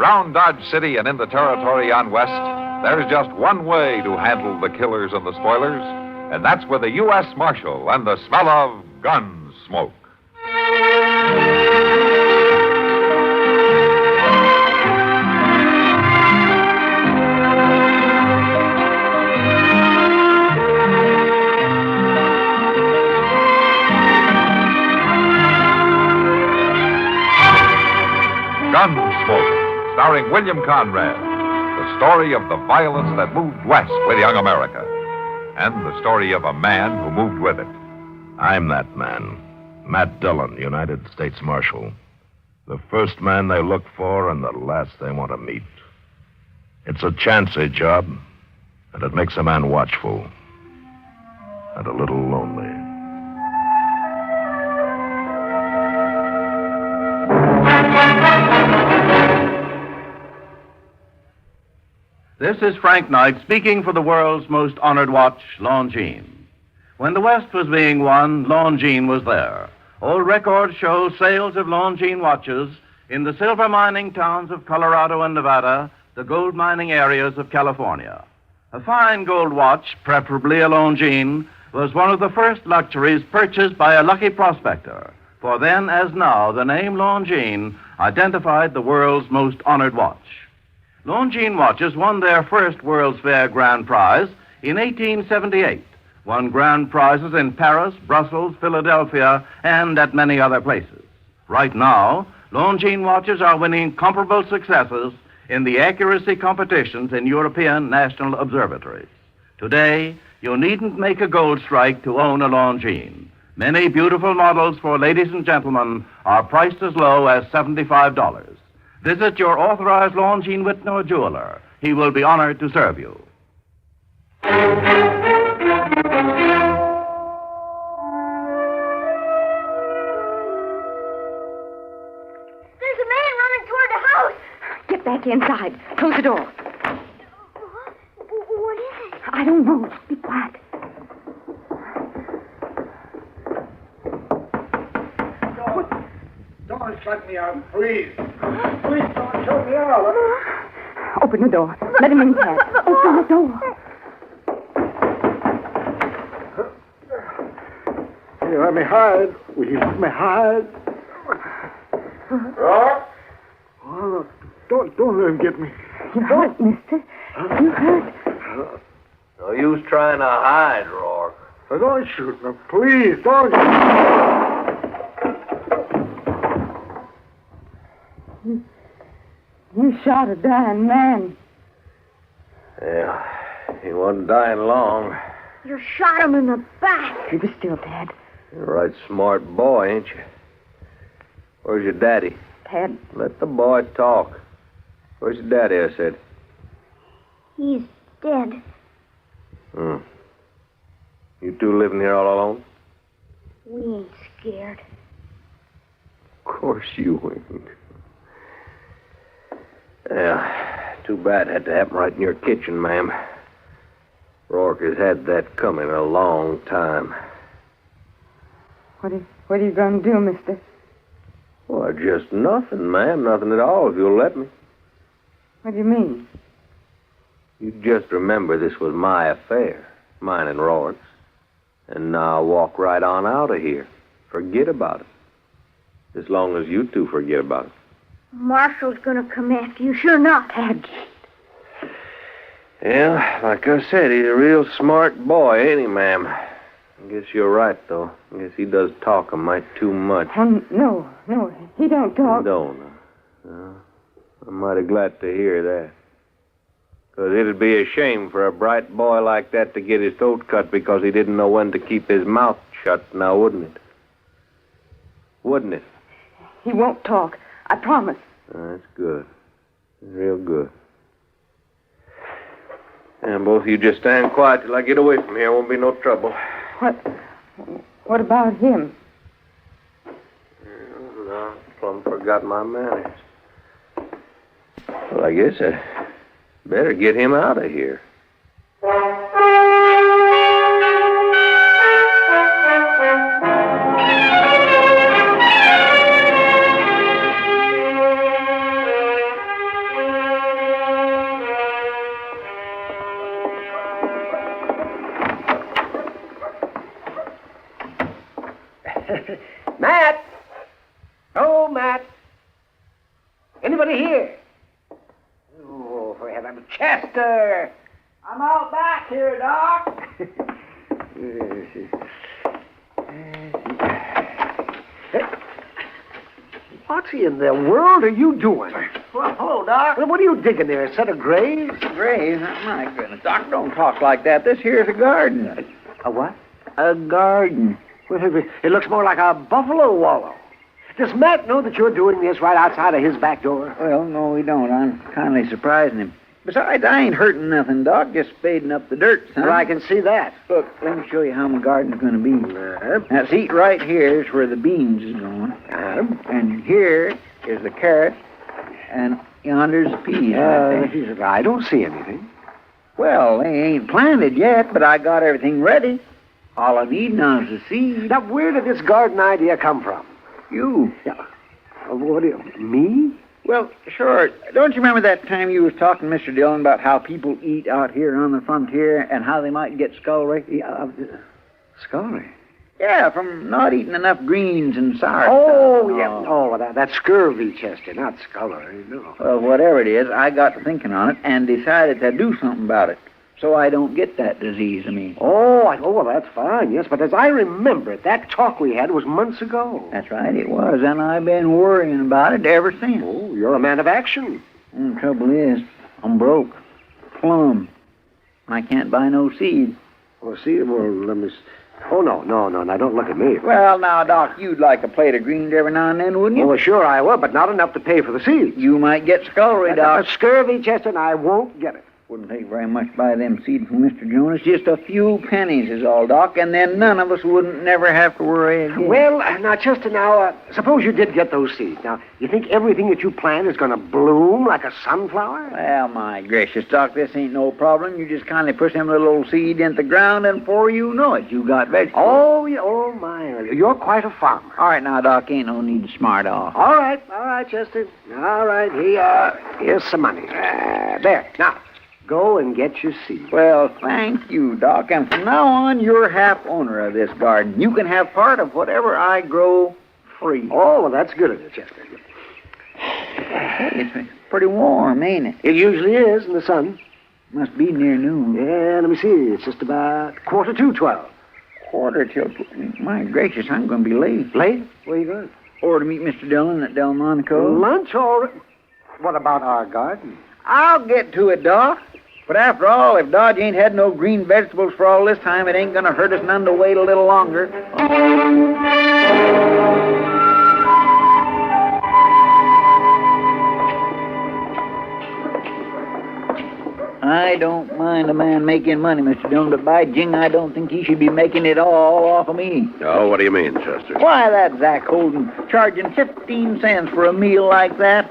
Around Dodge City and in the territory on West, there's just one way to handle the killers and the spoilers, and that's with a U.S. Marshal and the smell of Gunsmoke. Gunsmoke, starring William Conrad, the story of the violence that moved west with young America, and the story of a man who moved with it. I'm that man, Matt Dillon, United States Marshal. The first man they look for and the last they want to meet. It's a chancy job, and it makes a man watchful and a little lonely. This is Frank Knight speaking for the world's most honored watch, Longines. When the West was being won, Longines was there. Old records show sales of Longines watches in the silver mining towns of Colorado and Nevada, the gold mining areas of California. A fine gold watch, preferably a Longines, was one of the first luxuries purchased by a lucky prospector. For then, as now, the name Longines identified the world's most honored watch. Longines watches won their first World's Fair Grand Prize in 1878, won grand prizes in Paris, Brussels, Philadelphia, and at many other places. Right now, Longines watches are winning comparable successes in the accuracy competitions in European national observatories. Today, you needn't make a gold strike to own a Longines. Many beautiful models for ladies and gentlemen are priced as low as $75. Visit your authorized Longines Whitney jeweler. He will be honored to serve you. There's a man running toward the house. Get back inside. Close the door. What is it? I don't know. Be quiet. Don't shut me out, please. Please don't shut me out. Open the door. Let him in, Ted. Open the door. Here, let me hide. Will you let me hide? Oh, don't let him get me. You hurt, mister. You hurt. No use trying to hide, Rourke. Now, don't shoot me, please. Don't. You shot a dying man. Yeah, he wasn't dying long. You shot him in the back. He was still dead. You're a right smart boy, ain't you? Where's your daddy? Ted. Let the boy talk. Where's your daddy, I said? He's dead. You two living here all alone? We ain't scared. Of course you ain't. Yeah, too bad it had to happen right in your kitchen, ma'am. Rourke has had that coming a long time. What are you going to do, mister? Well, just nothing, ma'am. Nothing at all, if you'll let me. What do you mean? You just remember this was my affair, mine and Rourke's. And now walk right on out of here. Forget about it. As long as you two forget about it. Marshal's gonna come after you, sure enough. Ted. Yeah, like I said, he's a real smart boy, ain't he, ma'am? I guess you're right, though. I guess he does talk a mite too much. No, he don't talk. He don't. No. I'm mighty glad to hear that. Because it'd be a shame for a bright boy like that to get his throat cut because he didn't know when to keep his mouth shut, now wouldn't it? Wouldn't it? He won't talk. I promise. That's good. Real good. And both of you just stand quiet till I get away from here. Won't be no trouble. What about him? No, plumb forgot my manners. Well, I guess I better get him out of here. Matt! Oh, Matt! Anybody here? Oh, for heaven's sake. Chester! I'm out back here, Doc. What in the world are you doing? Well, hello, Doc. What are you digging there? A set of graves? Graves? My goodness, Doc, don't talk like that. This here's a garden. A what? A garden. Well, it looks more like a buffalo wallow. Does Matt know that you're doing this right outside of his back door? Well, no, we don't. I'm kindly surprising him. Besides, I ain't hurting nothing, Doc. Just spading up the dirt, son. Well, I can see that. Look, let me show you how my garden's going to be. Now, see, right here is where the beans is going. And here is the carrot. And yonder's the peas. I don't see anything. Well, they ain't planted yet, but I got everything ready. All I need now is the seed. Now, where did this garden idea come from? You. Yeah. What do you... Me? Well, sure. Don't you remember that time you was talking to Mr. Dillon about how people eat out here on the frontier and how they might get scullery? Yeah, scullery? Yeah, from not eating enough greens and sour Oh, stuff. yeah. Oh, that's scurvy, Chester, not scullery. No. Well, whatever it is, I got to thinking on it and decided to do something about it so I don't get that disease, Oh, well, that's fine, yes. But as I remember it, that talk we had was months ago. That's right, it was. And I've been worrying about it ever since. Oh, you're a man of action. The trouble is, I'm broke. Plumb. I can't buy no seed. Well, see, let me... Oh, no, now don't look at me. Well, now, Doc, you'd like a plate of greens every now and then, wouldn't you? Well, sure I will, but not enough to pay for the seeds. You might get scullery, Doc. Scurvy, Chester, and I won't get it. Wouldn't take very much to buy them seeds from Mr. Jonas. Just a few pennies is all, Doc, and then none of us wouldn't never have to worry again. Well, now, Chester, suppose you did get those seeds. Now, you think everything that you plant is going to bloom like a sunflower? Well, my gracious, Doc, this ain't no problem. You just kindly push them little old seed into the ground, and before you know it, you got vegetables. Oh, yeah, oh, my. You're quite a farmer. All right, now, Doc, ain't no need to smart off. All right, Chester. All right, here's some money. There, now. Go and get your seed. Well, thank you, Doc. And from now on, you're half owner of this garden. You can have part of whatever I grow free. Oh, well, that's good of you, Chester. Hey, it's pretty warm, ain't it? It usually is in the sun. Must be near noon. Yeah, let me see. It's just about 12:45. 12:45. My gracious, I'm going to be late. Late? Where are you going? Or to meet Mr. Dillon at Delmonico. Lunch, all right. What about our garden? I'll get to it, Doc. But after all, if Dodge ain't had no green vegetables for all this time, it ain't gonna hurt us none to wait a little longer. I don't mind a man making money, Mr. Dillon, but by jing, I don't think he should be making it all off of me. Oh, what do you mean, Chester? Why, that Zach Holden charging 15 cents for a meal like that.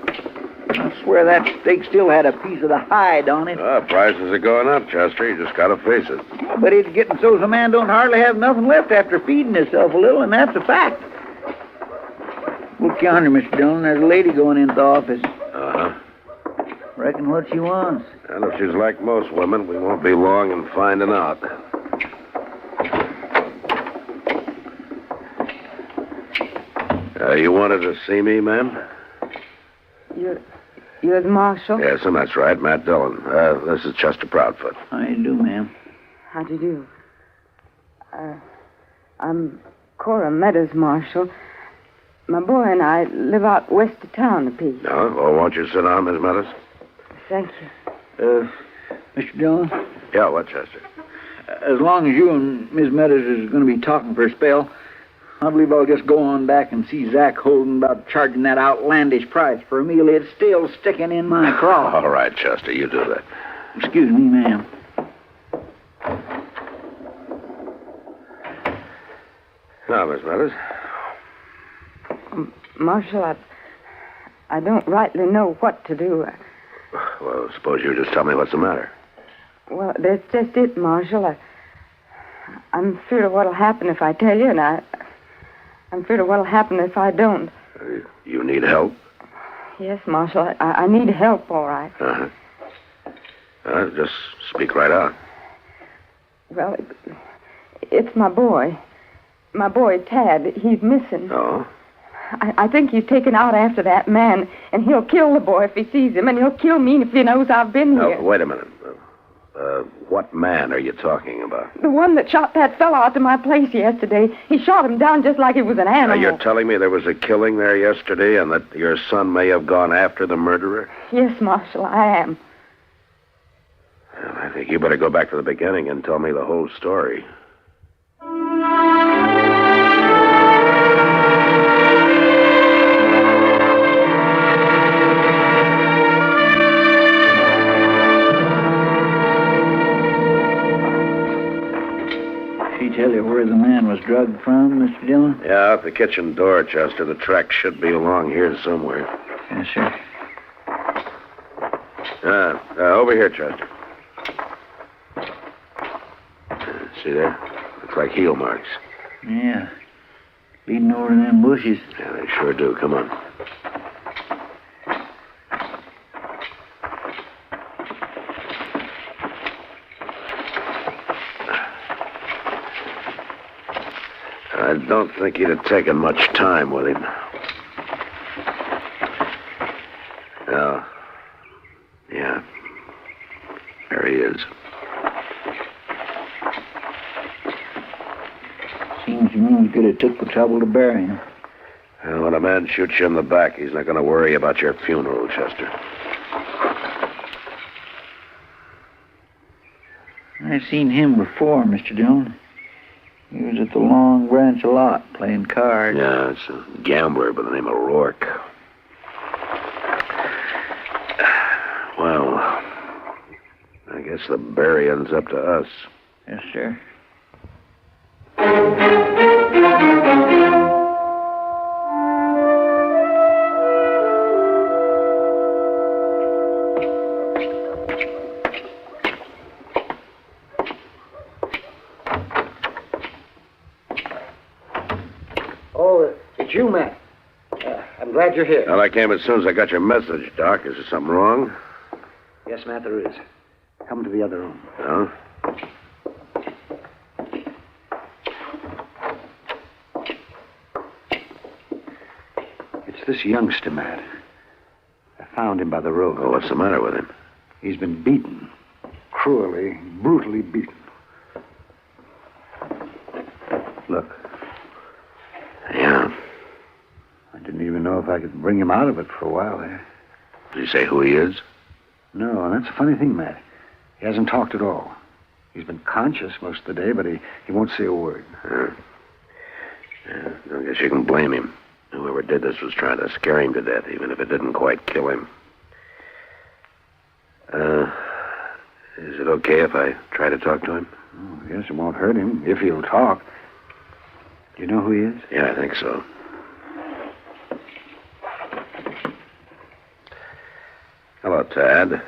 I swear that steak still had a piece of the hide on it. Prices are going up, Chester. You just gotta face it. But it's getting so a man don't hardly have nothing left after feeding himself a little, and that's a fact. Look yonder, Mr. Dillon. There's a lady going into the office. Uh-huh. Reckon what she wants. And if she's like most women, we won't be long in finding out. You wanted to see me, ma'am? You're the marshal? Yes, and that's right, Matt Dillon. This is Chester Proudfoot. How do you do, ma'am? How do you do? I'm Cora Meadows, Marshal. My boy and I live out west of town a piece. No? Well, won't you sit down, Miss Meadows? Thank you. Mr. Dillon? Yeah, what, Chester? As long as you and Miss Meadows is going to be talking for a spell, I believe I'll just go on back and see Zach Holden about charging that outlandish price for a meal. It's still sticking in my craw. All right, Chester, you do that. Excuse me, ma'am. Now, Miss Meadows. Marshal, I don't rightly know what to do. Well, suppose you just tell me what's the matter. Well, that's just it, Marshal. I'm afraid of what'll happen if I tell you, and I'm afraid of what'll happen if I don't. You need help? Yes, Marshal. I need help, all right. Uh-huh. Just speak right out. Well, it's my boy. My boy, Tad, he's missing. Oh? I think he's taken out after that man, and he'll kill the boy if he sees him, and he'll kill me if he knows I've been here. Oh, wait a minute. What man are you talking about? The one that shot that fellow out to my place yesterday. He shot him down just like he was an animal. Now, you're telling me there was a killing there yesterday and that your son may have gone after the murderer? Yes, Marshal, I am. Well, I think you better go back to the beginning and tell me the whole story. Tell you where the man was drugged from, Mr. Dillon? Yeah, out the kitchen door, Chester. The track should be along here somewhere. Yes, sir. Over here, Chester. See there? Looks like heel marks. Yeah. Leading over to them bushes. Yeah, they sure do. Come on. I don't think he'd have taken much time with him. Oh. Yeah. There he is. Seems to me we could have took the trouble to bury him. Well, when a man shoots you in the back, he's not going to worry about your funeral, Chester. I've seen him before, Mr. Dillon. He was at the Long Branch lot playing cards. Yeah, it's a gambler by the name of Rourke. Well, I guess the burying's up to us. Yes, sir. Oh, it's you, Matt. I'm glad you're here. Well, I came as soon as I got your message, Doc. Is there something wrong? Yes, Matt, there is. Come to the other room. No? It's this youngster, Matt. I found him by the road. Oh, what's the matter with him? He's been beaten. Cruelly, brutally beaten. Look. Yeah. I didn't even know if I could bring him out of it for a while there. Did he say who he is? No, and that's a funny thing, Matt. He hasn't talked at all. He's been conscious most of the day, but he won't say a word. Yeah, I guess you can blame him. Whoever did this was trying to scare him to death, even if it didn't quite kill him. Is it okay if I try to talk to him? Oh, I guess it won't hurt him, if he'll talk. Do you know who he is? Yeah, I think so. Hello, Tad.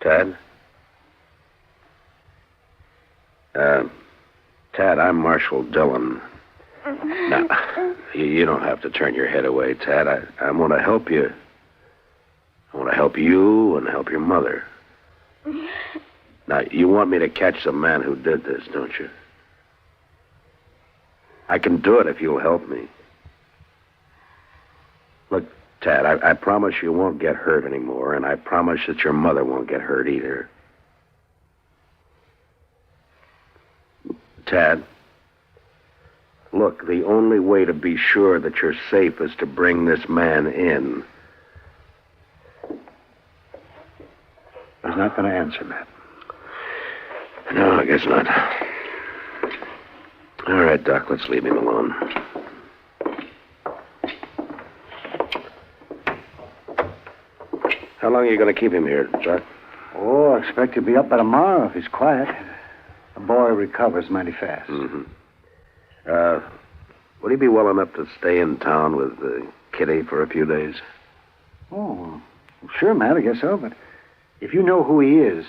Tad? Tad, I'm Marshal Dillon. Now, you don't have to turn your head away, Tad. I want to help you. I want to help you and help your mother. Now, you want me to catch the man who did this, don't you? I can do it if you'll help me. Look, Tad, I promise you won't get hurt anymore, and I promise that your mother won't get hurt either. Tad, look, the only way to be sure that you're safe is to bring this man in. He's not going to answer, Matt. No, I guess not. All right, Doc, let's leave him alone. How long are you going to keep him here, Doc? Oh, I expect he'll be up by tomorrow if he's quiet. The boy recovers mighty fast. Mm-hmm. Would he be well enough to stay in town with Kitty for a few days? Oh, sure, Matt, I guess so, but if you know who he is,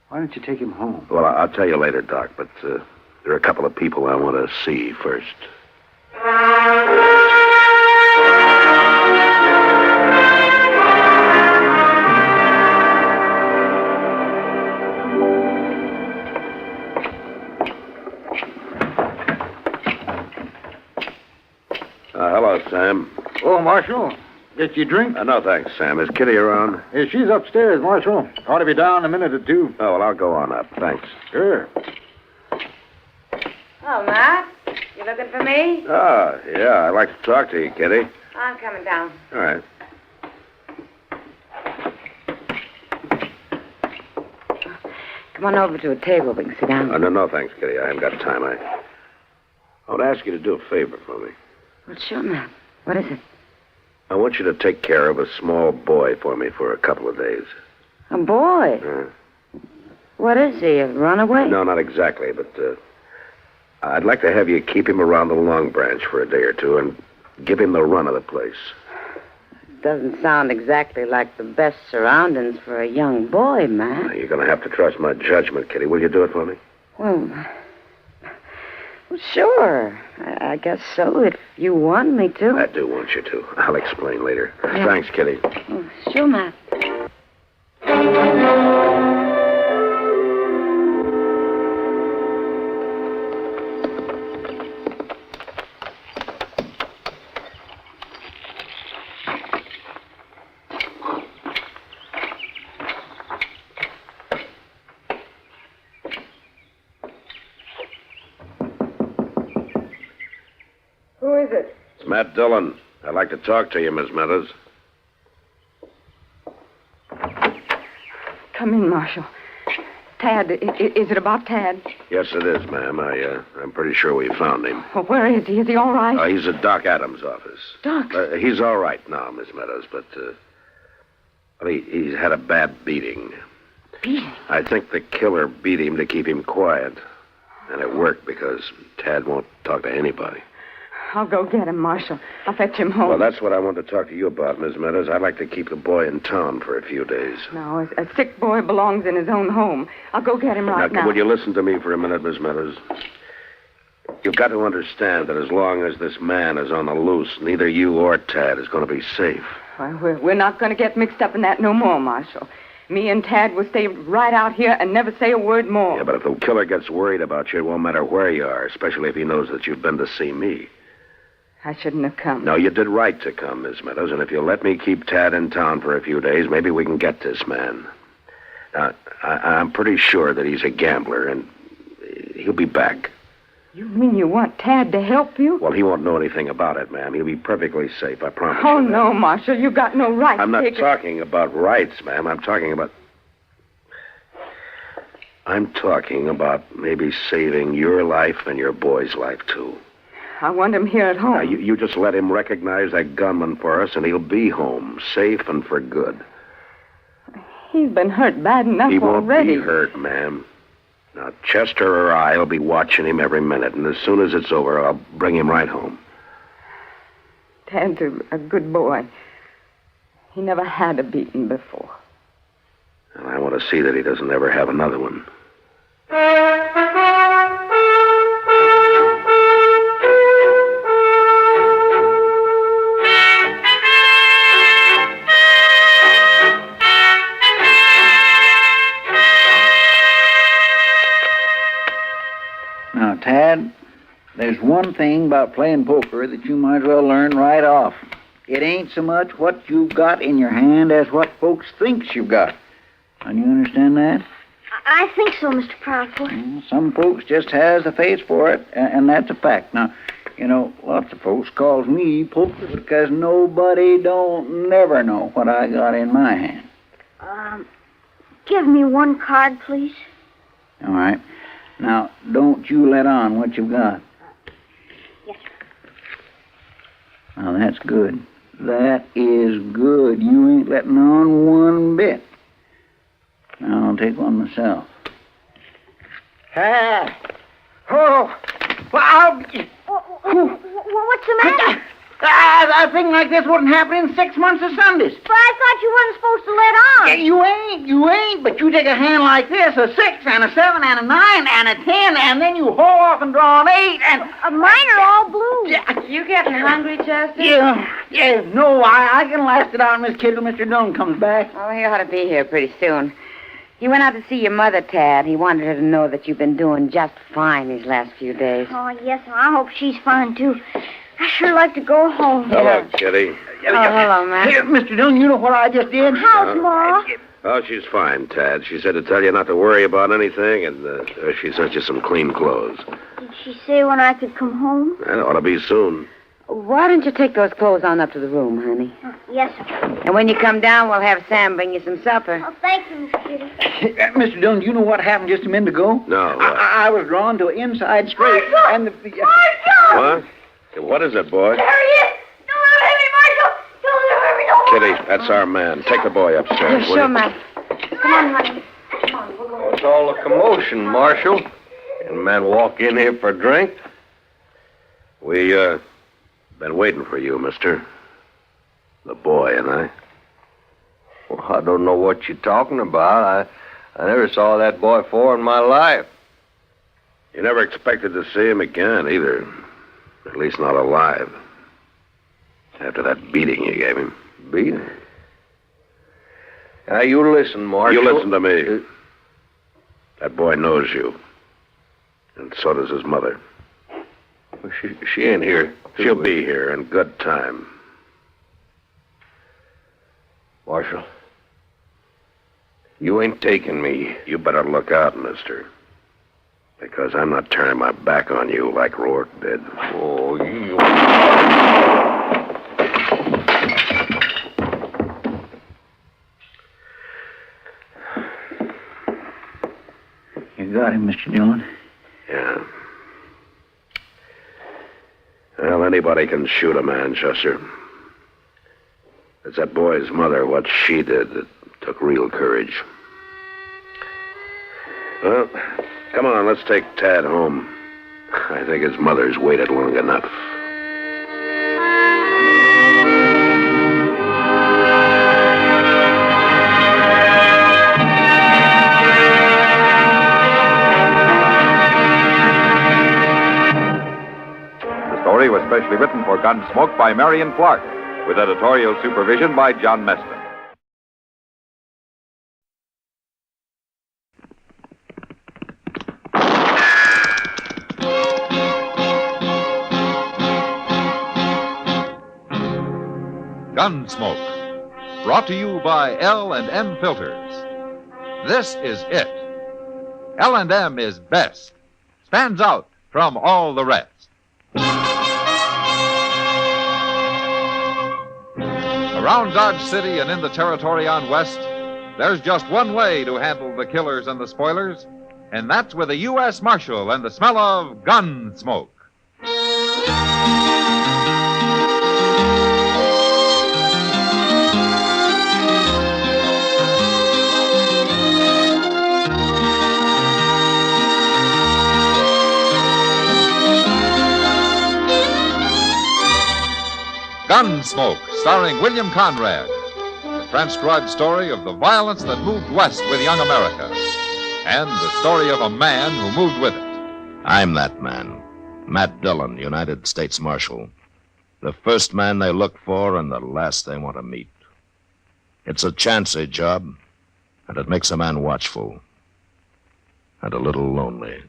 why don't you take him home? Well, I'll tell you later, Doc, but there are a couple of people I want to see first. Sam. Oh, Marshal. Get you a drink? No, thanks, Sam. Is Kitty around? She's upstairs, Marshal. Ought to be down in a minute or two. Oh, well, I'll go on up. Thanks. Sure. Oh, Matt, you looking for me? Oh, yeah. I'd like to talk to you, Kitty. I'm coming down. All right. Come on over to a table. We can sit down. No, thanks, Kitty. I haven't got time. I want to ask you to do a favor for me. Well, sure, Matt. What is it? I want you to take care of a small boy for me for a couple of days. A boy? What is he, a runaway? No, not exactly, but I'd like to have you keep him around the Long Branch for a day or two and give him the run of the place. Doesn't sound exactly like the best surroundings for a young boy, Matt. You're going to have to trust my judgment, Kitty. Will you do it for me? Well, sure. I guess so, if you want me to. I do want you to. I'll explain later. Yeah. Thanks, Kitty. Oh, sure, Matt. Who is it? It's Matt Dillon. I'd like to talk to you, Miss Meadows. Come in, Marshal. Tad, is it about Tad? Yes, it is, ma'am. I'm pretty sure we found him. Well, where is he? Is he all right? He's at Doc Adams' office. Doc? He's all right now, Miss Meadows, but he's had a bad beating. Beating? I think the killer beat him to keep him quiet. And it worked because Tad won't talk to anybody. I'll go get him, Marshal. I'll fetch him home. Well, that's what I want to talk to you about, Miss Meadows. I'd like to keep the boy in town for a few days. No, a sick boy belongs in his own home. I'll go get him right now. Will you listen to me for a minute, Miss Meadows? You've got to understand that as long as this man is on the loose, neither you or Tad is going to be safe. Well, we're not going to get mixed up in that no more, Marshal. Me and Tad will stay right out here and never say a word more. Yeah, but if the killer gets worried about you, it won't matter where you are, especially if he knows that you've been to see me. I shouldn't have come. No, you did right to come, Miss Meadows, and if you'll let me keep Tad in town for a few days, maybe we can get this man. Now, I'm pretty sure that he's a gambler, and he'll be back. You mean you want Tad to help you? Well, he won't know anything about it, ma'am. He'll be perfectly safe, I promise Oh, you that. no, Marshal, you've got no right I'm to not take talking about rights, ma'am. I'm talking about maybe saving your life and your boy's life, too. I want him here at home. Now, you just let him recognize that gunman for us, and he'll be home, safe and for good. He's been hurt bad enough He won't already. be hurt, ma'am. Now, Chester or I'll be watching him every minute, and as soon as it's over, I'll bring him right home. Tad's a good boy. He never had a beating before. And I want to see that he doesn't ever have another one. Now, Tad, there's one thing about playing poker that you might as well learn right off. It ain't so much what you've got in your hand as what folks thinks you've got. And you understand that? I think so, Mr. Proudfoot. Some folks just has a face for it, and that's a fact. Now, you know, lots of folks calls me poker because nobody don't never know what I got in my hand. Give me one card, please. All right. Now, don't you let on what you've got. Yes, sir. Now, that's good. That is good. You ain't letting on one bit. Now, I'll take one myself. What's the matter? A thing like this wouldn't happen in 6 months of Sundays. But I thought you weren't supposed to let on. You ain't, but you take a hand like this, a 6 and a 7 and a 9 and a 10, and then you haul off and draw an 8 and... Mine are all blue. You getting hungry, Chester? No, I can last it out, Miss Kid, till Mr. Dillon comes back. Oh, he ought to be here pretty soon. He went out to see your mother, Tad. He wanted her to know that you've been doing just fine these last few days. Oh, yes, I hope she's fine, too. I sure like to go home. Hello, Kitty. Oh, hello, Matt. Here, Mr. Dillon, you know what I just did? How's Ma? Oh, she's fine, Tad. She said to tell you not to worry about anything, and she sent you some clean clothes. Did she say when I could come home? That ought to be soon. Why don't you take those clothes on up to the room, honey? Yes, sir. And when you come down, we'll have Sam bring you some supper. Oh, thank you, Miss Kitty. Mr. Dillon, you know what happened just a minute ago? No, what? I was drawn to an inside straight, and the... What? What is it, boy? There he is! Don't let him hit me, Marshal! Don't let him hit me, don't Kitty, that's our man. Take the boy upstairs, Yeah, will sure, you? Matt. Come on, honey. Come on, we'll go. What's all the commotion, Marshal? Can a man walk in here for a drink? We, been waiting for you, mister. The boy and I. Well, I don't know what you're talking about. I never saw that boy before in my life. You never expected to see him again, either. At least not alive. After that beating you gave him. Beating? Now, you listen, Marshal. You listen to me. That boy knows you. And so does his mother. Well, she ain't here. She'll be here in good time. Marshal, you ain't taking me. You better look out, mister. Because I'm not turning my back on you like Rourke did. Oh, you... You got him, Mr. Dillon. Yeah. Well, anybody can shoot a man, Chester. It's that boy's mother, what she did, that took real courage. Well, come on, let's take Tad home. I think his mother's waited long enough. The story was specially written for Gunsmoke by Marion Clark, with editorial supervision by John Meston. Gunsmoke, brought to you by L&M Filters. This is it. L&M is best, stands out from all the rest. Around Dodge City and in the territory on West, there's just one way to handle the killers and the spoilers, and that's with a U.S. Marshal and the smell of Gunsmoke. Gunsmoke, starring William Conrad. The transcribed story of the violence that moved west with young America. And the story of a man who moved with it. I'm that man. Matt Dillon, United States Marshal. The first man they look for and the last they want to meet. It's a chancy job, and it makes a man watchful. And a little lonely.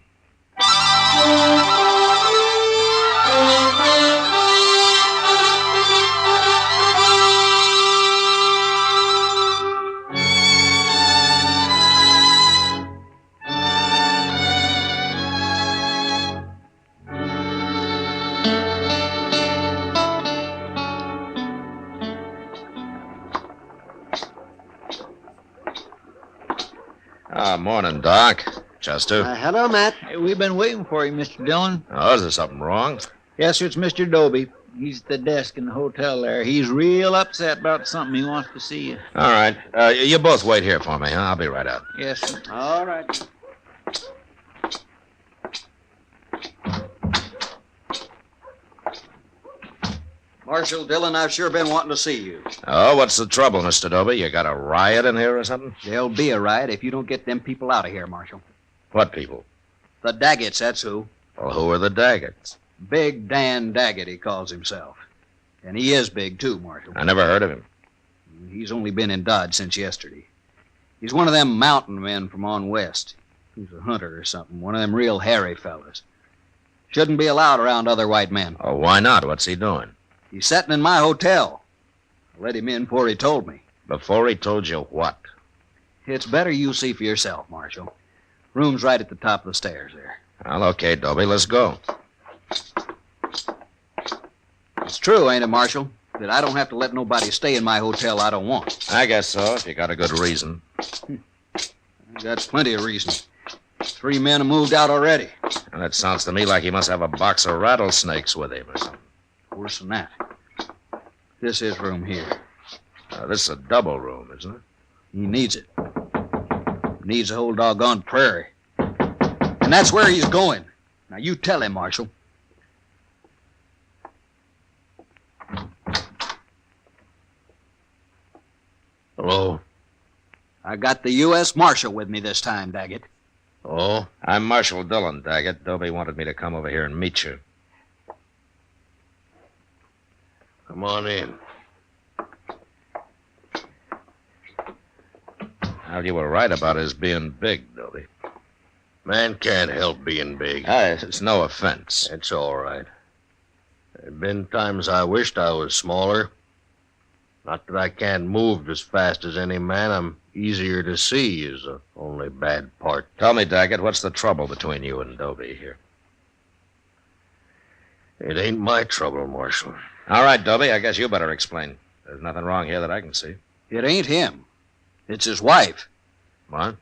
Morning, Doc. Chester. Hello, Matt. Hey, we've been waiting for you, Mr. Dillon. Oh, is there something wrong? Yes, sir, it's Mr. Dobie. He's at the desk in the hotel there. He's real upset about something. He wants to see you. All right. You both wait here for me, huh? I'll be right out. Yes, sir. All right. Marshal Dillon, I've sure been wanting to see you. Oh, what's the trouble, Mr. Dobie? You got a riot in here or something? There'll be a riot if you don't get them people out of here, Marshal. What people? The Daggetts, that's who. Well, who are the Daggetts? Big Dan Daggett, he calls himself. And he is big, too, Marshal. I never heard of him. He's only been in Dodge since yesterday. He's one of them mountain men from on west. He's a hunter or something, one of them real hairy fellas. Shouldn't be allowed around other white men. Oh, why not? What's he doing? He's setting in my hotel. I let him in before he told me. Before he told you what? It's better you see for yourself, Marshal. Room's right at the top of the stairs there. Well, okay, Dobie, let's go. It's true, ain't it, Marshal, that I don't have to let nobody stay in my hotel I don't want. I guess so, if you got a good reason. I got plenty of reason. 3 men have moved out already. And it sounds to me like he must have a box of rattlesnakes with him or something. Worse than that. This is room here. This is a double room, isn't it? He needs it. Needs the whole doggone prairie. And that's where he's going. Now, you tell him, Marshal. Hello? I got the U.S. Marshal with me this time, Daggett. Oh? I'm Marshal Dillon, Daggett. Dobie wanted me to come over here and meet you. Come on in. Well, you were right about his being big, Dobie. Man can't help being big. It's no offense. It's all right. There've been times I wished I was smaller. Not that I can't move as fast as any man. I'm easier to see is the only bad part. Tell me, Daggett, what's the trouble between you and Dobie here? It ain't my trouble, Marshal. All right, Dobie, I guess you better explain. There's nothing wrong here that I can see. It ain't him. It's his wife. What?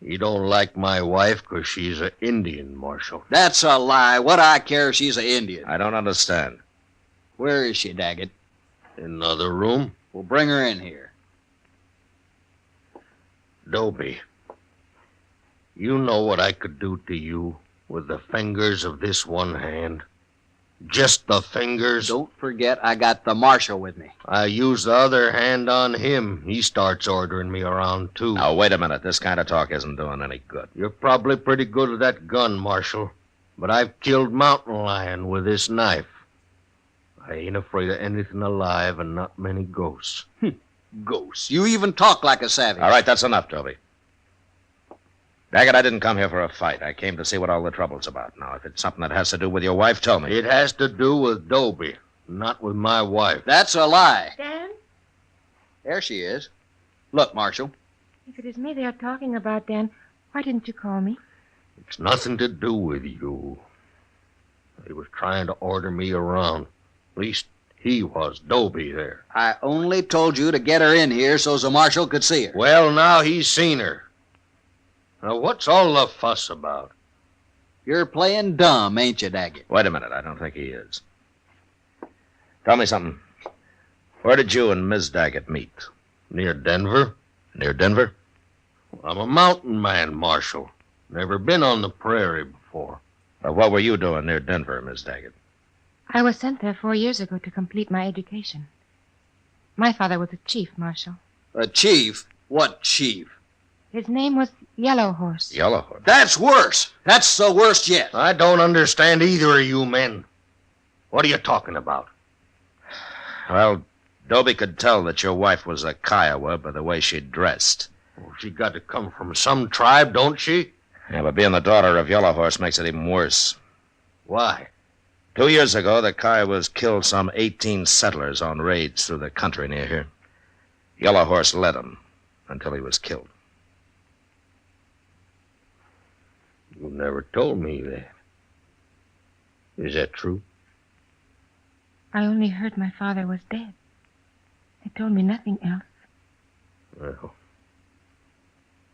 You don't like my wife because she's an Indian, Marshal. That's a lie. What I care if she's an Indian. I don't understand. Where is she, Daggett? In the other room? We'll bring her in here. Dobie, you know what I could do to you with the fingers of this one hand? Just the fingers. Don't forget I got the Marshal with me. I use the other hand on him. He starts ordering me around, too. Now, wait a minute. This kind of talk isn't doing any good. You're probably pretty good with that gun, Marshal. But I've killed mountain lion with this knife. I ain't afraid of anything alive and not many ghosts. Ghosts. You even talk like a savage. All right, that's enough, Dobie. Daggett, I didn't come here for a fight. I came to see what all the trouble's about. Now, if it's something that has to do with your wife, tell me. It has to do with Dobie, not with my wife. That's a lie. Dan? There she is. Look, Marshal. If it is me they are talking about, Dan, why didn't you call me? It's nothing to do with you. He was trying to order me around. At least he was, Dobie there. I only told you to get her in here so the Marshal could see her. Well, now he's seen her. Now, what's all the fuss about? You're playing dumb, ain't you, Daggett? Wait a minute. I don't think he is. Tell me something. Where did you and Miss Daggett meet? Near Denver? Near Denver? I'm a mountain man, Marshal. Never been on the prairie before. What were you doing near Denver, Miss Daggett? I was sent there 4 years ago to complete my education. My father was a chief, Marshal. A chief? What chief? His name was Yellow Horse. Yellow Horse? That's worse. That's the worst yet. I don't understand either of you men. What are you talking about? Well, Dobie could tell that your wife was a Kiowa by the way she dressed. Well, she got to come from some tribe, don't she? Yeah, but being the daughter of Yellow Horse makes it even worse. Why? 2 years ago, the Kiowas killed some 18 settlers on raids through the country near here. Yellow Horse led them until he was killed. You never told me that. Is that true? I only heard my father was dead. They told me nothing else. Well,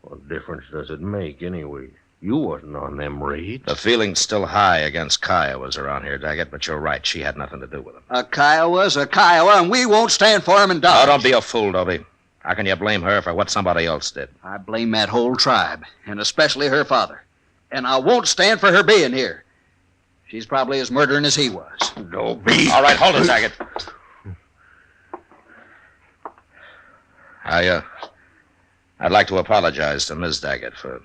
what difference does it make anyway? You wasn't on them raids. The feeling's still high against Kiowas around here, Daggett, but you're right. She had nothing to do with them. A Kiowa's a Kiowa, and we won't stand for him and die. Oh, don't be a fool, Dobie. How can you blame her for what somebody else did? I blame that whole tribe, and especially her father. And I won't stand for her being here. She's probably as murdering as he was. Dobie. All right, hold it, Daggett. I'd like to apologize to Miss Daggett for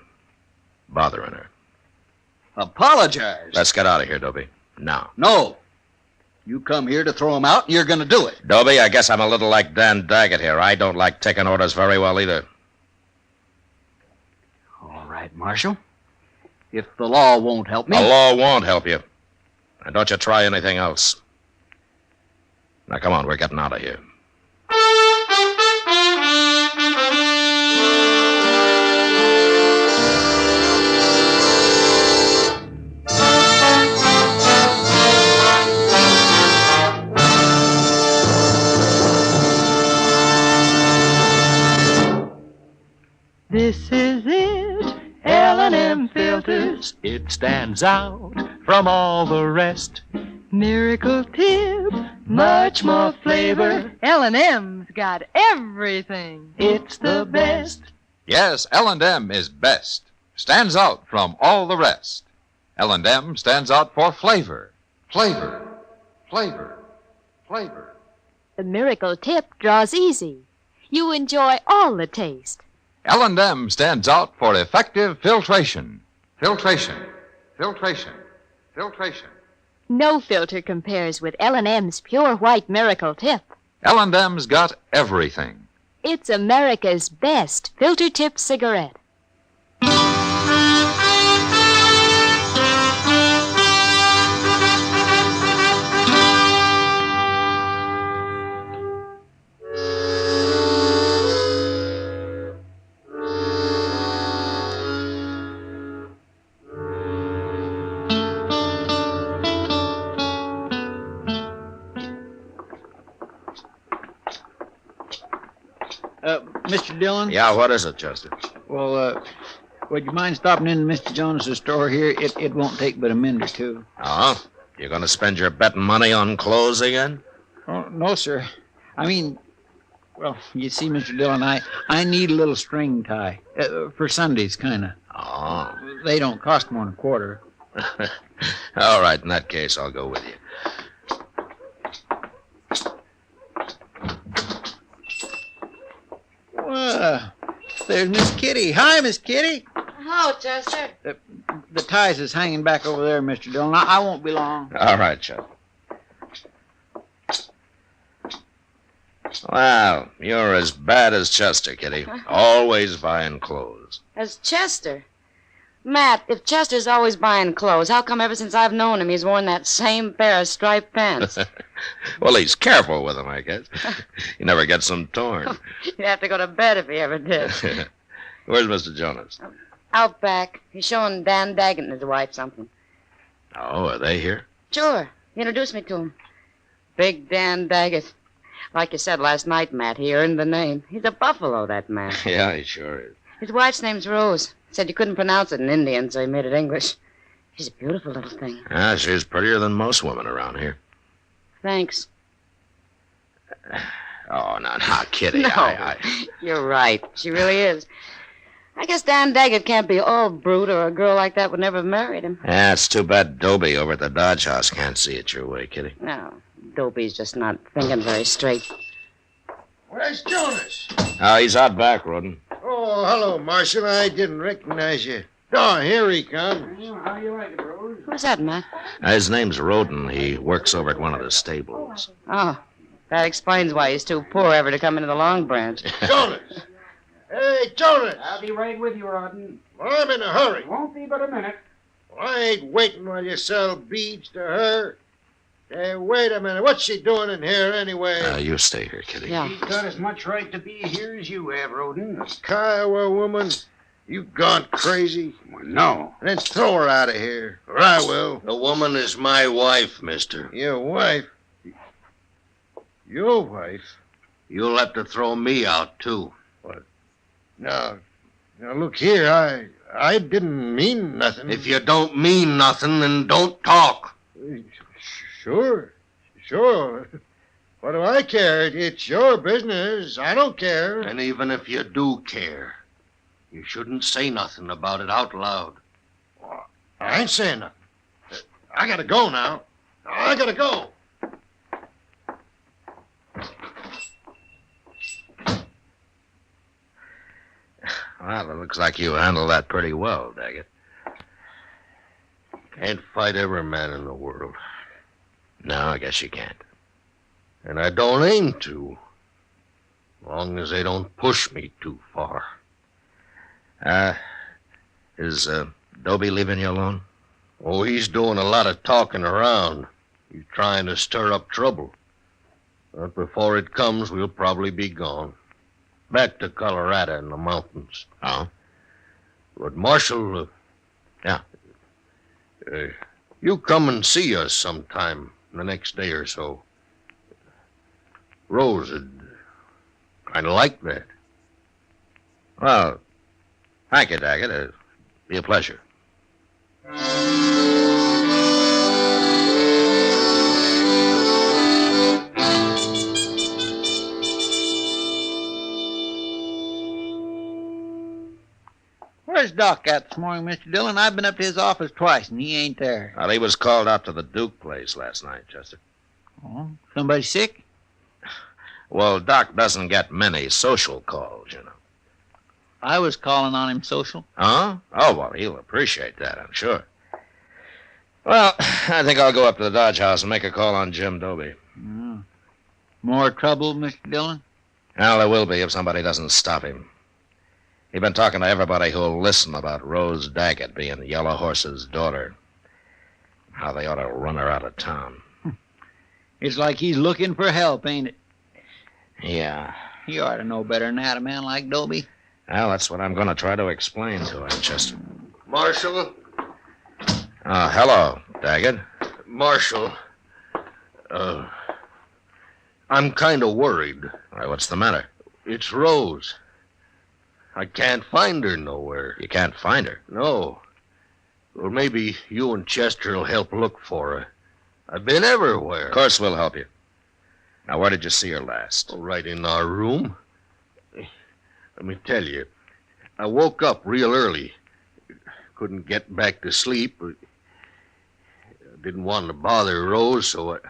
bothering her. Apologize? Let's get out of here, Dobie. Now. No. You come here to throw him out, and you're going to do it. Dobie, I guess I'm a little like Dan Daggett here. I don't like taking orders very well either. All right, Marshal. If the law won't help me... The law won't help you. And don't you try anything else. Now, come on, we're getting out of here. This is it, L&M Filters. It stands out from all the rest. Miracle tip, much more flavor. L&M's got everything. It's the best. Yes, L&M is best. Stands out from all the rest. L&M stands out for flavor. Flavor. Flavor. Flavor. The miracle tip draws easy. You enjoy all the taste. L&M stands out for effective filtration. Filtration. Filtration. Filtration. No filter compares with L&M's pure white miracle tip. L&M's got everything. It's America's best filter tip cigarette. Mr. Dillon? Yeah, what is it, Chester? Well, would you mind stopping in Mr. Jonas's store here? It won't take but a minute or two. Oh? You're going to spend your betting money on clothes again? Oh, no, sir. I mean, well, you see, Mr. Dillon, I need a little string tie. For Sundays, kind of. Oh. They don't cost more than a quarter. All right, in that case, I'll go with you. There's Miss Kitty. Hi, Miss Kitty. Hello, Chester. The ties is hanging back over there, Mr. Dillon. I won't be long. All right, Chester. Well, you're as bad as Chester, Kitty. Always buying clothes. As Chester? Matt, if Chester's always buying clothes, how come ever since I've known him he's worn that same pair of striped pants? Well, he's careful with them, I guess. He never gets them torn. You'd have to go to bed if he ever did. Where's Mr. Jonas? Out back. He's showing Dan Daggett and his wife something. Oh, are they here? Sure. He introduced me to him. Big Dan Daggett. Like you said last night, Matt, he earned the name. He's a buffalo, that man. Yeah, he sure is. His wife's name's Rose. Said you couldn't pronounce it in Indian, so he made it English. She's a beautiful little thing. Yeah, she's prettier than most women around here. Thanks. Oh, no, Kitty. No, you're right. She really is. I guess Dan Daggett can't be all brute, or a girl like that would never have married him. Yeah, it's too bad Dobie over at the Dodge House can't see it your way, Kitty. No, Dopey's just not thinking very straight. Where's Jonas? Oh, he's out back, Roden. Oh, hello, Marshal. I didn't recognize you. Oh, here he comes. How you like it, Rose? Who's that, Matt? His name's Roden. He works over at one of the stables. Oh, that explains why he's too poor ever to come into the Long Branch. Jonas! Hey, Jonas! I'll be right with you, Roden. Well, I'm in a hurry. Won't be but a minute. Well, I ain't waiting while you sell beads to her. Hey, wait a minute. What's she doing in here anyway? You stay here, Kitty. Yeah. She's got as much right to be here as you have, Roden. Kiowa woman, you gone crazy? Well, no. Then throw her out of here, or I will. The woman is my wife, mister. Your wife? Your wife? You'll have to throw me out, too. What? Now, look here, I didn't mean nothing. If you don't mean nothing, then don't talk. Sure. What do I care? It's your business. I don't care. And even if you do care, you shouldn't say nothing about it out loud. I ain't saying nothing. I gotta go now. I gotta go. Well, it looks like you handled that pretty well, Daggett. Can't fight every man in the world. No, I guess you can't. And I don't aim to. Long as they don't push me too far. Is Dobie leaving you alone? Oh, he's doing a lot of talking around. He's trying to stir up trouble. But before it comes, we'll probably be gone. Back to Colorado in the mountains. Oh? But Marshal, you come and see us sometime the next day or so. Rose would kind of like that. Well, thank you, Daggett. It'll be a pleasure. Where's Doc at this morning, Mr. Dillon? I've been up to his office twice, and he ain't there. Well, he was called out to the Duke place last night, Chester. Oh, somebody sick? Well, Doc doesn't get many social calls, you know. I was calling on him social. Huh? Oh, well, he'll appreciate that, I'm sure. Well, I think I'll go up to the Dodge House and make a call on Jim Doby. Oh. More trouble, Mr. Dillon? Well, there will be if somebody doesn't stop him. He's been talking to everybody who'll listen about Rose Daggett being Yellow Horse's daughter. How they ought to run her out of town. It's like he's looking for help, ain't it? Yeah. He ought to know better than that, a man like Doby. Well, that's what I'm going to try to explain to him, Chester. Marshal? Hello, Daggett. Marshal, I'm kind of worried. Why, what's the matter? It's Rose. I can't find her nowhere. You can't find her? No. Well, maybe you and Chester will help look for her. I've been everywhere. Of course we'll help you. Now, where did you see her last? Right in our room. Let me tell you, I woke up real early. Couldn't get back to sleep. I didn't want to bother Rose, so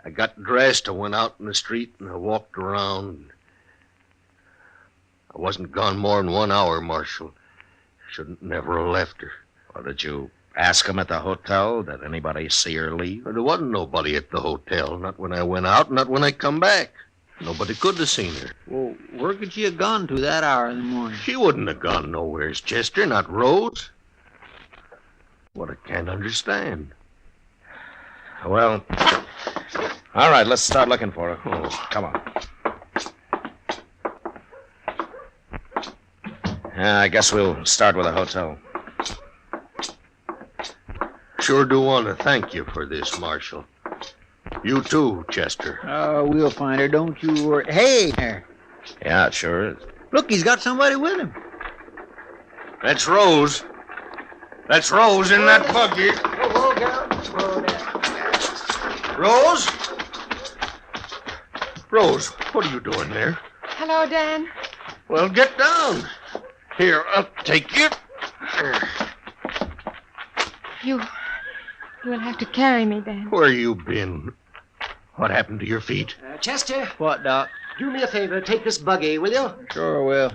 I got dressed. I went out in the street and I walked around. I wasn't gone more than 1 hour, Marshal. Shouldn't never have left her. Well, did you ask him at the hotel? Did anybody see her leave? There wasn't nobody at the hotel. Not when I went out, not when I come back. Nobody could have seen her. Well, where could she have gone to that hour in the morning? She wouldn't have gone nowheres, Chester, not Rose. What I can't understand. Well, all right, let's start looking for her. Oh. Come on. I guess we'll start with the hotel. Sure do want to thank you for this, Marshal. You too, Chester. We'll find her, don't you worry. Hey, there. Yeah, it sure is. Look, he's got somebody with him. That's Rose. That's Rose in that buggy. Rose? Rose, what are you doing there? Hello, Dan. Well, get down. Here, I'll take you. You will have to carry me, Dan. Where you been? What happened to your feet? Chester, What, Doc? do me a favor. Take this buggy, will you? Sure will.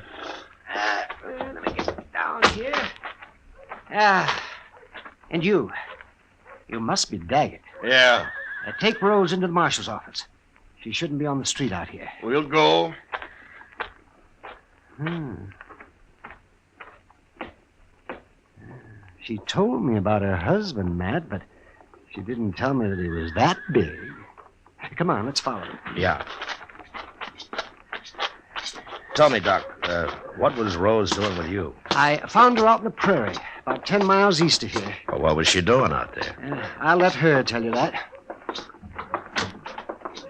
Let me get down here. And you must be Daggett. Yeah. Take Rose into the marshal's office. She shouldn't be on the street out here. We'll go. She told me about her husband, Matt, but she didn't tell me that he was that big. Come on, let's follow him. Yeah. Tell me, Doc, what was Rose doing with you? I found her out in the prairie, about 10 miles east of here. Well, what was she doing out there? I'll let her tell you that.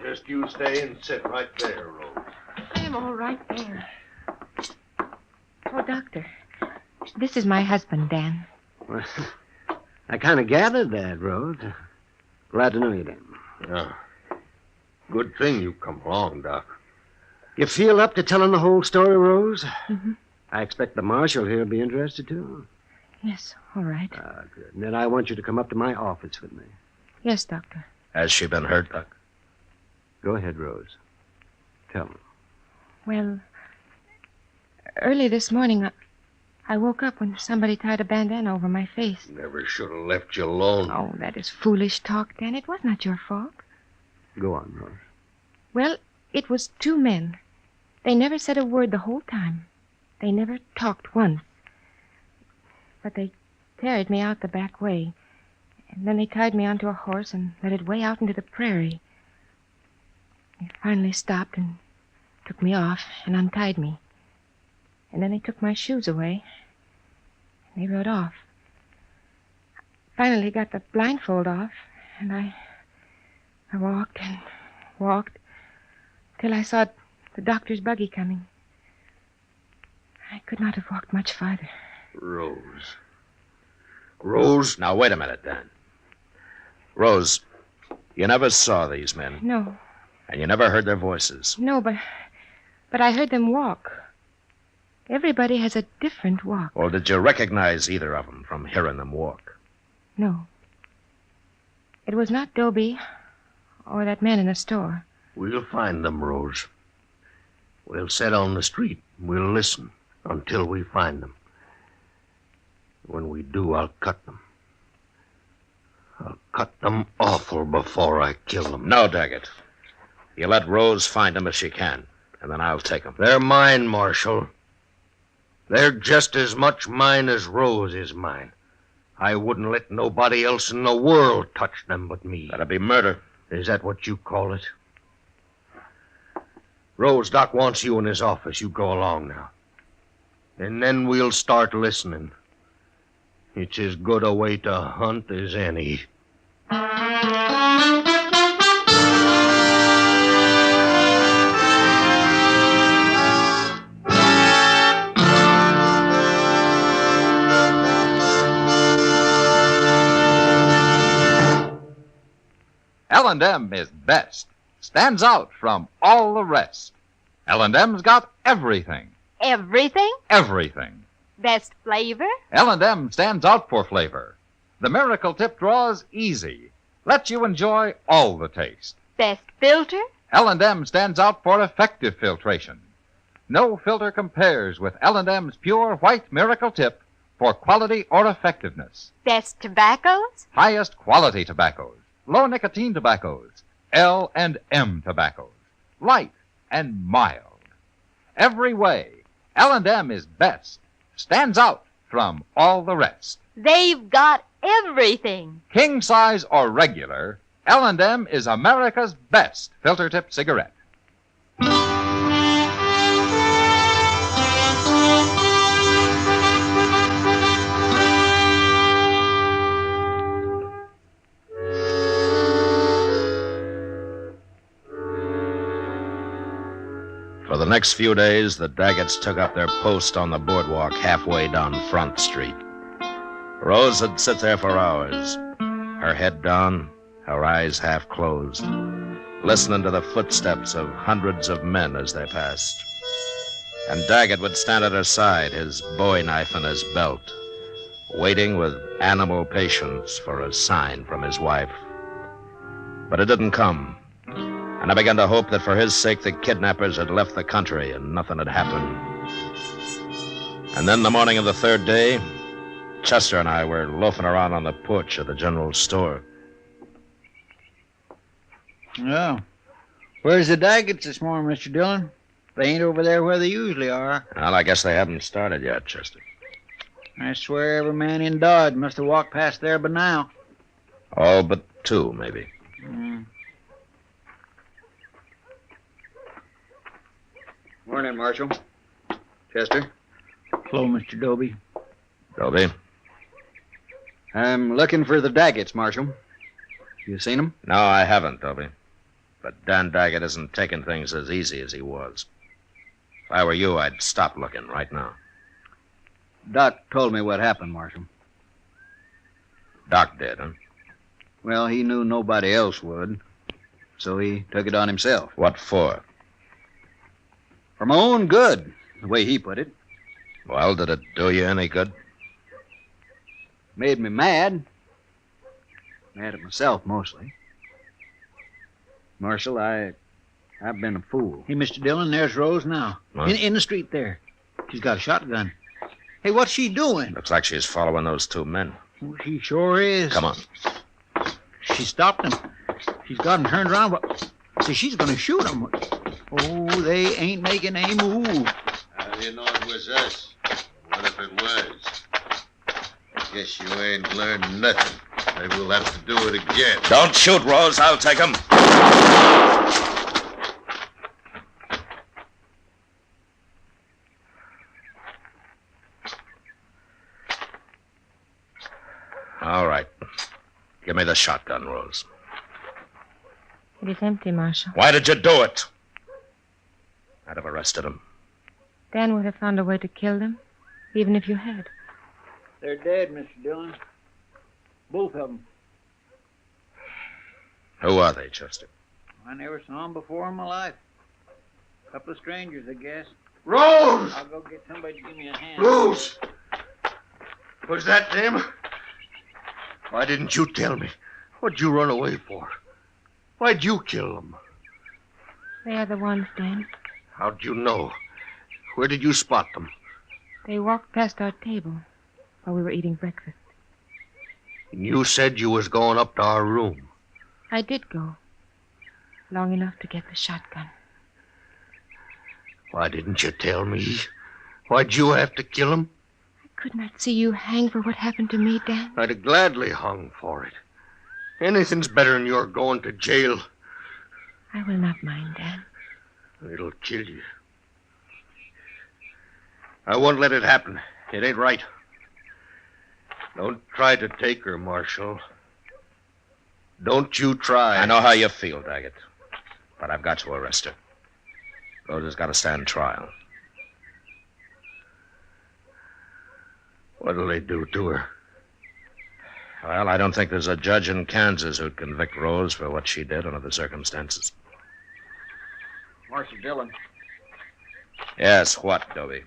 Just you stay and sit right there, Rose. I'm all right there. Oh, Doctor, this is my husband, Dan. Well, I kind of gathered that, Rose. Glad to know you, Dan. Yeah. Good thing you come along, Doc. You feel up to telling the whole story, Rose? Mm-hmm. I expect the marshal here will be interested, too. Yes, all right. Good. And then I want you to come up to my office with me. Yes, Doctor. Has she been hurt, Doc? Go ahead, Rose. Tell me. Well, early this morning, I woke up when somebody tied a bandana over my face. Never should have left you alone. Oh, that is foolish talk, Dan. It was not your fault. Go on, Rose. Well, it was two men. They never said a word the whole time. They never talked once. But they carried me out the back way. And then they tied me onto a horse and led it way out into the prairie. They finally stopped and took me off and untied me. And then they took my shoes away. And they rode off. Finally got the blindfold off, and I walked and walked till I saw the doctor's buggy coming. I could not have walked much farther. Rose. Rose? Now, wait a minute, Dan. Rose, you never saw these men. No. And you never heard their voices. No, but I heard them walk. Everybody has a different walk. Or did you recognize either of them from hearing them walk? No. It was not Dobie or that man in the store. We'll find them, Rose. We'll sit on the street. We'll listen until we find them. When we do, I'll cut them. I'll cut them awful before I kill them. No, Daggett. You let Rose find them if she can, and then I'll take them. They're mine, Marshal. They're just as much mine as Rose is mine. I wouldn't let nobody else in the world touch them but me. That'd be murder. Is that what you call it? Rose, Doc wants you in his office. You go along now. And then we'll start listening. It's as good a way to hunt as any. L&M is best. Stands out from all the rest. L&M's got everything. Everything? Everything. Best flavor? L&M stands out for flavor. The Miracle Tip draws easy. Lets you enjoy all the taste. Best filter? L&M stands out for effective filtration. No filter compares with L&M's pure white Miracle Tip for quality or effectiveness. Best tobaccos? Highest quality tobaccos. Low nicotine tobaccos. L&M tobaccos. Light and mild. Every way, L&M is best. Stands out from all the rest. They've got everything. King size or regular, L&M is America's best filter tip cigarette. For the next few days, the Daggetts took up their post on the boardwalk halfway down Front Street. Rose would sit there for hours, her head down, her eyes half closed, listening to the footsteps of hundreds of men as they passed. And Daggett would stand at her side, his bowie knife in his belt, waiting with animal patience for a sign from his wife. But it didn't come. And I began to hope that for his sake the kidnappers had left the country and nothing had happened. And then the morning of the third day, Chester and I were loafing around on the porch of the general store. Oh. Where's the Daggetts this morning, Mr. Dillon? They ain't over there where they usually are. Well, I guess they haven't started yet, Chester. I swear every man in Dodge must have walked past there by now. All but two, maybe. Morning, Marshal. Chester. Hello, Mr. Dobie. Dobie? I'm looking for the Daggetts, Marshal. You seen them? No, I haven't, Dobie. But Dan Daggett isn't taking things as easy as he was. If I were you, I'd stop looking right now. Doc told me what happened, Marshal. Doc did, huh? Well, he knew nobody else would, so he took it on himself. What for? For my own good, the way he put it. Well, did it do you any good? Made me mad. Mad at myself, mostly. Marshal, I've been a fool. Hey, Mr. Dillon, there's Rose now. What? In the street there. She's got a shotgun. Hey, what's she doing? Looks like she's following those two men. Oh, she sure is. Come on. She stopped them. She's got them turned around. But see, she's going to shoot them. Oh, they ain't making any move. How do you know it was us? What if it was? Guess you ain't learned nothing. Maybe we'll have to do it again. Don't shoot, Rose. I'll take him. All right. Give me the shotgun, Rose. It is empty, Marshal. Why did you do it? I'd have arrested him. Dan would have found a way to kill them, even if you had. They're dead, Mr. Dillon. Both of them. Who are they, Chester? I never saw them before in my life. A couple of strangers, I guess. Rose! I'll go get somebody to give me a hand. Rose! Was that them? Why didn't you tell me? What'd you run away for? Why'd you kill them? They are the ones, Dan. How'd you know? Where did you spot them? They walked past our table while we were eating breakfast. And you said you was going up to our room. I did go. Long enough to get the shotgun. Why didn't you tell me? Why'd you have to kill him? I could not see you hang for what happened to me, Dan. I'd have gladly hung for it. Anything's better than your going to jail. I will not mind, Dan. It'll kill you. I won't let it happen. It ain't right. Don't try to take her, Marshal. Don't you try. I know how you feel, Daggett. But I've got to arrest her. Rose has got to stand trial. What'll they do to her? Well, I don't think there's a judge in Kansas who'd convict Rose for what she did under the circumstances. Marshal Dillon. Yes, what, Dobie?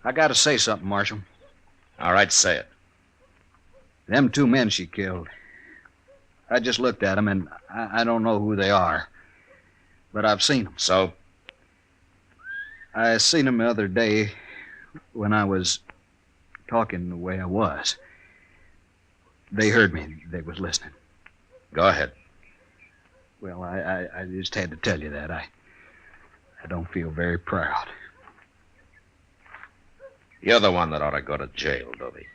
I gotta say something, Marshal. All right, say it. Them 2 men she killed. I just looked at them, and I don't know who they are. But I've seen them. So? I seen them the other day when I was talking the way I was. They heard me. They was listening. Go ahead. Well, I just had to tell you that. I don't feel very proud. You're the one that ought to go to jail, Dobie.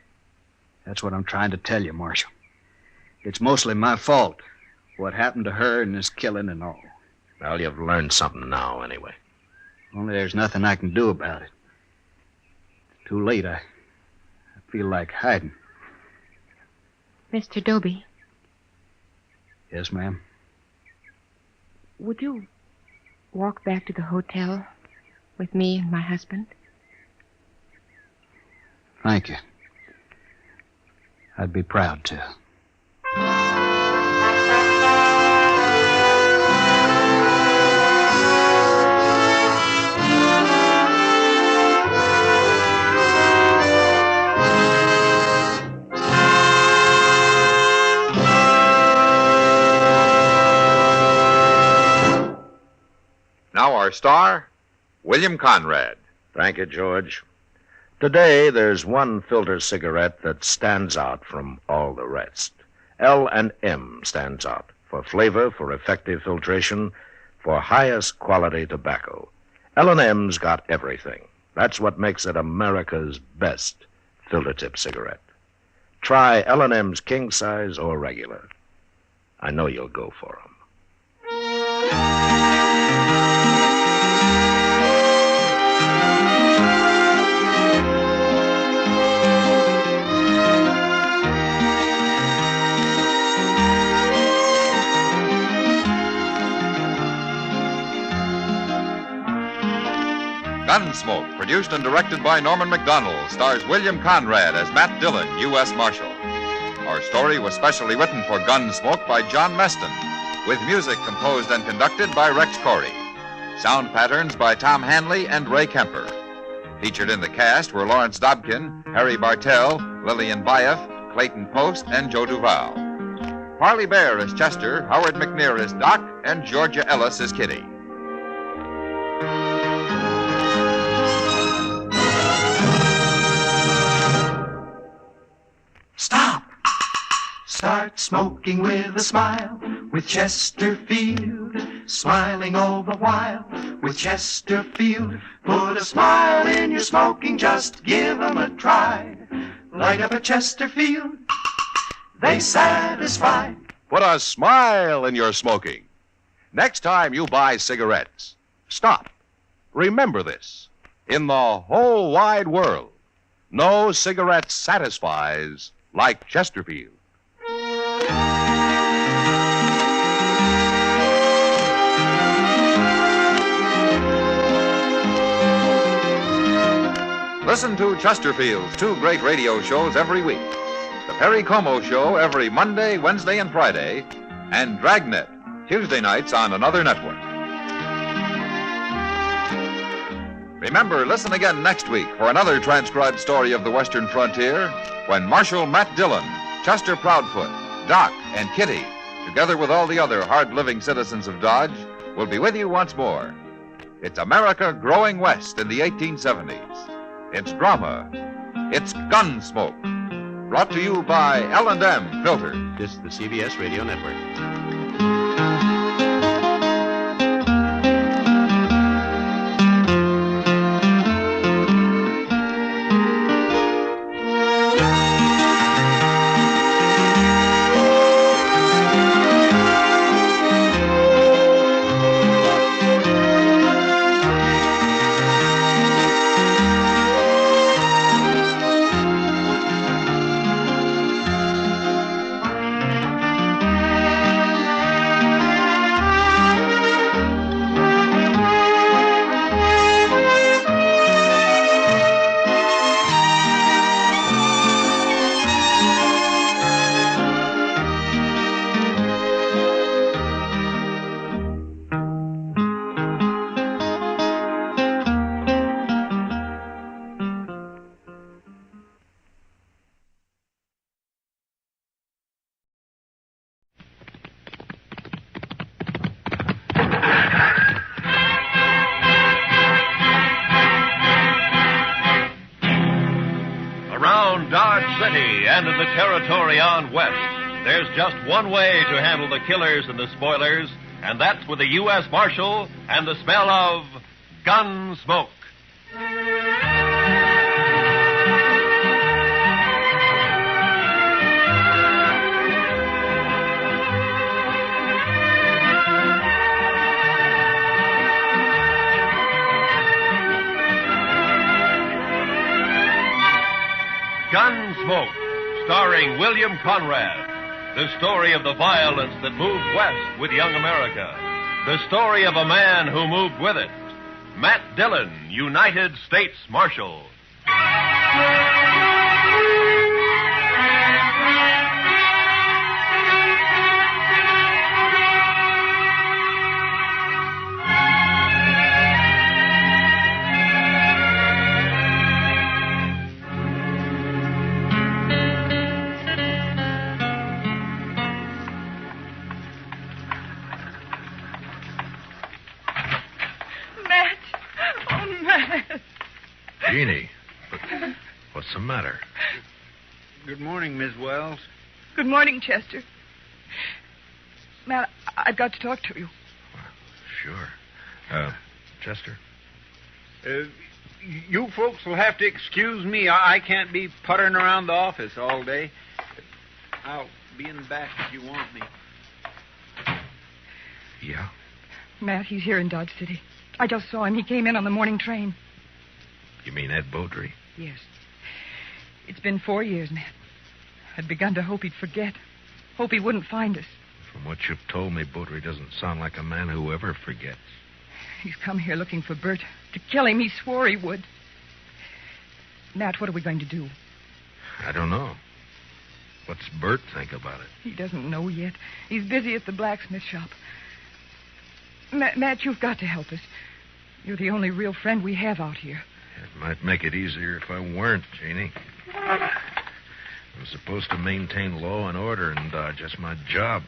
That's what I'm trying to tell you, Marshal. It's mostly my fault. What happened to her and this killing and all. Well, you've learned something now, anyway. Only there's nothing I can do about it. It's too late. I feel like hiding. Mr. Dobie, Yes, ma'am. would you walk back to the hotel with me and my husband? Thank you. I'd be proud to. Now our star, William Conrad. Thank you, George. Today, there's one filter cigarette that stands out from all the rest. L&M stands out for flavor, for effective filtration, for highest quality tobacco. L&M's got everything. That's what makes it America's best filter tip cigarette. Try L&M's king size or regular. I know you'll go for 'em. Gunsmoke, produced and directed by Norman McDonald, stars William Conrad as Matt Dillon, U.S. Marshal. Our story was specially written for Gunsmoke by John Meston, with music composed and conducted by Rex Corey. Sound patterns by Tom Hanley and Ray Kemper. Featured in the cast were Lawrence Dobkin, Harry Bartell, Lillian Baeff, Clayton Post, and Joe Duval. Parley Bear as Chester, Howard McNear as Doc, and Georgia Ellis as Kitty. Stop! Start smoking with a smile, with Chesterfield, smiling all the while, with Chesterfield. Put a smile in your smoking, just give 'em a try. Light up a Chesterfield, they satisfy. Put a smile in your smoking. Next time you buy cigarettes, stop. Remember this. In the whole wide world, no cigarette satisfies like Chesterfield. Listen to Chesterfield's two great radio shows every week. The Perry Como Show every Monday, Wednesday, and Friday, and Dragnet Tuesday nights on another network. Remember, listen again next week for another transcribed story of the Western frontier when Marshal Matt Dillon, Chester Proudfoot, Doc, and Kitty, together with all the other hard-living citizens of Dodge, will be with you once more. It's America growing west in the 1870s. It's drama. It's Gunsmoke. Brought to you by L&M Filters. This is the CBS Radio Network. And in the territory on west, there's just one way to handle the killers and the spoilers, and that's with the U.S. Marshal and the smell of Gunsmoke. Gunsmoke, starring William Conrad. The story of the violence that moved west with young America. The story of a man who moved with it. Matt Dillon, United States Marshal. Jeannie, what's the matter? Good morning, Miss Wells. Good morning, Chester. Matt, I've got to talk to you. Sure. Chester? You folks will have to excuse me. I can't be puttering around the office all day. I'll be in the back if you want me. Yeah? Matt, he's here in Dodge City. I just saw him. He came in on the morning train. You mean Ed Beaudry? Yes. It's been 4 years, Matt. I'd begun to hope he'd forget. Hope he wouldn't find us. From what you've told me, Beaudry doesn't sound like a man who ever forgets. He's come here looking for Bert. To kill him, he swore he would. Matt, what are we going to do? I don't know. What's Bert think about it? He doesn't know yet. He's busy at the blacksmith shop. Matt, you've got to help us. You're the only real friend we have out here. It might make it easier if I weren't, Jeannie. I'm supposed to maintain law and order in Dodge. That's my job.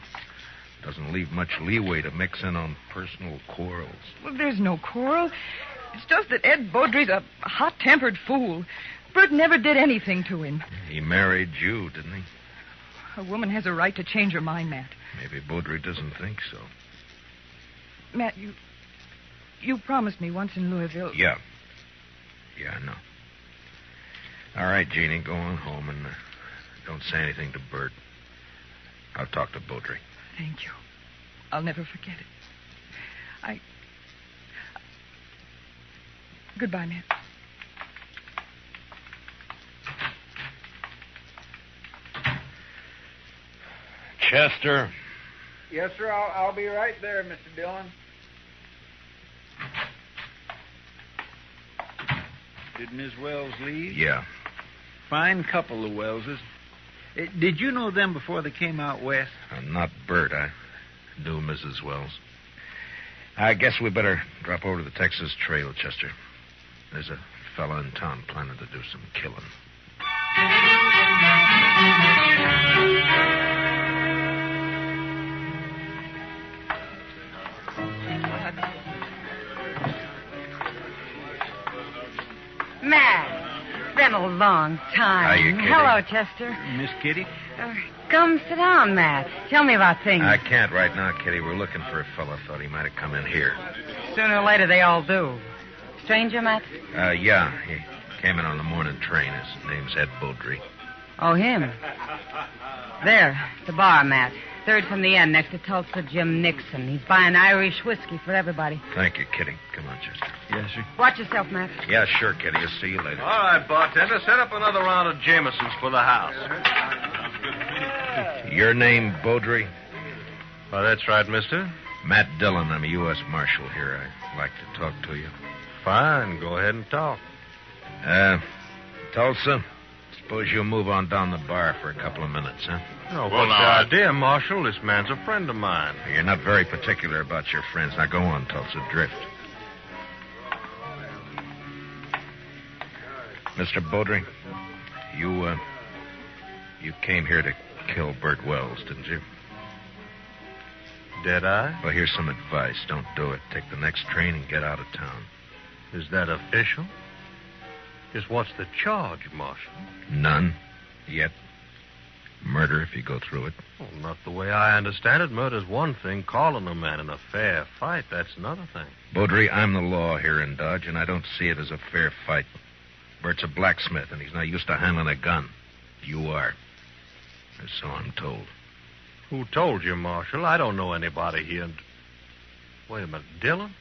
Doesn't leave much leeway to mix in on personal quarrels. Well, there's no quarrel. It's just that Ed Beaudry's a hot-tempered fool. Bert never did anything to him. He married you, didn't he? A woman has a right to change her mind, Matt. Maybe Beaudry doesn't think so. Matt, you promised me once in Louisville. Yeah. Yeah, I know. All right, Jeannie, go on home and don't say anything to Bert. I'll talk to Beaudry. Thank you. I'll never forget it. Goodbye, Matt. Chester. Yes, sir. I'll be right there, Mr. Dillon. Did Miss Wells leave? Yeah. Fine couple, the Wellses. Did you know them before they came out west? Not Bert. I knew Mrs. Wells. I guess we better drop over to the Texas Trail, Chester. There's a fella in town planning to do some killing. Matt, it's been a long time. Hiya, Kitty. Hello, Chester. Miss Kitty? Come sit down, Matt. Tell me about things. I can't right now, Kitty. We're looking for a fella. Thought he might have come in here. Sooner or later, they all do. Stranger, Matt? Yeah. He came in on the morning train. His name's Ed Beaudry. Oh, him. There, the bar, Matt. Third from the end, next to Tulsa Jim Nixon. He's buying Irish whiskey for everybody. Thank you, Kitty. Come on, Chester. Yes, sir. Watch yourself, Matt. Yeah, sure, Kitty. I'll see you later. All right, bartender, set up another round of Jamesons for the house. Your name, Beaudry? Well, that's right, mister. Matt Dillon. I'm a U.S. Marshal here. I'd like to talk to you. Fine. Go ahead and talk. Tulsa, suppose you'll move on down the bar for a couple of minutes, huh? No, what's the idea, Marshal? This man's a friend of mine. You're not very particular about your friends. Now go on, Tulsa. Drift. Mr. Beaudry, you came here to kill Bert Wells, didn't you? Did I? Well, here's some advice. Don't do it. Take the next train and get out of town. Is that official? Just what's the charge, Marshal? None. Yet. Murder if you go through it. Well, not the way I understand it. Murder's one thing. Calling a man in a fair fight, that's another thing. Beaudry, I'm the law here in Dodge, and I don't see it as a fair fight. Bert's a blacksmith, and he's not used to handling a gun. You are. Or so I'm told. Who told you, Marshal? I don't know anybody here. Wait a minute. Dillon?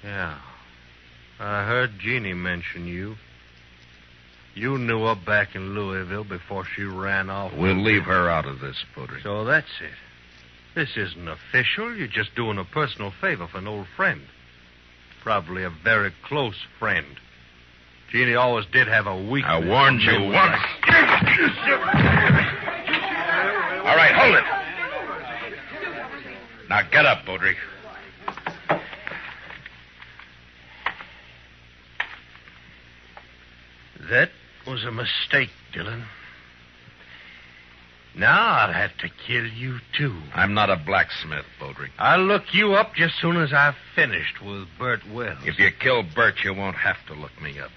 Yeah. I heard Jeannie mention you. You knew her back in Louisville before she ran off. We'll leave her out of this, Beaudry. So that's it. This isn't official. You're just doing a personal favor for an old friend. Probably a very close friend. Jeannie always did have a weakness. I warned you once. All right, hold it. Now get up, Beaudry. That was a mistake, Dillon. Now I'll have to kill you, too. I'm not a blacksmith, Beaudry. I'll look you up just soon as I've finished with Bert Wells. If you kill Bert, you won't have to look me up.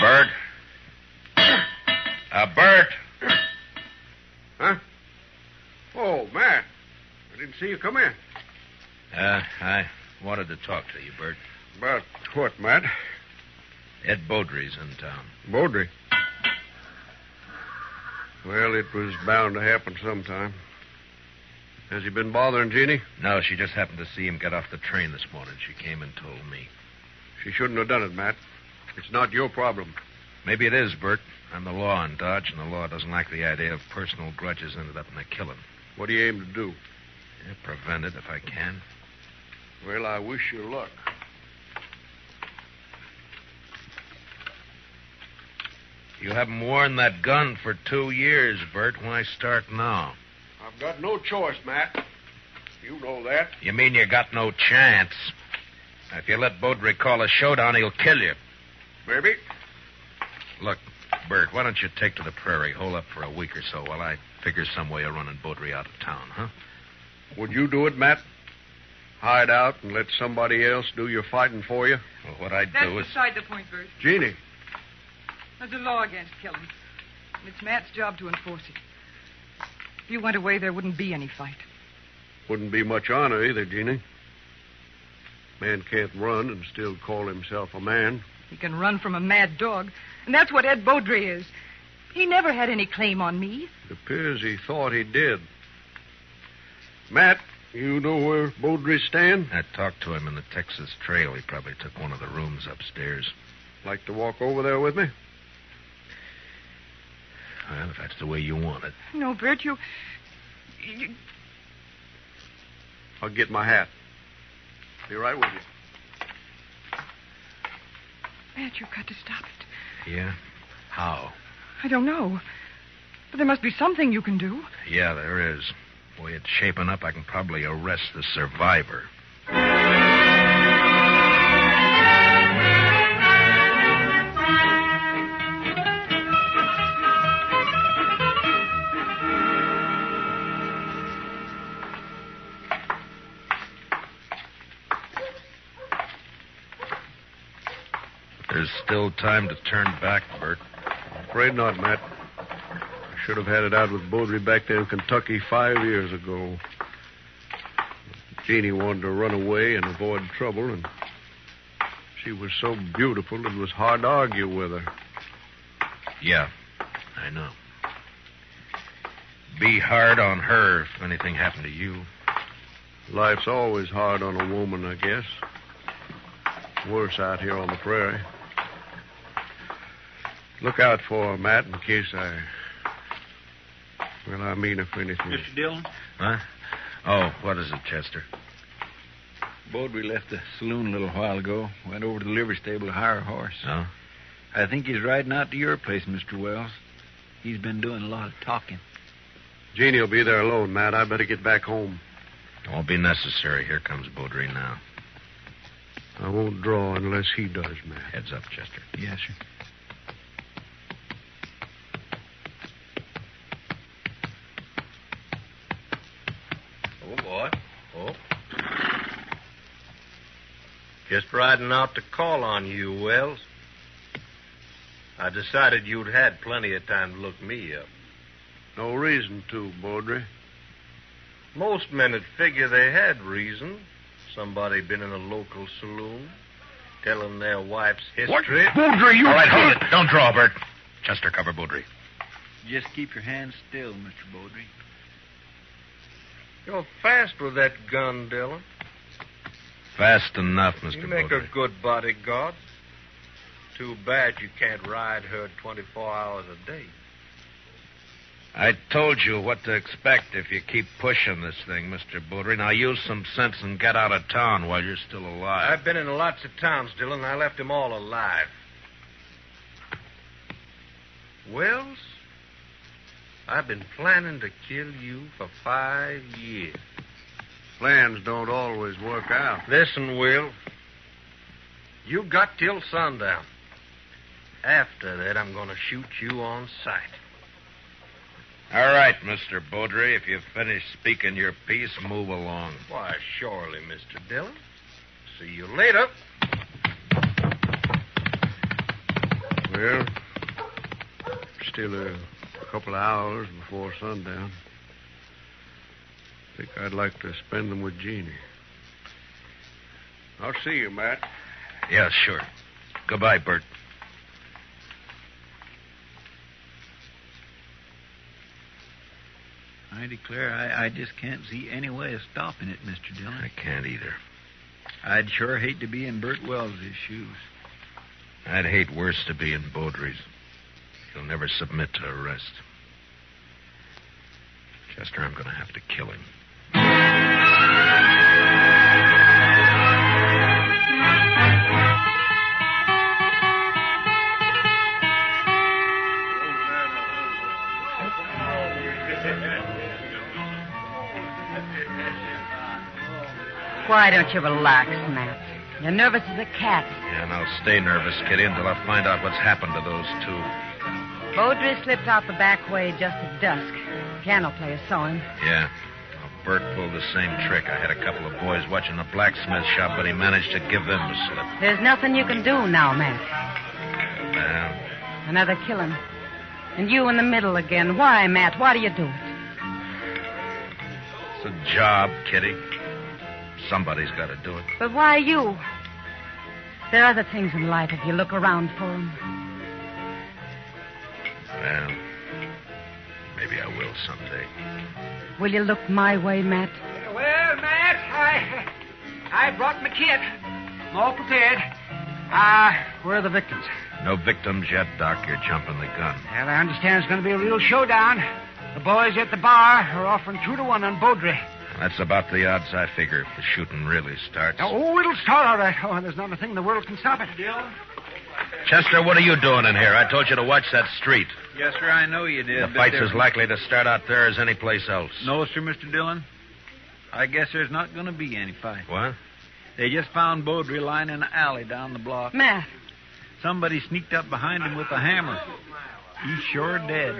Bert? Bert? Huh? Oh, Matt. I didn't see you come in. I wanted to talk to you, Bert. About what, Matt? Ed Beaudry's in town. Beaudry. Well, it was bound to happen sometime. Has he been bothering Jeannie? No, she just happened to see him get off the train this morning. She came and told me. She shouldn't have done it, Matt. It's not your problem. Maybe it is, Bert. I'm the law in Dodge, and the law doesn't like the idea of personal grudges ended up in a killing. What do you aim to do? Yeah, prevent it if I can. Well, I wish you luck. You haven't worn that gun for 2 years, Bert. Why start now? I've got no choice, Matt. You know that. You mean you got no chance? If you let Beaudry call a showdown, he'll kill you. Maybe. Look, Bert, why don't you take to the prairie, hole up for a week or so while I figure some way of running Beaudry out of town, huh? Would you do it, Matt? Hide out and let somebody else do your fighting for you? Well, what I'd That's do is... beside the point, Bert. Jeannie. There's a law against killing. And it's Matt's job to enforce it. If you went away, there wouldn't be any fight. Wouldn't be much honor either, Jeannie. Man can't run and still call himself a man. He can run from a mad dog. And that's what Ed Beaudry is. He never had any claim on me. It appears he thought he did. Matt, you know where Beaudry stand? I talked to him in the Texas Trail. He probably took one of the rooms upstairs. Like to walk over there with me? Well, if that's the way you want it. No, Bert, you... I'll get my hat. Be right with you. Matt, you've got to stop it. Yeah? How? I don't know. But there must be something you can do. Yeah, there is. The way it's shaping up, I can probably arrest the survivor. There's still time to turn back, Bert. Afraid not, Matt. I should have had it out with Beaudry back there in Kentucky 5 years ago. Jeannie wanted to run away and avoid trouble, and she was so beautiful it was hard to argue with her. Yeah, I know. Be hard on her if anything happened to you. Life's always hard on a woman, I guess. Worse out here on the prairie. Look out for her, Matt, in case I... Well, I mean if anything... Mr. Dillon? Huh? Oh, what is it, Chester? Beaudry left the saloon a little while ago. Went over to the livery stable to hire a horse. Oh? I think he's riding out to your place, Mr. Wells. He's been doing a lot of talking. Jeannie will be there alone, Matt. I better get back home. It won't be necessary. Here comes Beaudry now. I won't draw unless he does, Matt. Heads up, Chester. Yes, sir. Oh, boy. Oh. Just riding out to call on you, Wells. I decided you'd had plenty of time to look me up. No reason to, Beaudry. Most men would figure they had reason. Somebody been in a local saloon, telling their wife's history. What? Beaudry, you... All right, hold it. Don't draw, Bert. Chester, cover Beaudry. Just keep your hands still, Mr. Beaudry. You're fast with that gun, Dillon. Fast enough, Mr. You make Beaudry. a good bodyguard. Too bad you can't ride her 24 hours a day. I told you what to expect if you keep pushing this thing, Mr. Beaudry. Now use some sense and get out of town while you're still alive. I've been in lots of towns, Dillon. I left them all alive. Wells, I've been planning to kill you for 5 years. Plans don't always work out. Listen, Will. You got till sundown. After that, I'm going to shoot you on sight. All right, Mr. Beaudry. If you've finished speaking your piece, move along. Why, surely, Mr. Dillon. See you later. Well, still a couple of hours before sundown. I think I'd like to spend them with Jeannie. I'll see you, Matt. Yeah, sure. Goodbye, Bert. I declare I just can't see any way of stopping it, Mr. Dillon. I can't either. I'd sure hate to be in Bert Wells' shoes. I'd hate worse to be in Beaudry's. He'll never submit to arrest. Chester, I'm going to have to kill him. Why don't you relax, Matt? You're nervous as a cat. Yeah, and I'll stay nervous, Kitty, until I find out what's happened to those two. Beaudry slipped out the back way just at dusk. Piano player saw him. Yeah. Well, Bert pulled the same trick. I had a couple of boys watching the blacksmith shop, but he managed to give them the slip. There's nothing you can do now, Matt. Well, Another killing. And you in the middle again. Why, Matt? Why do you do it? It's a job, Kitty. Somebody's got to do it. But why you? There are other things in life if you look around for them. Well, maybe I will someday. Will you look my way, Matt? Well, Matt, I brought my kit. I'm all prepared. Where are the victims? No victims yet, Doc. You're jumping the gun. Well, I understand it's going to be a real showdown. The boys at the bar are offering 2-1 on Beaudry. That's about the odds I figure if the shooting really starts. Oh, it'll start all right. Oh, there's not a thing in the world can stop it. Chester, what are you doing in here? I told you to watch that street. Yes, sir, I know you did. The fight's as likely to start out there as any place else. No, sir, Mr. Dillon. I guess there's not going to be any fight. What? They just found Beaudry lying in an alley down the block. Matt. Somebody sneaked up behind him with a hammer. He's sure dead.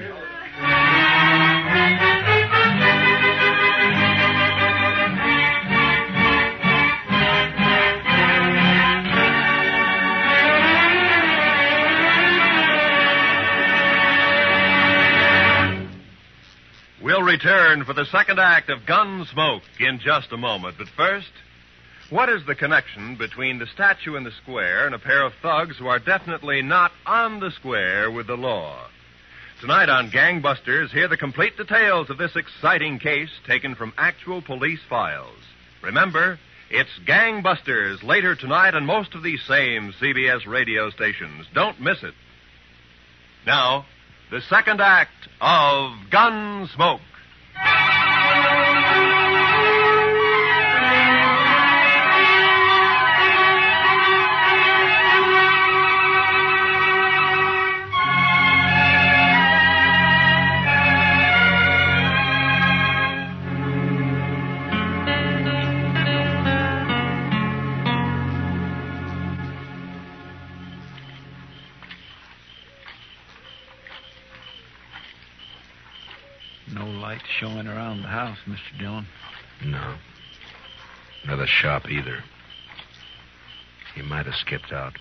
We'll return for the second act of Gunsmoke in just a moment. But first, what is the connection between the statue in the square and a pair of thugs who are definitely not on the square with the law? Tonight on Gangbusters, hear the complete details of this exciting case taken from actual police files. Remember, it's Gangbusters later tonight on most of these same CBS radio stations. Don't miss it. Now, the second act of Gunsmoke. No light showing around the house, Mr. Dillon. No. Nor the shop either. He might have skipped out.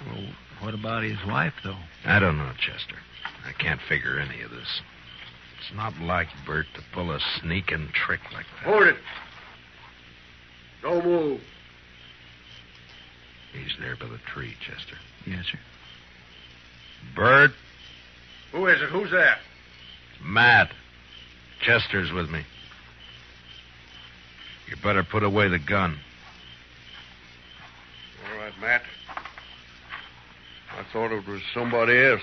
Well, what about his wife, though? I don't know, Chester. I can't figure any of this. It's not like Bert to pull a sneaking trick like that. Hold it. Don't move. He's there by the tree, Chester. Yes, sir. Bert? Who is it? Who's that? It's Matt. Chester's with me. You better put away the gun. All right, Matt. I thought it was somebody else.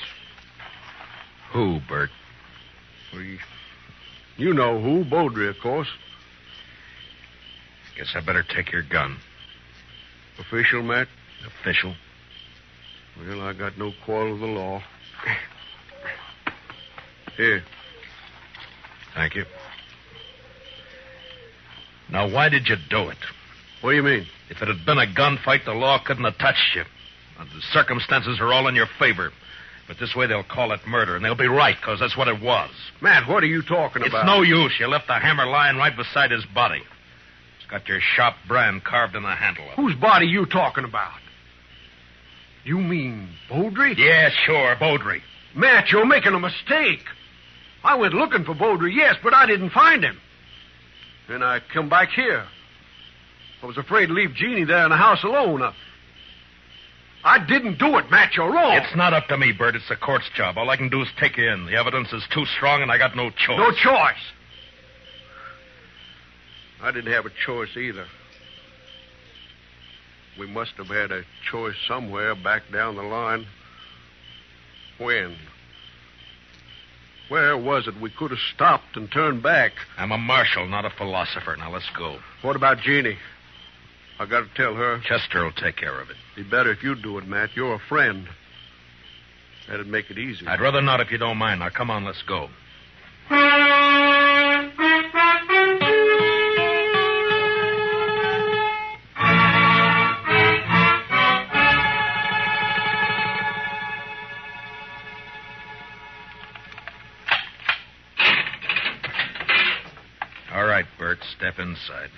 Who, Bert? Well, you know who. Beaudry, of course. Guess I better take your gun. Official, Matt? Official? Well, I got no quarrel with the law. Here. Thank you. Now, why did you do it? What do you mean? If it had been a gunfight, the law couldn't have touched you. The circumstances are all in your favor. But this way they'll call it murder, and they'll be right, because that's what it was. Matt, what are you talking about? It's no use. You left the hammer lying right beside his body. It's got your shop brand carved in the handle of it. Whose body you talking about? You mean Beaudry? Yeah, sure, Beaudry. Matt, you're making a mistake. I went looking for Beaudry, yes, but I didn't find him. Then I come back here. I was afraid to leave Jeannie there in the house alone. I didn't do it, Matt. You're wrong. It's not up to me, Bert. It's the court's job. All I can do is take you in. The evidence is too strong, and I got no choice. No choice? I didn't have a choice either. We must have had a choice somewhere back down the line. When? Where was it we could have stopped and turned back? I'm a marshal, not a philosopher. Now, let's go. What about Jeannie? I got to tell her. Chester will take care of it. Be better if you do it, Matt. You're a friend. That'd make it easy. I'd rather not if you don't mind. Now, come on, let's go. All right, Bert, step inside.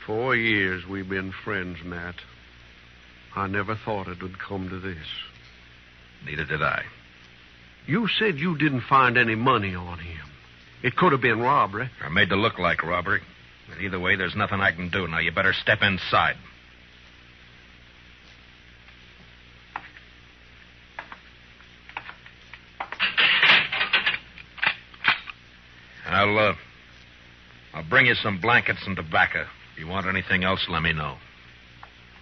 4 years we've been friends, Matt. I never thought it would come to this. Neither did I. You said you didn't find any money on him. It could have been robbery. Or made to look like robbery. But either way, there's nothing I can do. Now, you better step inside. I'll bring you some blankets and tobacco. If you want anything else, let me know.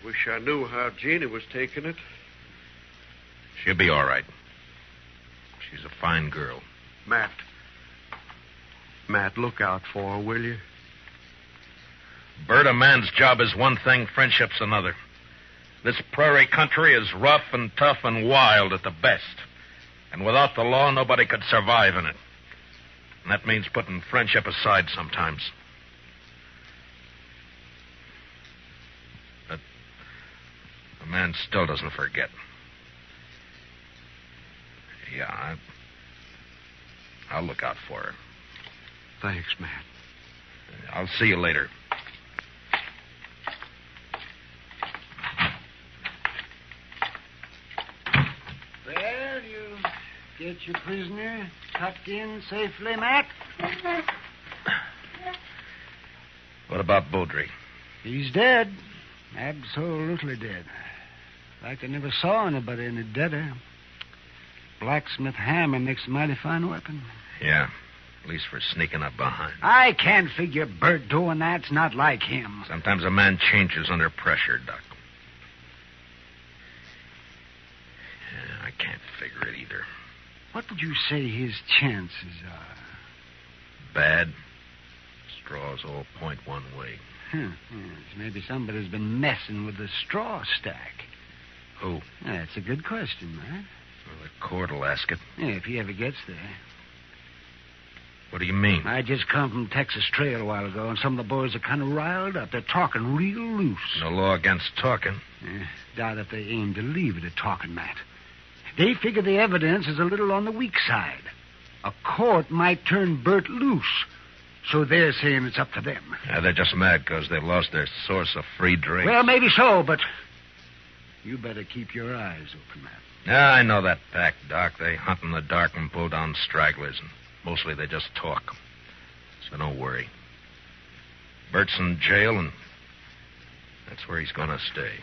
Wish I knew how Jeannie was taking it. She'll be all right. She's a fine girl. Matt, look out for her, will you? Bert, a man's job is one thing, friendship's another. This prairie country is rough and tough and wild at the best. And without the law, nobody could survive in it. And that means putting friendship aside sometimes. But a man still doesn't forget. Yeah, I'll look out for her. Thanks, Matt. I'll see you later. Well, you get your prisoner tucked in safely, Matt? What about Beaudry? He's dead. Absolutely dead. Like I never saw anybody any deader. Blacksmith hammer makes a mighty fine weapon. Yeah, at least for sneaking up behind. I can't figure Bert doing that. It's not like him. Sometimes a man changes under pressure, Doc. Yeah, I can't figure it either. What would you say his chances are? Bad. Straws all point one way. Yes, maybe somebody's been messing with the straw stack. Who? That's a good question, man. Well, the court will ask it. Yeah, if he ever gets there. What do you mean? I just come from Texas Trail a while ago, and some of the boys are kind of riled up. They're talking real loose. No law against talking. Doubt if they aim to leave it at talking, Matt. They figure the evidence is a little on the weak side. A court might turn Bert loose. So they're saying it's up to them. Yeah, they're just mad because they lost their source of free drink. Well, maybe so, but you better keep your eyes open, Matt. Yeah, I know that pack, Doc. They hunt in the dark and pull down stragglers, and mostly they just talk. So don't worry. Bert's in jail, and that's where he's going to stay.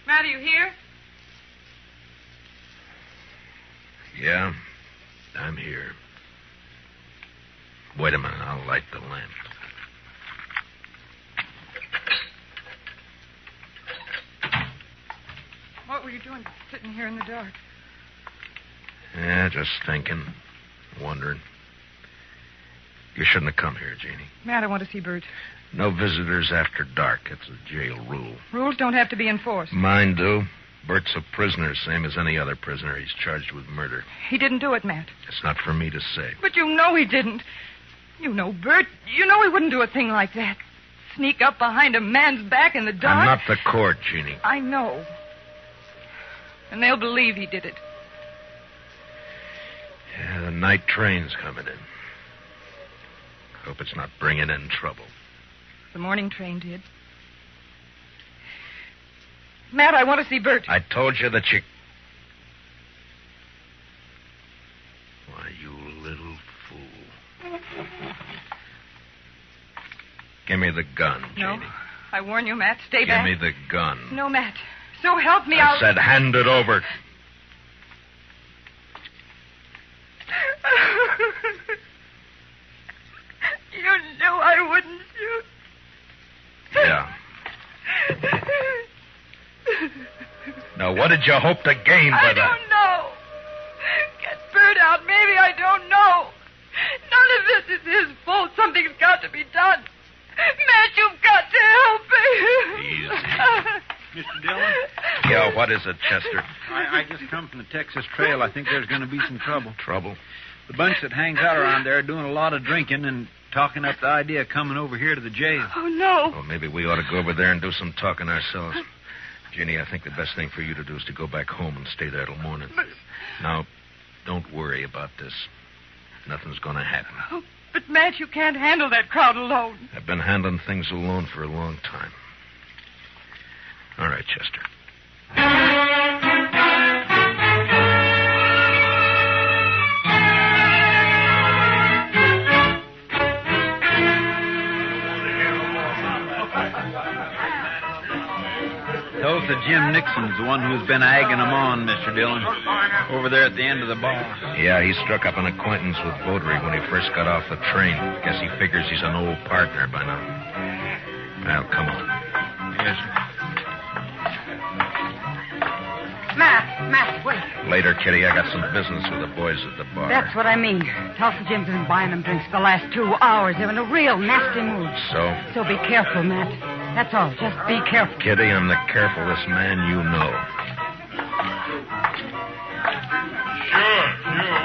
Matt, are you here? Yeah, I'm here. Wait a minute, I'll light the lamp. What were you doing sitting here in the dark? Yeah, just thinking, wondering. You shouldn't have come here, Jeannie. Matt, I want to see Bert. No visitors after dark. It's a jail rule. Rules don't have to be enforced. Mine do. Bert's a prisoner, same as any other prisoner. He's charged with murder. He didn't do it, Matt. It's not for me to say. But you know he didn't. You know Bert. You know he wouldn't do a thing like that. Sneak up behind a man's back in the dark. I'm not the court, Jeannie. I know. And they'll believe he did it. Yeah, the night train's coming in. Hope it's not bringing in trouble. The morning train did. Matt, I want to see Bert. I told you that you... Why, you little fool. Give me the gun, Jeannie. No. I warn you, Matt. Stay Give back. me the gun. No, Matt. So help me, I said hand it over. You knew I wouldn't shoot. Yeah. Now, what did you hope to gain by that? I don't know. Get Bert out. Maybe I don't know. None of this is his fault. Something's got to be done. Matt, you've got to help me. Easy. Mr. Dillon? Yeah, what is it, Chester? I just come from the Texas Trail. I think there's going to be some trouble. Trouble? The bunch that hangs out around there are doing a lot of drinking and talking up the idea of coming over here to the jail. Oh, no. Well, maybe we ought to go over there and do some talking ourselves. Jeannie, I think the best thing for you to do is to go back home and stay there till morning. Now, don't worry about this. Nothing's going to happen. Oh, but, Matt, you can't handle that crowd alone. I've been handling things alone for a long time. All right, Chester. Tulsa Jim Nixon's the one who's been egging them on, Mr. Dillon. Over there at the end of the bar. Yeah, he struck up an acquaintance with Beaudry when he first got off the train. Guess he figures he's an old partner by now. Well, come on. Yes, sir. Matt, wait. Later, Kitty, I got some business with the boys at the bar. That's what I mean. Tulsa Jim's been buying them drinks for the last 2 hours. They're in a real nasty mood. So? So be careful, Matt. That's all. Just be careful. Kitty, I'm the carefulest man you know. Sure.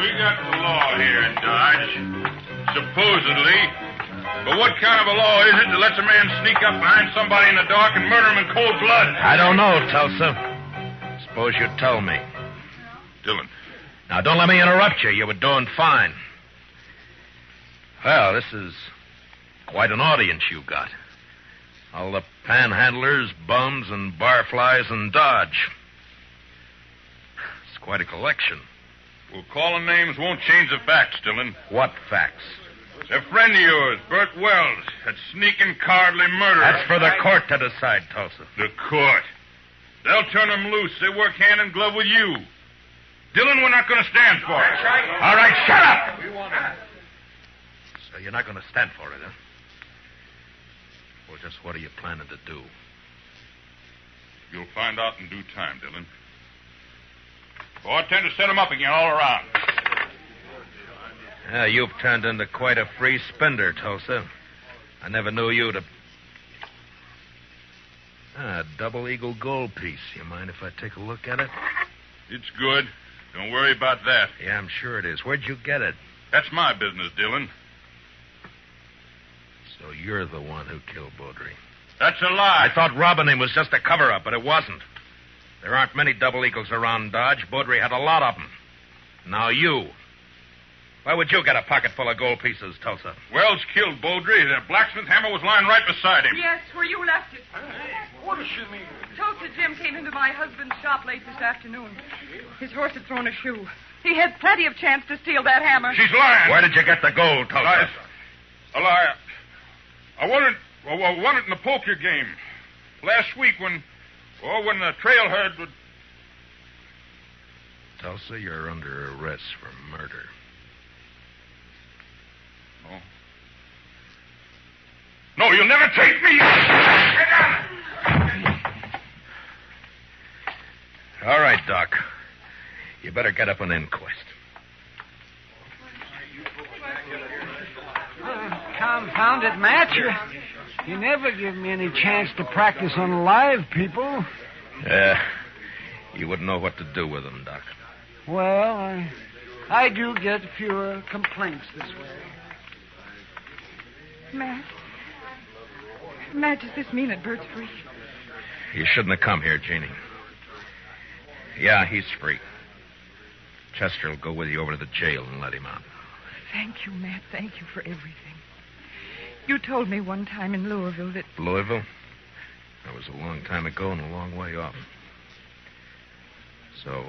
We got the law here in Dodge. Supposedly. But what kind of a law is it that lets a man sneak up behind somebody in the dark and murder him in cold blood? I don't know, Tulsa. Suppose you tell me. Dillon. Now, don't let me interrupt you. You were doing fine. Well, this is quite an audience you got. All the panhandlers, bums, and barflies in Dodge. It's quite a collection. Well, calling names won't change the facts, Dillon. What facts? A friend of yours, Bert Wells, that sneaking, cowardly murderer. That's for the court to decide, Tulsa. The court? They'll turn them loose. They work hand in glove with you. Dillon, we're not going to stand for it. All right, shut up! So you're not going to stand for it, huh? Well, just what are you planning to do? You'll find out in due time, Dillon. Oh, I intend to set them up again all around. Yeah, you've turned into quite a free spender, Tulsa. I never knew you to... A double eagle gold piece. You mind if I take a look at it? It's good. Don't worry about that. Yeah, I'm sure it is. Where'd you get it? That's my business, Dillon. So you're the one who killed Beaudry. That's a lie. I thought robbing him was just a cover-up, but it wasn't. There aren't many double eagles around Dodge. Beaudry had a lot of them. Now you. Why would you get a pocket full of gold pieces, Tulsa? Wells killed Beaudry. The blacksmith hammer was lying right beside him. Yes, where you left it. What does she mean? Tulsa Jim came into my husband's shop late this afternoon. His horse had thrown a shoe. He had plenty of chance to steal that hammer. She's lying. Where did you get the gold, Tulsa? A lie. I won it in the poker game last week when the trail herd would... Tulsa, you're under arrest for murder. No, you'll never take me. All right, Doc. You better get up an inquest. Confound it, Matt. You never give me any chance to practice on live people. You wouldn't know what to do with them, Doc. Well, I do get fewer complaints this way. Matt, does this mean that Bert's free? You shouldn't have come here, Jeannie. Yeah, he's free. Chester will go with you over to the jail and let him out. Thank you, Matt. Thank you for everything. You told me one time in Louisville that... Louisville? That was a long time ago and a long way off. So,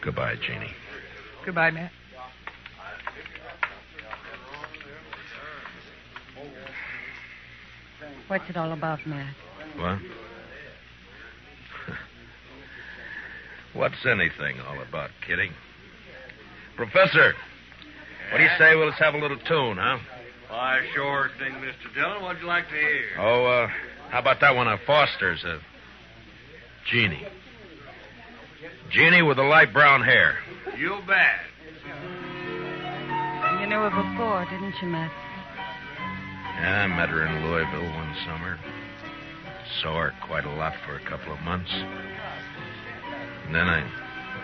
goodbye, Jeannie. Goodbye, Matt. What's it all about, Matt? What? What's anything all about, Kitty? Professor, what do you say we'll just have a little tune, huh? Why, sure thing, Mr. Dillon. What'd you like to hear? Oh, how about that one of Foster's, Jeannie. Jeannie with the light brown hair. You bet. You knew her before, didn't you, Matt? Yeah, I met her in Louisville one summer. Saw her quite a lot for a couple of months. And then I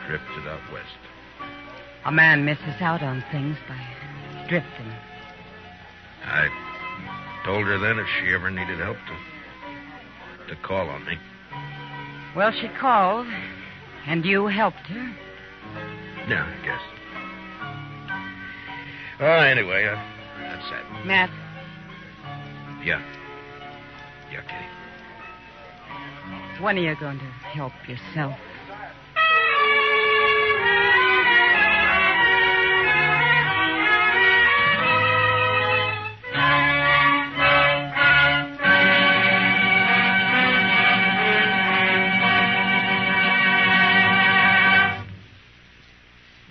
drifted out west. A man misses out on things by drifting. I told her then if she ever needed help to call on me. Well, she called. And you helped her? Yeah, I guess. Anyway, that's that. Matt, Yeah. Yeah, Kitty. when are you going to help yourself?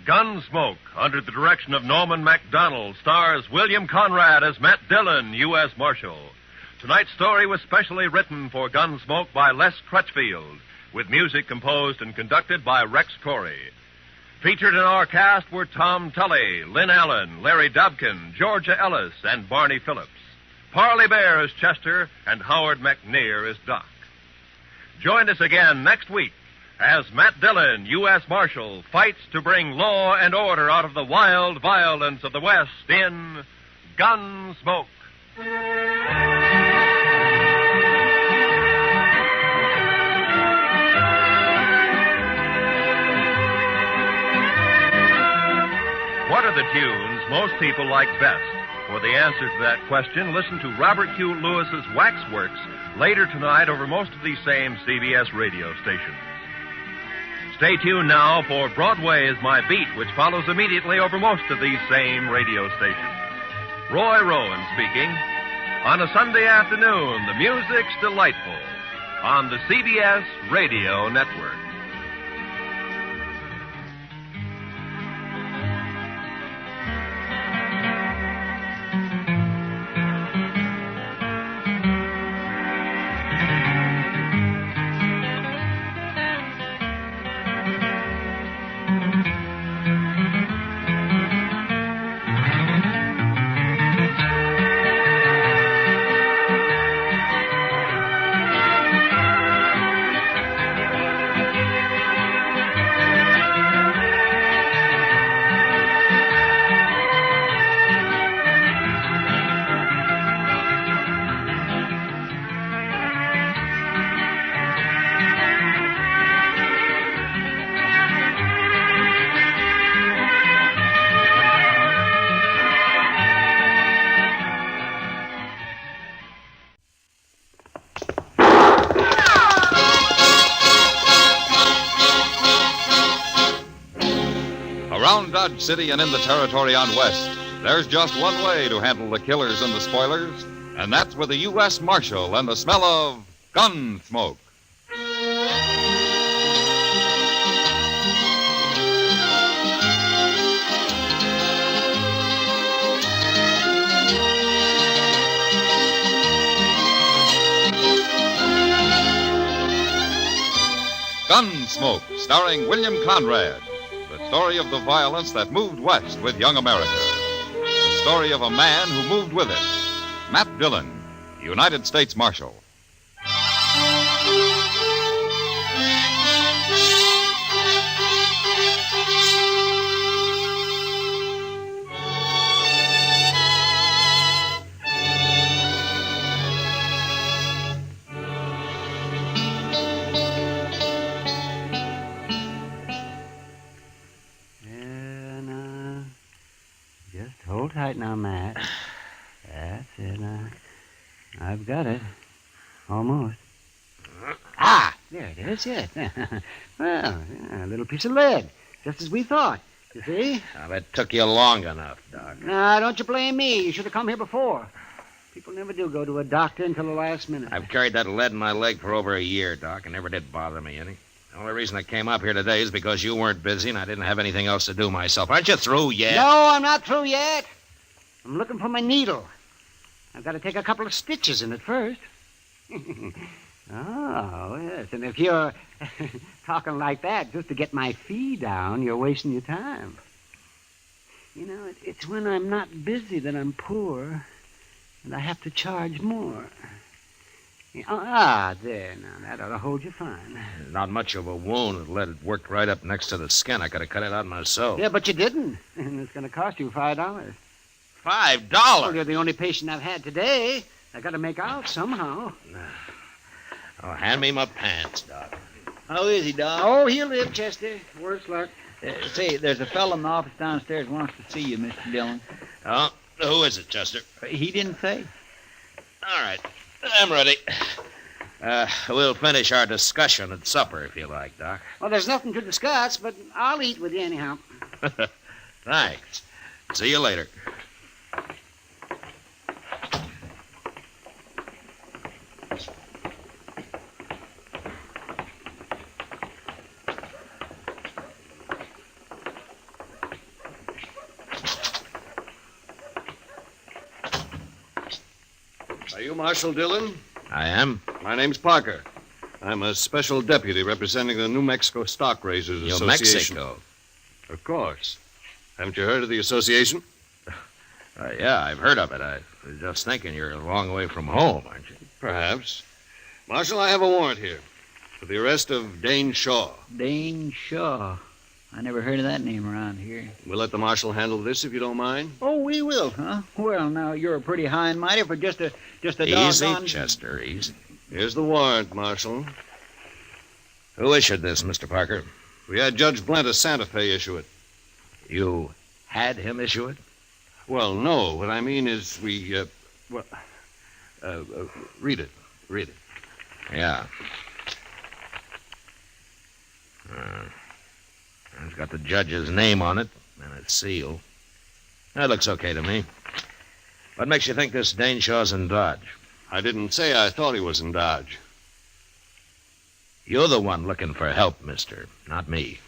Gunsmoke, under the direction of Norman MacDonald, stars William Conrad as Matt Dillon, U.S. Marshal. Tonight's story was specially written for Gunsmoke by Les Crutchfield, with music composed and conducted by Rex Corey. Featured in our cast were Tom Tully, Lynn Allen, Larry Dobkin, Georgia Ellis, and Barney Phillips. Parley Bear as Chester, and Howard McNear as Doc. Join us again next week as Matt Dillon, U.S. Marshal, fights to bring law and order out of the wild violence of the West in Gunsmoke. What are the tunes most people like best? For the answer to that question, listen to Robert Q. Lewis's Waxworks later tonight over most of these same CBS radio stations. Stay tuned now for Broadway is My Beat, which follows immediately over most of these same radio stations. Roy Rowan speaking. On a Sunday afternoon, the music's delightful on the CBS Radio Network. Around Dodge City and in the territory on West, there's just one way to handle the killers and the spoilers, and that's with a U.S. Marshal and the smell of Gunsmoke. Gunsmoke, starring William Conrad. The story of the violence that moved west with young America. The story of a man who moved with it. Matt Dillon, United States Marshal. Hold tight now, Matt. That's it. I've got it. Almost. Ah, there it is, yes. Well, a little piece of lead, just as we thought. You see? Now, that took you long enough, Doc. Now, don't you blame me. You should have come here before. People never do go to a doctor until the last minute. I've carried that lead in my leg for over a year, Doc. It never did bother me any. The only reason I came up here today is because you weren't busy and I didn't have anything else to do myself. Aren't you through yet? No, I'm not through yet. I'm looking for my needle. I've got to take a couple of stitches in it first. Oh, yes. And if you're talking like that just to get my fee down, you're wasting your time. You know, it's when I'm not busy that I'm poor, and I have to charge more. There, now, that ought to hold you fine. Not much of a wound. The lead worked right up next to the skin. I could have cut it out myself. Yeah, but you didn't. And it's going to cost you $5. $5? Well, you're the only patient I've had today. I got to make out somehow. Oh, hand me my pants, Doc. How is he, Doc? Oh, he'll live, Chester. Worse luck. Say, there's a fellow in the office downstairs wants to see you, Mr. Dillon. Oh, who is it, Chester? He didn't say. All right. I'm ready. We'll finish our discussion at supper, if you like, Doc. Well, there's nothing to discuss, but I'll eat with you anyhow. Thanks. See you later. Are you Marshal Dillon? I am. My name's Parker. I'm a special deputy representing the New Mexico Stock Raisers New Association. Mexico? Of course. Haven't you heard of the association? Yeah, I've heard of it. I was just thinking you're a long way from home, aren't you? Perhaps. Marshal, I have a warrant here for the arrest of Dane Shaw. Dane Shaw. I never heard of that name around here. We'll let the marshal handle this if you don't mind. Oh, we will, huh? Well, now, you're a pretty high and mighty for just a Easy, doggone... Chester, easy. Here's the warrant, Marshal. Who issued this, Mr. Parker? We had Judge Blent of Santa Fe issue it. You had him issue it? Well, no. What I mean is read it. Read it. Yeah. It's got the judge's name on it and its seal. That looks okay to me. What makes you think this Dane Shaw's in Dodge? I didn't say I thought he was in Dodge. You're the one looking for help, mister, not me.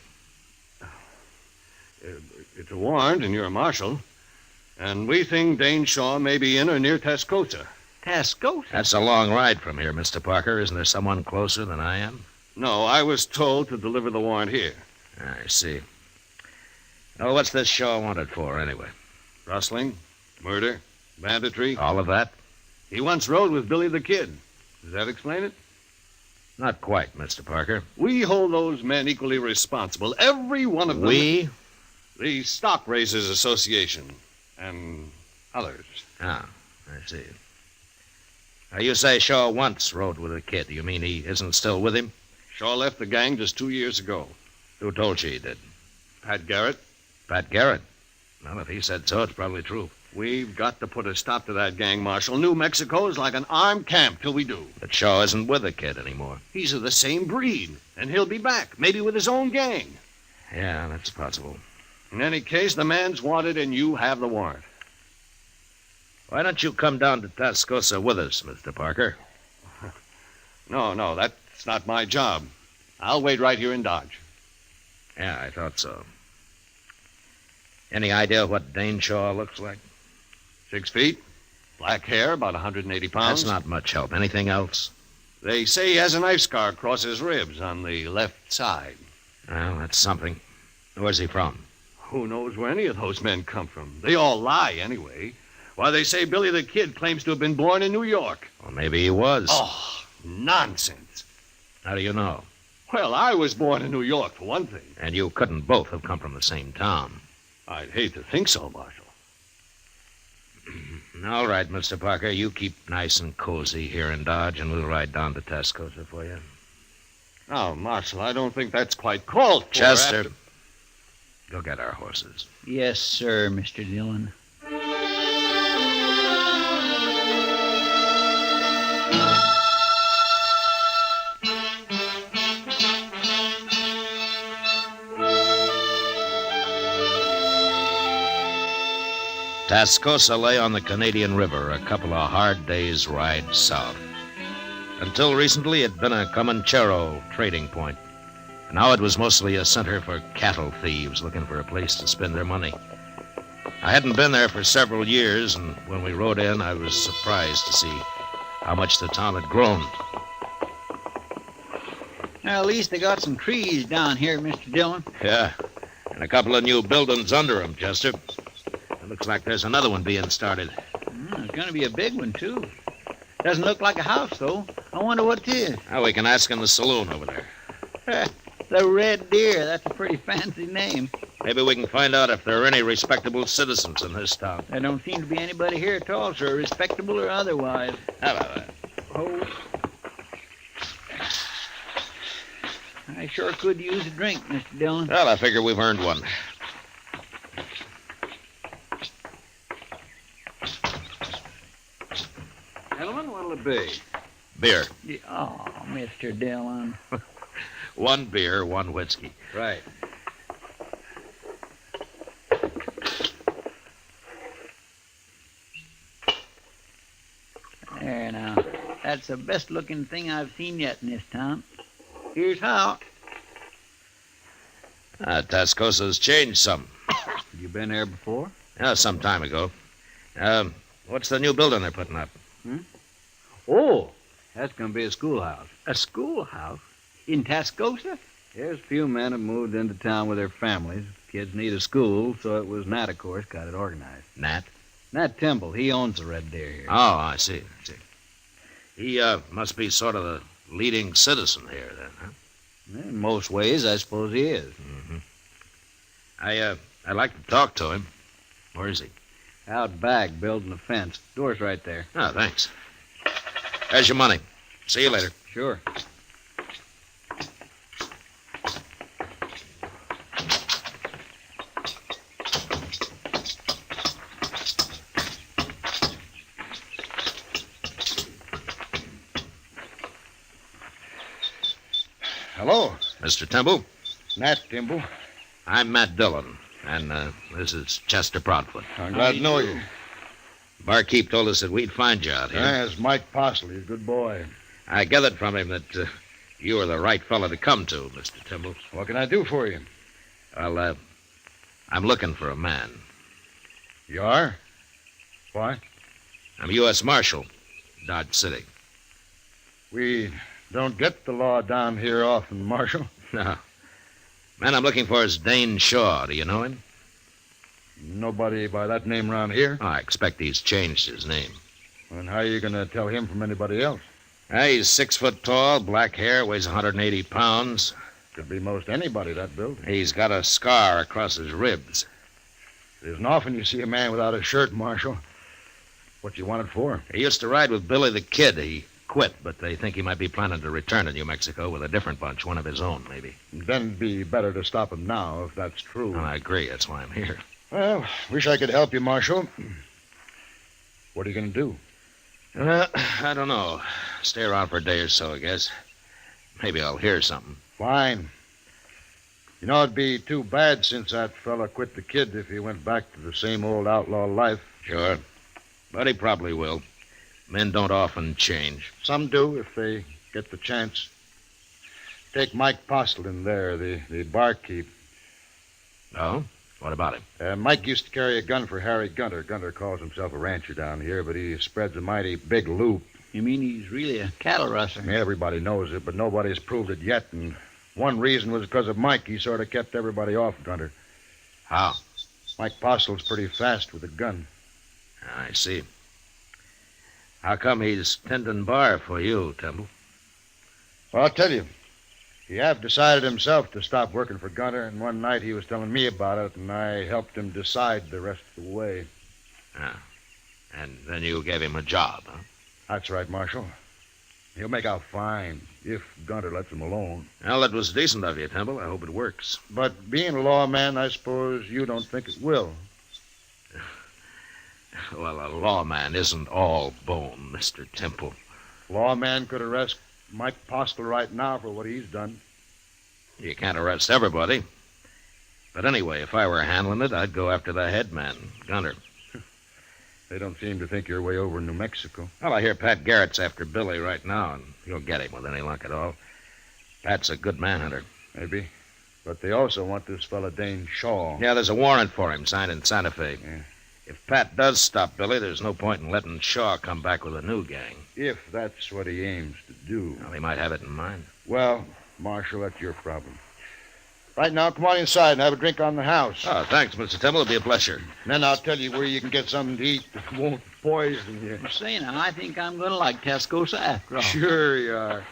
It's a warrant, and you're a marshal. And we think Dane Shaw may be in or near Tascosa. Tascosa? That's a long ride from here, Mr. Parker. Isn't there someone closer than I am? No, I was told to deliver the warrant here. I see. Oh, what's this Shaw wanted for, anyway? Rustling, murder, banditry. All of that? He once rode with Billy the Kid. Does that explain it? Not quite, Mr. Parker. We hold those men equally responsible. Every one of them. We? The Stock Raisers Association. And others. Ah, I see. Now, you say Shaw once rode with the Kid. You mean he isn't still with him? Shaw left the gang just 2 years ago. Who told you he did? Pat Garrett. Pat Garrett? Well, if he said so, it's probably true. We've got to put a stop to that gang, Marshal. New Mexico is like an armed camp till we do. But Shaw isn't with the Kid anymore. He's of the same breed, and he'll be back, maybe with his own gang. Yeah, that's possible. In any case, the man's wanted, and you have the warrant. Why don't you come down to Tascosa with us, Mr. Parker? No, that's not my job. I'll wait right here in Dodge. Yeah, I thought so. Any idea what Dane Shaw looks like? 6 feet, black hair, about 180 pounds. That's not much help. Anything else? They say he has a knife scar across his ribs on the left side. Well, that's something. Where's he from? Who knows where any of those men come from? They all lie, anyway. Why, they say Billy the Kid claims to have been born in New York. Well, maybe he was. Oh, nonsense. How do you know? Well, I was born in New York, for one thing. And you couldn't both have come from the same town. I'd hate to think so, Marshal. All right, Mr. Parker, you keep nice and cozy here in Dodge, and we'll ride down to Tascosa for you. Now, Marshal, I don't think that's quite called for. Chester, go get our horses. Yes, sir, Mr. Dillon. Tascosa lay on the Canadian River, a couple of hard days' ride south. Until recently, it had been a Comanchero trading point. Now it was mostly a center for cattle thieves looking for a place to spend their money. I hadn't been there for several years, and when we rode in, I was surprised to see how much the town had grown. Well, at least they got some trees down here, Mr. Dillon. Yeah, and a couple of new buildings under them, Chester. It looks like there's another one being started. It's going to be a big one, too. Doesn't look like a house, though. I wonder what it is. Now we can ask in the saloon over there. The Red Deer. That's a pretty fancy name. Maybe we can find out if there are any respectable citizens in this town. There don't seem to be anybody here at all, sir, respectable or otherwise. How about that? Oh. I sure could use a drink, Mr. Dillon. Well, I figure we've earned one. Gentlemen, what'll it be? Beer. Oh, Mr. Dillon. One beer, one whiskey. Right. There now. That's the best looking thing I've seen yet in this town. Here's how. Tascosa's changed some. You been there before? Yeah, some time ago. What's the new building they're putting up? Oh, that's going to be a schoolhouse. A schoolhouse? In Tascosa? There's a few men have moved into town with their families. Kids need a school, so it was Nat, of course, got it organized. Nat? Nat Temple. He owns the Red Deer here. Oh, I see. He must be sort of the leading citizen here, then, huh? In most ways, I suppose he is. Mm-hmm. I'd like to talk to him. Where is he? Out back, building a fence. Door's right there. Oh, thanks. There's your money. See you later. Sure. Hello. Mr. Temple? Nat Temple. I'm Matt Dillon, and this is Chester Proudfoot. I'm glad to know you. Barkeep told us that we'd find you out here. Yes, Mike Parsley. He's a good boy. I gathered from him that you were the right fellow to come to, Mr. Temple. What can I do for you? Well, I'm looking for a man. You are? Why? I'm U.S. Marshal, Dodge City. We don't get the law down here often, Marshal. No. Man I'm looking for is Dane Shaw. Do you know him? Nobody by that name around here? Oh, I expect he's changed his name. And how are you going to tell him from anybody else? He's 6 foot tall, black hair, weighs 180 pounds. Could be most anybody that built. He's got a scar across his ribs. It isn't often you see a man without a shirt, Marshal. What you want it for? He used to ride with Billy the Kid. He quit, but they think he might be planning to return to New Mexico with a different bunch, one of his own, maybe. Then it'd be better to stop him now, if that's true. Oh, I agree. That's why I'm here. Well, wish I could help you, Marshal. What are you going to do? I don't know. Stay around for a day or so, I guess. Maybe I'll hear something. Fine. You know, it'd be too bad since that fella quit the Kid if he went back to the same old outlaw life. Sure. But he probably will. Men don't often change. Some do if they get the chance. Take Mike Postlin there, the barkeep. Oh? What about him? Mike used to carry a gun for Harry Gunter. Gunter calls himself a rancher down here, but he spreads a mighty big loop. You mean he's really a cattle rustler? Everybody knows it, but nobody's proved it yet, and one reason was because of Mike. He sort of kept everybody off Gunter. How? Mike Postle's pretty fast with a gun. I see. How come he's tending bar for you, Temple? Well, I'll tell you. He have decided himself to stop working for Gunter, and one night he was telling me about it, and I helped him decide the rest of the way. Ah. And then you gave him a job, huh? That's right, Marshal. He'll make out fine if Gunter lets him alone. Well, that was decent of you, Temple. I hope it works. But being a lawman, I suppose you don't think it will. Well, a lawman isn't all bone, Mr. Temple. Lawman could arrest Mike Postle right now for what he's done. You can't arrest everybody. But anyway, if I were handling it, I'd go after the head man, Gunter. They don't seem to think you're way over in New Mexico. Well, I hear Pat Garrett's after Billy right now, and you'll get him with any luck at all. Pat's a good manhunter. Maybe. But they also want this fella Dane Shaw. Yeah, there's a warrant for him signed in Santa Fe. Yeah. If Pat does stop Billy, there's no point in letting Shaw come back with a new gang. If that's what he aims to do. Well, he might have it in mind. Well, Marshal, that's your problem. Right now, come on inside and have a drink on the house. Oh, thanks, Mr. Temple. It'll be a pleasure. And then I'll tell you where you can get something to eat that won't poison you. Say now, I think I'm going to like Tascosa after all. Sure you are.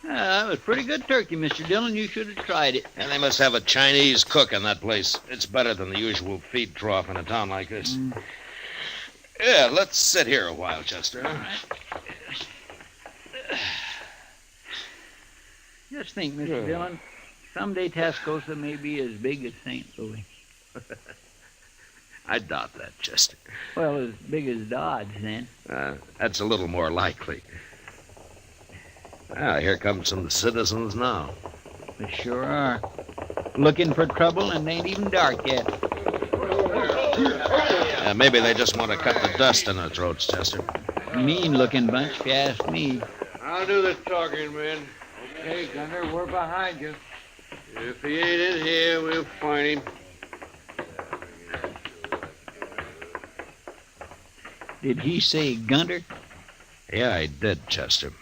That was pretty good turkey, Mr. Dillon. You should have tried it. And they must have a Chinese cook in that place. It's better than the usual feed trough in a town like this. Yeah, let's sit here a while, Chester. Just think, Mr. Dillon, someday Tascosa may be as big as St. Louis. I doubt that, Chester. Well, as big as Dodge, then. That's a little more likely. Ah, here come some citizens now. They sure are. Looking for trouble, and they ain't even dark yet. Maybe they just want to cut the dust in their throats, Chester. Mean-looking bunch, if you ask me. I'll do the talking, men. Okay, Gunner, we're behind you. If he ain't in here, we'll find him. Did he say Gunter? Yeah, I did, Chester.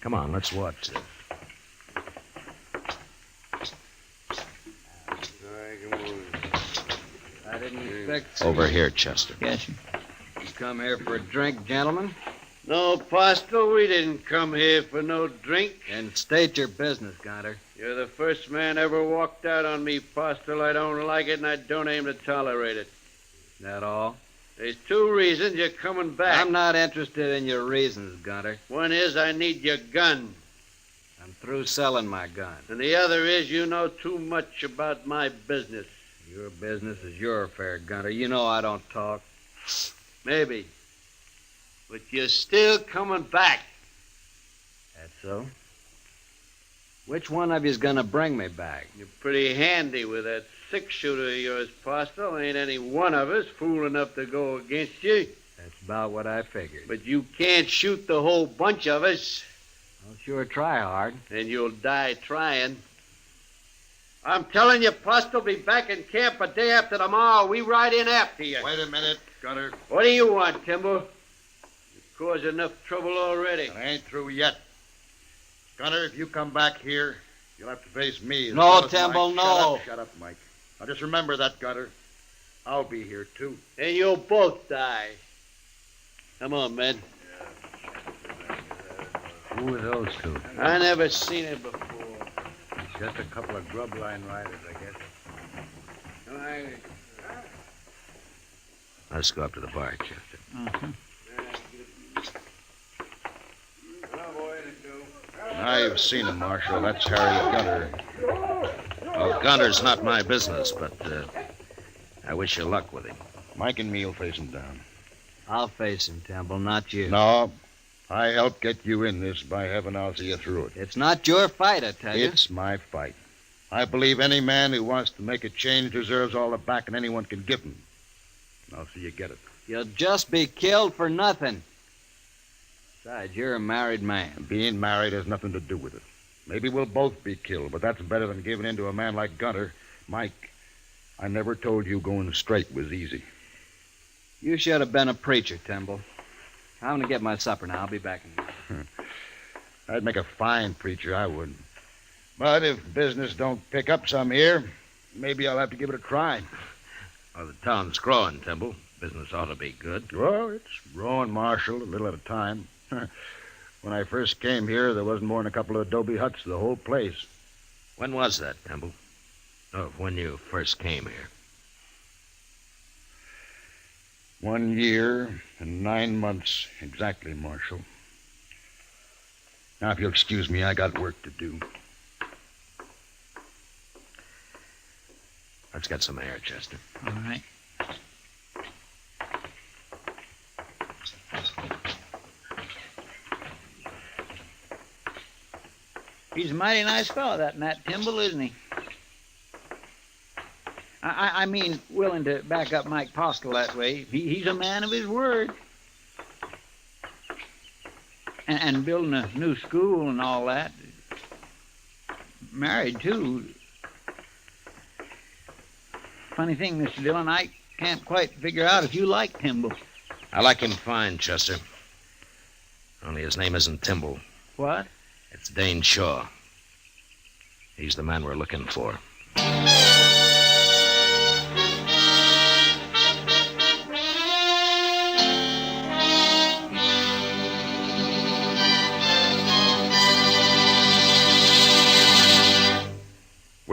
Come on, let's watch it. I didn't expect... Over here, Chester. Yes, sir. You come here for a drink, gentlemen? No, Postle, we didn't come here for no drink. Then state your business, Gunter. You're the first man ever walked out on me, Postle. I don't like it, and I don't aim to tolerate it. That all? There's two reasons you're coming back. I'm not interested in your reasons, Gunter. One is I need your gun. I'm through selling my gun. And the other is you know too much about my business. Your business is your affair, Gunter. You know I don't talk. Maybe. But you're still coming back. That's so? Which one of you's gonna bring me back? You're pretty handy with that six-shooter of yours, Postle. Ain't any one of us fool enough to go against you. That's about what I figured. But you can't shoot the whole bunch of us. I'll sure try hard. And you'll die trying. I'm telling you, Postle, be back in camp a day after tomorrow. We ride in after you. Wait a minute, Gunner. What do you want, Timber? You've caused enough trouble already. I ain't through yet. Gunner, if you come back here, you'll have to face me. No, Timble, no. Shut up, Mike. Now just remember that, Gunner. I'll be here, too. And you'll both die. Come on, men. Who are those two? I never seen it before. Just a couple of grub line riders, I guess. Let's go up to the bar, Chester. I've seen him, Marshal. That's Harry Gunner. Well, Gunner's not my business, but I wish you luck with him. Mike and me'll face him down. I'll face him, Temple, not you. No, I helped get you in this. By heaven, I'll see you through it. It's not your fight, I tell you. It's my fight. I believe any man who wants to make a change deserves all the backing anyone can give him. I'll see you get it. You'll just be killed for nothing. Besides, you're a married man. Being married has nothing to do with it. Maybe we'll both be killed, but that's better than giving in to a man like Gunter. Mike, I never told you going straight was easy. You should have been a preacher, Temple. I'm going to get my supper now. I'll be back in a minute. I'd make a fine preacher, I would. But if business don't pick up some here, maybe I'll have to give it a try. Well, the town's growing, Temple. Business ought to be good. Well, it's growing, Marshal, a little at a time. When I first came here, there wasn't more than a couple of adobe huts, the whole place. When was that, Temple? Oh, when you first came here. 1 year and 9 months exactly, Marshal. Now, if you'll excuse me, I got work to do. Let's get some air, Chester. All right. He's a mighty nice fellow, that Matt Timble, isn't he? I mean, willing to back up Mike Postle that way. He's a man of his word. And building a new school and all that. Married, too. Funny thing, Mr. Dillon, I can't quite figure out if you like Timble. I like him fine, Chester. Only his name isn't Timble. What? It's Dane Shaw. He's the man we're looking for.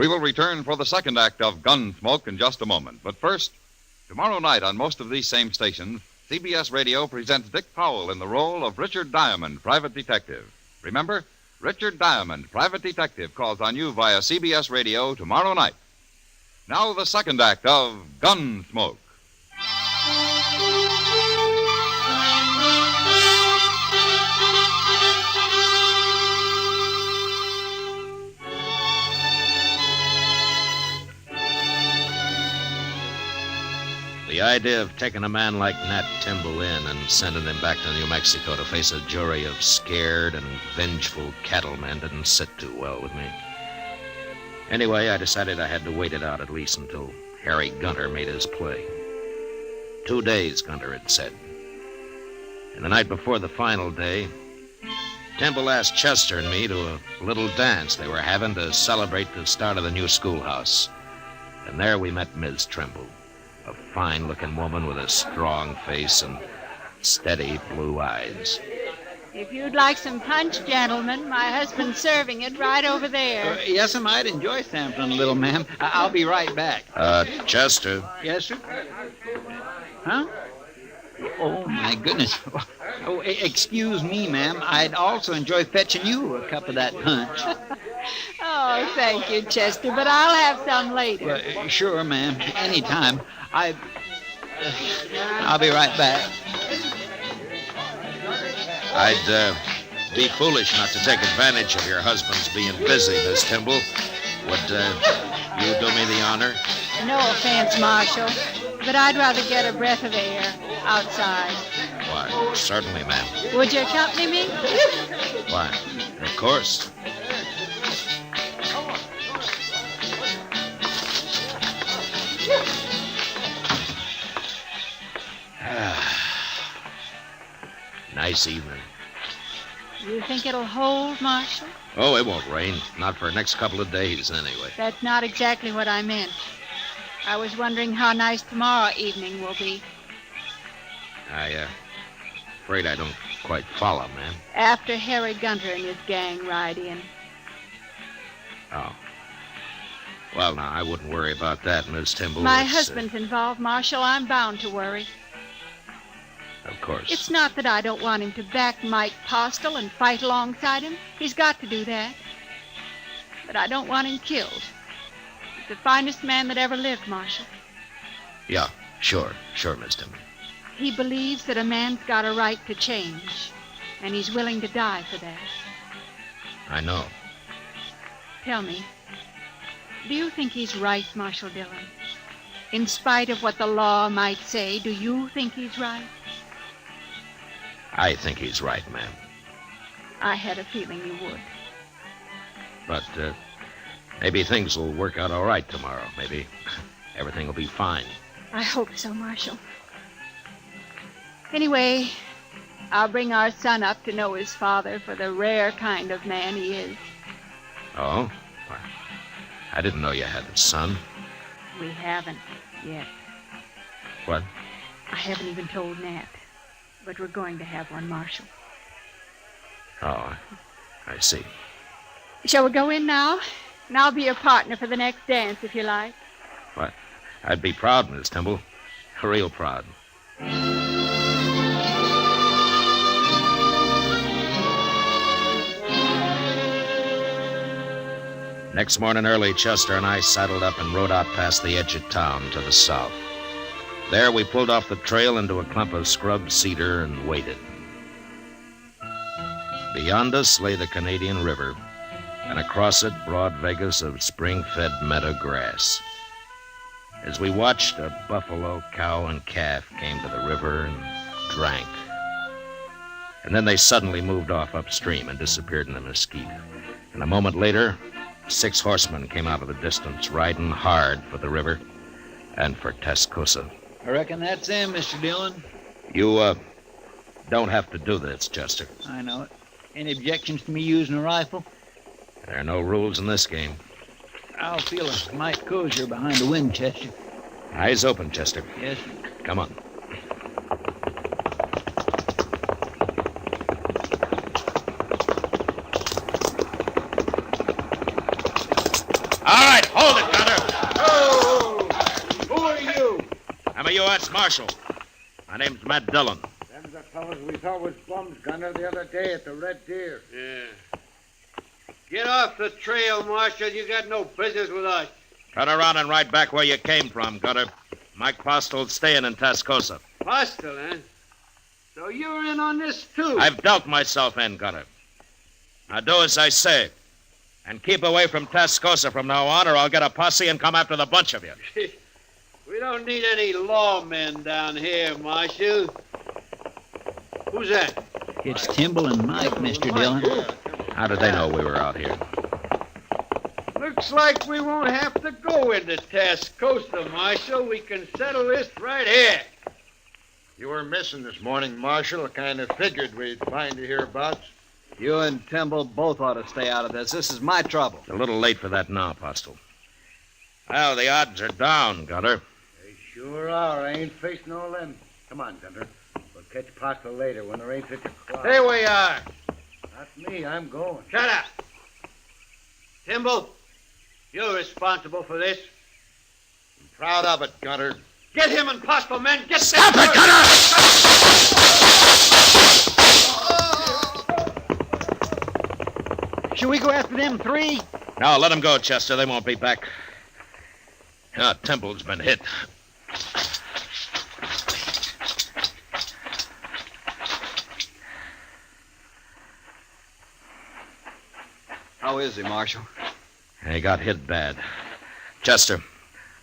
We will return for the second act of Gunsmoke in just a moment. But first, tomorrow night on most of these same stations, CBS Radio presents Dick Powell in the role of Richard Diamond, private detective. Remember, Richard Diamond, private detective, calls on you via CBS Radio tomorrow night. Now the second act of Gunsmoke. The idea of taking a man like Nat Timble in and sending him back to New Mexico to face a jury of scared and vengeful cattlemen didn't sit too well with me. Anyway, I decided I had to wait it out at least until Harry Gunter made his play. 2 days, Gunter had said. And the night before the final day, Timble asked Chester and me to a little dance they were having to celebrate the start of the new schoolhouse. And there we met Ms. Trimble. A fine-looking woman with a strong face and steady blue eyes. If you'd like some punch, gentlemen, my husband's serving it right over there. Yes, I might enjoy sampling a little, ma'am. I'll be right back. Chester. Yes, sir? Huh? Oh, my goodness. Oh, excuse me, ma'am. I'd also enjoy fetching you a cup of that punch. Oh, thank you, Chester, but I'll have some later. Well, sure, ma'am. Anytime. I'll be right back. I'd be foolish not to take advantage of your husband's being busy, Miss Timble. Would you do me the honor? No offense, Marshal, but I'd rather get a breath of air outside. Why, certainly, ma'am. Would you accompany me? Why, of course. Nice evening. You think it'll hold, Marshal? Oh, it won't rain. Not for the next couple of days, anyway. That's not exactly what I meant. I was wondering how nice tomorrow evening will be. Afraid I don't quite follow, ma'am. After Harry Gunter and his gang ride in. Oh. Well, now, I wouldn't worry about that, Miss Timble. My husband's involved, Marshal. I'm bound to worry. Of course. It's not that I don't want him to back Mike Postle and fight alongside him. He's got to do that. But I don't want him killed. He's the finest man that ever lived, Marshal. Yeah, sure, Miss Timble. He believes that a man's got a right to change, and he's willing to die for that. I know. Tell me, do you think he's right, Marshal Dillon? In spite of what the law might say, do you think he's right? I think he's right, ma'am. I had a feeling you would. But maybe things will work out all right tomorrow. Maybe everything will be fine. I hope so, Marshal. Anyway, I'll bring our son up to know his father for the rare kind of man he is. Oh? Well, I didn't know you had a son. We haven't yet. What? I haven't even told Nat. But we're going to have one, Marshal. Oh, I see. Shall we go in now? And I'll be your partner for the next dance, if you like. What? I'd be proud, Miss Timble. Real proud. Next morning early, Chester and I saddled up and rode out past the edge of town to the south. There we pulled off the trail into a clump of scrub cedar and waited. Beyond us lay the Canadian River, and across it broad Vegas of spring-fed meadow grass. As we watched, a buffalo, cow, and calf came to the river and drank. And then they suddenly moved off upstream and disappeared in the mesquite. And a moment later, 6 horsemen came out of the distance, riding hard for the river and for Tascosa. I reckon that's him, Mr. Dillon. You, don't have to do this, Chester. I know it. Any objections to me using a rifle? There are no rules in this game. I'll feel a mite cozier behind the Winchester. Eyes open, Chester. Yes. Come on. All right. Hold it, Gunner. Oh! Who are you? I'm a U.S. Marshal. My name's Matt Dillon. Them's the fellas we thought was bums, Gunner, the other day at the Red Deer. Yeah. Get off the trail, Marshal. You got no business with us. Turn around and ride back where you came from, Gunner. Mike Postel's staying in Tascosa. Postel, eh? So you're in on this, too? I've dealt myself in, Gunner. Now do as I say. And keep away from Tascosa from now on, or I'll get a posse and come after the bunch of you. We don't need any lawmen down here, Marshal. Who's that? It's Timble and Mike, Mr. Dillon. How did they know we were out here? Looks like we won't have to go into Tascosa, Marshal. We can settle this right here. You were missing this morning, Marshal. I kind of figured we'd find you hereabouts. You and Timble both ought to stay out of this. This is my trouble. It's a little late for that now, Postel. Well, the odds are down, Gunner. They sure are. I ain't facing all them. Come on, Gunner. We'll catch Postel later when there ain't such a crowd. There we are. Not me. I'm going. Shut up. Timble, you're responsible for this. I'm proud of it, Gunner. Get him and Postel, men. Get Stop them. it, Gunner! Should we go after them three? No, let them go, Chester. They won't be back. Temple's been hit. How is he, Marshal? He got hit bad. Chester,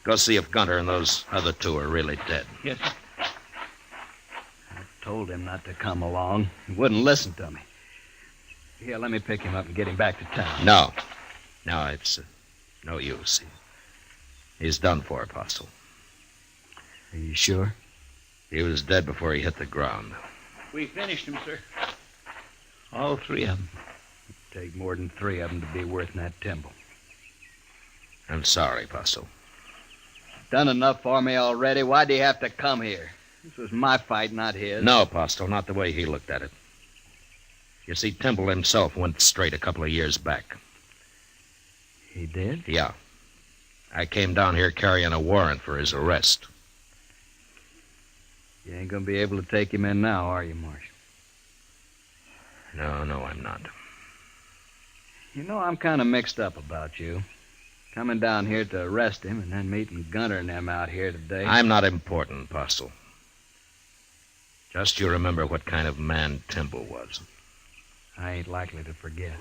go see if Gunter and those other two are really dead. Yes, sir. I told him not to come along. He wouldn't listen to me. Here, let me pick him up and get him back to town. No, it's no use. He's done for, Postel. Are you sure? He was dead before he hit the ground. We finished him, sir. All three of them. It'd take more than three of them to be worth that Timble. I'm sorry, Postel. Done enough for me already. Why'd he have to come here? This was my fight, not his. No, Postel, not the way he looked at it. You see, Timble himself went straight a couple of years back. He did? Yeah. I came down here carrying a warrant for his arrest. You ain't gonna be able to take him in now, are you, Marshal? No, I'm not. You know, I'm kind of mixed up about you. Coming down here to arrest him and then meeting Gunter and them out here today. I'm not important, Postel. Just you remember what kind of man Timble was. I ain't likely to forget.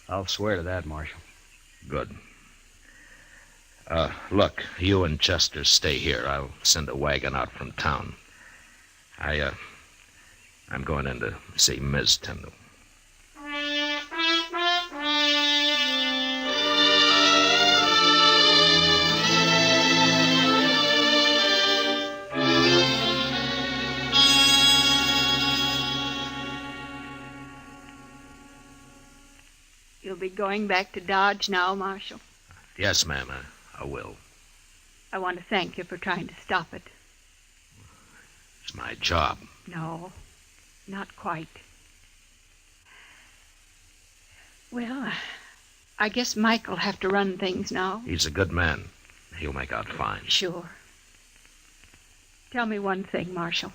I'll swear to that, Marshal. Good. Look, you and Chester stay here. I'll send a wagon out from town. I'm going in to see Ms. Tyndall. You'll be going back to Dodge now, Marshal. Yes, ma'am, I will. I want to thank you for trying to stop it. It's my job. No, not quite. Well, I guess Mike'll have to run things now. He's a good man. He'll make out fine. Sure. Tell me one thing, Marshal.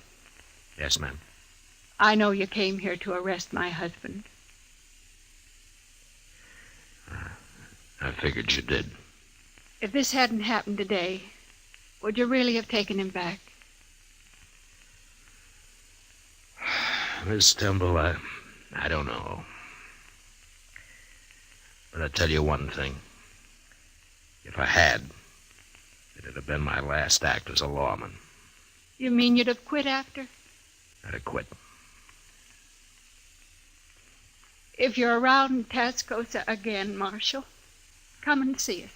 Yes, ma'am. I know you came here to arrest my husband. I figured you did. If this hadn't happened today, would you really have taken him back? Miss Timble, I don't know. But I'll tell you one thing. If I had, it'd have been my last act as a lawman. You mean you'd have quit after? I'd have quit. If you're around in Tascosa again, Marshal, come and see us.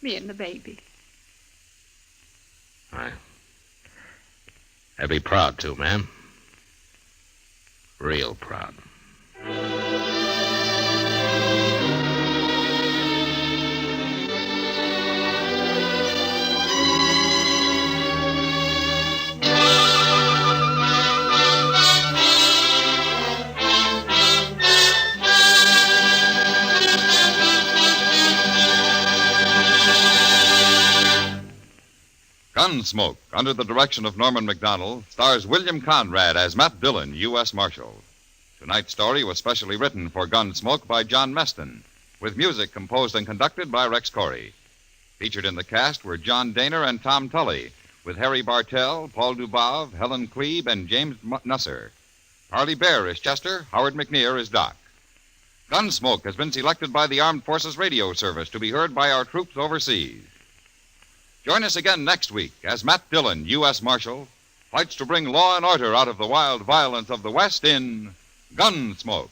Me and the baby. I'd be proud to, ma'am. Real proud. Gunsmoke, under the direction of Norman Macdonnell, stars William Conrad as Matt Dillon, U.S. Marshal. Tonight's story was specially written for Gunsmoke by John Meston, with music composed and conducted by Rex Corey. Featured in the cast were John Daner and Tom Tully, with Harry Bartell, Paul Dubov, Helen Klebe, and James Nusser. Harley Bear is Chester, Howard McNear is Doc. Gunsmoke has been selected by the Armed Forces Radio Service to be heard by our troops overseas. Join us again next week as Matt Dillon, U.S. Marshal, fights to bring law and order out of the wild violence of the West in Gunsmoke.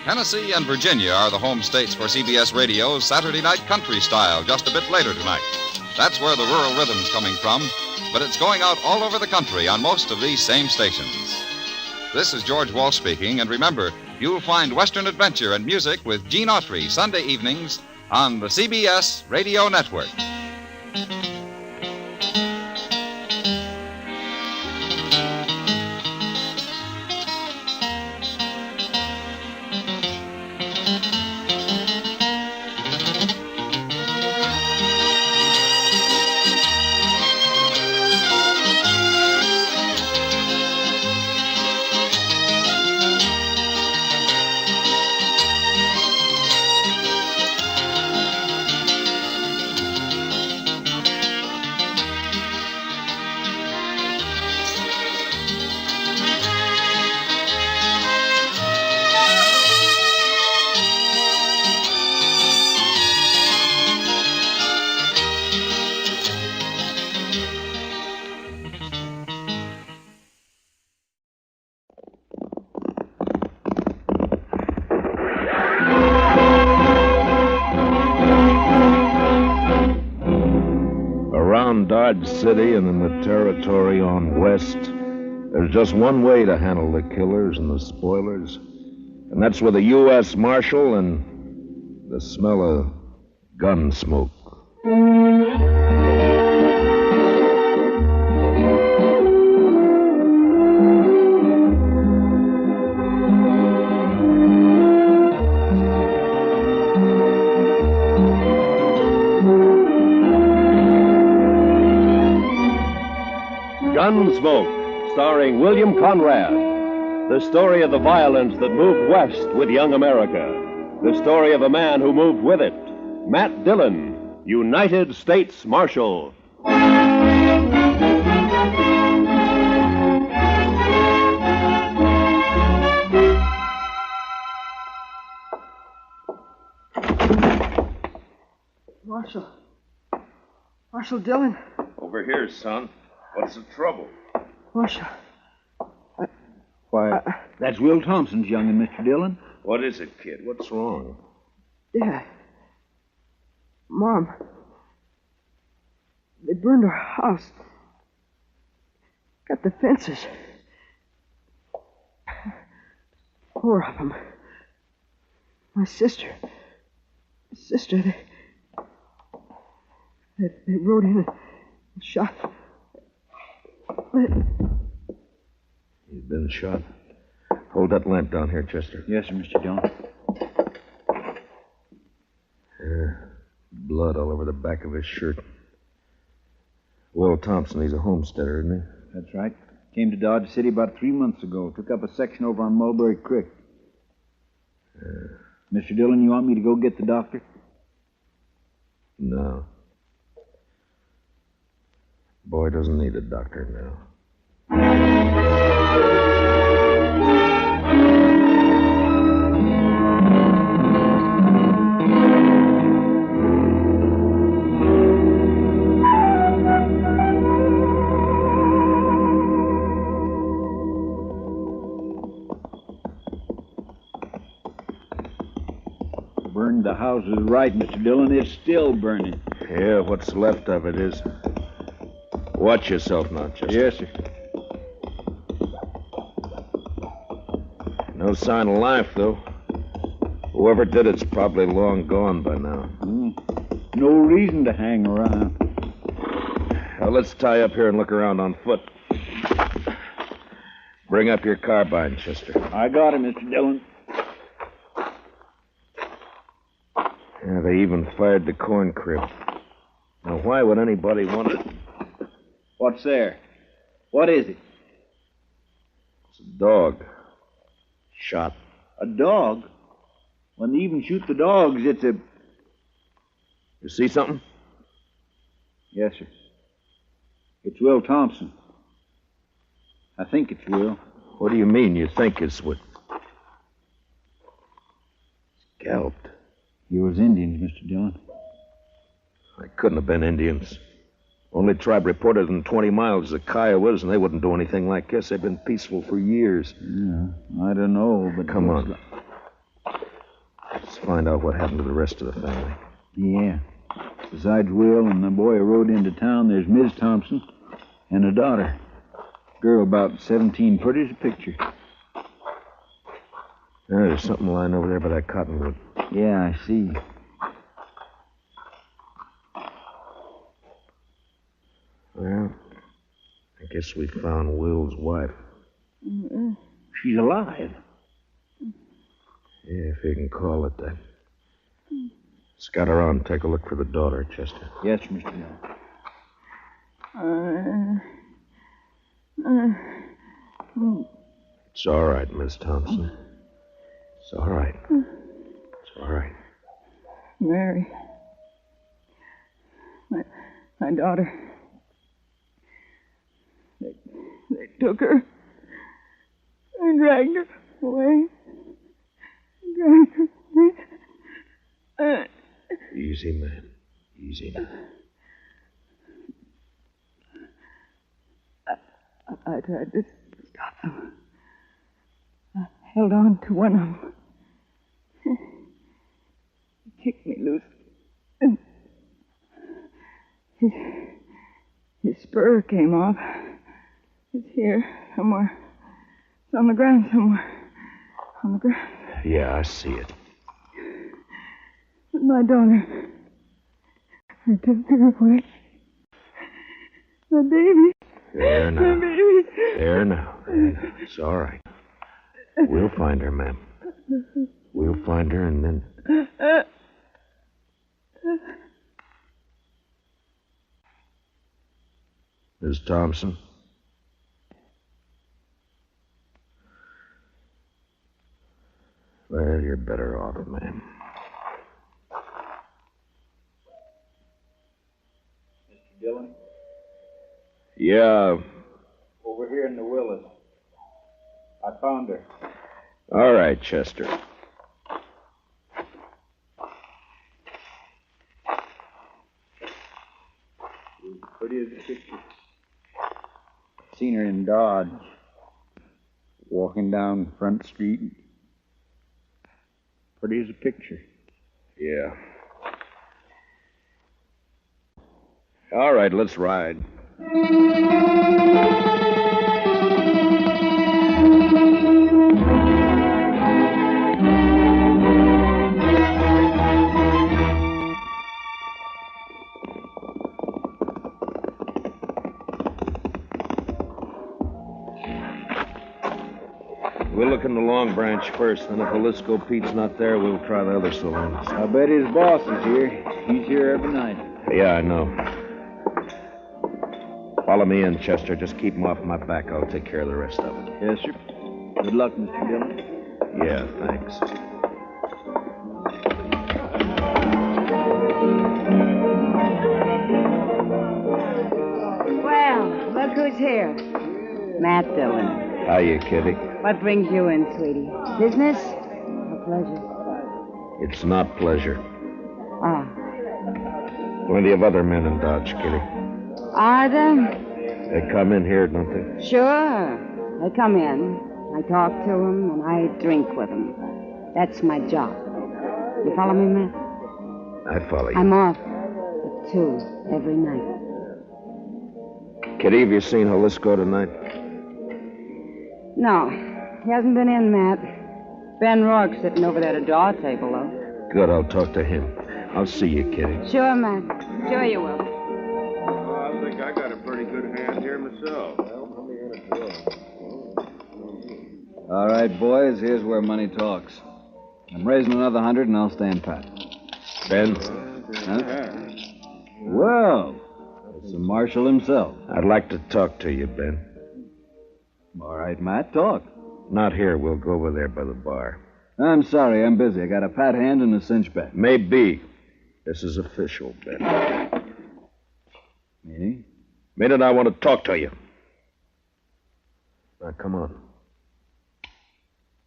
Tennessee and Virginia are the home states for CBS Radio's Saturday Night Country Style, just a bit later tonight. That's where the rural rhythm's coming from, but it's going out all over the country on most of these same stations. This is George Walsh speaking, and remember, you'll find Western adventure and music with Gene Autry Sunday evenings on the CBS Radio Network. Dodge City and in the territory on west, there's just one way to handle the killers and the spoilers, and that's with a U.S. Marshal and the smell of gun smoke. Gunsmoke, starring William Conrad. The story of the violence that moved west with young America. The story of a man who moved with it. Matt Dillon, United States Marshal. Marshal Dillon? Over here, son. What's the trouble? Marshal. Why, that's Will Thompson's young'un, Mr. Dillon. What is it, kid? What's wrong? Dad. Mom. They burned our house. Got the fences. 4 of them. My sister. They rode in and shot. He's been shot. Hold that lamp down here, Chester. Yes, sir, Mr. Dillon. Blood all over the back of his shirt. Will Thompson, he's a homesteader, isn't he? That's right. Came to Dodge City about 3 months ago. Took up a section over on Mulberry Creek. Mr. Dillon, you want me to go get the doctor? No. Boy doesn't need a doctor now. Burned the house is right, Mr. Dillon. It's still burning. Yeah, what's left of it is. Watch yourself now, Chester. Yes, sir. No sign of life, though. Whoever did it's probably long gone by now. No reason to hang around. Well, let's tie up here and look around on foot. Bring up your carbine, Chester. I got him, Mr. Dillon. Yeah, they even fired the corn crib. Now, why would anybody want to... What's there? What is it? It's a dog. Shot. A dog? When they even shoot the dogs, it's a... You see something? Yes, sir. It's Will Thompson. I think it's Will. What do you mean you think it's what? Scalped. You was Indians, Mr. Dillon. They couldn't have been Indians. Only tribe reported in 20 miles is the Kiowas, and they wouldn't do anything like this. They've been peaceful for years. Yeah, I don't know, but... Come on. Let's find out what happened to the rest of the family. Yeah. Besides Will and the boy who rode into town, there's Miss Thompson and a daughter. Girl about 17, pretty as a picture. There's something lying over there by that cottonwood. Yeah, I see. Well, I guess we found Will's wife. She's alive. Yeah, if you can call it that. Scout around and take a look for the daughter, Chester. Yes, Mr. Dillon. It's all right, Miss Thompson. It's all right. It's all right. Mary. My daughter. They took her and dragged her away. Dragged her away. Easy, man. Easy now. I tried to stop them. I held on to one of them. He kicked me loose. And his spur came off. It's here somewhere. It's on the ground somewhere. On the ground. Yeah, I see it. My daughter. I took her away. My baby. There now. My baby. There now. It's all right. We'll find her, ma'am. We'll find her and then... Miss Thompson? Well, you're better off, ma'am. Mr. Dillon? Yeah. Over here in the Willis. I found her. All right, Chester. She was pretty as a picture. Seen her in Dodge. Walking down Front Street. Pretty as a picture. Yeah. All right, let's ride. We'll look in the Long Branch first, then if Jalisco Pete's not there, we'll try the other saloons. I bet his boss is here. He's here every night. Yeah, I know. Follow me in, Chester. Just keep him off my back. I'll take care of the rest of it. Yes, sir. Good luck, Mr. Dillon. Yeah, thanks. Well, look who's here. Matt Dillon. Hiya, Kitty. What brings you in, sweetie? Business or pleasure? It's not pleasure. Ah. Plenty of other men in Dodge, Kitty. Are there? They come in here, don't they? Sure. They come in. I talk to them, and I drink with them. That's my job. You follow me, Matt? I follow you. I'm off at 2 every night. Kitty, have you seen Jalisco tonight? No, he hasn't been in, Matt. Ben Rourke's sitting over there at a draw table, though. Good, I'll talk to him. I'll see you, Kitty. Sure, Matt. Sure you will. I think I got a pretty good hand here myself. All right, boys, here's where money talks. I'm raising another 100 and I'll stand pat. Ben? Huh? Well, it's the Marshal himself. I'd like to talk to you, Ben. All right, Matt, talk. Not here. We'll go over there by the bar. I'm sorry, I'm busy. I got a pat hand and a cinch bet. Maybe. This is official, Ben. Meaning? Meaning I want to talk to you. Now, come on.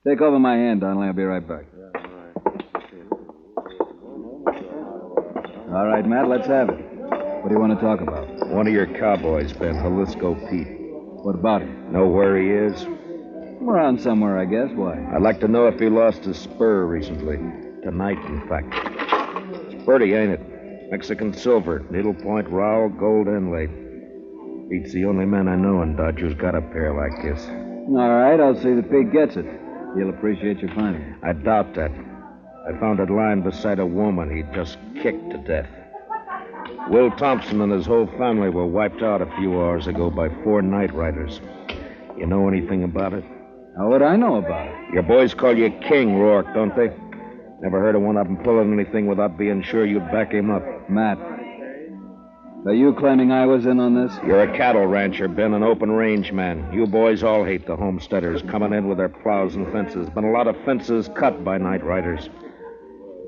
Take over my hand, Donnelly. I'll be right back. All right, Matt, let's have it. What do you want to talk about? One of your cowboys, Ben, Jalisco Pete. What about him? Know where he is? Around somewhere, I guess. Why? I'd like to know if he lost his spur recently. Tonight, in fact. It's pretty, ain't it? Mexican silver, needlepoint rowel, gold inlay. Pete's the only man I know in Dodge who's got a pair like this. All right, I'll see that Pete gets it. He'll appreciate your finding it. I doubt that. I found it lying beside a woman he'd just kicked to death. Will Thompson and his whole family were wiped out a few hours ago by 4 night riders. You know anything about it? How would I know about it? Your boys call you King, Rourke, don't they? Never heard of one of them pulling anything without being sure you'd back him up. Matt, are you claiming I was in on this? You're a cattle rancher, Ben, an open range man. You boys all hate the homesteaders coming in with their plows and fences. Been a lot of fences cut by night riders.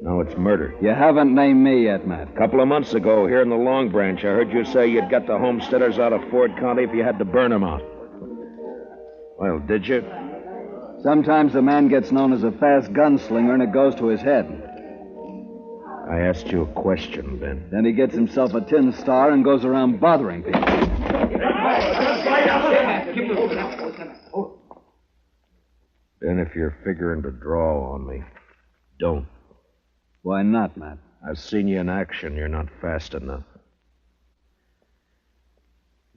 Now it's murder. You haven't named me yet, Matt. A couple of months ago, here in the Long Branch, I heard you say you'd get the homesteaders out of Ford County if you had to burn them out. Well, did you? Sometimes a man gets known as a fast gunslinger and it goes to his head. I asked you a question, Ben. Then he gets himself a tin star and goes around bothering people. Ben, if you're figuring to draw on me, don't. Why not, Matt? I've seen you in action. You're not fast enough.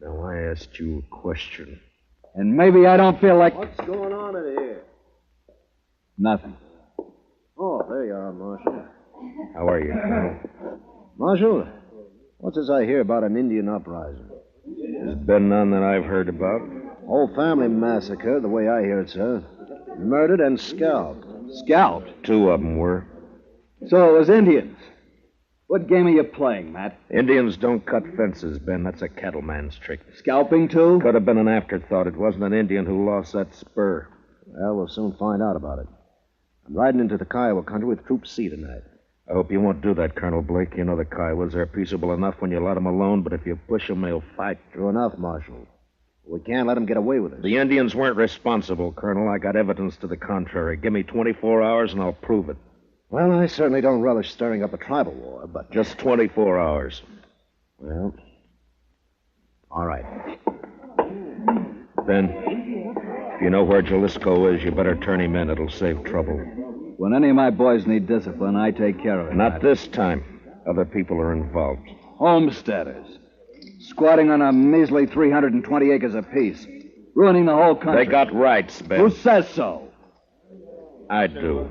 Now, I asked you a question. And maybe I don't feel like... What's going on in here? Nothing. Oh, there you are, Marshal. How are you, Colonel? Marshal, what's this I hear about an Indian uprising? There's been none that I've heard about. Whole family massacre, the way I hear it, sir. Murdered and scalped. Scalped? 2 of them were. So it was Indians. What game are you playing, Matt? Indians don't cut fences, Ben. That's a cattleman's trick. Scalping, too? Could have been an afterthought. It wasn't an Indian who lost that spur. Well, we'll soon find out about it. I'm riding into the Kiowa country with Troop C tonight. I hope you won't do that, Colonel Blake. You know the Kiowas. They're peaceable enough when you let them alone, but if you push them, they'll fight. True enough, Marshal. We can't let them get away with it. The Indians weren't responsible, Colonel. I got evidence to the contrary. Give me 24 hours and I'll prove it. Well, I certainly don't relish stirring up a tribal war, but... Just 24 hours. Well, all right. Ben, if you know where Jalisco is, you better turn him in. It'll save trouble. When any of my boys need discipline, I take care of it. Not this time. Other people are involved. Homesteaders. Squatting on a measly 320 acres apiece. Ruining the whole country. They got rights, Ben. Who says so? I do.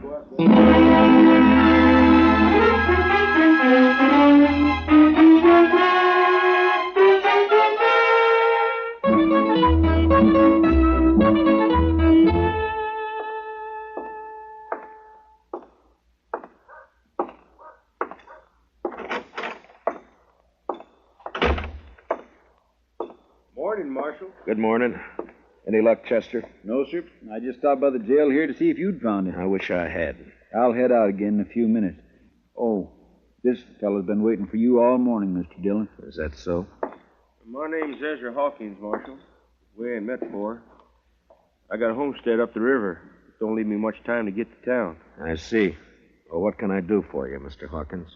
Morning, Marshal. Good morning. Any luck, Chester? No, sir. I just stopped by the jail here to see if you'd found it. I wish I had. I'll head out again in a few minutes. Oh, this fellow's been waiting for you all morning, Mr. Dillon. Is that so? My name's Ezra Hawkins, Marshal. We ain't met before. I got a homestead up the river. Don't leave me much time to get to town. I see. Well, what can I do for you, Mr. Hawkins?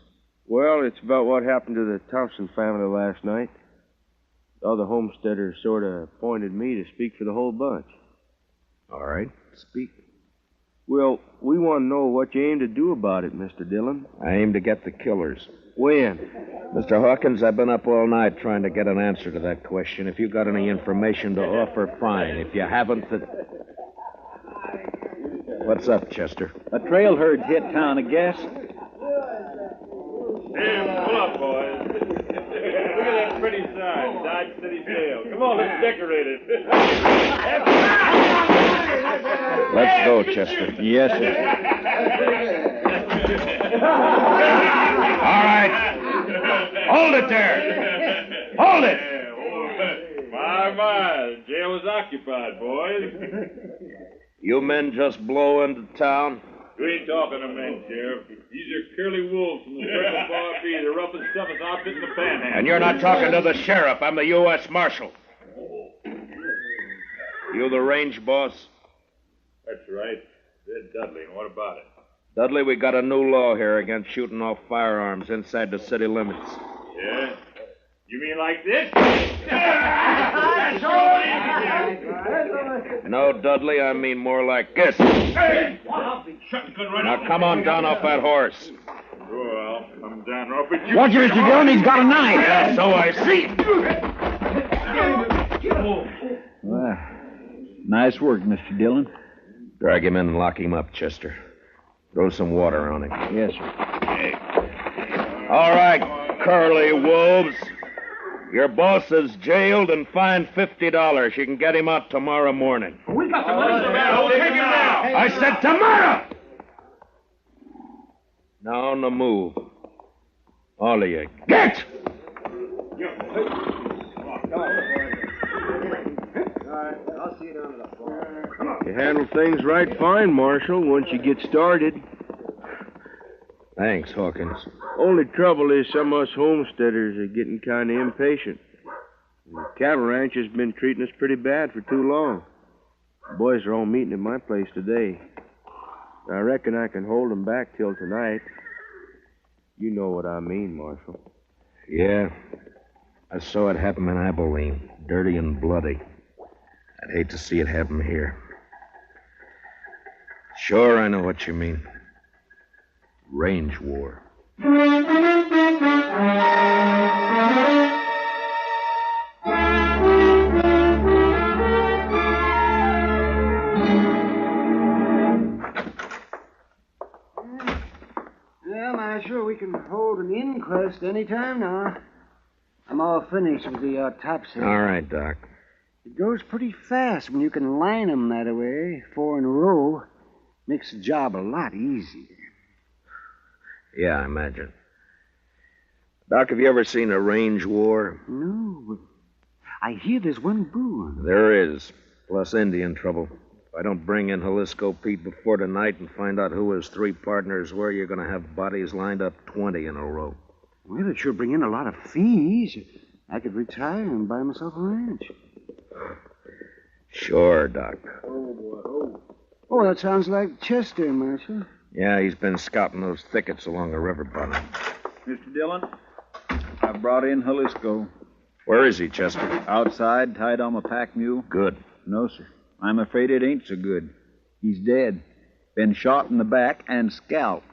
Well, it's about what happened to the Thompson family last night. The other homesteaders sort of appointed me to speak for the whole bunch. All right, speak. Well, we want to know what you aim to do about it, Mr. Dillon. I aim to get the killers. When? Mr. Hawkins, I've been up all night trying to get an answer to that question. If you got any information to offer, fine. If you haven't, What's up, Chester? A trail herd hit town, I guess. Hey, pull up, boys. Look at that pretty sign, Dodge City Jail. Come on, let's decorate it. Let's go, Chester. Yes, sir. All right. Hold it there. Hold it. My, the jail is occupied, boys. You men just blow into town? We ain't talking to men, Sheriff. These are curly wolves from the Circle Bar B, the roughest, toughest outfit in the Panhandle. And you're not talking to the sheriff. I'm the U.S. Marshal. You the range boss? That's right. Ed Dudley. And what about it? Dudley, we got a new law here against shooting off firearms inside the city limits. Yeah? You mean like this? No, Dudley, I mean more like this. Now come on down off that horse. Sure, I'll come down off it. Watch it, Mr. Dillon. He's got a knife. Yeah, so I see. Well, nice work, Mr. Dillon. Drag him in and lock him up, Chester. Throw some water on him. Yes, sir. All right, curly wolves. Your boss is jailed and fined $50. You can get him out tomorrow morning. We got the money for that. I'll take him now. I said tomorrow! Now on the move. All of you. Get! You handle things right fine, Marshal, once you get started. Thanks, Hawkins. Only trouble is some of us homesteaders are getting kind of impatient. The cattle ranch has been treating us pretty bad for too long. The boys are all meeting at my place today. I reckon I can hold them back till tonight. You know what I mean, Marshal. Yeah. I saw it happen in Abilene. Dirty and bloody. I'd hate to see it happen here. Sure, I know what you mean. Range war. Yeah, Marshal, we can hold an inquest any time now. I'm all finished with the autopsy. All right, Doc. It goes pretty fast when you can line 'em that way, 4 in a row. Makes the job a lot easier. Yeah, I imagine. Doc, have you ever seen a range war? No, but I hear there's one brewing. There is, plus Indian trouble. If I don't bring in Jalisco Pete before tonight and find out who his 3 partners were, you're going to have bodies lined up 20 in a row. Well, it sure bring in a lot of fees. I could retire and buy myself a ranch. Sure, Doc. Oh, that sounds like Chester, Marshal. Yeah, he's been scouting those thickets along the river bottom. Mr. Dillon, I brought in Jalisco. Where is he, Chester? Outside, tied on a pack mule. Good. No, sir. I'm afraid it ain't so good. He's dead. Been shot in the back and scalped.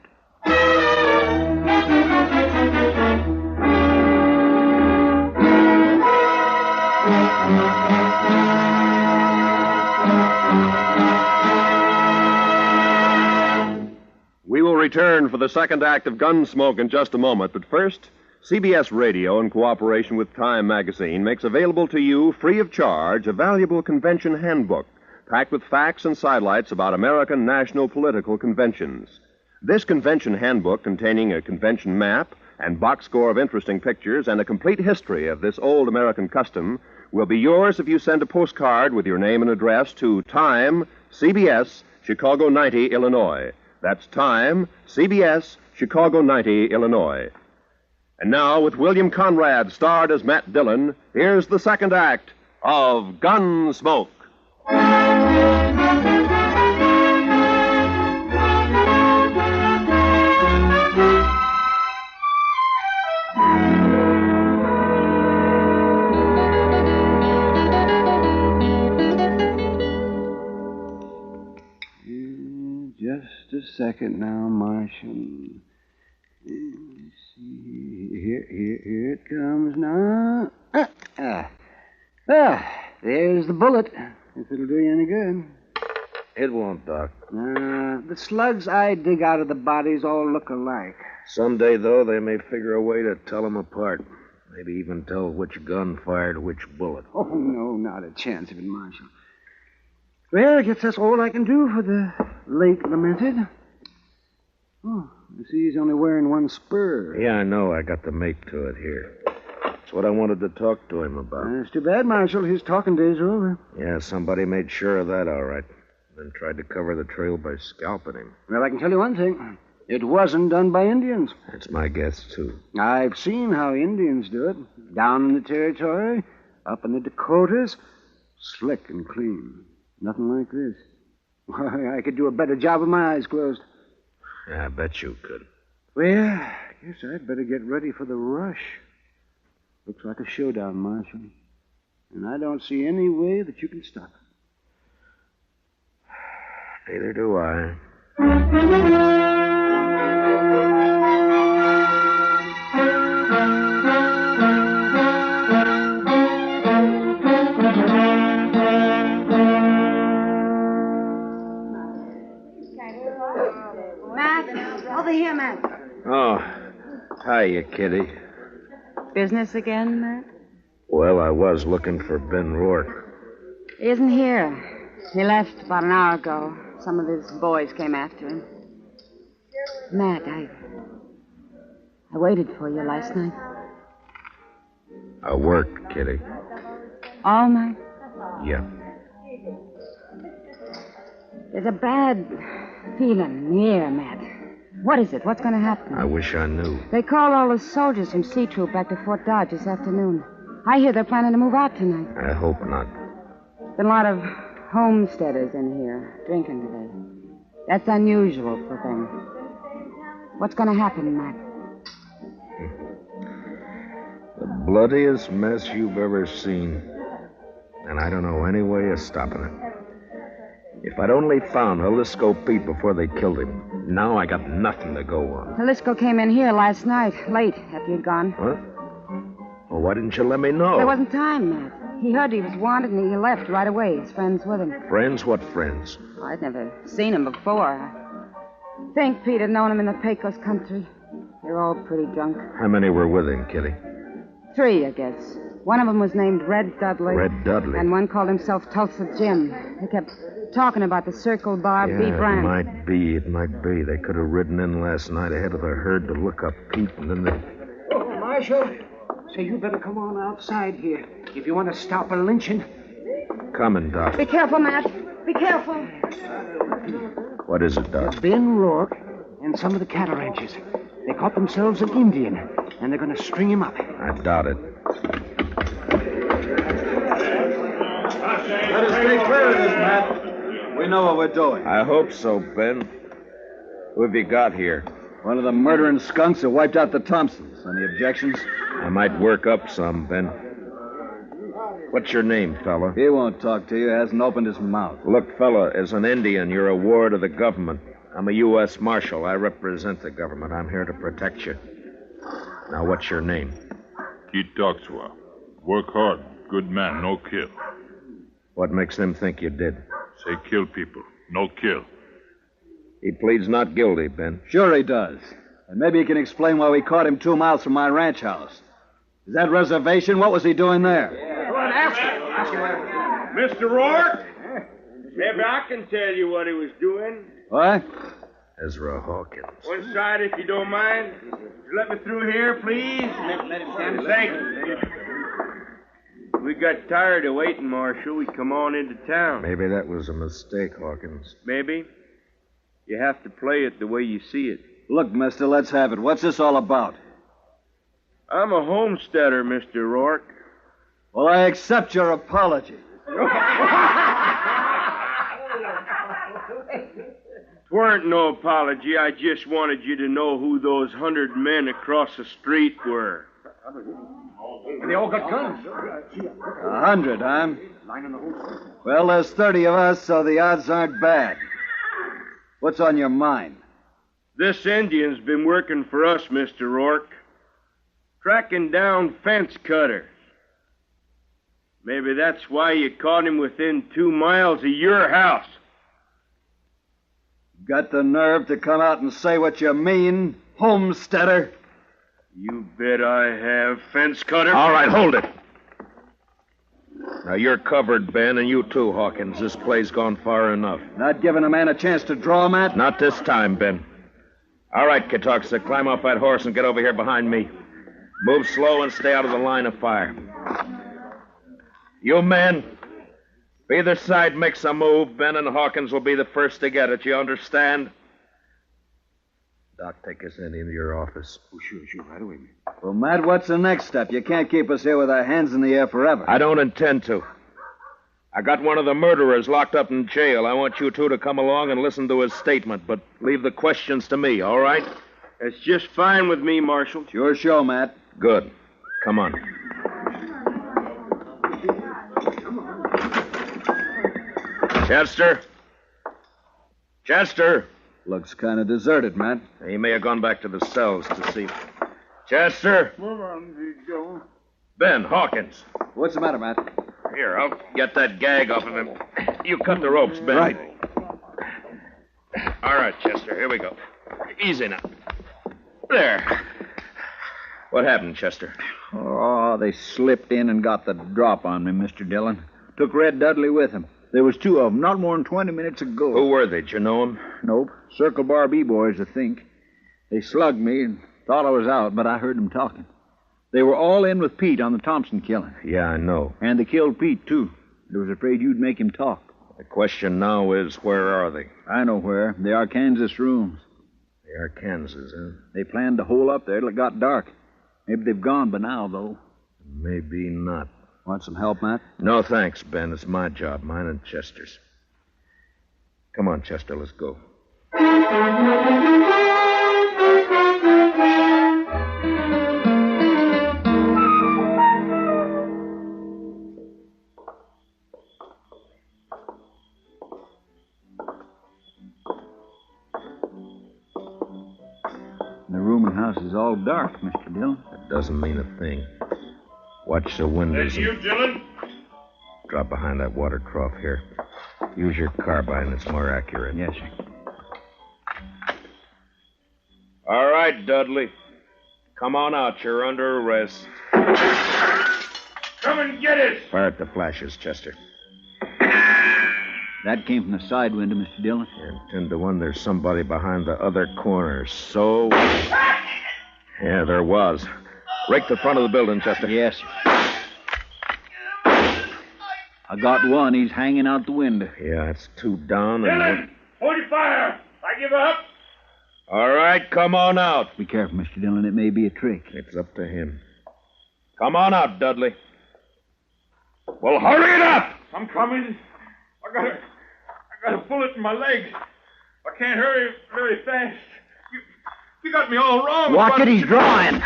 We will return for the second act of Gunsmoke in just a moment, but first, CBS Radio, in cooperation with Time Magazine, makes available to you, free of charge, a valuable convention handbook packed with facts and sidelights about American national political conventions. This convention handbook, containing a convention map and box score of interesting pictures and a complete history of this old American custom, will be yours if you send a postcard with your name and address to Time, CBS, Chicago 90, Illinois. That's Time, CBS, Chicago 90, Illinois. And now, with William Conrad starred as Matt Dillon, here's the second act of Gunsmoke. Just a second now, Marshal. Let's see. Here it comes now. There's the bullet. If it'll do you any good. It won't, Doc. The slugs I dig out of the bodies all look alike. Someday, though, they may figure a way to tell them apart. Maybe even tell which gun fired which bullet. Oh, no, not a chance of it, Marshal. Well, I guess that's all I can do for the late lamented. Oh, I see he's only wearing one spur. Yeah, I know. I got the mate to it here. That's what I wanted to talk to him about. It's too bad, Marshal. His talking days are over. Yeah, somebody made sure of that, all right. Then tried to cover the trail by scalping him. Well, I can tell you one thing. It wasn't done by Indians. That's my guess, too. I've seen how Indians do it. Down in the territory, up in the Dakotas. Slick and clean. Nothing like this. Why, I could do a better job with my eyes closed. Yeah, I bet you could. Well, I guess I'd better get ready for the rush. Looks like a showdown, Marshal. And I don't see any way that you can stop it. Neither do I. Matt, over here, Matt. Oh, hiya, Kitty. Business again, Matt? Well, I was looking for Ben Rourke. He isn't here. He left about an hour ago. Some of his boys came after him. Matt, I waited for you last night. I worked, Kitty. All night? Yeah. There's a bad feeling in the air, Matt. What is it? What's going to happen? I wish I knew. They called all the soldiers from C Troop back to Fort Dodge this afternoon. I hear they're planning to move out tonight. I hope not. Been a lot of homesteaders in here drinking today. That's unusual for them. What's going to happen, Matt? The bloodiest mess you've ever seen. And I don't know any way of stopping it. If I'd only found Jalisco Pete before they killed him, now I got nothing to go on. Jalisco came in here last night, late after you'd gone. What? Well, why didn't you let me know? There wasn't time, Matt. He heard he was wanted and he left right away. His friends with him. Friends? What friends? I'd never seen him before. I think Pete had known him in the Pecos country. They're all pretty drunk. How many were with him, Kitty? 3, I guess. One of them was named Red Dudley. Red Dudley? And one called himself Tulsa Jim. They kept talking about the Circle Bar Yeah, B brand. it might be. They could have ridden in last night ahead of the herd to look up Pete, and then they... Oh, Marshal. Say, you better come on outside here if you want to stop a lynching. Coming, Doc. Be careful, Matt. Be careful. What is it, Doc? Ben Rourke and some of the cattle ranchers. They caught themselves an Indian, and they're going to string him up. I doubt it. Let us take care of this, Matt. We know what we're doing. I hope so, Ben. Who have you got here? One of the murdering skunks that wiped out the Thompsons. Any objections? I might work up some, Ben. What's your name, fella? He won't talk to you. Hasn't opened his mouth. Look, fella, as an Indian, you're a ward of the government. I'm a U.S. Marshal. I represent the government. I'm here to protect you. Now, what's your name? Keith Doxwa. Work hard. Good man, no kill. What makes them think you did? Say kill people, no kill. He pleads not guilty, Ben. Sure he does. And maybe he can explain why we caught him 2 miles from my ranch house. Is that reservation? What was he doing there? Go on, ask him. Mr. Rourke? Maybe I can tell you what he was doing. What? Ezra Hawkins. One side, if you don't mind. Let me through here, please. Let him stand. Thank you. We got tired of waiting, Marshal. We come on into town. Maybe that was a mistake, Hawkins. Maybe. You have to play it the way you see it. Look, mister, let's have it. What's this all about? I'm a homesteader, Mr. Rourke. Well, I accept your apology. Weren't no apology. I just wanted you to know who those 100 men across the street were. They all got guns. 100, huh? Well, there's 30 of us, so the odds aren't bad. What's on your mind? This Indian's been working for us, Mr. Rourke. Tracking down fence cutters. Maybe that's why you caught him within 2 miles of your house. Got the nerve to come out and say what you mean? homesteader. You bet I have, fence cutter. All right, hold it. Now, you're covered, Ben, and you too, Hawkins. This play's gone far enough. Not giving a man a chance to draw, Matt? Not this time, Ben. All right, Katuxa, climb off that horse and get over here behind me. Move slow and stay out of the line of fire. You men, if either side makes a move, Ben and Hawkins will be the first to get it. You understand? Doc, take us into your office. Oh, sure, right away, man. Well, Matt, what's the next step? You can't keep us here with our hands in the air forever. I don't intend to. I got one of the murderers locked up in jail. I want you two to come along and listen to his statement, but leave the questions to me, all right? That's just fine with me, Marshal. It's your show, Matt. Good. Come on. Chester? Chester? Looks kind of deserted, Matt. He may have gone back to the cells to see. Chester? Move on, Big Joe. Ben, Hawkins. What's the matter, Matt? Here, I'll get that gag off of him. You cut the ropes, Ben. Right. All right, Chester, here we go. Easy now. There. What happened, Chester? Oh, they slipped in and got the drop on me, Mr. Dillon. Took Red Dudley with him. There was two of them, not more than 20 minutes ago. Who were they? Did you know them? Nope. Circle Bar B-boys, I think. They slugged me and thought I was out, but I heard them talking. They were all in with Pete on the Thompson killing. Yeah, I know. And they killed Pete, too. They was afraid you'd make him talk. The question now is, where are they? I know where. The Arkansas rooms. The Arkansas, huh? They planned to hole up there till it got dark. Maybe they've gone by now, though. Maybe not. Want some help, Matt? No, thanks, Ben. It's my job, mine and Chester's. Come on, Chester, let's go. The rooming house is all dark, Mr. Dillon. That doesn't mean a thing. Watch the windows. That's you, Dillon? Drop behind that water trough here. Use your carbine. It's more accurate. Yes, sir. All right, Dudley. Come on out. You're under arrest. Come and get it! Fire at the flashes, Chester. That came from the side window, Mr. Dillon. And 10 to 1, there's somebody behind the other corner. So... Yeah, there was. Rake the front of the building, Chester. Yes, sir. I got one. He's hanging out the window. Yeah, it's 2 down. And... Dillon! Hold your fire! I give up! All right, come on out. Be careful, Mr. Dillon. It may be a trick. It's up to him. Come on out, Dudley. Well, hurry it up! I'm coming. I got a bullet in my leg. I can't hurry very fast. You got me all wrong. Watch it, he's drawing.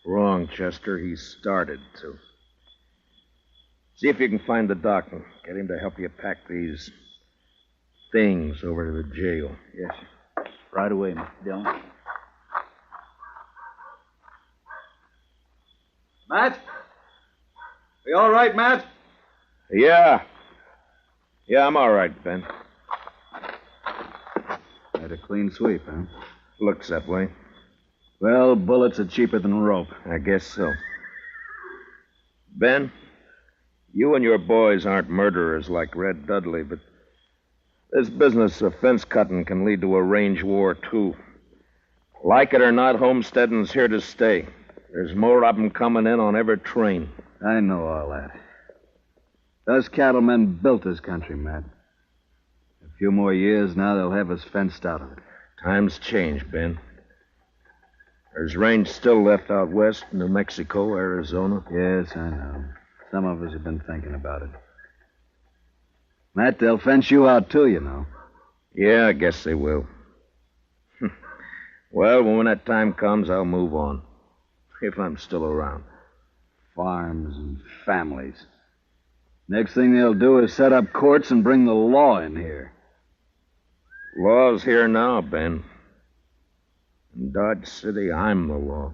Wrong, Chester. He started to. See if you can find the doc and get him to help you pack these things over to the jail. Yes, sir. Right away, Mr. Dillon. Matt? Are you all right, Matt? Yeah. Yeah, I'm all right, Ben. Had a clean sweep, huh? Looks that way. Well, bullets are cheaper than rope. I guess so. Ben, you and your boys aren't murderers like Red Dudley, but this business of fence cutting can lead to a range war, too. Like it or not, homesteading's here to stay. There's more of them coming in on every train. I know all that. Those cattlemen built this country, Matt. A few more years now, they'll have us fenced out of it. Times change, Ben. There's range still left out west, New Mexico, Arizona. Yes, I know. Some of us have been thinking about it. Matt, they'll fence you out, too, you know. Yeah, I guess they will. Well, when that time comes, I'll move on. If I'm still around. Farms and families. Next thing they'll do is set up courts and bring the law in here. Law's here now, Ben. In Dodge City, I'm the law.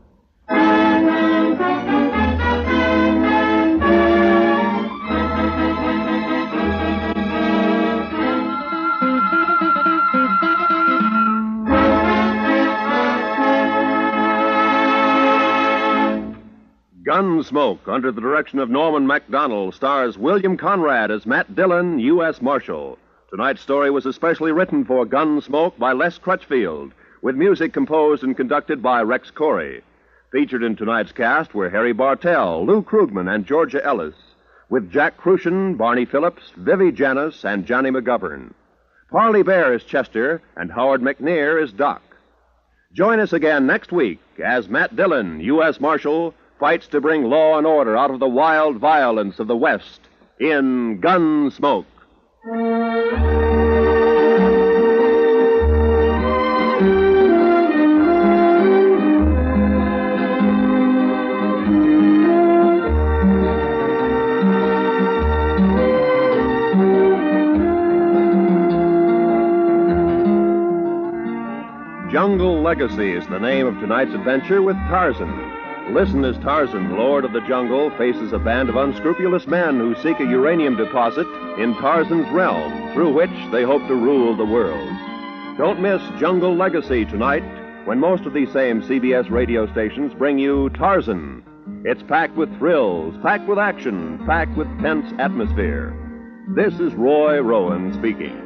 Gunsmoke, under the direction of Norman MacDonald, stars William Conrad as Matt Dillon, U.S. Marshal. Tonight's story was especially written for Gunsmoke by Les Crutchfield, with music composed and conducted by Rex Corey. Featured in tonight's cast were Harry Bartell, Lou Krugman, and Georgia Ellis, with Jack Crucian, Barney Phillips, Vivi Janis, and Johnny McGovern. Parley Bear is Chester, and Howard McNear is Doc. Join us again next week as Matt Dillon, U.S. Marshal, fights to bring law and order out of the wild violence of the West in Gunsmoke. Jungle Legacy is the name of tonight's adventure with Tarzan. Listen as Tarzan, Lord of the Jungle, faces a band of unscrupulous men who seek a uranium deposit in Tarzan's realm, through which they hope to rule the world. Don't miss Jungle Legacy tonight, when most of these same CBS radio stations bring you Tarzan. It's packed with thrills, packed with action, packed with tense atmosphere. This is Roy Rowan speaking.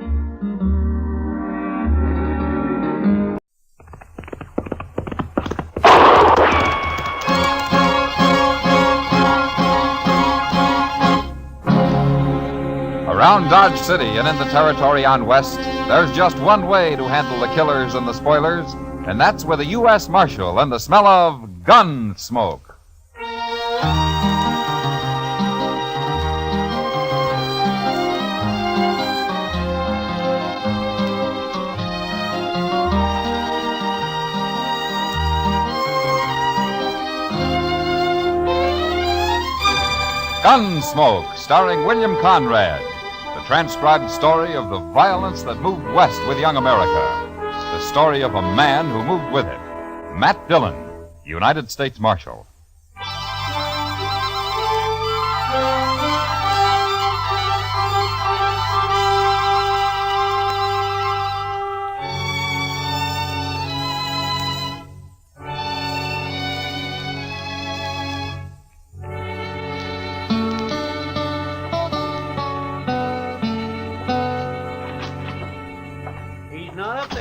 Around Dodge City and in the territory on West, there's just one way to handle the killers and the spoilers, and that's with a U.S. Marshal and the smell of Gunsmoke. Gunsmoke, starring William Conrad. The transcribed story of the violence that moved west with young America. The story of a man who moved with it. Matt Dillon, United States Marshal.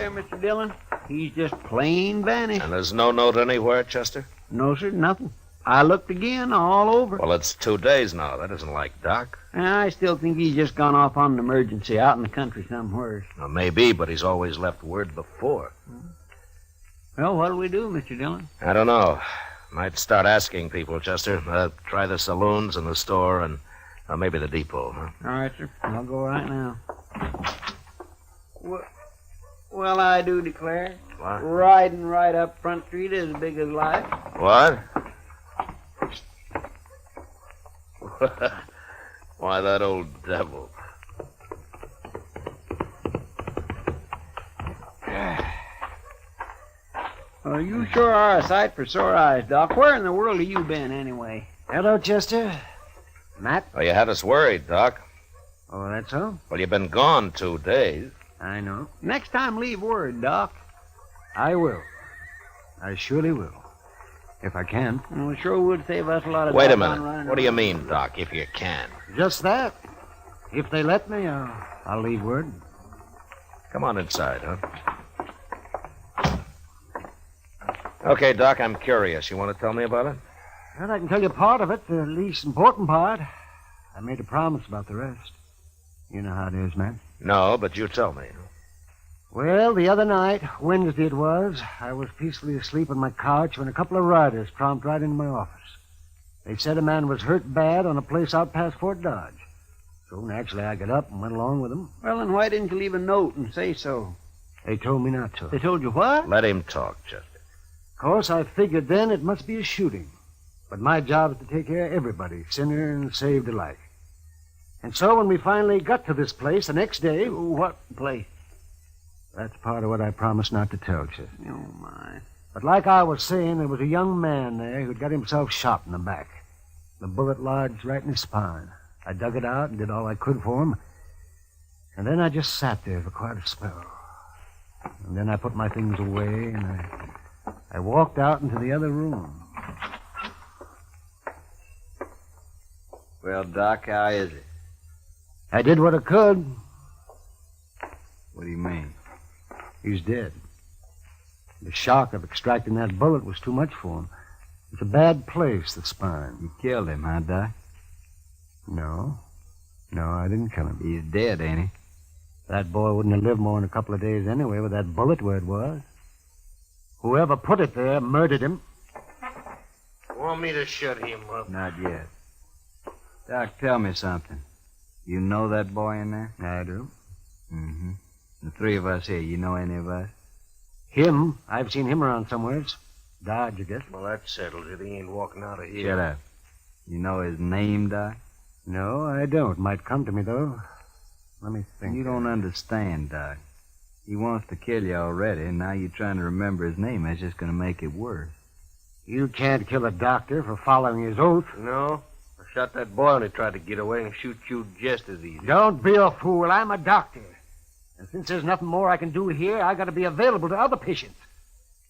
Mr. Dillon. He's just plain vanished. And there's no note anywhere, Chester? No, sir, nothing. I looked again, all over. Well, it's 2 days now. That isn't like Doc. I still think he's just gone off on an emergency out in the country somewhere. Well, maybe, but he's always left word before. Well, what'll we do, Mr. Dillon? I don't know. Might start asking people, Chester. Try the saloons and the store and maybe the depot, huh? All right, sir. I'll go right now. Well, I do declare. What? Riding right up Front Street is as big as life. What? Why, that old devil. Well, you sure are a sight for sore eyes, Doc. Where in the world have you been, anyway? Hello, Chester. Matt? Oh, you had us worried, Doc. Oh, that's so? Well, you've been gone 2 days. I know. Next time, leave word, Doc. I will. I surely will. If I can. Well, it sure would save us a lot of Wait a doggone minute. running What do you around. mean, Doc, if you can? Just that. If they let me, I'll leave word. Come on inside, huh? Okay, Doc, I'm curious. You want to tell me about it? Well, I can tell you part of it, the least important part. I made a promise about the rest. You know how it is, Matt. No, but you tell me. Well, the other night, Wednesday it was, I was peacefully asleep on my couch when a couple of riders tromped right into my office. They said a man was hurt bad on a place out past Fort Dodge. So naturally I got up and went along with them. Well, then why didn't you leave a note and say so? They told me not to. They told you what? Let him talk, Chester. Of course, I figured then it must be a shooting. But my job is to take care of everybody, sinner and saved alike. And so when we finally got to this place the next day... What place? That's part of what I promised not to tell, Chester. Oh, my. But like I was saying, there was a young man there who'd got himself shot in the back. The bullet lodged right in his spine. I dug it out and did all I could for him. And then I just sat there for quite a spell. And then I put my things away and I walked out into the other room. Well, Doc, how is it? I did what I could. What do you mean? He's dead. The shock of extracting that bullet was too much for him. It's a bad place, the spine. You killed him, huh, Doc? No. No, I didn't kill him. He's dead, ain't he? That boy wouldn't have lived more than a couple of days anyway with that bullet where it was. Whoever put it there murdered him. Want me to shut him up? Not yet. Doc, tell me something. You know that boy in there? I do. Mm-hmm. The three of us here, you know any of us? Him? I've seen him around somewheres. Dodge, I guess. Well, that settles it. He ain't walking out of here. Shut up. You know his name, Doc? No, I don't. Might come to me, though. Let me think. You don't understand, Doc. He wants to kill you already, and now you're trying to remember his name. That's just going to make it worse. You can't kill a doctor for following his oath. No. I shot that boy when he tried to get away and shoot you just as easy. Don't be a fool. I'm a doctor. And since there's nothing more I can do here, I got to be available to other patients.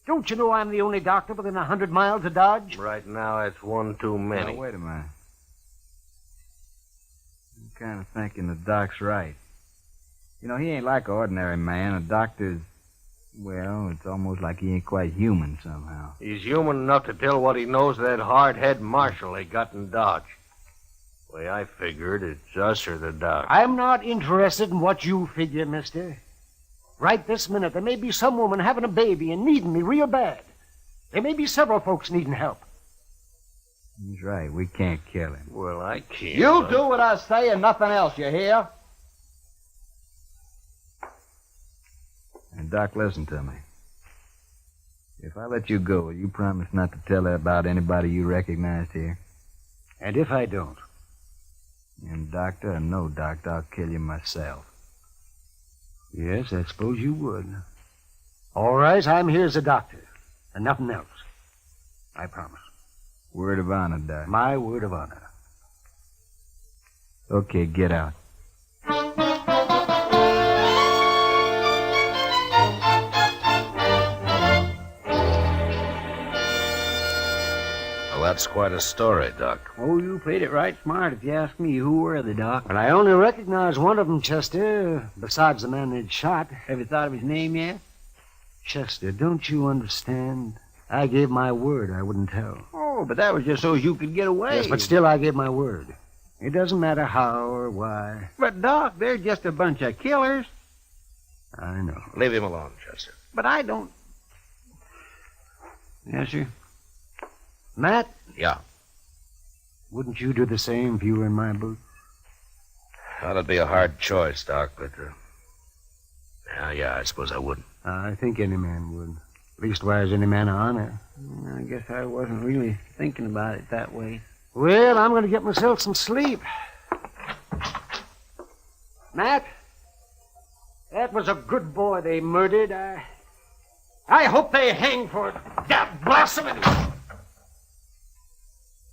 Don't you know I'm the only doctor within 100 miles of Dodge? Right now, it's one too many. Now, wait a minute. I'm kind of thinking the doc's right. You know, he ain't like an ordinary man. A doctor's, well, it's almost like he ain't quite human somehow. He's human enough to tell what he knows to that hard-head marshal they got in Dodge. The way I figured, it's us or the doc. I'm not interested in what you figure, mister. Right this minute, there may be some woman having a baby and needing me real bad. There may be several folks needing help. He's right. We can't kill him. Well, I can't. You do what I say and nothing else, you hear? And, Doc, listen to me. If I let you go, will you promise not to tell her about anybody you recognized here? And if I don't? And, Doctor, or no doctor, I'll kill you myself. Yes, I suppose you would. All right, I'm here as a doctor, and nothing else. I promise. Word of honor, Doc. My word of honor. Okay, get out. Well, that's quite a story, Doc. Oh, you played it right smart, if you ask me. Who were they, Doc? Well, I only recognize one of them, Chester, besides the man they'd shot. Have you thought of his name yet? Chester, don't you understand? I gave my word I wouldn't tell. Oh, but that was just so you could get away. Yes, but still I gave my word. It doesn't matter how or why. But, Doc, they're just a bunch of killers. I know. Leave him alone, Chester. But I don't... Yes, sir? Matt? Yeah. Wouldn't you do the same if you were in my boots? That'd be a hard choice, Doc, but... Yeah, I suppose I would. I think any man would. Leastwise, any man of honor. I guess I wasn't really thinking about it that way. Well, I'm going to get myself some sleep. Matt, that was a good boy they murdered. I hope they hang for it. God bless them.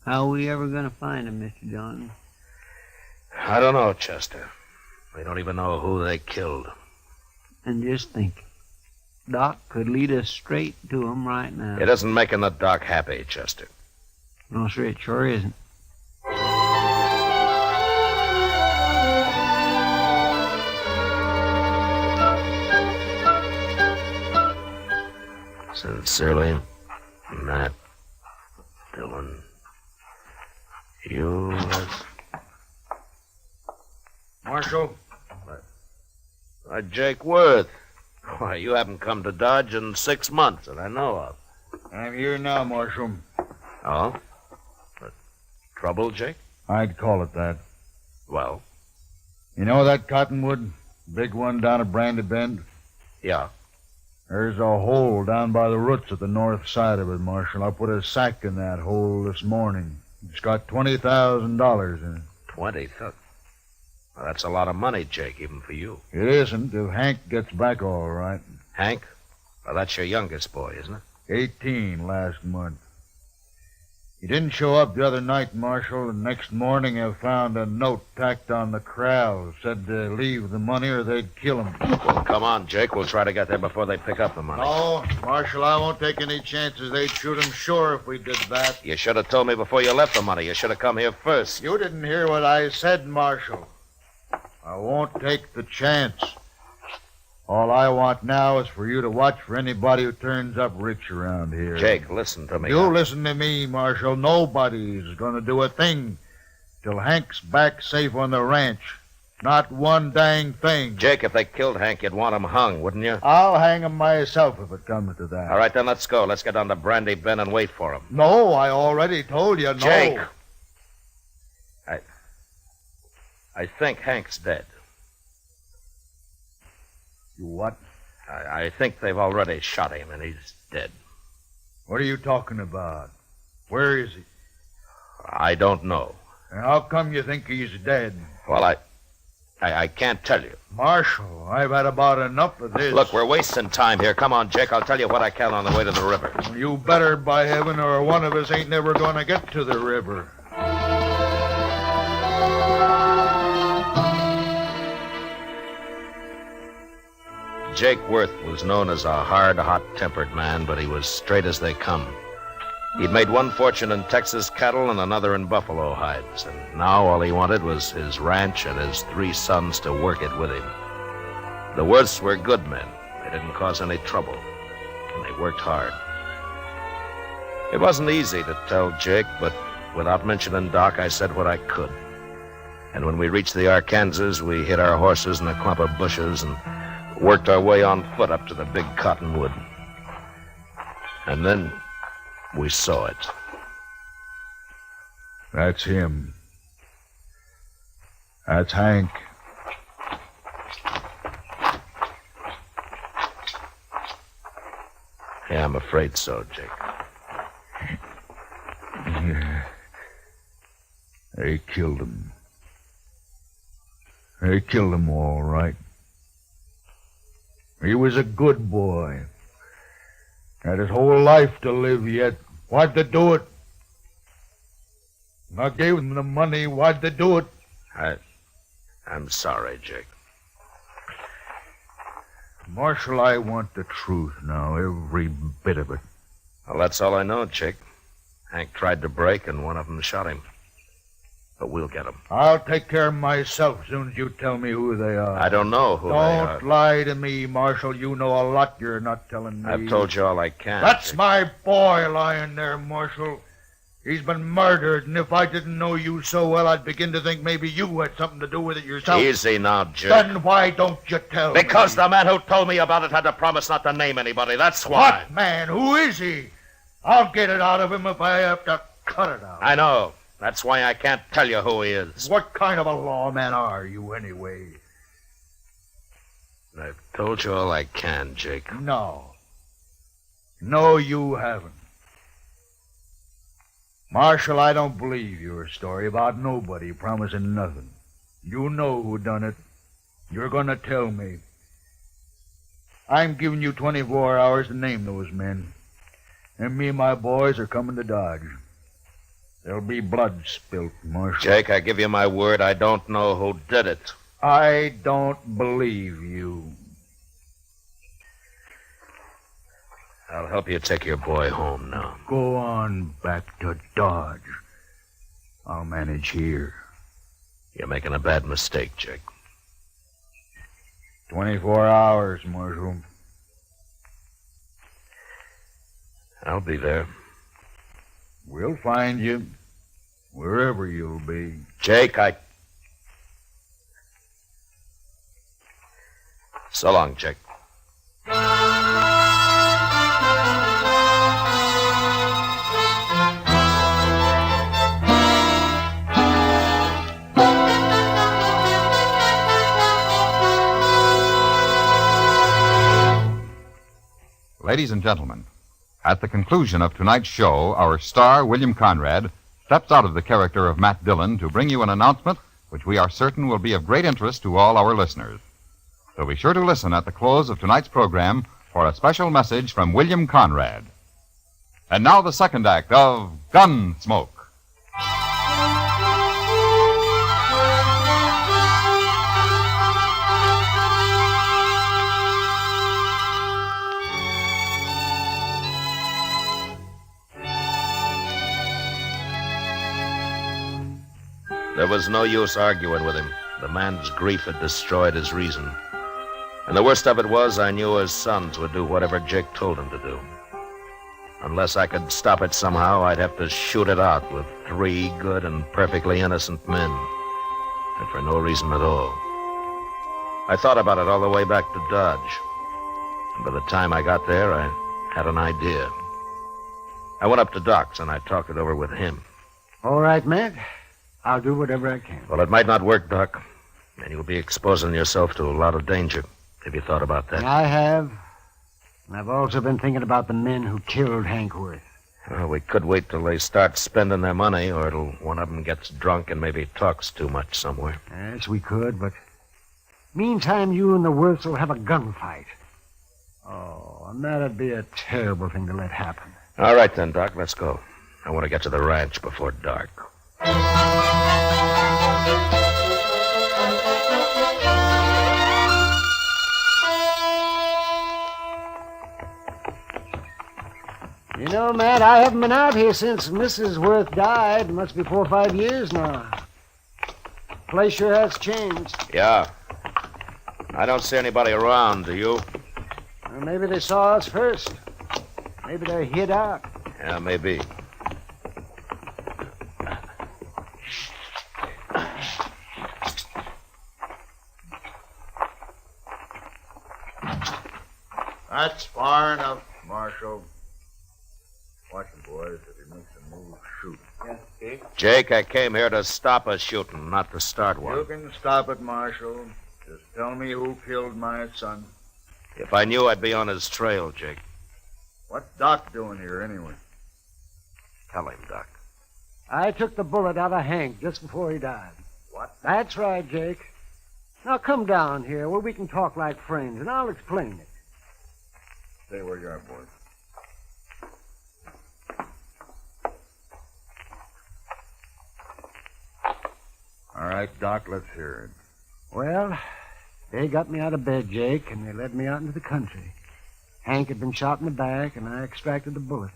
How are we ever going to find him, Mr. John? I don't know, Chester. They don't even know who they killed. And just think, Doc could lead us straight to him right now. It isn't making the doc happy, Chester. No, sir, it sure isn't. Sincerely, Matt Dillon. U.S. Marshal? Jake Worth. Why, you haven't come to Dodge in 6 months that I know of. I'm here now, Marshal. Oh? Trouble, Jake? I'd call it that. Well? You know that cottonwood? Big one down at Brandy Bend? Yeah. There's a hole down by the roots at the north side of it, Marshal. I put a sack in that hole this morning. It's got $20,000 in it. 20? Well, that's a lot of money, Jake, even for you. It isn't if Hank gets back all right. Hank? Well, that's your youngest boy, isn't it? 18 last month. He didn't show up the other night, Marshal, and next morning I found a note tacked on the corral. Said to leave the money or they'd kill him. Well, come on, Jake. We'll try to get there before they pick up the money. No, Marshal, I won't take any chances. They'd shoot him sure if we did that. You should have told me before you left the money. You should have come here first. You didn't hear what I said, Marshal. I won't take the chance. All I want now is for you to watch for anybody who turns up rich around here. Jake, listen to me. You listen to me, Marshal. Nobody's going to do a thing till Hank's back safe on the ranch. Not one dang thing. Jake, if they killed Hank, you'd want him hung, wouldn't you? I'll hang him myself if it comes to that. All right, then let's go. Let's get down to Brandy Bend and wait for him. No, I already told you no. Jake! I think Hank's dead. You what? I think they've already shot him, and he's dead. What are you talking about? Where is he? I don't know. And how come you think he's dead? Well, I can't tell you. Marshal, I've had about enough of this. Look, we're wasting time here. Come on, Jake. I'll tell you what I can on the way to the river. You better, by heaven, or one of us ain't never going to get to the river. Jake Worth was known as a hard, hot-tempered man, but he was straight as they come. He'd made one fortune in Texas cattle and another in buffalo hides, and now all he wanted was his ranch and his 3 sons to work it with him. The Worths were good men. They didn't cause any trouble, and they worked hard. It wasn't easy to tell Jake, but without mentioning Doc, I said what I could. And when we reached the Arkansas, we hid our horses in a clump of bushes and worked our way on foot up to the big cottonwood. And then we saw it. That's him. That's Hank. Yeah, I'm afraid so, Jake. Yeah. They killed him. They killed him all right. He was a good boy. Had his whole life to live yet. Why'd they do it? I gave them the money. Why'd they do it? I'm sorry, Jake. Marshal, I want the truth now, every bit of it. Well, that's all I know, Jake. Hank tried to break, and one of them shot him. But we'll get him. I'll take care of myself as soon as you tell me who they are. I don't know who they are. Don't lie to me, Marshal. You know a lot you're not telling me. I've told you all I can. That's Jake. my boy lying there, Marshal. He's been murdered, and if I didn't know you so well, I'd begin to think maybe you had something to do with it yourself. Easy now, Jake. Then why don't you tell me? Because the man who told me about it had to promise not to name anybody. That's why. What man? Who is he? I'll get it out of him if I have to cut it out. I know. That's why I can't tell you who he is. What kind of a lawman are you, anyway? I've told you all I can, Jake. No. No, you haven't. Marshal, I don't believe your story about nobody promising nothing. You know who done it. You're going to tell me. I'm giving you 24 hours to name those men. And me and my boys are coming to Dodge. There'll be blood spilt, Marshal. Jake, I give you my word, I don't know who did it. I don't believe you. I'll help you take your boy home now. Go on back to Dodge. I'll manage here. You're making a bad mistake, Jake. 24 hours, Marshal. I'll be there. We'll find you, wherever you'll be. Jake, So long, Jake. Ladies and gentlemen, at the conclusion of tonight's show, our star, William Conrad, steps out of the character of Matt Dillon to bring you an announcement which we are certain will be of great interest to all our listeners. So be sure to listen at the close of tonight's program for a special message from William Conrad. And now the second act of Gunsmoke. There was no use arguing with him. The man's grief had destroyed his reason. And the worst of it was, I knew his sons would do whatever Jake told them to do. Unless I could stop it somehow, I'd have to shoot it out with 3 good and perfectly innocent men. And for no reason at all. I thought about it all the way back to Dodge. And by the time I got there, I had an idea. I went up to Doc's and I talked it over with him. All right, Matt. I'll do whatever I can. Well, it might not work, Doc. And you'll be exposing yourself to a lot of danger. Have you thought about that? I have. And I've also been thinking about the men who killed Hank Worth. Well, we could wait till they start spending their money, or till one of them gets drunk and maybe talks too much somewhere. Yes, we could, but meantime, you and the Worths will have a gunfight. Oh, and that'd be a terrible thing to let happen. All right, then, Doc, let's go. I want to get to the ranch before dark. You know, Matt, I haven't been out here since Mrs. Worth died. It must be 4 or 5 years now. Place sure has changed. Yeah. I don't see anybody around, do you? Well, maybe they saw us first. Maybe they're hid out. Yeah, maybe. That's far enough, Marshal. Watch him, boys. If he makes a move, shoot. Yes, Jake, I came here to stop a shooting, not to start one. You can stop it, Marshal. Just tell me who killed my son. If I knew, I'd be on his trail, Jake. What's Doc doing here, anyway? Tell him, Doc. I took the bullet out of Hank just before he died. What? That's right, Jake. Now come down here where we can talk like friends, and I'll explain it. Stay where you are, boys. All right, Doc, let's hear it. Well, they got me out of bed, Jake, and they led me out into the country. Hank had been shot in the back, and I extracted the bullet.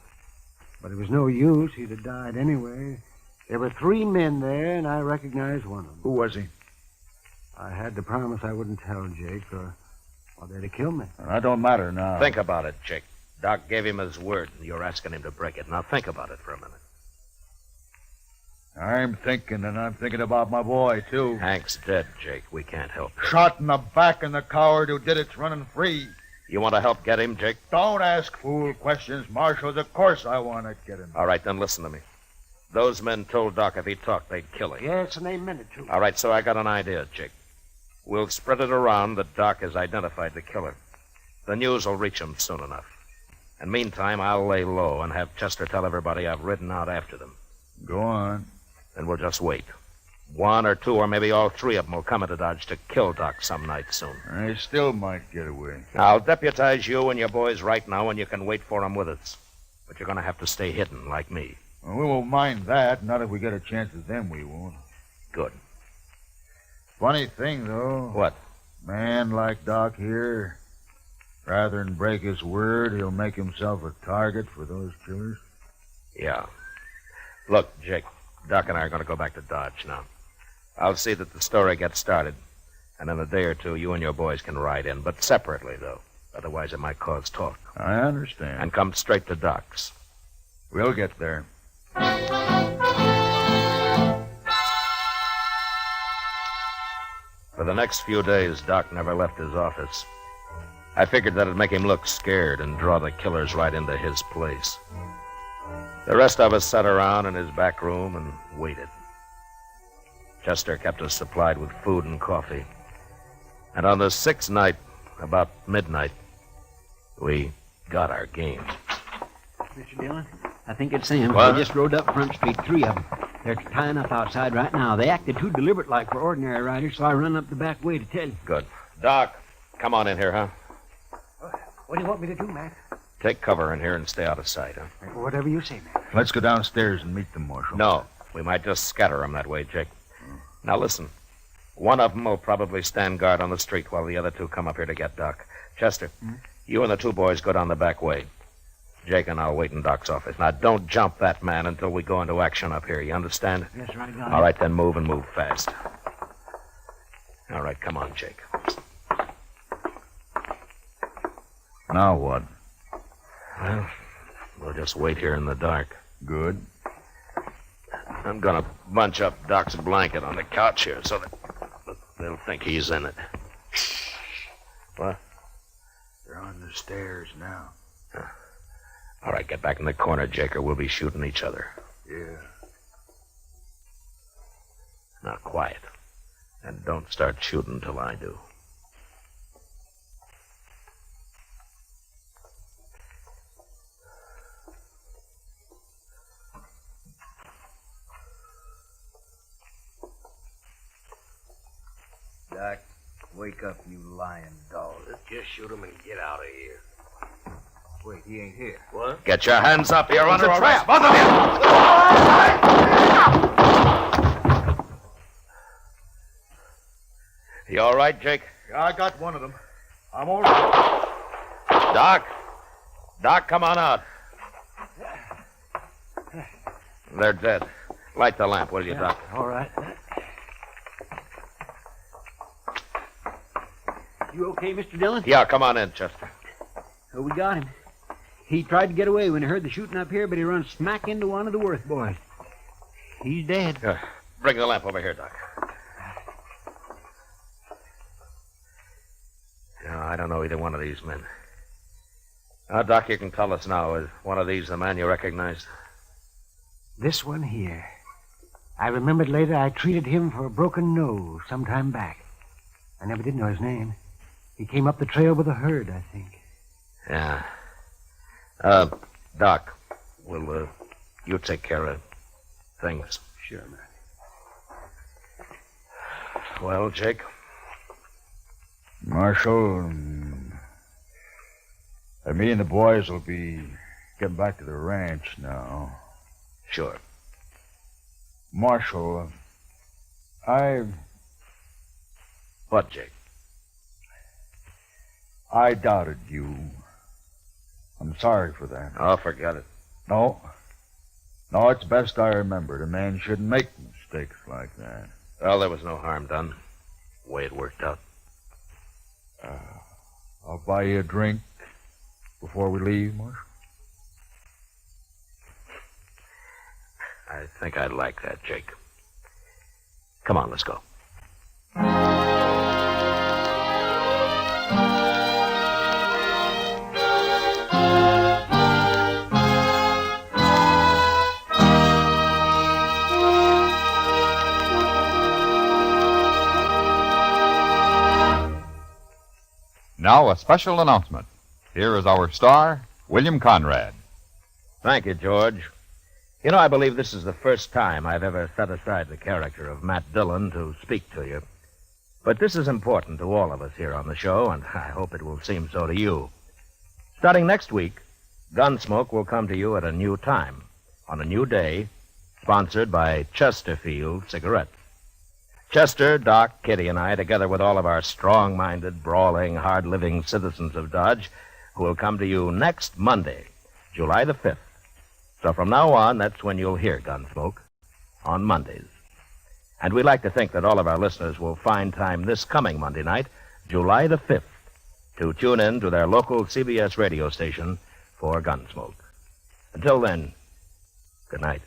But it was no use. He'd have died anyway. There were 3 men there, and I recognized one of them. Who was he? I had to promise I wouldn't tell Jake, or they'd have killed me. That don't matter now. Think about it, Jake. Doc gave him his word, and you're asking him to break it. Now think about it for a minute. I'm thinking, and I'm thinking about my boy, too. Hank's dead, Jake. We can't help him. Shot in the back, and the coward who did it's running free. You want to help get him, Jake? Don't ask fool questions, Marshal. Of course I want to get him. All right, then listen to me. Those men told Doc if he talked, they'd kill him. Yes, and they meant it, too. All right, so I got an idea, Jake. We'll spread it around that Doc has identified the killer. The news will reach him soon enough. And meantime, I'll lay low and have Chester tell everybody I've ridden out after them. Go on. Then we'll just wait. 1 or 2 or maybe all 3 of them will come into Dodge to kill Doc some night soon. I still might get away. I'll deputize you and your boys right now, and you can wait for them with us. But you're going to have to stay hidden, like me. Well, we won't mind that. Not if we get a chance at them, we won't. Good. Funny thing, though. What? Man like Doc here, rather than break his word, he'll make himself a target for those killers. Yeah. Look, Jake, Doc and I are going to go back to Dodge now. I'll see that the story gets started. And in a day or 2, you and your boys can ride in, but separately, though. Otherwise, it might cause talk. I understand. And come straight to Doc's. We'll get there. For the next few days, Doc never left his office. I figured that'd make him look scared and draw the killers right into his place. The rest of us sat around in his back room and waited. Chester kept us supplied with food and coffee. And on the 6th night, about midnight, we got our game. Mr. Dillon, I think it's them. What? They just rode up Front Street, 3 of them. They're tying up outside right now. They acted too deliberate-like for ordinary riders, so I run up the back way to tell you. Good. Doc, come on in here, huh? What do you want me to do, Matt? Take cover in here and stay out of sight, huh? Whatever you say, man. Let's go downstairs and meet them, Marshal. No. We might just scatter them that way, Jake. Now, listen. One of them will probably stand guard on the street while the other two come up here to get Doc. Chester, you and the two boys go down the back way. Jake and I'll wait in Doc's office. Now, don't jump that man until we go into action up here. You understand? Yes, right, got it. All right, then move and move fast. All right, come on, Jake. Now what? Well, we'll just wait here in the dark. Good. I'm gonna bunch up Doc's blanket on the couch here so that they'll think he's in it. What? They're on the stairs now. All right, get back in the corner, Jake, or we'll be shooting each other. Yeah. Now, quiet. And don't start shooting till I do. Doc, wake up, you lying dog. Let's just shoot him and get out of here. Wait, he ain't here. What? Get your hands up. You're under a arrest. trap. Both of you. You all right, Jake? Yeah, I got one of them. I'm all right. Doc, come on out. They're dead. Light the lamp, will you, Doc? All right. You okay, Mr. Dillon? Yeah, come on in, Chester. Oh, we got him. He tried to get away when he heard the shooting up here, but he run smack into one of the Worth boys. He's dead. Bring the lamp over here, Doc. No, I don't know either one of these men. Now, Doc, you can tell us now, is one of these the man you recognized? This one here. I remembered later I treated him for a broken nose some time back. I never did know his name. He came up the trail with a herd, I think. Yeah. Doc, will you take care of things? Sure, man. Well, Jake? Marshal, me and the boys will be getting back to the ranch now. Sure. Marshal, What, Jake? I doubted you. I'm sorry for that. Oh, forget it. No, it's best I remembered. A man shouldn't make mistakes like that. Well, there was no harm done. The way it worked out. I'll buy you a drink before we leave, Marshal. I think I'd like that, Jake. Come on, let's go. Now, a special announcement. Here is our star, William Conrad. Thank you, George. You know, I believe this is the first time I've ever set aside the character of Matt Dillon to speak to you. But this is important to all of us here on the show, and I hope it will seem so to you. Starting next week, Gunsmoke will come to you at a new time, on a new day, sponsored by Chesterfield Cigarettes. Chester, Doc, Kitty, and I, together with all of our strong-minded, brawling, hard-living citizens of Dodge, who will come to you next Monday, July the 5th. So from now on, that's when you'll hear Gunsmoke, on Mondays. And we'd like to think that all of our listeners will find time this coming Monday night, July the 5th, to tune in to their local CBS radio station for Gunsmoke. Until then, good night.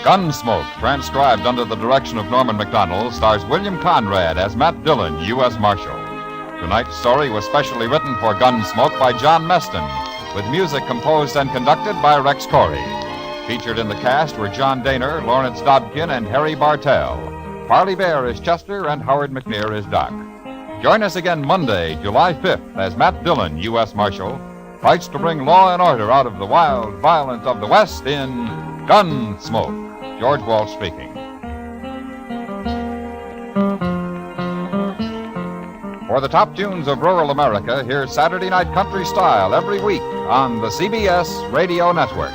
Gunsmoke, transcribed under the direction of Norman MacDonald, stars William Conrad as Matt Dillon, U.S. Marshal. Tonight's story was specially written for Gunsmoke by John Meston, with music composed and conducted by Rex Corey. Featured in the cast were John Daner, Lawrence Dobkin, and Harry Bartell. Parley Bear is Chester, and Howard McNear is Doc. Join us again Monday, July 5th, as Matt Dillon, U.S. Marshal, fights to bring law and order out of the wild violence of the West in Gunsmoke. George Walsh speaking. For the top tunes of rural America, hear Saturday Night Country Style every week on the CBS Radio Network.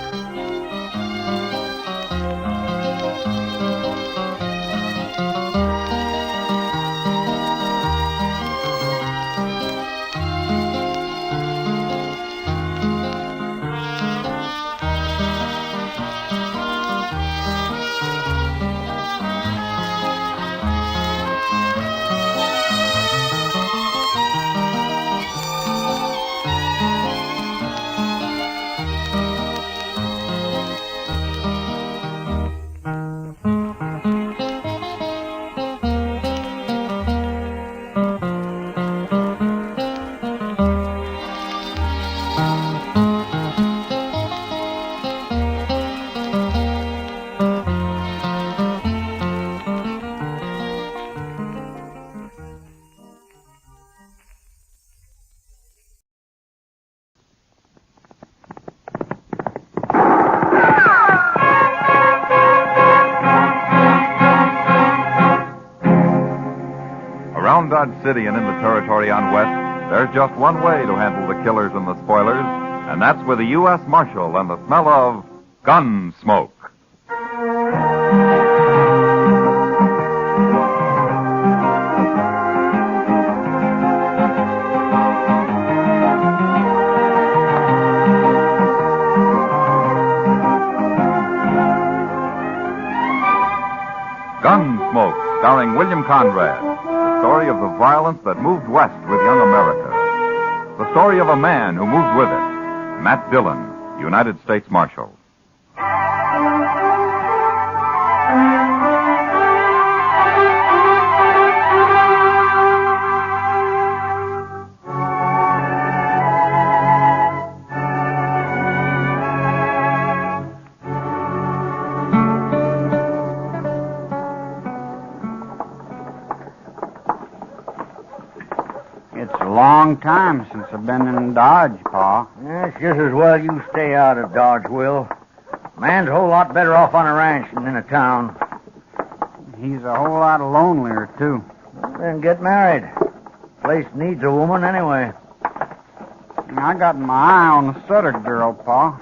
Around Dodge City and in the territory on West, there's just one way to handle the killers and the spoilers, and that's with a U.S. Marshal and the smell of Gunsmoke. Gunsmoke, starring William Conrad. The story of the violence that moved west with young America. The story of a man who moved with it. Matt Dillon, United States Marshal. It's a long time since I've been in Dodge, Pa. Yeah, it's just as well you stay out of Dodge, Will. Man's a whole lot better off on a ranch than in a town. He's a whole lot lonelier, too. Then get married. Place needs a woman anyway. I got my eye on the Sutter girl, Pa.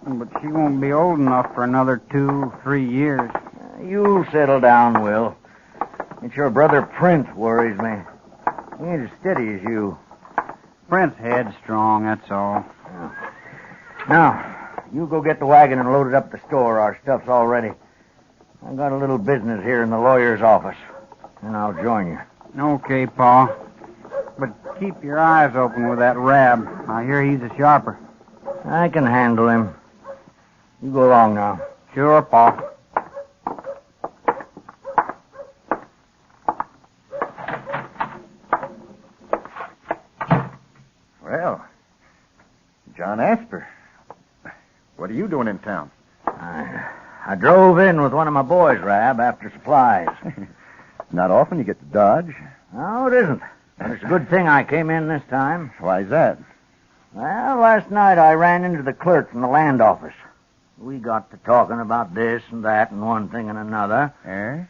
But she won't be old enough for another 2-3 years. You'll settle down, Will. It's your brother Prince worries me. He ain't as steady as you. Prince headstrong, that's all. Now, you go get the wagon and load it up at the store. Our stuff's all ready. I got a little business here in the lawyer's office, and I'll join you. Okay, Pa. But keep your eyes open with that Rab. I hear he's a sharper. I can handle him. You go along now. Sure, Pa. Well, John Asper, what are you doing in town? I drove in with one of my boys, Rab, after supplies. Not often you get to Dodge. No, it isn't. But it's a good thing I came in this time. Why's that? Well, last night I ran into the clerk from the land office. We got to talking about this and that and one thing and another. Eh?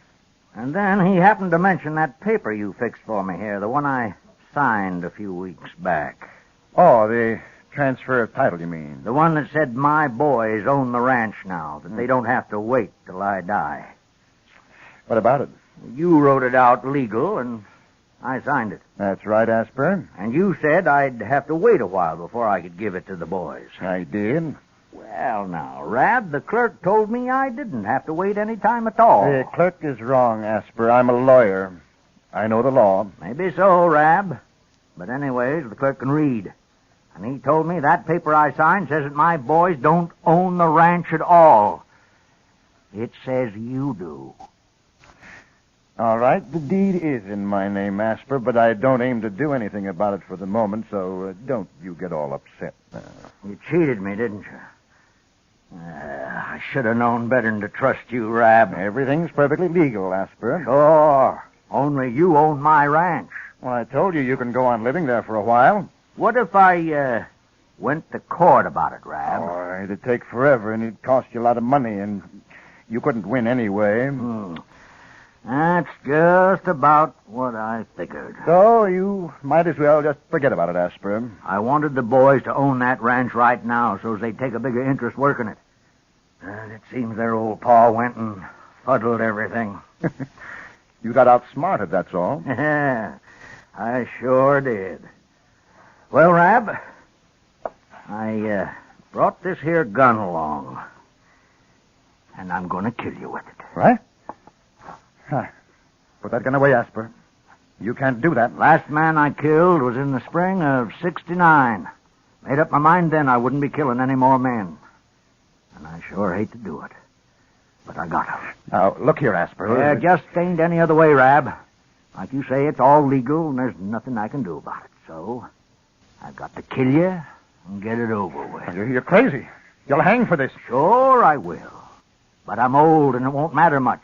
And then he happened to mention that paper you fixed for me here, the one I signed a few weeks back. Oh, the transfer of title, you mean? The one that said my boys own the ranch now, that they don't have to wait till I die. What about it? You wrote it out legal, and I signed it. That's right, Asper. And you said I'd have to wait a while before I could give it to the boys. I did. Well, now, Rab, the clerk told me I didn't have to wait any time at all. The clerk is wrong, Asper. I'm a lawyer. I know the law. Maybe so, Rab. But anyways, the clerk can read. And he told me that paper I signed says that my boys don't own the ranch at all. It says you do. All right, the deed is in my name, Asper, but I don't aim to do anything about it for the moment, so don't you get all upset. You cheated me, didn't you? I should have known better than to trust you, Rab. Everything's perfectly legal, Asper. Sure. Only you own my ranch. Well, I told you can go on living there for a while. What if I, went to court about it, Rab? Oh, it'd take forever, and it'd cost you a lot of money, and you couldn't win anyway. That's just about what I figured. So you might as well just forget about it, Asper. I wanted the boys to own that ranch right now so they'd take a bigger interest working it. And it seems their old pa went and fuddled everything. You got outsmarted, that's all. Yeah, I sure did. Well, Rab, I brought this here gun along. And I'm going to kill you with it. Right? Put that gun away, Asper. You can't do that. Last man I killed was in the spring of '69. Made up my mind then I wouldn't be killing any more men. And I sure hate to do it. But I got to. Now, look here, Asper. Yeah, just ain't any other way, Rab. Like you say, it's all legal, and there's nothing I can do about it. So, I've got to kill you and get it over with. You're crazy. You'll hang for this. Sure I will. But I'm old, and it won't matter much.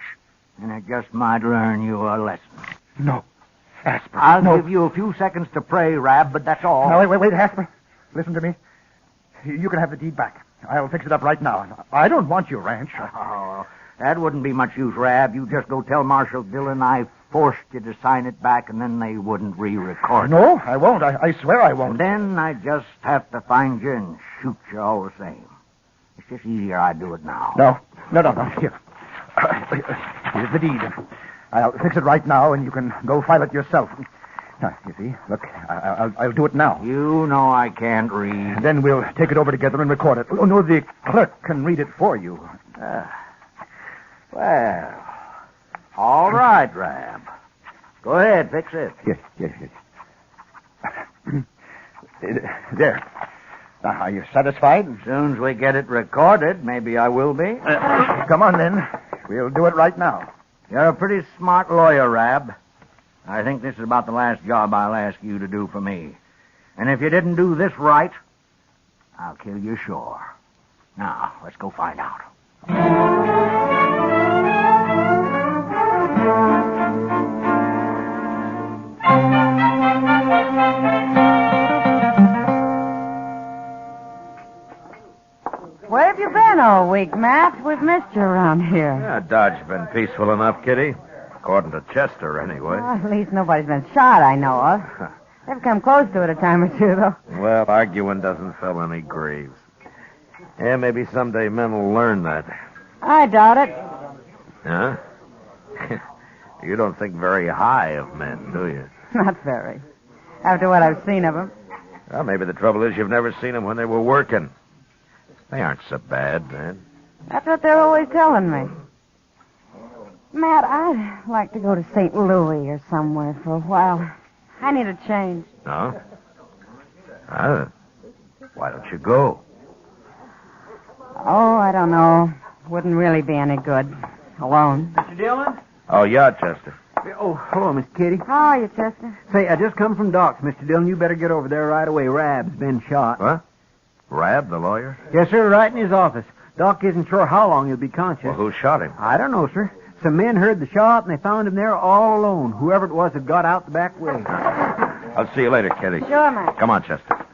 And it just might learn you a lesson. No. Asper, I'll no. give you a few seconds to pray, Rab, but that's all. Now, wait, Asper. Listen to me. You can have the deed back. I'll fix it up right now. I don't want your ranch. Oh, that wouldn't be much use, Rab. You just go tell Marshal Dillon I forced you to sign it back, and then they wouldn't re-record it. No, I won't. I swear I won't. And then I just have to find you and shoot you all the same. It's just easier I do it now. No. Here. Here's the deed. I'll fix it right now, and you can go file it yourself. Now, you see, look, I'll do it now. You know I can't read. Then we'll take it over together and record it. Oh, no, the clerk can read it for you. Well, all right, Rab. Go ahead, fix it. Yes. There. Now, are you satisfied? As soon as we get it recorded, maybe I will be. Come on, then. We'll do it right now. You're a pretty smart lawyer, Rab. I think this is about the last job I'll ask you to do for me. And if you didn't do this right, I'll kill you sure. Now, let's go find out. Where have you been all week, Matt? We've missed you around here. Yeah, Dodge's been peaceful enough, Kitty. According to Chester, anyway. Well, at least nobody's been shot, I know of. They've come close to it a time or two, though. Well, arguing doesn't fill any graves. Yeah, maybe someday men will learn that. I doubt it. Huh? You don't think very high of men, do you? Not very. After what I've seen of them. Well, maybe the trouble is you've never seen them when they were working. They aren't so bad, man. That's what they're always telling me. Matt, I'd like to go to St. Louis or somewhere for a while. I need a change. No? Why don't you go? Oh, I don't know. Wouldn't really be any good. Alone. Mr. Dillon? Oh, yeah, Chester. Oh, hello, Miss Kitty. How are you, Chester? Say, I just come from Doc's, Mr. Dillon. You better get over there right away. Rab's been shot. What? Rab, the lawyer? Yes, sir, right in his office. Doc isn't sure how long he'll be conscious. Well, who shot him? I don't know, sir. Some men heard the shot, and they found him there all alone. Whoever it was had got out the back way. I'll see you later, Kitty. Sure, Matt. Come on, Chester.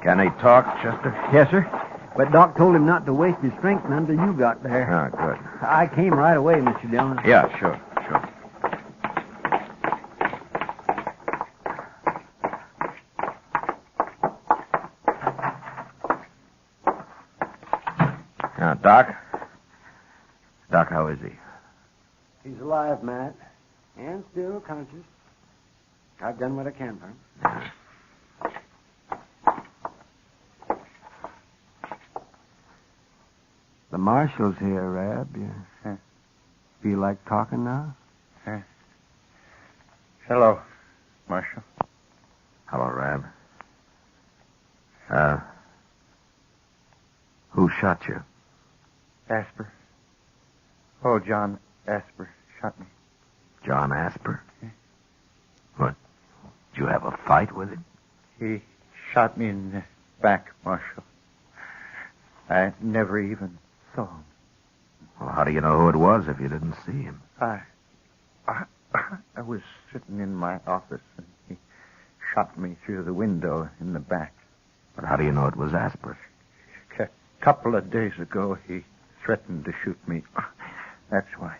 Can he talk, Chester? Yes, sir. But Doc told him not to waste his strength until you got there. Ah, good. I came right away, Mr. Dillon. Yeah, sure. Now, Doc, how is he? He's alive, Matt, and still conscious. I've done what I can for him. The marshal's here, Rab. You feel like talking now? Hello, Marshal. Hello, Rab. Who shot you? Asper. Oh, John Asper shot me. John Asper? What? Did you have a fight with him? He shot me in the back, Marshal. I never even saw him. Well, how do you know who it was if you didn't see him? I was sitting in my office, and he shot me through the window in the back. But how do you know it was Asper? A couple of days ago, he threatened to shoot me. That's why.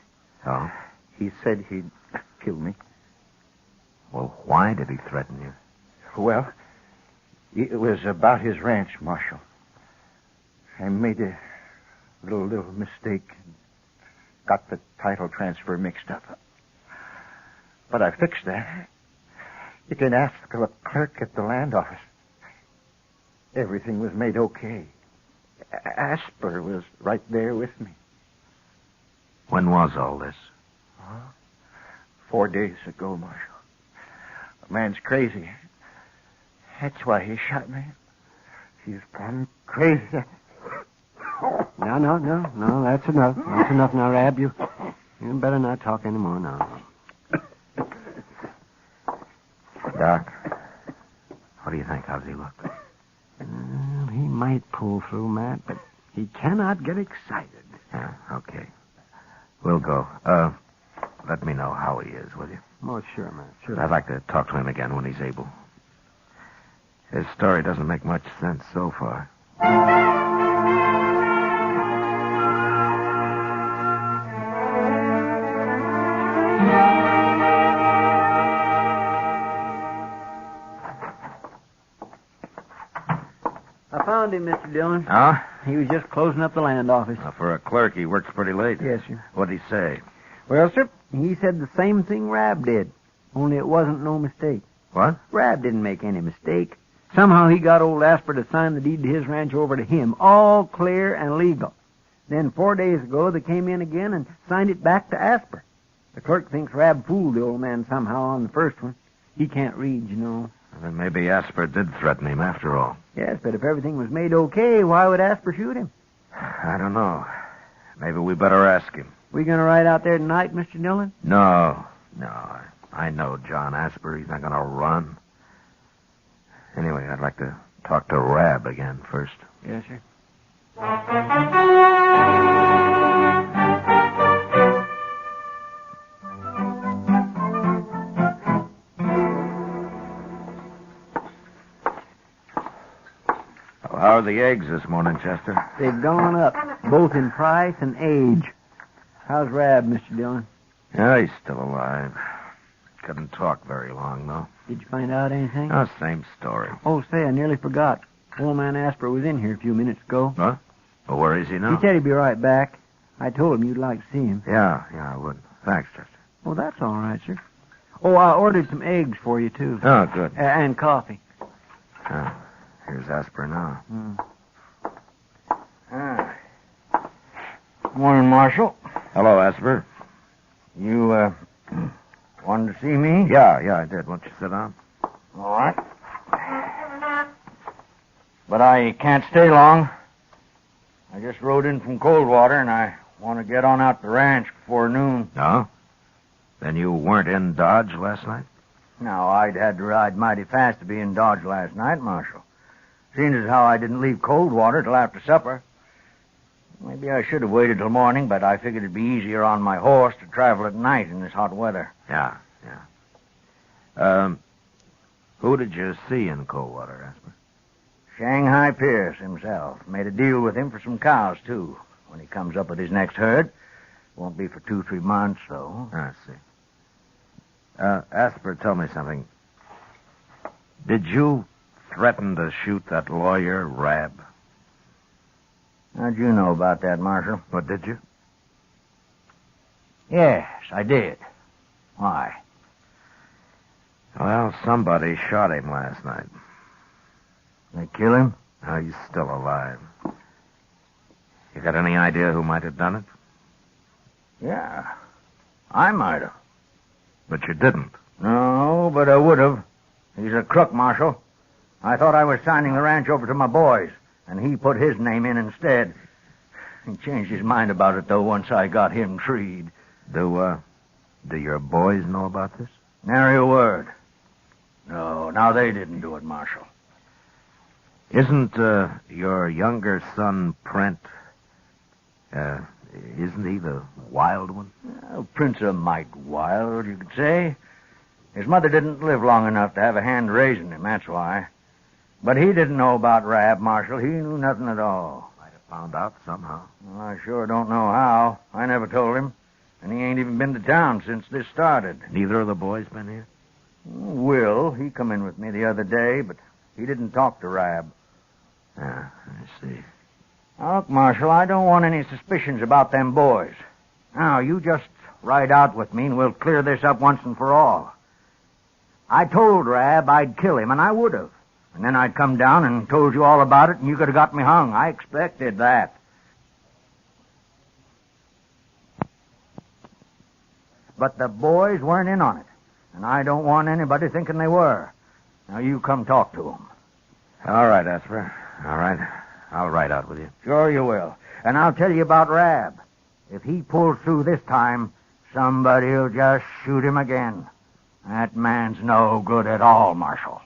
Oh? He said he'd kill me. Well, why did he threaten you? Well, it was about his ranch, Marshal. I made a little mistake and got the title transfer mixed up. But I fixed that. You can ask the clerk at the land office. Everything was made okay. Asper was right there with me. When was all this? 4 days ago, Marshal. The man's crazy. That's why he shot me. He's plumb crazy. No, that's enough. That's enough now, Rab. You better not talk anymore now. Doc, what do you think? How does he look? He might pull through, Matt, but he cannot get excited. Yeah, okay. We'll go. Let me know how he is, will you? Oh, sure, Matt, sure. I'd like to talk to him again when he's able. His story doesn't make much sense so far. I found him, Mr. Dillon. Huh? He was just closing up the land office. For a clerk, he works pretty late. Yes, sir. What'd he say? Well, sir, he said the same thing Rab did, only it wasn't no mistake. What? Rab didn't make any mistake. Somehow he got old Asper to sign the deed to his ranch over to him, all clear and legal. Then 4 days ago, they came in again and signed it back to Asper. The clerk thinks Rab fooled the old man somehow on the first one. He can't read, you know. Well, then maybe Asper did threaten him after all. Yes, but if everything was made okay, why would Asper shoot him? I don't know. Maybe we better ask him. We going to ride out there tonight, Mr. Dillon? No. I know John Asper. He's not going to run. Anyway, I'd like to talk to Rab again first. Yes, sir. How are the eggs this morning, Chester? They've gone up, both in price and age. How's Rab, Mr. Dillon? Yeah, he's still alive. Couldn't talk very long, though. Did you find out anything? Oh, same story. Oh, say, I nearly forgot. Old man Asper was in here a few minutes ago. Huh? Well, where is he now? He said he'd be right back. I told him you'd like to see him. Yeah, I would. Thanks, Chester. Oh, that's all right, sir. Oh, I ordered some eggs for you, too. Oh, good. And coffee. Here's Asper now. Morning, Marshal. Hello, Asper. You, wanted to see me? Yeah, I did. Won't you sit down? All right. But I can't stay long. I just rode in from Coldwater, and I want to get on out the ranch before noon. No? Then you weren't in Dodge last night? No, I'd had to ride mighty fast to be in Dodge last night, Marshal. Seeing as how I didn't leave Coldwater till after supper. Maybe I should have waited till morning, but I figured it'd be easier on my horse to travel at night in this hot weather. Yeah. Who did you see in Coldwater, Asper? Shanghai Pierce himself. Made a deal with him for some cows, too, when he comes up with his next herd. Won't be for 2-3 months, though. I see. Asper, tell me something. Did you threaten to shoot that lawyer, Rab? How'd you know about that, Marshal? What, did you? Yes, I did. Why? Well, somebody shot him last night. They kill him? No, he's still alive. You got any idea who might have done it? Yeah, I might have. But you didn't. No, but I would have. He's a crook, Marshal. I thought I was signing the ranch over to my boys, and he put his name in instead. He changed his mind about it, though, once I got him treed. Do your boys know about this? Nary a word. No, now they didn't do it, Marshal. Isn't your younger son, Prent, isn't he the wild one? Well, Print's a mite wild, you could say. His mother didn't live long enough to have a hand raising him, that's why. But he didn't know about Rab, Marshal. He knew nothing at all. Might have found out somehow. Well, I sure don't know how. I never told him. And he ain't even been to town since this started. Neither of the boys been here? Will, he come in with me the other day, but he didn't talk to Rab. Yeah, I see. Now, look, Marshal, I don't want any suspicions about them boys. Now, you just ride out with me and we'll clear this up once and for all. I told Rab I'd kill him, and I would have. And then I'd come down and told you all about it, and you could have got me hung. I expected that. But the boys weren't in on it, and I don't want anybody thinking they were. Now, you come talk to them. All right, Asper. All right. I'll ride out with you. Sure you will. And I'll tell you about Rab. If he pulls through this time, somebody'll just shoot him again. That man's no good at all, Marshal.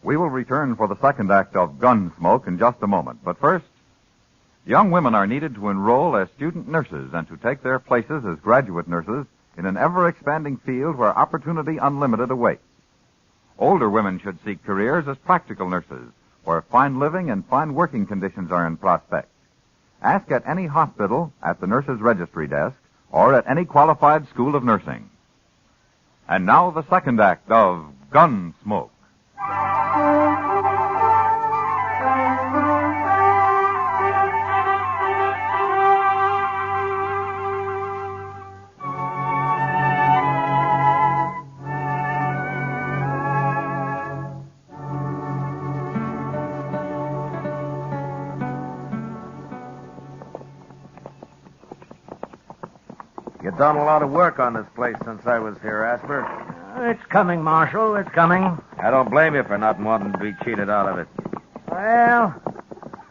We will return for the second act of Gunsmoke in just a moment. But first, young women are needed to enroll as student nurses and to take their places as graduate nurses in an ever-expanding field where opportunity unlimited awaits. Older women should seek careers as practical nurses, where fine living and fine working conditions are in prospect. Ask at any hospital, at the nurse's registry desk, or at any qualified school of nursing. And now the second act of Gunsmoke. You've done a lot of work on this place since I was here, Asper. It's coming, Marshal. It's coming. I don't blame you for not wanting to be cheated out of it. Well,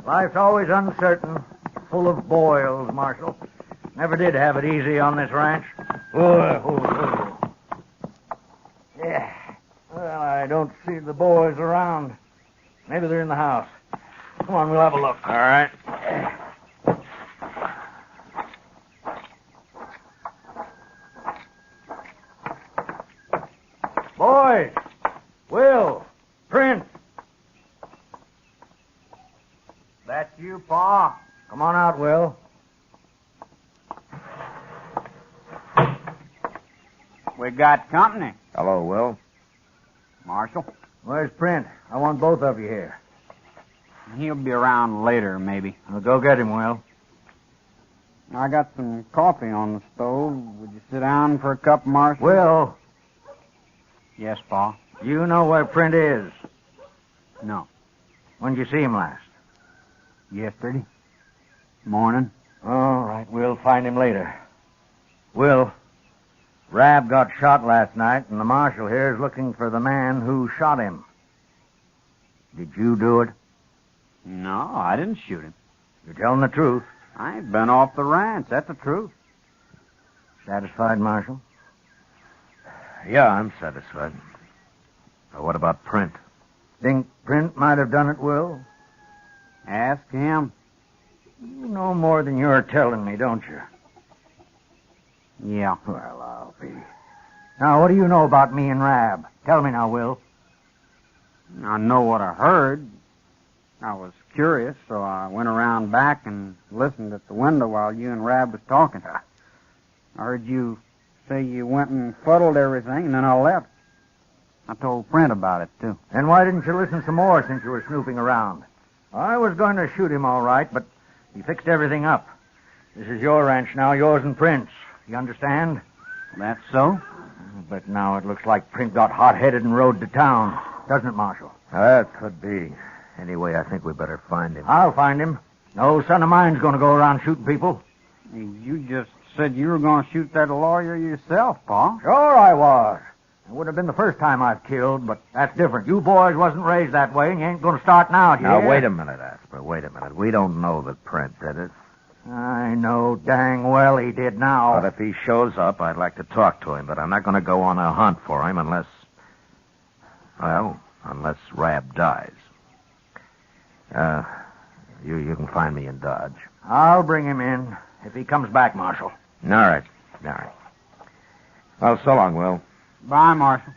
life's always uncertain, full of boils, Marshal. Never did have it easy on this ranch. Yeah. Well, I don't see the boys around. Maybe they're in the house. Come on, we'll have a look. All right. Boys! Will! Prince! That's you, Pa. Come on out, Will. We got company. Hello, Will. Marshal? Where's Print? I want both of you here. He'll be around later, maybe. Well, go get him, Will. I got some coffee on the stove. Would you sit down for a cup, Marshal? Will! Yes, Pa. You know where Print is? No. When'd you see him last? Yesterday. Morning. All right, we'll find him later. Will, Rab got shot last night, and the marshal here is looking for the man who shot him. Did you do it? No, I didn't shoot him. You're telling the truth. I ain't been off the ranch. That's the truth. Satisfied, Marshal? Yeah, I'm satisfied. Now, what about Print? Think Print might have done it, Will? Ask him. You know more than you're telling me, don't you? Yeah. Well, I'll be. Now, what do you know about me and Rab? Tell me now, Will. I know what I heard. I was curious, so I went around back and listened at the window while you and Rab was talking. I heard you say you went and fuddled everything, and then I left. I told Print about it, too. And why didn't you listen some more since you were snooping around? I was going to shoot him all right, but he fixed everything up. This is your ranch now, yours and Print's. You understand? That's so? But now it looks like Print got hot-headed and rode to town. Doesn't it, Marshal? That could be. Anyway, I think we better find him. I'll find him. No son of mine's going to go around shooting people. You just said you were going to shoot that lawyer yourself, Pa. Sure I was. It would have been the first time I've killed, but that's different. You boys wasn't raised that way, and you ain't going to start now, do you? Now, wait a minute, Asper. Wait a minute. We don't know that Prent did it. I know dang well he did now. But if he shows up, I'd like to talk to him, but I'm not going to go on a hunt for him unless Rab dies. You can find me in Dodge. I'll bring him in if he comes back, Marshal. All right. Well, so long, Will. Bye, Marshal.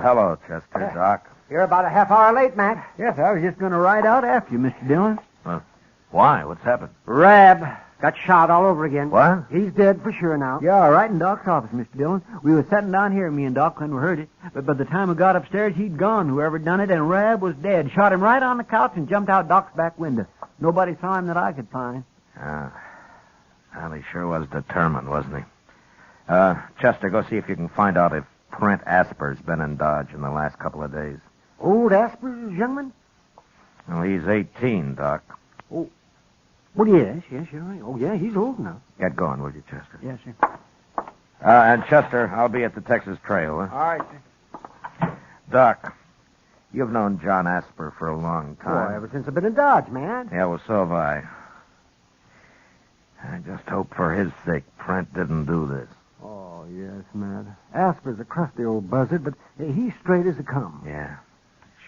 Hello, Chester, Doc. You're about a half hour late, Matt. Yes, I was just going to ride out after you, Mr. Dillon. Why? What's happened? Rab got shot all over again. What? He's dead for sure now. Yeah, right in Doc's office, Mr. Dillon. We was sitting down here, me and Doc, when we heard it. But by the time we got upstairs, he'd gone, whoever done it, and Rab was dead. Shot him right on the couch and jumped out Doc's back window. Nobody saw him that I could find. Well, he sure was determined, wasn't he? Chester, go see if you can find out if Prent Asper's been in Dodge in the last couple of days. Old Asper's youngman? Well, he's 18, Doc. Oh. Well, yes, you're right. Oh, yeah, he's old enough. Get going, will you, Chester? Yes, sir. And Chester, I'll be at the Texas Trail, huh? All right, sir. Doc, you've known John Asper for a long time. Oh, ever since I've been in Dodge, man. Yeah, well, so have I. I just hope for his sake Prent didn't do this. Oh, yes, Matt. Asper's a crusty old buzzard, but he's straight as a come. Yeah,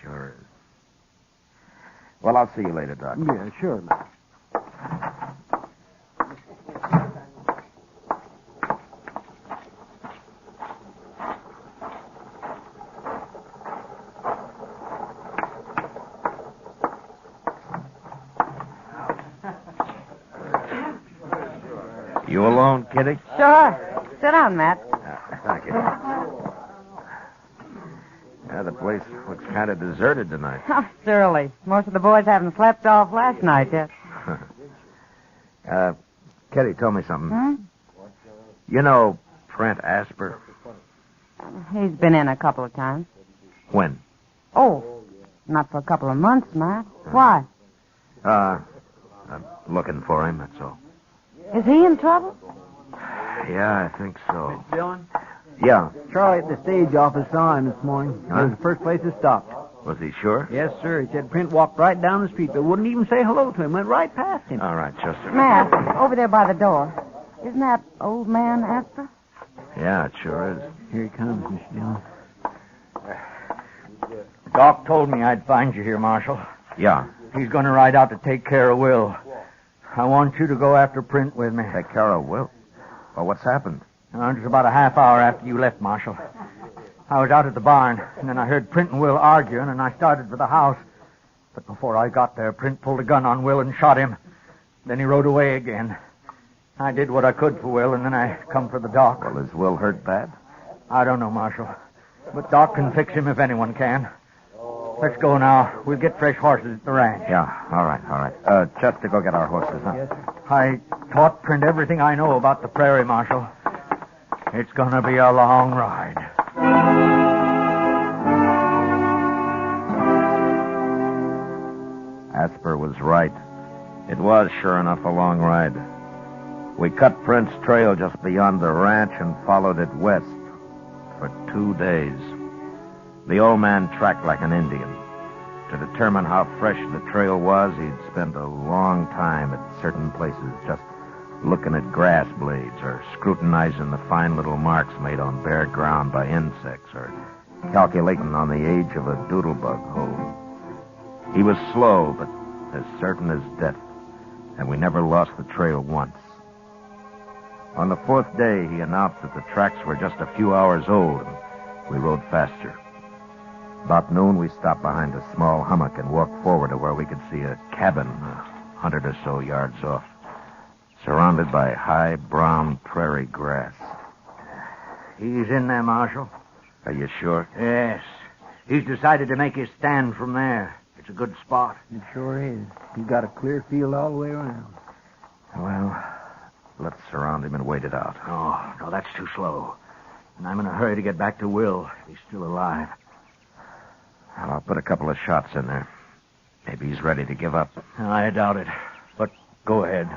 sure is. Well, I'll see you later, Doc. Yeah, sure, Matt. You alone, Kitty? Sure. Sit down, Matt. Thank you. Yeah, the place looks kind of deserted tonight. Oh, surely. Most of the boys haven't slept off last night yet. Kitty, tell me something. Hmm? You know Prent Asper? He's been in a couple of times. When? Oh, not for a couple of months, Matt. Why? I'm looking for him, that's all. Is he in trouble? Yeah, I think so. Mr. Dillon? Yeah. Charlie at the stage office saw him this morning. Huh? It was the first place he stopped. Was he sure? Yes, sir. He said Prent walked right down the street, but wouldn't even say hello to him. Went right past him. All right, Chester. Matt, over there by the door. Isn't that old man Asper? Yeah, it sure is. Here he comes, Mr. Dillon. Doc told me I'd find you here, Marshal. Yeah. He's going to ride out to take care of Will. I want you to go after Prent with me. Take care of Will? Well, what's happened? Just about a half hour after you left, Marshal. I was out at the barn, and then I heard Prent and Will arguing, and I started for the house. But before I got there, Prent pulled a gun on Will and shot him. Then he rode away again. I did what I could for Will, and then I come for the Doc. Well, is Will hurt bad? I don't know, Marshal. But Doc can fix him if anyone can. Let's go now. We'll get fresh horses at the ranch. Yeah, all right. Chester, go get our horses, huh? Yes, sir. I taught Prent everything I know about the prairie, Marshal. It's going to be a long ride. Asper was right. It was, sure enough, a long ride. We cut Prent's trail just beyond the ranch and followed it west for 2 days. The old man tracked like an Indian. To determine how fresh the trail was, he'd spent a long time at certain places just looking at grass blades or scrutinizing the fine little marks made on bare ground by insects or calculating on the age of a doodlebug hole. He was slow, but as certain as death, and we never lost the trail once. On the 4th day, he announced that the tracks were just a few hours old, and we rode faster. About noon, we stopped behind a small hummock and walked forward to where we could see a cabin 100 or so yards off, surrounded by high brown prairie grass. He's in there, Marshal. Are you sure? Yes. He's decided to make his stand from there. It's a good spot. It sure is. He's got a clear field all the way around. Well, him and wait it out. Oh, no, that's too slow. And I'm in a hurry to get back to Will if he's still alive. Well, I'll put a couple of shots in there. Maybe he's ready to give up. I doubt it. But go ahead.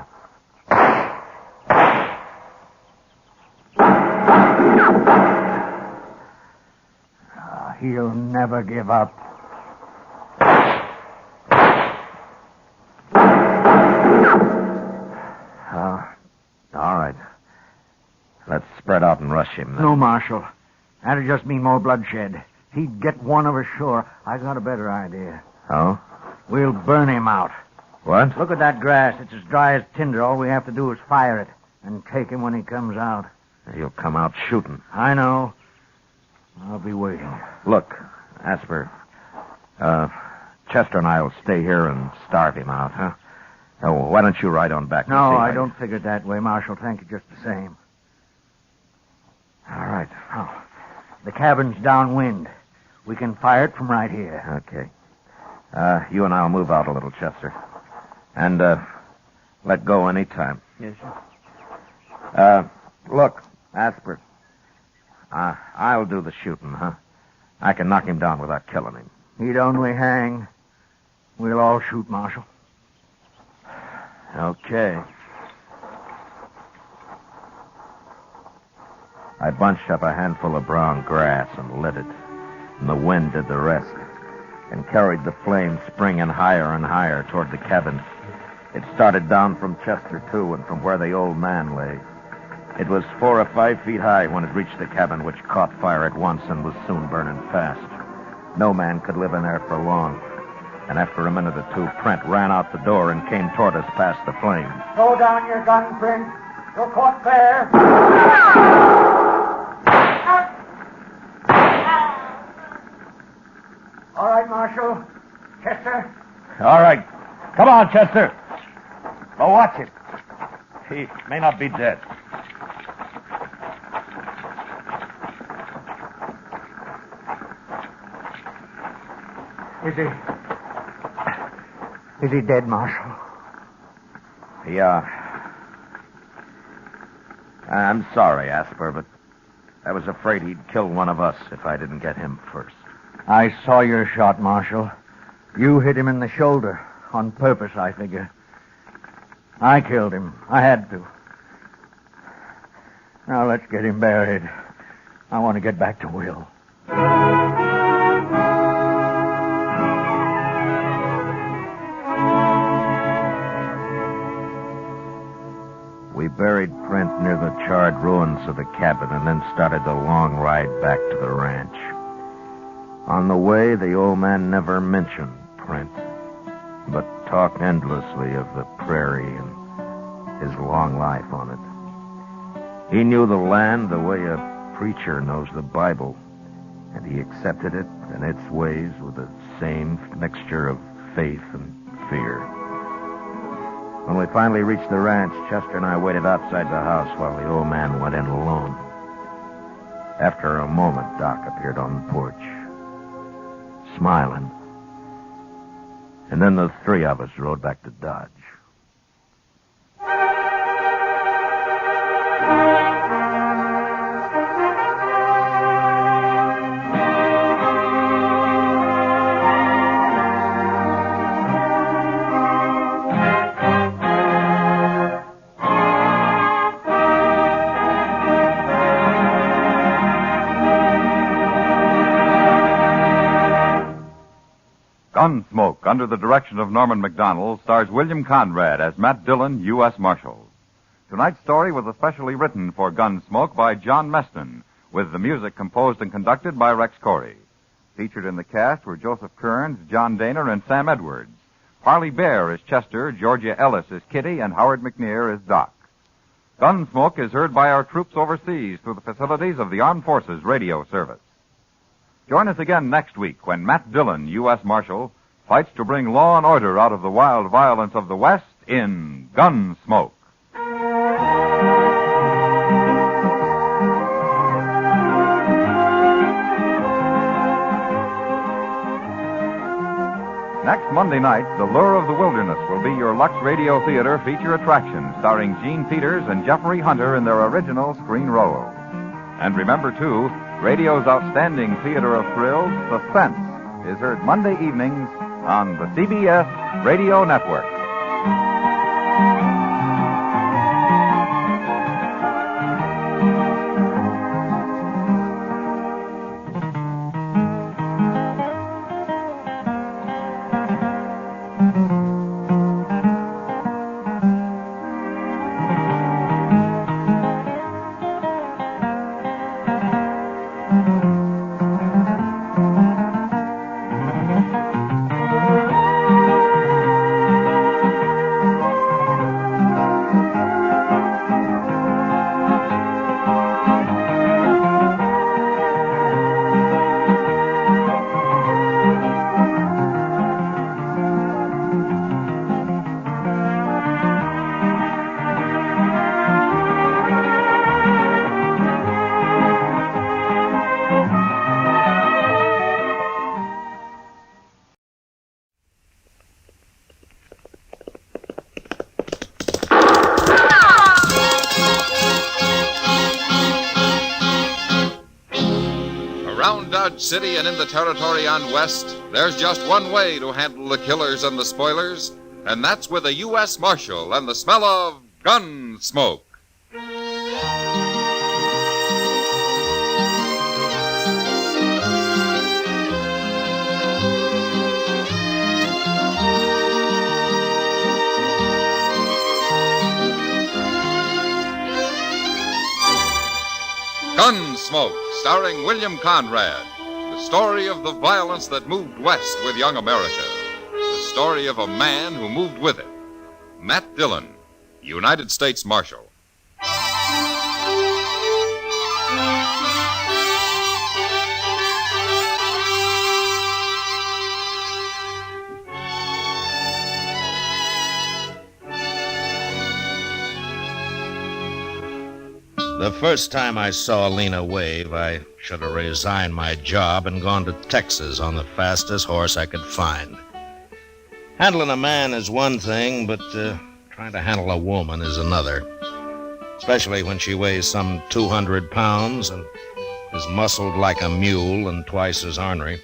He'll never give up. All right. Let's spread out and rush him. Then. No, Marshal. That'd just mean more bloodshed. He'd get one of us sure. I got a better idea. Oh? We'll burn him out. What? Look at that grass. It's as dry as tinder. All we have to do is fire it and take him when he comes out. He'll come out shooting. I know. I'll be waiting. Look, Asper. Chester and I'll stay here and starve him out, huh? Oh, why don't you ride on back? No, I don't figure it that way, Marshal. Thank you just the same. All right. Oh, the cabin's downwind. We can fire it from right here. Okay. You and I'll move out a little, Chester. And, let go any time. Yes, sir. Look, Asper. I'll do the shooting, huh? I can knock him down without killing him. He'd only hang. We'll all shoot, Marshal. Okay. I bunched up a handful of brown grass and lit it, and the wind did the rest, and carried the flame springing higher and higher toward the cabin. It started down from Chester, too, and from where the old man lay. It was 4 or 5 feet high when it reached the cabin, which caught fire at once and was soon burning fast. No man could live in there for long. And after a minute or two, Trent ran out the door and came toward us past the flame. Throw down your gun, Prince. You're caught fair. All right, Marshal. Chester. All right. Come on, Chester. Go watch him. He may not be dead. Is he dead, Marshal? Yeah. I'm sorry, Asper, but I was afraid he'd kill one of us if I didn't get him first. I saw your shot, Marshal. You hit him in the shoulder. On purpose, I figure. I killed him. I had to. Now let's get him buried. I want to get back to Will. We buried Trent near the charred ruins of the cabin and then started the long ride back to the ranch. On the way, the old man never mentioned Trent, but talked endlessly of the prairie and his long life on it. He knew the land the way a preacher knows the Bible, and he accepted it and its ways with the same mixture of faith and fear. When we finally reached the ranch, Chester and I waited outside the house while the old man went in alone. After a moment, Doc appeared on the porch, smiling. And then the three of us rode back to Dodge. Gunsmoke, under the direction of Norman MacDonald, stars William Conrad as Matt Dillon, U.S. Marshal. Tonight's story was especially written for Gunsmoke by John Meston, with the music composed and conducted by Rex Corey. Featured in the cast were Joseph Kearns, John Daner, and Sam Edwards. Harley Bear is Chester, Georgia Ellis is Kitty, and Howard McNear is Doc. Gunsmoke is heard by our troops overseas through the facilities of the Armed Forces Radio Service. Join us again next week when Matt Dillon, U.S. Marshal, fights to bring law and order out of the wild violence of the West in Gunsmoke. Next Monday night, The Lure of the Wilderness will be your Lux Radio Theater feature attraction, starring Gene Peters and Jeffrey Hunter in their original screen roles. And remember, too, radio's outstanding theater of thrills, Suspense, is heard Monday evenings on the CBS Radio Network. City and in the territory on west, there's just one way to handle the killers and the spoilers, and that's with a U.S. Marshal and the smell of Gunsmoke. Gunsmoke, starring William Conrad. The story of the violence that moved west with young America. The story of a man who moved with it. Matt Dillon, United States Marshal. The first time I saw Lena wave, I should have resigned my job and gone to Texas on the fastest horse I could find. Handling a man is one thing, but trying to handle a woman is another. Especially when she weighs some 200 pounds and is muscled like a mule and twice as ornery.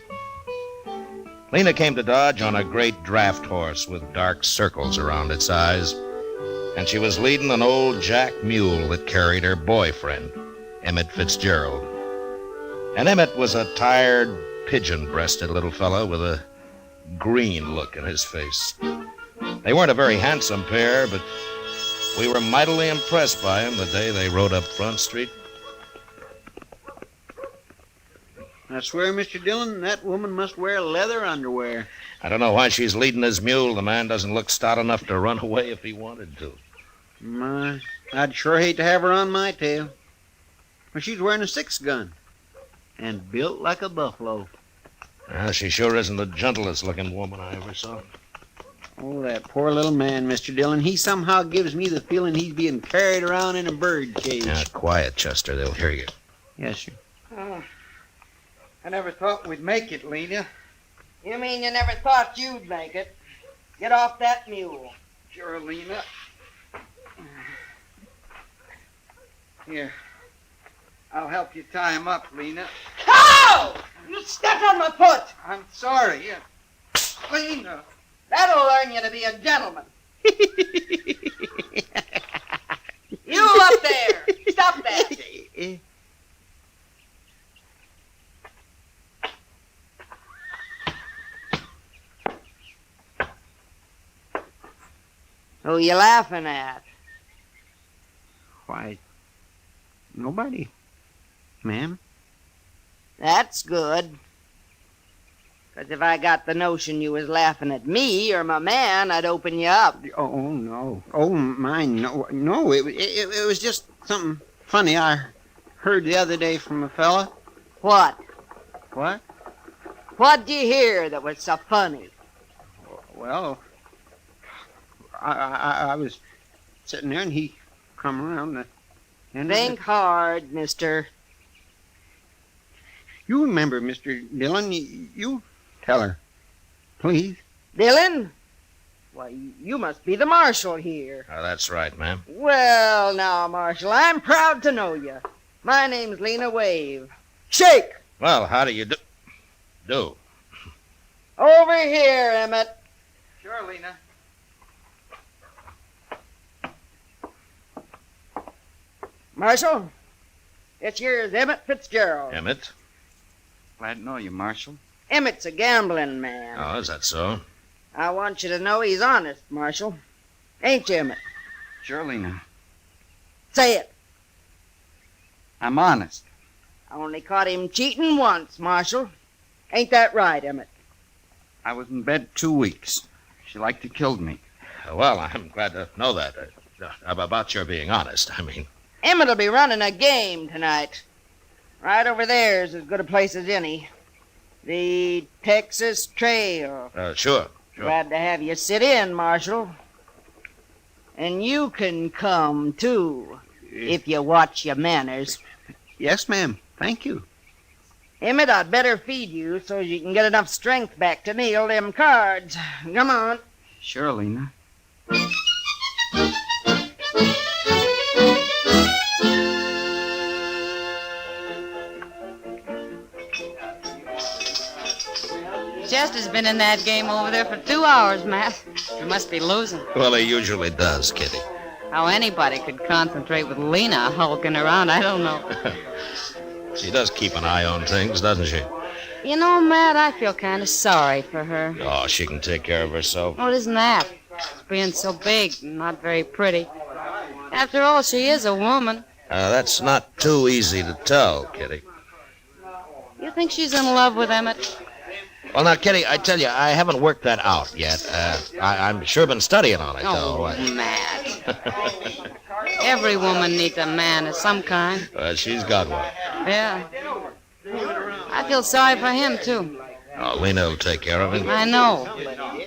Lena came to Dodge on a great draft horse with dark circles around its eyes. And she was leading an old jack mule that carried her boyfriend, Emmett Fitzgerald. And Emmett was a tired, pigeon-breasted little fellow with a green look in his face. They weren't a very handsome pair, but we were mightily impressed by them the day they rode up Front Street. I swear, Mr. Dillon, that woman must wear leather underwear. I don't know why she's leading his mule. The man doesn't look stout enough to run away if he wanted to. My, I'd sure hate to have her on my tail. Well, she's wearing a 6-gun and built like a buffalo. Well, she sure isn't the gentlest looking woman I ever saw. Oh, that poor little man, Mr. Dillon. He somehow gives me the feeling he's being carried around in a bird cage. Now, quiet, Chester. They'll hear you. Yes, sir. Oh, I never thought we'd make it, Lena. You mean you never thought you'd make it? Get off that mule. Sure, Lena. Here. I'll help you tie him up, Lena. Ow! You stepped on my foot. I'm sorry. Lena. That'll learn you to be a gentleman. You up there. Stop that. Who you laughing at? Why, nobody, ma'am. That's good. 'Cause if I got the notion you was laughing at me or my man, I'd open you up. Oh, no. Oh, mine, no. No, it was just something funny I heard the other day from a fella. What? What? What'd you hear that was so funny? Well, I was sitting there and he come around the end Think hard, mister. You remember, Mr. Dillon, you tell her, please. Dillon? Why, you must be the marshal here. Oh, that's right, ma'am. Well, now, Marshal, I'm proud to know you. My name's Lena Wave. Shake! Well, how do you do? Over here, Emmett. Sure, Lena. Marshal, it's yours, Emmett Fitzgerald. Emmett? Glad to know you, Marshal. Emmett's a gambling man. Oh, is that so? I want you to know he's honest, Marshal. Ain't you, Emmett? Sure, Lena. Say it. I'm honest. I only caught him cheating once, Marshal. Ain't that right, Emmett? I was in bed 2 weeks. She liked to kill me. Well, I'm glad to know that. About your being honest, I mean. Emmett'll be running a game tonight. Right over there is as good a place as any. The Texas Trail. Sure. Glad to have you sit in, Marshal. And you can come, too, if you watch your manners. Yes, ma'am. Thank you. Emmett, I'd better feed you so you can get enough strength back to kneel them cards. Come on. Sure, Lena. Chester's been in that game over there for 2 hours, Matt. He must be losing. Well, he usually does, Kitty. How anybody could concentrate with Lena hulking around, I don't know. She does keep an eye on things, doesn't she? You know, Matt, I feel kind of sorry for her. Oh, she can take care of herself. Oh, it isn't that. She's being so big and not very pretty. After all, she is a woman. That's not too easy to tell, Kitty. You think she's in love with Emmett? Well, now, Kitty, I tell you, I haven't worked that out yet. I'm sure been studying on it, though. Matt. Every woman needs a man of some kind. She's got one. Yeah. I feel sorry for him, too. Oh, Lena will take care of him. I know.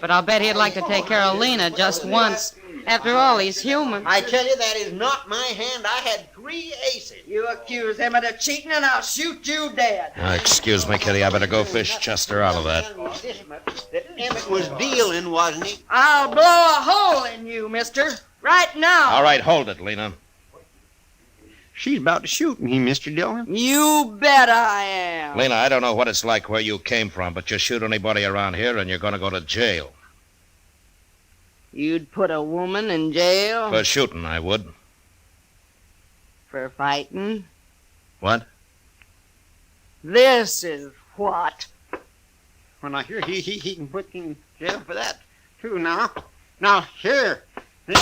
But I'll bet he'd like to take care of Lena just once. After all, he's human. I tell you, that is not my hand. I had 3 aces. You accuse Emmett of cheating, and I'll shoot you dead. Excuse me, Kitty. I better go fish Chester out of that. That Emmett was dealing, wasn't he? I'll blow a hole in you, mister. Right now. All right, hold it, Lena. She's about to shoot me, Mr. Dillon. You bet I am. Lena, I don't know what it's like where you came from, but you shoot anybody around here and you're going to go to jail. You'd put a woman in jail? For shooting, I would. For fighting? What? This is what? When I hear he can put in jail for that, too, now. Now, here. The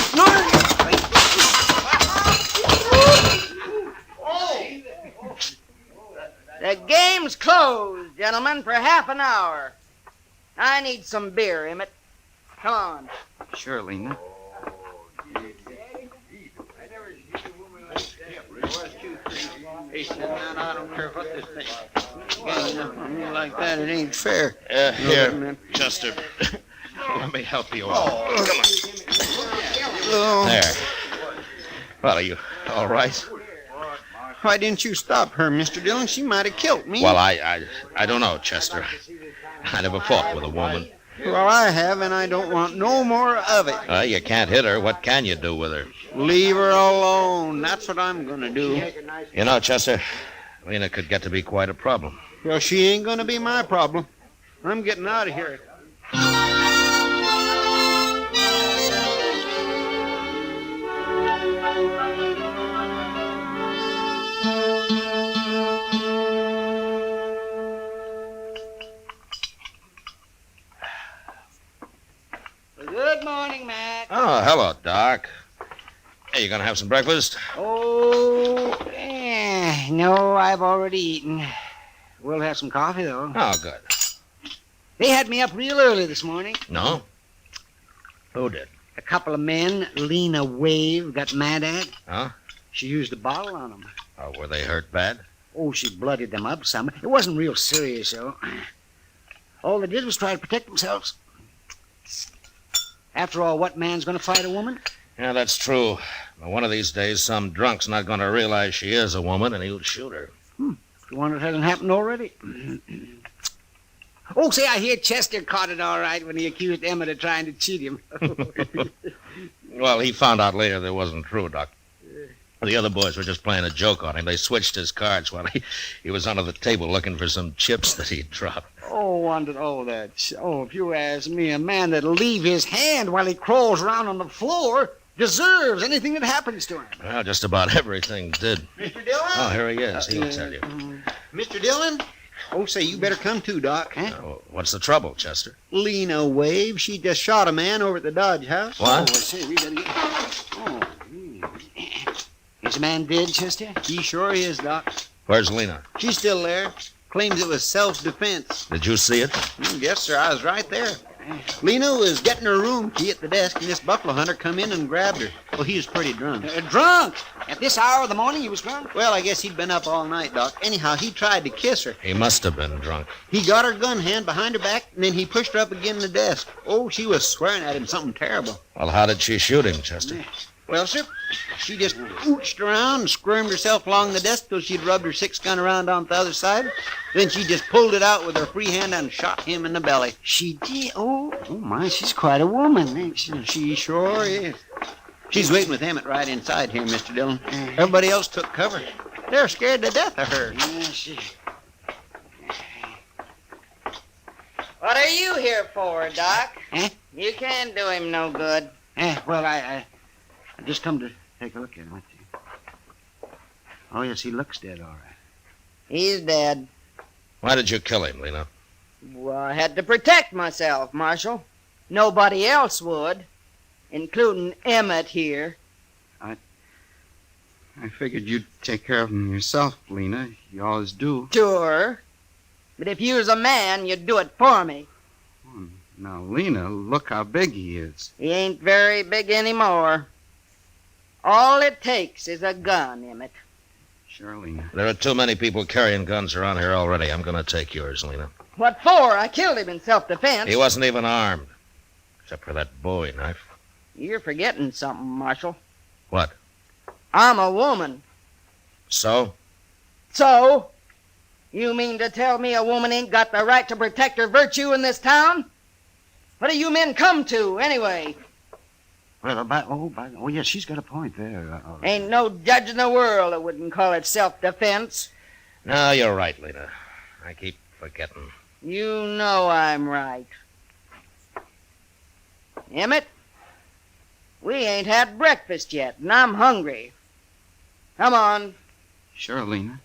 game's closed, gentlemen, for half an hour. I need some beer, Emmett. Come on. Sure, Lena. I don't care what this thing. Getting up on me like that, it ain't fair. Here, Chester. Let me help you out. Oh. There. Well, are you all right? Why didn't you stop her, Mr. Dillon? She might have killed me. Well, I don't know, Chester. I never fought with a woman. Well, I have, and I don't want no more of it. You can't hit her. What can you do with her? Leave her alone. That's what I'm going to do. You know, Chester, Lena could get to be quite a problem. Well, she ain't going to be my problem. I'm getting out of here. Good morning, Matt. Oh, hello, Doc. Hey, you gonna have some breakfast? Oh, no, I've already eaten. We'll have some coffee, though. Oh, good. They had me up real early this morning. No? Who did? A couple of men Lena Wave got mad at. Huh? She used a bottle on them. Oh, were they hurt bad? Oh, she bloodied them up some. It wasn't real serious, though. All they did was try to protect themselves. After all, what man's going to fight a woman? Yeah, that's true. But one of these days, some drunk's not going to realize she is a woman, and he'll shoot her. You wonder if it hasn't happened already. Oh, say, I hear Chester caught it all right when he accused Emmett of trying to cheat him. Well, he found out later that wasn't true, Doc. The other boys were just playing a joke on him. They switched his cards while he was under the table looking for some chips that he'd dropped. If you ask me, a man that'll leave his hand while he crawls around on the floor deserves anything that happens to him. Well, just about everything did. Mr. Dillon? Oh, here he is. He'll tell you. Mr. Dillon? Oh, say, you better come too, Doc. What's the trouble, Chester? Lena Wave, she just shot a man over at the Dodge House. What? Oh, say, we better Is the man dead, Chester? He sure is, Doc. Where's Lena? She's still there. Claims it was self-defense. Did you see it? Yes, sir, I was right there. Lena was getting her room key at the desk, and this buffalo hunter come in and grabbed her. Well, he was pretty drunk. Drunk? At this hour of the morning he was drunk? Well, I guess he'd been up all night, Doc. Anyhow, he tried to kiss her. He must have been drunk. He got her gun hand behind her back, and then he pushed her up against the desk. Oh, she was swearing at him something terrible. Well, how did she shoot him, Chester? Well, sir, she just ooched around and squirmed herself along the desk till she'd rubbed her 6-gun around on the other side. Then she just pulled it out with her free hand and shot him in the belly. She did? Oh, my, she's quite a woman, ain't she? She sure is. She's waiting with Emmett right inside here, Mr. Dillon. Everybody else took cover. They're scared to death of her. What are you here for, Doc? Eh? You can't do him no good. Well, I just come to take a look at him. Let's see. Oh, yes, he looks dead, all right. He's dead. Why did you kill him, Lena? Well, I had to protect myself, Marshal. Nobody else would, including Emmett here. I figured you'd take care of him yourself, Lena. You always do. Sure. But if you was a man, you'd do it for me. Now, Lena, look how big he is. He ain't very big anymore. All it takes is a gun, Emmett. Sure, Lena. There are too many people carrying guns around here already. I'm going to take yours, Lena. What for? I killed him in self-defense. He wasn't even armed, except for that Bowie knife. You're forgetting something, Marshal. What? I'm a woman. So? So? You mean to tell me a woman ain't got the right to protect her virtue in this town? What do you men come to, anyway? Well, yes, she's got a point there. Ain't no judge in the world that wouldn't call it self-defense. No, you're right, Lena. I keep forgetting. You know I'm right. Emmett, we ain't had breakfast yet, and I'm hungry. Come on. Sure, Lena.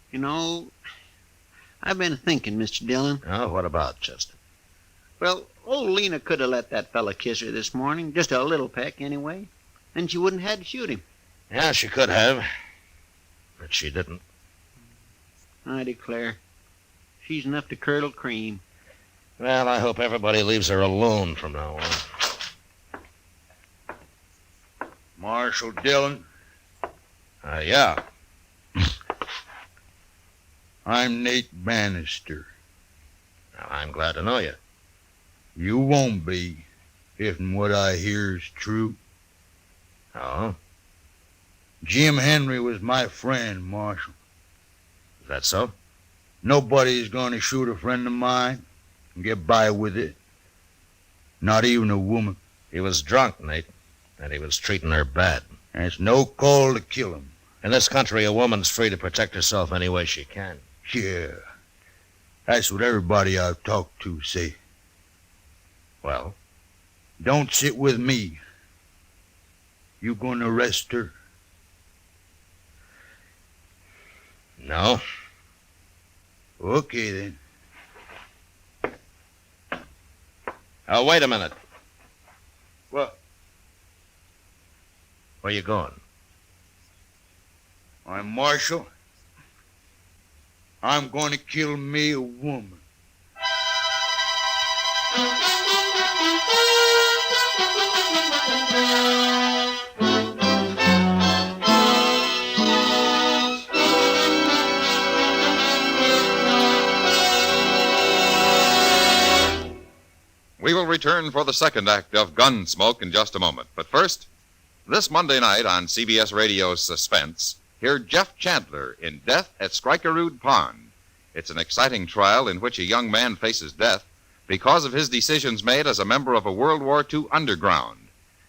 You know, I've been thinking, Mr. Dillon. Oh, what about, Chester? Well, old Lena could have let that fella kiss her this morning. Just a little peck, anyway. Then she wouldn't have had to shoot him. Yeah, she could have. But she didn't. I declare. She's enough to curdle cream. Well, I hope everybody leaves her alone from now on. Marshal Dillon? Yeah. I'm Nate Bannister. Well, I'm glad to know you. You won't be, if what I hear is true. Oh? Jim Henry was my friend, Marshal. Is that so? Nobody's going to shoot a friend of mine and get by with it. Not even a woman. He was drunk, Nate, and he was treating her bad. That's no call to kill him. In this country, a woman's free to protect herself any way she can. Yeah. That's what everybody I've talked to say. Well? Don't sit with me. You going to arrest her? No. Okay, then. Oh, wait a minute. What? Where you going? I'm Marshal. I'm going to kill me a woman. return for the second act of Gunsmoke in just a moment. But first, this Monday night on CBS Radio's Suspense, hear Jeff Chandler in Death at Skrikerud Pond. It's an exciting trial in which a young man faces death because of his decisions made as a member of a World War II underground.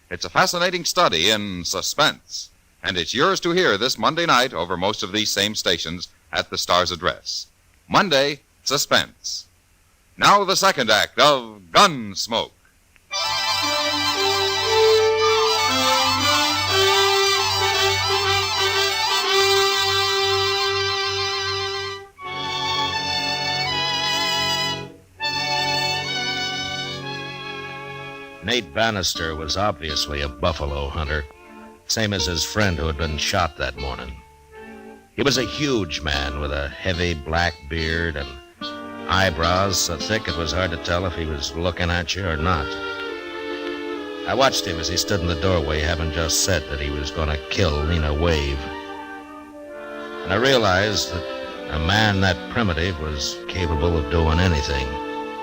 It's a fascinating study in suspense, and it's yours to hear this Monday night over most of these same stations at the Star's address. Monday, Suspense. Now the second act of Gunsmoke. Nate Bannister was obviously a buffalo hunter, same as his friend who had been shot that morning. He was a huge man with a heavy black beard and eyebrows so thick it was hard to tell if he was looking at you or not. I watched him as he stood in the doorway, having just said that he was going to kill Lena Wave. And I realized that a man that primitive was capable of doing anything,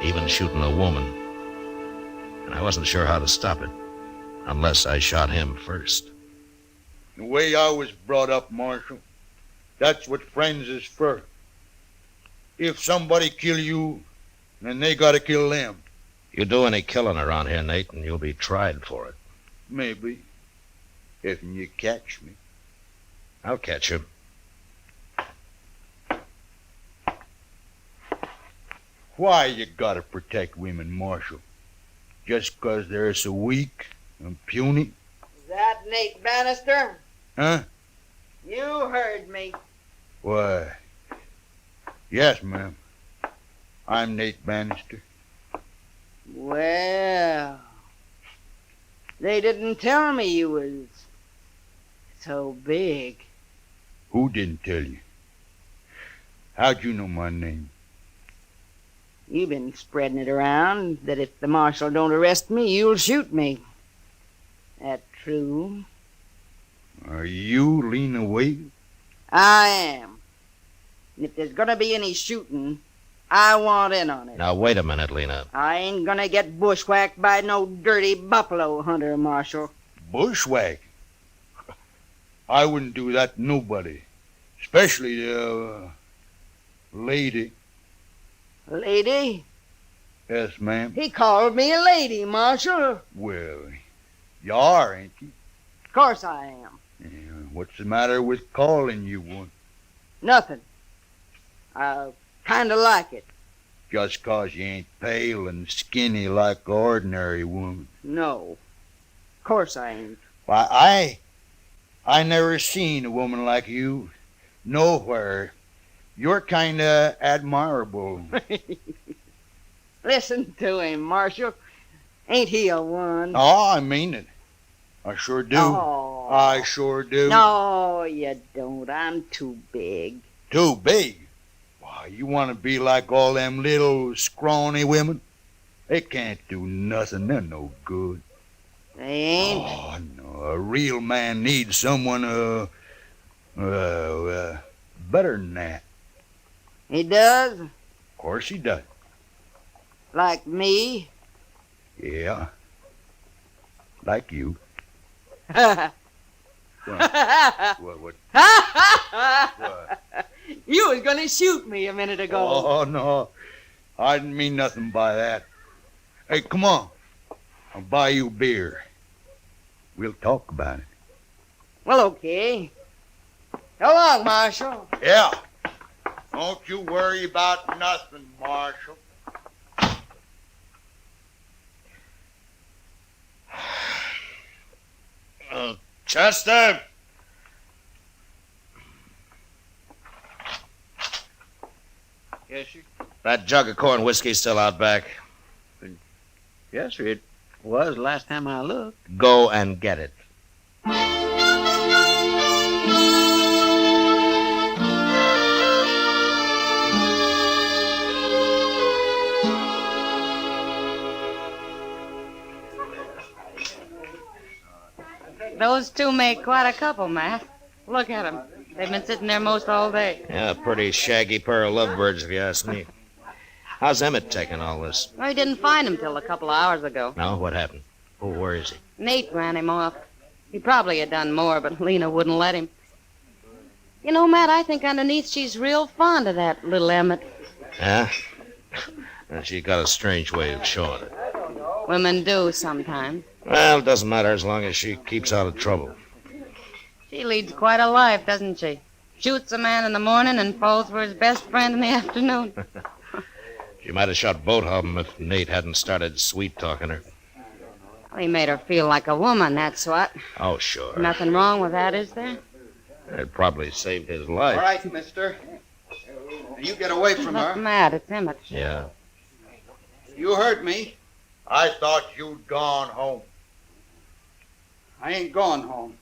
even shooting a woman. And I wasn't sure how to stop it, unless I shot him first. The way I was brought up, Marshal, that's what friends is for. If somebody kill you, then they gotta kill them. You do any killing around here, Nate, and you'll be tried for it. Maybe. If you catch me. I'll catch you. Why you gotta protect women, Marshal? Just 'cause they're so weak and puny? Is that Nate Bannister? Huh? You heard me. Why, yes, ma'am. I'm Nate Bannister. Well, they didn't tell me you was so big. Who didn't tell you? How'd you know my name? You've been spreading it around that if the marshal don't arrest me, you'll shoot me. That true? Are you Lena Wade? I am. And if there's gonna be any shooting, I want in on it. Now, wait a minute, Lena. I ain't gonna get bushwhacked by no dirty buffalo hunter, Marshal. Bushwhack? I wouldn't do that to nobody. Especially a lady. Lady? Yes, ma'am. He called me a lady, Marshal. Well, you are, ain't you? Of course I am. Yeah, what's the matter with calling you one? Nothing. I kinda like it. Just 'cause you ain't pale and skinny like an ordinary woman. No. Of course I ain't. Why, I never seen a woman like you nowhere. You're kinda admirable. Listen to him, Marshal. Ain't he a one? Oh, I mean it. I sure do. Oh. I sure do. No, you don't. I'm too big. Too big? Why, you want to be like all them little scrawny women? They can't do nothing. They're no good. They ain't? Oh, no. A real man needs someone, better than that. He does? Of course he does. Like me? Yeah. Like you. What? What? You was gonna shoot me a minute ago. Oh, no. I didn't mean nothing by that. Hey, come on. I'll buy you beer. We'll talk about it. Well, okay. So long, Marshal. Yeah. Don't you worry about nothing, Marshal. Chester! Yes, sir. That jug of corn whiskey's still out back. Yes, sir. It was last time I looked. Go and get it. Those two make quite a couple, Matt. Look at them. They've been sitting there most all day. Yeah, a pretty shaggy pair of lovebirds, if you ask me. How's Emmett taking all this? Well, he didn't find him till a couple of hours ago. No, what happened? Oh, where is he? Nate ran him off. He probably had done more, but Lena wouldn't let him. You know, Matt, I think underneath she's real fond of that little Emmett. Yeah? She got a strange way of showing it. Women do sometimes. Well, it doesn't matter as long as she keeps out of trouble. She leads quite a life, doesn't she? Shoots a man in the morning and falls for his best friend in the afternoon. She might have shot both of them if Nate hadn't started sweet-talking her. Well, he made her feel like a woman, that's what. Oh, sure. Nothing wrong with that, is there? It probably saved his life. All right, mister. You get away from Look, her. Matt, it's Emmett. Yeah. You heard me. I thought you'd gone home. I ain't going home.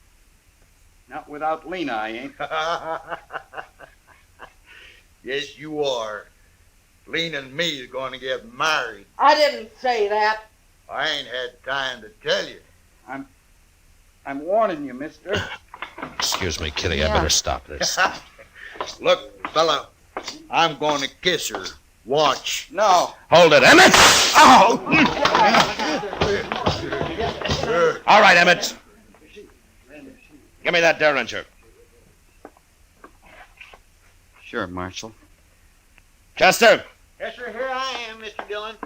Not without Lena, I ain't. Yes, you are. Lena and me is going to get married. I didn't say that. I ain't had time to tell you. I'm warning you, mister. Excuse me, Kitty. I better stop this. Look, fella, I'm going to kiss her. Watch. No. Hold it, Emmett! Oh! All right, Emmett. Give me that derringer. Sure, Marshal. Chester, Yes, sir. Here I am, Mr. Dillon.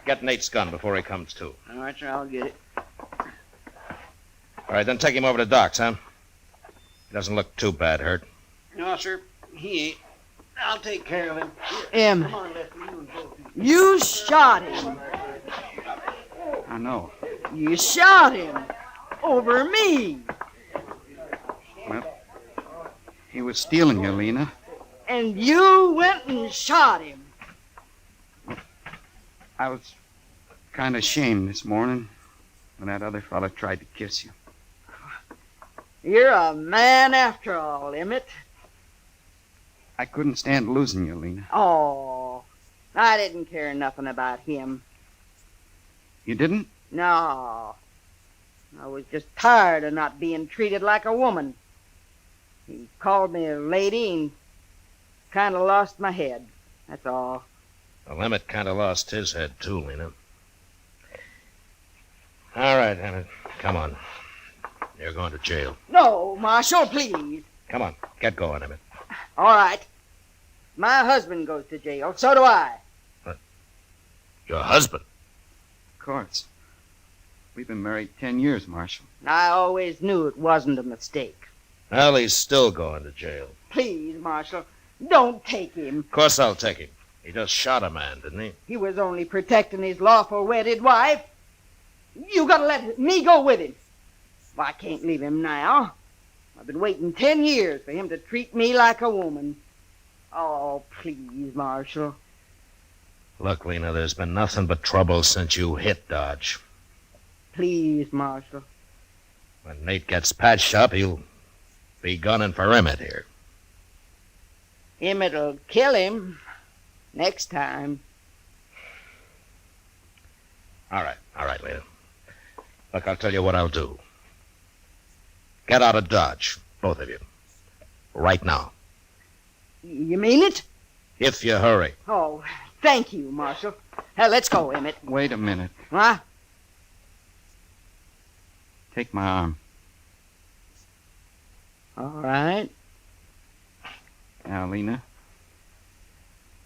get Nate's gun before he comes to. All right, sir. I'll get it. All right, then take him over to Doc's, huh? He doesn't look too bad hurt. No, sir. He ain't. I'll take care of him. Emmett, Come on, Leslie. You and both. you shot him. I know. You shot him. Over me. Well, he was stealing you, Lena. And you went and shot him. I was kind of ashamed this morning when that other fella tried to kiss you. You're a man after all, Emmett. I couldn't stand losing you, Lena. Oh, I didn't care nothing about him. You didn't? No. I was just tired of not being treated like a woman. He called me a lady and kind of lost my head. That's all. Well, Emmett kind of lost his head, too, Lena. All right, Emmett. Come on. You're going to jail. No, Marshal, please. Come on. Get going, Emmett. All right. My husband goes to jail. So do I. Your husband? Of course. We've been married 10 years, Marshal. I always knew it wasn't a mistake. Well, he's still going to jail. Please, Marshal, don't take him. Of course I'll take him. He just shot a man, didn't he? He was only protecting his lawful wedded wife. You gotta let me go with him. Well, I can't leave him now. I've been waiting 10 years for him to treat me like a woman. Oh, please, Marshal. Look, Lena, there's been nothing but trouble since you hit Dodge. Please, Marshal. When Nate gets patched up, he'll be gunning for Emmett here. Emmett'll kill him next time. All right, Lena. Look, I'll tell you what I'll do. Get out of Dodge, both of you. Right now. You mean it? If you hurry. Oh, thank you, Marshal. Let's go, Emmett. Wait a minute. Huh? Take my arm. All right. Now, Lena.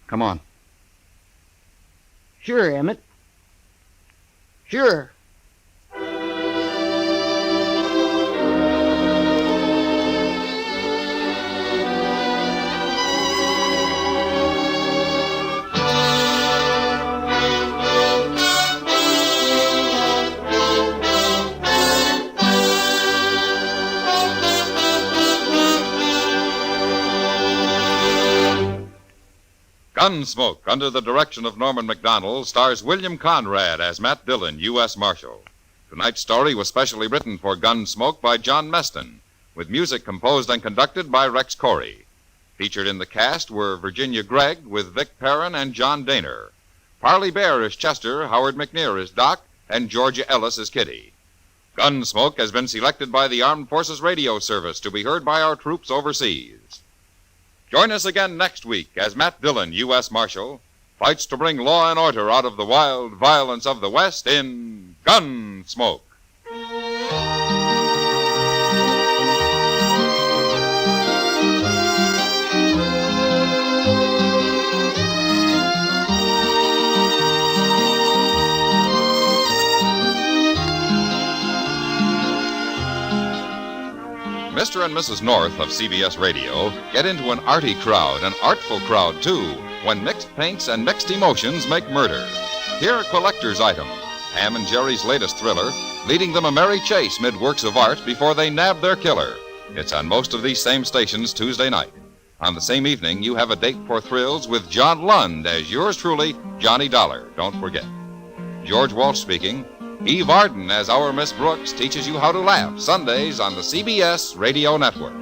Come on. Sure, Emmett. Sure. Gunsmoke, under the direction of Norman Macdonald, stars William Conrad as Matt Dillon, U.S. Marshal. Tonight's story was specially written for Gunsmoke by John Meston, with music composed and conducted by Rex Corey. Featured in the cast were Virginia Gregg with Vic Perrin and John Daner. Parley Bear as Chester, Howard McNear as Doc, and Georgia Ellis as Kitty. Gunsmoke has been selected by the Armed Forces Radio Service to be heard by our troops overseas. Join us again next week as Matt Dillon, U.S. Marshal, fights to bring law and order out of the wild violence of the West in Gunsmoke. Mr. and Mrs. North of CBS Radio get into an arty crowd, an artful crowd, too, when mixed paints and mixed emotions make murder. Here a collector's item, Ham and Jerry's latest thriller, leading them a merry chase mid works of art before they nab their killer. It's on most of these same stations Tuesday night. On the same evening, you have a date for thrills with John Lund as yours truly, Johnny Dollar. Don't forget. George Walsh speaking. Eve Arden as our Miss Brooks teaches you how to laugh Sundays on the CBS Radio Network.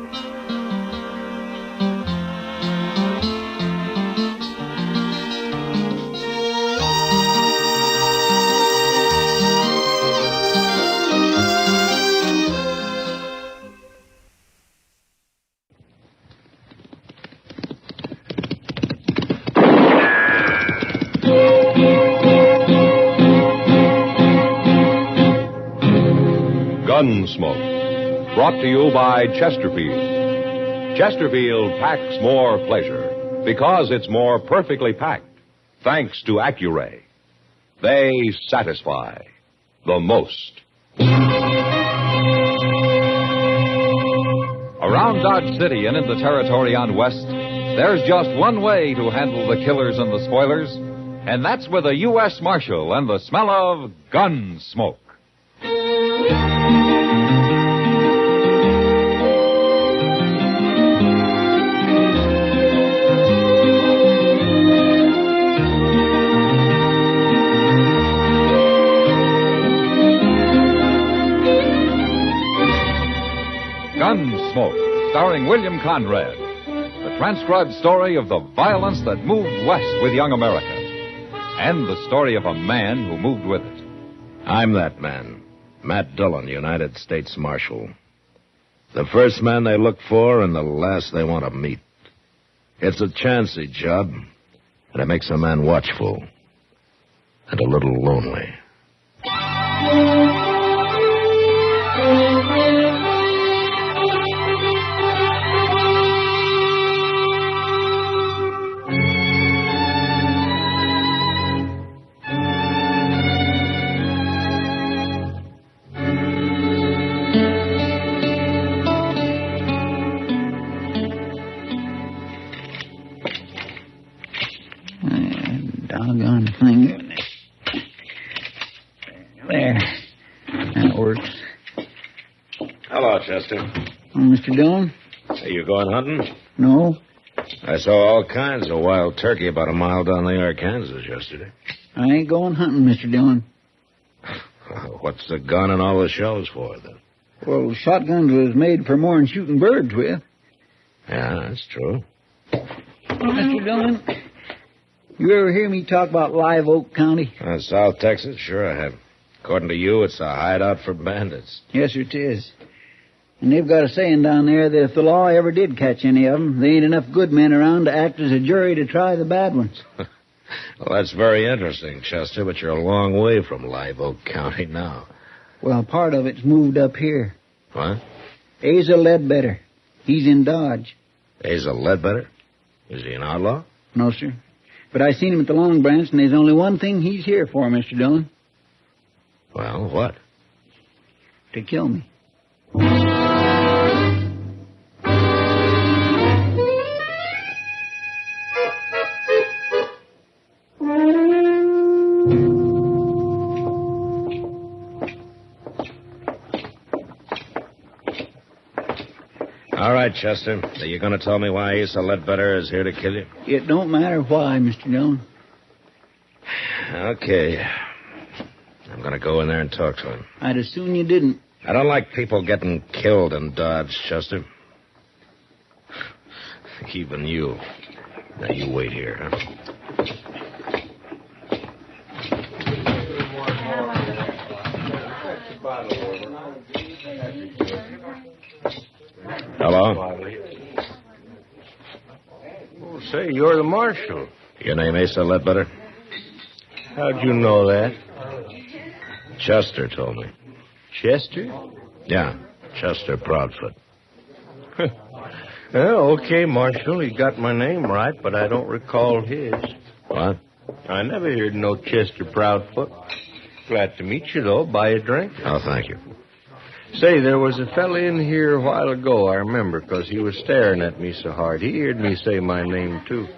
Gunsmoke, brought to you by Chesterfield. Chesterfield packs more pleasure because it's more perfectly packed, thanks to Accuray. They satisfy the most. Around Dodge City and in the territory on West, there's just one way to handle the killers and the spoilers, and that's with a U.S. Marshal and the smell of Gunsmoke. Gunsmoke, starring William Conrad. The transcribed story of the violence that moved west with young America. And the story of a man who moved with it. I'm that man, Matt Dillon, United States Marshal. The first man they look for and the last they want to meet. It's a chancy job, and it makes a man watchful and a little lonely. Doggone thing. There. That works. Hello, Chester. Mr. Dillon? Are you going hunting? No. I saw all kinds of wild turkey about a mile down the Arkansas yesterday. I ain't going hunting, Mr. Dillon. What's the gun and all the shells for, then? Well, shotguns was made for more than shooting birds with. Yeah, that's true. Mr. Dillon, you ever hear me talk about Live Oak County? South Texas? Sure I have. According to you, it's a hideout for bandits. Yes, it is. And they've got a saying down there that if the law ever did catch any of them, there ain't enough good men around to act as a jury to try the bad ones. Well, that's very interesting, Chester, but you're a long way from Live Oak County now. Well, part of it's moved up here. What? Asa Ledbetter. He's in Dodge. Asa Ledbetter? Is he an outlaw? No, sir. But I seen him at the Long Branch, and there's only one thing he's here for, Mr. Dillon. Well, what? To kill me. All right, Chester. So you're going to tell me why Asa Ledbetter is here to kill you? It don't matter why, Mr. Dillon. Okay. I'm going to go in there and talk to him. I'd as soon you didn't. I don't like people getting killed in Dodge, Chester. Even you. Now, you wait here, huh? Hello? Say, you're the marshal. Your name Asa Ledbetter? How'd you know that? Chester told me. Chester? Yeah, Chester Proudfoot. Well, okay, Marshal. He got my name right, but I don't recall his. What? I never heard no Chester Proudfoot. Glad to meet you, though. Buy a drink? Oh, thank you. Say, there was a fella in here a while ago, I remember, 'cause he was staring at me so hard. He heard me say my name, too.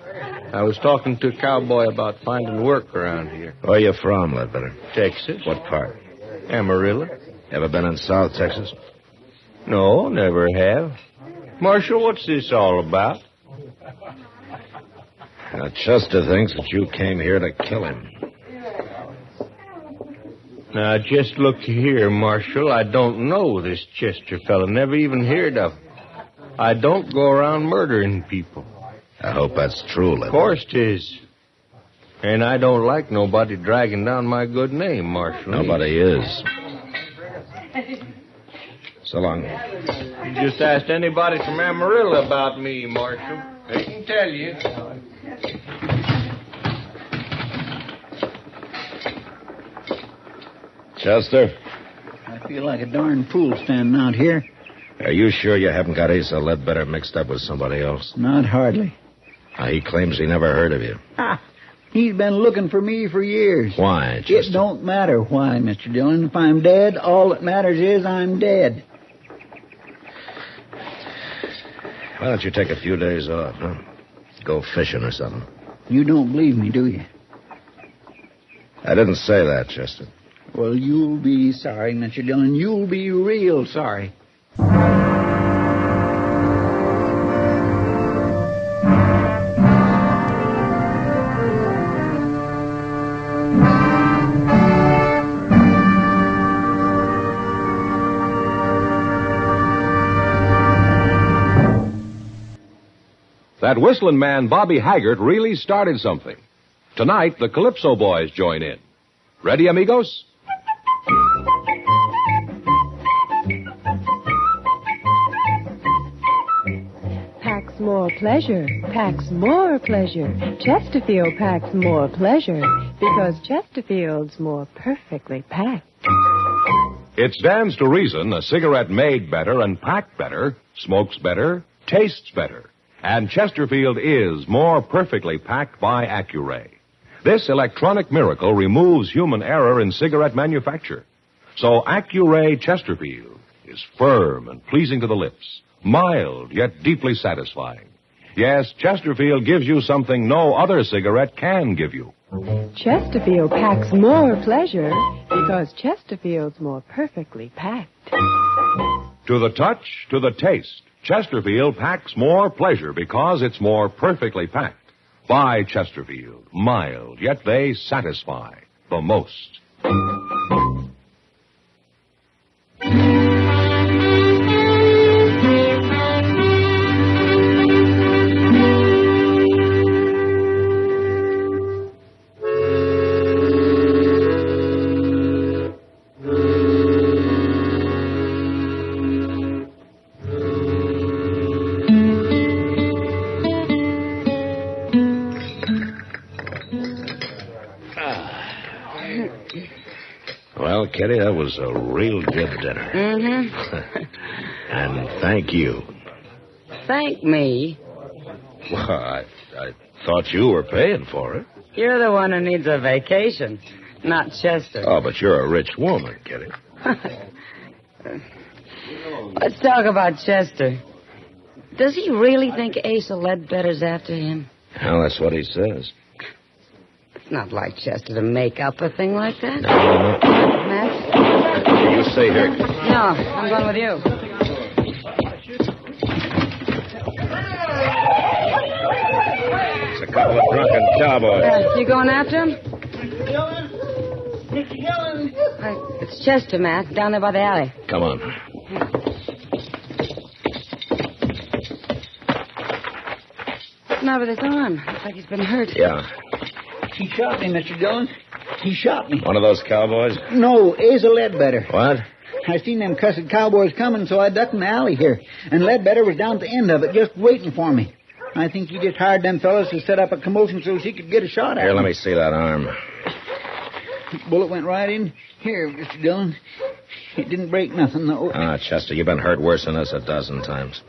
I was talking to a cowboy about finding work around here. Where you from, Ledbetter? Texas. What part? Amarillo. Ever been in South Texas? No, never have. Marshal, what's this all about? Now, Chester thinks that you came here to kill him. Now, just look here, Marshal. I don't know this Chester fella. Never even heard of him. I don't go around murdering people. I hope that's true, Ledbetter. Of course 'tis. And I don't like nobody dragging down my good name, Marshal. Nobody is. So long. You just asked anybody from Amarillo about me, Marshal. They can tell you. Chester? I feel like a darn fool standing out here. Are you sure you haven't got Asa Ledbetter mixed up with somebody else? Not hardly. He claims he never heard of you. He's been looking for me for years. Why, Chester? It don't matter why, Mr. Dillon. If I'm dead, all that matters is I'm dead. Why don't you take a few days off, huh? Go fishing or something. You don't believe me, do you? I didn't say that, Chester. Well, you'll be sorry, Mr. Dillon. You'll be real sorry. That whistling man, Bobby Haggart, really started something. Tonight, the Calypso Boys join in. Ready, amigos? Packs more pleasure, packs more pleasure. Chesterfield packs more pleasure because Chesterfield's more perfectly packed. It stands to reason a cigarette made better and packed better, smokes better, tastes better. And Chesterfield is more perfectly packed by Accuray. This electronic miracle removes human error in cigarette manufacture. So Accuray Chesterfield is firm and pleasing to the lips, mild yet deeply satisfying. Yes, Chesterfield gives you something no other cigarette can give you. Chesterfield packs more pleasure because Chesterfield's more perfectly packed. To the touch, to the taste, Chesterfield packs more pleasure because it's more perfectly packed. By Chesterfield, mild, yet they satisfy the most. Well, Kitty, that was a real good dinner. Mm-hmm. And thank you. Thank me. Well, I thought you were paying for it. You're the one who needs a vacation, not Chester. Oh, but you're a rich woman, Kitty. Let's talk about Chester. Does he really think Asa Ledbetter's after him? Well, that's what he says. It's not like Chester to make up a thing like that. No. Matt? You stay here. No, I'm going with you. It's a couple of drunken cowboys. You going after him? Mr. Dillon! It's Chester, Matt, down there by the alley. Come on. What's the matter with his arm? Looks like he's been hurt. Yeah. He shot me, Mr. Dillon. He shot me. One of those cowboys? No, Asa Ledbetter. What? I seen them cussed cowboys coming, so I ducked in the alley here. And Ledbetter was down at the end of it, just waiting for me. I think he just hired them fellas to set up a commotion so he could get a shot at Here, him. let me see that arm. Bullet went right in here, Mr. Dillon. It didn't break nothing, though. Ah, Chester, you've been hurt worse than this 12 times.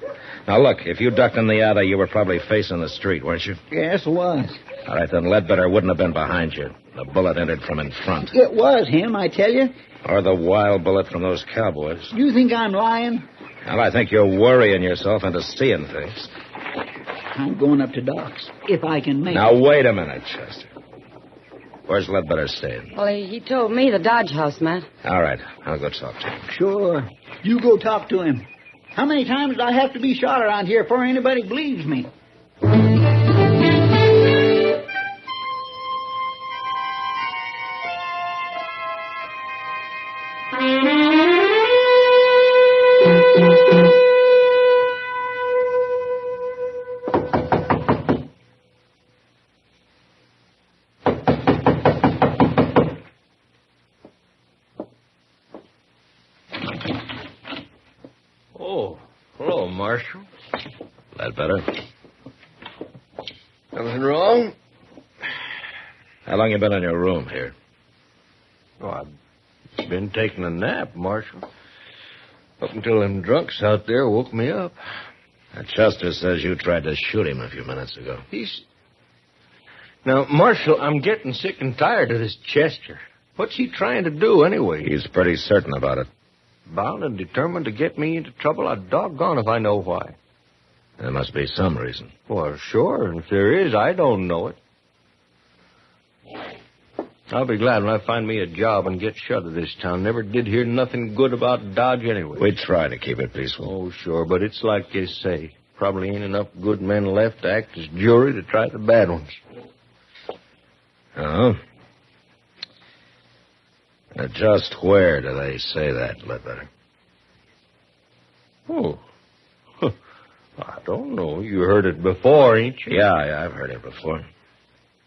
Now, look, if you ducked in the alley, you were probably facing the street, weren't you? Yes, it was. All right, then Ledbetter wouldn't have been behind you. The bullet entered from in front. It was him, I tell you. Or the wild bullet from those cowboys. You think I'm lying? Well, I think you're worrying yourself into seeing things. I'm going up to Doc's, if I can make Now, it. wait a minute, Chester. Where's Ledbetter staying? Well, he told me the Dodge House, Matt. All right, I'll go talk to him. Sure. You go talk to him. How many times do I have to be shot around here before anybody believes me? Oh, hello, Marshal. Ledbetter? Nothing wrong? How long you been in your room here? Oh, I've been taking a nap, Marshal. Up until them drunks out there woke me up. Now, Chester says you tried to shoot him a few minutes ago. Now, Marshal, I'm getting sick and tired of this Chester. What's he trying to do anyway? He's pretty certain about it. Bound and determined to get me into trouble. I'd doggone if I know why. There must be some reason. Well, sure, and if there is, I don't know it. I'll be glad when I find me a job and get shut of this town. Never did hear nothing good about Dodge anyway. We try to keep it peaceful. Oh, sure, but it's like you say. Probably ain't enough good men left to act as jury to try the bad ones. Oh? Now, just where do they say that, Ledbetter? Oh. I don't know. You heard it before, ain't you? Yeah, I've heard it before.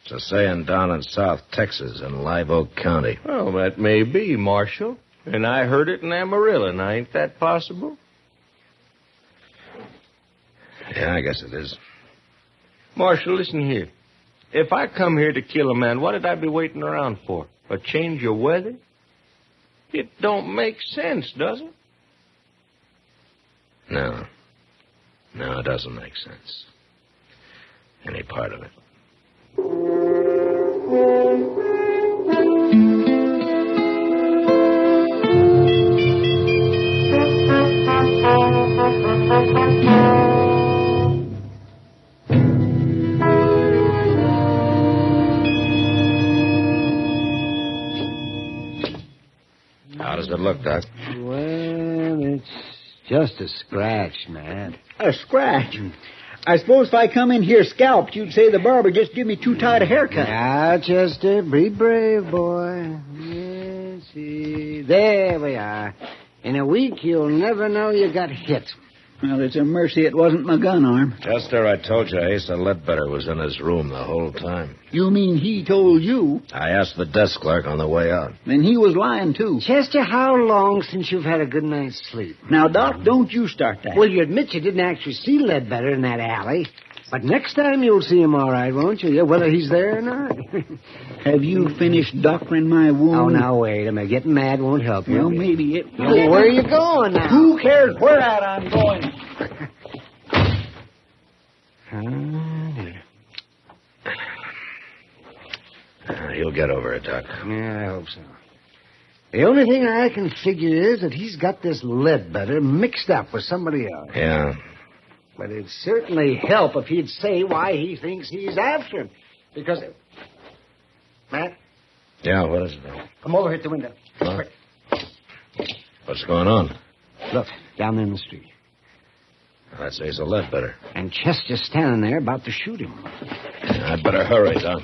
It's a saying down in South Texas in Live Oak County. Well, that may be, Marshal. And I heard it in Amarillo. Now, ain't that possible? Yeah, I guess it is. Marshal, listen here. If I come here to kill a man, what did I be waiting around for? A change of weather? It don't make sense, does it? No. No, it doesn't make sense. Any part of it. How does it look, Doc? Well, it's just a scratch, Matt. A scratch? I suppose if I come in here scalped, you'd say the barber just give me too tight a haircut. Now, Chester, be brave, boy. Yes, see. There we are. In a week, you'll never know you got hit. Well, it's a mercy it wasn't my gun arm. Chester, I told you Asa Ledbetter was in his room the whole time. You mean he told you? I asked the desk clerk on the way out. Then he was lying, too. Chester, how long since you've had a good night's sleep? Now, Doc, don't you start that. Well, you admit you didn't actually see Ledbetter in that alley. But next time you'll see him all right, won't you? Yeah, whether he's there or not. Have you finished doctoring my wound? Oh, now, wait a minute. Getting mad won't help you. Well, maybe it will. Well, where are you going now? Who cares where at I'm going? He'll get over it, Doc. Yeah, I hope so. The only thing I can figure is that he's got this Ledbetter mixed up with somebody else. Yeah. But it'd certainly help if he'd say why he thinks he's after him. Because... Matt? Yeah, what is it? Come over here at the window. Huh? What's going on? Look, down there in the street. That's Asa Ledbetter. And Chester's standing there about to shoot him. I'd better hurry, Doc.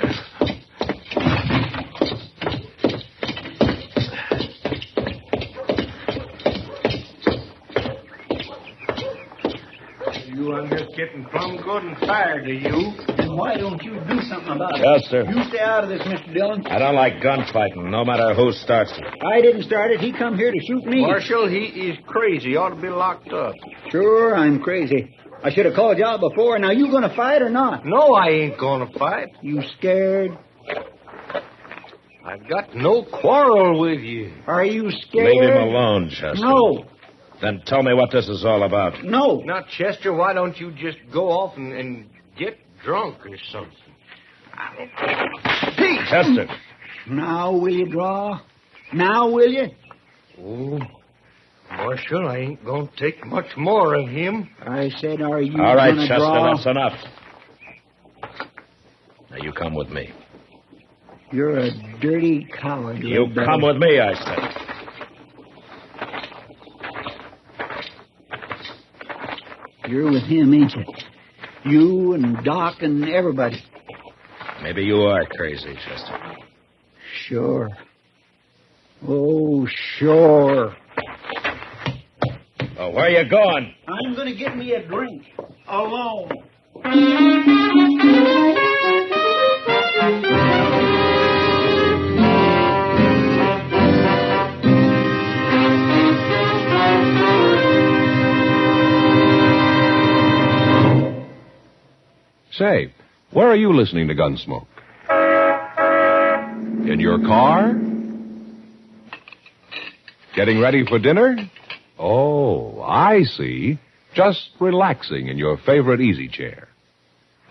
I'm just getting plumb good and tired of you. Then why don't you do something about it? Chester. You stay out of this, Mr. Dillon. I don't like gunfighting, no matter who starts it. I didn't start it. He come here to shoot me. Marshal, he is crazy. He ought to be locked up. Sure, I'm crazy. I should have called you out before. Now, you going to fight or not? No, I ain't gonna fight. You scared? I've got no quarrel with you. Are you scared? Leave him alone, Chester. No. Then tell me what this is all about. No. Now, Chester, why don't you just go off and get drunk or something? Pete! Chester. Now will you draw? Now will you? Oh, Marshal, I ain't gonna take much more of him. I said, are you All right, gonna Chester, draw? that's enough. Now, you come with me. You're a dirty coward. You Red come Belly. with me, I said. You're with him, ain't you? You and Doc and everybody. Maybe you are crazy, Chester. Sure. Oh, sure. Oh, where you going? I'm going to get me a drink. Alone. Say, where are you listening to Gunsmoke? In your car? Getting ready for dinner? Oh, I see. Just relaxing in your favorite easy chair.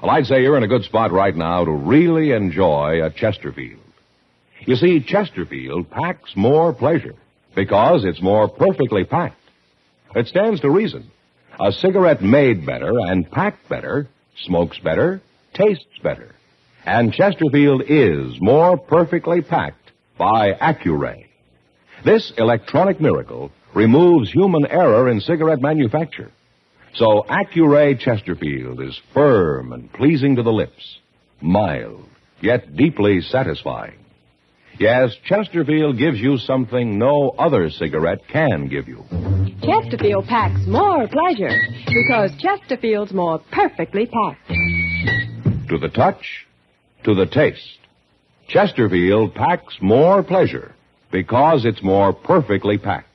Well, I'd say you're in a good spot right now to really enjoy a Chesterfield. You see, Chesterfield packs more pleasure because it's more perfectly packed. It stands to reason. A cigarette made better and packed better smokes better, tastes better. And Chesterfield is more perfectly packed by Accuray. This electronic miracle removes human error in cigarette manufacture. So Accuray Chesterfield is firm and pleasing to the lips, mild, yet deeply satisfying. Yes, Chesterfield gives you something no other cigarette can give you. Chesterfield packs more pleasure because Chesterfield's more perfectly packed. To the touch, to the taste. Chesterfield packs more pleasure because it's more perfectly packed.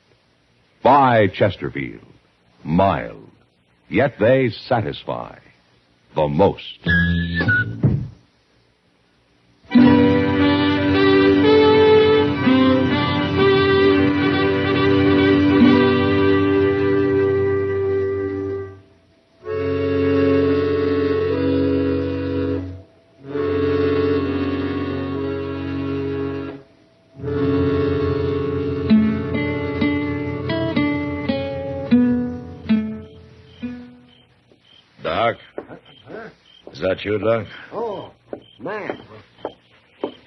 Buy Chesterfield. Mild, yet they satisfy the most. Doc? Is that you, Doc? Oh, man.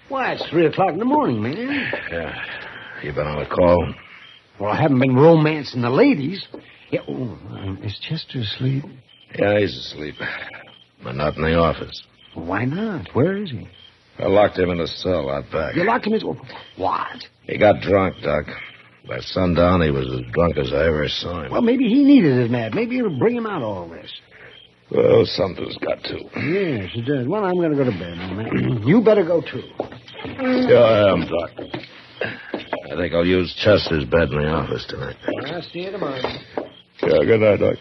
Why, it's 3 o'clock in the morning, man. Yeah. You been on a call? Well, I haven't been romancing the ladies. Yeah, is Chester asleep? Yeah, he's asleep. But not in the office. Why not? Where is he? I locked him in a cell out back. You locked him in... What? He got drunk, Doc. By sundown, he was as drunk as I ever saw him. Well, maybe he needed it, Matt. Maybe it'll bring him out all this. Well, something's got to. Yes, it does. Well, I'm going to go to bed now, Matt. You better go, too. Yeah, I am, Doc. I think I'll use Chester's bed in the office tonight. I'll see you tomorrow. Yeah, good night, Doc.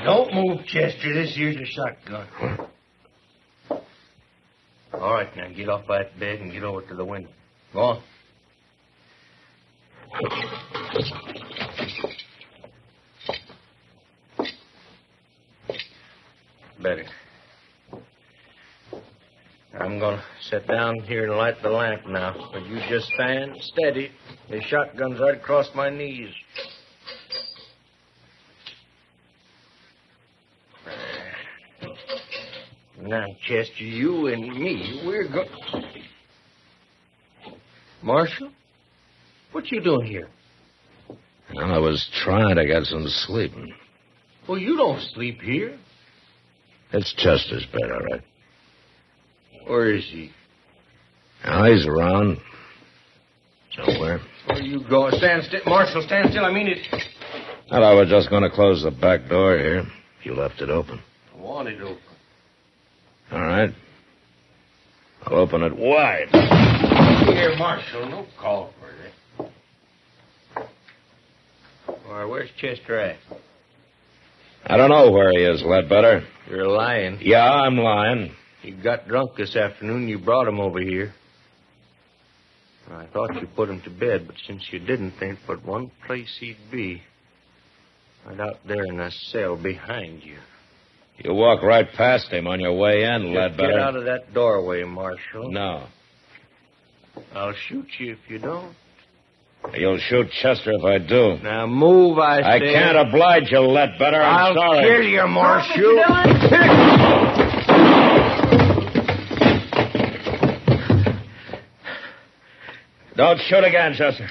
Don't move, Chester. This here's a shotgun. All right, now get off that bed and get over to the window. Go on. Better. I'm going to sit down here and light the lamp now. But you just stand steady. The shotgun's right across my knees. Now, Chester, you and me, we're going... Marshal? What you doing here? I was trying to get some sleep. Well, you don't sleep here. It's Chester's bed, all right. Where is he? Now, he's around. Somewhere. Where you go? Stand still. Marshal, stand still. I mean it. Well, I was just going to close the back door here. You left it open. I want it open. All right. I'll open it wide. Here, Marshal. No call for that. Why, where's Chester at? I don't know where he is, Ledbetter. You're lying. Yeah, I'm lying. He got drunk this afternoon. You brought him over here. I thought you put him to bed, but since you didn't, there ain't but one place he'd be. Right out there in that cell behind you. You walk right past him on your way in, Ledbetter. Get out of that doorway, Marshal. No. I'll shoot you if you don't. You'll shoot Chester if I do. Now move, I say. I can't oblige you, Ledbetter. I'm sorry. I'll kill you, Marshal. Don't shoot again, Chester.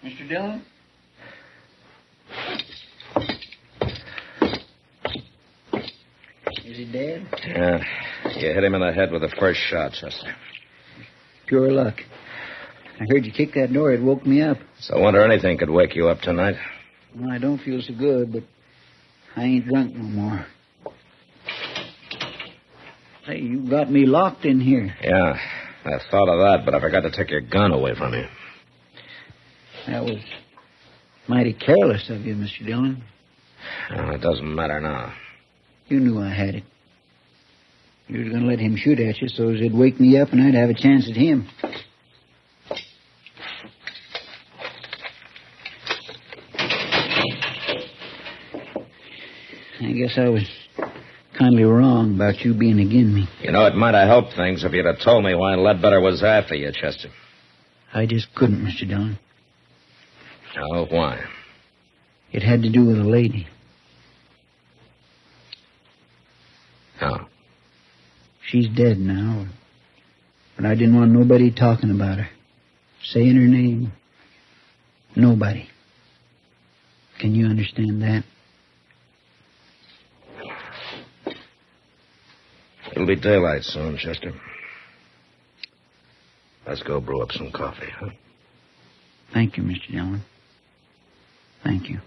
Mr. Dillon? Is he dead? Yeah. You hit him in the head with the first shot, Chester. Pure luck. I heard you kick that door. It woke me up. So I wonder anything could wake you up tonight. Well, I don't feel so good, but I ain't drunk no more. Hey, you got me locked in here. Yeah, I thought of that, but I forgot to take your gun away from you. That was mighty careless of you, Mr. Dillon. Well, it doesn't matter now. You knew I had it. You were going to let him shoot at you so it'd wake me up and I'd have a chance at him. I guess I was kindly wrong about you being agin me. You know, it might have helped things if you'd have told me why Ledbetter was after you, Chester. I just couldn't, Mr. Dillon. Oh, why? It had to do with a lady. Oh. She's dead now, but I didn't want nobody talking about her, saying her name. Nobody. Can you understand that? It'll be daylight soon, Chester. Let's go brew up some coffee, huh? Thank you, Mr. Dillon. Thank you.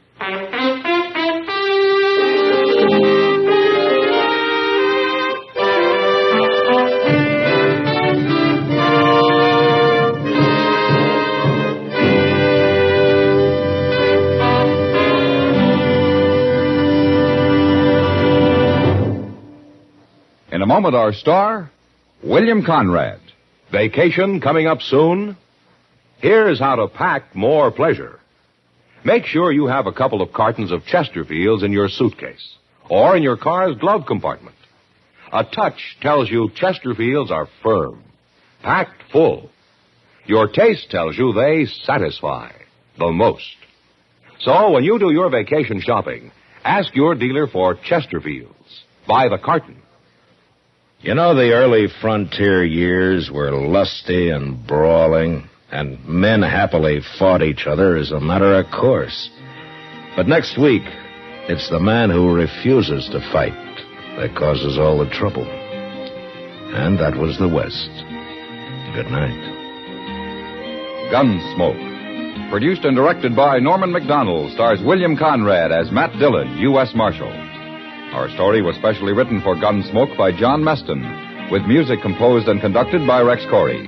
In a moment, our star, William Conrad. Vacation coming up soon? Here's how to pack more pleasure. Make sure you have a couple of cartons of Chesterfields in your suitcase or in your car's glove compartment. A touch tells you Chesterfields are firm, packed full. Your taste tells you they satisfy the most. So when you do your vacation shopping, ask your dealer for Chesterfields by the carton. You know, the early frontier years were lusty and brawling, and men happily fought each other as a matter of course. But next week, it's the man who refuses to fight that causes all the trouble. And that was the West. Good night. Gunsmoke. Produced and directed by Norman McDonald, stars William Conrad as Matt Dillon, U.S. Marshal. Our story was specially written for Gunsmoke by John Meston, with music composed and conducted by Rex Corey.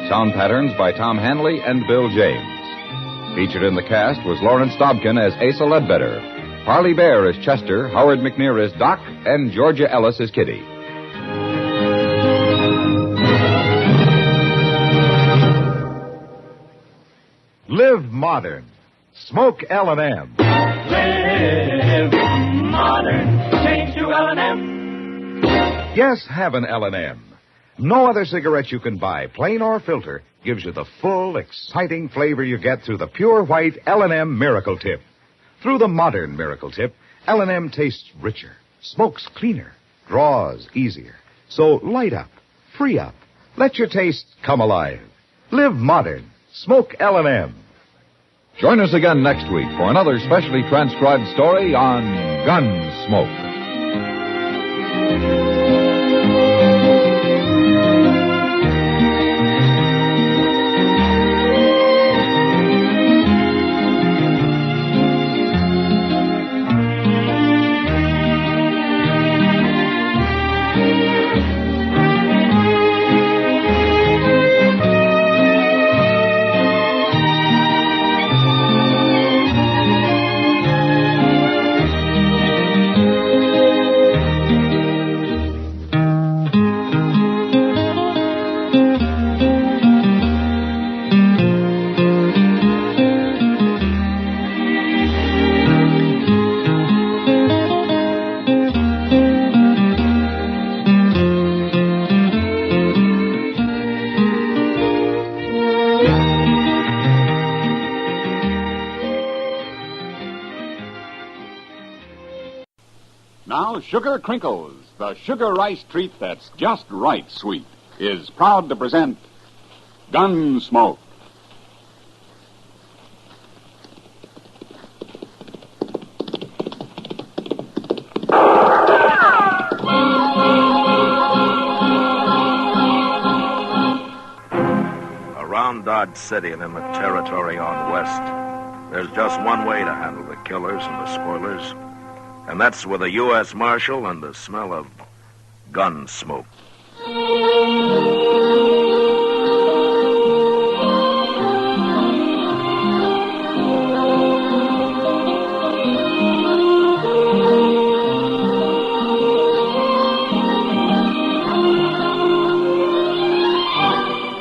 Sound patterns by Tom Hanley and Bill James. Featured in the cast was Lawrence Dobkin as Asa Ledbetter, Parley Bear as Chester, Howard McNear as Doc, and Georgia Ellis as Kitty. Live modern. Smoke L&M. Live modern. Change to L&M. Yes, have an L&M. No other cigarette you can buy, plain or filter, gives you the full, exciting flavor you get through the pure white L&M Miracle Tip. Through the modern Miracle Tip, L&M tastes richer, smokes cleaner, draws easier. So light up, free up, let your taste come alive. Live modern. Smoke L&M. Join us again next week for another specially transcribed story on Gunsmoke. Now, Sugar Crinkles, the sugar rice treat that's just right sweet, is proud to present Gunsmoke. Around Dodge City and in the territory on west, there's just one way to handle the killers and the spoilers. And that's with a U.S. Marshal and the smell of gun smoke.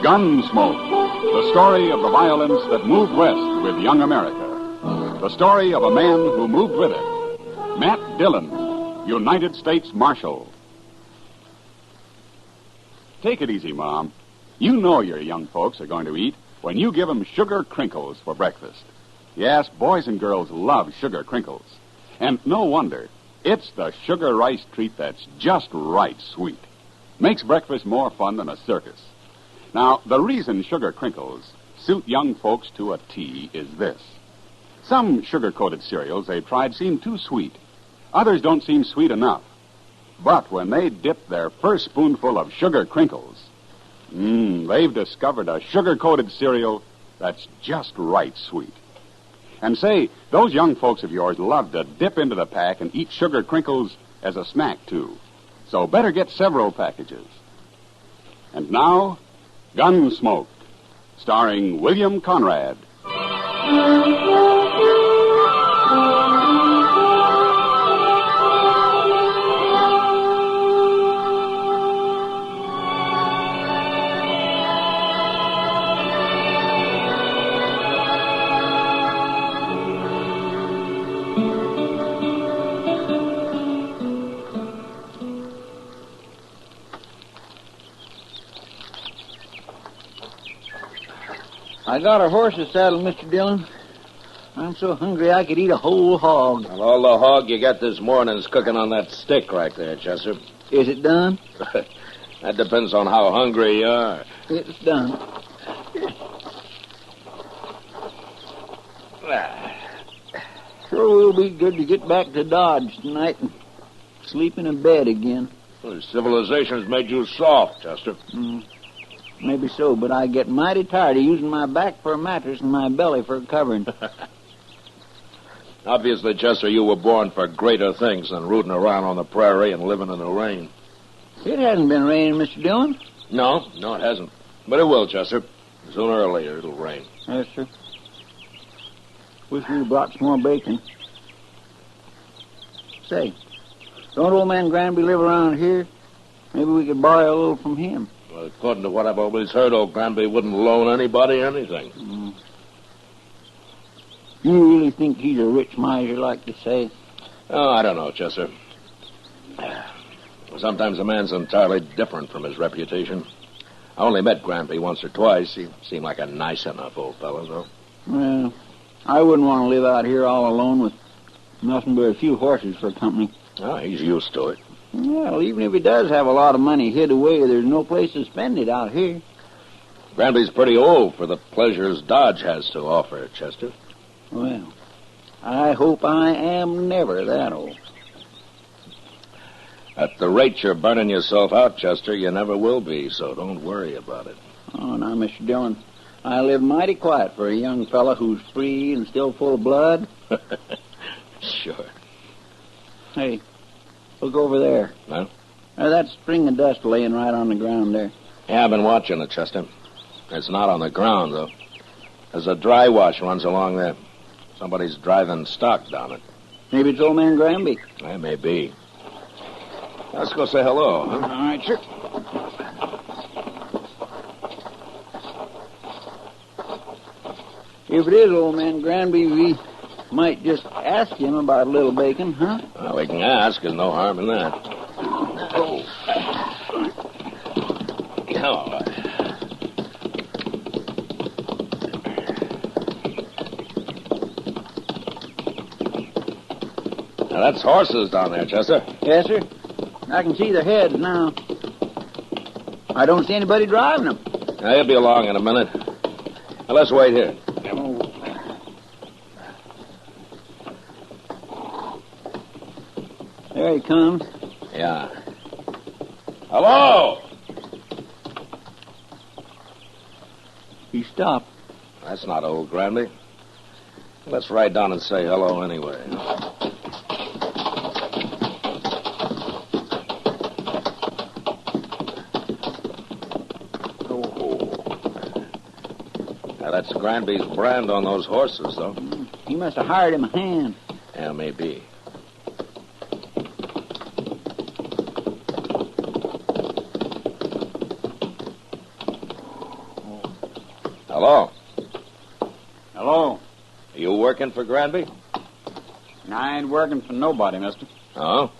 Gunsmoke, the story of the violence that moved west with young America. The story of a man who moved with it. Matt Dillon, United States Marshal. Take it easy, Mom. You know your young folks are going to eat when you give them sugar crinkles for breakfast. Yes, boys and girls love sugar crinkles. And no wonder. It's the sugar rice treat that's just right sweet. Makes breakfast more fun than a circus. Now, the reason sugar crinkles suit young folks to a T is this. Some sugar-coated cereals they've tried seem too sweet. Others don't seem sweet enough. But when they dip their first spoonful of sugar crinkles, they've discovered a sugar-coated cereal that's just right sweet. And say, those young folks of yours love to dip into the pack and eat sugar crinkles as a snack, too. So better get several packages. And now, Gunsmoke, starring William Conrad. I got a horse's saddle, Mr. Dillon. I'm so hungry I could eat a whole hog. Well, all the hog you got this morning is cooking on that stick right there, Chester. Is it done? That depends on how hungry you are. It's done. Sure will be good to get back to Dodge tonight and sleep in a bed again. Well, civilization's made you soft, Chester. Maybe so, but I get mighty tired of using my back for a mattress and my belly for a covering. Obviously, Chester, you were born for greater things than rooting around on the prairie and living in the rain. It hasn't been raining, Mr. Dillon. No, it hasn't. But it will, Chester. Sooner or later, it'll rain. Yes, sir. Wish we brought some more bacon. Say, don't old man Granby live around here? Maybe we could borrow a little from him. Well, according to what I've always heard, old Granby wouldn't loan anybody anything. You really think he's a rich miser, like they say? Oh, I don't know, Chester. Sometimes a man's entirely different from his reputation. I only met Granby once or twice. He seemed like a nice enough old fellow, though. Well, I wouldn't want to live out here all alone with nothing but a few horses for company. Oh, he's used to it. Well, even if he does have a lot of money hid away, there's no place to spend it out here. Granby's pretty old for the pleasures Dodge has to offer, Chester. Well, I hope I am never that old. At the rate you're burning yourself out, Chester, you never will be, so don't worry about it. Oh, now, Mr. Dillon, I live mighty quiet for a young fella who's free and still full of blood. Sure. Hey, look over there. Huh? That string of dust laying right on the ground there. Yeah, I've been watching it, Chester. It's not on the ground, though. There's a dry wash runs along there. Somebody's driving stock down it. Maybe it's old man Granby. That may be. Let's go say hello, huh? All right, sure. If it is old man Granby, we might just ask him about a little bacon, huh? Well, we can ask. There's no harm in that. Oh. Hello. Now, that's horses down there, Chester. Yes, sir. I can see their heads now. I don't see anybody driving them. Now, he'll be along in a minute. Now, let's wait here. There he comes. Yeah. Hello! He stopped. That's not old Granby. Let's ride down and say hello anyway. Now, that's Granby's brand on those horses, though. He must have hired him a hand. Yeah, maybe. Hello? Hello. Are you working for Granby? I ain't working for nobody, mister. Oh?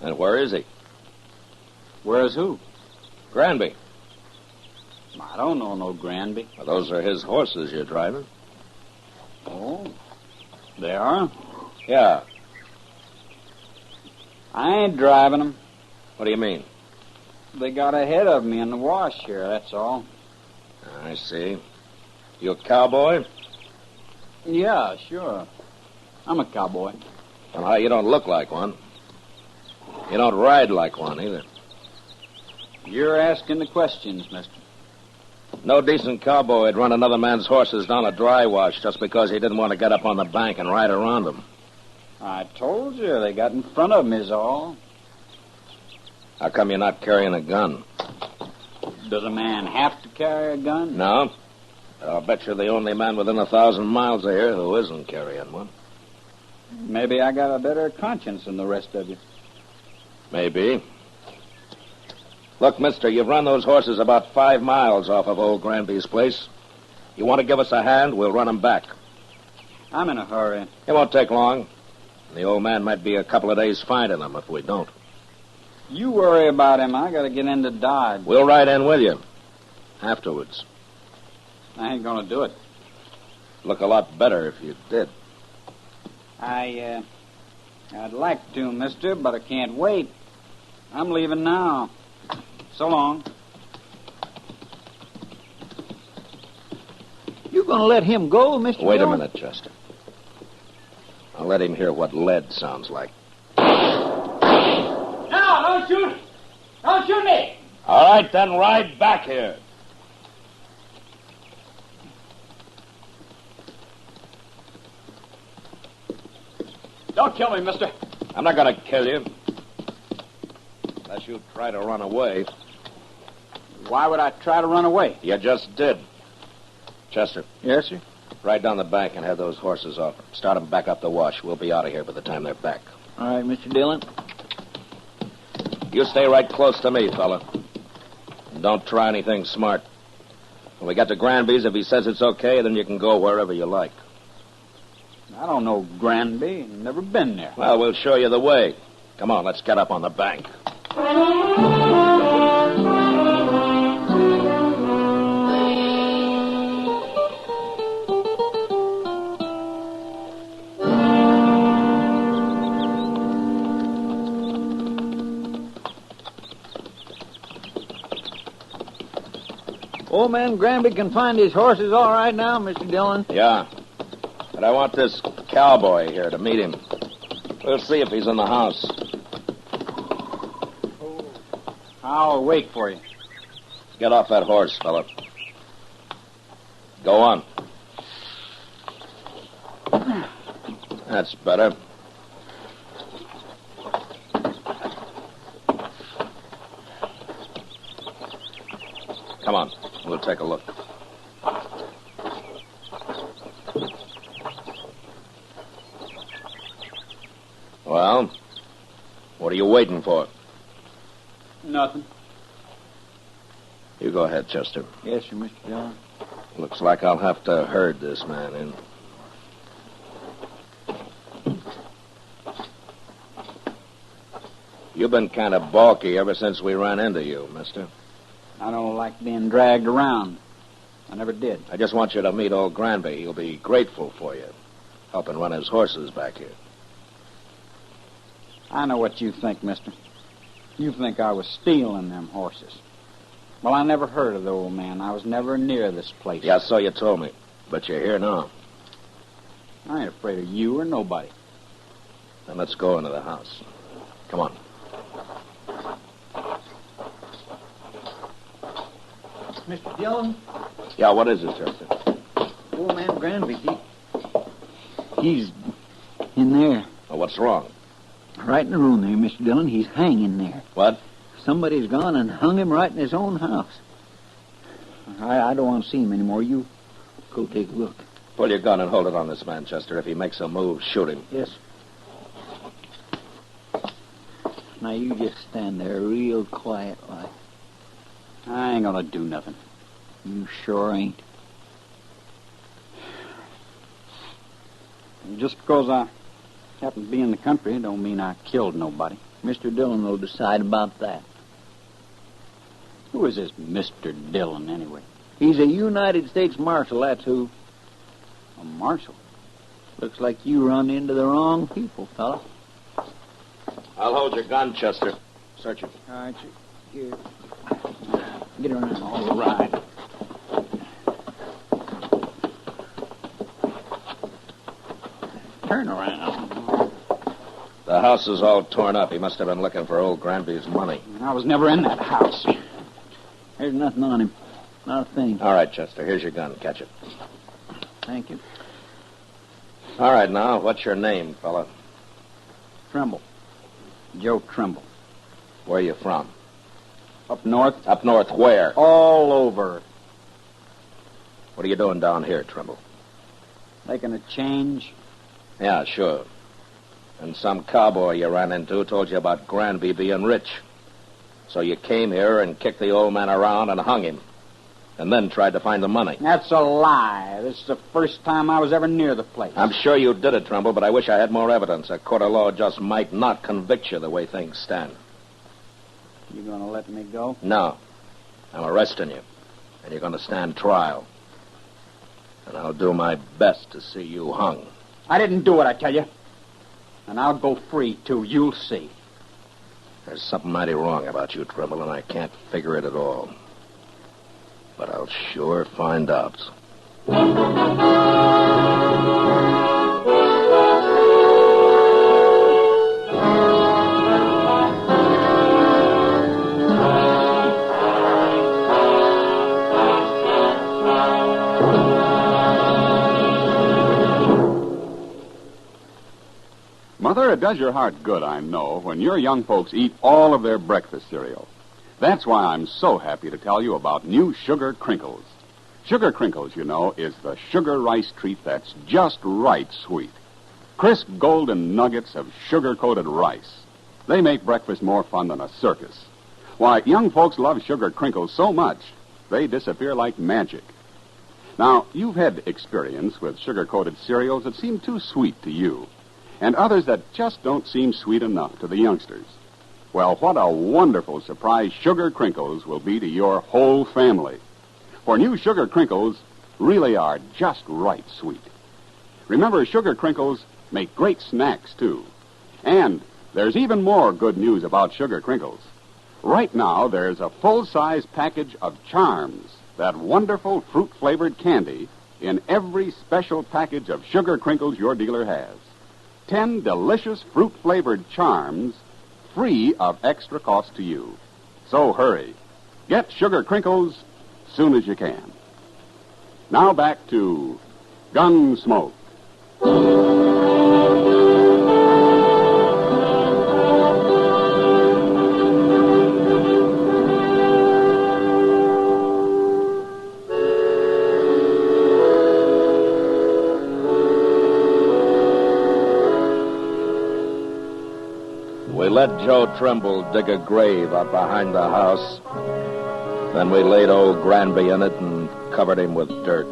And where is he? Where's who? Granby. I don't know no Granby. Well, those are his horses you're driving. Oh, they are? Yeah. I ain't driving them. What do you mean? They got ahead of me in the wash here, that's all. I see. You a cowboy? Yeah, sure. I'm a cowboy. Well, you don't look like one. You don't ride like one, either. You're asking the questions, mister. No decent cowboy would run another man's horses down a dry wash just because he didn't want to get up on the bank and ride around them. I told you, they got in front of me is all. How come you're not carrying a gun? Does a man have to carry a gun? No. I'll bet you're the only man within 1,000 miles of here who isn't carrying one. Maybe I got a better conscience than the rest of you. Maybe. Look, mister, you've run those horses about 5 miles off of old Granby's place. You want to give us a hand, we'll run them back. I'm in a hurry. It won't take long. The old man might be a couple of days finding them if we don't. You worry about him. I got to get into Dodge. We'll ride in with you. Afterwards. I ain't going to do it. Look a lot better if you did. I'd like to, mister, but I can't wait. I'm leaving now. So long. You gonna let him go, Mr. Wait a Dillon? minute, Chester. I'll let him hear what lead sounds like. Now, don't shoot! Don't shoot me! All right, then ride back here. Don't kill me, mister. I'm not going to kill you. Unless you try to run away. Why would I try to run away? You just did. Chester. Yes, sir? Ride down the bank and head those horses off. Start them back up the wash. We'll be out of here by the time they're back. All right, Mr. Dillon. You stay right close to me, fella. And don't try anything smart. When we get to Granby's, if he says it's okay, then you can go wherever you like. I don't know Granby. Never been there. Well, we'll show you the way. Come on, let's get up on the bank. Old man Granby can find his horses all right now, Mr. Dillon. Yeah. But I want this cowboy here to meet him. We'll see if he's in the house. I'll wait for you. Get off that horse, fella. Go on. That's better. Come on. We'll take a look. Well, what are you waiting for? Nothing. You go ahead, Chester. Yes, sir, Mr. Dillon. Looks like I'll have to herd this man in. You've been kind of balky ever since we ran into you, mister. I don't like being dragged around. I never did. I just want you to meet old Granby. He'll be grateful for you, helping run his horses back here. I know what you think, mister. You think I was stealing them horses. Well, I never heard of the old man. I was never near this place. Yeah, so you told me. But you're here now. I ain't afraid of you or nobody. Then let's go into the house. Come on. Mr. Dillon? Yeah, what is it, Chester? Old man Granby, he's in there. Well, what's wrong? Right in the room there, Mr. Dillon. He's hanging there. What? Somebody's gone and hung him right in his own house. I don't want to see him anymore. You go take a look. Pull your gun and hold it on this man, Chester. If he makes a move, shoot him. Yes. Now, you just stand there real quiet like. I ain't gonna do nothing. You sure ain't. Just because I happen to be in the country don't mean I killed nobody. Mr. Dillon will decide about that. Who is this Mr. Dillon, anyway? He's a United States Marshal, that's who. A marshal? Looks like you run into the wrong people, fella. I'll hold your gun, Chester. Search it. All right, here. Get around. All right. Turn around. The house is all torn up. He must have been looking for old Granby's money. I was never in that house. There's nothing on him. Not a thing. All right, Chester. Here's your gun. Catch it. Thank you. All right, now, what's your name, fella? Trimble. Joe Trimble. Where are you from? Up north. Up north where? All over. What are you doing down here, Trimble? Making a change. Yeah, sure. And some cowboy you ran into told you about Granby being rich. So you came here and kicked the old man around and hung him. And then tried to find the money. That's a lie. This is the first time I was ever near the place. I'm sure you did it, Trimble, but I wish I had more evidence. A court of law just might not convict you the way things stand. You gonna let me go? No. I'm arresting you. And you're gonna stand trial. And I'll do my best to see you hung. I didn't do it, I tell you. And I'll go free, too. You'll see. There's something mighty wrong about you, Trimble, and I can't figure it at all. But I'll sure find out. Mother, it does your heart good, I know, when your young folks eat all of their breakfast cereal. That's why I'm so happy to tell you about new Sugar Crinkles. Sugar Crinkles, you know, is the sugar rice treat that's just right sweet. Crisp golden nuggets of sugar-coated rice. They make breakfast more fun than a circus. Why, young folks love Sugar Crinkles so much, they disappear like magic. Now, you've had experience with sugar-coated cereals that seem too sweet to you, and others that just don't seem sweet enough to the youngsters. Well, what a wonderful surprise Sugar Crinkles will be to your whole family. For new Sugar Crinkles really are just right sweet. Remember, Sugar Crinkles make great snacks, too. And there's even more good news about Sugar Crinkles. Right now, there's a full-size package of Charms that wonderful fruit-flavored candy in every special package of sugar crinkles your dealer has. 10 delicious fruit-flavored charms free of extra cost to you. So hurry. Get sugar crinkles soon as you can. Now back to Gunsmoke. We let Joe Trimble dig a grave out behind the house. Then we laid old Granby in it and covered him with dirt.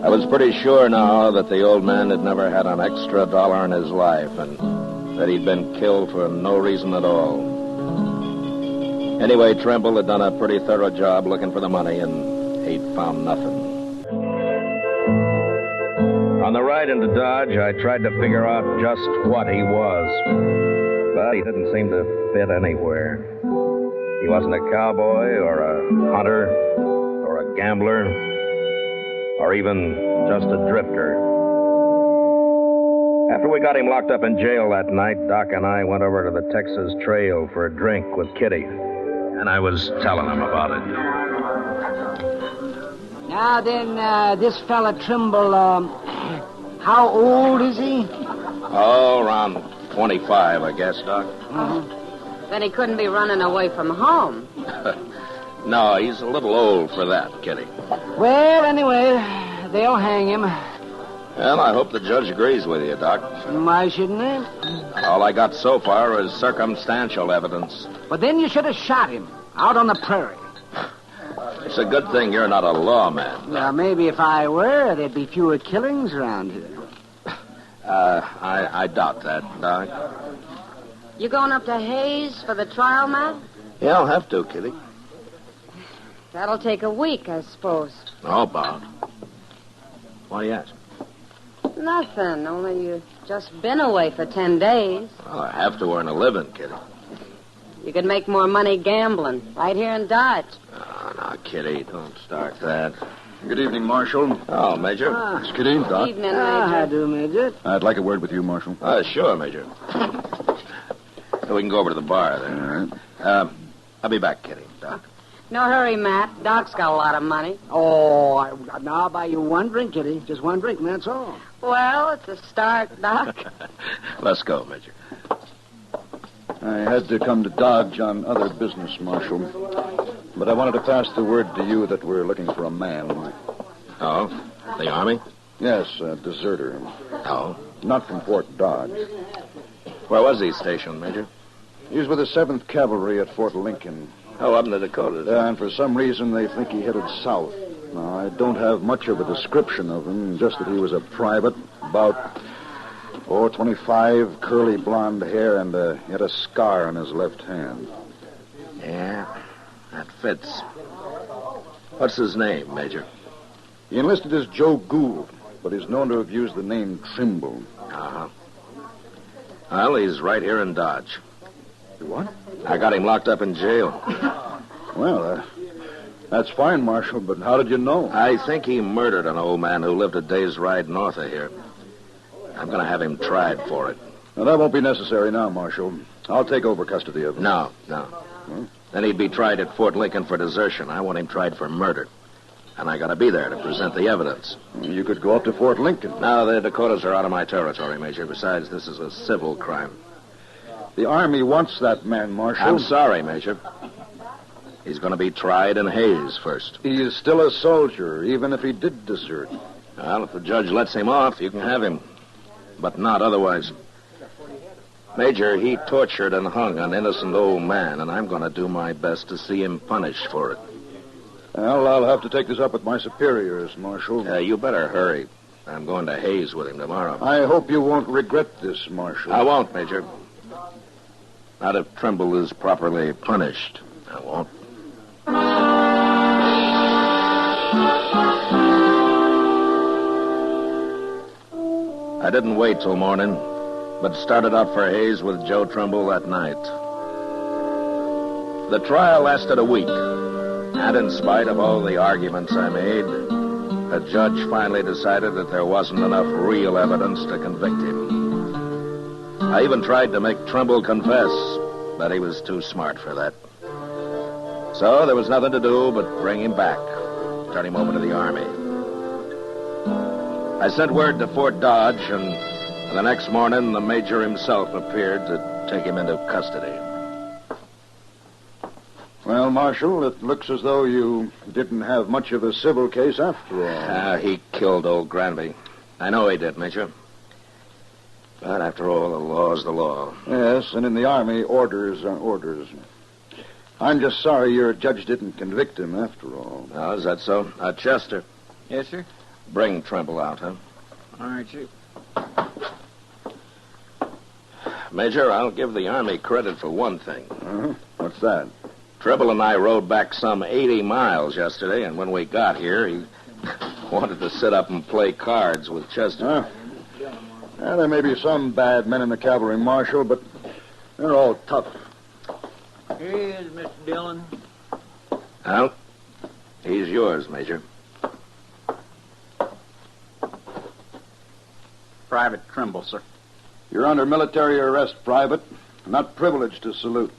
I was pretty sure now that the old man had never had an extra dollar in his life and that he'd been killed for no reason at all. Anyway, Trimble had done a pretty thorough job looking for the money, and he'd found nothing. On the ride into Dodge, I tried to figure out just what he was, but he didn't seem to fit anywhere. He wasn't a cowboy or a hunter or a gambler or even just a drifter. After we got him locked up in jail that night, Doc and I went over to the Texas Trail for a drink with Kitty, and I was telling him about it. Now then, this fella Trimble, how old is he? Oh, around 25, I guess, Doc. Mm-hmm. Then he couldn't be running away from home. No, he's a little old for that, Kitty. Well, anyway, they'll hang him. Well, I hope the judge agrees with you, Doc. Why shouldn't they? All I got so far is circumstantial evidence. But then you should have shot him out on the prairie. It's a good thing you're not a lawman. Now, maybe if I were, there'd be fewer killings around here. I doubt that, Doc. You going up to Hayes for the trial, Matt? Yeah, I'll have to, Kitty. That'll take a week, I suppose. Oh, about. Why do you ask? Nothing, only you've just been away for 10 days. Well, I have to earn a living, Kitty. You could make more money gambling right here in Dodge. Oh, no, Kitty, don't start that. Good evening, Marshal. Oh, Major. It's Kitty, Doc. Evening, Major. How do, Major? I'd like a word with you, Marshal. Sure, Major. We can go over to the bar there. All right. I'll be back, Kitty, Doc. No hurry, Matt. Doc's got a lot of money. Oh, now I'll buy you one drink, Kitty. Just one drink, and that's all. Well, it's a start, Doc. Let's go, Major. I had to come to Dodge on other business, Marshal. But I wanted to pass the word to you that we're looking for a man. Oh? The Army? Yes, a deserter. Oh? Not from Fort Dodge. Where was he stationed, Major? He was with the 7th Cavalry at Fort Lincoln. Oh, up in the Dakotas. And for some reason, they think he headed south. Now, I don't have much of a description of him, just that he was a private, about 4'25", curly blonde hair, and he had a scar on his left hand. Yeah, that fits. What's his name, Major? He enlisted as Joe Gould, but he's known to have used the name Trimble. Uh-huh. Well, he's right here in Dodge. What? I got him locked up in jail. Well, that's fine, Marshal, but how did you know? I think he murdered an old man who lived a day's ride north of here. I'm going to have him tried for it. Now, that won't be necessary now, Marshal. I'll take over custody of him. No. Huh? Then he'd be tried at Fort Lincoln for desertion. I want him tried for murder. And I got to be there to present the evidence. You could go up to Fort Lincoln. No, the Dakotas are out of my territory, Major. Besides, this is a civil crime. The Army wants that man, Marshal. I'm sorry, Major. He's going to be tried in Hayes first. He is still a soldier, even if he did desert. Well, if the judge lets him off, you can have him. But not otherwise. Major, he tortured and hung an innocent old man, and I'm going to do my best to see him punished for it. Well, I'll have to take this up with my superiors, Marshal. You better hurry. I'm going to Hayes with him tomorrow. I hope you won't regret this, Marshal. I won't, Major. Not if Trimble is properly punished. I won't. I didn't wait till morning, but started out for Hayes with Joe Trimble that night. The trial lasted a week, and And in spite of all the arguments I made, the judge finally decided that there wasn't enough real evidence to convict him. I even tried to make Trimble confess, but he was too smart for that. So there was nothing to do but bring him back, turn him over to the Army. I sent word to Fort Dodge, and the next morning the major himself appeared to take him into custody. Well, Marshal, it looks as though you didn't have much of a civil case after all. He killed old Granby. I know he did, Major. But after all, the law's the law. Yes, and in the Army, orders are orders. I'm just sorry your judge didn't convict him after all. Oh, is that so? Chester. Yes, sir? Bring Trimble out, huh? All right, sir. Major, I'll give the Army credit for one thing. What's that? Trimble and I rode back some 80 miles yesterday, and when we got here, he wanted to sit up and play cards with Chester. Well, there may be some bad men in the cavalry, Marshal, but they're all tough. Here he is, Mr. Dillon. Well, he's yours, Major. Private Trimble, sir. You're under military arrest, Private. Not privileged to salute.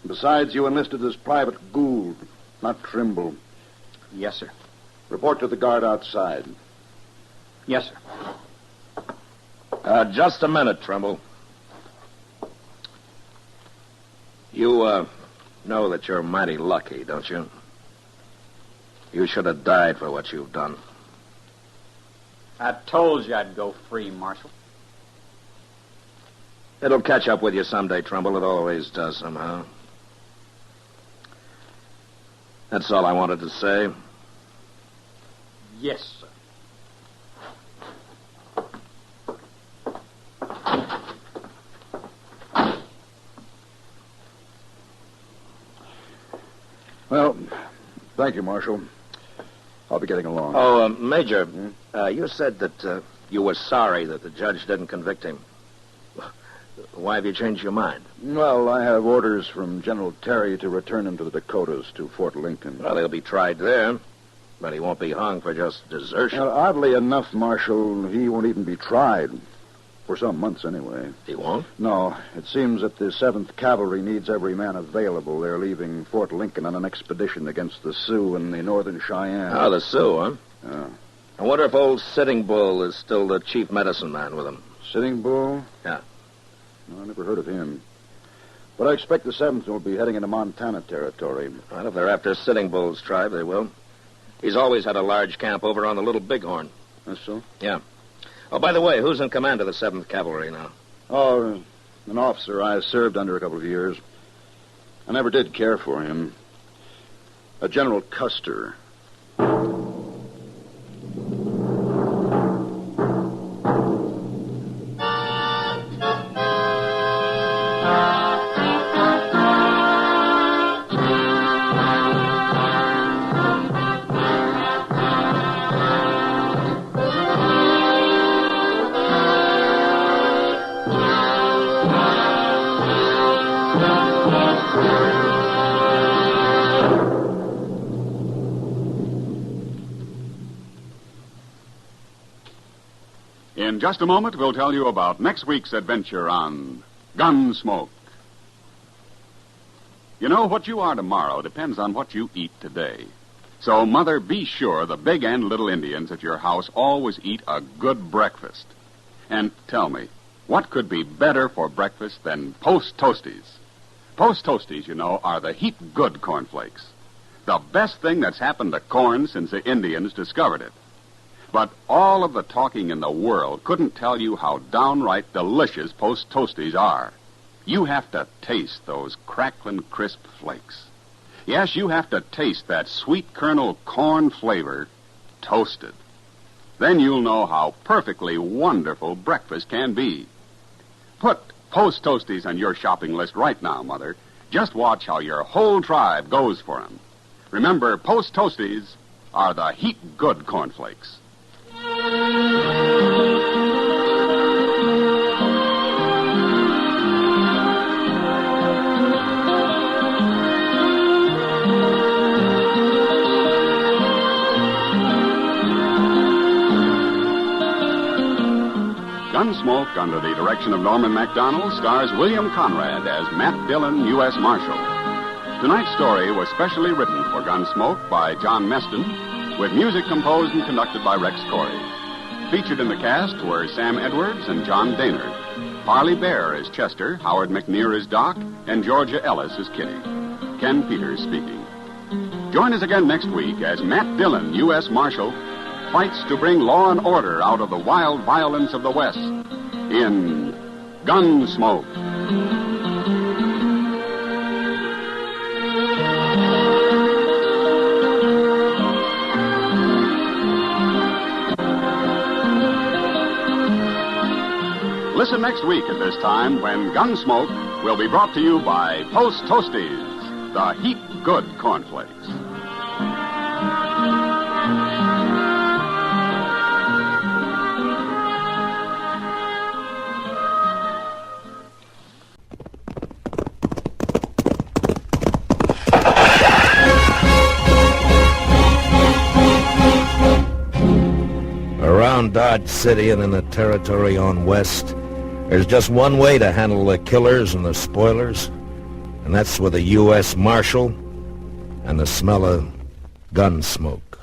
Besides, you enlisted as Private Gould, not Trimble. Yes, sir. Report to the guard outside. Yes, sir. Just a minute, Trimble. You, know that you're mighty lucky, don't you? You should have died for what you've done. I told you I'd go free, Marshal. It'll catch up with you someday, Trimble. It always does somehow. That's all I wanted to say. Yes, sir. Well, thank you, Marshal. I'll be getting along. Oh, Major, you said that you were sorry that the judge didn't convict him. Why have you changed your mind? Well, I have orders from General Terry to return him to the Dakotas, to Fort Lincoln. Well, he'll be tried there, but he won't be hung for just desertion. Well, oddly enough, Marshal, he won't even be tried. For some months, anyway. He won't? No. It seems that the 7th Cavalry needs every man available. They're leaving Fort Lincoln on an expedition against the Sioux and the Northern Cheyenne. Oh, the Sioux, huh? Yeah. I wonder if old Sitting Bull is still the chief medicine man with them. Sitting Bull? Yeah. No, I never heard of him. But I expect the 7th will be heading into Montana territory. Well, if they're after Sitting Bull's tribe, they will. He's always had a large camp over on the Little Bighorn. That's so? Yeah. Oh, by the way, who's in command of the 7th Cavalry now? Oh, an officer I served under a couple of years. I never did care for him. A General Custer. In just a moment, we'll tell you about next week's adventure on Gunsmoke. You know, what you are tomorrow depends on what you eat today. So, Mother, be sure the big and little Indians at your house always eat a good breakfast. And tell me, what could be better for breakfast than Post Toasties? Post Toasties, you know, are the heap good cornflakes. The best thing that's happened to corn since the Indians discovered it. But all of the talking in the world couldn't tell you how downright delicious Post Toasties are. You have to taste those crackling, crisp flakes. Yes, you have to taste that sweet kernel corn flavor toasted. Then you'll know how perfectly wonderful breakfast can be. Put Post Toasties on your shopping list right now, Mother. Just watch how your whole tribe goes for them. Remember, Post Toasties are the heap good cornflakes. Gunsmoke, under the direction of Norman MacDonald, stars William Conrad as Matt Dillon, U.S. Marshal. Tonight's story was specially written for Gunsmoke by John Meston, with music composed and conducted by Rex Corey. Featured in the cast were Sam Edwards and John Daynard. Parley Bear as Chester, Howard McNear as Doc, and Georgia Ellis as Kitty. Ken Peters speaking. Join us again next week as Matt Dillon, U.S. Marshal, fights to bring law and order out of the wild violence of the West in Gunsmoke. Listen next week at this time when Gunsmoke will be brought to you by Post Toasties, the heap good cornflakes. Around Dodge City and in the territory on west, there's just one way to handle the killers and the spoilers, and that's with a U.S. Marshal and the smell of gun smoke.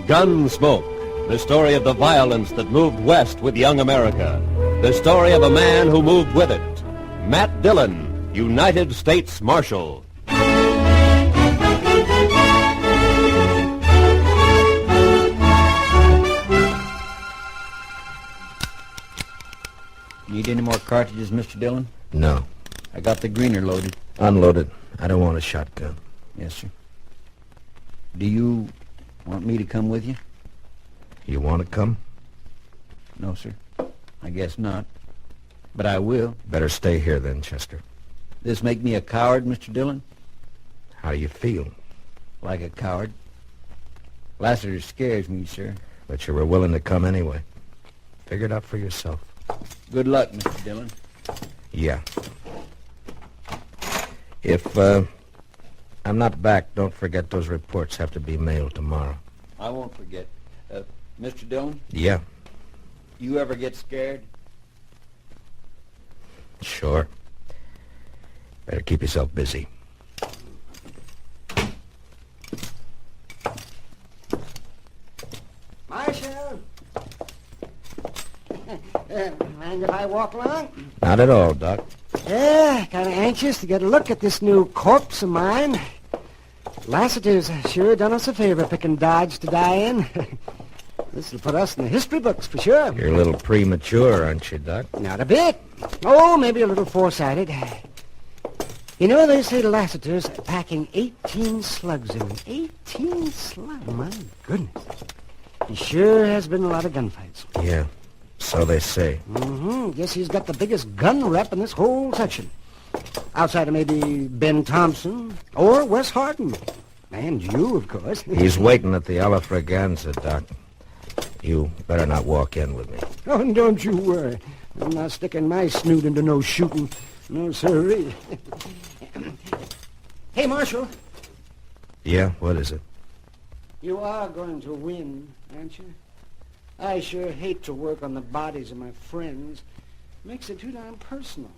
Gunsmoke, the story of the violence that moved west with young America. The story of a man who moved with it. Matt Dillon, United States Marshal. Need any more cartridges, Mr. Dillon? No. I got the greener loaded. Unloaded. I don't want a shotgun. Yes, sir. Do you want me to come with you? You want to come? No, sir. I guess not. But I will. Better stay here then, Chester. This make me a coward, Mr. Dillon? How do you feel? Like a coward. Lassiter scares me, sir. But you were willing to come anyway. Figure it out for yourself. Good luck, Mr. Dillon. Yeah. If, I'm not back, don't forget those reports have to be mailed tomorrow. I won't forget. Mr. Dillon? Yeah. You ever get scared? Sure. Better keep yourself busy. Marshal! Mind if I walk along? Not at all, Doc. Yeah, kind of anxious to get a look at this new corpse of mine. Lassiter's sure done us a favor picking Dodge to die in. This'll put us in the history books for sure. You're a little premature, aren't you, Doc? Not a bit. Oh, maybe a little foresighted. You know, they say Lassiter's packing 18 slugs in him. 18 slugs? My goodness. He sure has been a lot of gunfights. Yeah, so they say. Mm-hmm. Guess he's got the biggest gun rep in this whole section. Outside of maybe Ben Thompson or Wes Harden. And you, of course. He's waiting at the Alafraganza, Doc. You better not walk in with me. Oh, don't you worry. I'm not sticking my snoot into no shooting. No, sirree. Hey, Marshal. Yeah, what is it? You are going to win, aren't you? I sure hate to work on the bodies of my friends. Makes it too darn personal.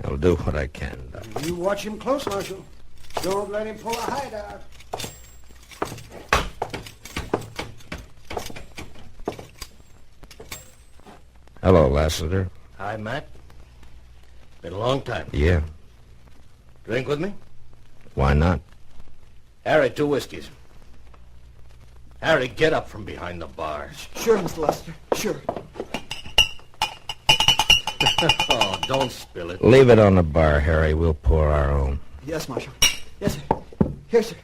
I'll do what I can, Doc. You watch him close, Marshal. Don't let him pull a hideout. Hello, Lassiter. Hi, Matt. Been a long time. Yeah. Drink with me? Why not? Harry, 2 whiskeys. Harry, get up from behind the bar. Sure, Mr. Lester. Sure. Oh, don't spill it. Leave it on the bar, Harry. We'll pour our own. Yes, Marshal. Yes, sir. Here, sir.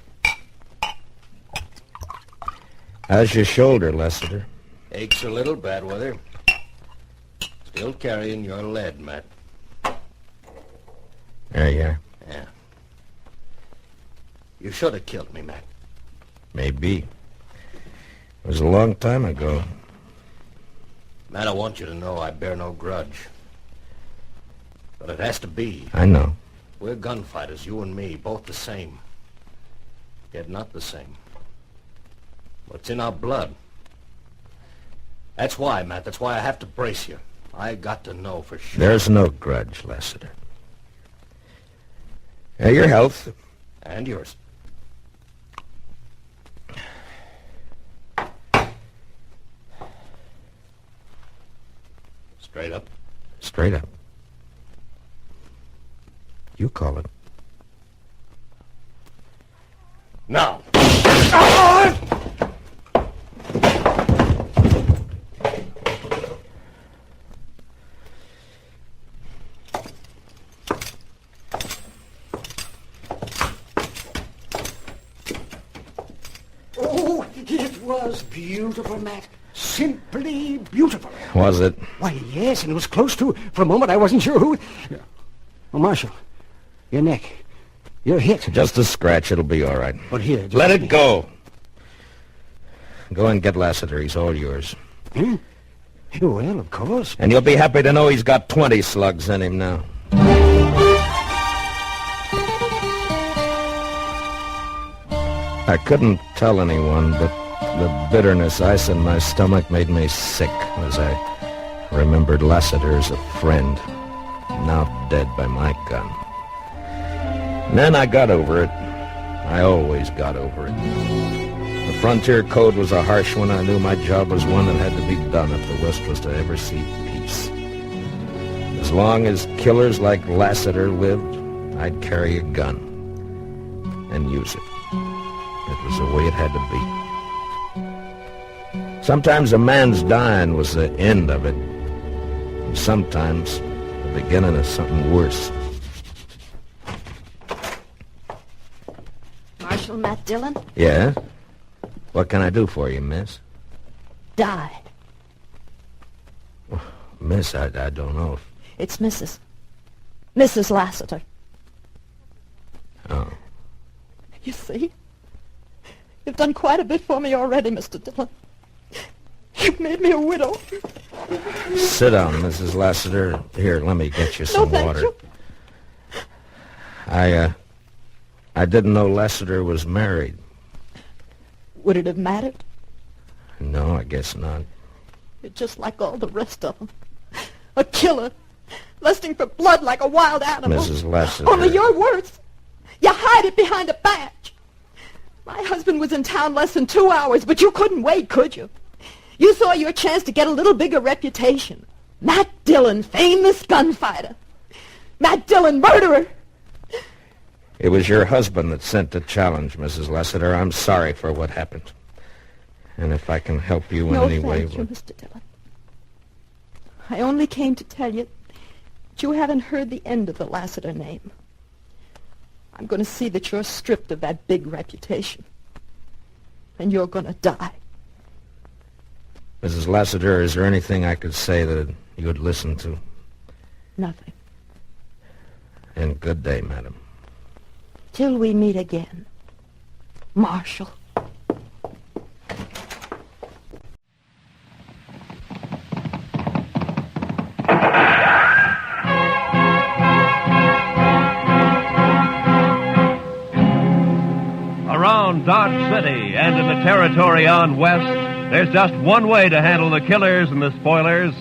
How's your shoulder, Lassiter? Aches a little, bad weather. Still carrying your lead, Matt. There you are. Yeah. You should have killed me, Matt. Maybe. It was a long time ago. Matt, I want you to know I bear no grudge. But it has to be. I know. We're gunfighters, you and me, both the same. Yet not the same. What's in our blood? That's why, Matt, that's why I have to brace you. I got to know for sure. There's no grudge, Lassiter. Your health. And yours. Straight up. Straight up. You call it. Now. Oh, it was beautiful, Matt. Simply beautiful. Was it? Why, yes, and it was close to. For a moment, I wasn't sure who. Oh, Marshal, your neck. You're hit. Just a scratch. It'll be all right. But here, let it go. Go and get Lassiter. He's all yours. Hmm? Well, of course. And you'll be happy to know he's got 20 slugs in him now. I couldn't tell anyone, but the bitterness ice in my stomach made me sick as I remembered Lassiter as a friend, now dead by my gun. And then I got over it. I always got over it. The frontier code was a harsh one. I knew my job was one that had to be done if the West was to ever see peace. As long as killers like Lassiter lived, I'd carry a gun and use it. It was the way it had to be. Sometimes a man's dying was the end of it. And sometimes the beginning of something worse. Marshal Matt Dillon? Yeah? What can I do for you, miss? Died. Miss, I don't know. It's Mrs. Lassiter. Oh. You see? You've done quite a bit for me already, Mr. Dillon. You've made me a widow. Sit down, Mrs. Lassiter. Here, let me get you some thank water. you. I didn't know Lassiter was married. Would it have mattered? No, I guess not. You're just like all the rest of them. A killer, lusting for blood like a wild animal. Mrs. Lassiter. Only you're worse. You hide it behind a badge. My husband was in town less than 2 hours, but you couldn't wait, could you? You saw your chance to get a little bigger reputation. Matt Dillon, famous gunfighter. Matt Dillon, murderer. It was your husband that sent the challenge, Mrs. Lassiter. I'm sorry for what happened. And if I can help you in any way... No, thank you, Mr. Dillon. I only came to tell you that you haven't heard the end of the Lassiter name. I'm going to see that you're stripped of that big reputation. And you're going to die. Mrs. Lassiter, is there anything I could say that you would listen to? Nothing. And good day, madam. Till we meet again, Marshal. Around Dodge City and in the territory on west, there's just one way to handle the killers and the spoilers.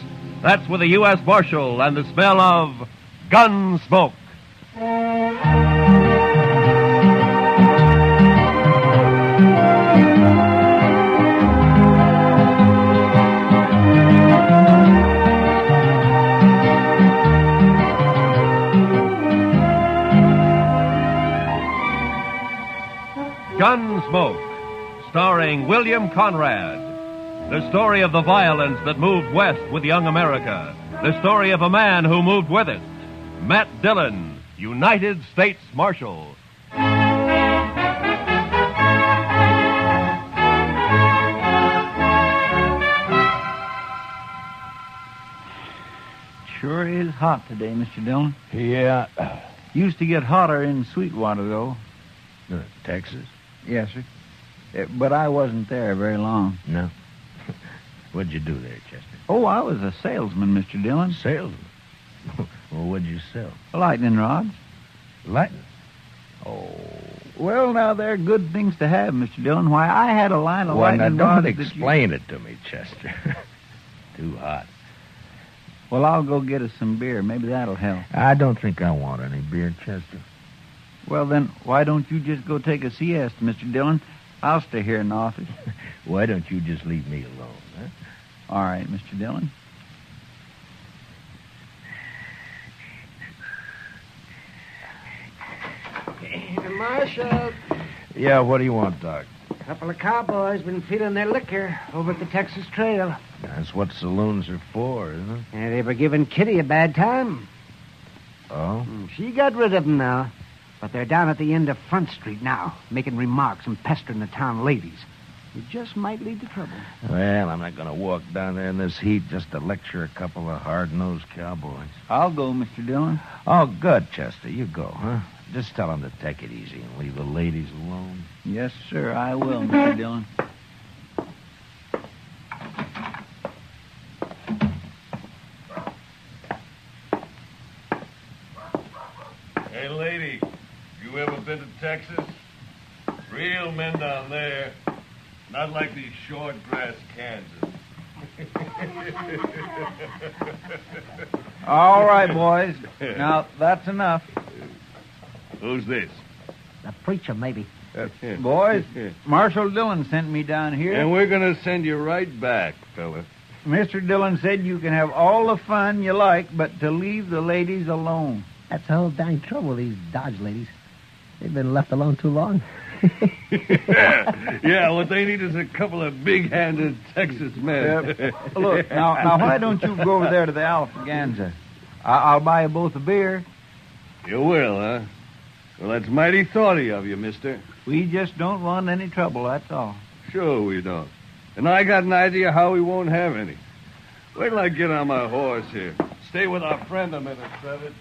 That's with a U.S. Marshal and the smell of Gunsmoke. Gunsmoke, starring William Conrad. The story of the violence that moved west with young America. The story of a man who moved with it. Matt Dillon, United States Marshal. Sure is hot today, Mr. Dillon. Yeah. Used to get hotter in Sweetwater, though. Texas? Yes, sir. But I wasn't there very long. No? What'd you do there, Chester? Oh, I was a salesman, Mr. Dillon. Salesman? Well, what'd you sell? Lightning rods. Lightning? Oh. Well, now, they're good things to have, Mr. Dillon. Why, I had a line of Well, now, lightning don't rods explain it to me, Chester. Too hot. Well, I'll go get us some beer. Maybe that'll help. I don't think I want any beer, Chester. Well, then, why don't you just go take a siesta, Mr. Dillon? I'll stay here in the office. Why don't you just leave me alone, huh? All right, Mr. Dillon. Marshal, Yeah, what do you want, Doc? a couple of cowboys been feeding their liquor over at the Texas Trail. That's what saloons are for, isn't it? And they were giving Kitty a bad time. Oh? She got rid of them now. But they're down at the end of Front Street now, making remarks and pestering the town ladies. It just might lead to trouble. Well, I'm not going to walk down there in this heat just to lecture a couple of hard-nosed cowboys. I'll go, Mr. Dillon. Oh, good, Chester. You go, huh? Just tell them to take it easy and leave the ladies alone. Yes, sir, I will, Mr. Dillon. Hey, lady, you ever been to Texas? Real men down there. Not like these short grass Kansas. All right, boys. Now, that's enough. Who's this? The preacher, maybe. Boys, Marshal Dillon sent me down here. And we're going to send you right back, fella. Mr. Dillon said you can have all the fun you like, but to leave the ladies alone. That's the whole dang trouble, these Dodge ladies. They've been left alone too long. Yeah, what they need is a couple of big-handed Texas men. Look, now, why don't you go over there to the Alfaganza? I'll buy you both a beer. You will, huh? Well, that's mighty thoughty of you, mister. We just don't want any trouble, that's all. Sure we don't. And I got an idea how we won't have any. Wait till I get on my horse here. Stay with our friend a minute, Trevor.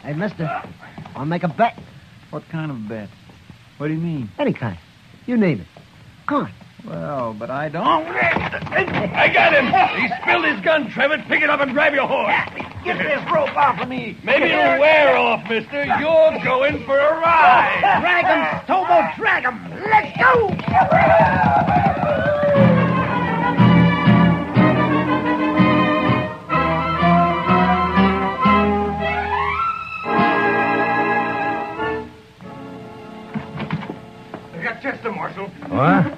Hey, mister, I'll make a bet. What kind of bet? What do you mean? Any kind. You name it. Come on. Well, but I don't... I got him! He spilled his gun, Trevor. Pick it up and grab your horse. Get this rope off of me. Maybe it'll wear off, mister. You're going for a ride. Drag him, Tobo, drag him. Let's go! Chester, Marshal. What?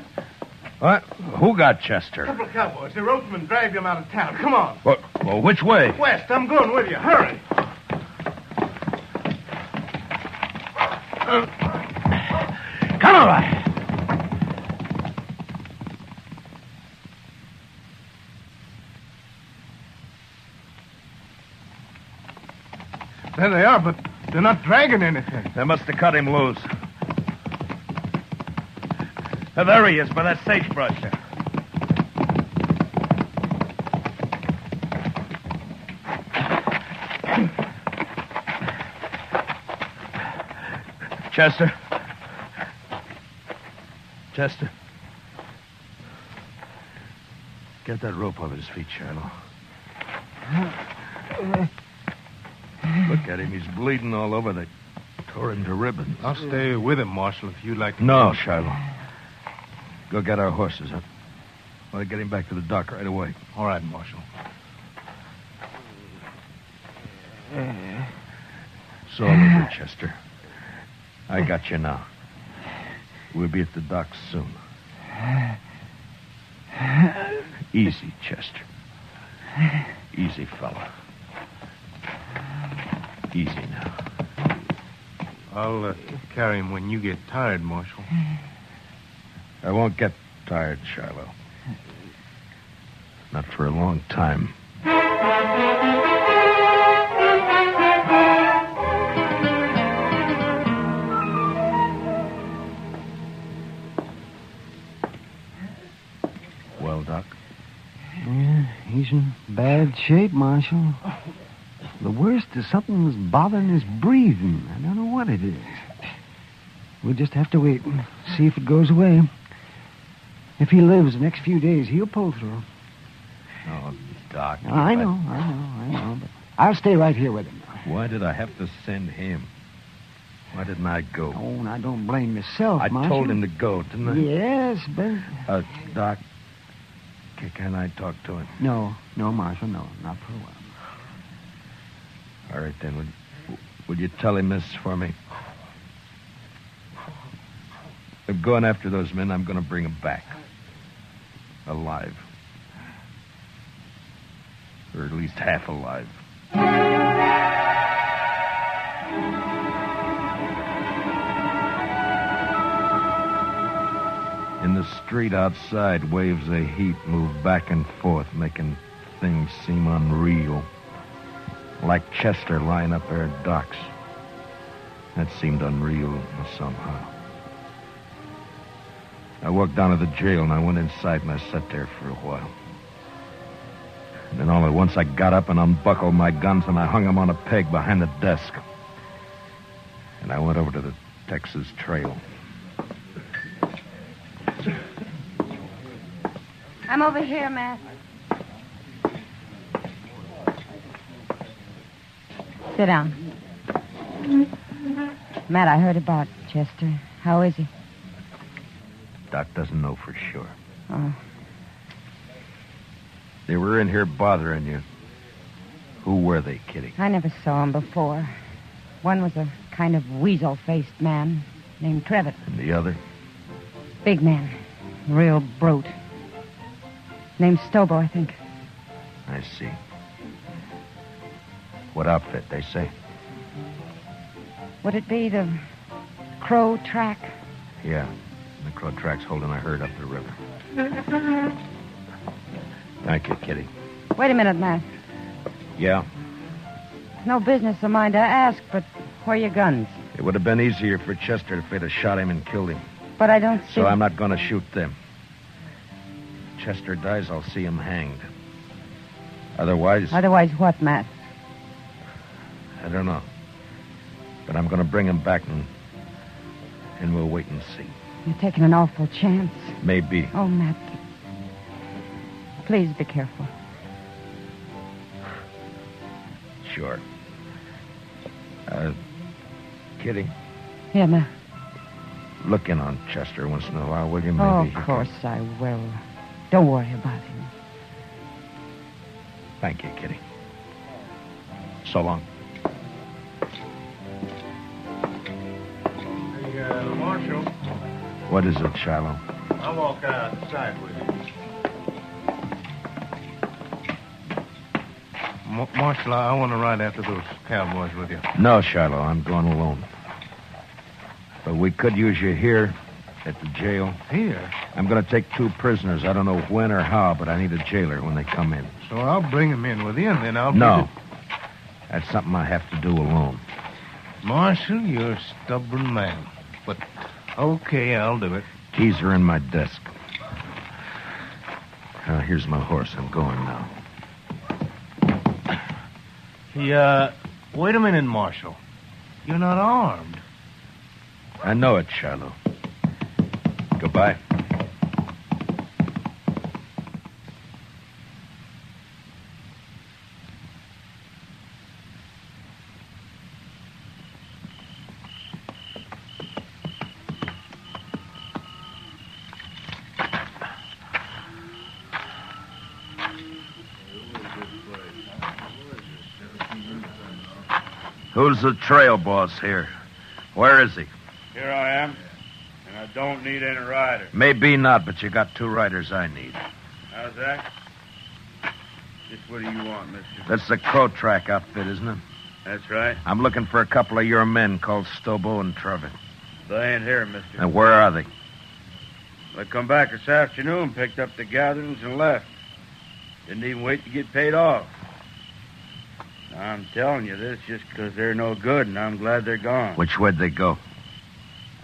What? Who got Chester? A couple of cowboys. The ropesman dragged him out of town. Come on. What? Well, which way? West, I'm going with you. Hurry. Come on. There they are, but they're not dragging anything. They must have cut him loose. There he is, by that sagebrush. Chester. Chester. Get that rope off his feet, Shiloh. Look at him. He's bleeding all over. They tore him to ribbons. I'll stay with him, Marshal, if you'd like to. No, Shiloh. Go get our horses. I want to get him back to the dock right away. All right, Marshal. It's all over, Chester. I got you now. We'll be at the dock soon. Easy, Chester. Easy, fella. Easy now. I'll carry him when you get tired, Marshal. I won't get tired, Shiloh. Not for a long time. Well, Doc? Yeah, he's in bad shape, Marshal. The worst is something that's bothering his breathing. I don't know what it is. We'll just have to wait and see if it goes away. If he lives the next few days, he'll pull through. Oh, Doc. I know. But I'll stay right here with him. Why did I have to send him? Why didn't I go? Oh, and I don't blame myself, I Marshal. told him to go, didn't I? Yes, but... Doc, can I talk to him? No, Marshal, no, not for a while. All right, then. Would you tell him this for me? I'm going after those men. I'm going to bring them back. Alive. Or at least half alive. In the street outside, waves of heat move back and forth, making things seem unreal. Like Chester lying up there at docks. That seemed unreal somehow. I walked down to the jail and I went inside and I sat there for a while. And then all at once I got up and unbuckled my guns and I hung them on a peg behind the desk. And I went over to the Texas Trail. I'm over here, Matt. Sit down. Matt, I heard about Chester. How is he? Doc doesn't know for sure. Oh. They were in here bothering you. Who were they, Kitty? I never saw him before. One was a kind of weasel-faced man named Trevitt. And the other? Big man. Real brute. Named Stobo, I think. I see. What outfit, they say? Would it be the Crow Track? Yeah. The Crow Track's holding a herd up the river. Thank you, Kitty. Wait a minute, Matt. Yeah? It's no business of mine to ask, but where are your guns? It would have been easier for Chester if they'd have shot him and killed him. But I don't see... So I'm not going to shoot them. Chester dies, I'll see him hanged. Otherwise... Otherwise what, Matt? I don't know. But I'm going to bring him back and we'll wait and see. You're taking an awful chance. Maybe. Oh, Matt. Please be careful. Sure. Kitty, Yeah, Matt. look in on Chester once in a while, will you? Maybe Oh, he of can- course I will. Don't worry about him. Thank you, Kitty. So long. Hey, Marshal, What is it, Shiloh? I'm walking outside with you. Marshal, I want to ride after those cowboys with you. No, Shiloh, I'm going alone. But we could use you here at the jail. Here? I'm going to take 2 prisoners. I don't know when or how, but I need a jailer when they come in. So I'll bring them in with you, and then I'll... No. That's something I have to do alone. Marshal, you're a stubborn man. But, okay, I'll do it. Keys are in my desk. Here's my horse. I'm going now. Wait a minute, Marshal. You're not armed. I know it, Shiloh. Goodbye. Who's the trail boss here? Where is he? Here I am, and I don't need any rider. Maybe not, but you got 2 riders I need. How's that? Just what do you want, mister? That's the Crow Track outfit, isn't it? That's right. I'm looking for a couple of your men called Stobo and Trevitt. They ain't here, mister. And where are they? They come back this afternoon, picked up the gatherings, and left. Didn't even wait to get paid off. I'm telling you this just because they're no good, and I'm glad they're gone. Which way'd they go?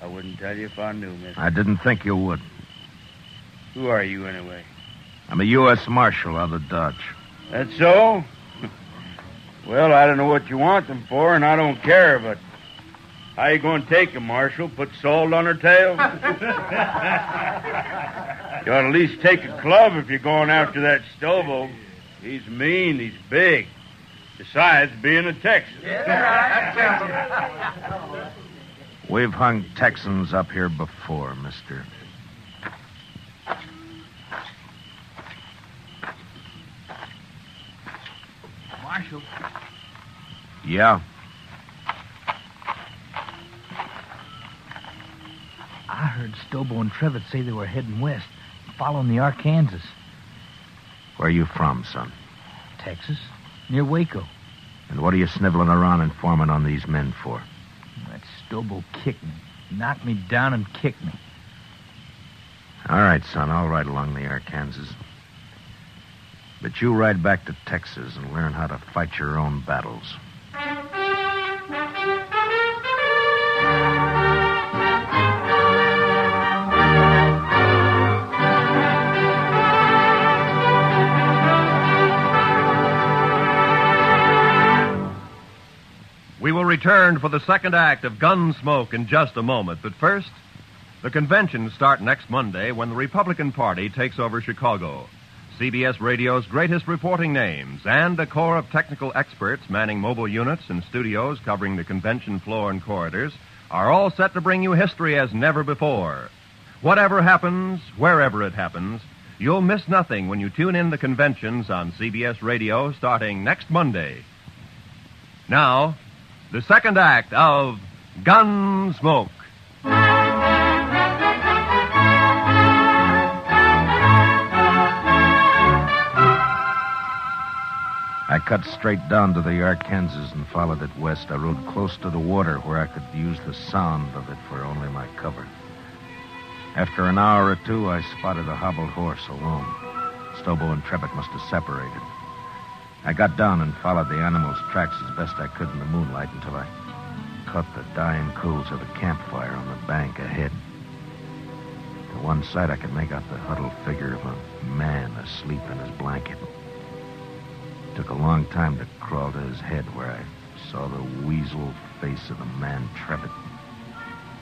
I wouldn't tell you if I knew, mister. I didn't think you would. Who are you, anyway? I'm a U.S. Marshal out of Dodge. That's so? Well, I don't know what you want them for, and I don't care, but How you going to take her, Marshal? Put salt on her tail? You ought to at least take a club if you're going after that Stobo. He's mean, he's big. Besides being a Texan. We've hung Texans up here before, mister. Marshal. Yeah? I heard Stobo and Trevitt say they were heading west, following the Arkansas. Where are you from, son? Texas, near Waco. And what are you sniveling around informing on these men for? That Stobo kicked me, knocked me down and kicked me. All right, son, I'll ride along the Arkansas. But you ride back to Texas and learn how to fight your own battles. We will return for the second act of Gunsmoke in just a moment. But first, the conventions start next Monday when the Republican Party takes over Chicago. CBS Radio's greatest reporting names and a corps of technical experts manning mobile units and studios covering the convention floor and corridors are all set to bring you history as never before. Whatever happens, wherever it happens, you'll miss nothing when you tune in the conventions on CBS Radio starting next Monday. Now, the second act of Gunsmoke. I cut straight down to the Arkansas and followed it west. I rode close to the water where I could use the sound of it for only my cover. After an hour or two, I spotted a hobbled horse alone. Stobo and Trevitt must have separated. I got down and followed the animal's tracks as best I could in the moonlight until I caught the dying coals of a campfire on the bank ahead. To one side, I could make out the huddled figure of a man asleep in his blanket. It took a long time to crawl to his head where I saw the weasel face of the man Trevitt.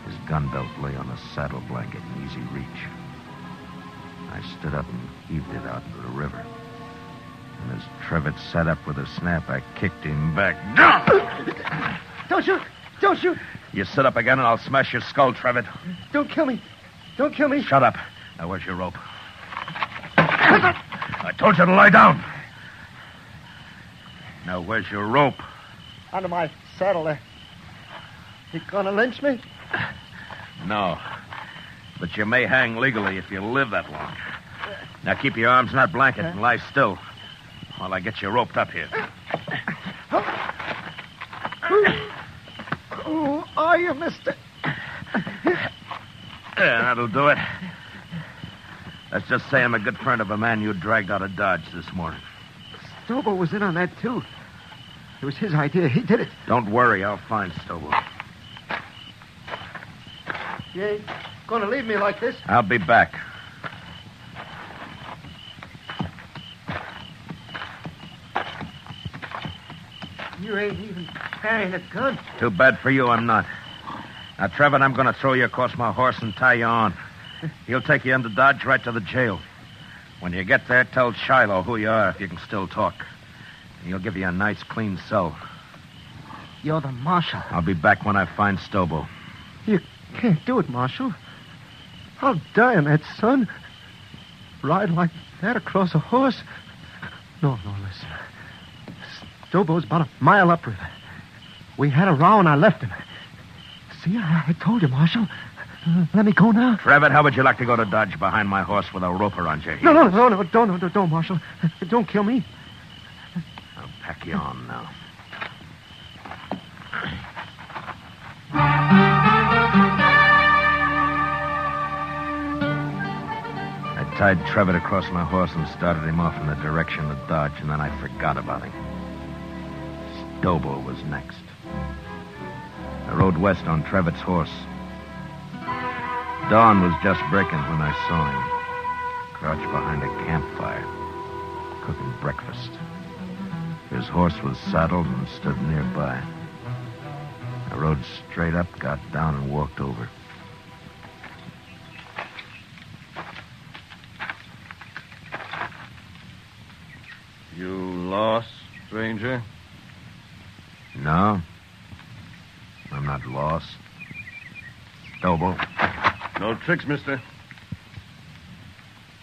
His gun belt lay on a saddle blanket in easy reach. I stood up and heaved it out into the river. And as Trevitt sat up with a snap, I kicked him back. Don't shoot! Don't shoot! You sit up again and I'll smash your skull, Trevitt. Don't kill me! Don't kill me! Shut up. Now, where's your rope? I told you to lie down. Now, where's your rope? Under my saddle there. You gonna lynch me? No. But you may hang legally if you live that long. Now, keep your arms in that blanket and lie still while I get you roped up here. Who are you, mister? Yeah, that'll do it. Let's just say I'm a good friend of a man you dragged out of Dodge this morning. Stobo was in on that, too. It was his idea. He did it. Don't worry. I'll find Stobo. You ain't gonna leave me like this? I'll be back. You ain't even carrying a gun. Too bad for you, I'm not. Now, Trevor, I'm going to throw you across my horse and tie you on. He'll take you into Dodge right to the jail. When you get there, tell Shiloh who you are if you can still talk. And he'll give you a nice, clean cell. You're the marshal. I'll be back when I find Stobo. You can't do it, Marshal. I'll die on that, son. Ride like that across a horse. No, listen. Stobo's about a mile upriver. We had a row and I left him. See, I told you, Marshal. Let me go now. Trevor, how would you like to go to Dodge behind my horse with a rope around your heel? No, don't, Marshal. Don't kill me. I'll pack you on now. I tied Trevor across my horse and started him off in the direction of Dodge, and then I forgot about him. Stobo was next. I rode west on Trevitt's horse. Dawn was just breaking when I saw him, crouched behind a campfire, cooking breakfast. His horse was saddled and stood nearby. I rode straight up, got down, and walked over. You lost, stranger? No. I'm not lost. Stobo. No tricks, mister.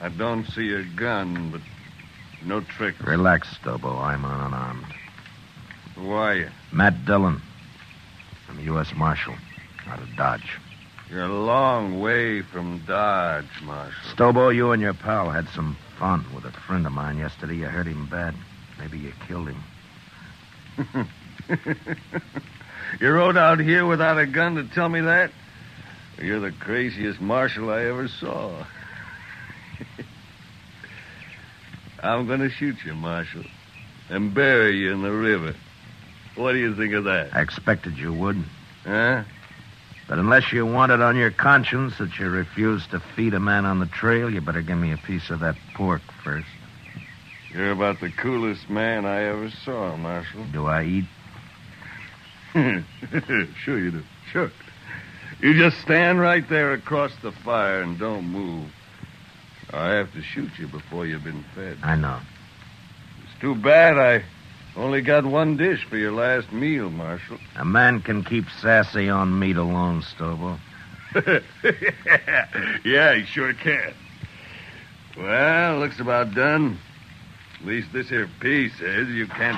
I don't see a gun, but no tricks. Relax, Stobo. I'm unarmed. Who are you? Matt Dillon. I'm a U.S. Marshal out of Dodge. You're a long way from Dodge, Marshal. Stobo, you and your pal had some fun with a friend of mine yesterday. You hurt him bad. Maybe you killed him. You rode out here without a gun to tell me that? You're the craziest marshal I ever saw. I'm going to shoot you, Marshal, and bury you in the river. What do you think of that? I expected you would. Huh? But unless you want it on your conscience that you refused to feed a man on the trail, you better give me a piece of that pork first. You're about the coolest man I ever saw, Marshal. Do I eat? Sure you do. Sure. You just stand right there across the fire and don't move. I have to shoot you before you've been fed. I know. It's too bad I only got one dish for your last meal, Marshal. A man can keep sassy on meat alone, Stobo. Yeah, he sure can. Well, looks about done. At least this here piece says you can't...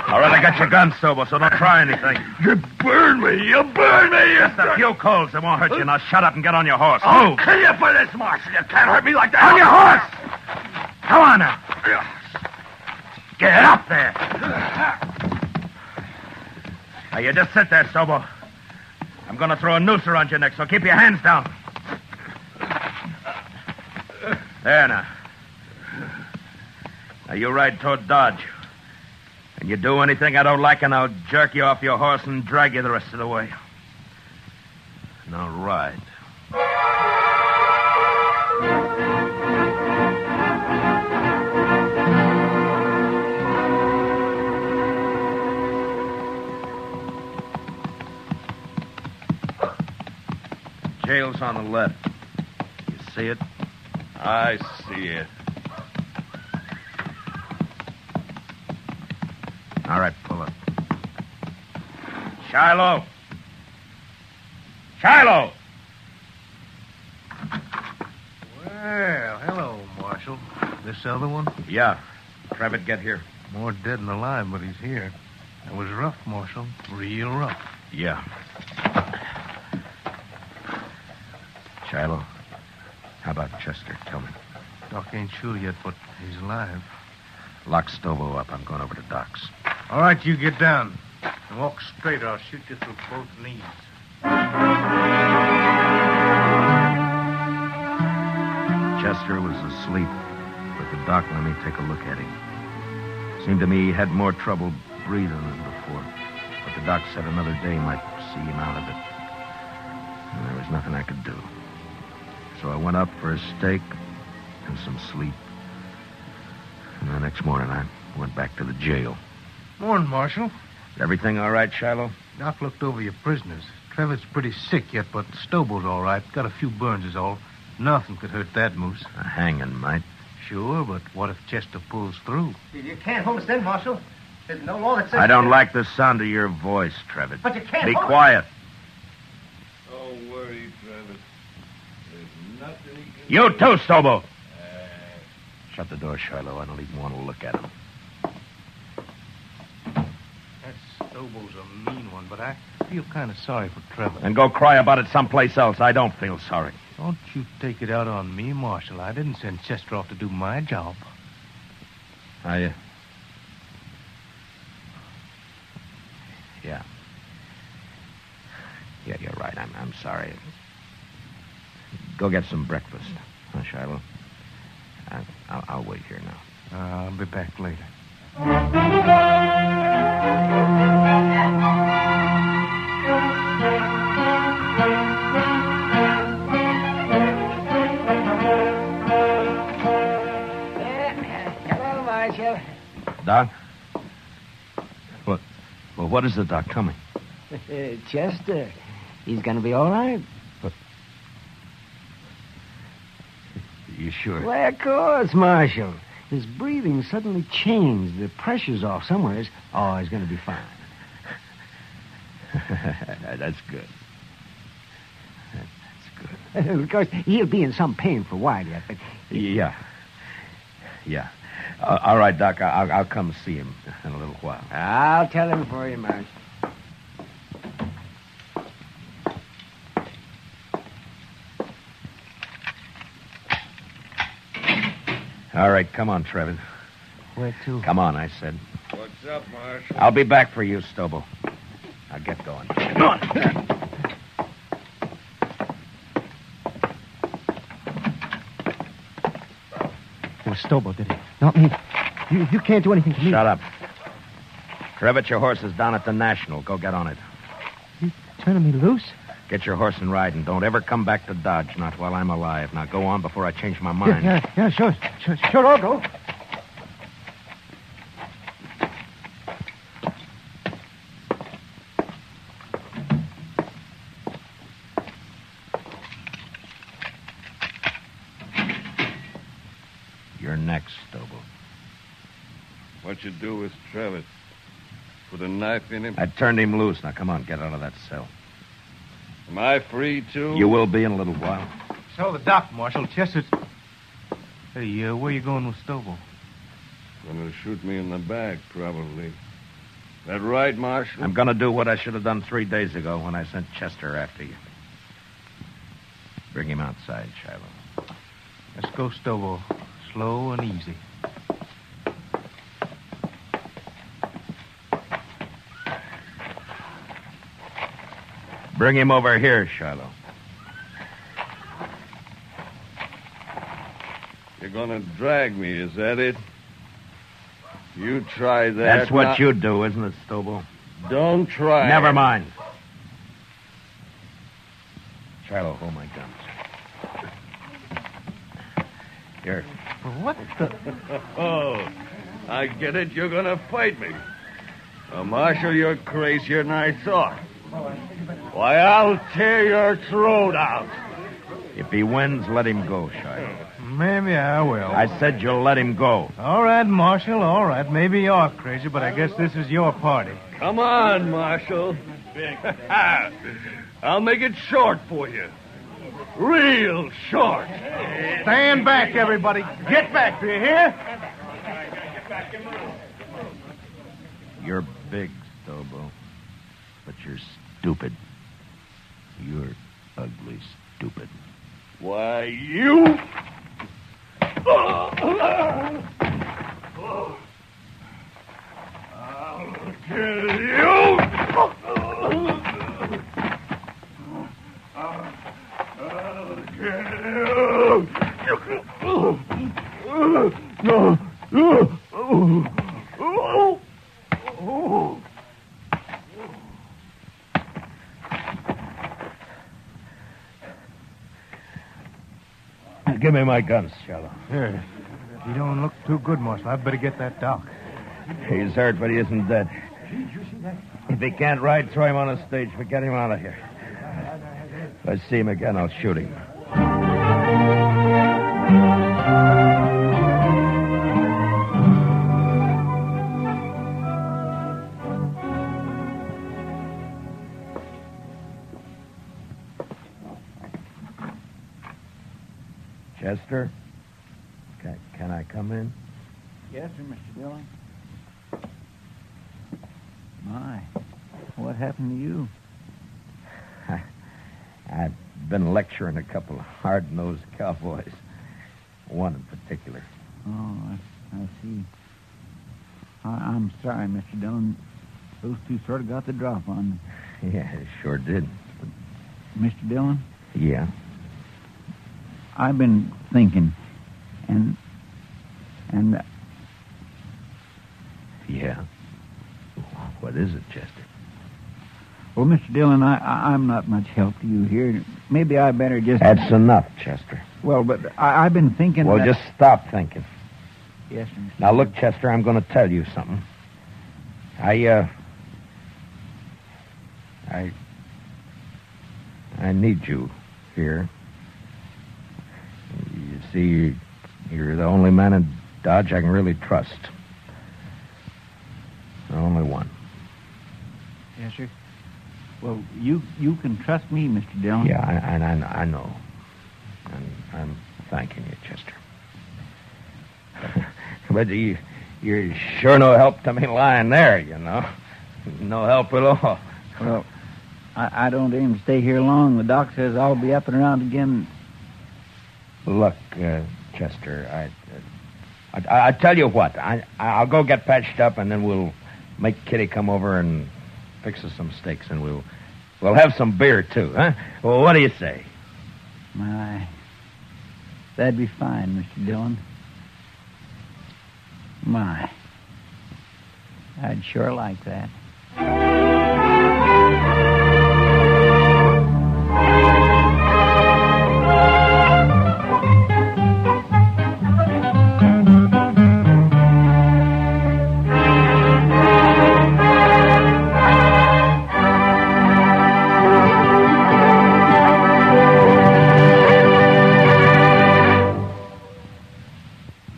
All right, I got your gun, Stobo, so don't try anything. You burn me! You burn me! Just a few coals. It won't hurt you. Now shut up and get on your horse. I'll Move. kill you for this, Marshal. You can't hurt me like that. On your horse! Come on now. Get up there. Now, you just sit there, Stobo. I'm going to throw a noose around your neck, so keep your hands down. There now. Now, you ride toward Dodge. And you do anything I don't like, and I'll jerk you off your horse and drag you the rest of the way. Now, ride. Jail's on the left. You see it? I see it. All right, pull up. Shiloh! Shiloh! Well, hello, Marshal. This other one? Yeah. Trevitt, get here. More dead than alive, but he's here. It was rough, Marshal. Real rough. Yeah. Shiloh, how about Chester? Tell me. Doc ain't sure yet, but he's alive. Lock Stobo up. I'm going over to Doc's. All right, you get down. And walk straight, or I'll shoot you through both knees. Chester was asleep, but the doc let me take a look at him. Seemed to me he had more trouble breathing than before. But the doc said another day might see him out of it. And there was nothing I could do. So I went up for a steak and some sleep. And the next morning I went back to the jail. Morning, Marshal. Is everything all right, Shiloh? Doc looked over your prisoners. Trevor's pretty sick yet, but Stobo's all right. Got a few burns is all. Nothing could hurt that moose. A hanging might. Sure, but what if Chester pulls through? You can't hold us then, Marshal. There's no law that says... I don't like the sound of your voice, Trevitt. But you can't Be hold us. quiet. Don't worry, Travis. There's nothing he can... You too, Stobo. Shut the door, Shiloh. I don't even want to look at him. That Stobo's a mean one, but I feel kind of sorry for Trevor. And go cry about it someplace else. I don't feel sorry. Don't you take it out on me, Marshal. I didn't send Chester off to do my job. Yeah. Yeah, you're right. I'm sorry. Go get some breakfast, huh, Shiloh? I'll wait here now. I'll be back later. Hello, Marshal. Doc? Well, what is the doc? Tell me. Chester, he's going to be all right. You sure? Well, of course, Marshal. His breathing suddenly changed. The pressure's off somewhere. Oh, he's going to be fine. That's good. Of course, he'll be in some pain for a while yet, but... Yeah. All right, Doc, I'll come see him in a little while. I'll tell him for you, Marshal. All right, come on, Trevor. Where to? Come on, I said. What's up, Marshal? I'll be back for you, Stobo. Now get going. Come on. It was Stobo, did it? Not me. You can't do anything to me. Shut up. Trevitt, your horse is down at the National. Go get on it. You turning me loose? Get your horse and ride, and don't ever come back to Dodge, not while I'm alive. Now go on before I change my mind. Yeah, sure, I'll go. You're next, Stobo. What you do with Travis? Put a knife in him? I turned him loose. Now come on, get out of that cell. Am I free, too? You will be in a little while. So the doc, Marshal. Chester's... Hey, where you going with Stobo? Gonna shoot me in the back, probably. That right, Marshal? I'm gonna do what I should have done 3 days ago when I sent Chester after you. Bring him outside, Shiloh. Let's go, Stobo. Slow and easy. Bring him over here, Shiloh. You're gonna drag me, is that it? You try that. That's what you do, isn't it, Stobo? Don't try. Never mind. Shiloh, hold my guns. Here. What the... Oh, I get it. You're gonna fight me. Marshal, you're crazier than I thought. Why, I'll tear your throat out. If he wins, let him go, Shiloh. Maybe I will. I said you'll let him go. All right, Marshal, all right. Maybe you're crazy, but I guess this is your party. Come on, Marshal. I'll make it short for you. Real short. Stand back, everybody. Get back, do you hear? You're big, Stobo, but you're stupid. You're ugly stupid. Why, you... I'll kill you! I'll kill you! No! Give me my guns, Shiloh. Here. You don't look too good, Marshal. I'd better get that doc. He's hurt, but he isn't dead. If he can't ride, throw him on a stage, but get him out of here. If I see him again, I'll shoot him. Chester? Can I come in? Yes, sir, Mr. Dillon. My, what happened to you? I've been lecturing a couple of hard-nosed cowboys. One in particular. Oh, I see. I'm sorry, Mr. Dillon. Those two sort of got the drop on me. Yeah, it sure did. Mr. Dillon? Yeah? I've been thinking, and... Yeah? What is it, Chester? Well, Mr. Dillon, I'm not much help to you here. Maybe I better just... That's enough, Chester. Well, but I've been thinking... Well, just stop thinking. Yes, sir, Mr. Now, look, Chester, I'm going to tell you something. I I need you here. You see, you're the only man in Dodge I can really trust. The only one. Yes, sir. Well, you can trust me, Mr. Dillon. Yeah, I know. And I'm thanking you, Chester. But you're sure no help to me lying there, you know. No help at all. Well, I don't aim to stay here long. The doc says I'll be up and around again. Look, Chester, I tell you what. I'll go get patched up, and then we'll make Kitty come over and fix us some steaks, and we'll have some beer too, huh? Well, what do you say? My, that'd be fine, Mr. Dillon. My, I'd sure like that.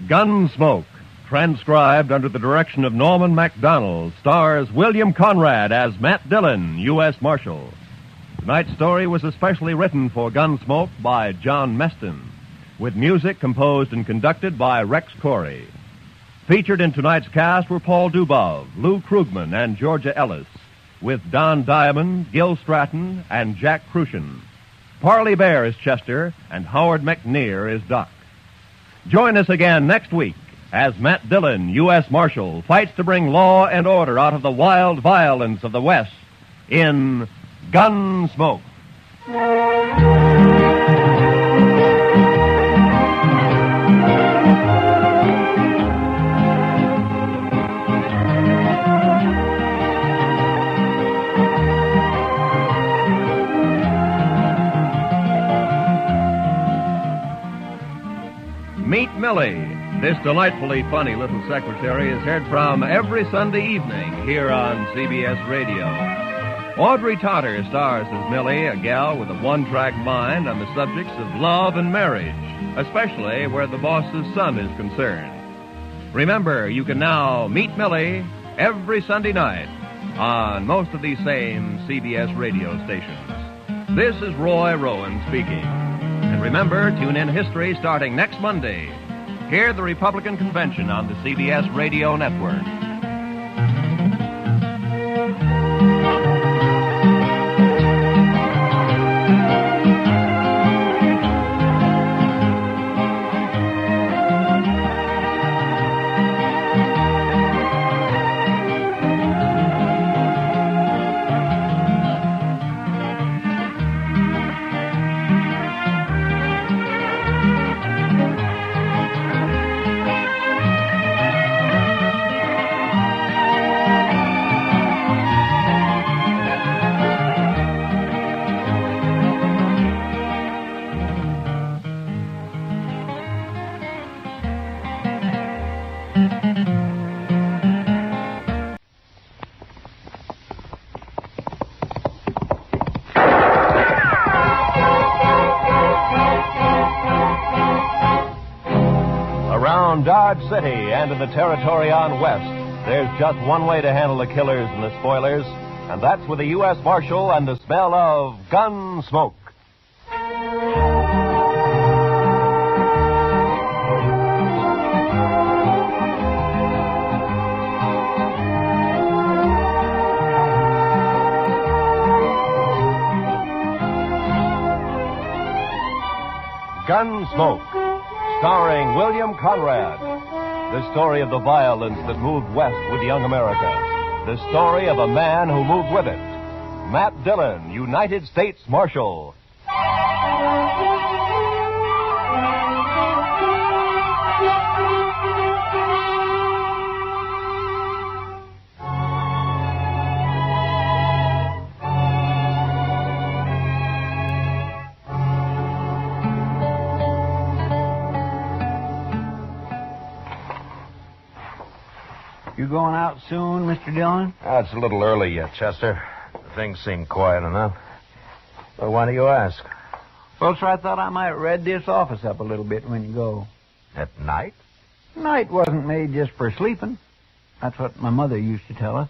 Gunsmoke, transcribed under the direction of Norman MacDonald, stars William Conrad as Matt Dillon, U.S. Marshal. Tonight's story was especially written for Gunsmoke by John Meston, with music composed and conducted by Rex Corey. Featured in tonight's cast were Paul Dubov, Lou Krugman, and Georgia Ellis, with Don Diamond, Gil Stratton, and Jack Crucian. Parley Bear is Chester, and Howard McNear is Doc. Join us again next week as Matt Dillon, U.S. Marshal, fights to bring law and order out of the wild violence of the West in Gunsmoke. Meet Millie. This delightfully funny little secretary is heard from every Sunday evening here on CBS Radio. Audrey Totter stars as Millie, a gal with a one-track mind on the subjects of love and marriage, especially where the boss's son is concerned. Remember, you can now meet Millie every Sunday night on most of these same CBS radio stations. This is Roy Rowan speaking. And remember, tune in History starting next Monday. Hear the Republican Convention on the CBS Radio Network. Dodge City and in the territory on West, there's just one way to handle the killers and the spoilers, and that's with a U.S. Marshal and the smell of Gunsmoke. Gunsmoke, starring William Conrad. The story of the violence that moved west with young America. The story of a man who moved with it. Matt Dillon, United States Marshal. You going out soon, Mr. Dillon? It's a little early yet, Chester. The things seem quiet enough. Well, why do you ask? Well, sir, I thought I might red this office up a little bit when you go. At night? Night wasn't made just for sleeping. That's what my mother used to tell us.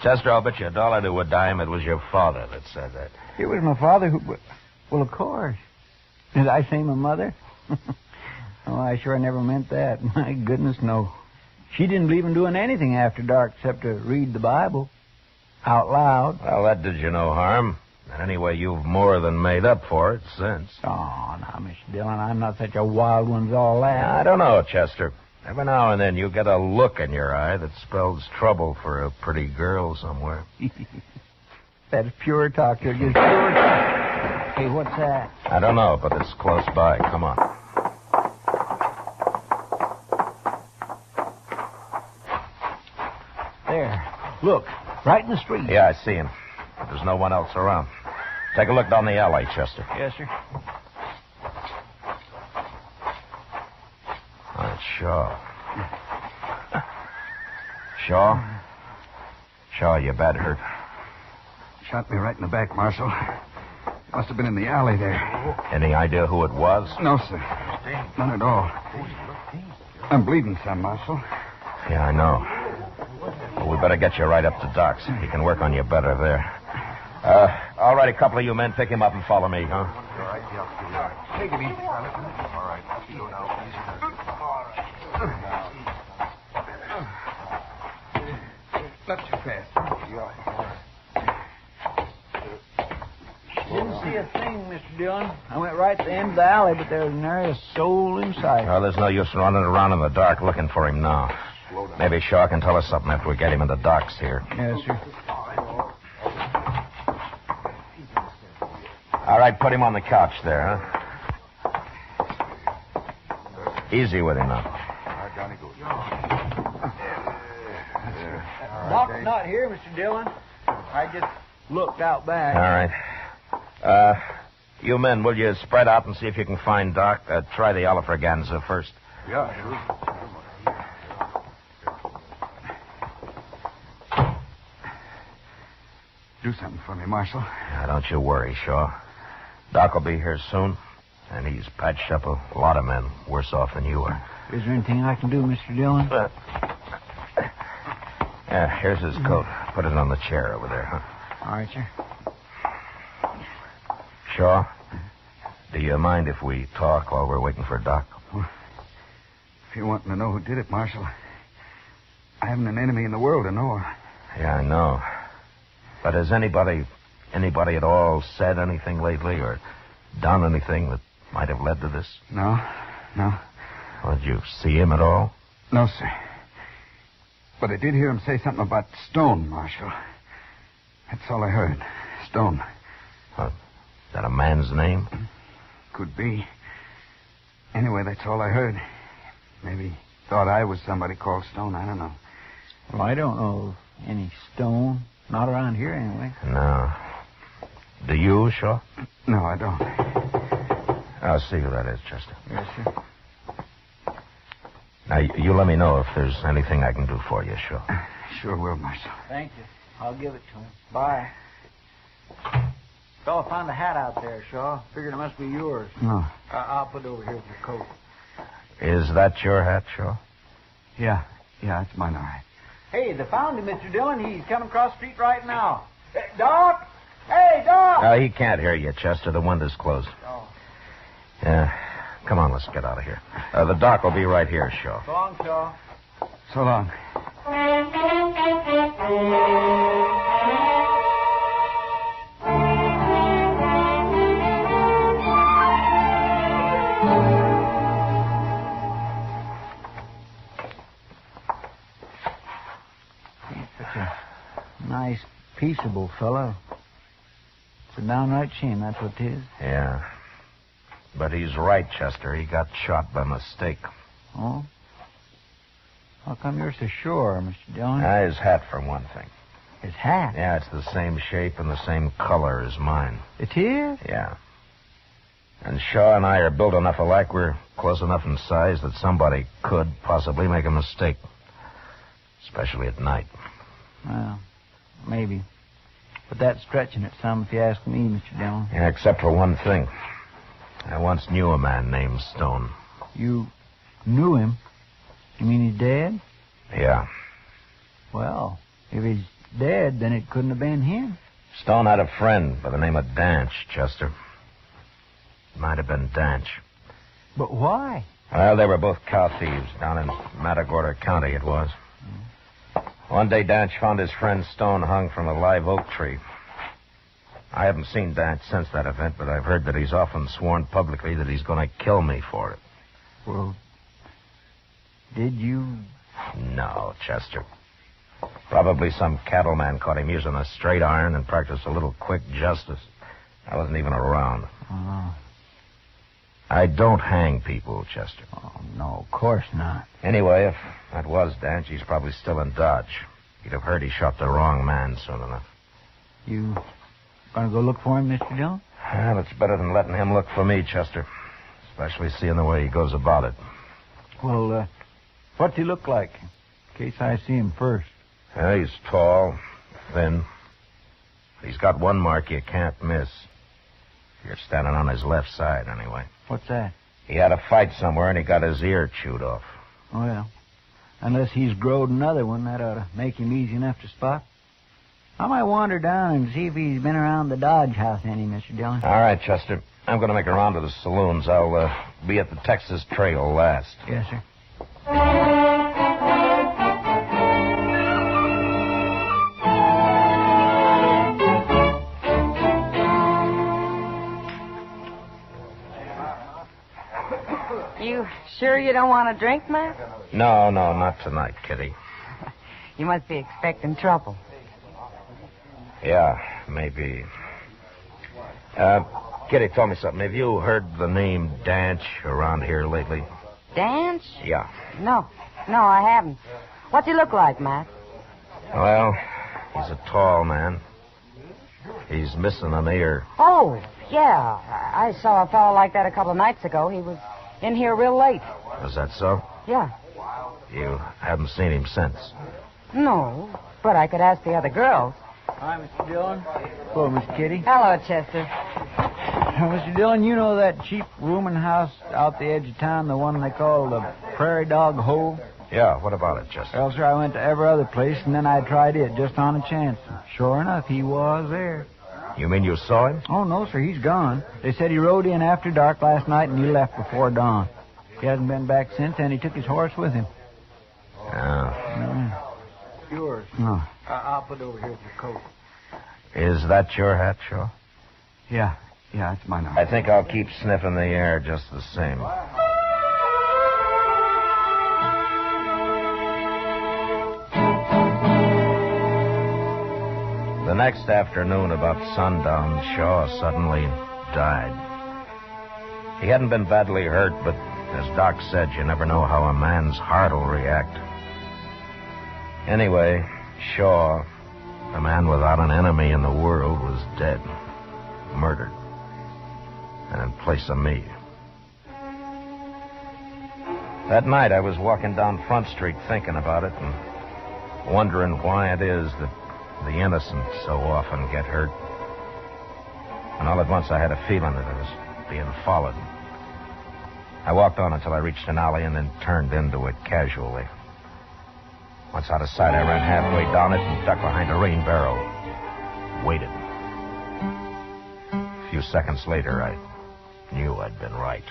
Chester, I'll bet you $1 to a dime it was your father that said that. It was my father who... Well, of course. Did I say my mother? Oh, I sure never meant that. My goodness, no. She didn't believe in doing anything after dark except to read the Bible out loud. Well, that did you no harm. And anyway, you've more than made up for it since. Oh, now, Mr. Dillon, I'm not such a wild one as all that. I don't know, Chester. Every now and then you get a look in your eye that spells trouble for a pretty girl somewhere. That's pure talk. You're just pure talk. Hey, what's that? I don't know, but it's close by. Come on. There. Look, right in the street. Yeah, I see him. There's no one else around. Take a look down the alley, Chester. Yes, sir. Oh, it's Shaw. Shaw? Shaw, you bad hurt. Shot me right in the back, Marshal. Must have been in the alley there. Any idea who it was? No, sir. None at all. I'm bleeding some, Marshal. Yeah, I know. Well, we better get you right up to Doc's. He can work on you better there. All right, a couple of you men, pick him up and follow me, huh? All right, yeah. Take it easy, Charlie. All right. You go now, please. Not too fast. Didn't see a thing, Mr. Dillon. I went right to the end of the alley, but there was nary a soul in sight. Well, there's no use running around in the dark looking for him now. Maybe Shaw can tell us something after we get him in the docks here. Yes, sir. All right, put him on the couch there, huh? Easy with him now. Doc's not here, Mr. Dillon. I just looked out back. All right. You men, will you spread out and see if you can find Doc? Try the Alfraganza first. Yeah, sure. Do something for me, Marshal. Now, don't you worry, Shaw. Doc will be here soon, and he's patched up a lot of men worse off than you are. Is there anything I can do, Mr. Dillon? Yeah, here's his coat. Put it on the chair over there, huh? All right, sir. Shaw, do you mind if we talk while we're waiting for Doc? Well, if you're wanting to know who did it, Marshal, I haven't an enemy in the world to know her. Yeah, I know. But has anybody at all said anything lately or done anything that might have led to this? No. Well, did you see him at all? No, sir. But I did hear him say something about Stone, Marshal. That's all I heard. Stone. Is that a man's name? Could be. Anyway, that's all I heard. Maybe thought I was somebody called Stone. I don't know. Well, I don't know of any Stone. Not around here, anyway. No. Do you, Shaw? No, I don't. I'll see who that is, Chester. Yes, sir. Now, you let me know if there's anything I can do for you, Shaw. Sure will, Marshal. Thank you. I'll give it to him. Bye. Fella found a hat out there, Shaw. Figured it must be yours. No. I'll put it over here with your coat. Is that your hat, Shaw? Yeah, it's mine, all right. Hey, they found him, Mr. Dillon. He's coming across the street right now. Hey, Doc! Hey, Doc! No, he can't hear you, Chester. The window's closed. Oh. Yeah. Come on, let's get out of here. The Doc will be right here, Shaw. So long, Shaw. So long. Nice, peaceable fellow. It's a downright shame, that's what it is. Yeah. But he's right, Chester. He got shot by mistake. Oh? How come you're so sure, Mr. Dillon? His hat, for one thing. His hat? Yeah, it's the same shape and the same color as mine. It is? Yeah. And Shaw and I are built enough alike, we're close enough in size that somebody could possibly make a mistake. Especially at night. Well, maybe. But that's stretching it some, if you ask me, Mr. Dillon. Yeah, except for one thing. I once knew a man named Stone. You knew him? You mean he's dead? Yeah. Well, if he's dead, then it couldn't have been him. Stone had a friend by the name of Danch, Chester. Might have been Danch. But why? Well, they were both cow thieves down in Matagorda County, it was. One day, Danch found his friend Stone hung from a live oak tree. I haven't seen Danch since that event, but I've heard that he's often sworn publicly that he's going to kill me for it. Well, did you? No, Chester. Probably some cattleman caught him using a straight iron and practiced a little quick justice. I wasn't even around. Oh. I don't hang people, Chester. Oh, no, of course not. Anyway, if that was Danch, he's probably still in Dodge. He'd have heard he shot the wrong man soon enough. You gonna go look for him, Mr. Dillon? Well, it's better than letting him look for me, Chester. Especially seeing the way he goes about it. Well, what's he look like? In case I see him first. Yeah, he's tall, thin. He's got one mark you can't miss. You're standing on his left side, anyway. What's that? He had a fight somewhere, and he got his ear chewed off. Well, unless he's growed another one, that ought to make him easy enough to spot. I might wander down and see if he's been around the Dodge house any, Mr. Dillon. All right, Chester. I'm going to make a round to the saloons. I'll be at the Texas Trail last. Yes, sir. You sure you don't want a drink, Matt? No, not tonight, Kitty. You must be expecting trouble. Yeah, maybe. Kitty, tell me something. Have you heard the name Danch around here lately? Danch? Yeah. No, I haven't. What's he look like, Matt? Well, he's a tall man. He's missing an ear. Oh, yeah. I saw a fellow like that a couple of nights ago. He was in here real late. Was that so? Yeah. You haven't seen him since? No, but I could ask the other girls. Hi, Mr. Dillon. Hello, Miss Kitty. Hello, Chester. Mr. Dillon, you know that cheap rooming house out the edge of town, the one they call the Prairie Dog Hole? Yeah, what about it, Chester? Well, sir, I went to every other place, and then I tried it just on a chance. Sure enough, he was there. You mean you saw him? Oh, no, sir, he's gone. They said he rode in after dark last night, and he left before dawn. He hasn't been back since, and he took his horse with him. Yeah. Yours. Oh. I'll put it over here with your coat. Is that your hat, Shaw? Yeah, it's mine. I think I'll keep sniffing the air just the same. The next afternoon, about sundown, Shaw suddenly died. He hadn't been badly hurt, but as Doc said, you never know how a man's heart will react. Anyway, Shaw, the man without an enemy in the world, was dead. Murdered. And in place of me. That night, I was walking down Front Street thinking about it and wondering why it is that the innocent so often get hurt. And all at once, I had a feeling that I was being followed. I walked on until I reached an alley and then turned into it casually. Once out of sight, I ran halfway down it and ducked behind a rain barrel. Waited. A few seconds later, I knew I'd been right.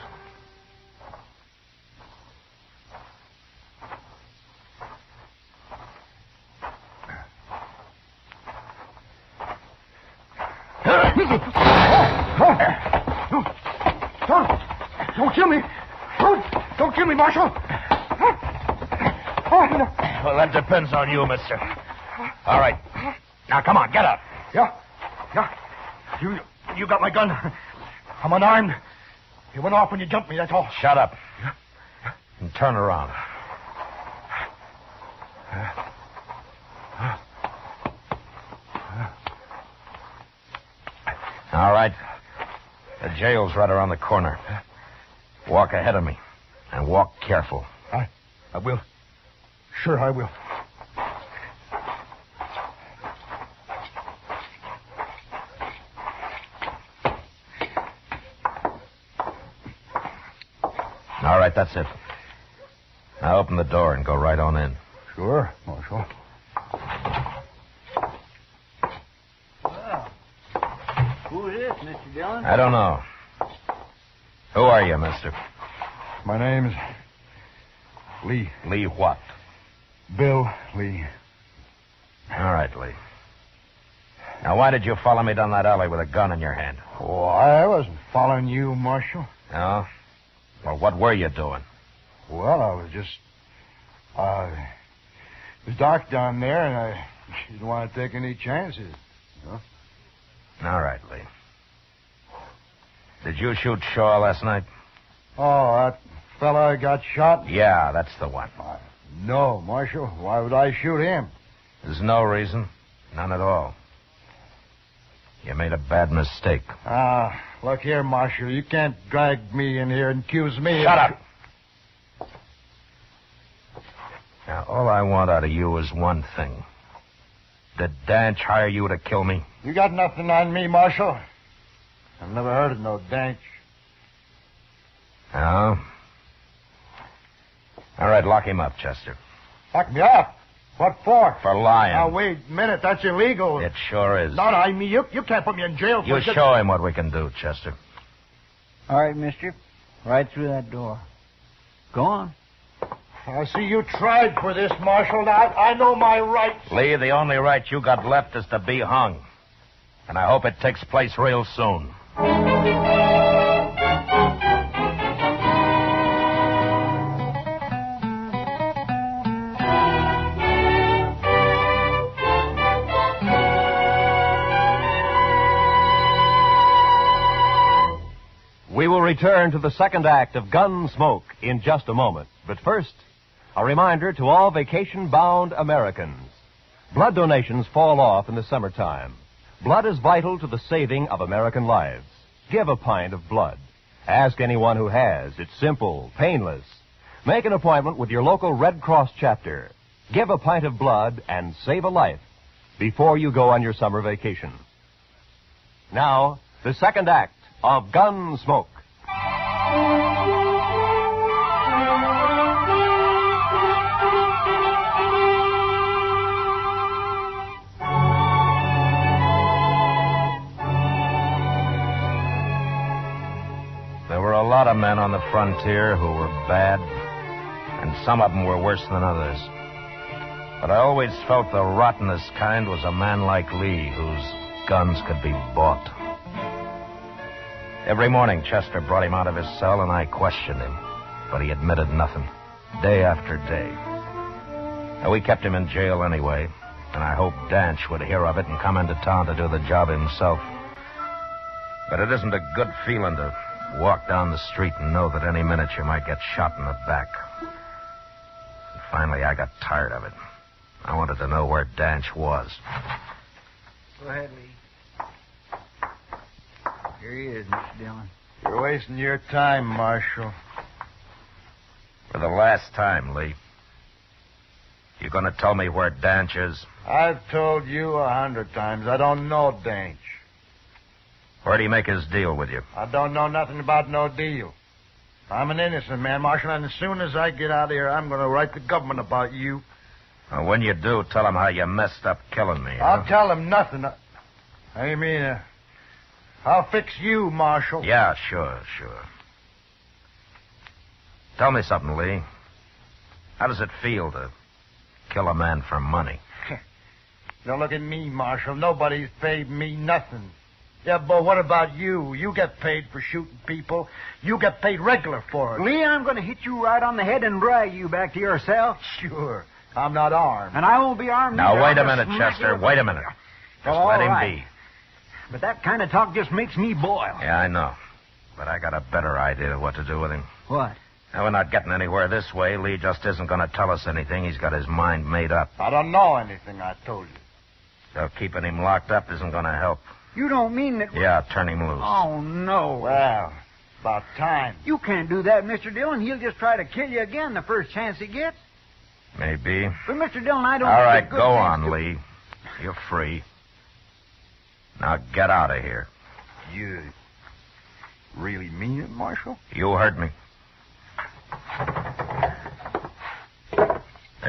Don't kill me. Don't kill me, Marshal. Well, that depends on you, mister. All right. Now, come on, get up. Yeah. You got my gun. I'm unarmed. It went off when you jumped me, that's all. Shut up. And turn around. All right. The jail's right around the corner. Walk ahead of me. And walk careful. I will. Sure, I will. All right, that's it. Now open the door and go right on in. Sure, Marshal. Well, who is this, Mr. Dillon? I don't know. Who are you, mister? My name's Lee. Lee what? Bill Lee. All right, Lee. Now, why did you follow me down that alley with a gun in your hand? Oh, I wasn't following you, Marshal. No? Well, what were you doing? Well, I was just... it was dark down there, and I didn't want to take any chances. You know? All right, Lee. Did you shoot Shaw last night? Oh, that fella got shot? Yeah, that's the one. No, Marshal. Why would I shoot him? There's no reason. None at all. You made a bad mistake. Look here, Marshal. You can't drag me in here and accuse me. Shut up! Now, all I want out of you is one thing. Did Danch hire you to kill me? You got nothing on me, Marshal. I've never heard of no Danch. No? All right, lock him up, Chester. Lock me up? What for? For lying. Now, wait a minute. That's illegal. It sure is. No, I mean, you can't put me in jail for You show him what we can do, Chester. All right, mister. Right through that door. Go on. I see you tried for this, Marshal. Now, I know my rights. Lee, the only right you got left is to be hung. And I hope it takes place real soon. We will return to the second act of Gunsmoke in just a moment. But first, a reminder to all vacation-bound Americans. Blood donations fall off in the summertime. Blood is vital to the saving of American lives. Give a pint of blood. Ask anyone who has. It's simple, painless. Make an appointment with your local Red Cross chapter. Give a pint of blood and save a life before you go on your summer vacation. Now, the second act of Gunsmoke. There were a lot of men on the frontier who were bad, and some of them were worse than others. But I always felt the rottenest kind was a man like Lee, whose guns could be bought. Every morning, Chester brought him out of his cell, and I questioned him. But he admitted nothing, day after day. Now, we kept him in jail anyway, and I hoped Danch would hear of it and come into town to do the job himself. But it isn't a good feeling to walk down the street and know that any minute you might get shot in the back. And finally, I got tired of it. I wanted to know where Danch was. Go ahead, Lee. Here he is, Mr. Dillon. You're wasting your time, Marshal. For the last time, Lee. You going to tell me where Danch is? I've told you 100 times. I don't know Danch. Where'd he make his deal with you? I don't know nothing about no deal. I'm an innocent man, Marshal, and as soon as I get out of here, I'm going to write the government about you. Well, when you do, tell him how you messed up killing me. I'll tell him nothing. I mean, I'll fix you, Marshal. Yeah, sure. Tell me something, Lee. How does it feel to kill a man for money? Don't look at me, Marshal. Nobody's paid me nothing. Yeah, but what about you? You get paid for shooting people. You get paid regular for it. Lee, I'm going to hit you right on the head and drag you back to your cell. Sure. I'm not armed. And I won't be armed Now, either. wait a minute, Chester. Wait a minute. Just let him be. But that kind of talk just makes me boil. Yeah, I know. But I got a better idea of what to do with him. What? Now, we're not getting anywhere this way. Lee just isn't going to tell us anything. He's got his mind made up. I don't know anything, I told you. So keeping him locked up isn't going to help. You don't mean that... Yeah, turn him loose. Oh, no. Well, about time. You can't do that, Mr. Dillon. He'll just try to kill you again the first chance he gets. Maybe. But, Mr. Dillon, I don't... All right, go on, Lee. You're free. Now get out of here. You really mean it, Marshal? You heard me.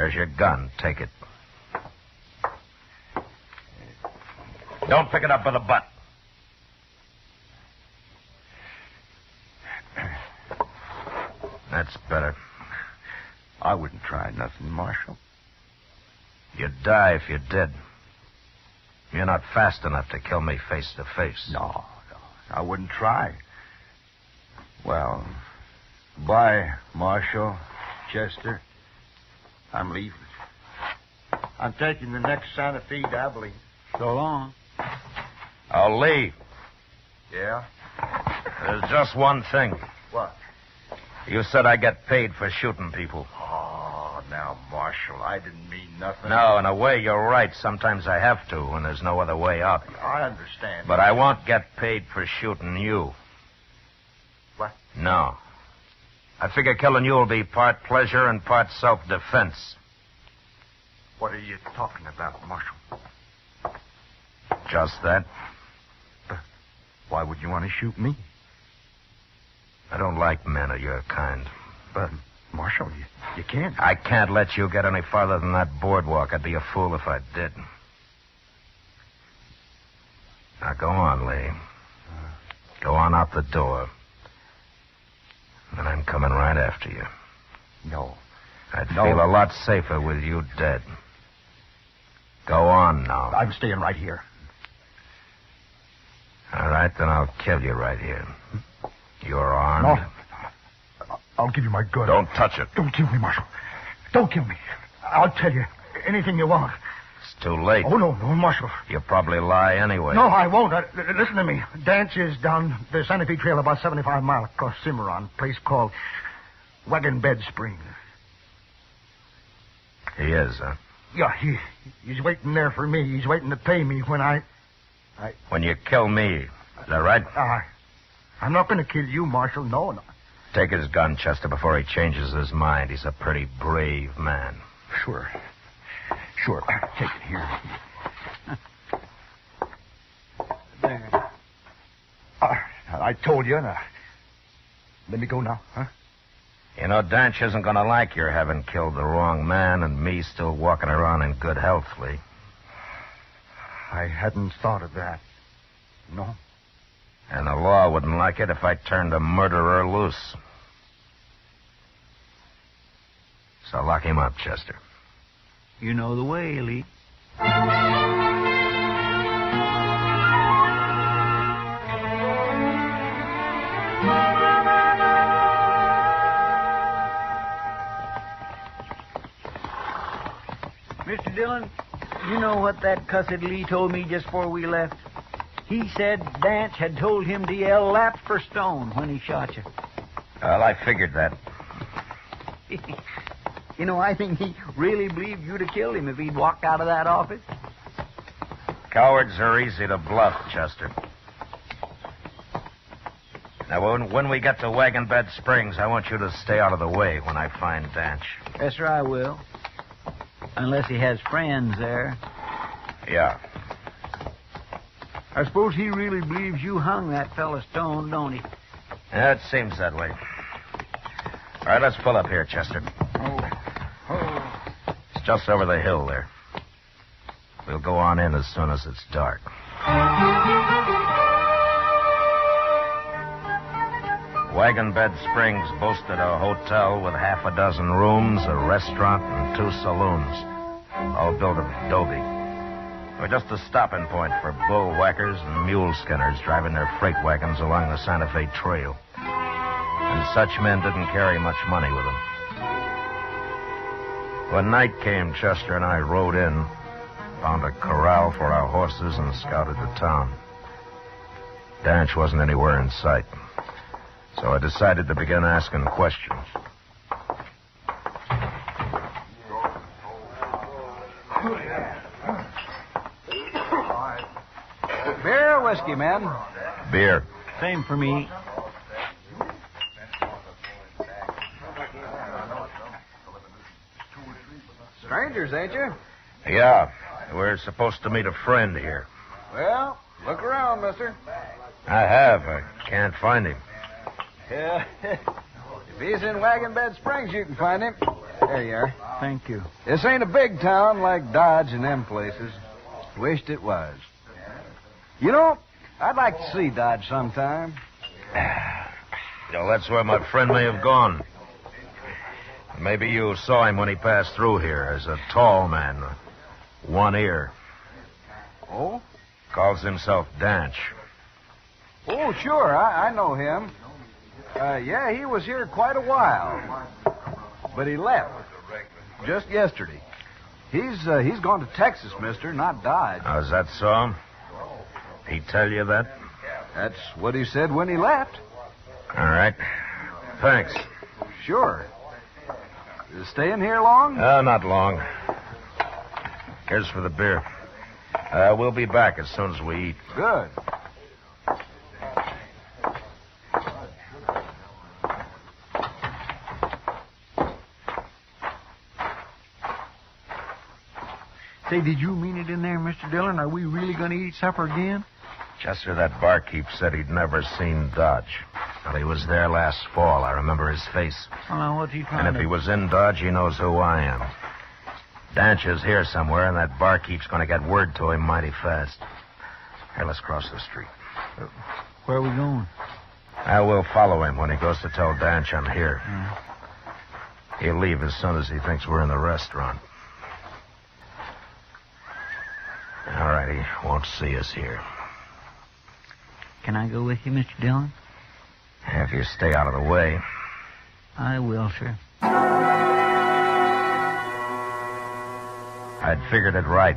There's your gun. Take it. Don't pick it up by the butt. That's better. I wouldn't try nothing, Marshal. You'd die if you did. You're not fast enough to kill me face to face. No, I wouldn't try. Well, bye, Marshal, Chester. I'm leaving. I'm taking the next Santa Fe to Abilene. So long. I'll leave. Yeah? There's just one thing. What? You said I get paid for shooting people. Oh, now, Marshal, I didn't mean nothing. No, in a way, you're right. Sometimes I have to, when there's no other way out. I understand. But I won't get paid for shooting you. What? No. I figure killing you will be part pleasure and part self-defense. What are you talking about, Marshal? Just that. Why would you want to shoot me? I don't like men of your kind. But, Marshal, you can't. I can't let you get any farther than that boardwalk. I'd be a fool if I did. Now, go on, Lee. Go on out the door. And I'm coming right after you. No. I'd feel a lot safer with you dead. Go on now. I'm staying right here. All right, then I'll kill you right here. You're armed. No. I'll give you my gun. Don't touch it. Don't kill me, Marshal. Don't kill me. I'll tell you anything you want. It's too late. Oh, no, Marshal. You'll probably lie anyway. No, I won't. Listen to me. Dance is down the Santa Fe Trail about 75 miles across Cimarron, a place called Wagon Bed Springs. He is, huh? Yeah, he's waiting there for me. He's waiting to pay me when When you kill me. Is that right? I'm not going to kill you, Marshal. No. Take his gun, Chester, before he changes his mind. He's a pretty brave man. Sure. Take it here. There. I told you. Let me go now, huh? You know, Danch isn't going to like your having killed the wrong man and me still walking around in good health, Lee. I hadn't thought of that. No. And the law wouldn't like it if I turned a murderer loose. So lock him up, Chester. You know the way, Lee. Mr. Dillon, you know what that cussed Lee told me just before we left? He said Dance had told him to yell lap for stone when he shot you. Well, I figured that. You know, I think he really believed you'd have killed him if he'd walked out of that office. Cowards are easy to bluff, Chester. Now, when we get to Wagon Bed Springs, I want you to stay out of the way when I find Danch. Yes, sir, I will. Unless he has friends there. Yeah. I suppose he really believes you hung that fella Stone, don't he? Yeah, it seems that way. All right, let's pull up here, Chester. It's just over the hill there. We'll go on in as soon as it's dark. Wagon Bed Springs boasted a hotel with half a dozen rooms, a restaurant, and 2 saloons, all built of adobe. They were just a stopping point for bull whackers and mule skinners driving their freight wagons along the Santa Fe Trail. And such men didn't carry much money with them. When night came, Chester and I rode in, found a corral for our horses, and scouted the town. Danch wasn't anywhere in sight, so I decided to begin asking questions. Beer or whiskey, man? Beer. Same for me. Strangers, ain't you? Yeah, we're supposed to meet a friend here. Well, look around, mister. I have. I can't find him. Yeah. If he's in Wagon Bed Springs, you can find him. There you are. Thank you. This ain't a big town like Dodge and them places. Wished it was. You know, I'd like to see Dodge sometime. Well, that's where my friend may have gone. Maybe you saw him when he passed through here as a tall man, one ear. Oh? Calls himself Danch. Oh, sure. I know him. Yeah, he was here quite a while. But he left. Just yesterday. He's gone to Texas, mister, not Dodge. Oh, is that so? He tell you that? That's what he said when he left. All right. Thanks. Sure. Staying here long? Not long. Here's for the beer. We'll be back as soon as we eat. Good. Say, did you mean it in there, Mr. Dillon? Are we really going to eat supper again? Chester, that barkeep said he'd never seen Dodge. Well, he was there last fall. I remember his face. Well, now, what's he trying And if he was in Dodge, he knows who I am. Danch is here somewhere, and that barkeep's going to get word to him mighty fast. Here, let's cross the street. Where are we going? I will follow him when he goes to tell Danch I'm here. He'll leave as soon as he thinks we're in the restaurant. All right, he won't see us here. Can I go with you, Mr. Dillon? If you stay out of the way. I will, sir. I'd figured it right.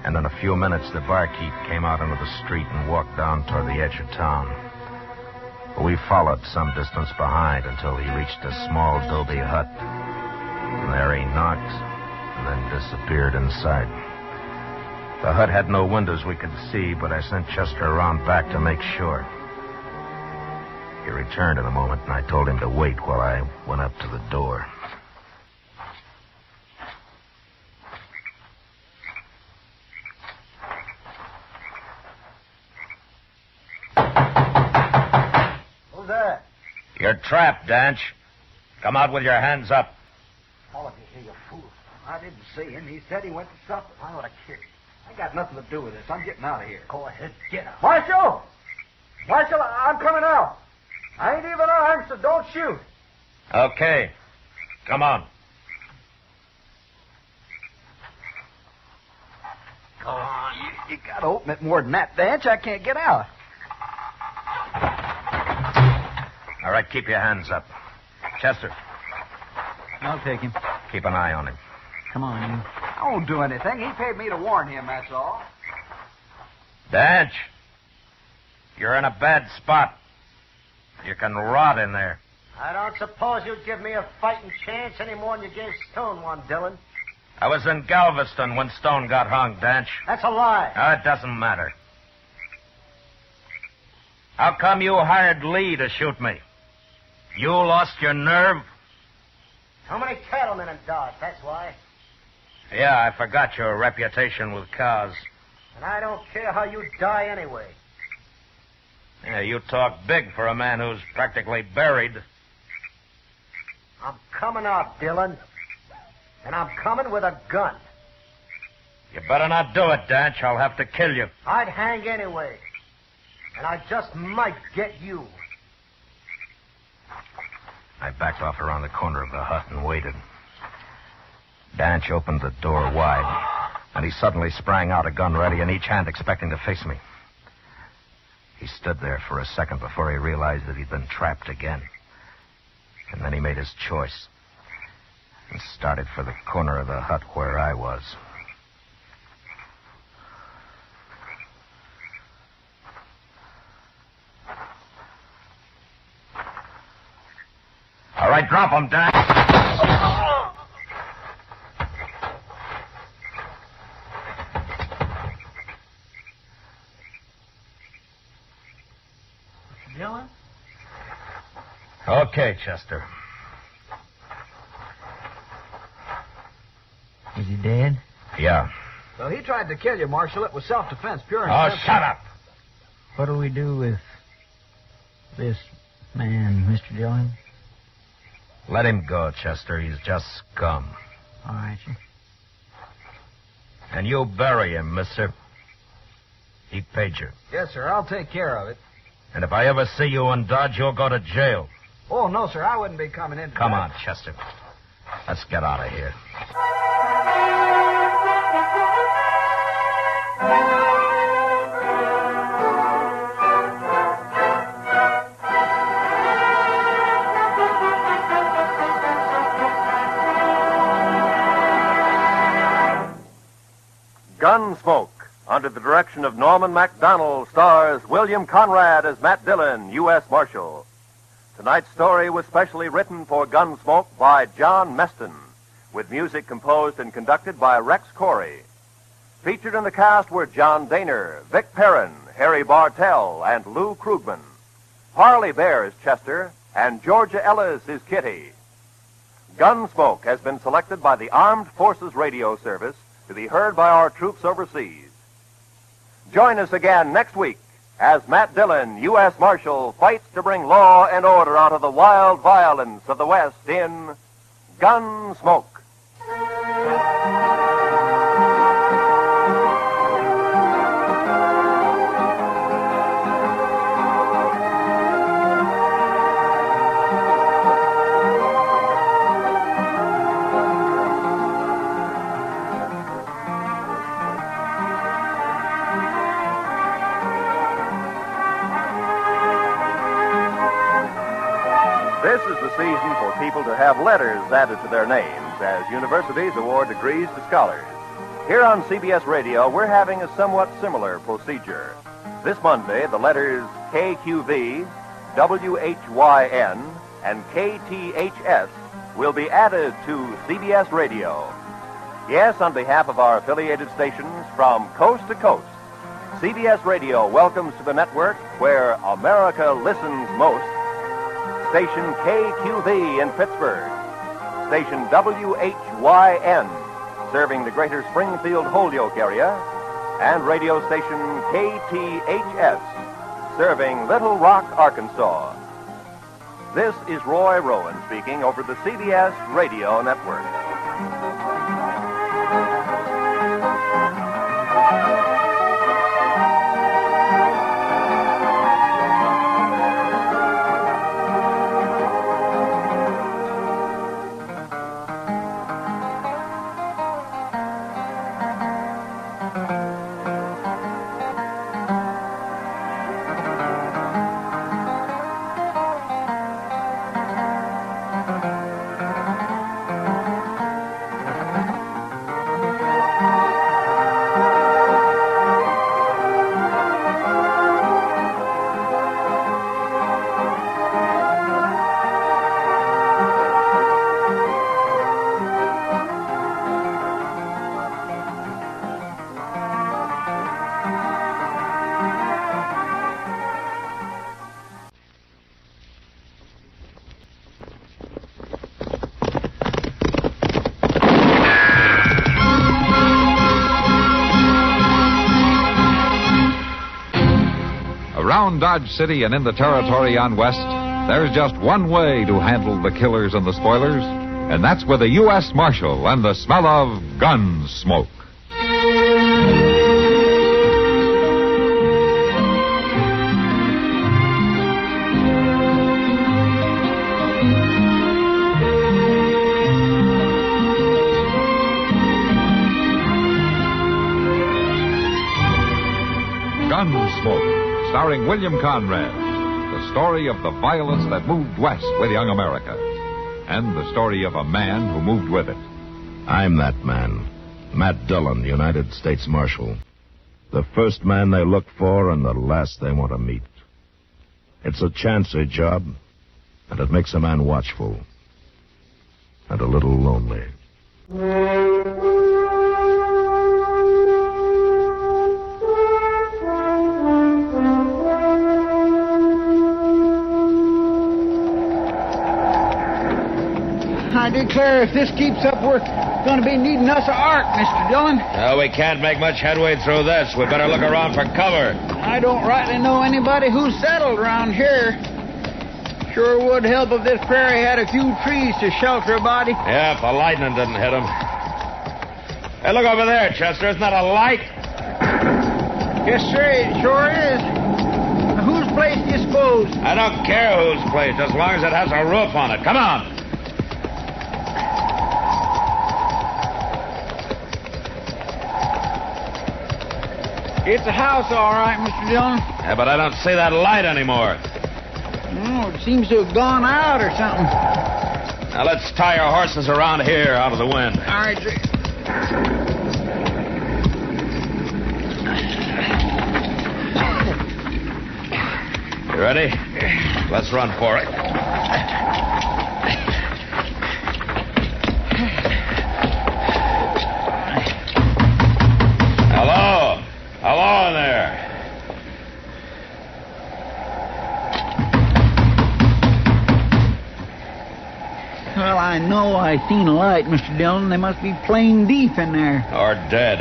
And in a few minutes, the barkeep came out into the street and walked down toward the edge of town. We followed some distance behind until he reached a small adobe hut. And there he knocked and then disappeared inside. The hut had no windows we could see, but I sent Chester around back to make sure. He returned in a moment, and I told him to wait while I went up to the door. Who's that? You're trapped, Danch. Come out with your hands up. All of you here, you fool. I didn't see him. He said he went to supper. I ought to kick him. I got nothing to do with this. I'm getting out of here. Go ahead, get out. Marshal! Marshal, I'm coming out. I ain't even armed, so don't shoot. Okay. Come on. Go on. You got to open it more than that, Danch. I can't get out. All right, keep your hands up. Chester, I'll take him. keep an eye on him. Come on, you. I won't do anything. He paid me to warn him, that's all. Danch, you're in a bad spot. You can rot in there. I don't suppose you'd give me a fighting chance any more than you gave Stone one, Dillon. I was in Galveston when Stone got hung, Danch. That's a lie. It doesn't matter. How come you hired Lee to shoot me? You lost your nerve? How many cattlemen in Dodge, that's why. Yeah, I forgot your reputation with cows. And I don't care how you die anyway. Yeah, you talk big for a man who's practically buried. I'm coming out, Dillon. And I'm coming with a gun. You better not do it, Danch. I'll have to kill you. I'd hang anyway. And I just might get you. I backed off around the corner of the hut and waited. Danch opened the door wide, and he suddenly sprang out, a gun ready in each hand, expecting to face me. He stood there for a second before he realized that he'd been trapped again. And then he made his choice and started for the corner of the hut where I was. All right, drop him, Danch. Dillon? Okay, Chester. Is he dead? Yeah. Well, he tried to kill you, Marshal. It was self-defense, pure and Oh, simple. shut up. What do we do with this man, Mr. Dillon? Let him go, Chester. He's just scum. All right, sir. And you bury him, mister. Keep pager. Yes, sir. I'll take care of it. And if I ever see you in Dodge, you'll go to jail. Oh, no, sir. I wouldn't be coming in. Come on, Chester. Let's get out of here. Gunsmoke, under the direction of Norman MacDonald, stars William Conrad as Matt Dillon, U.S. Marshal. Tonight's story was specially written for Gunsmoke by John Meston, with music composed and conducted by Rex Corey. Featured in the cast were John Daner, Vic Perrin, Harry Bartell, and Lou Krugman. Parley Bear is Chester, and Georgia Ellis is Kitty. Gunsmoke has been selected by the Armed Forces Radio Service to be heard by our troops overseas. Join us again next week as Matt Dillon, U.S. Marshal, fights to bring law and order out of the wild violence of the West in Gunsmoke. This is the season for people to have letters added to their names as universities award degrees to scholars. Here on CBS Radio, we're having a somewhat similar procedure. This Monday, the letters KQV, WHYN, and KTHS will be added to CBS Radio. Yes, on behalf of our affiliated stations from coast to coast, CBS Radio welcomes to the network where America listens most, Station KQV in Pittsburgh, Station WHYN, serving the greater Springfield Holyoke area, and radio station KTHS, serving Little Rock, Arkansas. This is Roy Rowan speaking over the CBS Radio Network. Around Dodge City and in the territory on West, there's just one way to handle the killers and the spoilers, and that's with a U.S. Marshal and the smell of Gunsmoke. Gunsmoke, starring William Conrad, the story of the violence that moved west with young America, and the story of a man who moved with it. I'm that man, Matt Dillon, United States Marshal. The first man they look for and the last they want to meet. It's a chancy job, and it makes a man watchful and a little lonely. I declare, if this keeps up, we're going to be needing us an ark, Mr. Dillon. No, we can't make much headway through this. We better look around for cover. I don't rightly know anybody who's settled around here. Sure would help if this prairie had a few trees to shelter a body. Yeah, if the lightning didn't hit him. Hey, look over there, Chester. Isn't that a light? Yes, sir, it sure is. Now, whose place do you suppose? I don't care whose place, as long as it has a roof on it. Come on. It's a house, all right, Mr. Dillon. Yeah, but I don't see that light anymore. Oh, it seems to have gone out or something. Now, let's tie our horses around here out of the wind. All right, sir. You ready? Let's run for it. Hello? Hello in there. Well, I know I seen a light, Mr. Dillon. They must be playing deep in there. Or dead.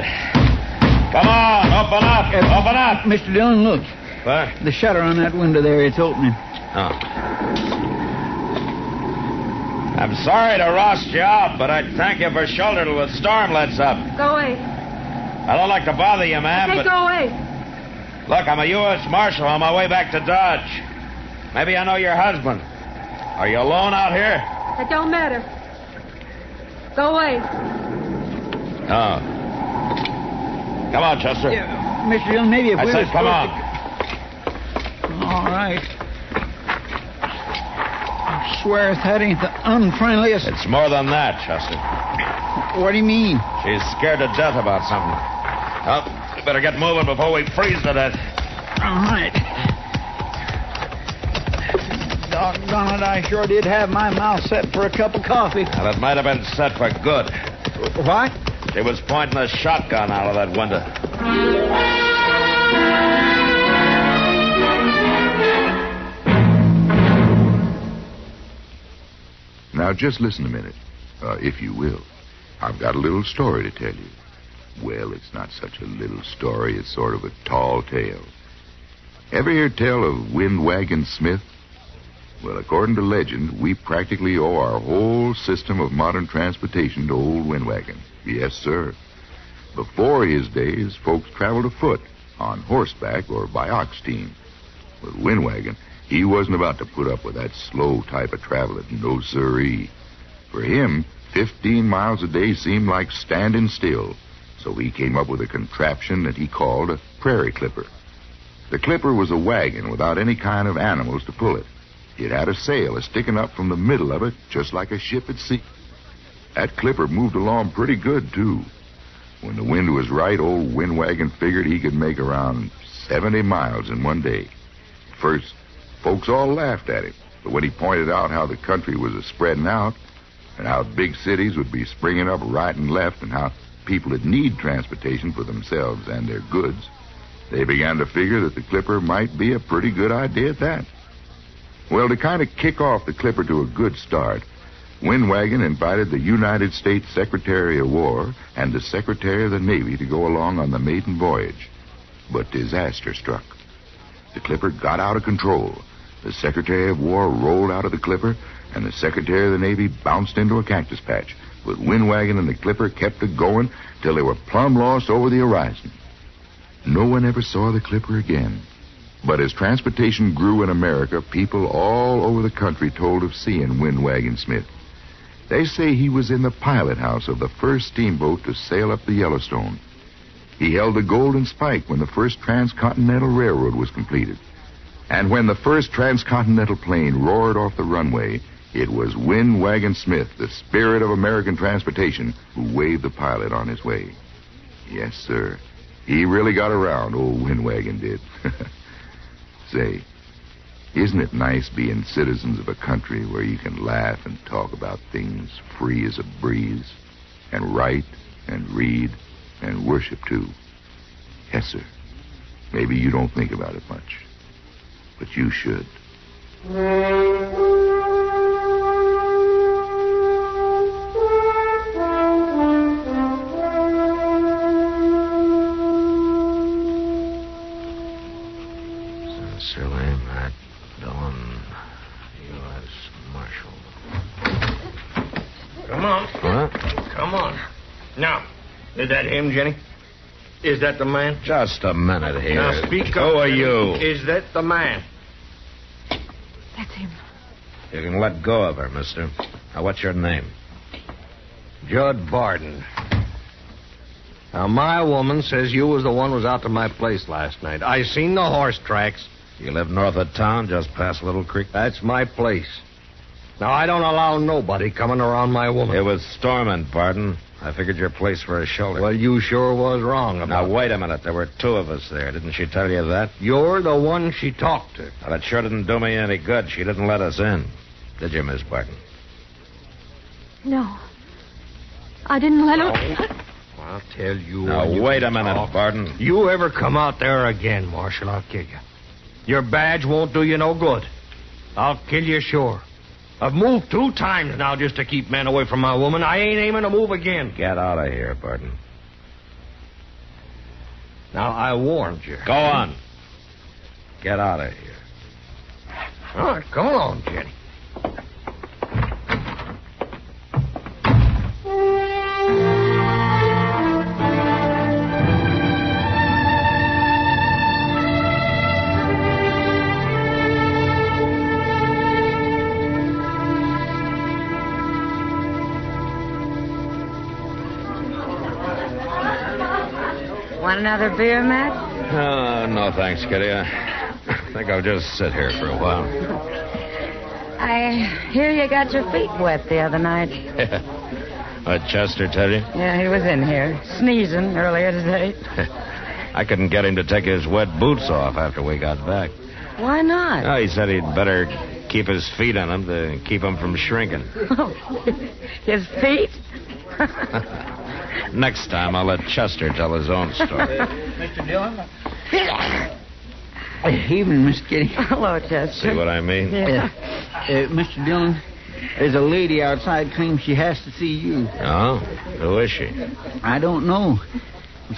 Come on, open up. Open up. Mr. Dillon, look. What? The shutter on that window there, it's opening. Oh. I'm sorry to roust you out, but I'd thank you for shelter till the storm lets up. Go away. I don't like to bother you, ma'am, Hey, but... go away. Look, I'm a U.S. Marshal on my way back to Dodge. Maybe I know your husband. Are you alone out here? It don't matter. Go away. Oh. Come on, Chester. Yeah, Mr. Dillon, maybe if I we said were come on. All right. I swear if that ain't the unfriendliest... It's more than that, Chester. What do you mean? She's scared to death about something. Well, we better get moving before we freeze to death. All right. Doggone it, I sure did have my mouth set for a cup of coffee. Well, it might have been set for good. What? She was pointing a shotgun out of that window. Now, just listen a minute, if you will. I've got a little story to tell you. Well, it's not such a little story. It's sort of a tall tale. Ever hear tell of Windwagon Smith? Well, according to legend, we practically owe our whole system of modern transportation to old Windwagon. Yes, sir. Before his days, folks traveled afoot, on horseback, or by ox team. With Windwagon, he wasn't about to put up with that slow type of traveling. No siree. For him, 15 miles a day seemed like standing still. So he came up with a contraption that he called a prairie clipper. The clipper was a wagon without any kind of animals to pull it. It had a sail sticking up from the middle of it, just like a ship at sea. That clipper moved along pretty good, too. When the wind was right, old Windwagon figured he could make around 70 miles in one day. First, folks all laughed at him, but when he pointed out how the country was spreading out, and how big cities would be springing up right and left, and how people would need transportation for themselves and their goods, they began to figure that the clipper might be a pretty good idea at that. Well, to kind of kick off the clipper to a good start, Windwagon invited the United States Secretary of War and the Secretary of the Navy to go along on the maiden voyage. But disaster struck. The clipper got out of control. The Secretary of War rolled out of the clipper, and the Secretary of the Navy bounced into a cactus patch. But Windwagon and the clipper kept it going till they were plumb lost over the horizon. No one ever saw the clipper again. But as transportation grew in America, people all over the country told of seeing Windwagon Smith. They say he was in the pilot house of the first steamboat to sail up the Yellowstone. He held the Golden Spike when the first transcontinental railroad was completed. And when the first transcontinental plane roared off the runway, it was Windwagon Smith, the spirit of American transportation, who waved the pilot on his way. Yes, sir. He really got around, old Windwagon did. Say, isn't it nice being citizens of a country where you can laugh and talk about things free as a breeze, and write and read and worship too? Yes, sir. Maybe you don't think about it much, but you should. Sincerely, Matt Dillon, on. Huh? Come on. Now, is that him, Jenny? Is that the man? Just a minute here. Now, speak Who up. are you? Is that the man? That's him. You can let go of her, mister. Now, what's your name? Judd Barton. Now, my woman says you was the one was out to my place last night. I seen the horse tracks. You live north of town, just past Little Creek? That's my place. Now, I don't allow nobody coming around my woman. It was storming, Barton. I figured your place for a shelter. Well, you sure was wrong about Now, wait a minute. There were two of us there. Didn't she tell you that? You're the one she talked to. Well, it sure didn't do me any good. She didn't let us in. Did you, Miss Barton? No. I didn't let her... I'll tell you. Now, when you wait a can minute, talk. Barton. You ever come out there again, Marshal, I'll kill you. Your badge won't do you no good. I'll kill you sure. I've moved 2 times now just to keep men away from my woman. I ain't aiming to move again. Get out of here, Barton. Now, I warned you. Go on. Get out of here. All right, come along, Jenny. Want another beer, Matt? No, thanks, Kitty. I think I'll just sit here for a while. I hear you got your feet wet the other night. What, Chester tell you? Yeah, he was in here, sneezing earlier today. I couldn't get him to take his wet boots off after we got back. Why not? Oh, he said he'd better keep his feet on him to keep him from shrinking. His feet? Next time, I'll let Chester tell his own story. Mr. Dillon? Evening, Miss Kitty. Hello, Chester. See what I mean? Yeah. Mr. Dillon, there's a lady outside claims she has to see you. Oh? Who is she? I don't know.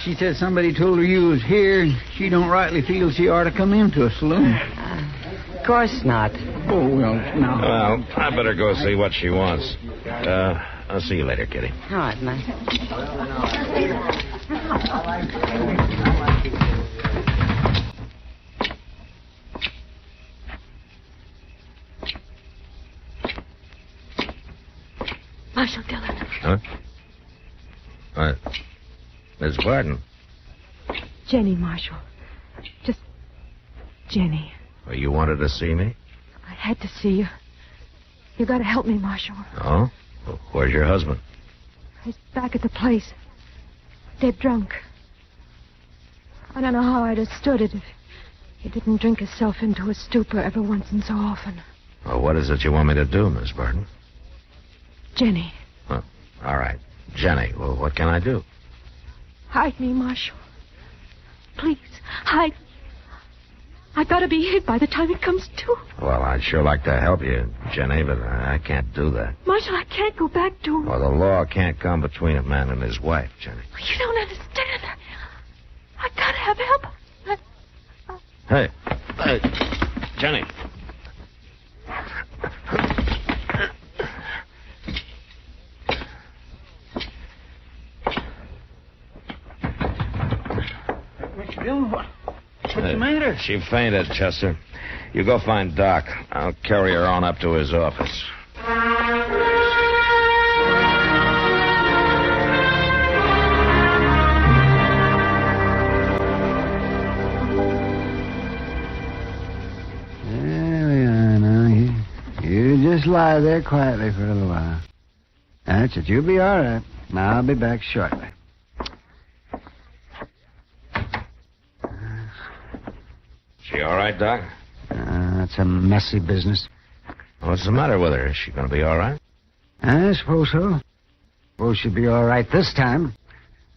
She said somebody told her you was here, and she don't rightly feel she ought to come into a saloon. Of course not. Oh, well, no. Well, I better go see what she wants. I'll see you later, Kitty. All right, Matt. Marshal Dillon. Huh? What? Miss Barton? Jenny, Marshal. Just Jenny. Well, you wanted to see me? I had to see you. You gotta help me, Marshal. Oh? Well, where's your husband? He's back at the place. Dead drunk. I don't know how I'd have stood it if he didn't drink himself into a stupor every once and so often. Well, what is it you want me to do, Miss Barton? Jenny. Well, all right. Jenny, well, what can I do? Hide me, Marshal. Please, hide me. I gotta be hid by the time it comes to. Well, I'd sure like to help you, Jenny, but I can't do that. Marshal, I can't go back to him. Well, the law can't come between a man and his wife, Jenny. You don't understand. I gotta have help. Hey, Jenny. Mr. Dillon, what's the matter? She fainted, Chester. You go find Doc. I'll carry her on up to his office. There we are now. You just lie there quietly for a little while. That's it. You'll be all right. I'll be back shortly. She all right, Doc? That's a messy business. What's the matter with her? Is she going to be all right? I suppose so. Suppose she'll be all right this time.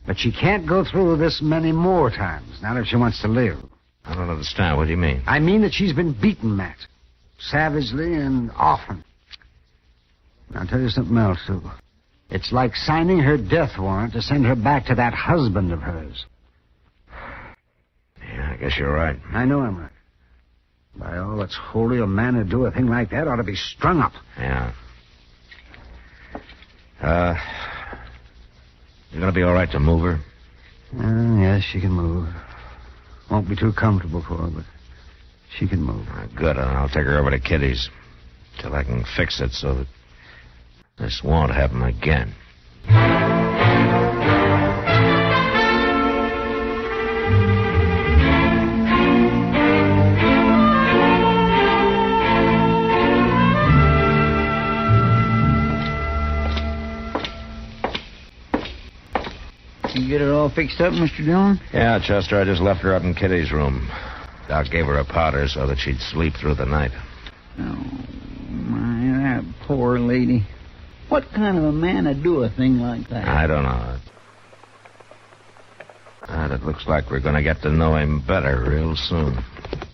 But she can't go through this many more times, not if she wants to live. I don't understand. What do you mean? I mean that she's been beaten, Matt. Savagely and often. And I'll tell you something else, too. It's like signing her death warrant to send her back to that husband of hers. Yeah, I guess you're right. I know I'm right. By all that's holy, a man who'd do a thing like that ought to be strung up. Yeah. You gonna be all right to move her? Yes, she can move. Won't be too comfortable for her, but she can move. Good, and I'll take her over to Kitty's till I can fix it so that this won't happen again. You get it all fixed up, Mr. Dillon? Yeah, Chester, I just left her up in Kitty's room. Doc gave her a powder so that she'd sleep through the night. Oh, my, that poor lady. What kind of a man would do a thing like that? I don't know. It looks like we're going to get to know him better real soon.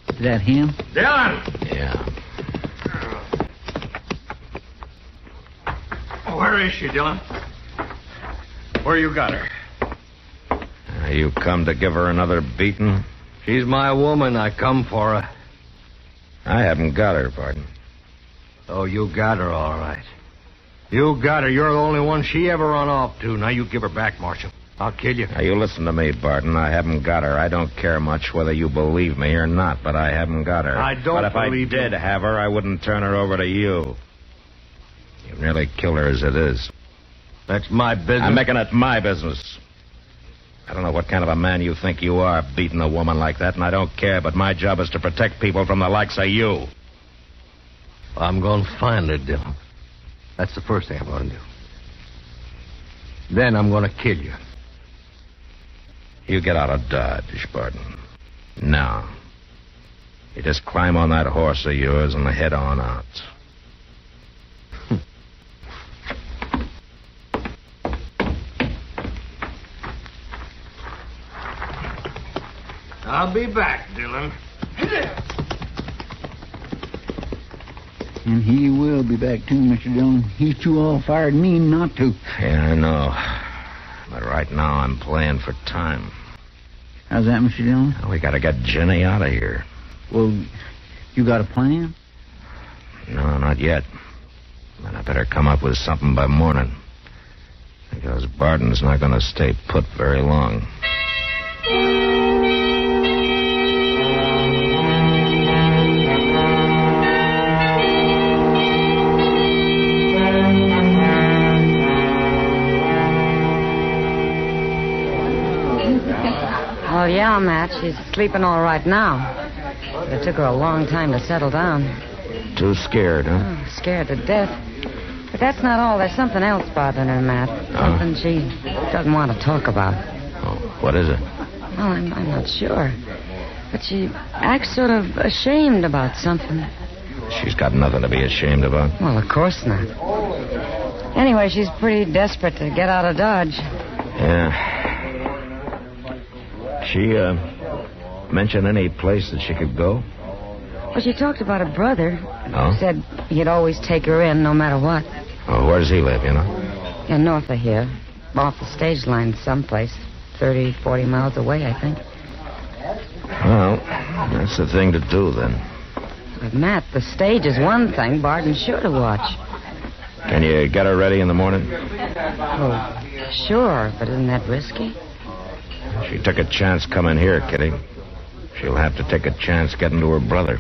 Is that him? Dillon! Yeah. Where is she, Dillon? Where you got her? You come to give her another beating? She's my woman. I come for her. I haven't got her, Barton. Oh, you got her, all right. You got her. You're the only one she ever run off to. Now you give her back, Marshal. I'll kill you. Now, you listen to me, Barton. I haven't got her. I don't care much whether you believe me or not, but I haven't got her. I don't But if believe I did have her, I wouldn't turn her over to you. You've nearly killed her as it is. That's my business. I'm making it my business. I don't know what kind of a man you think you are, beating a woman like that, and I don't care, but my job is to protect people from the likes of you. I'm going to find her, Dillon. That's the first thing I'm going to do. Then I'm going to kill you. You get out of Dodge, Barton. Now. You just climb on that horse of yours and head on out. I'll be back, Dillon. And he will be back, too, Mr. Dillon. He's too all-fired mean not to. Yeah, I know. But right now I'm playing for time. How's that, Mr. Dillon? We gotta get Jenny out of here. Well, you got a plan? No, not yet. But I better come up with something by morning. Because Barton's not gonna stay put very long. Well, yeah, Matt, she's sleeping all right now. But it took her a long time to settle down. Too scared, huh? Oh, scared to death. But that's not all. There's something else bothering her, Matt. Something she doesn't want to talk about. Oh, what is it? Well, I'm not sure. But she acts sort of ashamed about something. She's got nothing to be ashamed about. Well, of course not. Anyway, she's pretty desperate to get out of Dodge. Yeah. She, mention any place that she could go? Well, she talked about her brother. Oh? Said he'd always take her in no matter what. Oh, where does he live, you know? Yeah, north of here. Off the stage line someplace. 30, 40 miles away, I think. Well, that's the thing to do, then. But, Matt, the stage is one thing Barton's sure to watch. Can you get her ready in the morning? Oh, sure, but isn't that risky? She took a chance coming here, Kitty. She'll have to take a chance getting to her brother.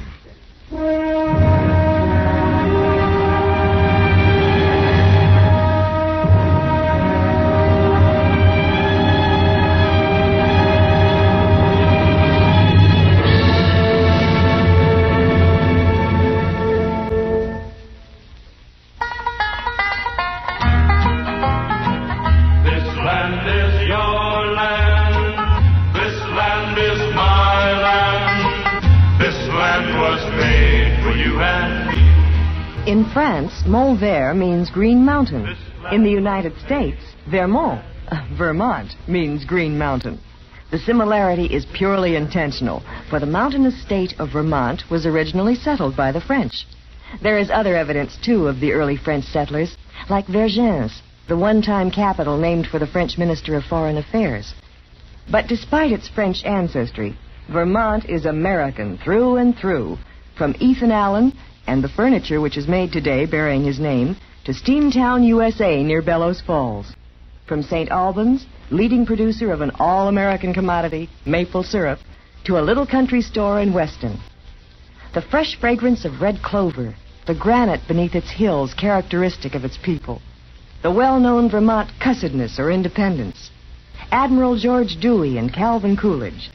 In France, Mont Vert means green mountain. In the United States, Vermont means green mountain. The similarity is purely intentional, for the mountainous state of Vermont was originally settled by the French. There is other evidence, too, of the early French settlers, like Vergennes, the one-time capital named for the French Minister of Foreign Affairs. But despite its French ancestry, Vermont is American through and through, from Ethan Allen and the furniture which is made today bearing his name to Steamtown, USA, near Bellows Falls. From St. Albans, leading producer of an all-American commodity, maple syrup, to a little country store in Weston. The fresh fragrance of red clover, the granite beneath its hills characteristic of its people, the well-known Vermont cussedness or independence, Admiral George Dewey and Calvin Coolidge,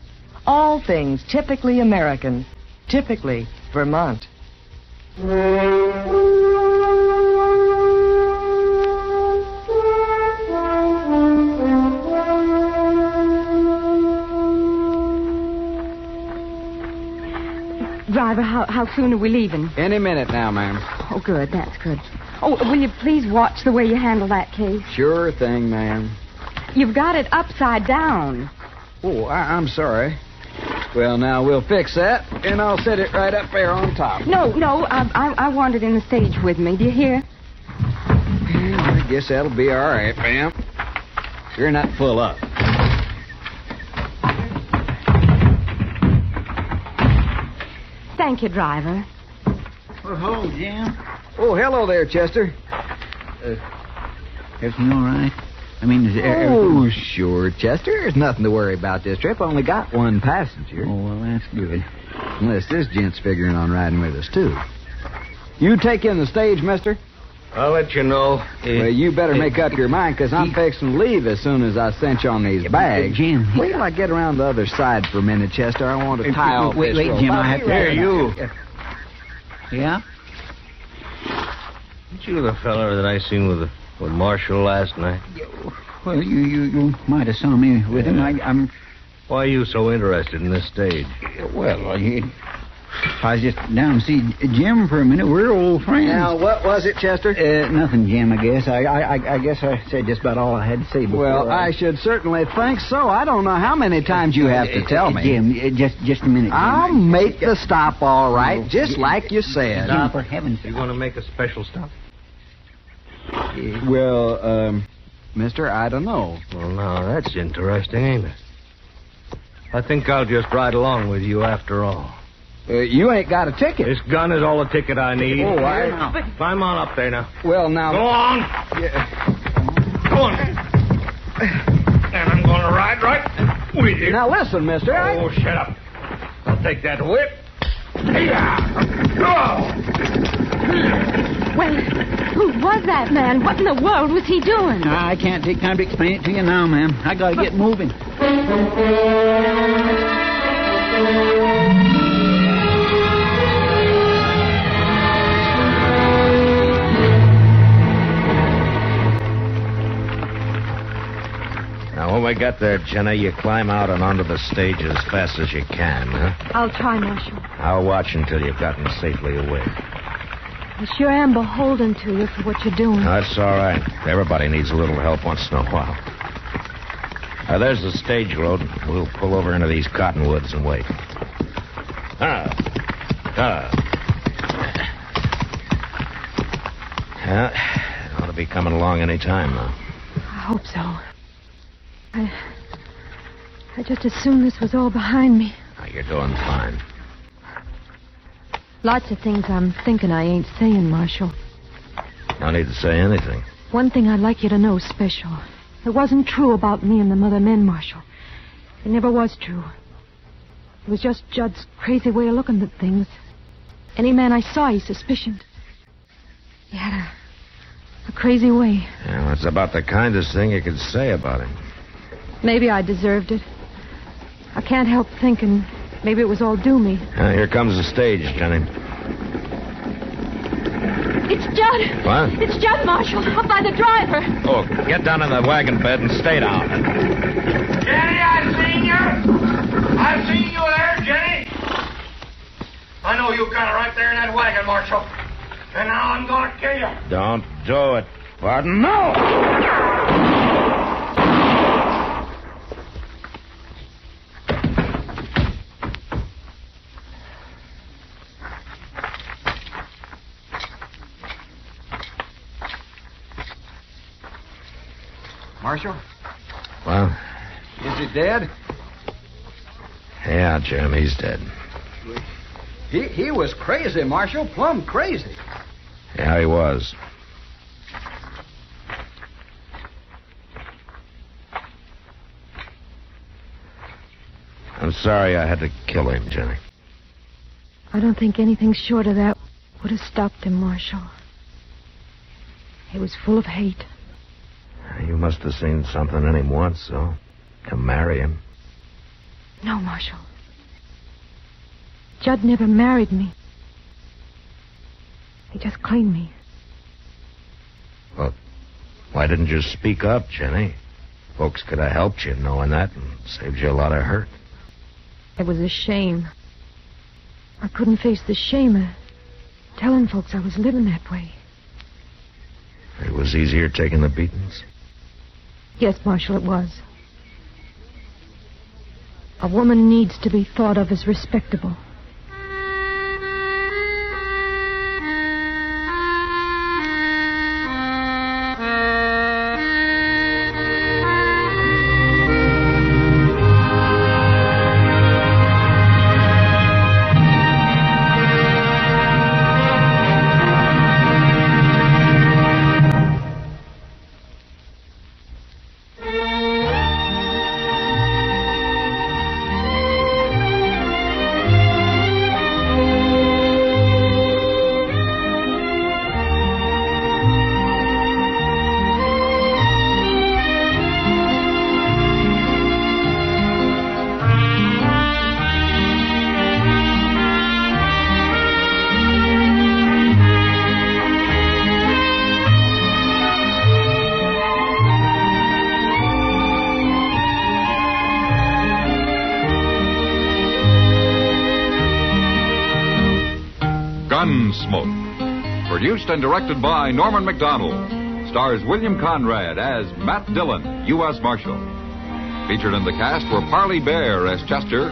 all things typically American, typically Vermont. Driver, how soon are we leaving? Any minute now, ma'am. Oh, good. That's good. Oh, will you please watch the way you handle that case? Sure thing, ma'am. You've got it upside down. Oh, I'm sorry. Well, now, we'll fix that, and I'll set it right up there on top. No, I want it in the stage with me. Do you hear? Well, I guess that'll be all right, ma'am. You're not full up. Thank you, driver. Well, hello, Jim. Oh, hello there, Chester. Everything all right? I mean, is Oh, sure, Chester. There's nothing to worry about this trip. Only got one passenger. Oh, well, that's good. Unless this gent's figuring on riding with us, too. You take in the stage, mister? I'll let you know. Well, you better make up your mind, because I'm fixing to leave as soon as I cinch on these bags. Jim. Wait till I get around the other side for a minute, Chester. I want to tie off wait, this rope. Jim, I have to... Here, you. Yeah? Aren't you the feller that I seen with Marshal last night? Well, you might have saw me with him. I'm... Why are you so interested in this stage? Well, I was just down to see Jim for a minute. We're old friends. Now, what was it, Chester? Nothing, Jim, I guess. I guess I said just about all I had to say before. Well, I should certainly think so. I don't know how many times you have to tell me. Jim, just a minute, Jim. I'll make the stop all right, just like you said. Jim, for heaven's sake. You want to make a special stop? Well, mister, I don't know. Well, now, that's interesting, ain't it? I think I'll just ride along with you after all. You ain't got a ticket. This gun is all the ticket I need. Oh, Climb on up there now. Well, now... Go on. Yeah. Go on. And I'm going to ride right with you. Now, listen, mister. Oh, shut up. I'll take that whip. Well, who was that man? What in the world was he doing? I can't take time to explain it to you now, ma'am. I gotta get moving. Now, when we get there, Jenna, you climb out and onto the stage as fast as you can, huh? I'll try, Marshal. I'll watch until you've gotten safely away. I sure am beholden to you for what you're doing. That's all right. Everybody needs a little help once in a while. Now, there's the stage road. We'll pull over into these cottonwoods and wait. Yeah, ought to be coming along any time now. I hope so. I just assumed this was all behind me. Now, you're doing fine. Lots of things I'm thinking I ain't saying, Marshal. No need to say anything. One thing I'd like you to know special. It wasn't true about me and them other men, Marshal. It never was true. It was just Judd's crazy way of looking at things. Any man I saw, he suspicioned. He had a crazy way. Yeah, that's about the kindest thing you could say about him. Maybe I deserved it. I can't help thinking maybe it was all due me. Here comes the stage, Jenny. It's Judd. What? It's Judd, Marshal, up by the driver. Oh, get down in the wagon bed and stay down. Jenny, I seen you. I seen you there, Jenny. I know you got her right there in that wagon, Marshal. And now I'm going to kill you. Don't do it. Pardon? No! Marshal? Well? Is he dead? Yeah, Jim, he's dead. He was crazy, Marshal. Plumb crazy. Yeah, he was. I'm sorry I had to kill him, Jenny. I don't think anything short of that would have stopped him, Marshal. He was full of hate. You must have seen something in him once, so to marry him. No, Marshal. Judd never married me. He just claimed me. Well, why didn't you speak up, Jenny? Folks could have helped you knowing that and saved you a lot of hurt. It was a shame. I couldn't face the shame of telling folks I was living that way. It was easier taking the beatings? Yes, Marshal, it was. A woman needs to be thought of as respectable. Gunsmoke. Produced and directed by Norman McDonald. Stars William Conrad as Matt Dillon, U.S. Marshal. Featured in the cast were Parley Bear as Chester,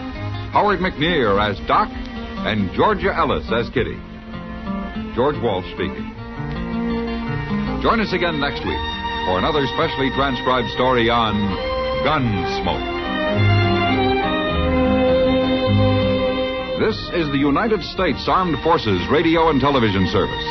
Howard McNear as Doc, and Georgia Ellis as Kitty. George Walsh speaking. Join us again next week for another specially transcribed story on Gunsmoke. This is the United States Armed Forces Radio and Television Service.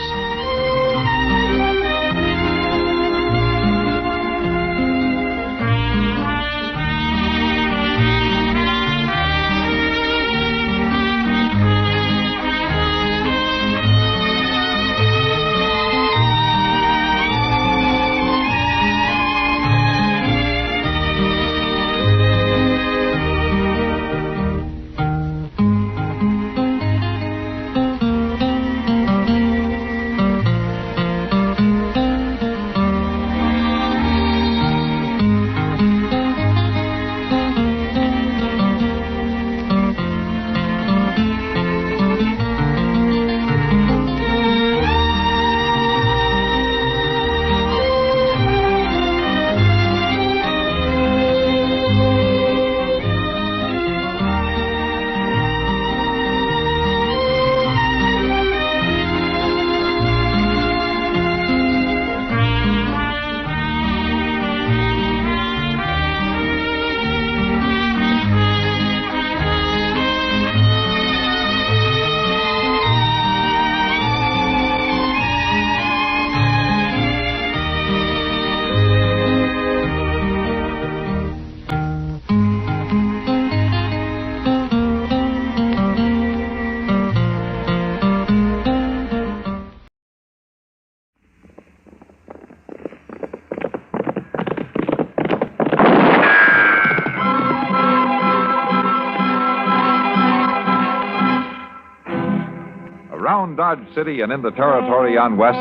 Around Dodge City and in the territory on West,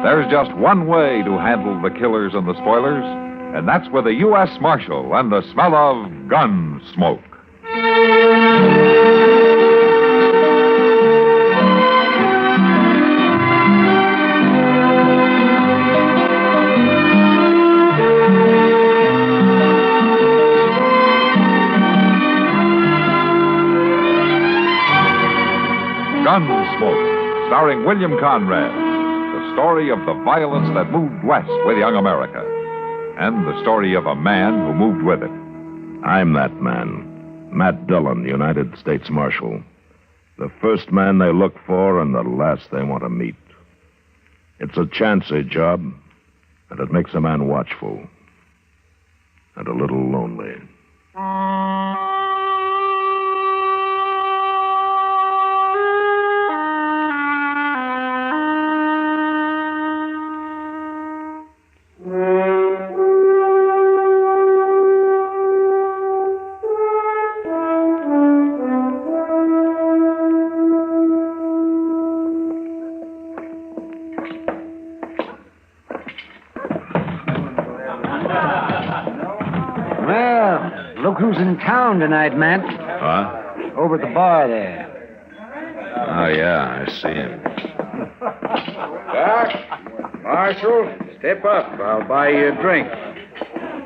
there's just one way to handle the killers and the spoilers, and that's with a U.S. Marshal and the smell of gun smoke. Gunsmoke, starring William Conrad, the story of the violence that moved west with young America, and the story of a man who moved with it. I'm that man, Matt Dillon, United States Marshal. The first man they look for and the last they want to meet. It's a chancy job, and it makes a man watchful and a little lonely. Well, look who's in town tonight, Matt. Huh? Over at the bar there. Oh, yeah, I see him. Doc, Marshal, step up. I'll buy you a drink.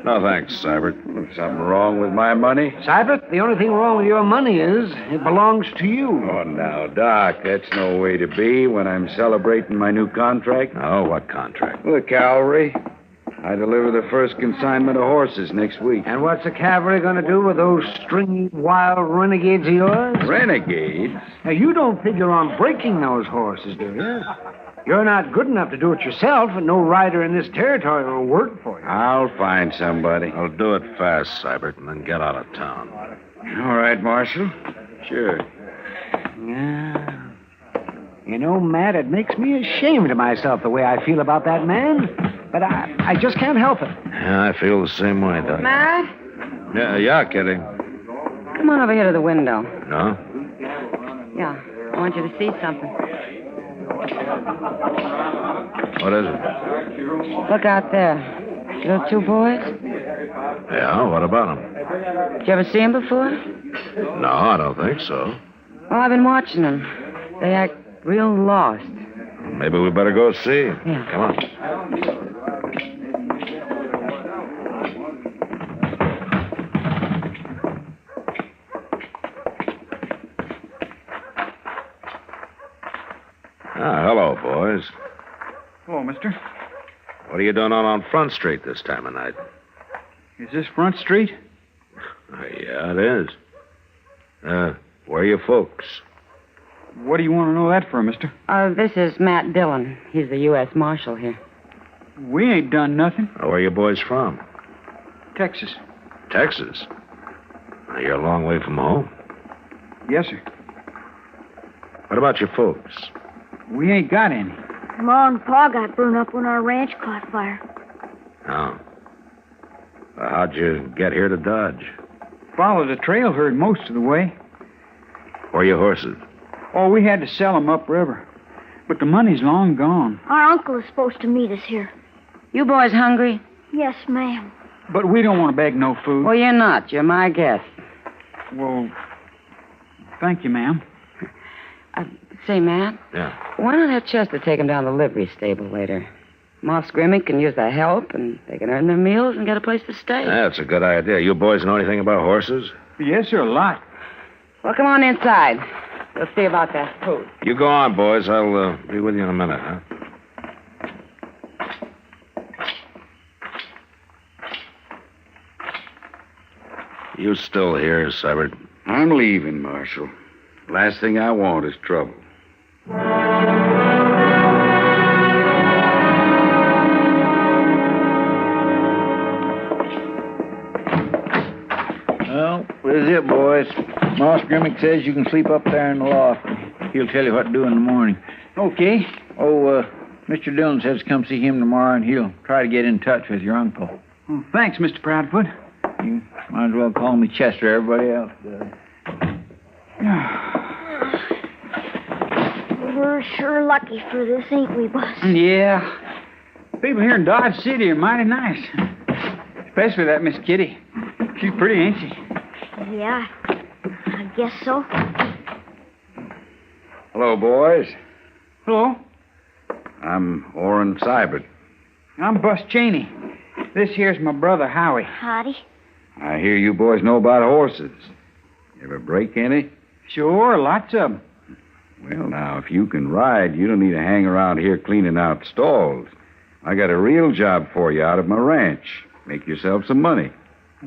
No, thanks, Seibert. Something wrong with my money? Seibert, the only thing wrong with your money is it belongs to you. Oh, now, Doc, that's no way to be when I'm celebrating my new contract. Oh, what contract? The cavalry. I deliver the first consignment of horses next week. And what's the cavalry going to do with those stringy, wild renegades of yours? Renegades? Now, you don't figure on breaking those horses, do you? You're not good enough to do it yourself, and no rider in this territory will work for you. I'll find somebody. I'll do it fast, Seibert, and then get out of town. All right, Marshal. Sure. Yeah. You know, Matt, it makes me ashamed of myself the way I feel about that man. But I just can't help it. Yeah, I feel the same way, Doc. Matt, Yeah, Kitty. come on over here to the window. No? Yeah, I want you to see something. What is it? Look out there. See those two boys? Yeah, what about them? Did you ever see them before? No, I don't think so. Well, I've been watching them. They act real lost. Maybe we better go see. Yeah. Come on. Hello, boys. Hello, mister. What are you doing on Front Street this time of night? Is this Front Street? Yeah, it is. Where are your folks? What do you want to know that for, mister? This is Matt Dillon. He's the U.S. Marshal here. We ain't done nothing. Where are you boys from? Texas. Texas? You're a long way from home. Yes, sir. What about your folks? We ain't got any. Ma and Pa got burned up when our ranch caught fire. Oh. How'd you get here to Dodge? Followed the trail herd most of the way. Where are your horses? Oh, we had to sell them upriver. But the money's long gone. Our uncle is supposed to meet us here. You boys hungry? Yes, ma'am. But we don't want to beg no food. Well, you're not. You're my guest. Well, thank you, ma'am. Say, Matt. Yeah. Why not have Chester take him down to the livery stable later? Moss Grimmick can use the help, and they can earn their meals and get a place to stay. That's a good idea. You boys know anything about horses? Yes, sir, a lot. Well, come on inside. We'll see about that food. You go on, boys. I'll be with you in a minute, huh? You still here, Seibert? I'm leaving, Marshal. Last thing I want is trouble. Well, this is it, boys. Moss Grimmick says you can sleep up there in the loft. He'll tell you what to do in the morning. Okay. Oh, Mr. Dillon says come see him tomorrow, and he'll try to get in touch with your uncle. Well, thanks, Mr. Proudfoot. You might as well call me Chester. Everybody else does. We're sure lucky for this, ain't we, boss? Yeah. People here in Dodge City are mighty nice. Especially that Miss Kitty. She's pretty, ain't she? Yeah, I guess so. Hello, boys. Hello. I'm Orrin Seibert. I'm Bus Cheney. This here's my brother, Howie. Howdy. I hear you boys know about horses. You ever break any? Sure, lots of them. Well, now, if you can ride, you don't need to hang around here cleaning out stalls. I got a real job for you out of my ranch. Make yourself some money.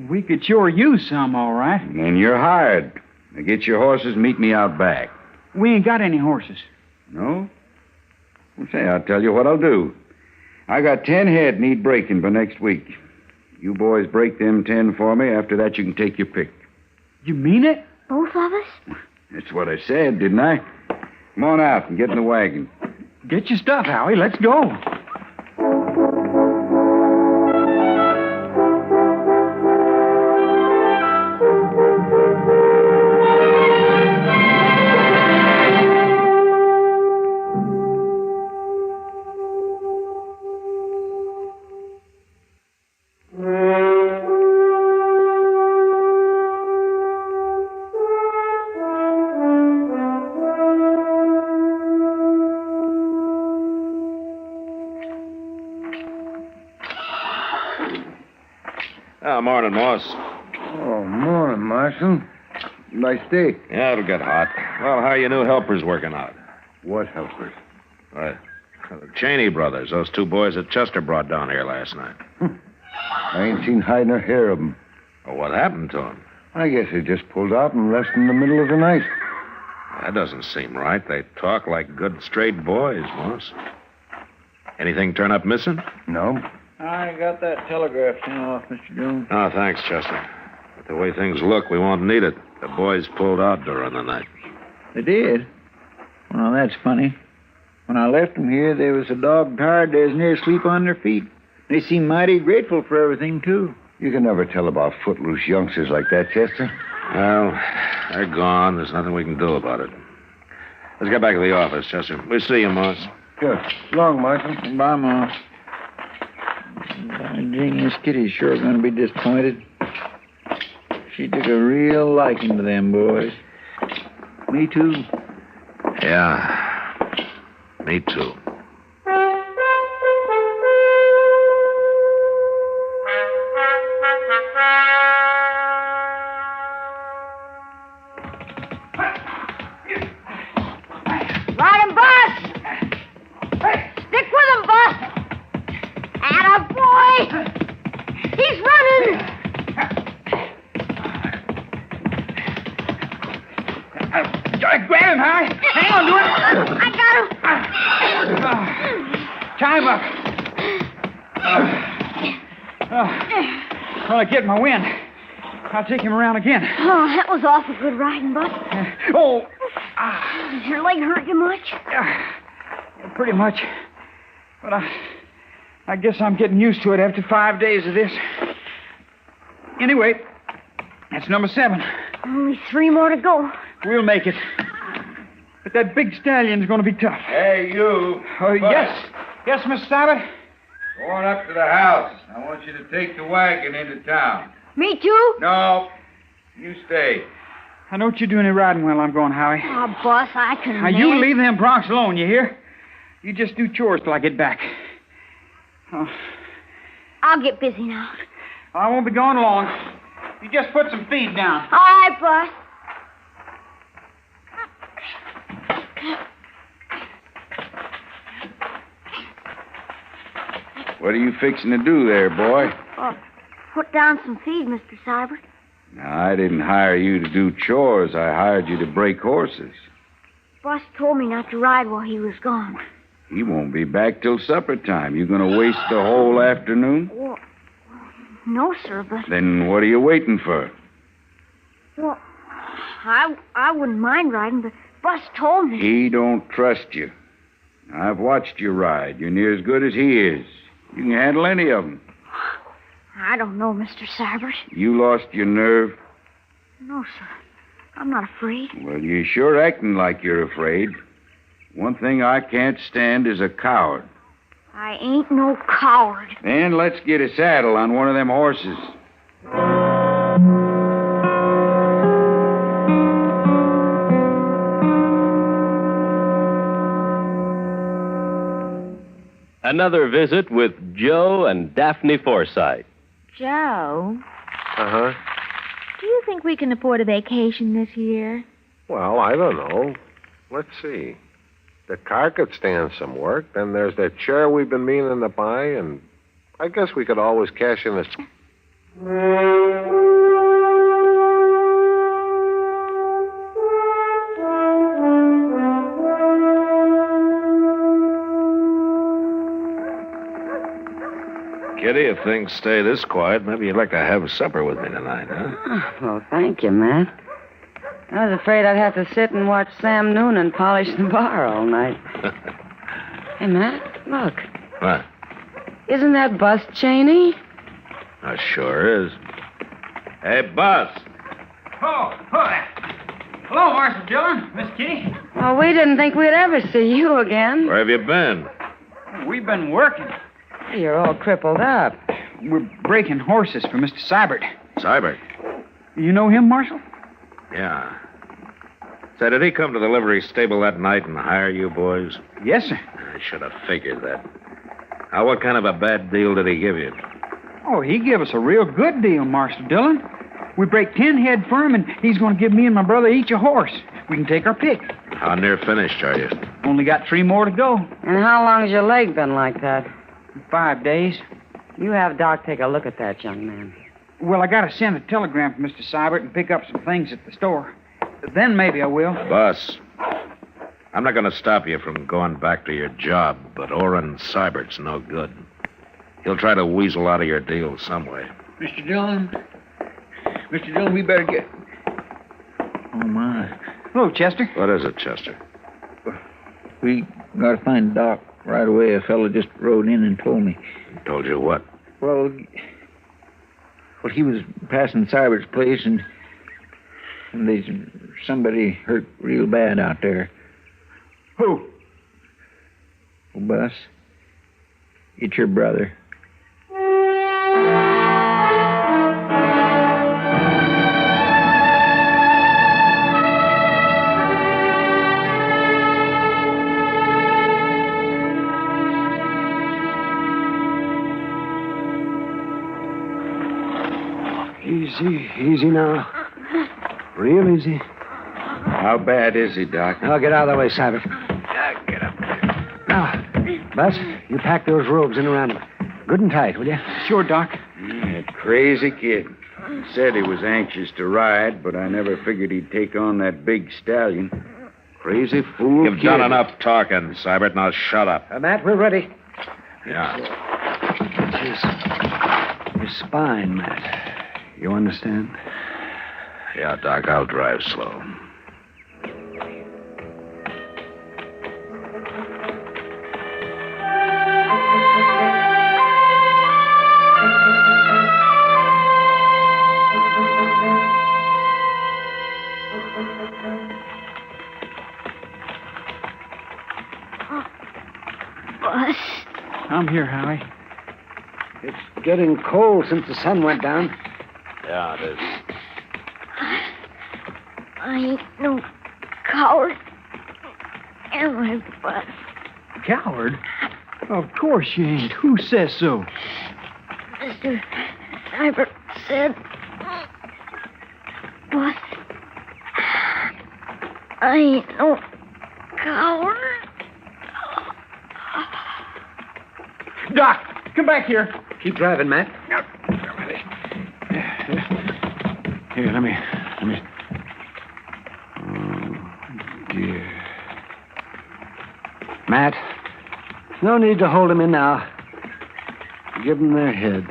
We could sure use some, all right. And then you're hired. Now get your horses, meet me out back. We ain't got any horses. No? Well, say, I'll tell you what I'll do. I got 10 head need breaking by next week. You boys break them 10 for me. After that, you can take your pick. You mean it? Both of us? That's what I said, didn't I? Come on out and get in the wagon. Get your stuff, Howie. Let's go. Morning, Moss. Oh, morning, Marshal. Nice day. Yeah, it'll get hot. Well, how are your new helpers working out? What helpers? The Cheney brothers, those 2 boys that Chester brought down here last night. I ain't seen hide nor hair of them. Well, what happened to them? I guess they just pulled out and left in the middle of the night. That doesn't seem right. They talk like good, straight boys, Moss. Anything turn up missing? No. I got that telegraph sent off, Mr. Jones. Oh, thanks, Chester. But the way things look, we won't need it. The boys pulled out during the night. They did? Well, that's funny. When I left them here, they was so dog tired they was near asleep on their feet. They seemed mighty grateful for everything, too. You can never tell about footloose youngsters like that, Chester. Well, they're gone. There's nothing we can do about it. Let's get back to the office, Chester. We'll see you, Moss. Good. Long, Marshal. Bye, Moss. Genius Kitty's sure going to be disappointed. She took a real liking to them boys. Me too. Yeah, me too. Ride him, boss! Stick with him, boss! Atta boy! He's running! Grab him, Howie. Hang on to it. I got him. Tie him up. Well, I get my wind. I'll take him around again. Oh, that was awful good riding, boss. Oh. Does your leg hurt you much? Pretty much. But I guess I'm getting used to it after 5 days of this. Anyway, that's number 7. Only 3 more to go. We'll make it. But that big stallion's going to be tough. Hey, you. Oh, yes. Yes, Miss Sabat. Go on up to the house. I want you to take the wagon into town. Me too? No. You stay. I don't you do any riding while I'm going, Howie. Oh, boss, I can Now, you leave them broncs alone, you hear? You just do chores till I get back. Oh, I'll get busy now. I won't be gone long. You just put some feed down. All right, boss. What are you fixing to do there, boy? Put down some feed, Mr. Seibert. Now, I didn't hire you to do chores. I hired you to break horses. Boss told me not to ride while he was gone. He won't be back till supper time. You going to waste the whole afternoon? Well, no, sir, but... Then what are you waiting for? Well, I wouldn't mind riding, but Boss told me... He don't trust you. I've watched you ride. You're near as good as he is. You can handle any of them. I don't know, Mr. Seibert. You lost your nerve? No, sir. I'm not afraid. Well, you're sure acting like you're afraid. One thing I can't stand is a coward. I ain't no coward. Then let's get a saddle on one of them horses. Another visit with Joe and Daphne Forsythe. Joe, Uh-huh. do you think we can afford a vacation this year? Well, I don't know. Let's see. The car could stand some work. Then there's that chair we've been meaning to buy, and I guess we could always cash in this. Kitty, if things stay this quiet, maybe you'd like to have supper with me tonight, huh? Oh, well, thank you, Matt. I was afraid I'd have to sit and watch Sam Noonan polish the bar all night. Hey, Matt, look. What? Isn't that Bus Cheney? Sure is. Hey, Bus. Oh, hi. Hello, Marshal Dillon, Miss Kitty. Well, we didn't think we'd ever see you again. Where have you been? We've been working. You're all crippled up. We're breaking horses for Mr. Seibert. Seibert? You know him, Marshal? Yeah. Say, did he come to the livery stable that night and hire you boys? Yes, sir. I should have figured that. Now, what kind of a bad deal did he give you? Oh, he gave us a real good deal, Marshal Dillon. We break 10 head for him, and he's going to give me and my brother each a horse. We can take our pick. How near finished are you? Only got 3 more to go. And how long has your leg been like that? 5 days. You have Doc take a look at that, young man. Well, I got to send a telegram for Mr. Seibert and pick up some things at the store. Then maybe I will. Boss, I'm not going to stop you from going back to your job, but Orrin Seibert's no good. He'll try to weasel out of your deal some way. Mr. Dillon, we better get... Oh, my. Hello, Chester. What is it, Chester? We got to find Doc right away. A fellow just rode in and told me. Told you what? Well, he was passing Seibert's place, and there's somebody hurt real bad out there. Who? Oh, Bus. It's your brother. Easy now. Real easy. How bad is he, Doc? Now, get out of the way, Seibert. Get up. Now, Bus, you pack those robes in around him. Good and tight, will you? Sure, Doc. That crazy kid. He said he was anxious to ride, but I never figured he'd take on that big stallion. Crazy fool You've kid. done enough talking, Seibert. Now shut up. Matt, we're ready. Yeah. Your spine, Matt. You understand? Yeah, Doc, I'll drive slow. Bus. I'm here, Howie. It's getting cold since the sun went down. Yeah, it is. I ain't no coward. Am I, Bus? Coward? Of course you ain't. Who says so? Mr. Seibert said... Bus... I ain't no coward. Doc, come back here. Keep driving, Matt. Here, let me... Oh, dear. Matt, no need to hold him in now. Give them their head.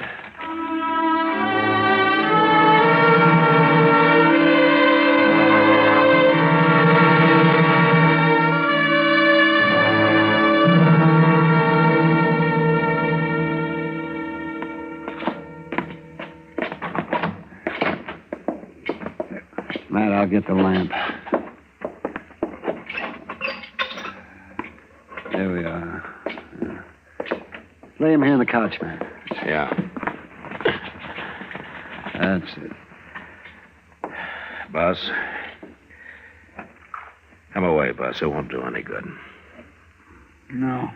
Matt, I'll get the lamp. There we are. Lay him here on the couch, man. Yeah. That's it. Boss. Come away, boss. It won't do any good. No.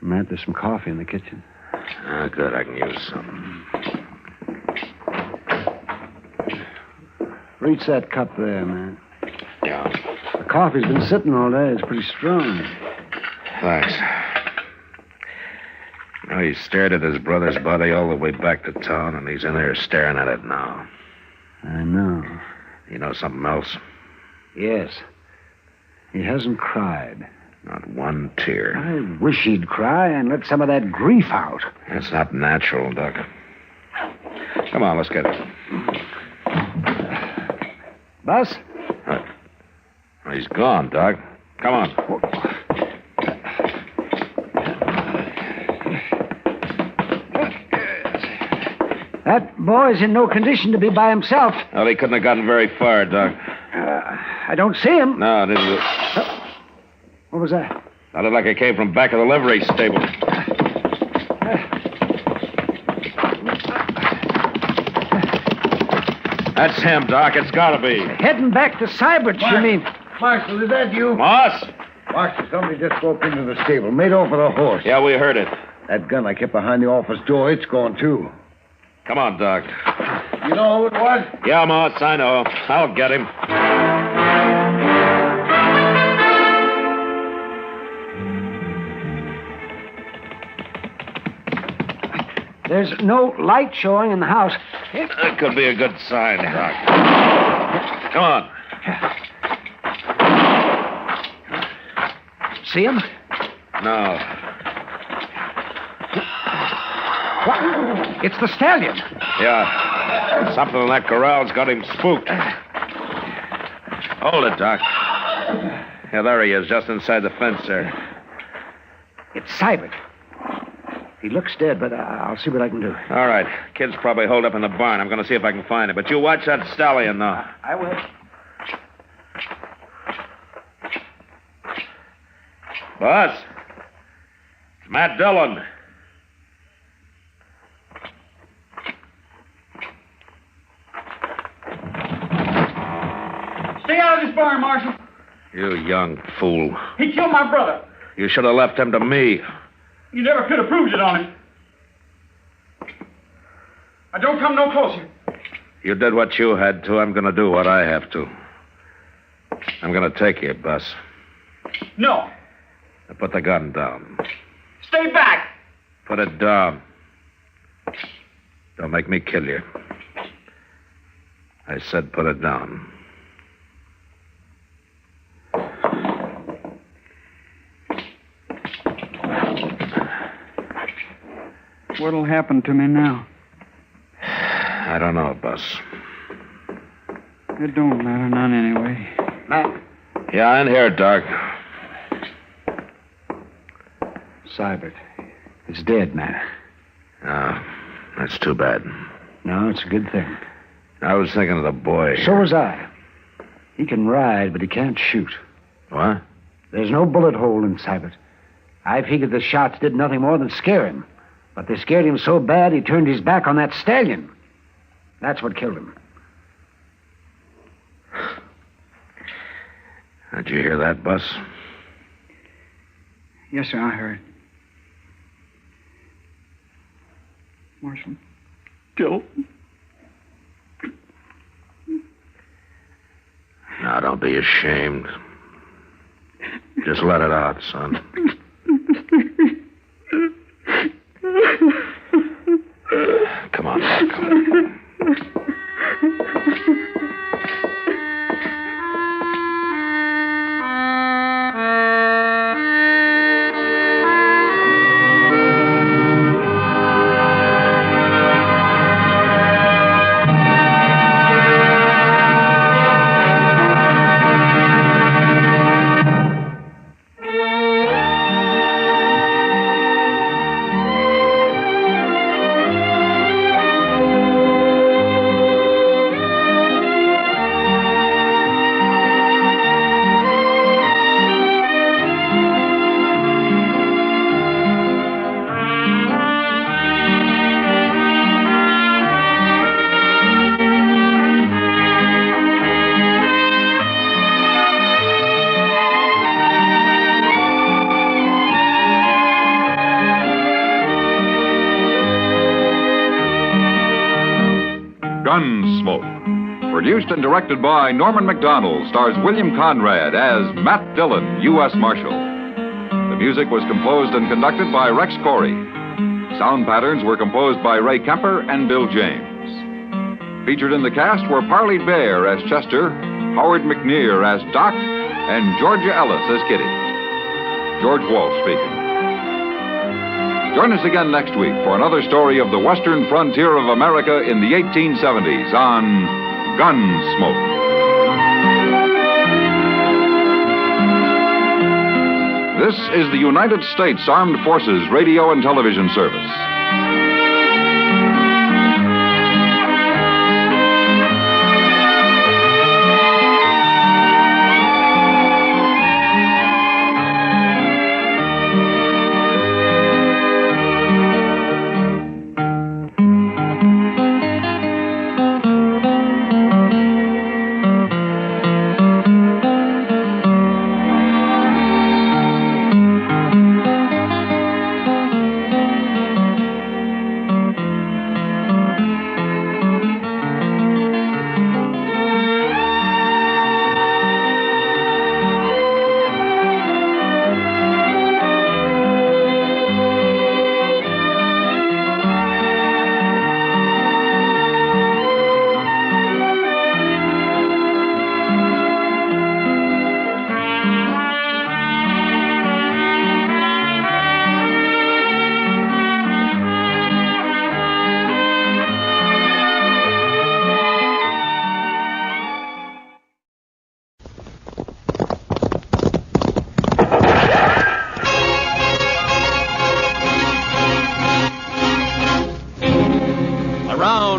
Matt, there's some coffee in the kitchen. Ah, good. I can use some. Reach that cup there, man. Yeah. The coffee's been sitting all day. It's pretty strong. Thanks. Now, he stared at his brother's body all the way back to town, and he's in there staring at it now. I know. You know something else? Yes. He hasn't cried. Not one tear. I wish he'd cry and let some of that grief out. That's not natural, Doc. Come on, let's get it. Bus? He's gone, Doc. Come on. That boy's in no condition to be by himself. Well, he couldn't have gotten very far, Doc. I don't see him. No, it didn't. What was that? Sounded like it came from back of the livery stable. That's him, Doc. It's gotta be. Heading back to Cybert, you mean? Marshal, is that you? Moss? Marshal, somebody just broke into the stable, made off with a horse. Yeah, we heard it. That gun I kept behind the office door, it's gone, too. Come on, Doc. You know who it was? Yeah, Moss, I know. I'll get him. There's no light showing in the house. That could be a good sign, Doc. Come on. See him? No. What? It's the stallion. Yeah. Something in that corral's got him spooked. Hold it, Doc. Yeah, there he is, just inside the fence there. It's Cybert. He looks dead, but I'll see what I can do. All right. Kid's probably holed up in the barn. I'm going to see if I can find him. But you watch that stallion now. I will. Boss. It's Matt Dillon. Stay out of this barn, Marshal. You young fool. He killed my brother. You should have left him to me. You never could have proved it on him. Now, don't come no closer. You did what you had to. I'm going to do what I have to. I'm going to take you, Bus. No. Now put the gun down. Stay back. Put it down. Don't make me kill you. I said put it down. What'll happen to me now? I don't know, Bus. It don't matter none anyway. Matt? Yeah, in here, Doc. Cybert. It's dead, Matt. Oh, that's too bad. No, it's a good thing. I was thinking of the boy. So was I. He can ride, but he can't shoot. What? There's no bullet hole in Cybert. I figured the shots did nothing more than scare him. But they scared him so bad he turned his back on that stallion. That's what killed him. Did you hear that, Bus? Yes, sir, I heard. Marshal. Kill. Now, don't be ashamed. Just let it out, son. Come on, Doc. Come on. Gunsmoke. Produced and directed by Norman Macdonald, stars William Conrad as Matt Dillon, U.S. Marshal. The music was composed and conducted by Rex Corey. Sound patterns were composed by Ray Kemper and Bill James. Featured in the cast were Parley Bear as Chester, Howard McNear as Doc, and Georgia Ellis as Kitty. George Walsh speaking. Join us again next week for another story of the western frontier of America in the 1870s on Gunsmoke. This is the United States Armed Forces Radio and Television Service.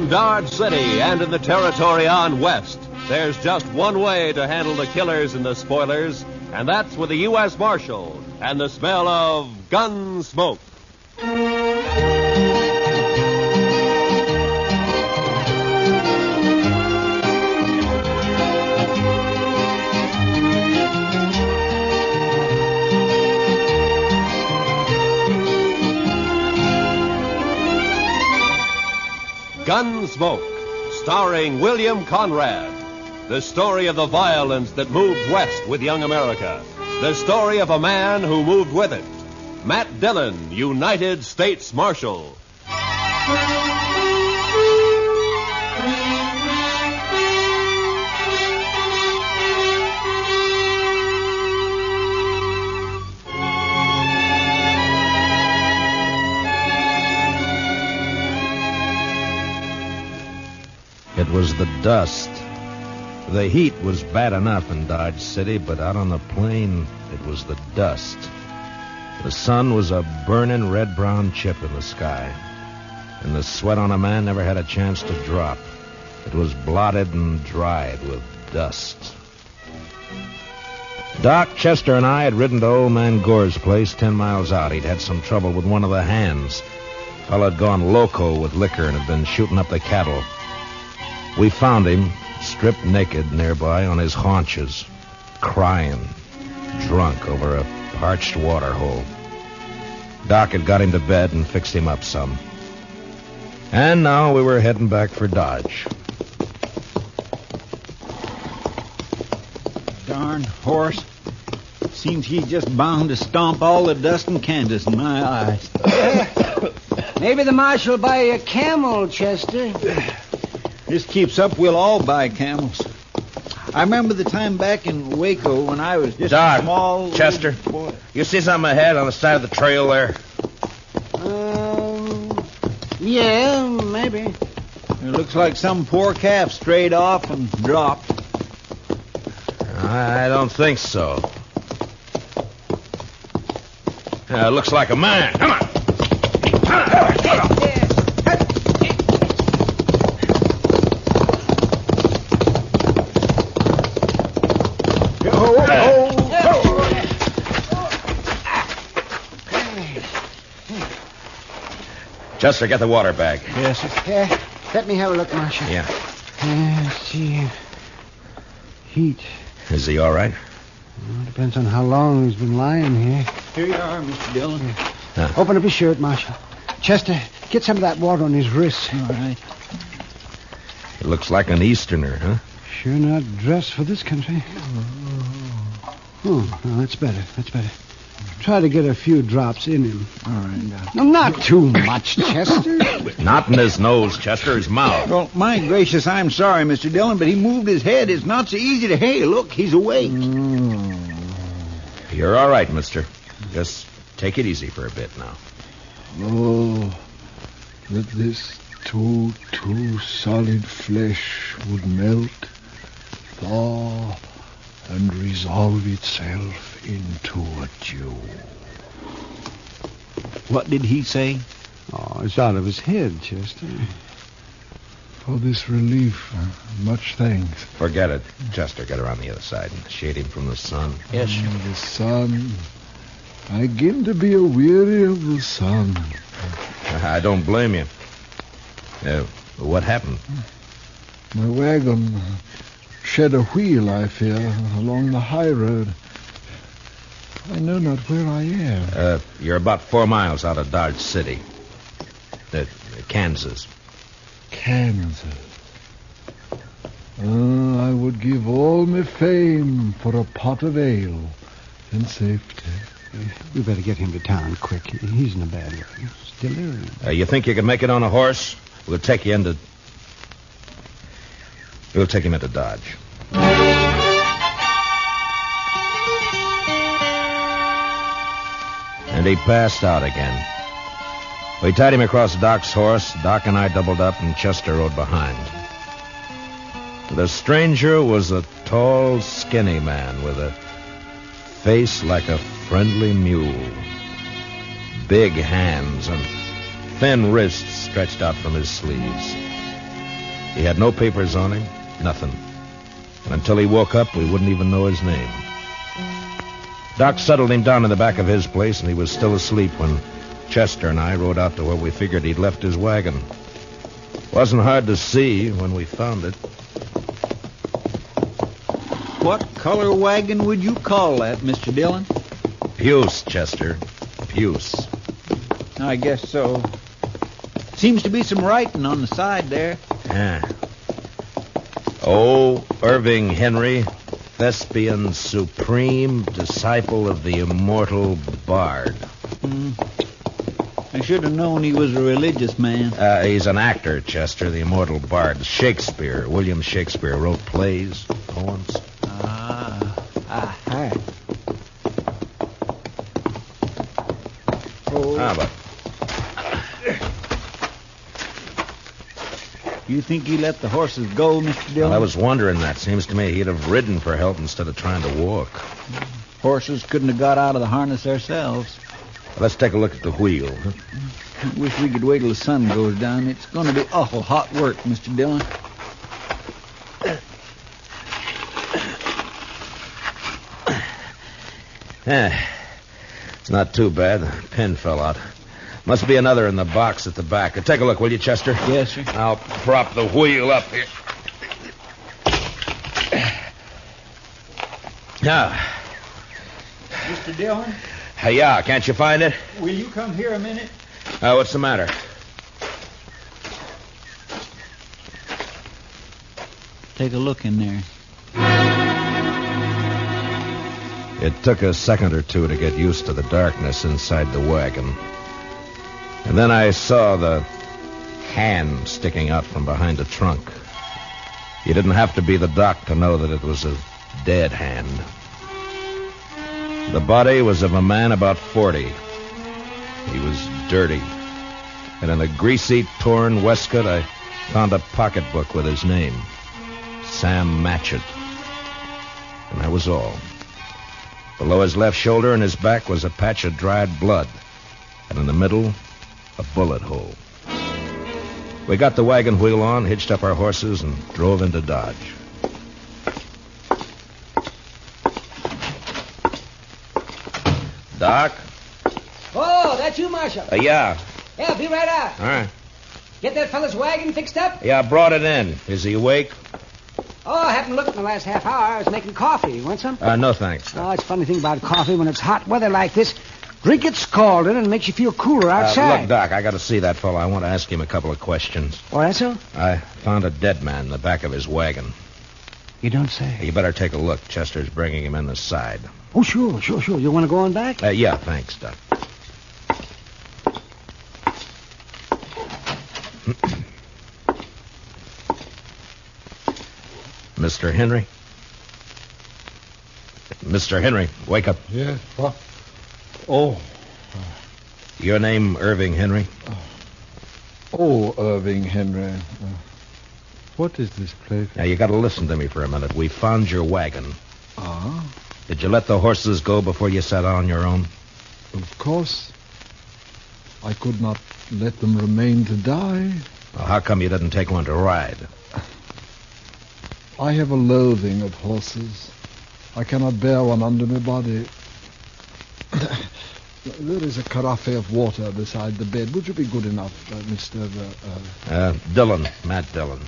Dodge City and in the territory on west, there's just one way to handle the killers and the spoilers, and that's with the U.S. Marshal and the smell of Gunsmoke. Gunsmoke, starring William Conrad. The story of the violence that moved west with young America. The story of a man who moved with it. Matt Dillon, United States Marshal. It was the dust. The heat was bad enough in Dodge City, but out on the plain, it was the dust. The sun was a burning red-brown chip in the sky, and the sweat on a man never had a chance to drop. It was blotted and dried with dust. Doc, Chester, and I had ridden to old man Gore's place 10 miles out. He'd had some trouble with one of the hands. Fellow had gone loco with liquor and had been shooting up the cattle. We found him, stripped naked nearby on his haunches, crying, drunk over a parched water hole. Doc had got him to bed and fixed him up some. And now we were heading back for Dodge. Darn horse. Seems he's just bound to stomp all the dust in Kansas in my eyes. Maybe the marshal will buy you a camel, Chester. This keeps up, we'll all buy camels. I remember the time back in Waco when I was just Doc, a small... Chester, boy. You see something ahead on the side of the trail there? Yeah, maybe. It looks like some poor calf strayed off and dropped. I don't think so. It looks like a man. Come on. Chester, get the water bag. Yes, sir. Yeah, let me have a look, Marshal. Yeah. Let's see. Heat. Is he all right? Well, depends on how long he's been lying here. Here you are, Mr. Dillon. Huh. Open up his shirt, Marshal. Chester, get some of that water on his wrists. All right. It looks like an Easterner, huh? Sure not dressed for this country. Oh, no, that's better. That's better. Try to get a few drops in him. All right. No, not too much, Chester. Not in his nose, Chester, his mouth. Well, my gracious, I'm sorry, Mr. Dillon, but he moved his head. It's not so easy to... Hey, look, he's awake. You're all right, mister. Just take it easy for a bit now. Oh, that this too solid flesh would melt, thaw, and resolve itself into a dew. What did he say? Oh, it's out of his head, Chester. For this relief, much thanks. Forget it. Chester, get around the other side and shade him from the sun. Yes, sir. The sun. I begin to be a-weary of the sun. I don't blame you. What happened? My wagon shed a wheel, I fear, along the high road. I know not where I am. You're about 4 miles out of Dodge City. Kansas. Kansas. I would give all my fame for a pot of ale and safety. We better get him to town quick. He's in a bad way. Still there. You think you can make it on a horse? We'll take him into Dodge. And he passed out again. We tied him across Doc's horse. Doc and I doubled up, and Chester rode behind. The stranger was a tall, skinny man with a face like a friendly mule. Big hands and thin wrists stretched out from his sleeves. He had no papers on him, nothing. And until he woke up, we wouldn't even know his name. Doc settled him down in the back of his place, and he was still asleep when Chester and I rode out to where we figured he'd left his wagon. Wasn't hard to see when we found it. What color wagon would you call that, Mr. Dillon? Puce, Chester. Puce. I guess so. Seems to be some writing on the side there. Yeah. Oh, Irving Henry, thespian supreme, disciple of the immortal bard. I should have known he was a religious man. He's an actor, Chester, the immortal bard. Shakespeare, William Shakespeare, wrote plays, poems. Hi. But You think he let the horses go, Mr. Dillon? I was wondering that. Seems to me he'd have ridden for help instead of trying to walk. Horses couldn't have got out of the harness themselves. Let's take a look at the wheel. Wish we could wait till the sun goes down. It's going to be awful hot work, Mr. Dillon. It's not too bad. The pin fell out. Must be another in the box at the back. Take a look, will you, Chester? Yes, sir. I'll prop the wheel up here. Now. Mr. Dillon? Yeah, can't you find it? Will you come here a minute? What's the matter? Take a look in there. It took a second or two to get used to the darkness inside the wagon. And then I saw the hand sticking out from behind the trunk. You didn't have to be the doc to know that it was a dead hand. The body was of a man about 40. He was dirty. And in a greasy, torn waistcoat, I found a pocketbook with his name. Sam Matchett. And that was all. Below his left shoulder and his back was a patch of dried blood. And in the middle, a bullet hole. We got the wagon wheel on, hitched up our horses, and drove into Dodge. Doc? Oh, that's you, Marshal. Yeah. Yeah, be right out. All right. Get that fella's wagon fixed up? Yeah, I brought it in. Is he awake? Oh, I haven't looked in the last half hour. I was making coffee. You want some? No, thanks. Oh, it's a funny thing about coffee. When it's hot weather like this, drink it scalded and it makes you feel cooler outside. Look, Doc, I got to see that fellow. I want to ask him a couple of questions. Oh, that's so? I found a dead man in the back of his wagon. You don't say. You better take a look. Chester's bringing him in the side. Oh, sure. You want to go on back? Yeah, thanks, Doc. Mr. Henry? Mr. Henry, wake up. Yeah, what? Oh. Your name, Irving Henry? Oh, Irving Henry. What is this place? Now, you got to listen to me for a minute. We found your wagon. Ah? Did you let the horses go before you sat on your own? Of course. I could not let them remain to die. Well, how come you didn't take one to ride? I have a loathing of horses. I cannot bear one under my body. There is a carafe of water beside the bed. Would you be good enough, Mr. Dillon, Matt Dillon.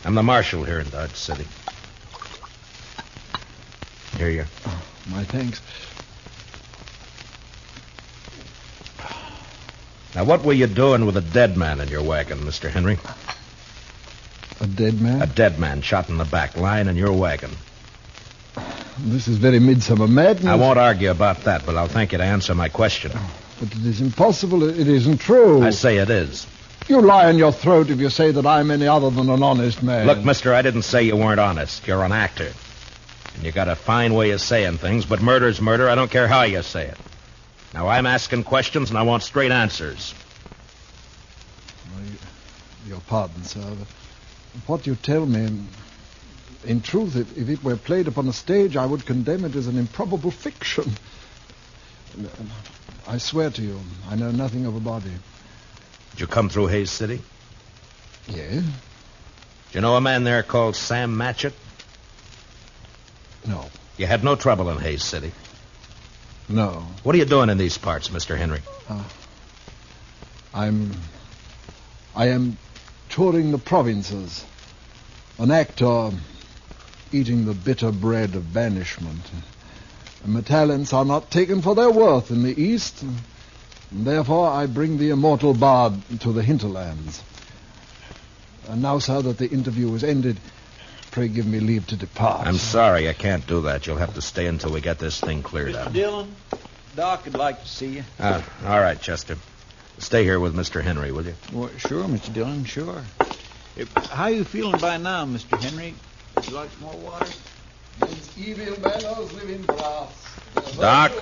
I'm the marshal here in Dodge City. Here you are. Oh, my thanks. Now, what were you doing with a dead man in your wagon, Mr. Henry? A dead man? A dead man shot in the back, lying in your wagon. This is very midsummer madness. I won't argue about that, but I'll thank you to answer my question. But it is impossible. It isn't true. I say it is. You lie in your throat if you say that I'm any other than an honest man. Look, mister, I didn't say you weren't honest. You're an actor. And you got a fine way of saying things, but murder's murder. I don't care how you say it. Now, I'm asking questions, and I want straight answers. Your pardon, sir. But what you tell me, in truth, if it were played upon a stage, I would condemn it as an improbable fiction. I swear to you, I know nothing of a body. Did you come through Hayes City? Yes. Do you know a man there called Sam Matchett? No. You had no trouble in Hayes City? No. What are you doing in these parts, Mr. Henry? I am touring the provinces. An actor eating the bitter bread of banishment. And my talents are not taken for their worth in the East. And therefore, I bring the immortal bard to the hinterlands. And now, sir, that the interview is ended, pray give me leave to depart. I'm sorry, I can't do that. You'll have to stay until we get this thing cleared up. Mr. Dillon, Doc would like to see you. All right, Chester. Stay here with Mr. Henry, will you? Well, sure, Mr. Dillon, sure. How you feeling by now, Mr. Henry? Would you like some more water? These evil manners live in brass. Doc?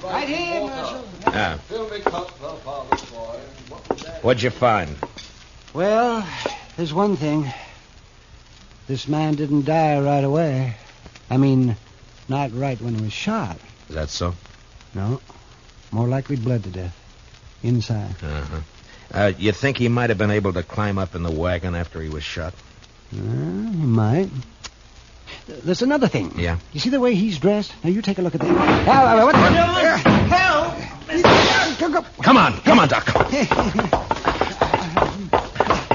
Right here, Marshal. Yeah. Fill me cup, father's boy. What was that? What'd you find? Well, there's one thing. This man didn't die right away. I mean, not right when he was shot. Is that so? No. More likely bled to death. Inside. Uh-huh. You think he might have been able to climb up in the wagon after he was shot? He might. There's another thing. Yeah? You see the way he's dressed? Now, you take a look at that. What the... Help! Come on, Doc.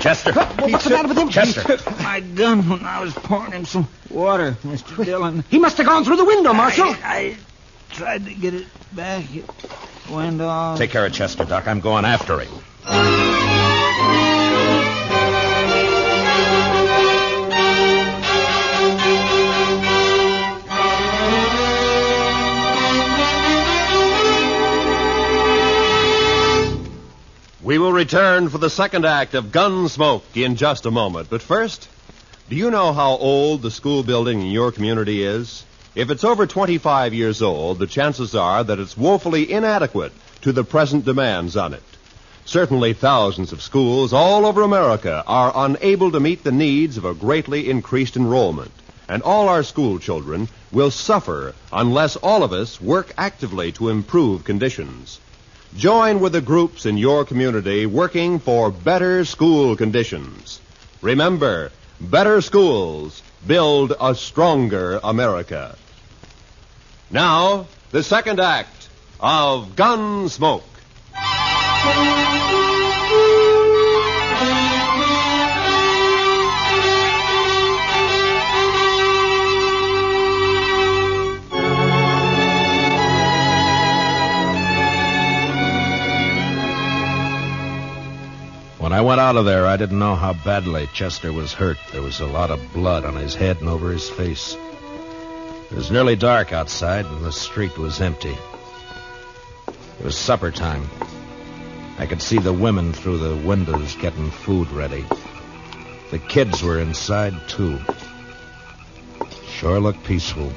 Chester. What's the matter with him? Chester. He took my gun when I was pouring him some water, Mr. Dillon. He must have gone through the window, Marshal. I tried to get it back. It went off. Take care of Chester, Doc. I'm going after him. We will return for the second act of Gunsmoke in just a moment. But first, do you know how old the school building in your community is? If it's over 25 years old, the chances are that it's woefully inadequate to the present demands on it. Certainly thousands of schools all over America are unable to meet the needs of a greatly increased enrollment. And all our school children will suffer unless all of us work actively to improve conditions. Join with the groups in your community working for better school conditions. Remember, better schools build a stronger America. Now, the second act of Gunsmoke. When I went out of there, I didn't know how badly Chester was hurt. There was a lot of blood on his head and over his face. It was nearly dark outside, and the street was empty. It was supper time. I could see the women through the windows getting food ready. The kids were inside, too. Sure looked peaceful.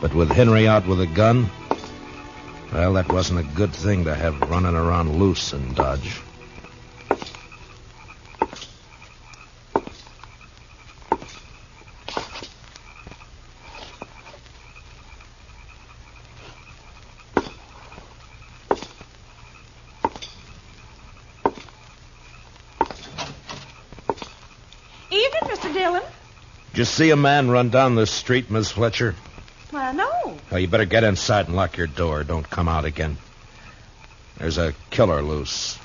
But with Henry out with a gun, Well, that wasn't a good thing to have running around loose in Dodge. Evening, Mr. Dillon. Did you see a man run down the street, Miss Fletcher? Well, no. Well, you better get inside and lock your door. Don't come out again. There's a killer loose.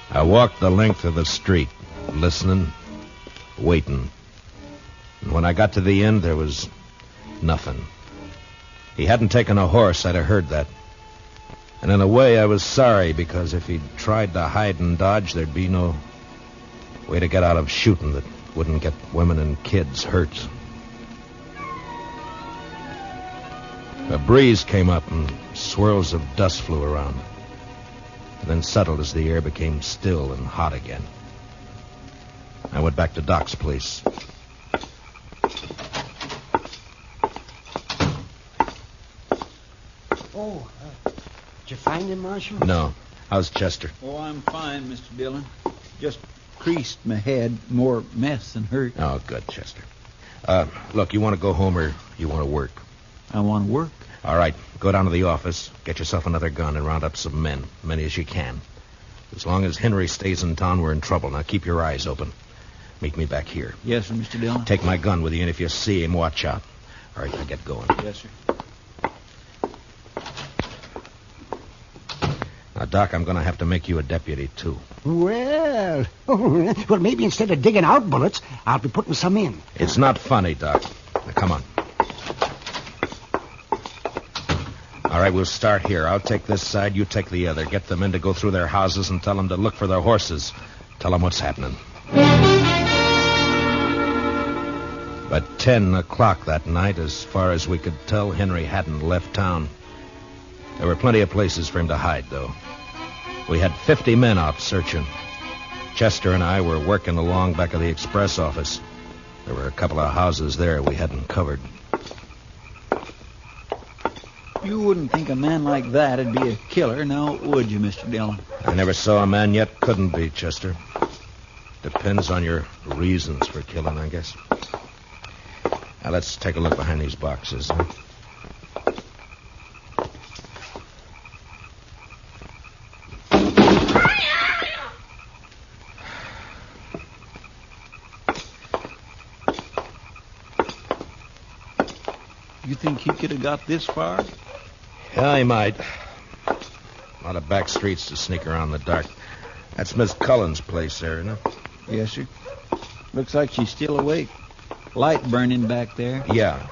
I walked the length of the street, listening, waiting. And when I got to the end, there was nothing. He hadn't taken a horse, I'd have heard that. And in a way, I was sorry, because if he'd tried to hide and dodge, there'd be no way to get out of shooting that wouldn't get women and kids hurt. A breeze came up and swirls of dust flew around, and then settled as the air became still and hot again. I went back to Doc's place. Oh, did you find him, Marshal? No. How's Chester? Oh, I'm fine, Mr. Dillon. Just creased my head. More mess than hurt. Oh, good, Chester. Look, you want to go home or you want to work? I want to work. All right, go down to the office, get yourself another gun, and round up some men, many as you can. As long as Henry stays in town, we're in trouble. Now, keep your eyes open. Meet me back here. Yes, sir, Mr. Dillon. Take my gun with you, and if you see him, watch out. All right, now get going. Yes, sir. Now, Doc, I'm going to have to make you a deputy, too. Well, maybe instead of digging out bullets, I'll be putting some in. It's not funny, Doc. Now, come on. All right, we'll start here. I'll take this side, you take the other. Get the men to go through their houses and tell them to look for their horses. Tell them what's happening. But 10 o'clock that night, as far as we could tell, Henry hadn't left town. There were plenty of places for him to hide, though. We had 50 men out searching. Chester and I were working along back of the express office. There were a couple of houses there we hadn't covered. You wouldn't think a man like that'd be a killer, now would you, Mr. Dillon? I never saw a man yet couldn't be, Chester. Depends on your reasons for killing, I guess. Now, let's take a look behind these boxes. Huh? You think he could have got this far? Yeah, he might. A lot of back streets to sneak around in the dark. That's Miss Cullen's place there, isn't it? Yes, sir. Looks like she's still awake. Light burning back there. Yeah.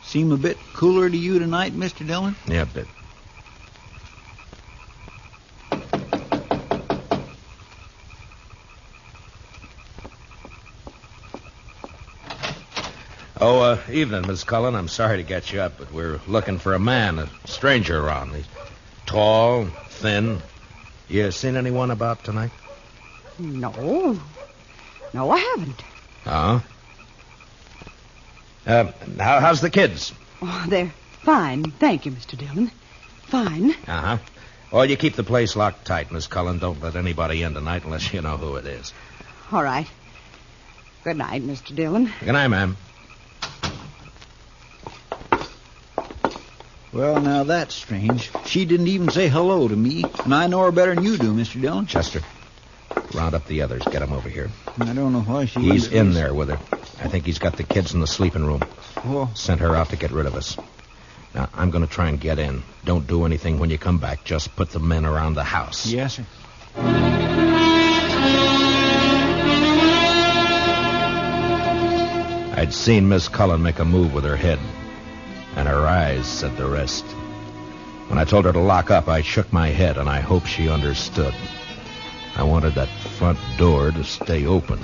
Seem a bit cooler to you tonight, Mr. Dillon? Yeah, a bit. Oh, evening, Miss Cullen. I'm sorry to get you up, but we're looking for a man, a stranger around. He's tall, thin. You seen anyone about tonight? No. No, I haven't. Oh? How's the kids? Oh, they're fine. Thank you, Mr. Dillon. Fine. Uh-huh. Well, you keep the place locked tight, Miss Cullen. Don't let anybody in tonight unless you know who it is. All right. Good night, Mr. Dillon. Good night, ma'am. Well, now that's strange. She didn't even say hello to me, and I know her better than you do, Mr. Dillon. Chester, round up the others. Get them over here. I don't know why she... He's in there with her. I think he's got the kids in the sleeping room. Oh. Sent her out to get rid of us. Now, I'm going to try and get in. Don't do anything when you come back. Just put the men around the house. Yes, sir. I'd seen Miss Cullen make a move with her head, and her eyes said the rest. When I told her to lock up, I shook my head, and I hoped she understood. I wanted that front door to stay open.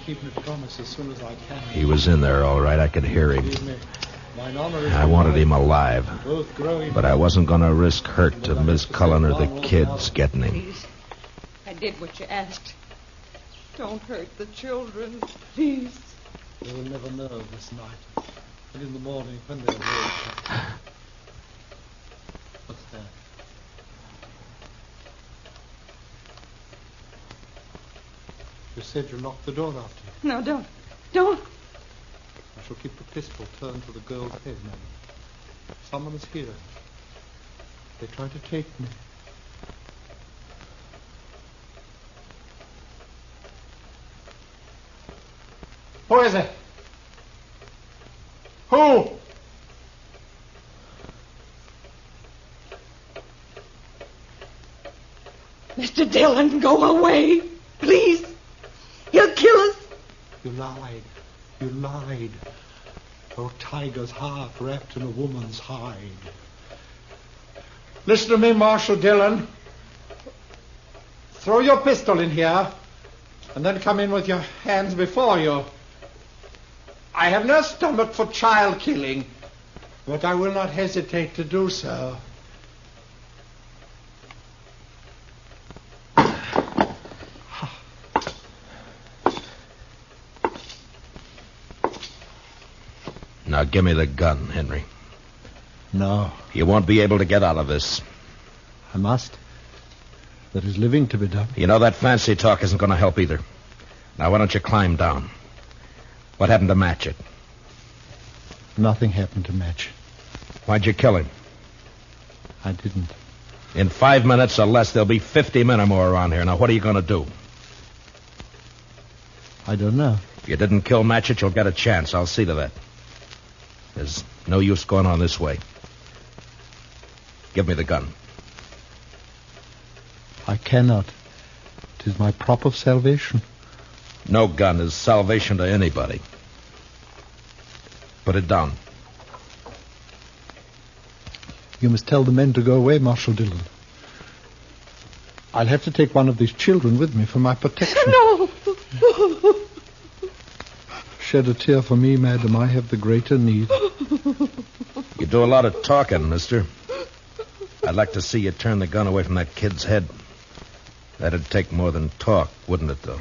keep my promise as soon as I can. He was in there, all right. I could hear him. Believe me, mine honor is I wanted him alive. both growing. But I wasn't going to risk hurt to Miss Cullen or the kids getting him. Please. I did what you asked. Don't hurt the children, please. They will never know this night. And in the morning, when they're awake. What's that? You said you locked the door after you. No, don't. Don't. I shall keep the pistol turned to the girl's head, man. Someone is here. They try to take me. Who is it? Who? Mr. Dillon, go away. Please. He'll kill us. You lied. You lied. Oh, tiger's heart wrapped in a woman's hide. Listen to me, Marshal Dillon. Throw your pistol in here, and then come in with your hands before you. I have no stomach for child killing, but I will not hesitate to do so. Now give me the gun, Henry. No. You won't be able to get out of this. I must. There is living to be done. You know that fancy talk isn't going to help either. Now, why don't you climb down? What happened to Matchett? Nothing happened to Match. Why'd you kill him? I didn't. In 5 minutes or less, there'll be 50 men or more around here. Now, what are you going to do? I don't know. If you didn't kill Matchett, you'll get a chance. I'll see to that. There's no use going on this way. Give me the gun. I cannot. It is my prop of salvation. No gun is salvation to anybody. Put it down. You must tell the men to go away, Marshal Dillon. I'll have to take one of these children with me for my protection. No! Shed a tear for me, madam. I have the greater need. You do a lot of talking, mister. I'd like to see you turn the gun away from that kid's head. That'd take more than talk, wouldn't it, though?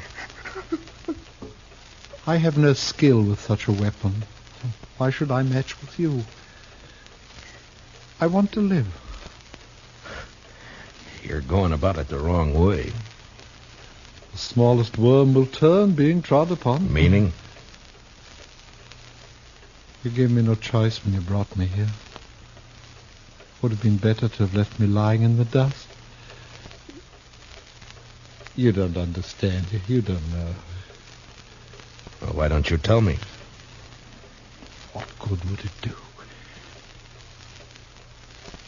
I have no skill with such a weapon. Why should I match with you? I want to live. You're going about it the wrong way. The smallest worm will turn, being trod upon. Meaning? You gave me no choice when you brought me here. Would have been better to have left me lying in the dust. You don't understand. You don't know. Well, why don't you tell me? What good would it do?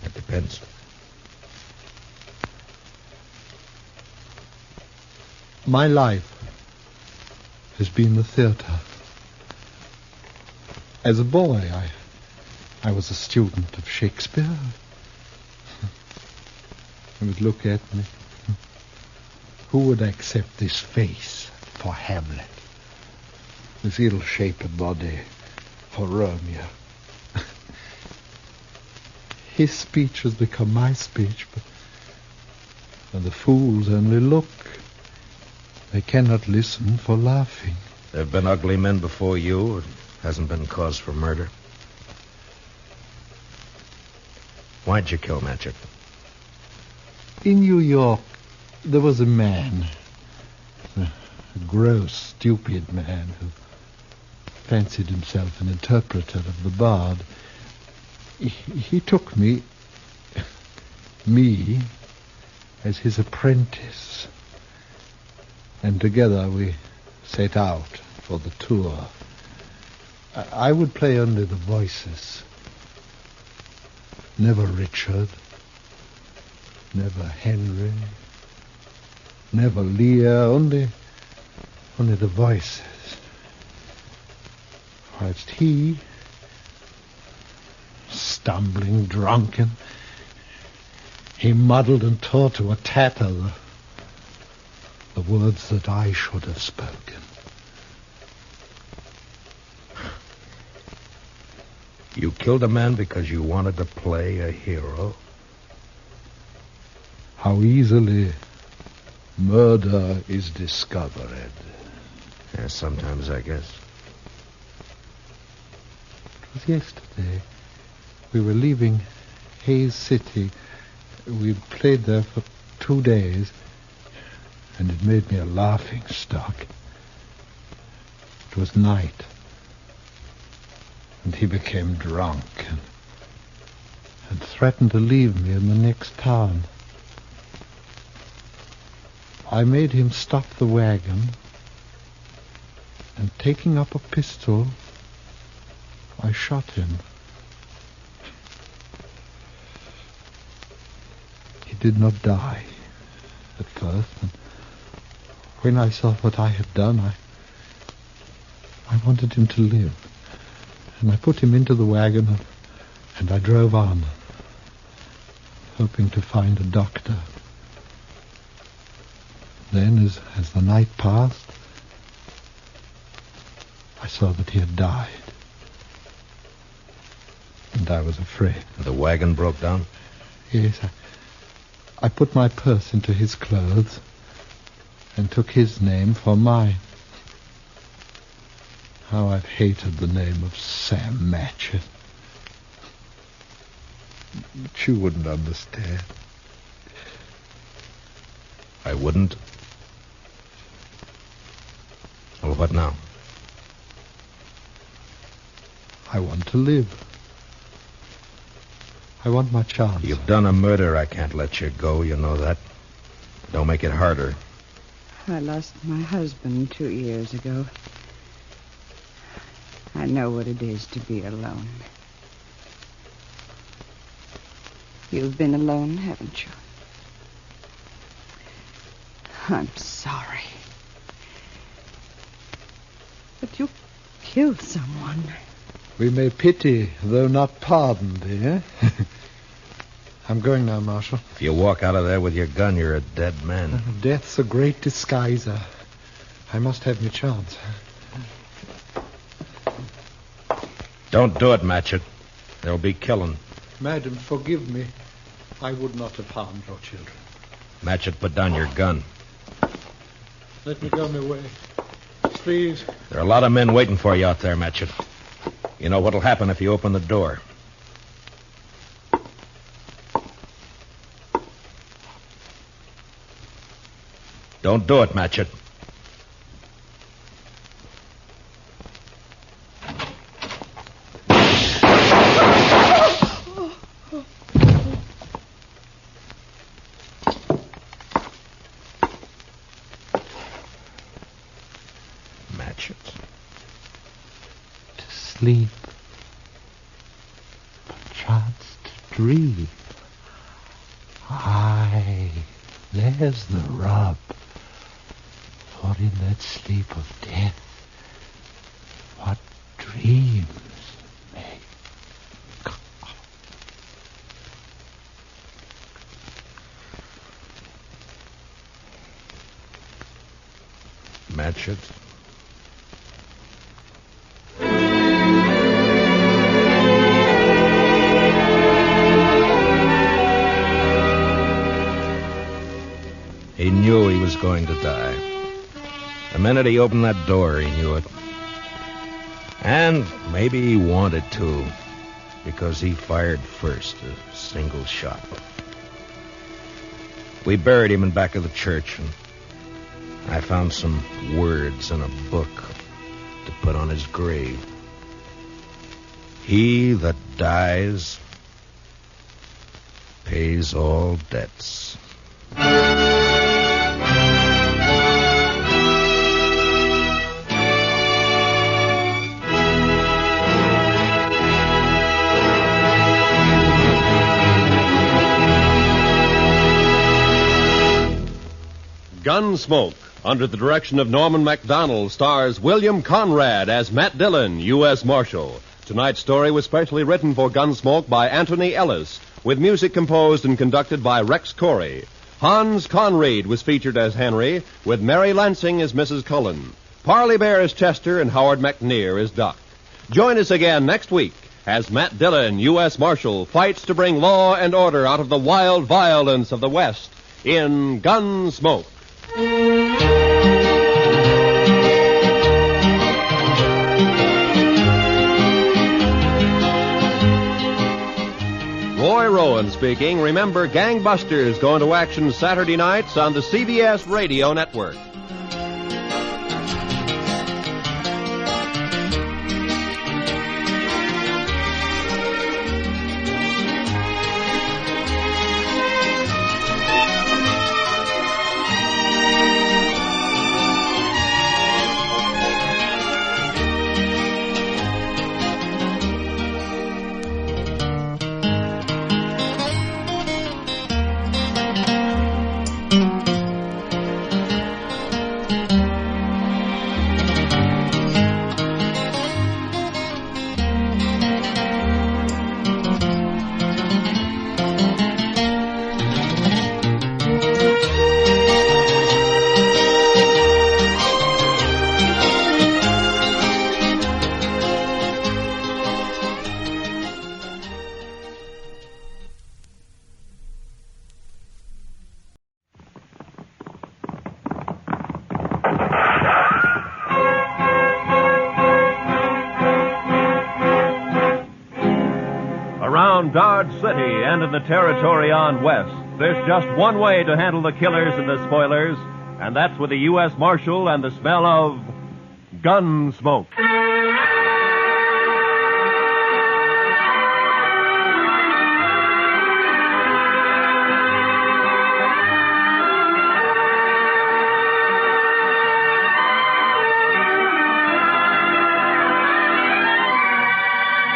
It depends. My life has been the theater. As a boy, I was a student of Shakespeare. You would look at me. Who would accept this face for Hamlet? This ill-shaped body for Romeo? His speech has become my speech, but the fools only look. They cannot listen for laughing. There have been ugly men before you. It hasn't been cause for murder. Why'd you kill Matchett? In New York, there was a man, a gross, stupid man who fancied himself an interpreter of the bard. He took me, as his apprentice. And together we set out for the tour. I would play only the voices. Never Richard, never Henry, never Lear, only the voices. Whilst he, stumbling, drunken, he muddled and tore to a tatter the words that I should have spoken. You killed a man because you wanted to play a hero? How easily murder is discovered. Yeah, sometimes, I guess. It was yesterday. We were leaving Hayes City. We'd played there for 2 days, and it made me a laughing stock. It was night, and he became drunk and threatened to leave me in the next town. I made him stop the wagon, and taking up a pistol, I shot him. He did not die at first, and when I saw what I had done, I wanted him to live. And I put him into the wagon, and I drove on, hoping to find a doctor. Then, as the night passed, I saw that he had died. And I was afraid. The wagon broke down? Yes, I put my purse into his clothes and took his name for mine. How I've hated the name of Sam Matchett. But you wouldn't understand. I wouldn't? Well, what now? I want to live. I want my chance. You've done a murder. I can't let you go. You know that. Don't make it harder. I lost my husband 2 years ago. I know what it is to be alone. You've been alone, haven't you? I'm sorry. But you killed someone. We may pity, though not pardon, dear. I'm going now, Marshal. If you walk out of there with your gun, you're a dead man. Death's a great disguiser. I must have my chance. Don't do it, Matchett. There'll be killing. Madam, forgive me. I would not have harmed your children. Matchett, put down your gun. Let me go my way. Please. There are a lot of men waiting for you out there, Matchett. You know what'll happen if you open the door. Don't do it, Matchett. Sleep, perchance to dream. Aye, there's the rub. For in that sleep of death, what dreams may come. Matchett. He knew he was going to die. The minute he opened that door, he knew it. And maybe he wanted to, because he fired first, a single shot. We buried him in back of the church, and I found some words in a book to put on his grave. He that dies pays all debts. Gunsmoke, under the direction of Norman Macdonald, stars William Conrad as Matt Dillon, U.S. Marshal. Tonight's story was specially written for Gunsmoke by Anthony Ellis, with music composed and conducted by Rex Corey. Hans Conried was featured as Henry, with Mary Lansing as Mrs. Cullen. Parley Bear as Chester, and Howard McNear as Doc. Join us again next week as Matt Dillon, U.S. Marshal, fights to bring law and order out of the wild violence of the West in Gunsmoke. Roy Rowan speaking. Remember, Gangbusters going to action Saturday nights on the CBS Radio Network. Around Dodge City and in the territory on west, there's just one way to handle the killers and the spoilers, and that's with the U.S. Marshal and the smell of Gunsmoke.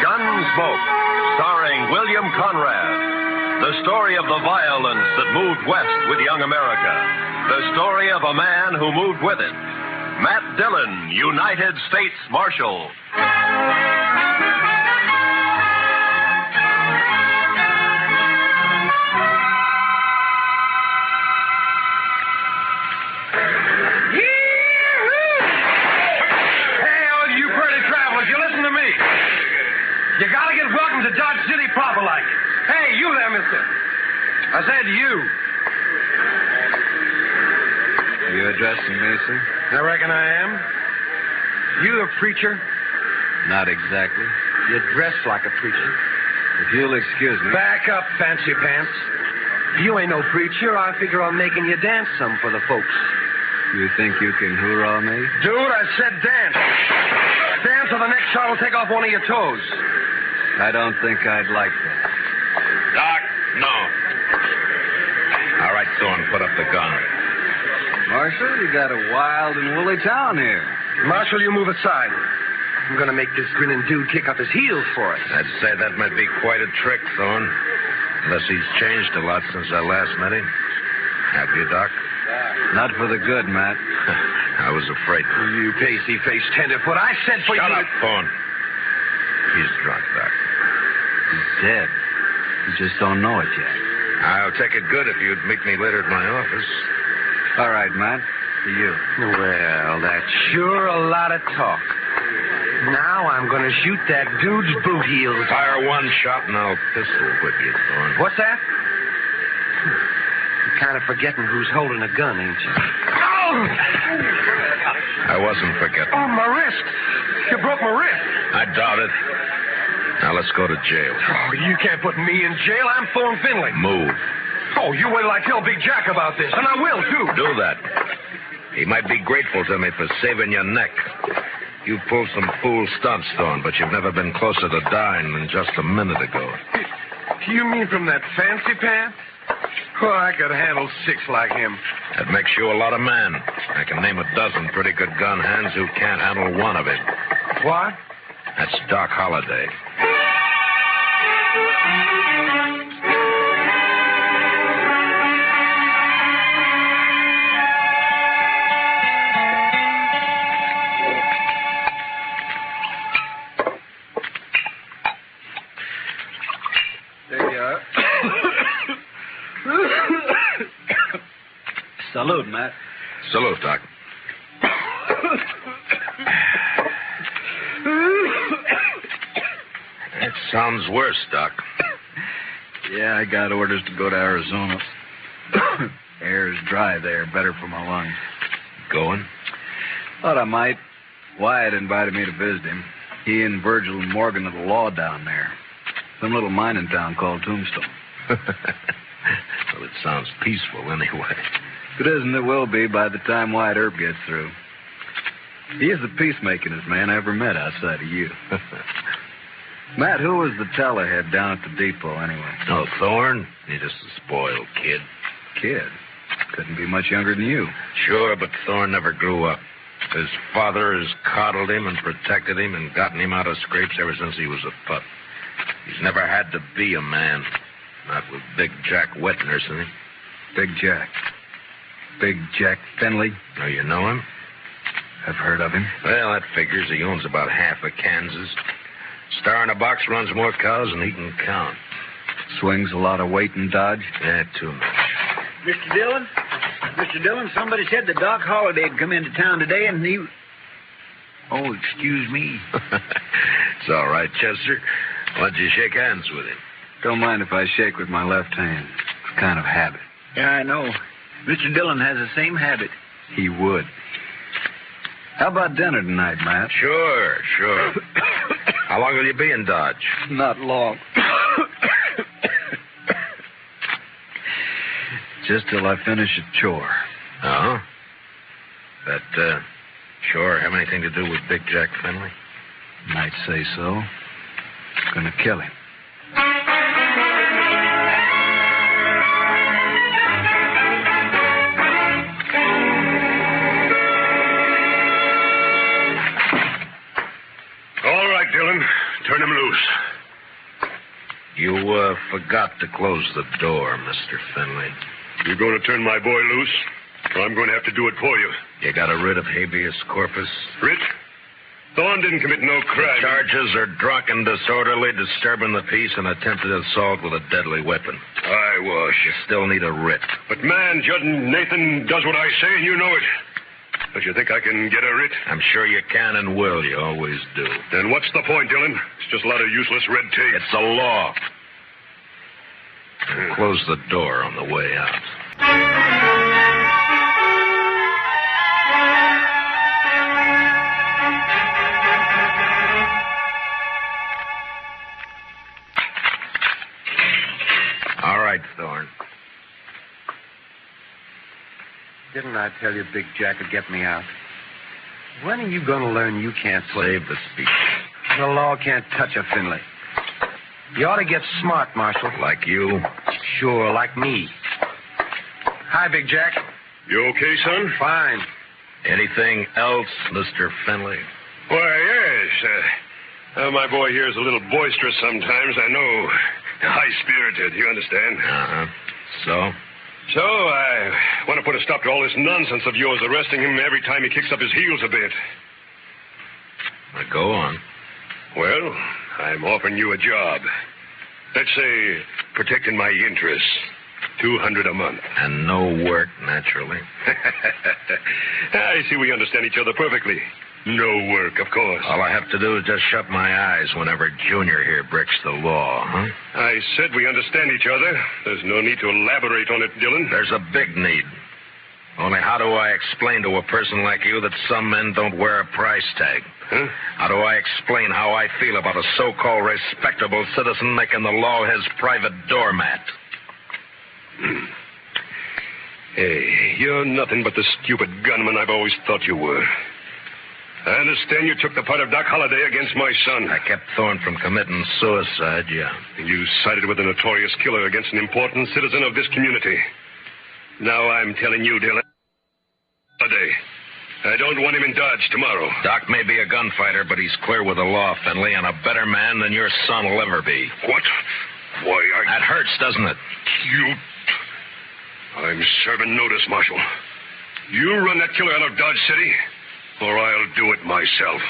Gunsmoke, starring William Conrad. The story of the violence that moved west with young America. The story of a man who moved with it. Matt Dillon, United States Marshal. You gotta get welcome to Dodge City proper like. Hey, you there, mister. I said you. You addressing me, sir? I reckon I am. You a preacher? Not exactly. You dress like a preacher. If you'll excuse me. Back up, fancy pants. You ain't no preacher. I figure on making you dance some for the folks. You think you can hoorah me? Dude, I said dance. Dance or the next shot will take off one of your toes. I don't think I'd like that. Doc, no. All right, Thorne, put up the gun. Marshal, you got a wild and woolly town here. Marshal, you move aside. I'm going to make this grinning dude kick up his heels for us. I'd say that might be quite a trick, Thorne. Unless he's changed a lot since I last met him. Have you, Doc? Not for the good, Matt. I was afraid. You pasty-faced tenderfoot. I said for Shut you... up, Thorne. He's drunk, Doc. He's dead. You just don't know it yet. I'll take it good if you'd meet me later at my office. All right, Matt. To you. Well, that's sure a lot of talk. Now I'm going to shoot that dude's boot heels. Fire one shot and I'll pistol whip you, Thorne. What's that? You're kind of forgetting who's holding a gun, ain't you? Oh! I wasn't forgetting. Oh, my wrist. You broke my wrist. I doubt it. Now let's go to jail. Oh, you can't put me in jail. I'm Thorne Finley. Move. Oh, you wait till I tell Big Jack about this, and I will, too. Do that. He might be grateful to me for saving your neck. You pulled some fool stunts, Thorne, but you've never been closer to dying than just a minute ago. You mean from that fancy pants? Oh, I could handle 6 like him. That makes you a lot of man. I can name a dozen pretty good gun hands who can't handle one of it. What? That's Doc Holliday. There you are. Salute, Matt. Salute, Doc. That's Sounds worse, Doc. Yeah, I got orders to go to Arizona. Air's dry there, better for my lungs. Going? Thought I might. Wyatt invited me to visit him. He and Virgil and Morgan are the law down there. Some little mining town called Tombstone. Well, it sounds peaceful anyway. If it isn't, it will be by the time Wyatt Earp gets through. He is the peacemakingest man I ever met outside of you. Matt, who was the tellerhead down at the depot anyway? Oh, Thorne? He's just a spoiled kid. Kid? Couldn't be much younger than you. Sure, but Thorne never grew up. His father has coddled him and protected him and gotten him out of scrapes ever since he was a pup. He's never had to be a man. Not with Big Jack wet nursing him. Big Jack? Big Jack Finley? Oh, you know him? I've heard of him. Well, that figures. He owns about half of Kansas. Star in a box runs more cows than he can count. Swings a lot of weight in Dodge? Yeah, too much. Mr. Dillon? Mr. Dillon, somebody said that Doc Holliday had come into town today and he... Oh, excuse me. It's all right, Chester. Why don't you shake hands with him? Don't mind if I shake with my left hand. It's kind of habit. Yeah, I know. Mr. Dillon has the same habit. He would. How about dinner tonight, Matt? Sure. How long will you be in Dodge? Not long. Just till I finish a chore. Oh? That chore have anything to do with Big Jack Finley? Might say so. Gonna kill him. All right, Dillon. Turn him loose. You forgot to close the door, Mr. Finley. You going to turn my boy loose? Or I'm going to have to do it for you. You got a writ of habeas corpus? Writ? Thorne didn't commit no crime. The charges are drunken, disorderly, disturbing the peace, and attempted assault with a deadly weapon. Eyewash. You still need a writ. But, man, Judd Nathan does what I say, and you know it. Don't you think I can get a writ? I'm sure you can and will. You always do. Then what's the point, Dillon? It's just a lot of useless red tape. It's the law. Close the door on the way out. All right, Thorne. Didn't I tell you Big Jack would get me out? When are you going to learn you can't Save the speech. The law can't touch a Finley. You ought to get smart, Marshal. Like you? Sure, like me. Hi, Big Jack. You okay, son? Fine. Anything else, Mr. Finley? Why, yes. My boy here is a little boisterous sometimes, I know. High-spirited, you understand? Uh-huh. So? So, I want to put a stop to all this nonsense of yours, arresting him every time he kicks up his heels a bit. Now, go on. Well, I'm offering you a job. Let's say, protecting my interests. $200 a month. And no work, naturally. I see we understand each other perfectly. No work, of course. All I have to do is just shut my eyes whenever Junior here breaks the law, huh? I said we understand each other. There's no need to elaborate on it, Dillon. There's a big need. Only how do I explain to a person like you that some men don't wear a price tag? Huh? How do I explain how I feel about a so-called respectable citizen making the law his private doormat? Hey, you're nothing but the stupid gunman I've always thought you were. I understand you took the part of Doc Holliday against my son. I kept Thorne from committing suicide, yeah. You sided with a notorious killer against an important citizen of this community. Now I'm telling you, Dillon, Holliday, I don't want him in Dodge tomorrow. Doc may be a gunfighter, but he's clear with the law, Finley, and a better man than your son will ever be. What? Why, That hurts, doesn't it? I'm serving notice, Marshal. You run that killer out of Dodge City, or I'll do it myself.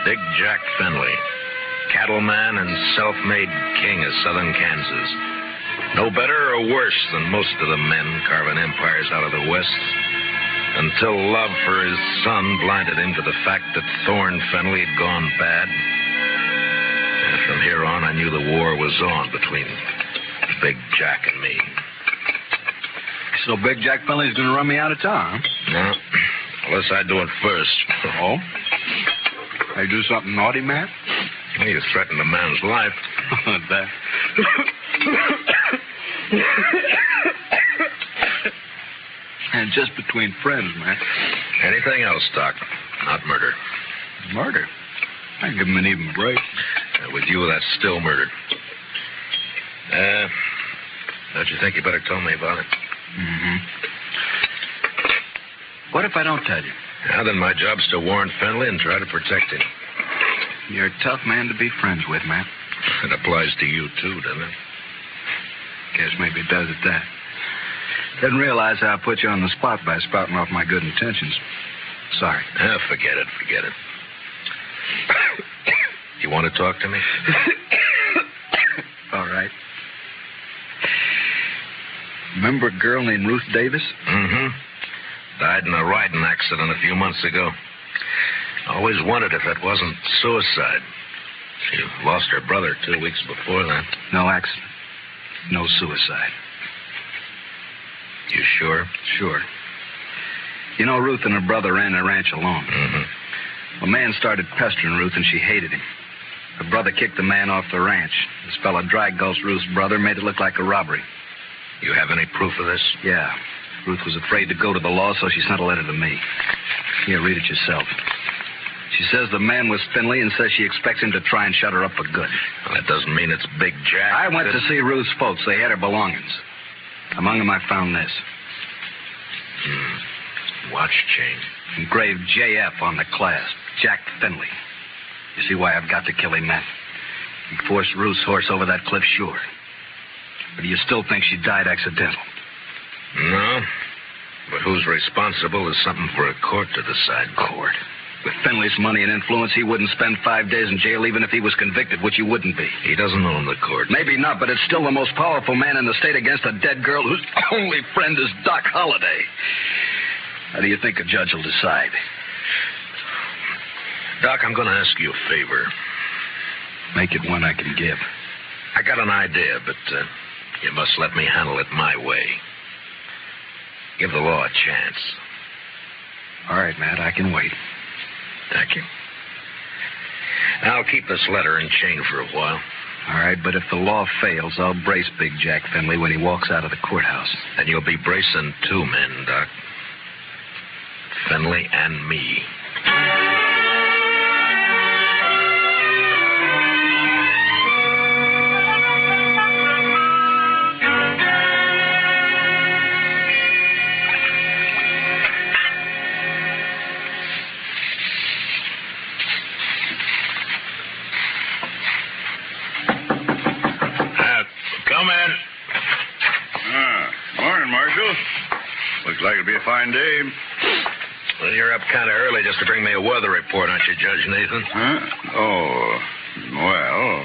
Big Jack Finley, cattleman and self-made king of southern Kansas. No better or worse than most of the men carving empires out of the West. Until love for his son blinded him to the fact that Thorne Fenley had gone bad. And from here on, I knew the war was on between Big Jack and me. So Big Jack Fenley's going to run me out of town, huh? No, unless I do it first. Oh? I do something naughty, Matt? Well, you threatened a man's life. That. And just between friends, Matt. Anything else, Doc? Not murder. Murder? I give him an even break. With you, that's still murder. Don't you think you better tell me about it? Mm-hmm. What if I don't tell you? Now, then my job's to warn Fenley and try to protect him. You're a tough man to be friends with, Matt. It applies to you, too, doesn't it? Guess maybe it does at that. Didn't realize how I put you on the spot by spouting off my good intentions. Sorry. Forget it. You want to talk to me? All right. Remember a girl named Ruth Davis? Mm-hmm. Died in a riding accident a few months ago. Always wondered if that wasn't suicide. She lost her brother 2 weeks before that. No accident. No suicide. You sure? Sure. You know, Ruth and her brother ran the ranch alone. Mm-hmm. A man started pestering Ruth, and she hated him. Her brother kicked the man off the ranch. This fella dry-gulched Ruth's brother, made it look like a robbery. You have any proof of this? Yeah. Ruth was afraid to go to the law, so she sent a letter to me. Here, read it yourself. She says the man was Finley and says she expects him to try and shut her up for good. Well, that doesn't mean it's Big Jack. I went to see Ruth's folks. They had her belongings. Among them, I found this. Watch chain. Engraved JF on the clasp. Jack Finley. You see why I've got to kill him, Matt? He forced Ruth's horse over that cliff, sure. But do you still think she died accidental? No. But who's responsible is something for a court to decide. Court? With Finley's money and influence, he wouldn't spend 5 days in jail even if he was convicted, which he wouldn't be. He doesn't own the court. Maybe not, but it's still the most powerful man in the state against a dead girl whose only friend is Doc Holliday. How do you think a judge will decide? Doc, I'm going to ask you a favor. Make it one I can give. I got an idea, but you must let me handle it my way. Give the law a chance. All right, Matt, I can wait. Thank you. I'll keep this letter and chain for a while. All right, but if the law fails, I'll brace Big Jack Finley when he walks out of the courthouse. And you'll be bracing 2 men, Doc. Finley and me. Come in. Morning, Marshal. Looks like it'll be a fine day. Well, you're up kind of early just to bring me a weather report, aren't you, Judge Nathan? Huh? Oh, well,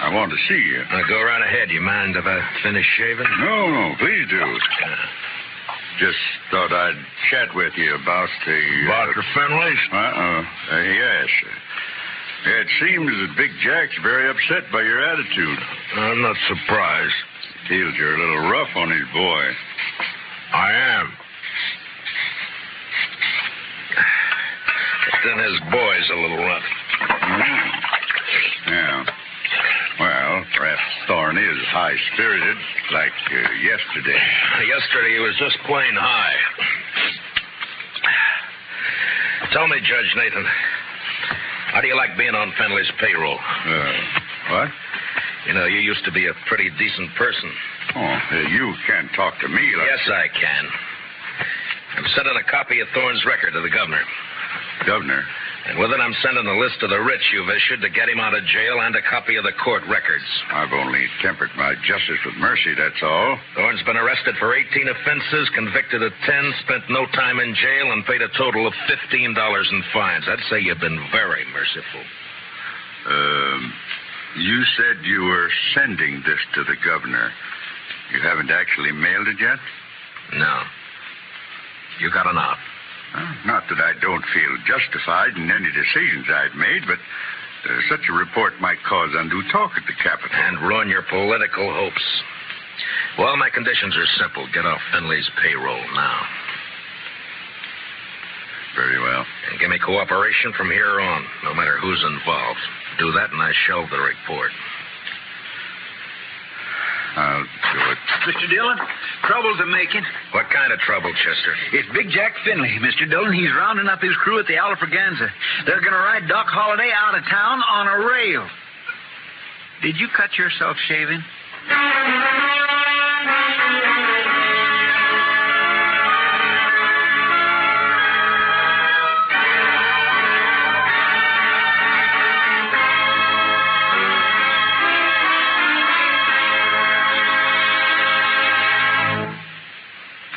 I want to see you. Go right ahead. You mind if I finish shaving? No, please do. Just thought I'd chat with you about the... Dr. Finley's? Yes. It seems that Big Jack's very upset by your attitude. I'm not surprised. Feels you're a little rough on his boy. I am. Then his boy's a little rough. Yeah. Well, perhaps Thorne is high-spirited, like yesterday. Yesterday he was just plain high. Tell me, Judge Nathan, how do you like being on Fenley's payroll? What? You know, you used to be a pretty decent person. Oh, you can't talk to me like... Yes, I can. I'm sending a copy of Thorne's record to the governor. Governor? And with it, I'm sending a list of the writs you've issued to get him out of jail and a copy of the court records. I've only tempered my justice with mercy, that's all. Thorne's been arrested for 18 offenses, convicted of 10, spent no time in jail, and paid a total of $15 in fines. I'd say you've been very merciful. You said you were sending this to the governor. You haven't actually mailed it yet? No. You got an out. Not that I don't feel justified in any decisions I've made, but such a report might cause undue talk at the Capitol. And ruin your political hopes. Well, my conditions are simple. Get off Finley's payroll now. Very well. And give me cooperation from here on, no matter who's involved. Do that and I shelve the report. I'll do it. Mr. Dillon, trouble's a making. What kind of trouble, Chester? It's Big Jack Finley, Mr. Dillon. He's rounding up his crew at the Alfraganza. They're going to ride Doc Holliday out of town on a rail. Did you cut yourself shaving?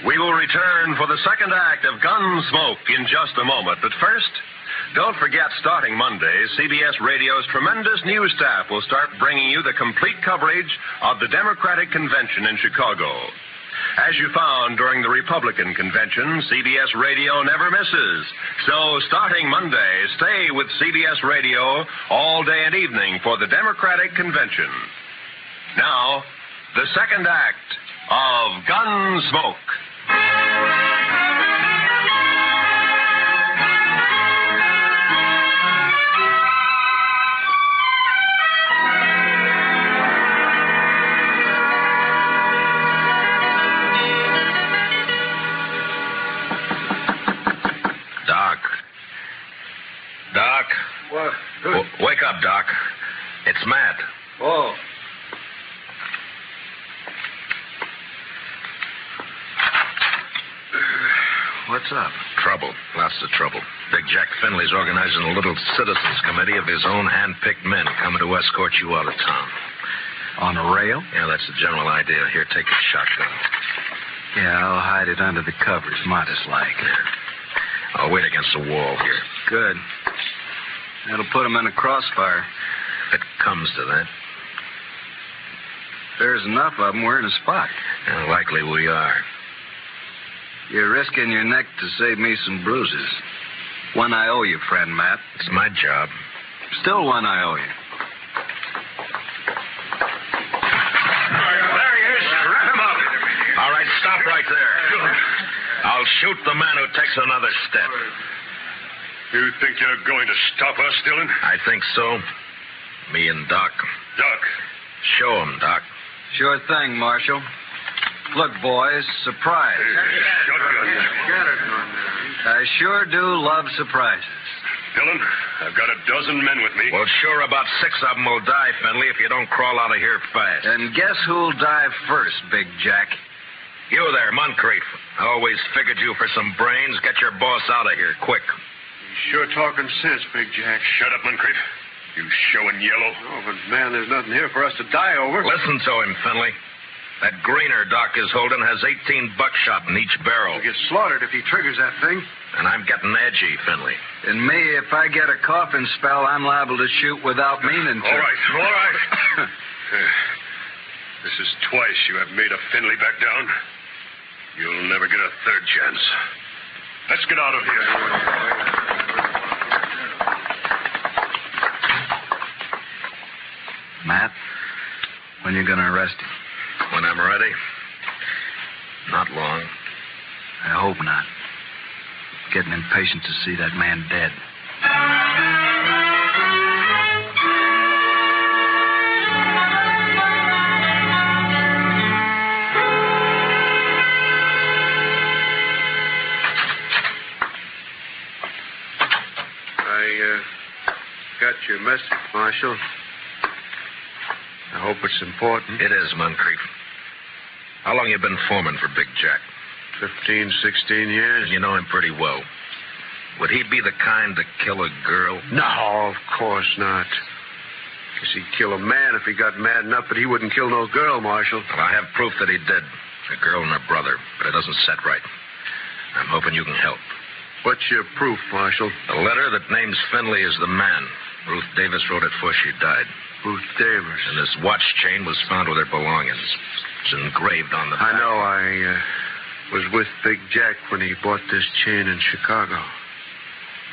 We will return for the second act of Gunsmoke in just a moment. But first, don't forget, starting Monday, CBS Radio's tremendous news staff will start bringing you the complete coverage of the Democratic Convention in Chicago. As you found during the Republican Convention, CBS Radio never misses. So, starting Monday, stay with CBS Radio all day and evening for the Democratic Convention. Now, the second act of Gunsmoke. Doc. What? Wake up, Doc. It's Matt. Oh. What's up? Trouble. Lots of trouble. Big Jack Finley's organizing a little citizens committee of his own hand-picked men coming to escort you out of town. On a rail? Yeah, that's the general idea. Here, take a shotgun. Yeah, I'll hide it under the covers, modest like. I'll wait against the wall here. Good. That'll put him in a crossfire. If it comes to that. There's enough of them, we're in a spot. Yeah, likely we are. You're risking your neck to save me some bruises. One I owe you, friend Matt. It's my job. Still one I owe you. There he is. Wrap him up. All right, stop right there. I'll shoot the man who takes another step. You think you're going to stop us, Dillon? I think so. Me and Doc. Doc. Show him, Doc. Sure thing, Marshal. Look, boys, surprise. I sure do love surprises. Dillon, I've got a dozen men with me. Well, sure, about 6 of them will die, Finley, if you don't crawl out of here fast. And guess who'll die first, Big Jack? You there, Moncrief. I always figured you for some brains. Get your boss out of here, quick. Sure talking sense, Big Jack. Shut up, Moncrief. You showing yellow. Oh, but, man, there's nothing here for us to die over. Listen to him, Finley. That greener Doc is holding has 18 buckshot in each barrel. He'll get slaughtered if he triggers that thing. And I'm getting edgy, Finley. And me, if I get a coughing spell, I'm liable to shoot without meaning to. All right. This is twice you have made a Finley back down. You'll never get a third chance. Let's get out of here. Matt, when you gonna arrest him? When I'm ready. Not long. I hope not. Getting impatient to see that man dead. I got your message, Marshal. I hope it's important. It is, Moncrief. How long you been foreman for Big Jack? 15, 16 years. You know him pretty well. Would he be the kind to kill a girl? No, of course not. Guess he'd kill a man if he got mad enough, but he wouldn't kill no girl, Marshal. Well, I have proof that he did. A girl and her brother, but it doesn't set right. I'm hoping you can help. What's your proof, Marshal? The letter that names Finley as the man. Ruth Davis wrote it before she died. Ruth Davis. And this watch chain was found with her belongings. It's engraved on the back. I know. I was with Big Jack when he bought this chain in Chicago.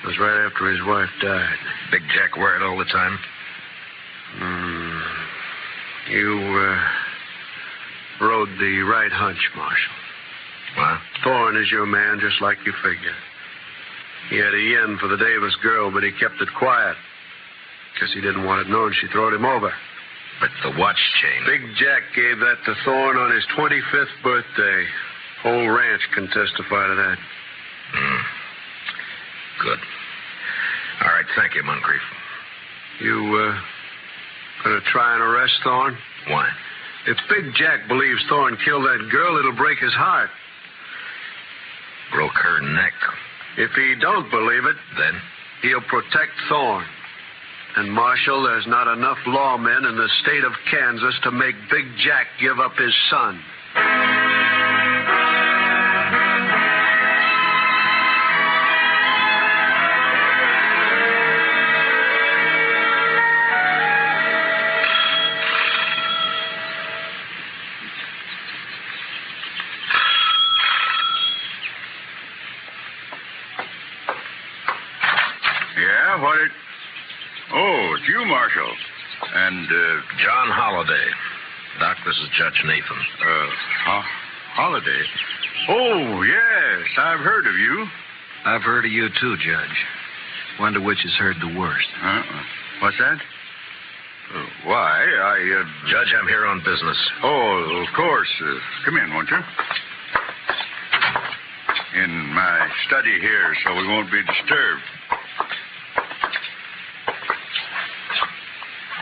It was right after his wife died. Big Jack wear it all the time? You rode the right hunch, Marshal. What? Thorne is your man, just like you figured. He had a yen for the Davis girl, but he kept it quiet. Because he didn't want it known she throwed him over. But the watch chain... Big Jack gave that to Thorne on his 25th birthday. Whole ranch can testify to that. Good. All right, thank you, Moncrief. You, gonna try and arrest Thorne? Why? If Big Jack believes Thorne killed that girl, it'll break his heart. Broke her neck. If he don't believe it, then he'll protect Thorne. And, Marshal, there's not enough lawmen in the state of Kansas to make Big Jack give up his son. Yeah, what it... Oh, it's you, Marshal. And, John Holliday. Doc, this is Judge Nathan. Holiday? Oh, yes, I've heard of you. I've heard of you, too, Judge. Wonder which has heard the worst. What's that? Why, Judge, I'm here on business. Oh, of course. Come in, won't you? In my study here, so we won't be disturbed.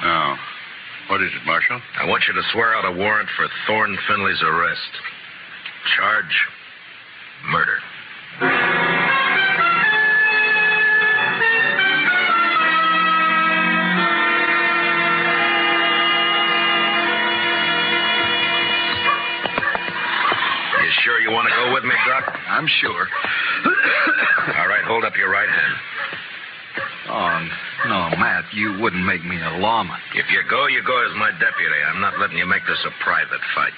Now, what is it, Marshal? I want you to swear out a warrant for Thorne Finley's arrest. Charge, murder. You sure you want to go with me, Doc? I'm sure. All right, hold up your right hand. Oh, no, Matt, you wouldn't make me a lawman. If you go as my deputy. I'm not letting you make this a private fight.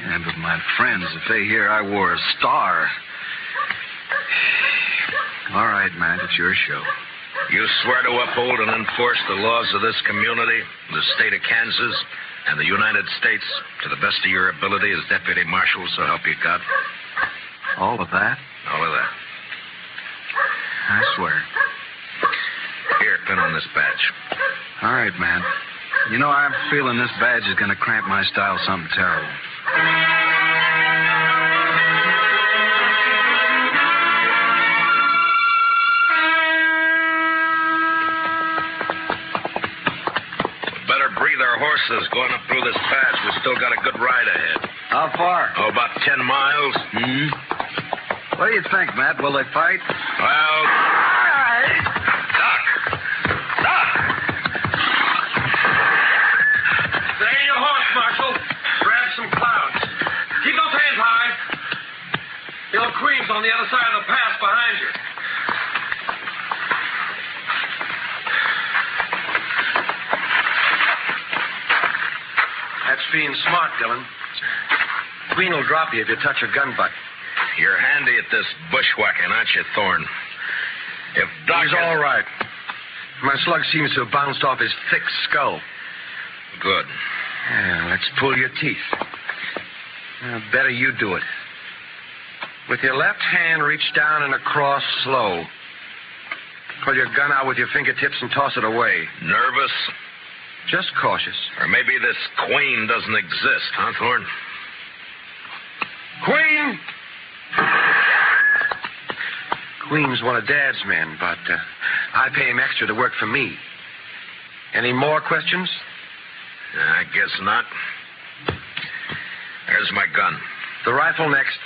Yeah, but my friends, if they hear I wore a star... All right, Matt, it's your show. You swear to uphold and enforce the laws of this community, the state of Kansas, and the United States to the best of your ability as deputy marshal, so help you God? All of that? All of that. I swear. Here, pin on this badge. All right, man. You know, I'm feeling this badge is going to cramp my style something terrible. Better breathe our horses going up through this pass. We still got a good ride ahead. How far? Oh, about 10 miles. What do you think, Matt? Will they fight? Well... Queen's on the other side of the pass behind you. That's being smart, Dillon. Queen will drop you if you touch her gun butt. You're handy at this bushwhacking, aren't you, Thorne? If Doc He's all right. My slug seems to have bounced off his thick skull. Good. Yeah, let's pull your teeth. Better you do it. With your left hand, reach down and across slow. Pull your gun out with your fingertips and toss it away. Nervous? Just cautious. Or maybe this queen doesn't exist, huh, Thorne? Queen! Queen's one of Dad's men, but I pay him extra to work for me. Any more questions? I guess not. There's my gun. The rifle next.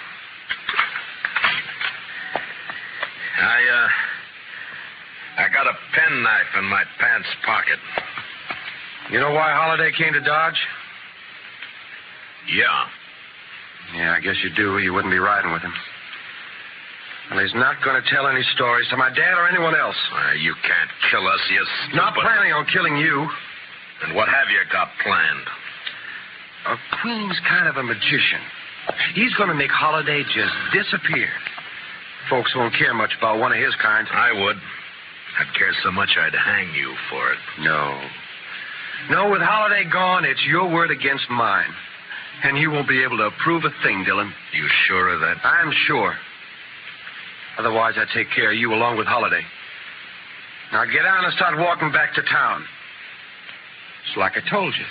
I got a penknife in my pants pocket. You know why Holliday came to Dodge? Yeah. Yeah, I guess you do. You wouldn't be riding with him. Well, he's not going to tell any stories to my dad or anyone else. You can't kill us, you stupid... Not planning on killing you. And what have you got planned? Queen's kind of a magician. He's going to make Holiday just disappear. Folks won't care much about one of his kind. I would. I'd care so much I'd hang you for it. No. No, with Holiday gone, it's your word against mine. And you won't be able to prove a thing, Dillon. You sure of that? I'm sure. Otherwise, I'd take care of you along with Holiday. Now get on and start walking back to town. It's like I told you.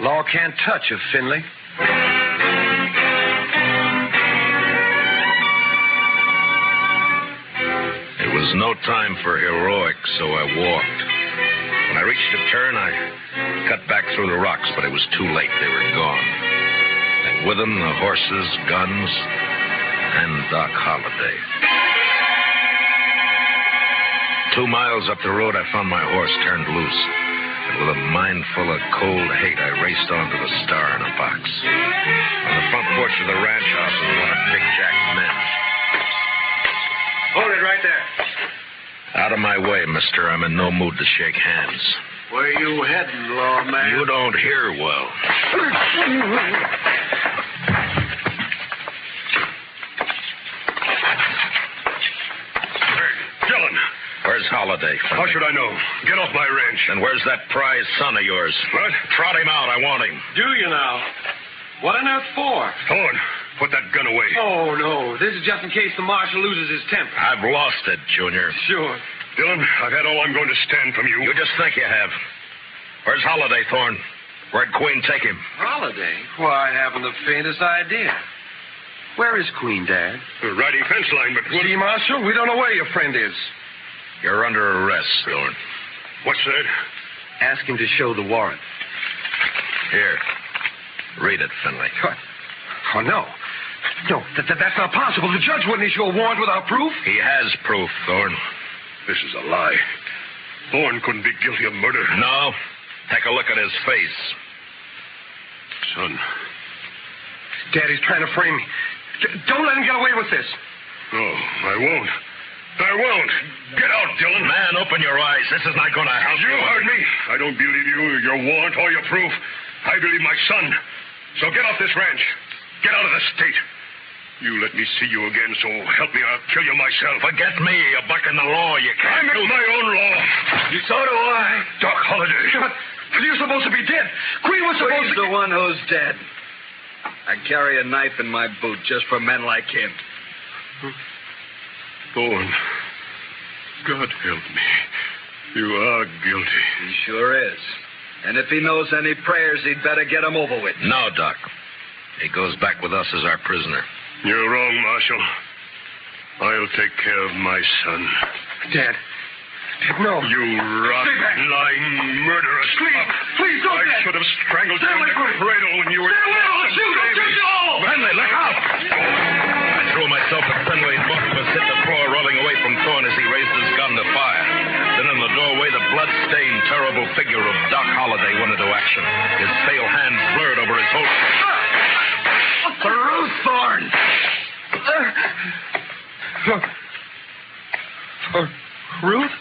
Law can't touch a Finley. It was no time for heroics, so I walked. When I reached a turn, I cut back through the rocks, but it was too late. They were gone. And with them, the horses, guns, and Doc Holliday. 2 miles up the road, I found my horse turned loose. And with a mind full of cold hate, I raced on to the Star in a box. On the front porch of the ranch house was one of Big Jack's men. Hold it right there. Out of my way, mister. I'm in no mood to shake hands. Where you heading, lawman? You don't hear well. Dillon. Where's Holiday? How should I know? Get off my ranch. And where's that prize son of yours? What? Trot him out. I want him. Do you now? What on earth for? Thorne, put that gun away. Oh, no. This is just in case the marshal loses his temper. I've lost it, Junior. Sure. Dillon, I've had all I'm going to stand from you. You just think you have. Where's Holiday, Thorne? Where'd Queen take him? Holiday? Why, I haven't the faintest idea. Where is Queen, Dad? The riding fence line, but... See, Marshal, we don't know where your friend is. You're under arrest, Thorne. What's that? Ask him to show the warrant. Here. Read it, Finley. Oh, no. No, that's not possible. The judge wouldn't issue a warrant without proof. He has proof, Thorne. This is a lie. Thorne couldn't be guilty of murder. No. Take a look at his face. Son. Daddy's trying to frame me. Don't let him get away with this. No, I won't. I won't. Get out, Dillon. Man, open your eyes. This is not going to help you. You heard me. I don't believe you, your warrant, or your proof. I believe my son. So get off this ranch. Get out of the state. You let me see you again, so help me, I'll kill you myself. Forget me. You're bucking the law. You can't. I make my own law. So do I. Doc Holliday. But you're supposed to be dead. Queen was supposed He's to... the one who's dead. I carry a knife in my boot just for men like him. Thorne, God help me. You are guilty. He sure is. And if he knows any prayers, he'd better get them over with. No, Doc. He goes back with us as our prisoner. You're wrong, Marshal. I'll take care of my son. Dad. No. You rotten, lying, murderous. Please don't. I should have strangled you in the cradle when you were... Finley, look out! I threw myself at Finley and both of us hit the floor, rolling away from Thorne as he raised his gun to fire. Then in the doorway, the blood-stained, terrible figure of Doc Holliday went into action. His pale hands blurred over his holster. Ruth Thorne! Ruth?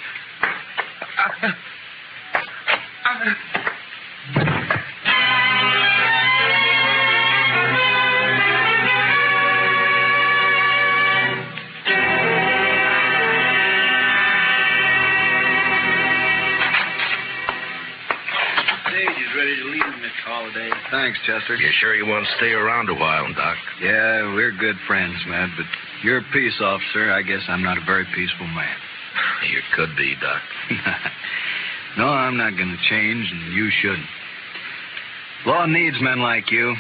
Ready to leave, Miss Holliday. Thanks, Chester. You sure you want to stay around a while, Doc? Yeah, we're good friends, Matt, but you're a peace officer. I guess I'm not a very peaceful man. You could be, Doc. No, I'm not going to change, and you shouldn't. Law needs men like you.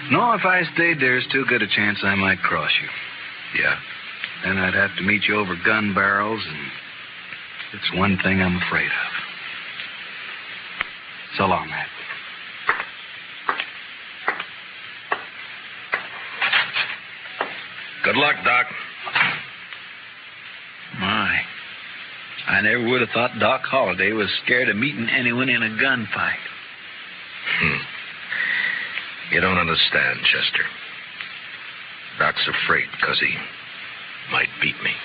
No, if I stayed, there's too good a chance I might cross you. Yeah? Then I'd have to meet you over gun barrels, and it's one thing I'm afraid of. So long, Matt. Good luck, Doc. My. I never would have thought Doc Holliday was scared of meeting anyone in a gunfight. You don't understand, Chester. Doc's afraid because he might beat me.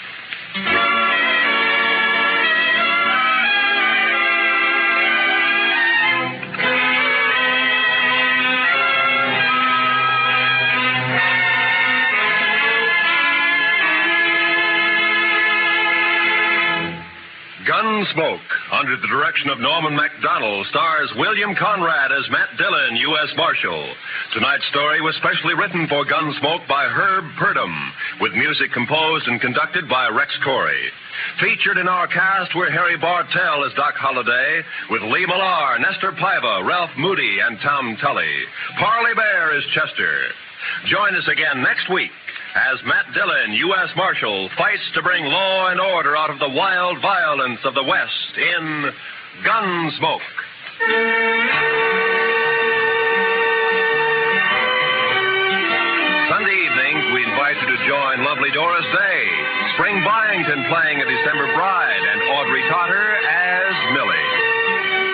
Gunsmoke, under the direction of Norman Macdonald, stars William Conrad as Matt Dillon, U.S. Marshal. Tonight's story was specially written for Gunsmoke by Herb Purdom, with music composed and conducted by Rex Corey. Featured in our cast were Harry Bartell as Doc Holliday, with Lee Millar, Nestor Paiva, Ralph Moody, and Tom Tully. Parley Bear is Chester. Join us again next week as Matt Dillon, U.S. Marshal, fights to bring law and order out of the wild violence of the West in Gunsmoke. Sunday evenings, we invite you to join lovely Doris Day, Spring Byington playing a December Bride, and Audrey Totter as Millie.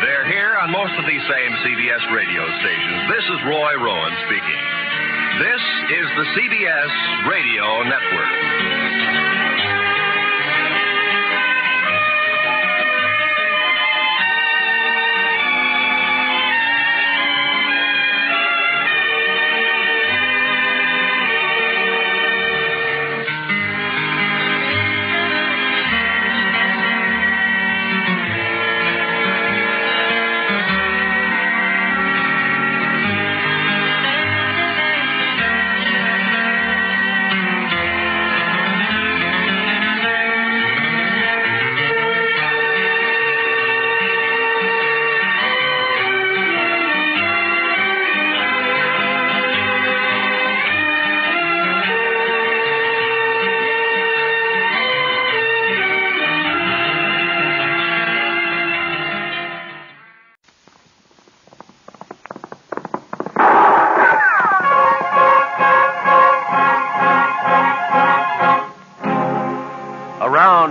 They're here on most of these same CBS radio stations. This is Roy Rowan speaking. This is the CBS Radio Network.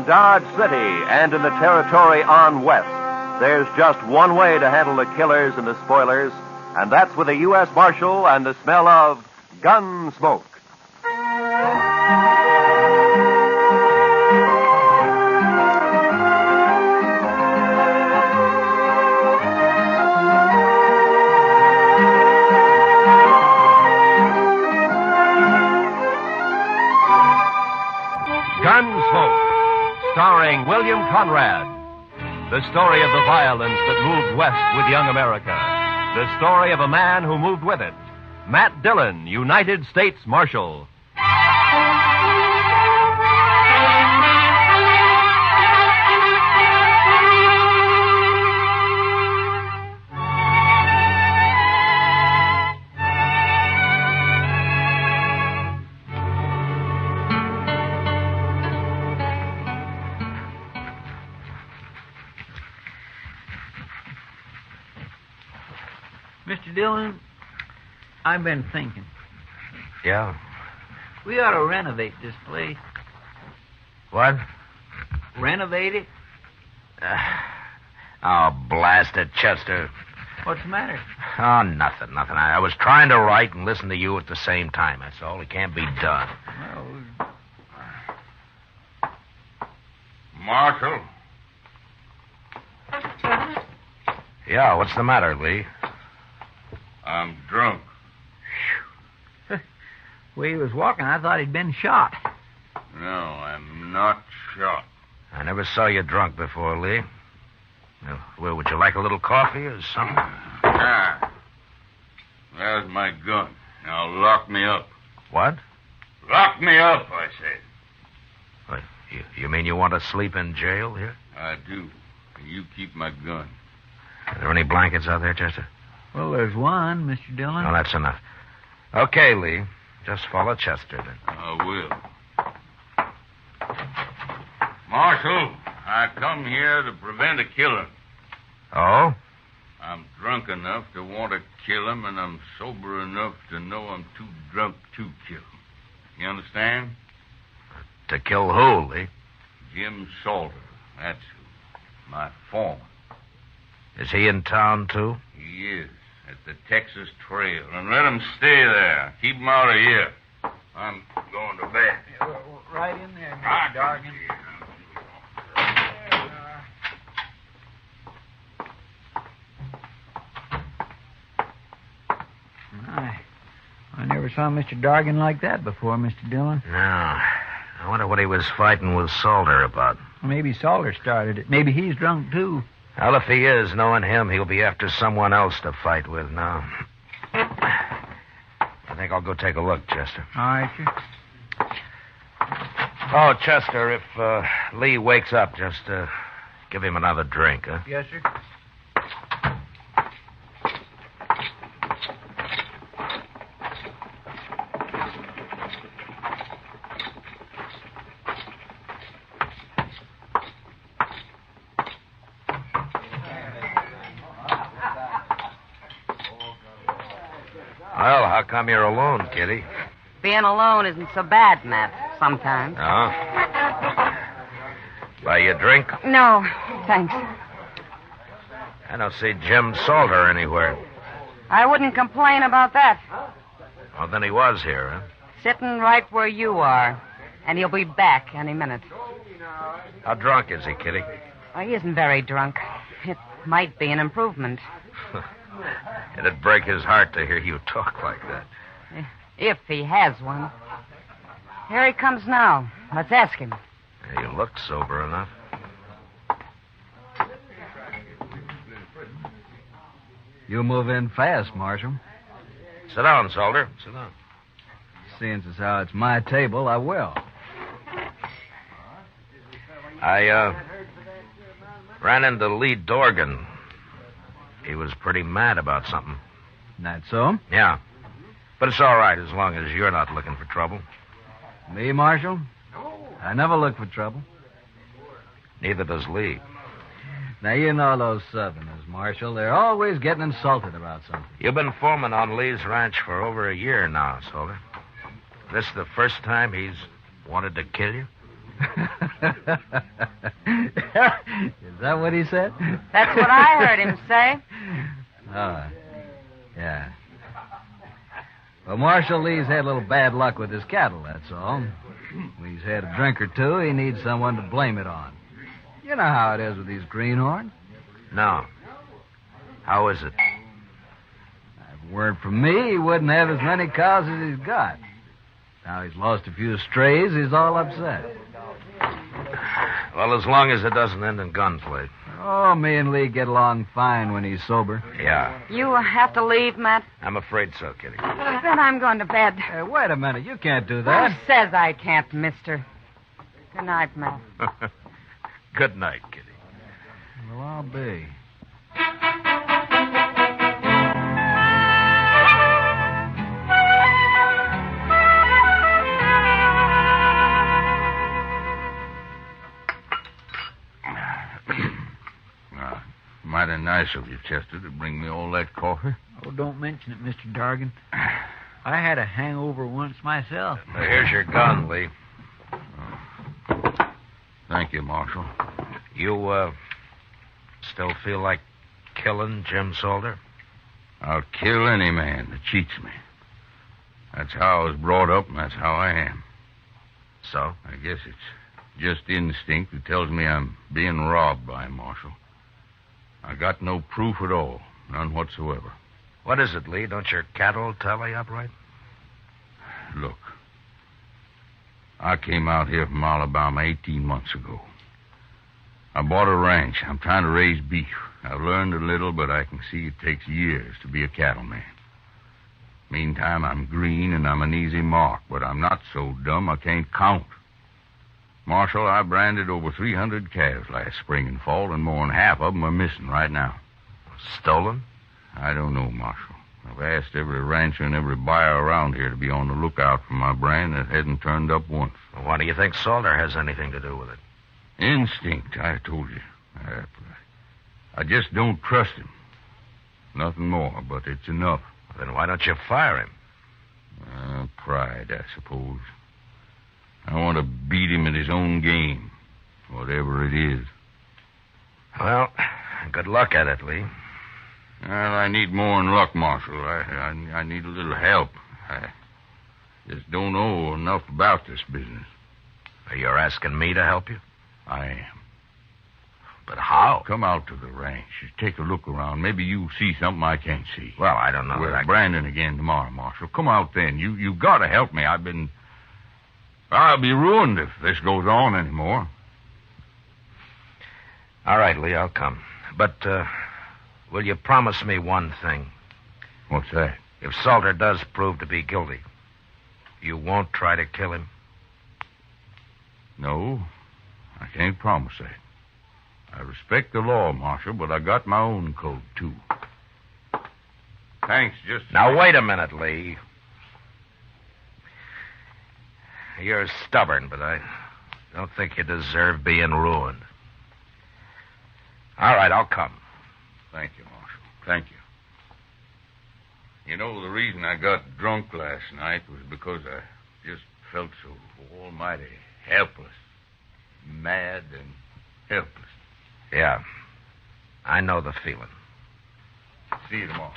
Dodge City and in the territory on west, there's just one way to handle the killers and the spoilers, and that's with a U.S. Marshal and the smell of Gunsmoke. Gunsmoke, starring William Conrad. The story of the violence that moved west with young America. The story of a man who moved with it. Matt Dillon, United States Marshal. Mr. Dillon, I've been thinking. Yeah? We ought to renovate this place. What? Renovate it? Oh, blast it, Chester. What's the matter? Oh, nothing. I was trying to write and listen to you at the same time. That's all. It can't be done. Well, Marshal? Yeah, what's the matter, Lee? I'm drunk. The way he was walking, I thought he'd been shot. No, I'm not shot. I never saw you drunk before, Lee. Well, would you like a little coffee or something? Ah. There's my gun. Now lock me up. What? Lock me up, I said. What, you mean you want to sleep in jail here? I do. You keep my gun. Are there any blankets out there, Chester? Well, there's one, Mr. Dillon. No, that's enough. Okay, Lee. Just follow Chester, then. I will. Marshal, I come here to prevent a killing. Oh? I'm drunk enough to want to kill him, and I'm sober enough to know I'm too drunk to kill him. You understand? To kill who, Lee? Jim Salter. That's who. My foreman. Is he in town, too? He is. At the Texas Trail. And let him stay there. Keep him out of here. I'm going to bed. Yeah, right in there, Mr. Dargan. I never saw Mr. Dargan like that before, Mr. Dillon. No. I wonder what he was fighting with Salter about. Maybe Salter started it. Maybe he's drunk, too. Well, if he is, knowing him, he'll be after someone else to fight with now. I think I'll go take a look, Chester. All right, sir. Oh, Chester, if Lee wakes up, just give him another drink, huh? Yes, sir. Well, how come you're alone, Kitty? Being alone isn't so bad, Matt, sometimes. Oh? Buy you a drink? No, thanks. I don't see Jim Salter anywhere. I wouldn't complain about that. Well, then he was here, huh? Sitting right where you are. And he'll be back any minute. How drunk is he, Kitty? Oh, he isn't very drunk. It might be an improvement. It'd break his heart to hear you talk like that. If he has one. Here he comes now. Let's ask him. You look sober enough. You move in fast, Marshal. Sit down, Salter. Sit down. Seeing as how it's my table, I will. I ran into Lee Dorgan. He was pretty mad about something. That so? Yeah. But it's all right as long as you're not looking for trouble. Me, Marshal? I never look for trouble. Neither does Lee. Now, you know those Southerners, Marshal. They're always getting insulted about something. You've been foreman on Lee's ranch for over a year now, Salter. This the first time he's wanted to kill you? Is that what he said? That's what I heard him say. Oh, yeah. Well, Marshal, Lee's had a little bad luck with his cattle, that's all. When he's had a drink or two, he needs someone to blame it on. You know how it is with these greenhorns. No. How is it? If it weren't for me, he wouldn't have as many cows as he's got. Now he's lost a few strays, he's all upset. Well, as long as it doesn't end in gunplay. Oh, me and Lee get along fine when he's sober. Yeah. You have to leave, Matt? I'm afraid so, Kitty. Then I'm going to bed. Hey, wait a minute. You can't do that. Who says I can't, mister? Good night, Matt. Good night, Kitty. Well, I'll be. Mighty nice of you, Chester, to bring me all that coffee. Oh, don't mention it, Mr. Dargan. I had a hangover once myself. Well, here's your gun, Lee. Thank you, Marshal. You, still feel like killing Jim Salter? I'll kill any man that cheats me. That's how I was brought up, and that's how I am. So? I guess it's just instinct that tells me I'm being robbed by him, Marshal. I got no proof at all. None whatsoever. What is it, Lee? Don't your cattle tally up right? Look. I came out here from Alabama 18 months ago. I bought a ranch. I'm trying to raise beef. I've learned a little, but I can see it takes years to be a cattleman. Meantime, I'm green and I'm an easy mark, but I'm not so dumb I can't count. Marshal, I branded over 300 calves last spring and fall, and more than half of them are missing right now. Stolen? I don't know, Marshal. I've asked every rancher and every buyer around here to be on the lookout for my brand that hasn't turned up once. Well, why do you think Salter has anything to do with it? Instinct, I told you. I just don't trust him. Nothing more, but it's enough. Well, then why don't you fire him? Pride, I suppose. I want to beat him at his own game, whatever it is. Well, good luck at it, Lee. Well, I need more than luck, Marshal. I need a little help. I just don't know enough about this business. You're asking me to help you? I am. But how? Come out to the ranch. Just take a look around. Maybe you'll see something I can't see. Well, I don't know. We're branding again tomorrow, Marshal. Come out then. You've got to help me. I'll be ruined if this goes on anymore. All right, Lee, I'll come. But, will you promise me one thing? What's that? If Salter does prove to be guilty, you won't try to kill him? No, I can't promise that. I respect the law, Marshal, but I got my own code, too. Thanks, just... Now, wait a minute, Lee. You're stubborn, but I don't think you deserve being ruined. All right, I'll come. Thank you, Marshal. Thank you. You know, the reason I got drunk last night was because I just felt so almighty helpless. Mad and helpless. Yeah. I know the feeling. See you tomorrow.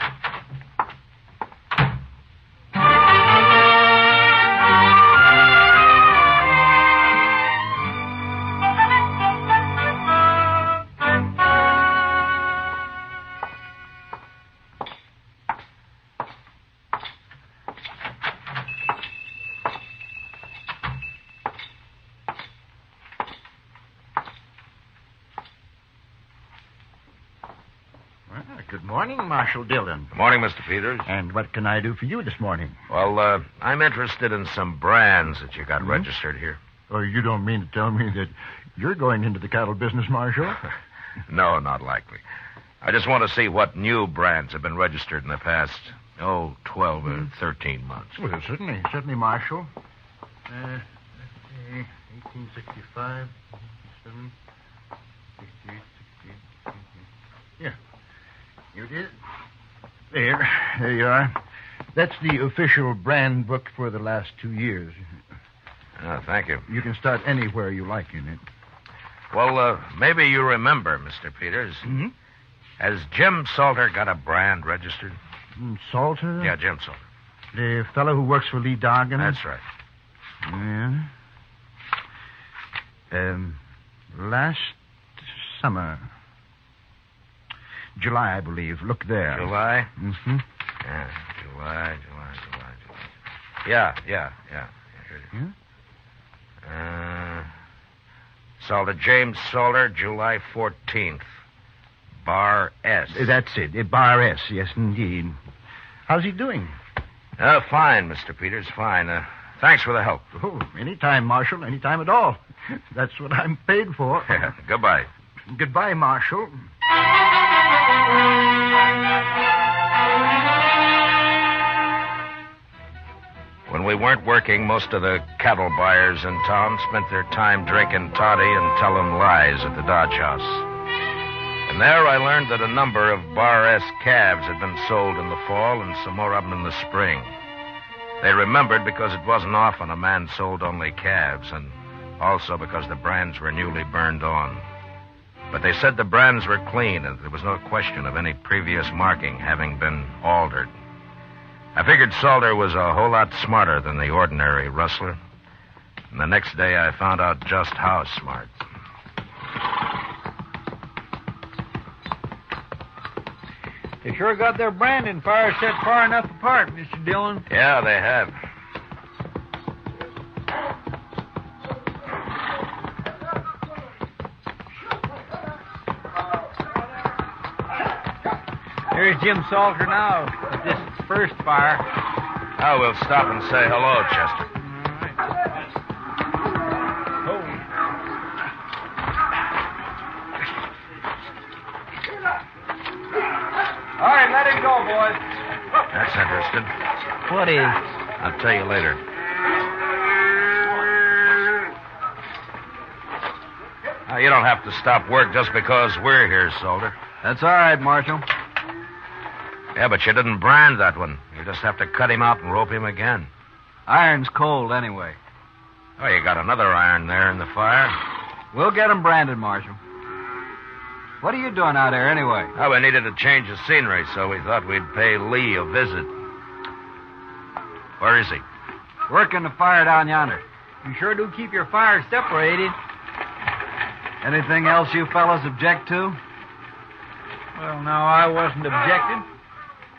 Good morning, Marshal Dillon. Good morning, Mr. Peters. And what can I do for you this morning? Well, I'm interested in some brands that you got registered here. Oh, you don't mean to tell me that you're going into the cattle business, Marshal? No, not likely. I just want to see what new brands have been registered in the past, 12 or 13 months. Well, certainly, Marshal. 1865, 67, 68, 68. Yeah. Here it is. There you are. That's the official brand book for the last 2 years. Oh, thank you. You can start anywhere you like in it. Well, maybe you remember, Mr. Peters. Mm-hmm. Has Jim Salter got a brand registered? Salter? Yeah, Jim Salter. The fellow who works for Lee Dargan? That's right. Yeah. Last summer. July, I believe. Look there. July? Mm-hmm. Yeah, July. Yeah. Here it is. Salter, James Salter, July 14th. Bar S. That's it. Bar S, yes, indeed. How's he doing? Fine, Mr. Peters, fine. Thanks for the help. Oh, anytime, Marshal, anytime at all. That's what I'm paid for. Goodbye. Goodbye, Marshal. When we weren't working, most of the cattle buyers in town spent their time drinking toddy and telling lies at the Dodge House. And there I learned that a number of Bar S calves had been sold in the fall and some more of them in the spring. They remembered because it wasn't often a man sold only calves, and also because the brands were newly burned on. But they said the brands were clean, and there was no question of any previous marking having been altered. I figured Salter was a whole lot smarter than the ordinary rustler. And the next day I found out just how smart. They sure got their branding fire set far enough apart, Mr. Dillon. Yeah, they have. Here's Jim Salter now at this first fire. Oh, we'll stop and say hello, Chester. All right, let him go, boys. That's interesting. What is? I'll tell you later. You don't have to stop work just because we're here, Salter. That's all right, Marshal. Yeah, but you didn't brand that one. You just have to cut him out and rope him again. Iron's cold anyway. Oh, you got another iron there in the fire. We'll get him branded, Marshal. What are you doing out there anyway? Oh, we needed a change of scenery, so we thought we'd pay Lee a visit. Where is he? Working the fire down yonder. You sure do keep your fires separated. Anything else you fellas object to? Well, no, I wasn't objecting.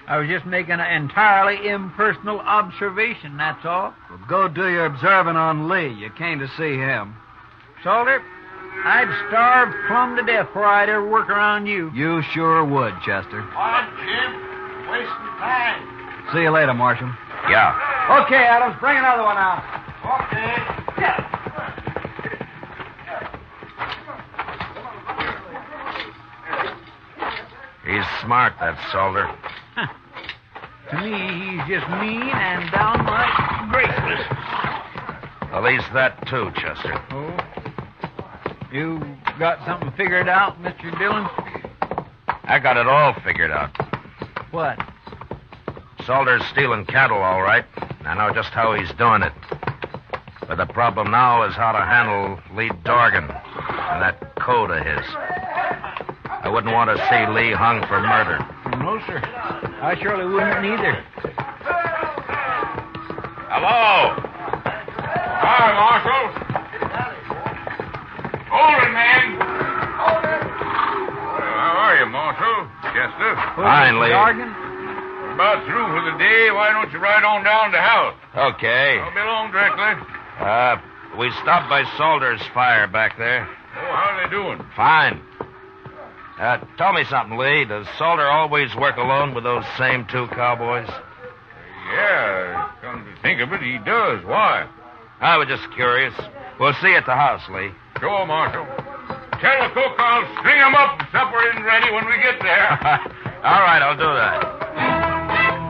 I was just making an entirely impersonal observation, that's all. Well, go do your observing on Lee. You came to see him. Salter, I'd starve plumb to death before I'd ever work around you. You sure would, Chester. On, Jim. Wasting time. See you later, Marshal. Yeah. Okay, Adams, bring another one out. Okay. He's smart, that Salter. To me, he's just mean and downright graceless. At least that, too, Chester. Oh? You got something figured out, Mr. Dillon? I got it all figured out. What? Salter's stealing cattle, all right. I know just how he's doing it. But the problem now is how to handle Lee Dorgan and that code of his. I wouldn't want to see Lee hung for murder. No, sir. I surely wouldn't either. Hello. Hi, Marshal. Hold it, man. How are you, Marshal? Chester? Fine, Lee. We're about through for the day. Why don't you ride on down to the house? Okay. I'll be along directly. We stopped by Salter's fire back there. Oh, how are they doing? Fine. Tell me something, Lee. Does Salter always work alone with those same two cowboys? Yeah, come to think of it, he does. Why? I was just curious. We'll see you at the house, Lee. Sure, Marshal. Tell the cook I'll string him up and supper isn't ready when we get there. All right, I'll do that.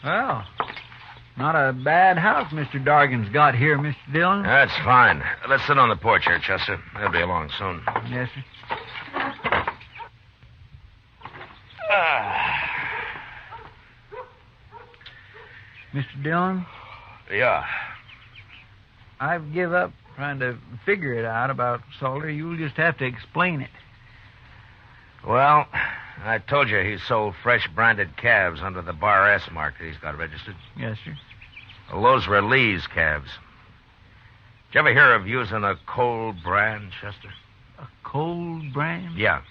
Well, not a bad house Mr. Dorgan's got here, Mr. Dillon. That's fine. Let's sit on the porch here, Chester. They'll be along soon. Yes, sir. Mr. Dillon? Yeah. I've give up trying to figure it out about Salter. You'll just have to explain it. Well, I told you he sold fresh branded calves under the Bar S mark that he's got registered. Yes, sir. Well, those were Lee's calves. Did you ever hear of using a cold brand, Chester? A cold brand? Yeah.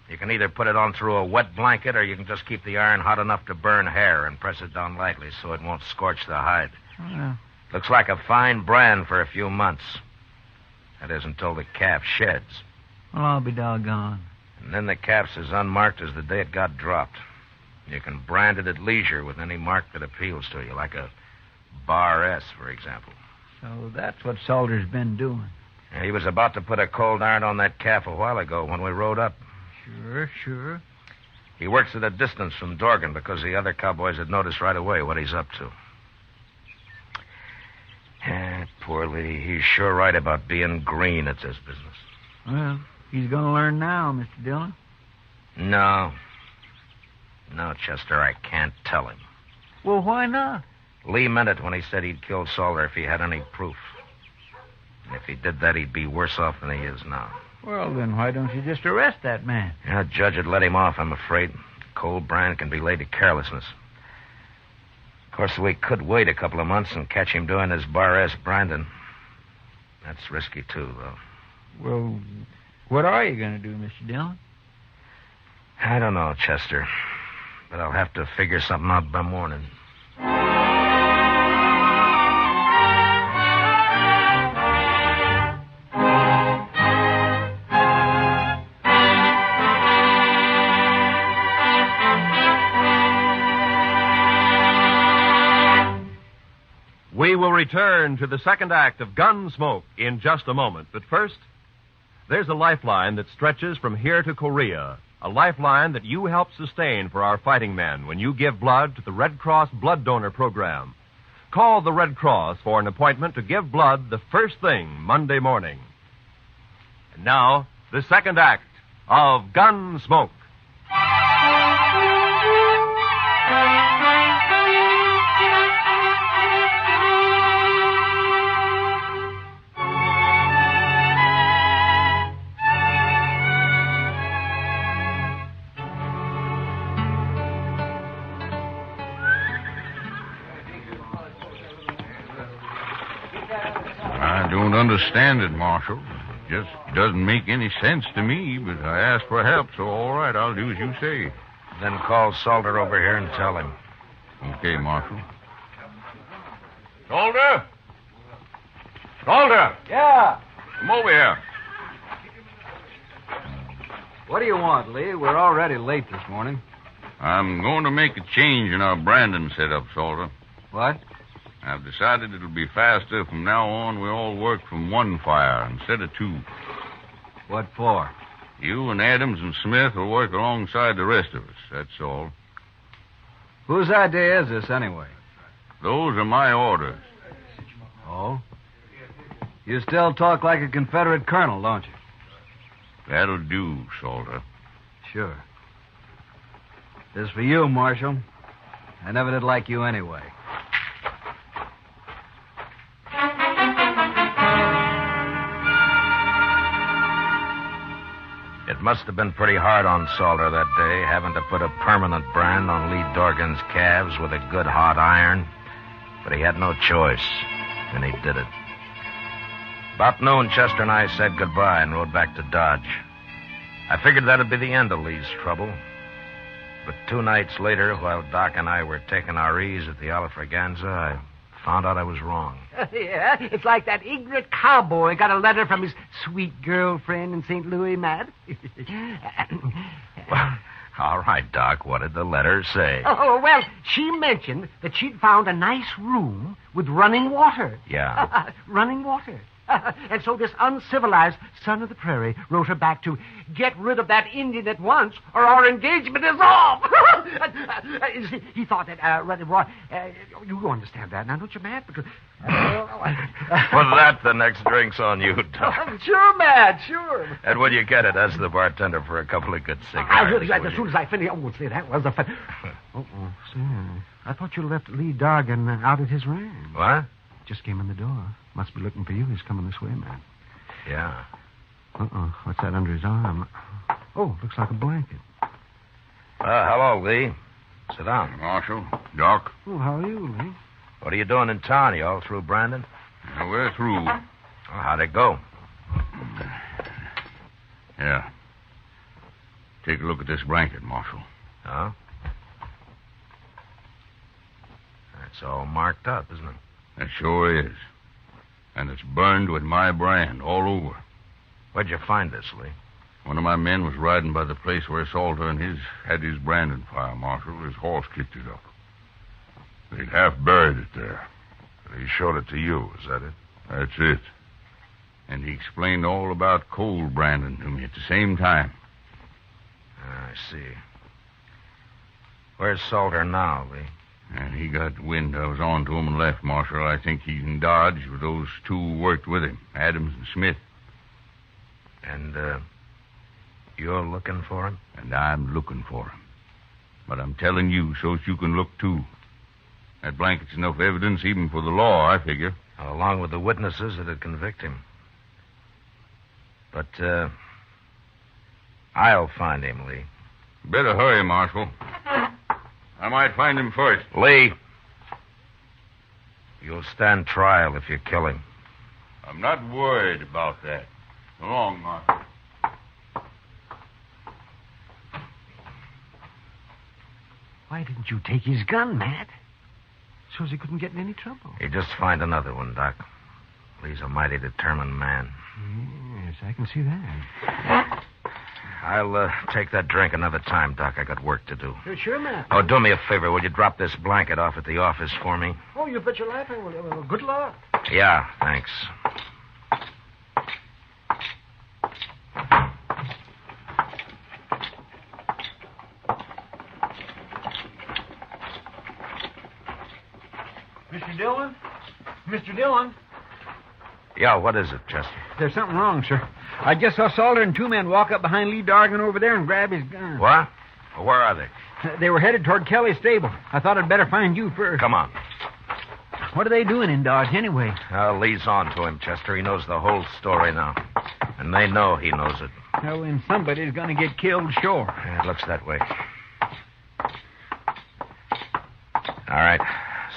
You can either put it on through a wet blanket or you can just keep the iron hot enough to burn hair and press it down lightly so it won't scorch the hide. Well, Looks like a fine brand for a few months. That is until the calf sheds. I'll be doggone. And then the calf's as unmarked as the day it got dropped. You can brand it at leisure with any mark that appeals to you, like a Bar S, for example. So that's what Salter's been doing. Yeah, he was about to put a cold iron on that calf a while ago when we rode up. Sure. He works at a distance from Dorgan because the other cowboys had noticed right away what he's up to. Poor Lee. He's sure right about being green at this business. Well, he's going to learn now, Mr. Dillon. No, Chester, I can't tell him. Well, why not? Lee meant it when he said he'd kill Salter if he had any proof. And if he did that, he'd be worse off than he is now. Well, then why don't you just arrest that man? Yeah, the judge would let him off, I'm afraid. Cold brand can be laid to carelessness. Of course, we could wait a couple of months and catch him doing his Bar S branding. That's risky, too, though. Well, what are you going to do, Mr. Dillon? I don't know, Chester. But I'll have to figure something out by morning. We will return to the second act of Gunsmoke in just a moment. But first, there's a lifeline that stretches from here to Korea. A lifeline that you help sustain for our fighting men when you give blood to the Red Cross Blood Donor Program. Call the Red Cross for an appointment to give blood the first thing Monday morning. And now, the second act of Gunsmoke. I don't understand it, Marshal. just doesn't make any sense to me, but I asked for help, so all right, I'll do as you say. Then call Salter over here and tell him. Okay, Marshal. Salter? Salter! Yeah. Come over here. What do you want, Lee? We're already late this morning. I'm going to make a change in our branding setup, Salter. What? I've decided it'll be faster. From now on, we all work from one fire instead of two. What for? You and Adams and Smith will work alongside the rest of us, that's all. Whose idea is this, anyway? Those are my orders. Oh? You still talk like a Confederate colonel, don't you? That'll do, Salter. Sure. This is for you, Marshal. I never did like you anyway. It must have been pretty hard on Salter that day, having to put a permanent brand on Lee Dorgan's calves with a good hot iron. But he had no choice, and he did it. About noon, Chester and I said goodbye and rode back to Dodge. I figured that'd be the end of Lee's trouble. But 2 nights later, while Doc and I were taking our ease at the Alafraganza, I found out I was wrong. Yeah, it's like that ignorant cowboy got a letter from his sweet girlfriend in St. Louis, Matt. Well, all right, Doc, what did the letter say? Oh, well, she mentioned that she'd found a nice room with running water. Yeah. Running water. And so this uncivilized son of the prairie wrote her back to get rid of that Indian at once, or our engagement is off. He thought that running water. You understand that now, don't you, Matt? Because, For that, the next drink's on you, Doc. Sure, Matt, sure. And when you get it, ask the bartender for a couple of good cigars. As soon as I finish. Oh, see, that was the fun. See, I thought you left Lee Dorgan out at his ranch. What? Just came in the door. Must be looking for you. He's coming this way, man. Yeah. What's that under his arm? Oh, looks like a blanket. Hello, Lee. Sit down. Marshal, Doc. Oh, how are you, Lee? What are you doing in town? You all through, Brandon? Yeah, we're through. Well, how'd it go? Yeah. Take a look at this blanket, Marshal. Huh? It's all marked up, isn't it? It sure is. And it's burned with my brand all over. Where'd you find this, Lee? One of my men was riding by the place where Salter and his had his branding fire, Marshal. His horse kicked it up. They'd half buried it there. He showed it to you, is that it? That's it. And he explained all about cold branding to me at the same time. I see. Where's Salter now, Lee? And he got wind I was on to him and left, Marshal. I think he's in Dodge with those two who worked with him, Adams and Smith. And, you're looking for him? And I'm looking for him. But I'm telling you so that you can look, too. That blanket's enough evidence even for the law, I figure. Along with the witnesses that'd convict him. But, I'll find him, Lee. Better hurry, Marshal. I might find him first. Lee, you'll stand trial if you kill him. I'm not worried about that. So long, Marshal. Why didn't you take his gun, Matt? Shows he couldn't get in any trouble. You just find another one, Doc. Lee's a mighty determined man. Yes, I can see that. I'll take that drink another time, Doc. I got work to do. Sure, Matt. Oh, do me a favor. Will you drop this blanket off at the office for me? Oh, you bet your life I will. Well, good luck. Yeah, thanks. Mr. Dillon? Mr. Dillon? Yeah, what is it, Chester? There's something wrong, sir. I just saw Salter and 2 men walk up behind Lee Dorgan over there and grab his gun. What? Well, where are they? They were headed toward Kelly's stable. I thought I'd better find you first. Come on. What are they doing in Dodge, anyway? Lee's on to him, Chester. He knows the whole story now. And they know he knows it. Well, then somebody's going to get killed, sure. It looks that way. All right.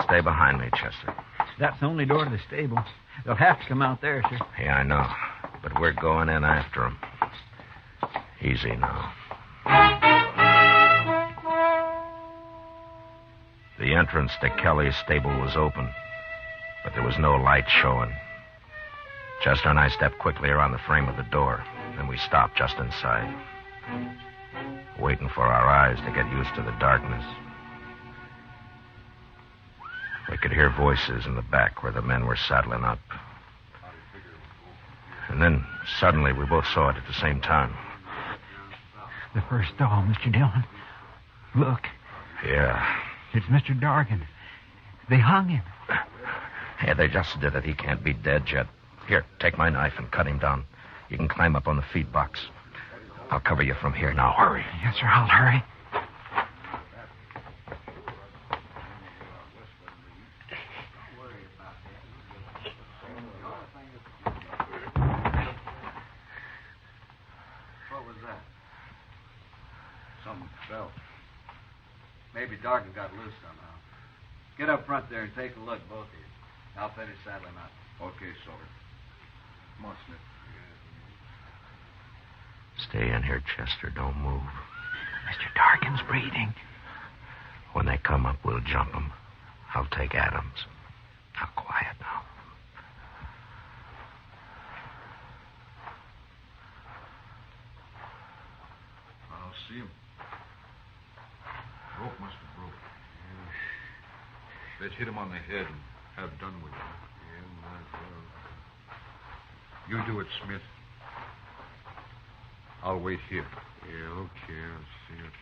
Stay behind me, Chester. That's the only door to the stable. They'll have to come out there, sir. Yeah, I know. but we're going in after him. Easy now. The entrance to Kelly's stable was open, but there was no light showing. Chester and I stepped quickly around the frame of the door, and we stopped just inside, waiting for our eyes to get used to the darkness. We could hear voices in the back where the men were saddling up. And then, suddenly, we both saw it at the same time. The first doll, Mr. Dillon. Look. Yeah. It's Mr. Dargan. They hung him. Yeah, they just did it. He can't be dead yet. Here, take my knife and cut him down. You can climb up on the feed box. I'll cover you from here now. Hurry. Yes, sir, I'll hurry. What was that? Something fell. Maybe Dargan got loose somehow. Get up front there and take a look, both of you. I'll finish saddling up. Okay, Soldier. Come on, Smith. Stay in here, Chester. Don't move. Mr. Dargan's breathing. When they come up, we'll jump them. I'll take Adams. Now, quiet now. I don't see him. Rope must have broke. Let's hit him on the head and have done with it. Yeah, might as well. You do it, Smith. I'll wait here. Yeah, okay. I'll see what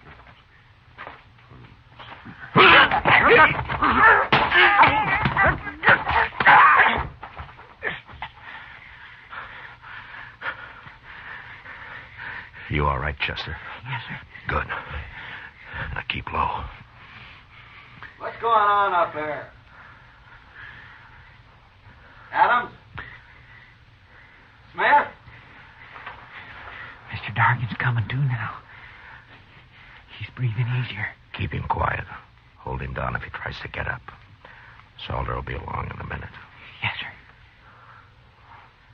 You all right, Chester? Yes, sir. Good. Now keep low. What's going on up there? Adams? Smith? Mr. Dargan's coming to now. He's breathing easier. Keep him quiet. Hold him down if he tries to get up. Salter will be along in a minute. Yes, sir.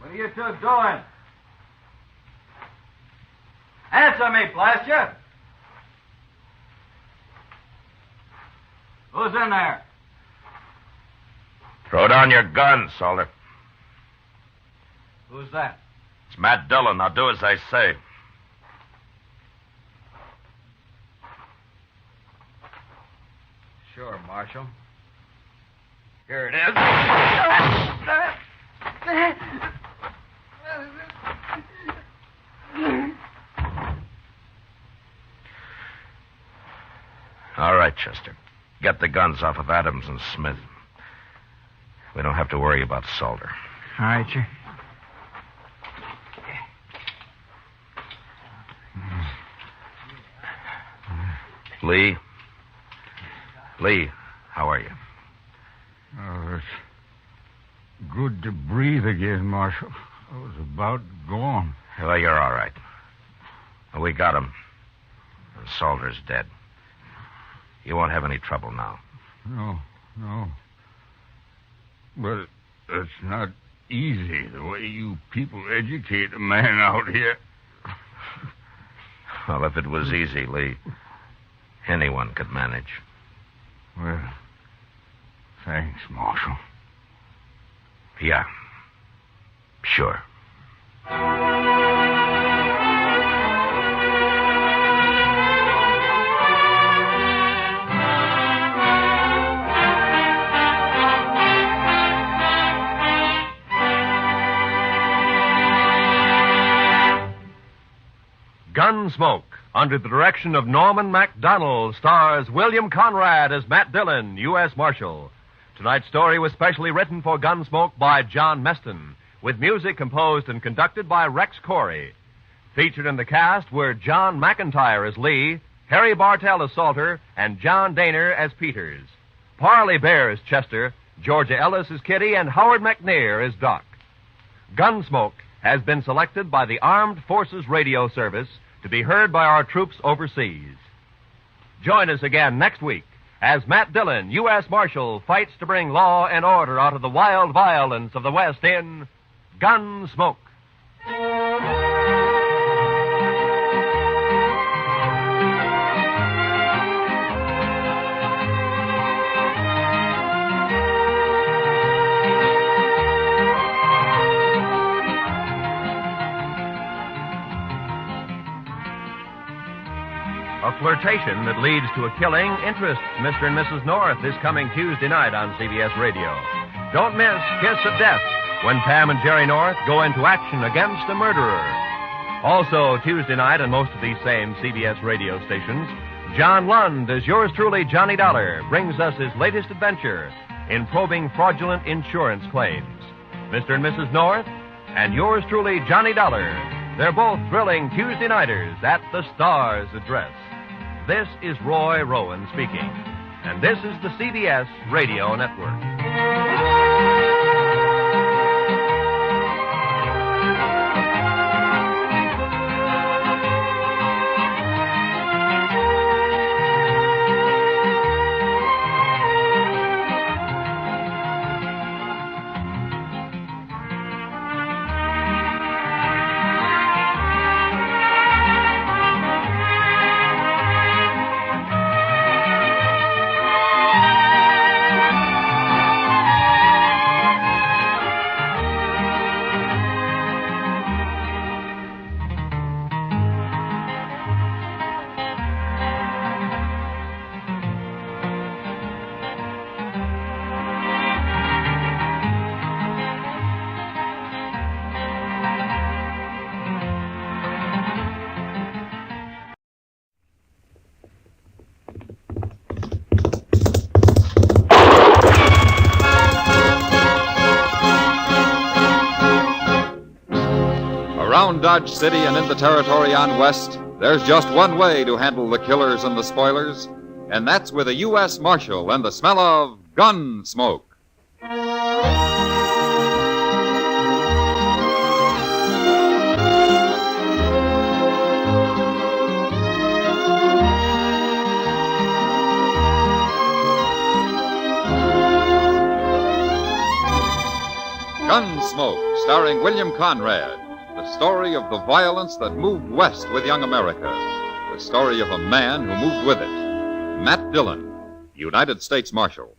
What are you two doing? Answer me, blast you! Who's in there? Throw down your gun, Salter. Who's that? It's Matt Dillon. Now do as I say. Sure, Marshal. Here it is. All right, Chester. Get the guns off of Adams and Smith. We don't have to worry about Salter. All right, sir. Lee? Lee, how are you? Oh, it's good to breathe again, Marshal. I was about gone. Well, you're all right. We got him. And Salter's dead. You won't have any trouble now. No. But it's not easy, the way you people educate a man out here. Well, if it was easy, Lee, anyone could manage. Well, thanks, Marshal. Yeah, sure. Gunsmoke, under the direction of Norman MacDonald, stars William Conrad as Matt Dillon, U.S. Marshal. Tonight's story was specially written for Gunsmoke by John Meston, with music composed and conducted by Rex Corey. Featured in the cast were John McIntyre as Lee, Harry Bartell as Salter, and John Daner as Peters. Parley Bear as Chester, Georgia Ellis as Kitty, and Howard McNair as Doc. Gunsmoke has been selected by the Armed Forces Radio Service to be heard by our troops overseas. Join us again next week as Matt Dillon, U.S. Marshal, fights to bring law and order out of the wild violence of the West in Gunsmoke. A flirtation that leads to a killing interests Mr. and Mrs. North this coming Tuesday night on CBS Radio. Don't miss Kiss of Death when Pam and Jerry North go into action against a murderer. Also, Tuesday night on most of these same CBS radio stations, John Lund, as yours truly, Johnny Dollar, brings us his latest adventure in probing fraudulent insurance claims. Mr. and Mrs. North and yours truly, Johnny Dollar. They're both thrilling Tuesday nighters at the Star's address. This is Roy Rowan speaking, and this is the CBS Radio Network. Around Dodge City and in the territory on West, there's just one way to handle the killers and the spoilers, and that's with a U.S. Marshal and the smell of Gunsmoke. Gunsmoke, starring William Conrad. The story of the violence that moved west with young America. The story of a man who moved with it. Matt Dillon, United States Marshal.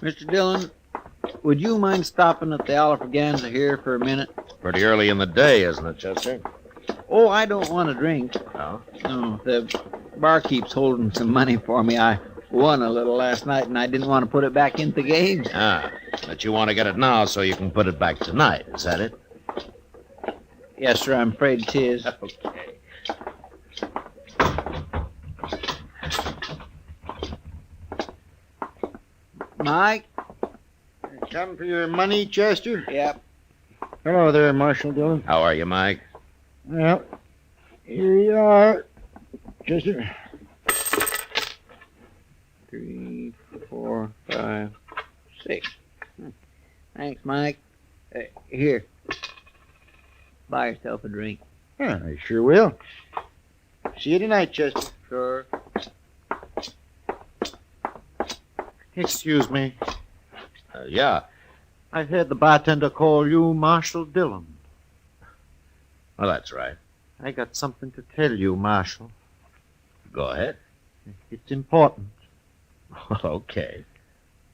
Mr. Dillon, would you mind stopping at the Alfraganza here for a minute? Pretty early in the day, isn't it, Chester? Oh, I don't want a drink. No? No, the barkeep's holding some money for me. I won a little last night, and I didn't want to put it back into the game. Ah, but you want to get it now so you can put it back tonight, is that it? Yes, sir, I'm afraid 'tis. Okay. Mike? Come for your money, Chester? Yep. Hello there, Marshal Dillon. How are you, Mike? Well, here you are, Chester. 3, 4, 5, 6. Thanks, Mike. Here. Buy yourself a drink. Yeah, I sure will. See you tonight, Chester. Sure. Excuse me. Yeah. I heard the bartender call you Marshal Dillon. Well, that's right. I got something to tell you, Marshal. Go ahead. It's important. Okay.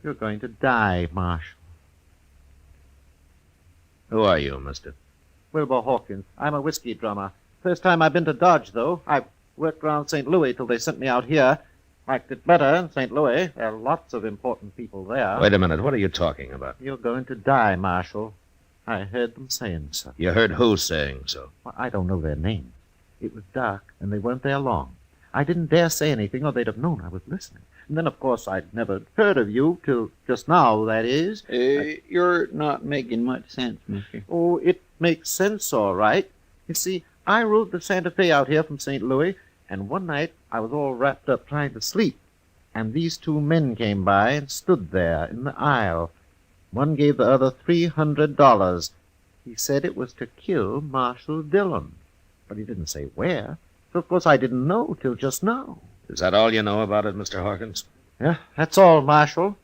You're going to die, Marshal. Who are you, mister? Wilbur Hawkins. I'm a whiskey drummer. First time I've been to Dodge, though. I worked around St. Louis till they sent me out here. Liked it better in St. Louis. There are lots of important people there. Wait a minute. What are you talking about? You're going to die, Marshal. I heard them saying so. You heard who saying so? Well, I don't know their names. It was dark, and they weren't there long. I didn't dare say anything, or they'd have known I was listening. And then, of course, I'd never heard of you till just now, that is. You're not making much sense, mister. Oh, it makes sense, all right. You see, I rode the Santa Fe out here from St. Louis, and one night I was all wrapped up trying to sleep, and these two men came by and stood there in the aisle. One gave the other $300. He said it was to kill Marshal Dillon, but he didn't say where. So, of course, I didn't know till just now. Is that all you know about it, Mr. Hawkins? Yeah, that's all, Marshal.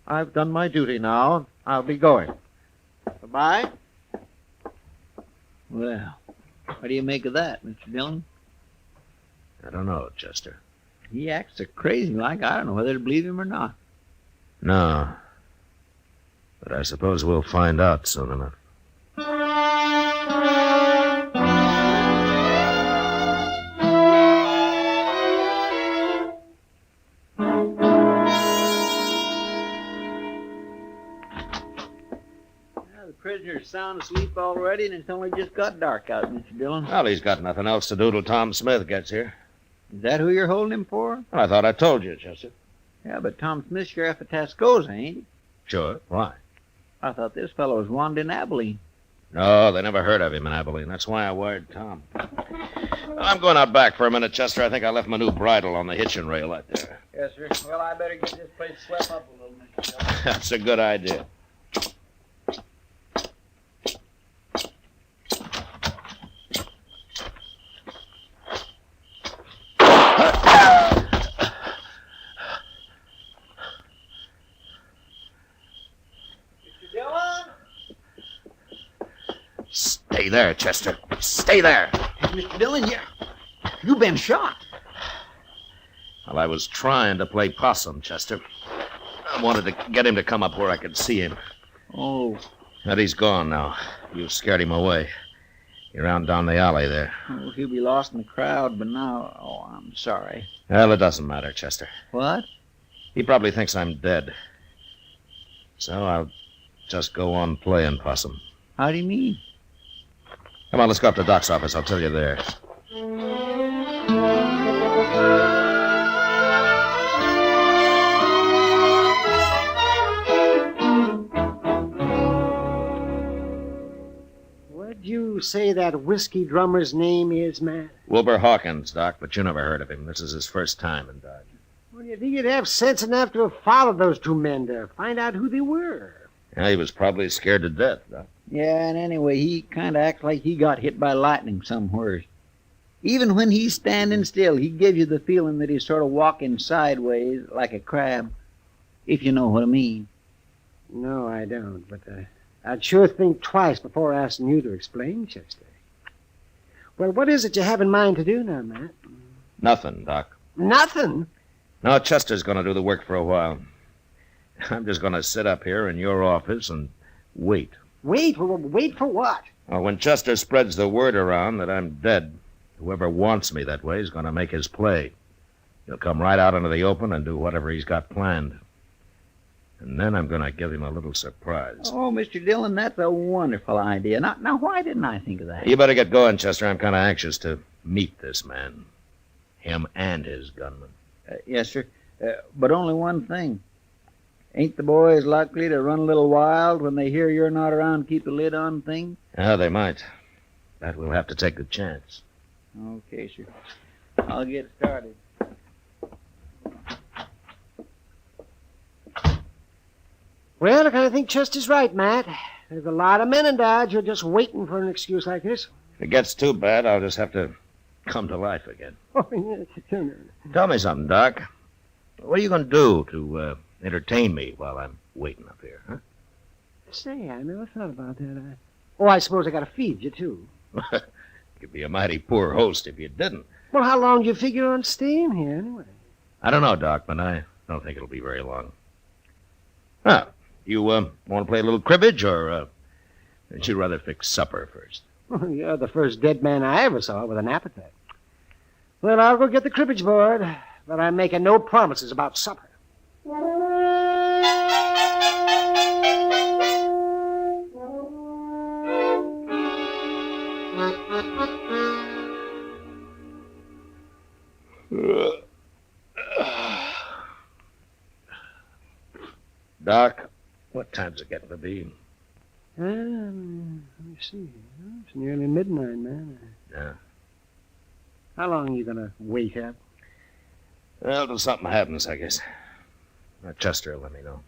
I've done my duty now. I'll be going. Goodbye. Well, what do you make of that, Mr. Dillon? I don't know, Chester. He acts so crazy like I don't know whether to believe him or not. No. But I suppose we'll find out soon enough. The prisoner's sound asleep already, and it's only just got dark out, Mr. Dillon. Well, he's got nothing else to do till Tom Smith gets here. Is that who you're holding him for? I thought I told you, Chester. Yeah, but Tom Smith's sheriff of Tascosa, ain't he? Sure. Why? I thought this fellow was wanted in Abilene. No, they never heard of him in Abilene. That's why I wired Tom. Well, I'm going out back for a minute, Chester. I think I left my new bridle on the hitching rail out there. Yes, sir. Well, I better get this place swept up a little, Mr. Dillon. That's a good idea. Stay there, Chester. Stay there. Mr. Dillon, you've been shot. Well, I was trying to play possum, Chester. I wanted to get him to come up where I could see him. Oh. But he's gone now. You scared him away. You're on down the alley there. Oh, he'll be lost in the crowd, but now... Oh, I'm sorry. Well, it doesn't matter, Chester. What? He probably thinks I'm dead. So I'll just go on playing possum. How do you mean? Come on, let's go up to Doc's office. I'll tell you there. What'd you say that whiskey drummer's name is, Matt? Wilbur Hawkins, Doc, but you never heard of him. This is his first time in Dodge. Well, you think you'd have sense enough to have followed those two men to find out who they were? Yeah, he was probably scared to death, Doc. Yeah, and anyway, he kind of acts like he got hit by lightning somewhere. Even when he's standing still, he gives you the feeling that he's sort of walking sideways like a crab, if you know what I mean. No, I don't, but I'd sure think twice before asking you to explain, Chester. Well, what is it you have in mind to do now, Matt? Nothing, Doc. Nothing? No, Chester's going to do the work for a while. I'm just going to sit up here in your office and wait. Wait? Well, wait for what? Well, when Chester spreads the word around that I'm dead, whoever wants me that way is going to make his play. He'll come right out into the open and do whatever he's got planned. And then I'm going to give him a little surprise. Oh, Mr. Dillon, that's a wonderful idea. Now, why didn't I think of that? You better get going, Chester. I'm kind of anxious to meet this man. Him and his gunman. Yes, sir. But only one thing. Ain't the boys likely to run a little wild when they hear you're not around to keep the lid on things? Yeah, they might. But we'll have to take the chance. Okay, sir. I'll get started. Well, I kind of think Chester's right, Matt. There's a lot of men in Dodge who are just waiting for an excuse like this. If it gets too bad, I'll just have to come to life again. Oh, yes. Tell me something, Doc. What are you going to do to entertain me while I'm waiting up here, huh? Say, I never thought about that. Oh, I suppose I got to feed you, too. You'd be a mighty poor host if you didn't. Well, how long do you figure on staying here, anyway? I don't know, Doc, but I don't think it'll be very long. Now, you want to play a little cribbage, or would you rather fix supper first? Well, you're the first dead man I ever saw with an appetite. Well, I'll go get the cribbage board, but I'm making no promises about supper. Doc, what time's it getting to be? Let me see. It's nearly midnight, man. Yeah. How long are you going to wait up? Well, till something happens, I guess. Chester will let me know.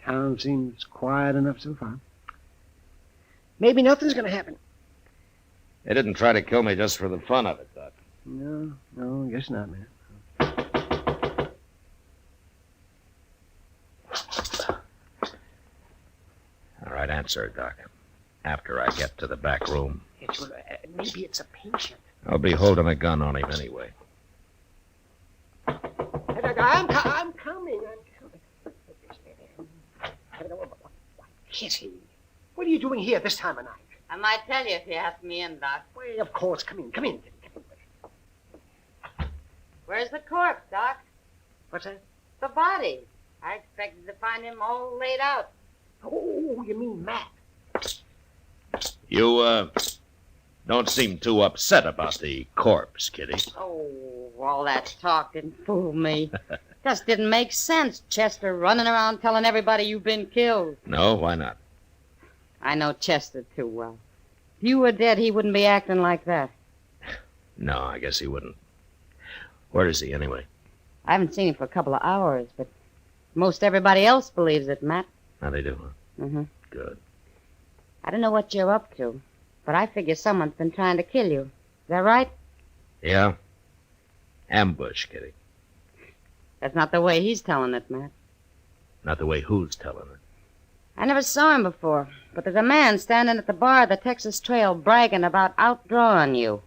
Town seems quiet enough so far. Maybe nothing's going to happen. They didn't try to kill me just for the fun of it, Doc. No, I guess not, man. answer, Doc. After I get to the back room. Maybe it's a patient. I'll be holding a gun on him anyway. I'm coming. Kitty, what are you doing here this time of night? I might tell you if you ask me in, Doc. Well, of course. Come in. Where's the corpse, Doc? What's that? The body. I expected to find him all laid out. Oh, you mean Matt? You, don't seem too upset about the corpse, Kitty. Oh, all that talk didn't fool me. Just didn't make sense, Chester running around telling everybody you've been killed. No, why not? I know Chester too well. If you were dead, he wouldn't be acting like that. No, I guess he wouldn't. Where is he, anyway? I haven't seen him for a couple of hours, but most everybody else believes it, Matt. How they do, huh? Mm-hmm. Good. I don't know what you're up to, but I figure someone's been trying to kill you. Is that right? Yeah? Ambush, Kitty. That's not the way he's telling it, Matt. Not the way who's telling it. I never saw him before, but there's a man standing at the bar of the Texas Trail bragging about outdrawing you.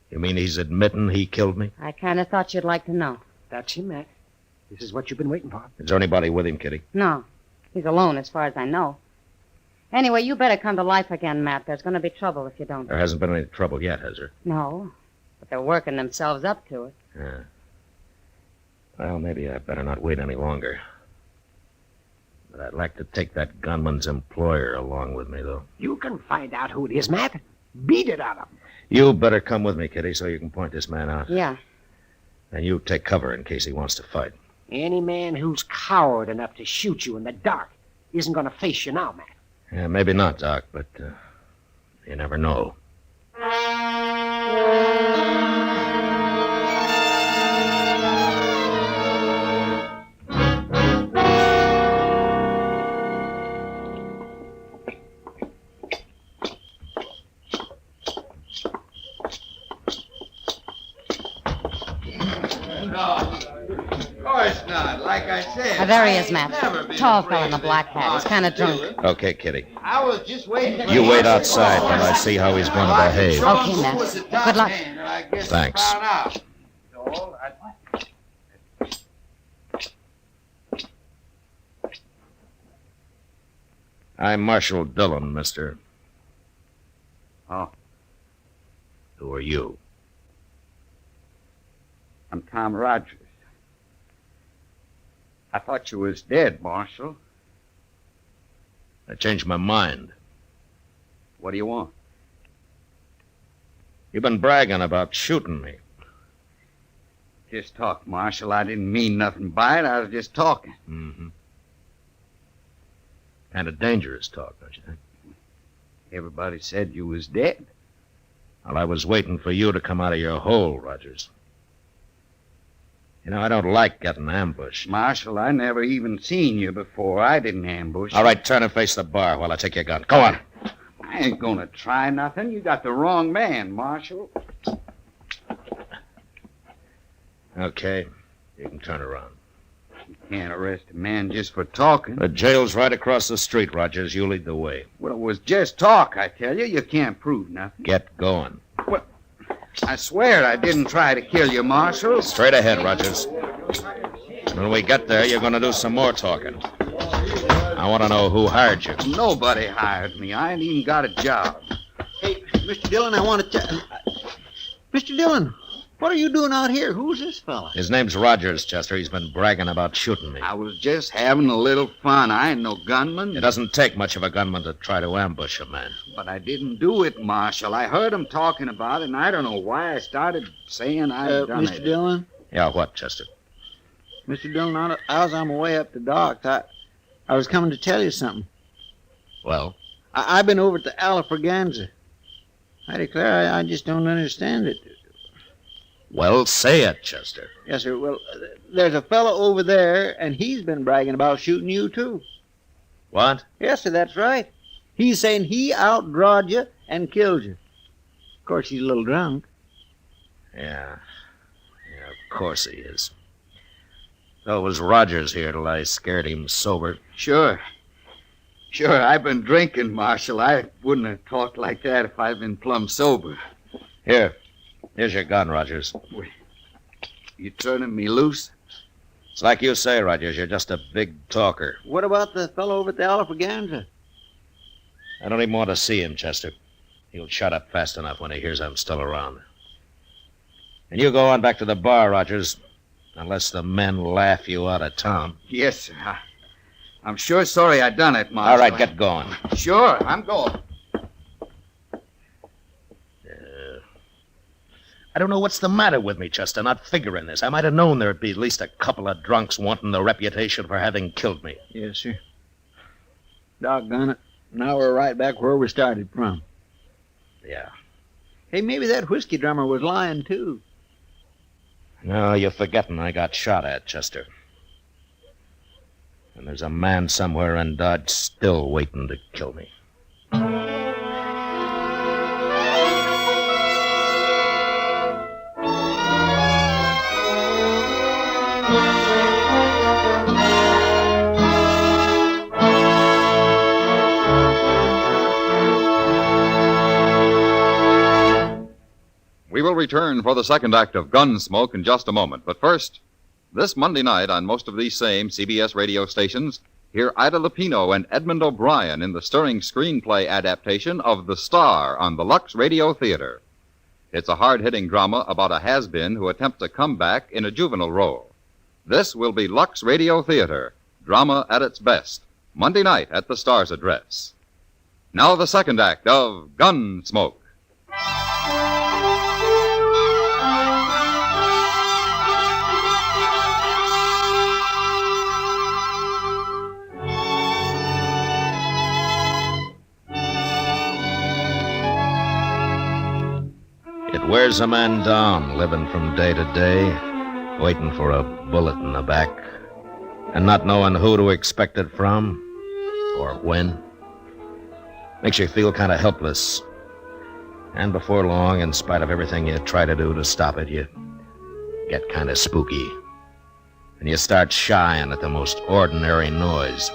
You mean he's admitting he killed me? I kind of thought you'd like to know. That's him, Matt. This is what you've been waiting for. Is there anybody with him, Kitty? No. He's alone as far as I know. Anyway, you better come to life again, Matt. There's going to be trouble if you don't. There hasn't been any trouble yet, has there? No, but they're working themselves up to it. Yeah. Well, maybe I better not wait any longer. But I'd like to take that gunman's employer along with me, though. You can find out who it is, Matt. Beat it out of him. You better come with me, Kitty, so you can point this man out. Yeah. And you take cover in case he wants to fight. Any man who's coward enough to shoot you in the dark isn't going to face you now, Matt. Yeah, maybe not, Doc, but you never know. Like I said. There he is, Matt. Tall fellow in a black hat. He's kind of drunk. Okay, Kitty. I was just waiting. You wait outside while I see how he's going to behave. Okay, Matt. Good luck. Thanks. I'm Marshal Dillon, mister. Oh. Who are you? I'm Tom Rogers. I thought you was dead, Marshal. I changed my mind. What do you want? You've been bragging about shooting me. Just talk, Marshal. I didn't mean nothing by it. I was just talking. Mm-hmm. Kind of dangerous talk, don't you think? Everybody said you was dead. Well, I was waiting for you to come out of your hole, Rogers. You know, I don't like getting ambushed. Marshal, I never even seen you before. I didn't ambush. All right, turn and face the bar while I take your gun. Go on. I ain't gonna try nothing. You got the wrong man, Marshal. Okay, you can turn around. You can't arrest a man just for talking. The jail's right across the street, Rogers. You lead the way. Well, it was just talk, I tell you. You can't prove nothing. Get going. Well, I swear I didn't try to kill you, Marshal. Straight ahead, Rogers. When we get there, you're going to do some more talking. I want to know who hired you. Nobody hired me. I ain't even got a job. Hey, Mr. Dillon, I want to tell... Mr. Dillon, what are you doing out here? Who's this fella? His name's Rogers, Chester. He's been bragging about shooting me. I was just having a little fun. I ain't no gunman. It doesn't take much of a gunman to try to ambush a man. But I didn't do it, Marshal. I heard him talking about it, and I don't know why I started saying I'd done Mr. it. Dillon? Yeah, what, Chester? Mr. Dillon, I was on my way up to Doc's. I was coming to tell you something. Well? I've been over to Alafraganza. I declare I just don't understand it. Well, say it, Chester. Yes, sir. Well, there's a fellow over there, and he's been bragging about shooting you, too. What? Yes, sir, that's right. He's saying he outdrawed you and killed you. Of course, he's a little drunk. Yeah, of course he is. So it was Rogers here till I scared him sober. Sure. Sure, I've been drinking, Marshal. I wouldn't have talked like that if I'd been plumb sober. Here's your gun, Rogers. You turning me loose? It's like you say, Rogers. You're just a big talker. What about the fellow over at the Alfraganza? I don't even want to see him, Chester. He'll shut up fast enough when he hears I'm still around. And you go on back to the bar, Rogers, unless the men laugh you out of town. Yes, sir. I'm sure sorry I done it, Marshal. All right, get going. Sure, I'm going. I don't know what's the matter with me, Chester, not figuring this. I might have known there'd be at least a couple of drunks wanting the reputation for having killed me. Yes, sir. Doggone it. Now we're right back where we started from. Yeah. Hey, maybe that whiskey drummer was lying, too. No, you're forgetting I got shot at, Chester. And there's a man somewhere in Dodge still waiting to kill me. We will return for the second act of Gunsmoke in just a moment. But first, this Monday night on most of these same CBS radio stations, hear Ida Lupino and Edmund O'Brien in the stirring screenplay adaptation of The Star on the Lux Radio Theater. It's a hard-hitting drama about a has-been who attempts a comeback in a juvenile role. This will be Lux Radio Theater, drama at its best, Monday night at the Star's address. Now the second act of Gunsmoke. It wears a man down, living from day to day, waiting for a bullet in the back, and not knowing who to expect it from or when. Makes you feel kind of helpless. And before long, in spite of everything you try to do to stop it, you get kind of spooky. And you start shying at the most ordinary noise,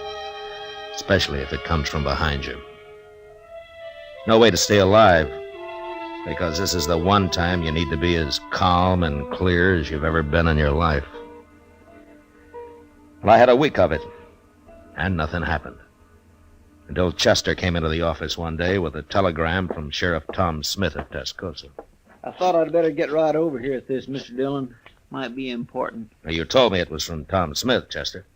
especially if it comes from behind you. No way to stay alive, because this is the one time you need to be as calm and clear as you've ever been in your life. Well, I had a week of it, and nothing happened. Until Chester came into the office one day with a telegram from Sheriff Tom Smith at Tascosa. I thought I'd better get right over here at this, Mr. Dillon. Might be important. Now, you told me it was from Tom Smith, Chester.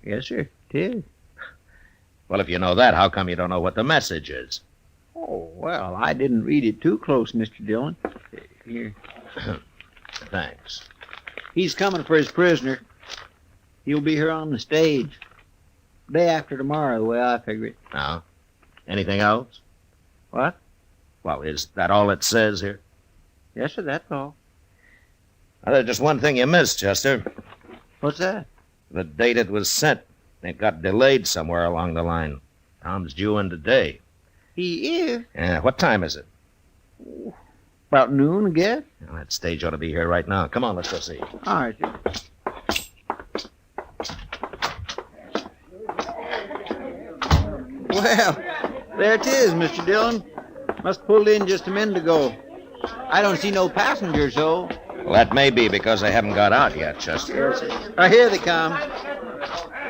Yes, sir. It is. Well, if you know that, how come you don't know what the message is? Oh, well, I didn't read it too close, Mr. Dillon. Here. Thanks. He's coming for his prisoner. He'll be here on the stage. Day after tomorrow, the way I figure it. Now, anything else? What? Well, is that all it says here? Yes, sir, that's all. Well, there's just one thing you missed, Chester. What's that? The date it was sent. It got delayed somewhere along the line. Tom's due in today. He is? Yeah, what time is it? About noon, I guess. Well, that stage ought to be here right now. Come on, let's go see. All right, sir. Well, there it is, Mr. Dillon. Must have pulled in just a minute ago. I don't see no passengers, though. Well, that may be because they haven't got out yet, Chester. Here they come.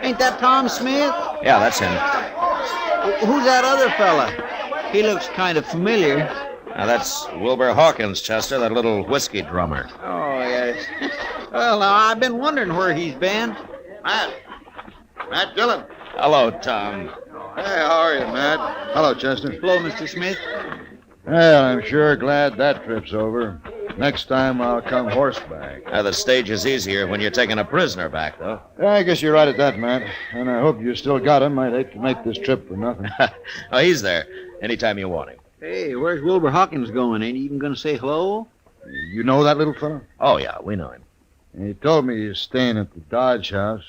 Ain't that Tom Smith? Yeah, that's him. Who's that other fella? He looks kind of familiar. Now, that's Wilbur Hawkins, Chester, that little whiskey drummer. Oh, yes. Well, now, I've been wondering where he's been. Matt Dillon. Hello, Tom. Hey, how are you, Matt? Hello, Chester. Hello, Mr. Smith. Well, I'm sure glad that trip's over. Next time I'll come horseback. The stage is easier when you're taking a prisoner back, though. Yeah, I guess you're right at that, Matt. And I hope you still got him. I'd hate to make this trip for nothing. Oh, he's there. Anytime you want him. Hey, where's Wilbur Hawkins going? Ain't he even going to say hello? You know that little fellow? Oh, yeah, we know him. He told me he's staying at the Dodge house.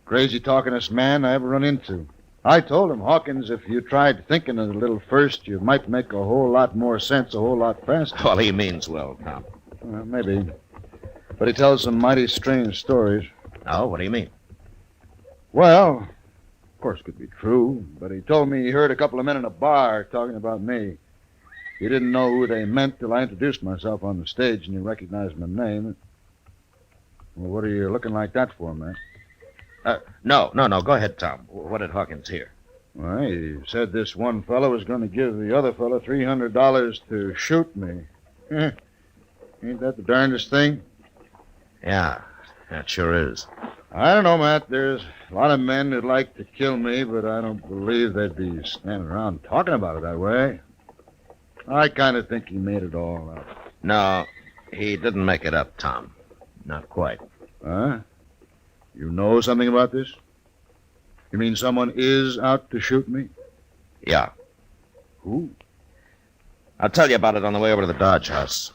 Crazy talkingest man I ever run into. I told him, Hawkins, if you tried thinking a little first, you might make a whole lot more sense a whole lot faster. Well, he means well, Tom. Well, maybe. But he tells some mighty strange stories. Oh, what do you mean? Well, course, could be true, but he told me he heard a couple of men in a bar talking about me. He didn't know who they meant till I introduced myself on the stage, and he recognized my name. Well, what are you looking like that for, man? No. Go ahead, Tom. What did Hawkins hear? Well, he said this one fellow was going to give the other fellow $300 to shoot me. Ain't that the darndest thing? Yeah, that sure is. I don't know, Matt. There's a lot of men who'd like to kill me, but I don't believe they'd be standing around talking about it that way. I kind of think he made it all up. No, he didn't make it up, Tom. Not quite. Huh? You know something about this? You mean someone is out to shoot me? Yeah. Who? I'll tell you about it on the way over to the Dodge House.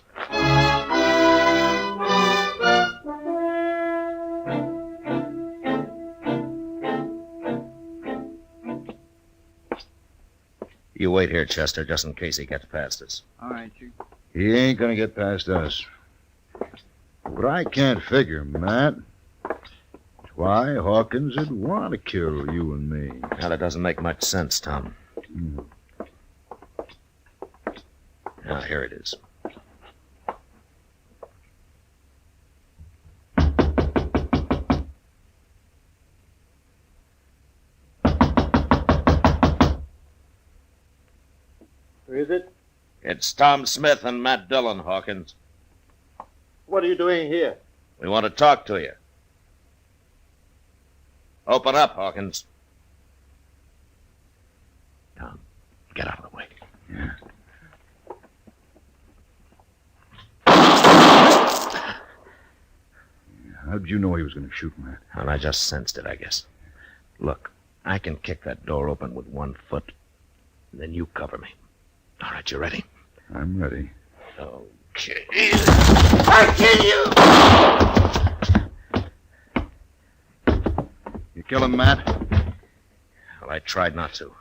You wait here, Chester, just in case he gets past us. All right, Chief. He ain't gonna get past us. But I can't figure, Matt. Why Hawkins would want to kill you and me. Now, that doesn't make much sense, Tom. Now, here it is. Who is it? It's Tom Smith and Matt Dillon, Hawkins. What are you doing here? We want to talk to you. Open up, Hawkins. Tom, get out of the way. Yeah. How'd you know he was going to shoot, Matt? Well, I just sensed it, I guess. Look, I can kick that door open with 1 foot. Then you cover me. All right, you ready? I'm ready. Okay. I'll kill you! You kill him, Matt? Well, I tried not to.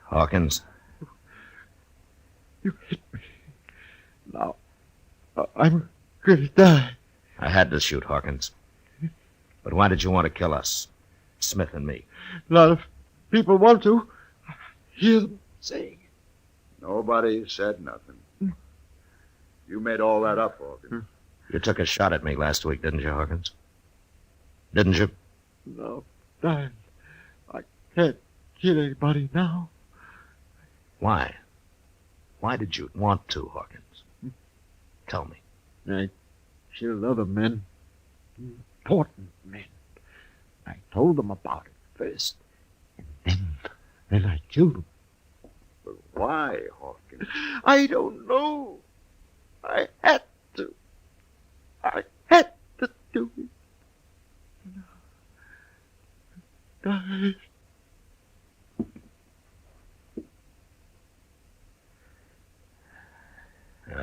Hawkins. You hit me. Now, I'm going to die. I had to shoot Hawkins. But why did you want to kill us? Smith and me. A lot of people want to. I hear them saying. Nobody said nothing. You made all that up, Hawkins. You took a shot at me last week, didn't you, Hawkins? Didn't you? No, Dan. I can't kill anybody now. Why? Why did you want to, Hawkins? Tell me. I killed other men. Important men. I told them about it first. And then I killed them. But why, Hawkins? I don't know. I had to. I had to do it. Die.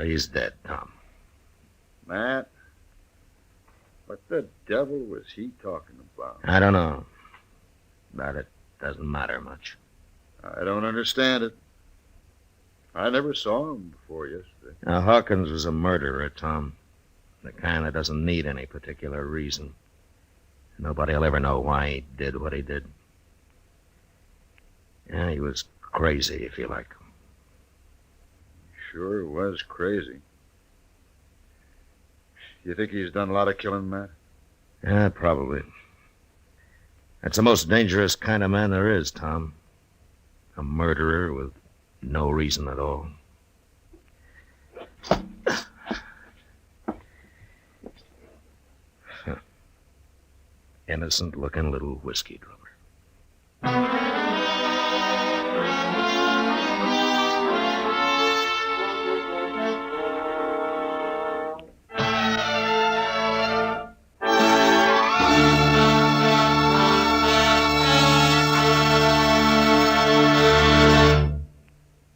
He's dead, Tom. Matt, what the devil was he talking about? I don't know. But it doesn't matter much. I don't understand it. I never saw him before yesterday. Now, Hawkins was a murderer, Tom. The kind that doesn't need any particular reason. Nobody will ever know why he did what he did. Yeah, he was crazy, if you like. Sure was crazy. You think he's done a lot of killing, Matt? Yeah, probably. That's the most dangerous kind of man there is, Tom. A murderer with no reason at all. Innocent-looking little whiskey drummer.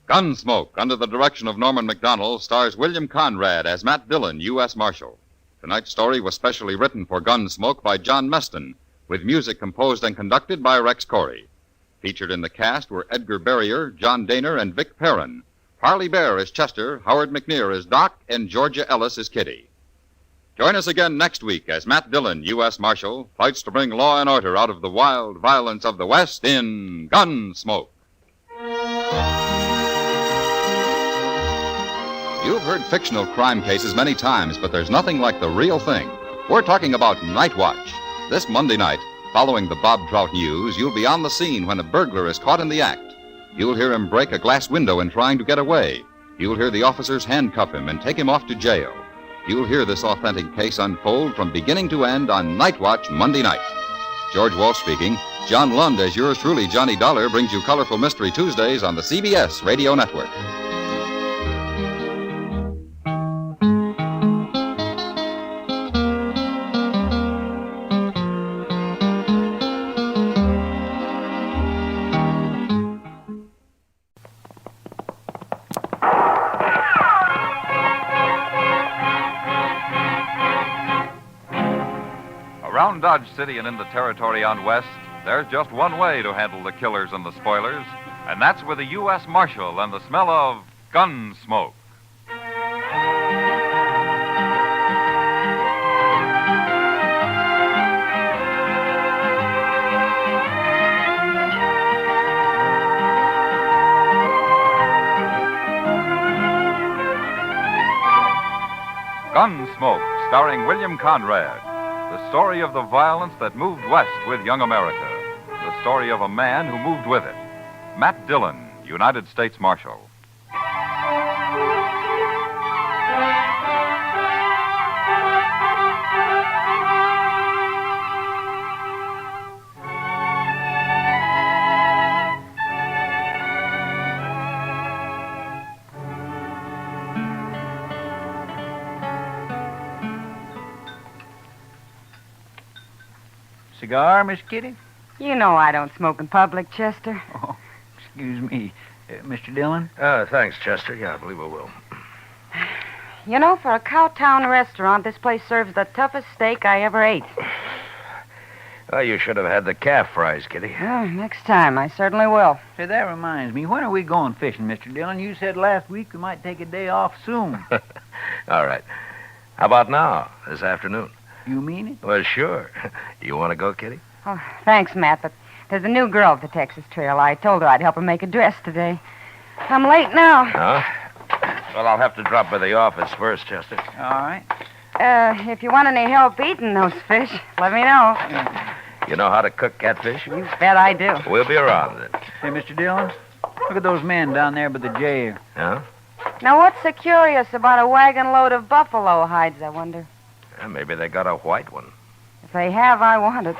Gunsmoke, under the direction of Norman Macdonnell, stars William Conrad as Matt Dillon, U.S. Marshal. Tonight's story was specially written for Gunsmoke by John Meston, with music composed and conducted by Rex Corey. Featured in the cast were Edgar Barrier, John Daner, and Vic Perrin. Parley Bear is Chester, Howard McNear is Doc, and Georgia Ellis is Kitty. Join us again next week as Matt Dillon, U.S. Marshal, fights to bring law and order out of the wild violence of the West in Gunsmoke. You've heard fictional crime cases many times, but there's nothing like the real thing. We're talking about Night Watch. This Monday night, following the Bob Trout news, you'll be on the scene when a burglar is caught in the act. You'll hear him break a glass window in trying to get away. You'll hear the officers handcuff him and take him off to jail. You'll hear this authentic case unfold from beginning to end on Night Watch Monday night. George Walsh speaking. John Lund, as yours truly, Johnny Dollar, brings you Colorful Mystery Tuesdays on the CBS Radio Network. Around Dodge City and in the territory on West, there's just one way to handle the killers and the spoilers, and that's with a U.S. Marshal and the smell of Gunsmoke. Gunsmoke, starring William Conrad. The story of the violence that moved west with young America. The story of a man who moved with it. Matt Dillon, United States Marshal. Cigar, Miss Kitty? You know I don't smoke in public, Chester. Oh, excuse me. Mr. Dillon? Thanks, Chester. Yeah, I believe I will. You know, for a Cowtown restaurant, this place serves the toughest steak I ever ate. Well, you should have had the calf fries, Kitty. Next time, I certainly will. Say, that reminds me. When are we going fishing, Mr. Dillon? You said last week we might take a day off soon. All right. How about now, this afternoon? You mean it? Well, sure. You want to go, Kitty? Oh, thanks, Matt, but there's a new girl at the Texas Trail. I told her I'd help her make a dress today. I'm late now. Huh? Well, I'll have to drop by the office first, Chester. All right. If you want any help eating those fish, let me know. You know how to cook catfish? You bet I do. We'll be around then. Say, Mr. Dillon, look at those men down there by the jail. Huh? Now, what's so curious about a wagon load of buffalo hides, I wonder? Maybe they got a white one. If they have, I want it.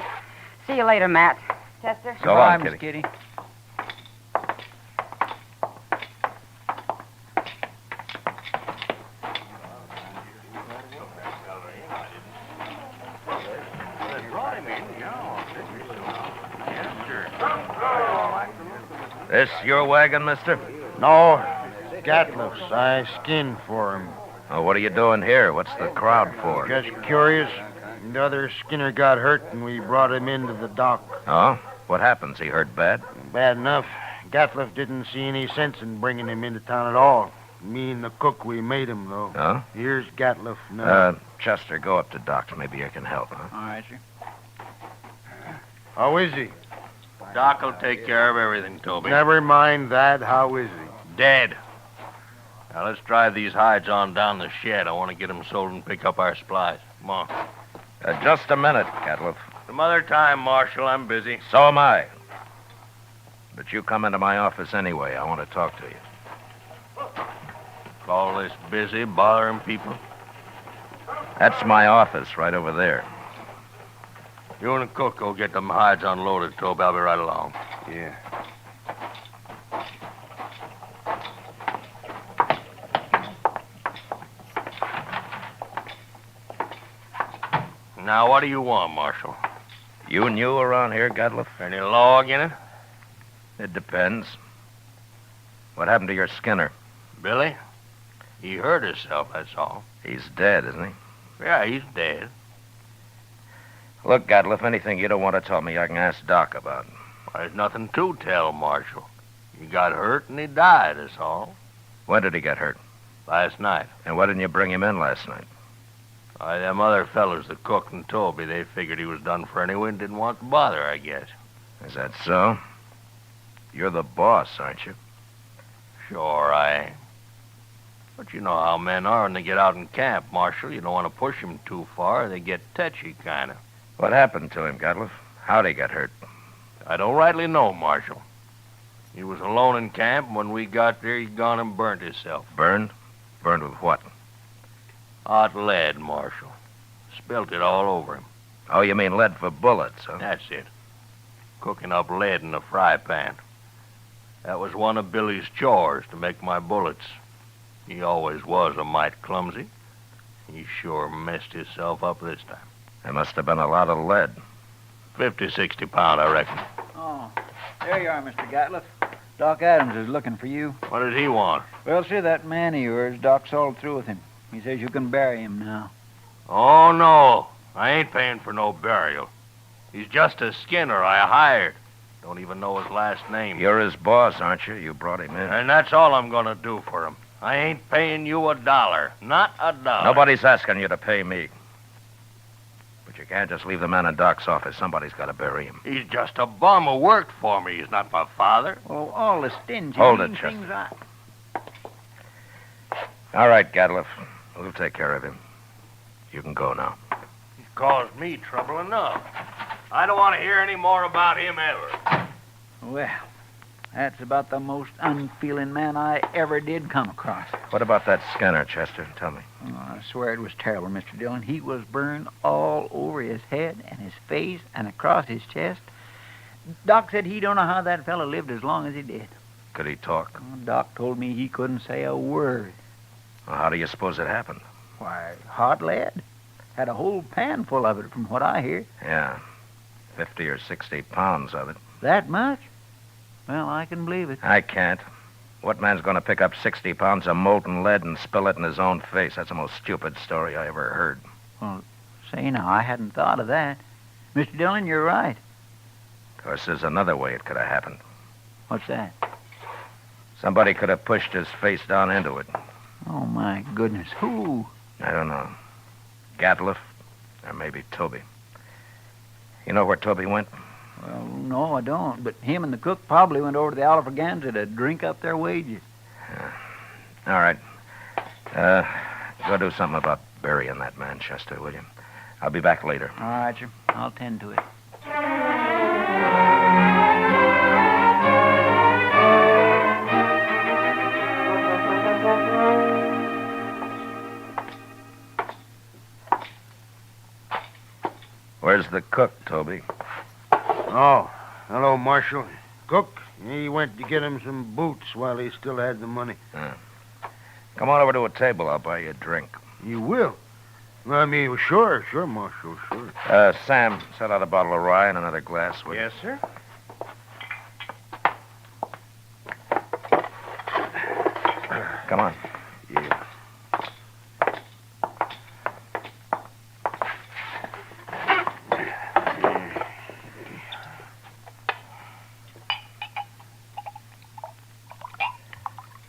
See you later, Matt. Chester? So long, Miss Kitty. This your wagon, mister? No, Gatliff's. I skinned for him. Oh, what are you doing here? What's the crowd for? Just curious. The other Skinner got hurt, and we brought him into the dock. Oh? What happens? He hurt bad? Bad enough. Gatliff didn't see any sense in bringing him into town at all. Me and the cook, we made him, though. Oh? Here's Gatliff now. Chester, go up to Doc's. Maybe I can help, huh? All right, sir. How is he? Doc will take care of everything, Toby. Never mind that. How is he? Dead. Now, let's drive these hides on down the shed. I want to get them sold and pick up our supplies. Come on. Just a minute, Gatliff. Some other time, Marshal. I'm busy. So am I. But you come into my office anyway. I want to talk to you. Call this busy, bothering people? That's my office right over there. You and the cook go get them hides unloaded, Toby. I'll be right along. Yeah. Now, what do you want, Marshal? You new around here, Gatliff? Any law again it? It depends. What happened to your Skinner? Billy? He hurt himself, that's all. He's dead, isn't he? Yeah, he's dead. Look, Gatliff, anything you don't want to tell me, I can ask Doc about. There's nothing to tell, Marshal. He got hurt and he died, that's all. When did he get hurt? Last night. And why didn't you bring him in last night? Why, them other fellers, the cook and Toby, they figured he was done for anyway and didn't want to bother, I guess. Is that so? You're the boss, aren't you? Sure, I ain't. But you know how men are when they get out in camp, Marshal. You don't want to push them too far. They get touchy, kind of. What happened to him, Gatliff? How'd he get hurt? I don't rightly know, Marshal. He was alone in camp, and when we got there, he'd gone and burnt himself. Burned? Burned with what? Hot lead, Marshal. Spilt it all over him. Oh, you mean lead for bullets, huh? That's it. Cooking up lead in a fry pan. That was one of Billy's chores, to make my bullets. He always was a mite clumsy. He sure messed himself up this time. There must have been a lot of lead. 50, 60 pound, I reckon. Oh, there you are, Mr. Gatliff. Doc Adams is looking for you. What did he want? Well, sir, that man of yours, Doc's all through with him. He says you can bury him now. Oh, no. I ain't paying for no burial. He's just a skinner I hired. Don't even know his last name. You're his boss, aren't you? You brought him in. And that's all I'm going to do for him. I ain't paying you $1. Not $1. Nobody's asking you to pay me. But you can't just leave the man in Doc's office. Somebody's got to bury him. He's just a bum who worked for me. He's not my father. Well, all the stingy Hold it, mean Chester. things I... All right, Gatliff. We'll take care of him. You can go now. He's caused me trouble enough. I don't want to hear any more about him ever. Well, that's about the most unfeeling man I ever did come across. What about that Skinner, Chester? Tell me. Oh, I swear it was terrible, Mr. Dillon. He was burned all over his head and his face and across his chest. Doc said he don't know how that fellow lived as long as he did. Could he talk? Oh, Doc told me he couldn't say a word. Well, how do you suppose it happened? Why, hot lead. Had a whole pan full of it, from what I hear. Yeah. 50 or 60 pounds of it. That much? Well, I can believe it. I can't. What man's going to pick up 60 pounds of molten lead and spill it in his own face? That's the most stupid story I ever heard. Well, say now, I hadn't thought of that. Mr. Dillon, you're right. Of course, there's another way it could have happened. What's that? Somebody could have pushed his face down into it. Oh, my goodness. Who? I don't know. Gatliff, or maybe Toby. You know where Toby went? Well, no, I don't. But him and the cook probably went over to the Alfraganza to drink up their wages. All right. Go do something about burying that man, Chester, will you? I'll be back later. All right, sir. I'll tend to it. Where's the cook, Toby? Oh, hello, Marshal. Cook, he went to get him some boots while he still had the money. Come on over to a table. I'll buy you a drink. You will? Well, I mean, sure, Marshal, sure. Sam, set out a bottle of rye and another glass, will you? Yes, sir. Come on. Yeah.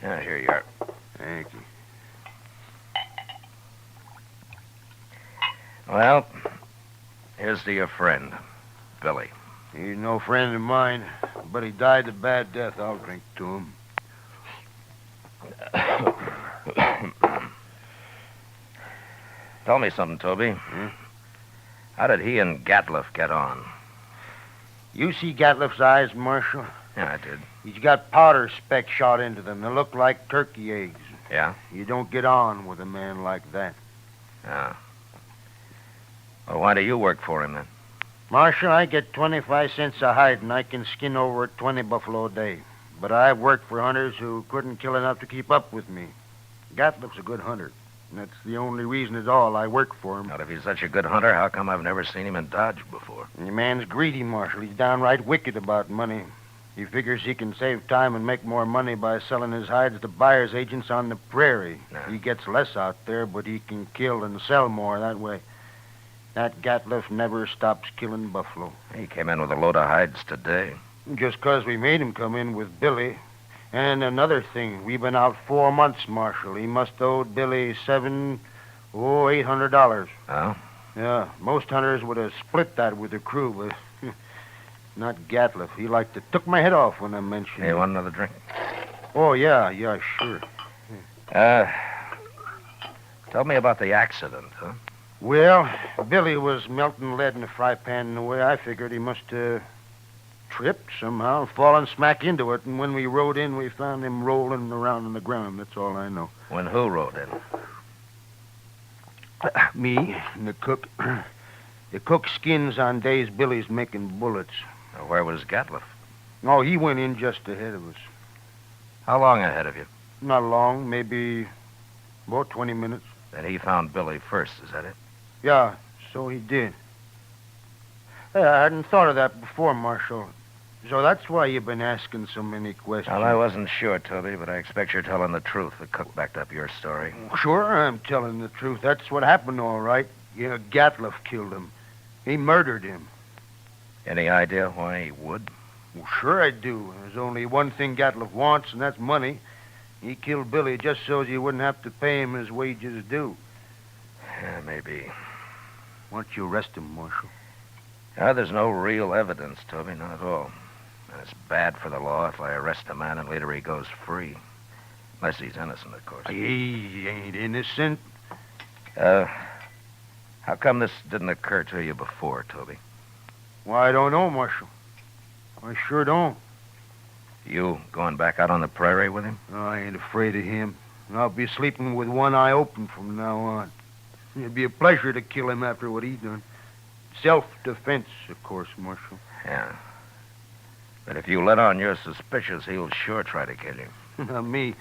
Yeah, here you are. Thank you. Well, here's to your friend, Billy. He's no friend of mine, but he died a bad death. I'll drink to him. Tell me something, Toby. How did he and Gatliff get on? You see Gatliff's eyes, Marshal? Yeah, I did. He's got powder specks shot into them. They look like turkey eggs. Yeah? You don't get on with a man like that. Yeah. Well, why do you work for him, then? Marshal, I get 25 cents a hide, and I can skin over 20 buffalo a day. But I've worked for hunters who couldn't kill enough to keep up with me. Gatliff's a good hunter. And that's the only reason at all I work for him. Now, if he's such a good hunter, how come I've never seen him in Dodge before? The man's greedy, Marshal. He's downright wicked about money. He figures he can save time and make more money by selling his hides to buyer's agents on the prairie. He gets less out there, but he can kill and sell more that way. That Gatliff never stops killing buffalo. He came in with a load of hides today. Just 'cause we made him come in with Billy. And another thing, we've been out 4 months, Marshal. He must owe Billy $800. Oh? Yeah, most hunters would have split that with the crew, but not Gatliff. He like to took my head off when I mentioned Hey, it. want another drink? Oh, yeah, sure. Tell me about the accident, huh? Well, Billy was melting lead in a fry pan, and the way I figured he must have tripped somehow, fallen smack into it, and when we rode in, we found him rolling around on the ground. That's all I know. When who rode in? Me and the cook. The cook skins on days Billy's making bullets. Now, where was Gatliff? Oh, he went in just ahead of us. How long ahead of you? Not long, maybe about 20 minutes. Then he found Billy first, is that it? Yeah, so he did. Yeah, I hadn't thought of that before, Marshal. So that's why you've been asking so many questions. Well, I wasn't sure, Toby, but I expect you're telling the truth. The cook backed up your story. Sure, I'm telling the truth. That's what happened, all right. Yeah, Gatliff killed him. He murdered him. Any idea why he would? Well, sure I do. There's only one thing Gatliff wants, and that's money. He killed Billy just so you wouldn't have to pay him his wages due. Yeah, maybe. Why don't you arrest him, Marshal? There's no real evidence, Toby, not at all. And it's bad for the law if I arrest a man and later he goes free. Unless he's innocent, of course. He ain't innocent. How come this didn't occur to you before, Toby? Well, I don't know, Marshal. I sure don't. You going back out on the prairie with him? I ain't afraid of him. I'll be sleeping with one eye open from now on. It'd be a pleasure to kill him after what he done. Self-defense, of course, Marshal. Yeah. But if you let on you're suspicious, he'll sure try to kill you. Not me.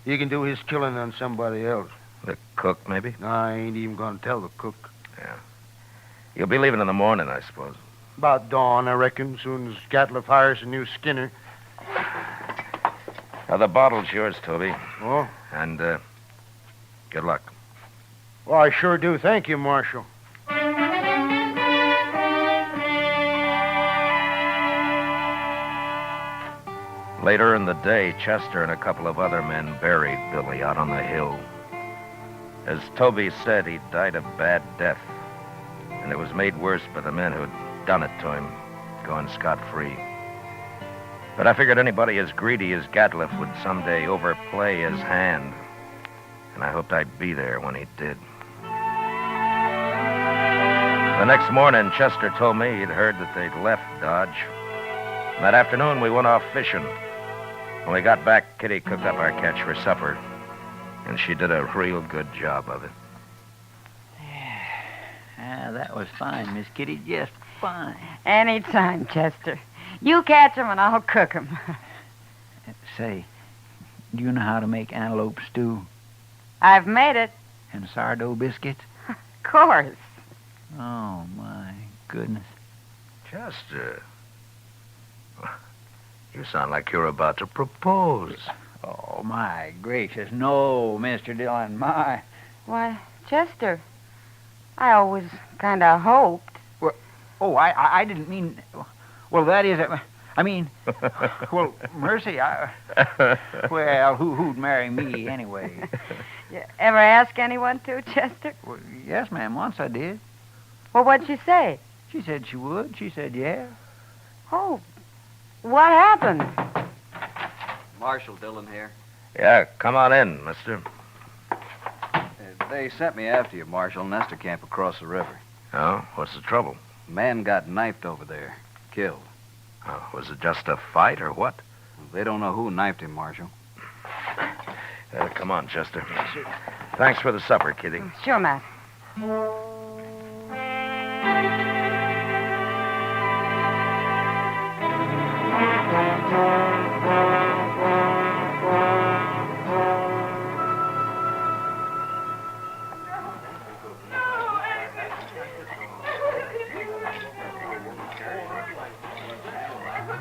He can do his killing on somebody else. The cook, maybe? No, I ain't even gonna tell the cook. Yeah. You'll be leaving in the morning, I suppose. About dawn, I reckon, soon as Gatliff hires a new skinner. Now, the bottle's yours, Toby. Oh? And, good luck. Well, I sure do. Thank you, Marshal. Later in the day, Chester and a couple of other men buried Billy out on the hill. As Toby said, he died a bad death, and it was made worse by the men who'd done it to him, going scot-free. But I figured anybody as greedy as Gatliff would someday overplay his hand, and I hoped I'd be there when he did. The next morning, Chester told me he'd heard that they'd left Dodge. And that afternoon, we went off fishing. When we got back, Kitty cooked up our catch for supper, and she did a real good job of it. That was fine, Miss Kitty, just fine. Anytime, Chester. You catch 'em and I'll cook 'em. Say, do you know how to make antelope stew I've made it. and sourdough biscuits? Of course. Oh, my goodness. Chester, you sound like you're about to propose. Oh, my gracious. No, Mr. Dillon, my. Why, Chester, I always kind of hoped. Oh, I didn't mean... Well, that is... I mean... Well, mercy, Well, who'd marry me anyway? You ever ask anyone to, Chester? Well, yes, ma'am, once I did. Well, what'd she say? She said she would. She said, yeah. Oh, what happened? Marshal Dillon here. Yeah, come on in, mister. They sent me after you, Marshal. Nestor camp across the river. Oh, what's the trouble? Man got knifed over there. Killed. Oh, was it just a fight or what? They don't know who knifed him, Marshal. Come on, Chester. Thanks for the supper, Kitty. Sure, Matt.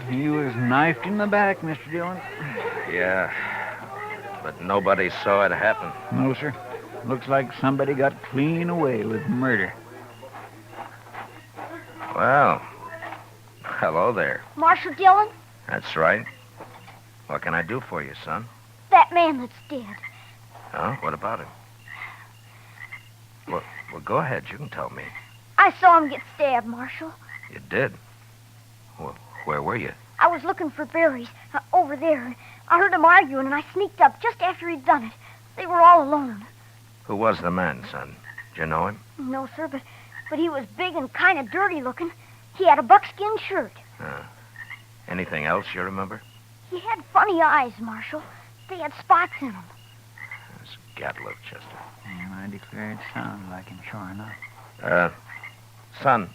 He was knifed in the back, Mr. Dillon. Yeah, but nobody saw it happen. No, sir. Looks like somebody got clean away with murder. Well, hello there. Marshal Dillon? That's right. What can I do for you, son? That man that's dead. Oh, what about him? Well, go ahead. You can tell me. I saw him get stabbed, Marshal. You did? Well, where were you? I was looking for berries over there. I heard them arguing, and I sneaked up just after he'd done it. They were all alone. Who was the man, son? Did you know him? No, sir, but he was big and kind of dirty looking. He had a buckskin shirt. Anything else you remember? He had funny eyes, Marshal. They had spots in them. It's Gatliff, Chester. Yeah, I declare it sounds like him, sure enough. Son,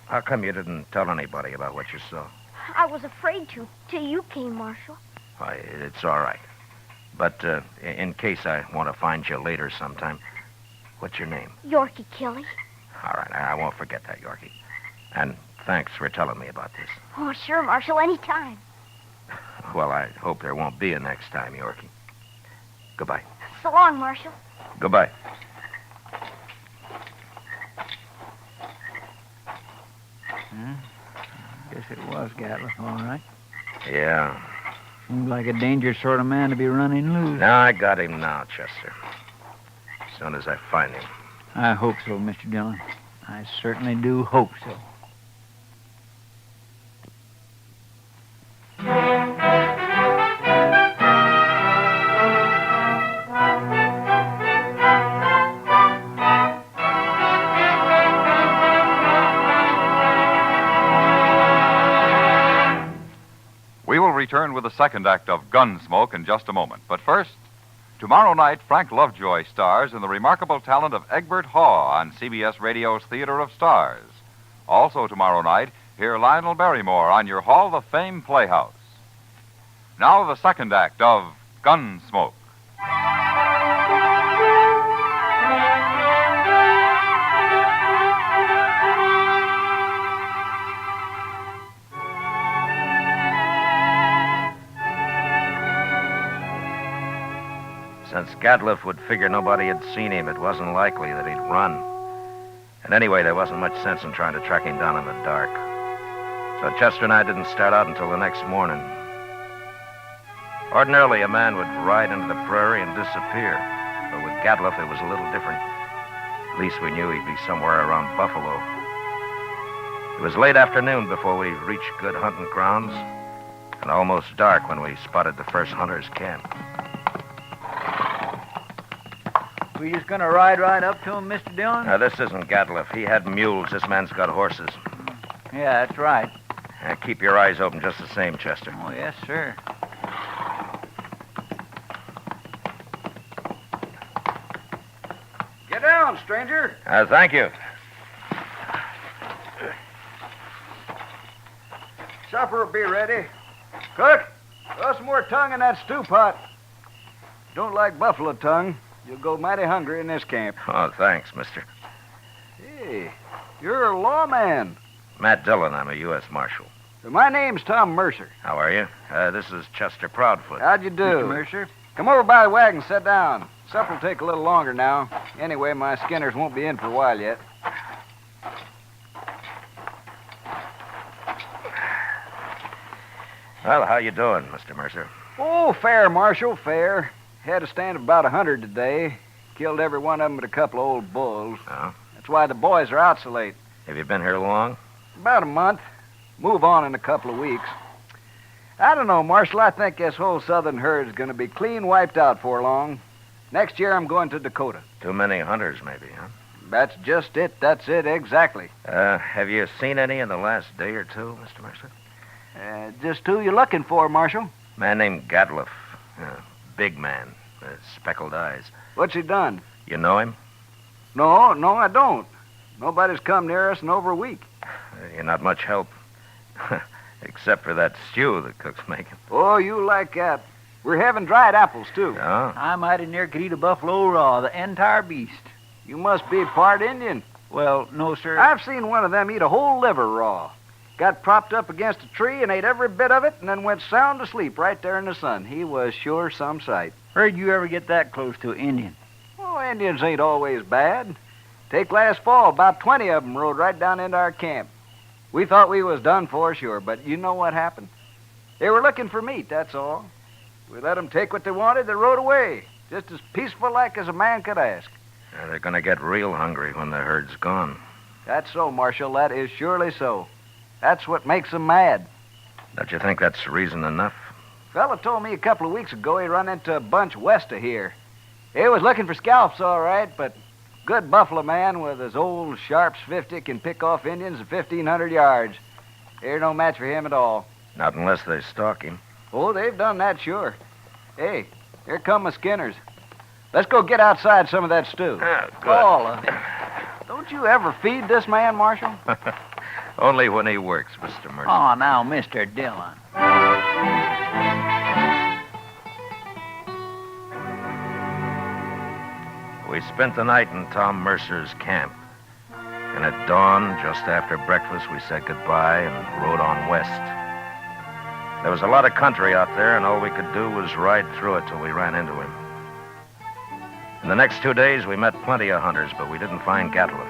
how come you didn't tell anybody about what you saw? I was afraid to, till you came, Marshal. Why, it's all right. But in case I want to find you later sometime, what's your name? Yorkie Kelly. All right, I won't forget that, Yorkie. And thanks for telling me about this. Oh, sure, Marshal, anytime. Well, I hope there won't be a next time, Yorkie. Goodbye. So long, Marshal. Goodbye. Guess it was Gatliff, all right. Yeah. Seems like a dangerous sort of man to be running loose. No, I got him now, Chester. As soon as I find him. I hope so, Mr. Dillon. I certainly do hope so. We will return with the second act of Gunsmoke in just a moment. But first, tomorrow night, Frank Lovejoy stars in the remarkable talent of Egbert Haw on CBS Radio's Theater of Stars. Also tomorrow night, hear Lionel Barrymore on your Hall of Fame Playhouse. Now the second act of Gunsmoke. Since Gatliff would figure nobody had seen him, it wasn't likely that he'd run. And anyway, there wasn't much sense in trying to track him down in the dark. So Chester and I didn't start out until the next morning. Ordinarily, a man would ride into the prairie and disappear. But with Gatliff, it was a little different. At least we knew he'd be somewhere around Buffalo. It was late afternoon before we reached good hunting grounds, and almost dark when we spotted the first hunter's camp. We just gonna ride right up to him, Mr. Dillon? Now, this isn't Gatliff. He had mules. This man's got horses. Yeah, that's right. Keep your eyes open just the same, Chester. Oh, yes, sir. Get down, stranger. Thank you. Supper will be ready. Cook, throw some more tongue in that stew pot. Don't like buffalo tongue. You'll go mighty hungry in this camp. Oh, thanks, mister. Hey, you're a lawman. Matt Dillon. I'm a U.S. Marshal. My name's Tom Mercer. How are you? This is Chester Proudfoot. How'd you do? Mr. Mercer? Come over by the wagon, sit down. Supper'll take a little longer now. Anyway, my skinners won't be in for a while yet. Well, how you doing, Mr. Mercer? Oh, fair, Marshal, fair. Had a stand of about 100 today. Killed every one of them but a couple of old bulls. Oh? That's why the boys are out so late. Have you been here long? About a month. Move on in a couple of weeks. I don't know, Marshal. I think this whole southern herd's going to be clean wiped out for long. Next year I'm going to Dakota. Too many hunters, maybe, huh? That's just it. That's it, exactly. Have you seen any in the last day or two, Mr. Mercer? Just who you looking for, Marshal? Man named Gatliff. Big man. Speckled eyes. What's he done? You know him? No, I don't. Nobody's come near us in over a week. You're not much help. Except for that stew the cook's making. Oh, you like that. We're having dried apples, too. Oh? I mighty near could eat a buffalo raw, the entire beast. You must be part Indian. Well, no, sir. I've seen one of them eat a whole liver raw. Got propped up against a tree and ate every bit of it and then went sound asleep right there in the sun. He was sure some sight. Where'd you ever get that close to an Indian? Oh, Indians ain't always bad. Take last fall, about 20 of them rode right down into our camp. We thought we was done for, sure, but you know what happened? They were looking for meat, that's all. We let 'em take what they wanted, they rode away. Just as peaceful like as a man could ask. Yeah, they're going to get real hungry when the herd's gone. That's so, Marshal. That is surely so. That's what makes 'em mad. Don't you think that's reason enough? Fella told me a couple of weeks ago he run into a bunch west of here. He was looking for scalps, all right, but good buffalo man with his old Sharps 50 can pick off Indians at 1,500 yards. They're no match for him at all. Not unless they stalk him. Oh, they've done that, sure. Hey, here come my skinners. Let's go get outside some of that stew. Good. All of it. Don't you ever feed this man, Marshal? Only when he works, Mr. Mercer. Oh, now, Mr. Dillon. We spent the night in Tom Mercer's camp. And at dawn, just after breakfast, we said goodbye and rode on west. There was a lot of country out there, and all we could do was ride through it till we ran into him. In the next 2 days, we met plenty of hunters, but we didn't find Gatliff.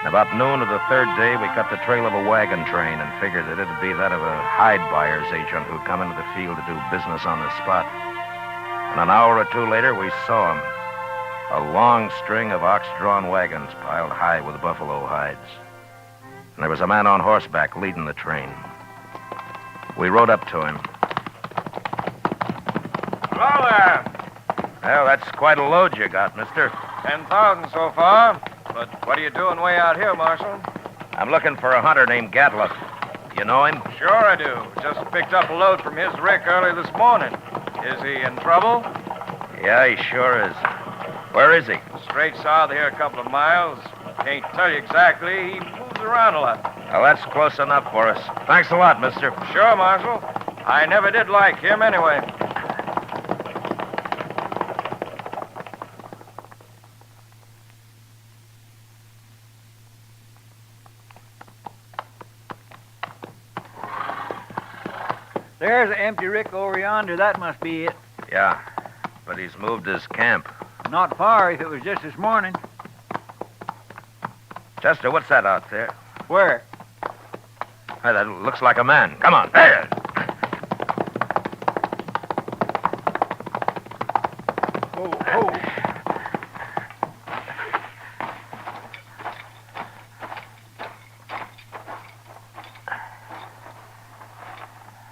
About noon of the third day, we cut the trail of a wagon train and figured that it'd be that of a hide buyer's agent who'd come into the field to do business on the spot. And an hour or two later, we saw him. A long string of ox-drawn wagons piled high with buffalo hides. And there was a man on horseback leading the train. We rode up to him. Hello there. Well, that's quite a load you got, mister. 10,000 so far. But what are you doing way out here, Marshal? I'm looking for a hunter named Gatliff. You know him? Sure I do. Just picked up a load from his rick early this morning. Is he in trouble? Yeah, he sure is. Where is he? Straight south here a couple of miles. Can't tell you exactly. He moves around a lot. Well, that's close enough for us. Thanks a lot, mister. Sure, Marshal. I never did like him anyway. There's an empty rick over yonder. That must be it. Yeah, but he's moved his camp. Not far if it was just this morning. Chester, what's that out there? Where? Hey, that looks like a man. Come on. There. Oh.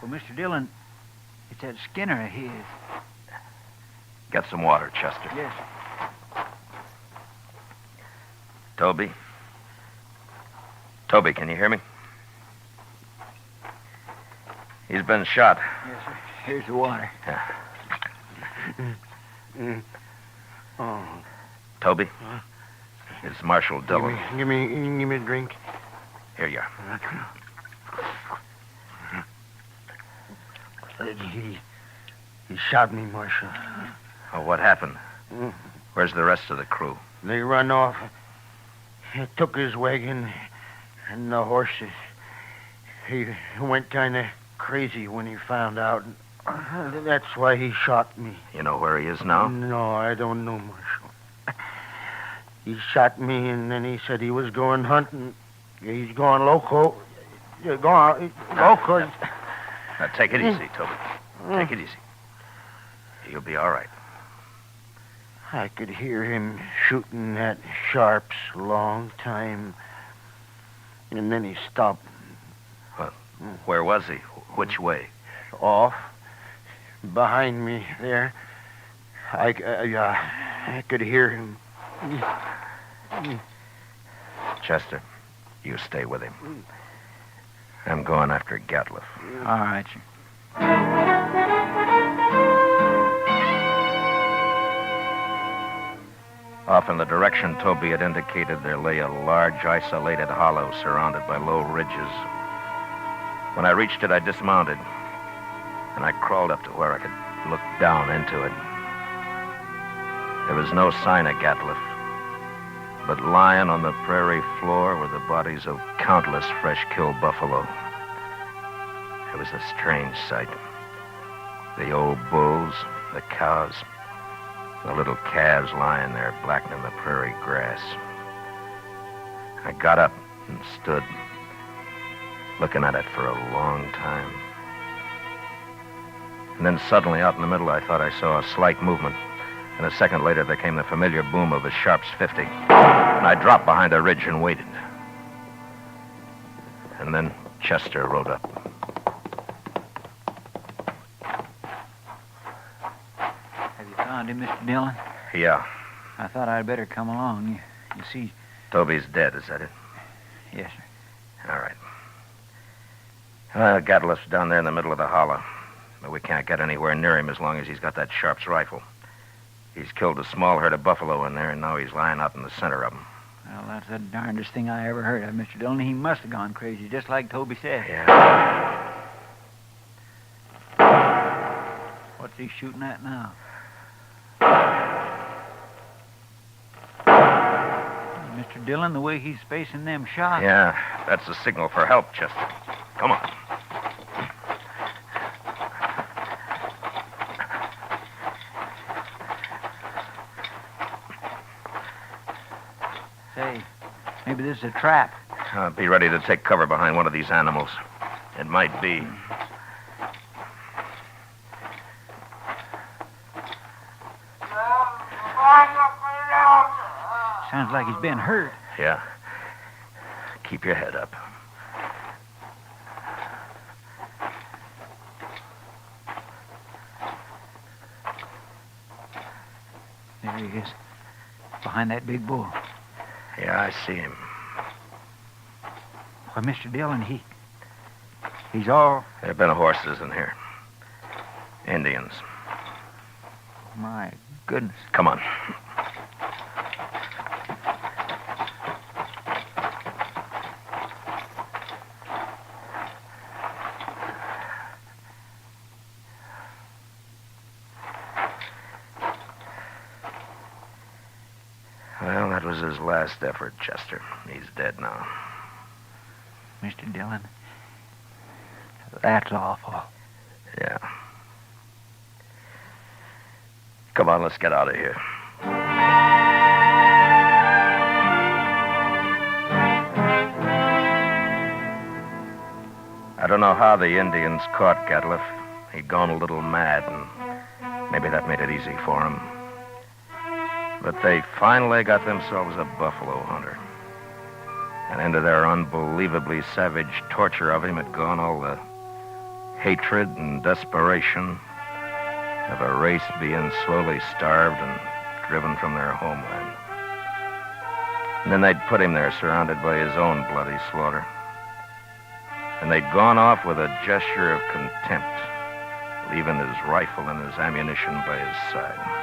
Well, Mr. Dillon, it's that Skinner of his. Get some water, Chester. Yes. Toby? Toby, can you hear me? He's been shot. Yes, sir. Here's the water. Yeah. Oh. Toby? It's Marshal Dillon. Give me a drink. Here you are. He shot me, Marshal. Oh, what happened? Where's the rest of the crew? They run off. He took his wagon and the horses. He went kind of crazy when he found out. That's why he shot me. You know where he is now? No, I don't know, Marshal. He shot me, and then he said he was going hunting. He's going loco. Loco. Now, take it easy, Toby. Take it easy. You'll be all right. I could hear him shooting at Sharps a long time. And then he stopped. Well, where was he? Which way? Off. Behind me there. I could hear him. Chester, you stay with him. I'm going after Gatliff. All right, sir. Off in the direction Toby had indicated, there lay a large, isolated hollow surrounded by low ridges. When I reached it, I dismounted, and I crawled up to where I could look down into it. There was no sign of Gatliff, but lying on the prairie floor were the bodies of countless fresh-killed buffalo. It was a strange sight. The old bulls, the cows, the little calves lying there blackening the prairie grass. I got up and stood, looking at it for a long time. And then suddenly, out in the middle, I thought I saw a slight movement. And a second later, there came the familiar boom of a Sharps 50. And I dropped behind a ridge and waited. And then Chester rode up. Have you found him, Mr. Dillon? Yeah. I thought I'd better come along. You see... Toby's dead, is that it? Yes, sir. All right. Gatliff's down there in the middle of the hollow. But we can't get anywhere near him as long as he's got that Sharps rifle. He's killed a small herd of buffalo in there, and now he's lying out in the center of them. Well, that's the darndest thing I ever heard of, Mr. Dillon. He must have gone crazy, just like Toby said. Yeah. What's he shooting at now? Mr. Dillon, the way he's spacing them shots. Yeah, that's the signal for help, Chester. Come on. Say, maybe this is a trap. Be ready to take cover behind one of these animals. It might be. Sounds like he's been hurt. Yeah. Keep your head up. There he is. Behind that big bull. Yeah, I see him. Why, Mr. Dillon, he's all... There have been horses in here. Indians. My goodness. Come on. Well, that was his last effort, Chester. He's dead now. Mr. Dillon, that's awful. Yeah. Come on, let's get out of here. I don't know how the Indians caught Gatliff. He'd gone a little mad, and maybe that made it easy for him. But they finally got themselves a buffalo hunter. And into their unbelievably savage torture of him had gone all the hatred and desperation of a race being slowly starved and driven from their homeland. And then they'd put him there surrounded by his own bloody slaughter. And they'd gone off with a gesture of contempt, leaving his rifle and his ammunition by his side.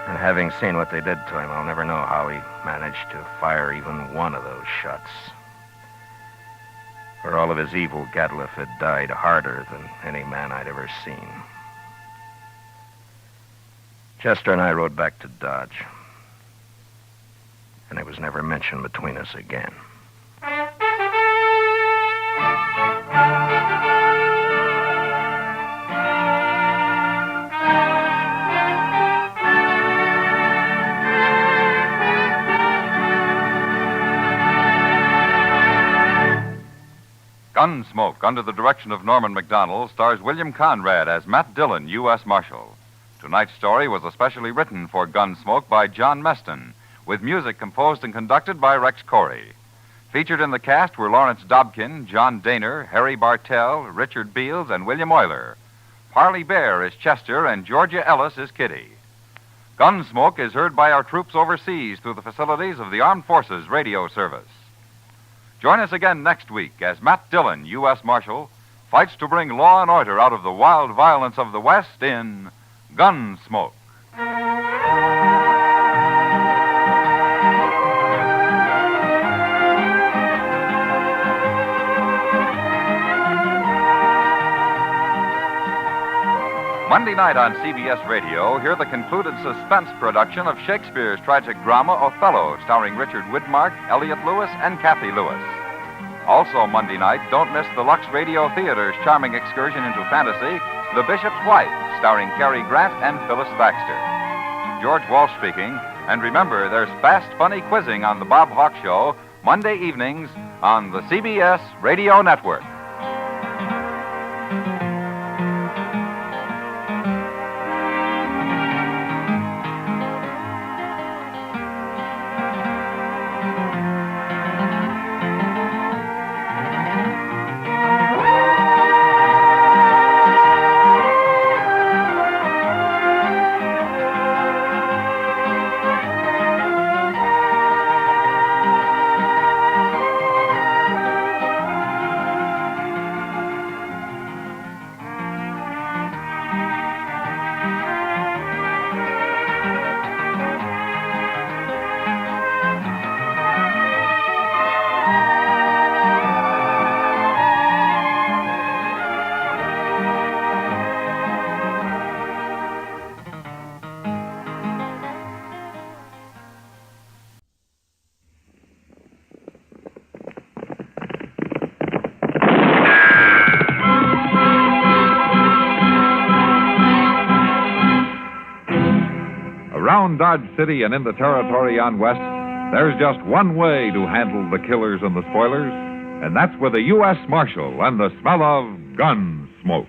And having seen what they did to him, I'll never know how he managed to fire even one of those shots. For all of his evil, Gatliff had died harder than any man I'd ever seen. Chester and I rode back to Dodge. And it was never mentioned between us again. Gunsmoke, under the direction of Norman MacDonald, stars William Conrad as Matt Dillon, U.S. Marshal. Tonight's story was especially written for Gunsmoke by John Meston, with music composed and conducted by Rex Corey. Featured in the cast were Lawrence Dobkin, John Daner, Harry Bartell, Richard Beals, and William Euler. Parley Bear is Chester, and Georgia Ellis is Kitty. Gunsmoke is heard by our troops overseas through the facilities of the Armed Forces Radio Service. Join us again next week as Matt Dillon, U.S. Marshal, fights to bring law and order out of the wild violence of the West in Gunsmoke. Monday night on CBS Radio, hear the concluded suspense production of Shakespeare's tragic drama Othello, starring Richard Widmark, Elliot Lewis, and Kathy Lewis. Also Monday night, don't miss the Lux Radio Theater's charming excursion into fantasy, The Bishop's Wife, starring Cary Grant and Phyllis Baxter. George Walsh speaking, and remember, there's fast, funny quizzing on The Bob Hawk Show, Monday evenings on the CBS Radio Network. Around Dodge City and in the territory on West, there's just one way to handle the killers and the spoilers, and that's with a U.S. Marshal and the smell of Gunsmoke.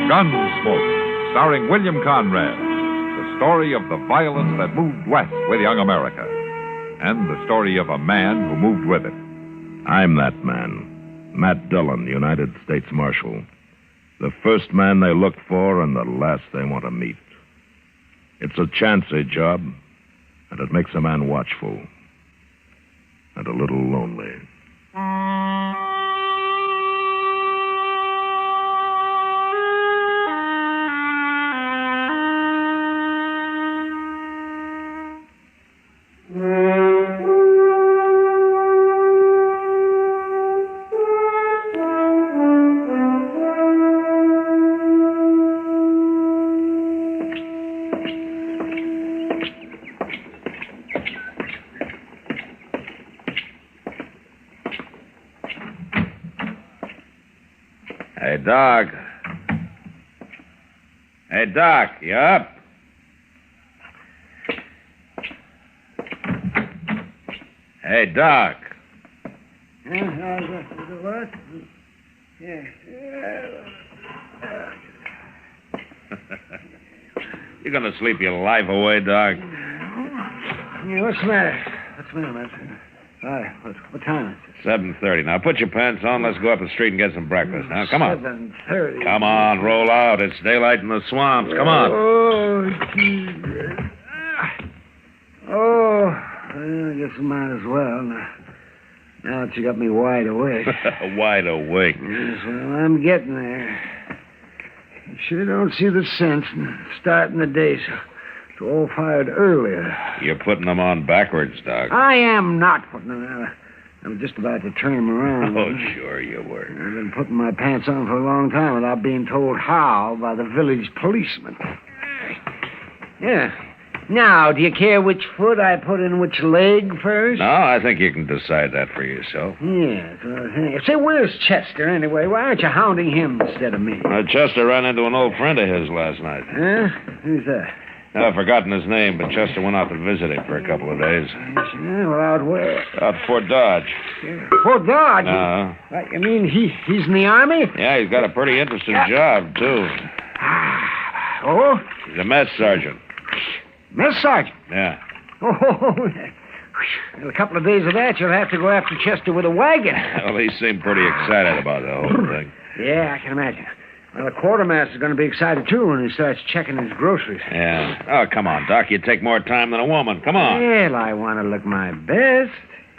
Gunsmoke, starring William Conrad. The story of the violence that moved west with young America. And the story of a man who moved with it. I'm that man. Matt Dillon, United States Marshal. The first man they look for and the last they want to meet. It's a chancy job, and it makes a man watchful. And a little lonely. Hey, Doc. Hey, Doc, you up? Hey, Doc. What? Yeah. You gonna sleep your life away, Doc? Yeah, what's the matter? What's the matter, man? All right, what time is it? 7:30. Now, put your pants on. Let's go up the street and get some breakfast. Now, come on. 7:30. Come on, roll out. It's daylight in the swamps. Come on. Oh, Jesus. Oh, I guess I might as well. Now that you got me wide awake. Wide awake. Yes, well, I'm getting there. You sure don't see the sense in starting the day so all fired earlier. You're putting them on backwards, Doc. I am not putting them out. I'm just about to turn them around. Oh, sure you were. I've been putting my pants on for a long time without being told how by the village policeman. Yeah. Now, do you care which foot I put in which leg first? No, I think you can decide that for yourself. Yes. Say, where's Chester anyway? Why aren't you hounding him instead of me? Chester ran into an old friend of his last night. Huh? Who's that? I've forgotten his name, but Chester went out to visit him for a couple of days. Yeah, well, out where? Out Fort Dodge. Fort Dodge? Uh-huh. You mean he's in the Army? Yeah, he's got a pretty interesting job, too. Oh? He's a mess sergeant. Mess sergeant? Yeah. Oh, well, a couple of days of that, you'll have to go after Chester with a wagon. Well, he seemed pretty excited about the whole thing. Yeah, I can imagine. Well, the quartermaster's going to be excited, too, when he starts checking his groceries. Yeah. Oh, come on, Doc. You take more time than a woman. Come on. Well, I want to look my best.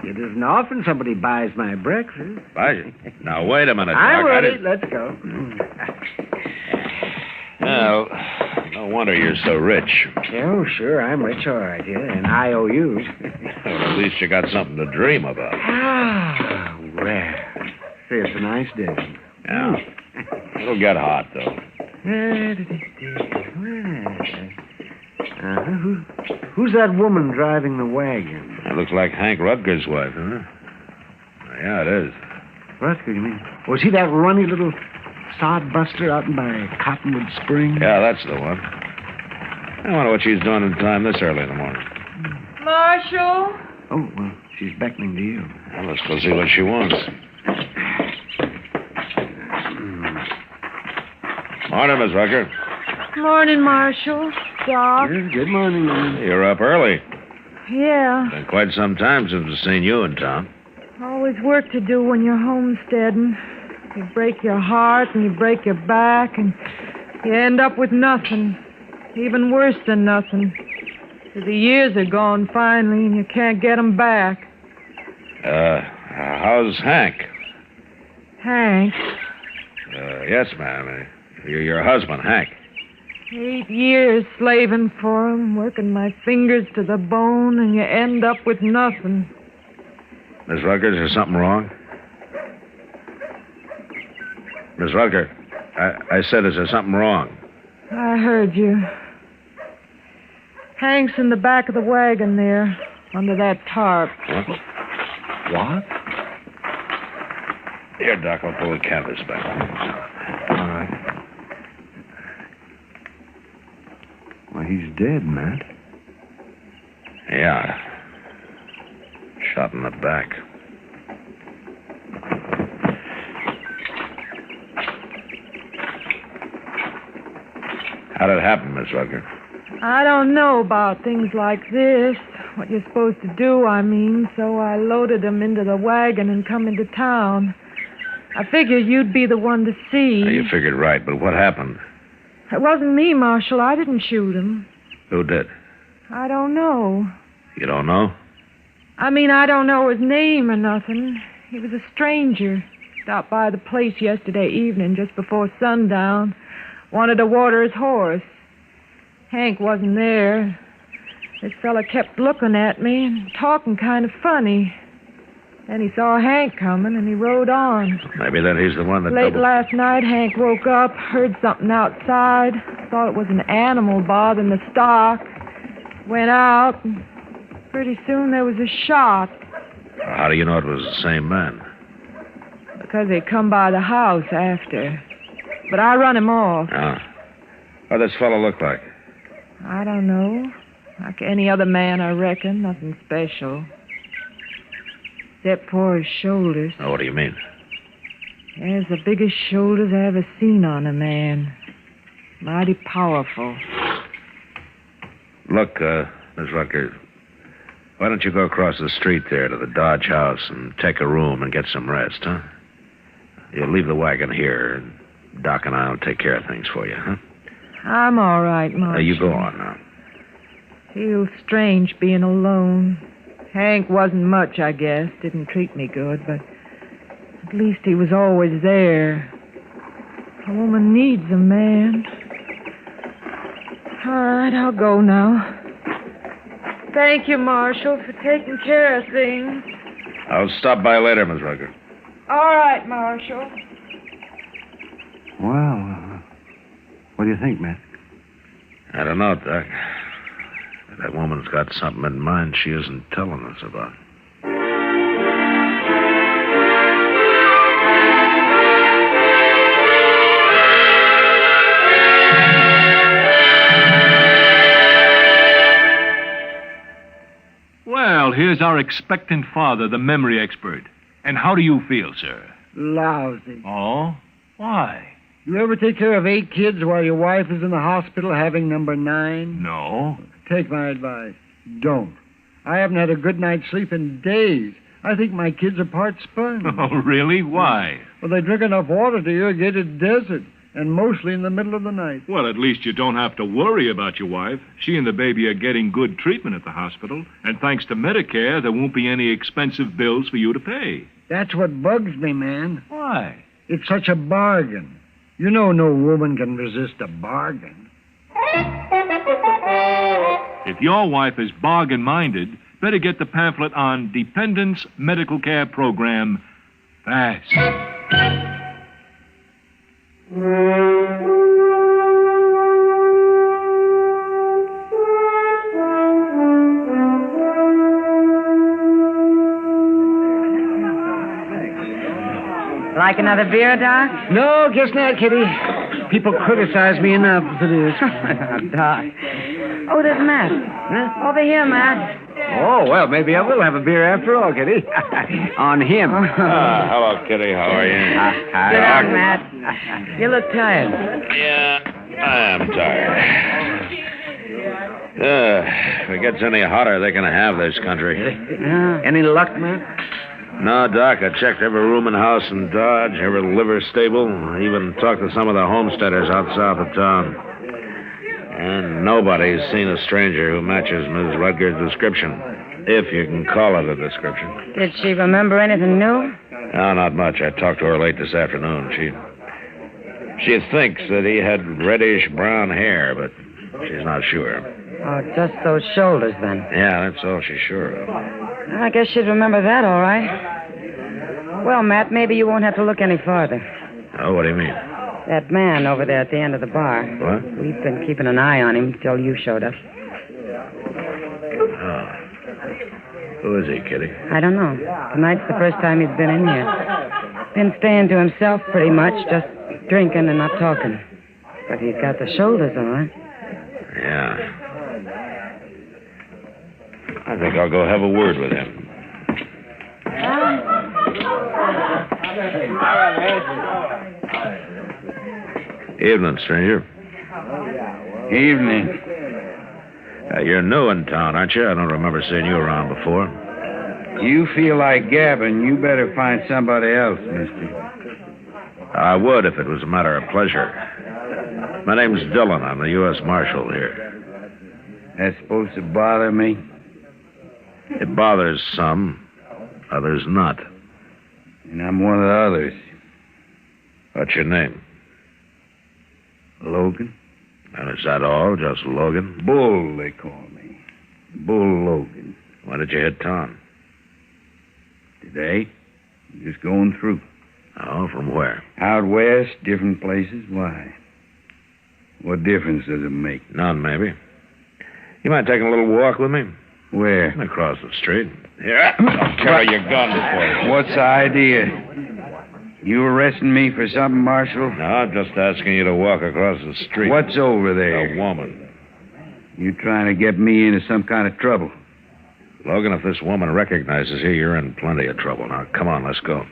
It isn't often somebody buys my breakfast. Buys it? Now, wait a minute, Doc. I'm ready. Let's go. Well, no wonder you're so rich. Oh, sure, I'm rich, all right, yeah, and IOUs. Well, at least you got something to dream about. Ah, well, see, it's a nice day. Yeah. It'll get hot, though. Who's that woman driving the wagon? That looks like Hank Rutger's wife, huh? Yeah, it is. Rutger, you mean? Was he that runny little sodbuster out by Cottonwood Springs? Yeah, that's the one. I wonder what she's doing in time this early in the morning. Marshal? Oh, well, she's beckoning to you. Well, let's go see what she wants. Morning, Miss Rucker. Morning, Marshal. Doc. Good morning, man. You're up early. Yeah. Been quite some time since I've seen you in town. Always work to do when you're homesteading. You break your heart and you break your back and you end up with nothing. Even worse than nothing. The years are gone finally and you can't get 'em back. How's Hank? Hank? Yes, ma'am. Your husband, Hank. 8 years slaving for him, working my fingers to the bone, and you end up with nothing. Miss Rucker, is there something wrong? Miss Rucker, I said, is there something wrong? I heard you. Hank's in the back of the wagon there, under that tarp. What? Here, Doc, I'll pull the canvas back. All right. Well, he's dead, Matt. Yeah. Shot in the back. How'd it happen, Miss Rutger? I don't know about things like this. What you're supposed to do, I mean. So I loaded him into the wagon and come into town. I figured you'd be the one to see. You figured right, but what happened? It wasn't me, Marshal. I didn't shoot him. Who did? I don't know. You don't know? I mean, I don't know his name or nothing. He was a stranger. Stopped by the place yesterday evening just before sundown. Wanted to water his horse. Hank wasn't there. This fella kept looking at me and talking kind of funny. Then he saw Hank coming and he rode on. Maybe then he's the one that Late last night, Hank woke up, heard something outside. Thought it was an animal bothering the stock. Went out, and pretty soon there was a shot. How do you know it was the same man? Because they come by the house after. But I run him off. Oh. What does this fellow look like? I don't know. Like any other man, I reckon. Nothing special. Except for his shoulders. Oh, what do you mean? There's the biggest shoulders I ever seen on a man. Mighty powerful. Look, Miss Rutger, why don't you go across the street there to the Dodge house and take a room and get some rest, huh? You'll leave the wagon here, and Doc and I'll take care of things for you, huh? I'm all right, Marshal. You go on now. Feels strange being alone. Hank wasn't much, I guess. Didn't treat me good, but at least he was always there. A woman needs a man. All right, I'll go now. Thank you, Marshal, for taking care of things. I'll stop by later, Miss Rutger. All right, Marshal. Well, what do you think, Matt? I don't know, Doc. That woman's got something in mind she isn't telling us about. Well, here's our expectant father, the memory expert. And how do you feel, sir? Lousy. Oh? Why? You ever take care of 8 kids while your wife is in the hospital having number 9? No. Take my advice. Don't. I haven't had a good night's sleep in days. I think my kids are part sponge. Oh, really? Why? Well, they drink enough water to irrigate a desert, and mostly in the middle of the night. Well, at least you don't have to worry about your wife. She and the baby are getting good treatment at the hospital, and thanks to Medicare, there won't be any expensive bills for you to pay. That's what bugs me, man. Why? It's such a bargain. You know no woman can resist a bargain. If your wife is bargain-minded, better get the pamphlet on Dependents Medical Care Program fast. Like another beer, Doc? No, guess not, Kitty. People criticize me enough as it is. Doc. Oh, there's Matt. Huh? Over here, Matt. Oh, well, maybe I will have a beer after all, Kitty. On him. Hello, Kitty. How are you? Sit down, Matt. You look tired. Yeah, I am tired. If it gets any hotter, they can have this country. Any luck, Matt? No, Doc. I checked every rooming house in Dodge, every liver stable. I even talked to some of the homesteaders out south of town. And nobody's seen a stranger who matches Ms. Rutger's description, if you can call it a description. Did she remember anything new? No, not much. I talked to her late this afternoon. She thinks that he had reddish-brown hair, but she's not sure. Oh, just those shoulders, then. Yeah, that's all she's sure of. I guess she'd remember that, all right. Well, Matt, maybe you won't have to look any farther. Oh, what do you mean? That man over there at the end of the bar. What? We've been keeping an eye on him till you showed up. Oh. Who is he, Kitty? I don't know. Tonight's the first time he's been in here. Been staying to himself pretty much, just drinking and not talking. But he's got the shoulders all right. Yeah. I think I'll go have a word with him. Evening, stranger. Evening. You're new in town, aren't you? I don't remember seeing you around before. You feel like gabbing, you better find somebody else, mister. I would if it was a matter of pleasure. My name's Dillon. I'm the U.S. Marshal here. That's supposed to bother me? It bothers some, others not. And I'm one of the others. What's your name? Logan? And is that all? Just Logan? Bull, they call me. Bull Logan. When did you hit town? Today? Just going through. Oh, from where? Out west, different places. Why? What difference does it make? None, maybe. You mind taking a little walk with me? Where? Across the street. Here, I'll carry your gun before you. What's the idea? You arresting me for something, Marshal? No, I'm just asking you to walk across the street. What's over there? A woman. You trying to get me into some kind of trouble? Logan, if this woman recognizes you, you're in plenty of trouble. Now, come on, let's go.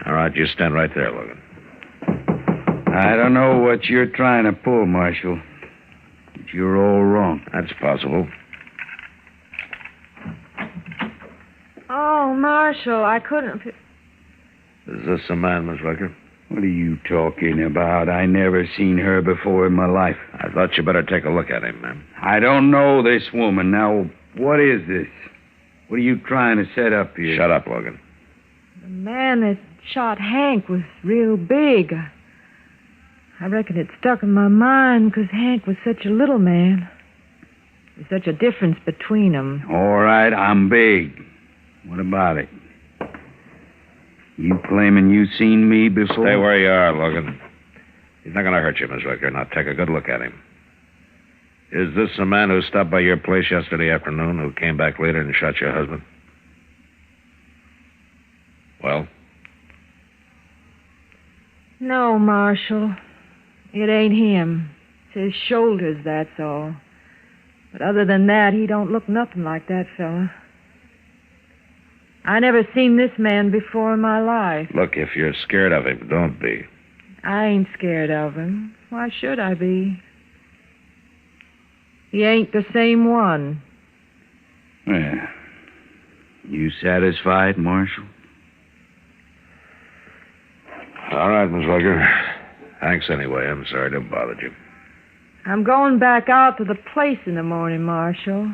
All right, you stand right there, Logan. I don't know what you're trying to pull, Marshal. But you're all wrong. That's possible. Oh, Marshal, I couldn't... Is this the man, Miss Rucker? What are you talking about? I never seen her before in my life. I thought you better take a look at him, man. I don't know this woman. Now, what is this? What are you trying to set up here? Shut up, Logan. The man that shot Hank was real big. I reckon it stuck in my mind because Hank was such a little man. There's such a difference between them. All right, I'm big. What about it? You claiming you seen me before? Stay where you are, Logan. He's not going to hurt you, Miss Rucker. Now, take a good look at him. Is this the man who stopped by your place yesterday afternoon, who came back later and shot your husband? Well? No, Marshal. It ain't him. It's his shoulders, that's all. But other than that, he don't look nothing like that fella. I never seen this man before in my life. Look, if you're scared of him, don't be. I ain't scared of him. Why should I be? He ain't the same one. Well, you satisfied, Marshal? All right, Miss Rucker. Thanks anyway. I'm sorry to have bothered you. I'm going back out to the place in the morning, Marshal.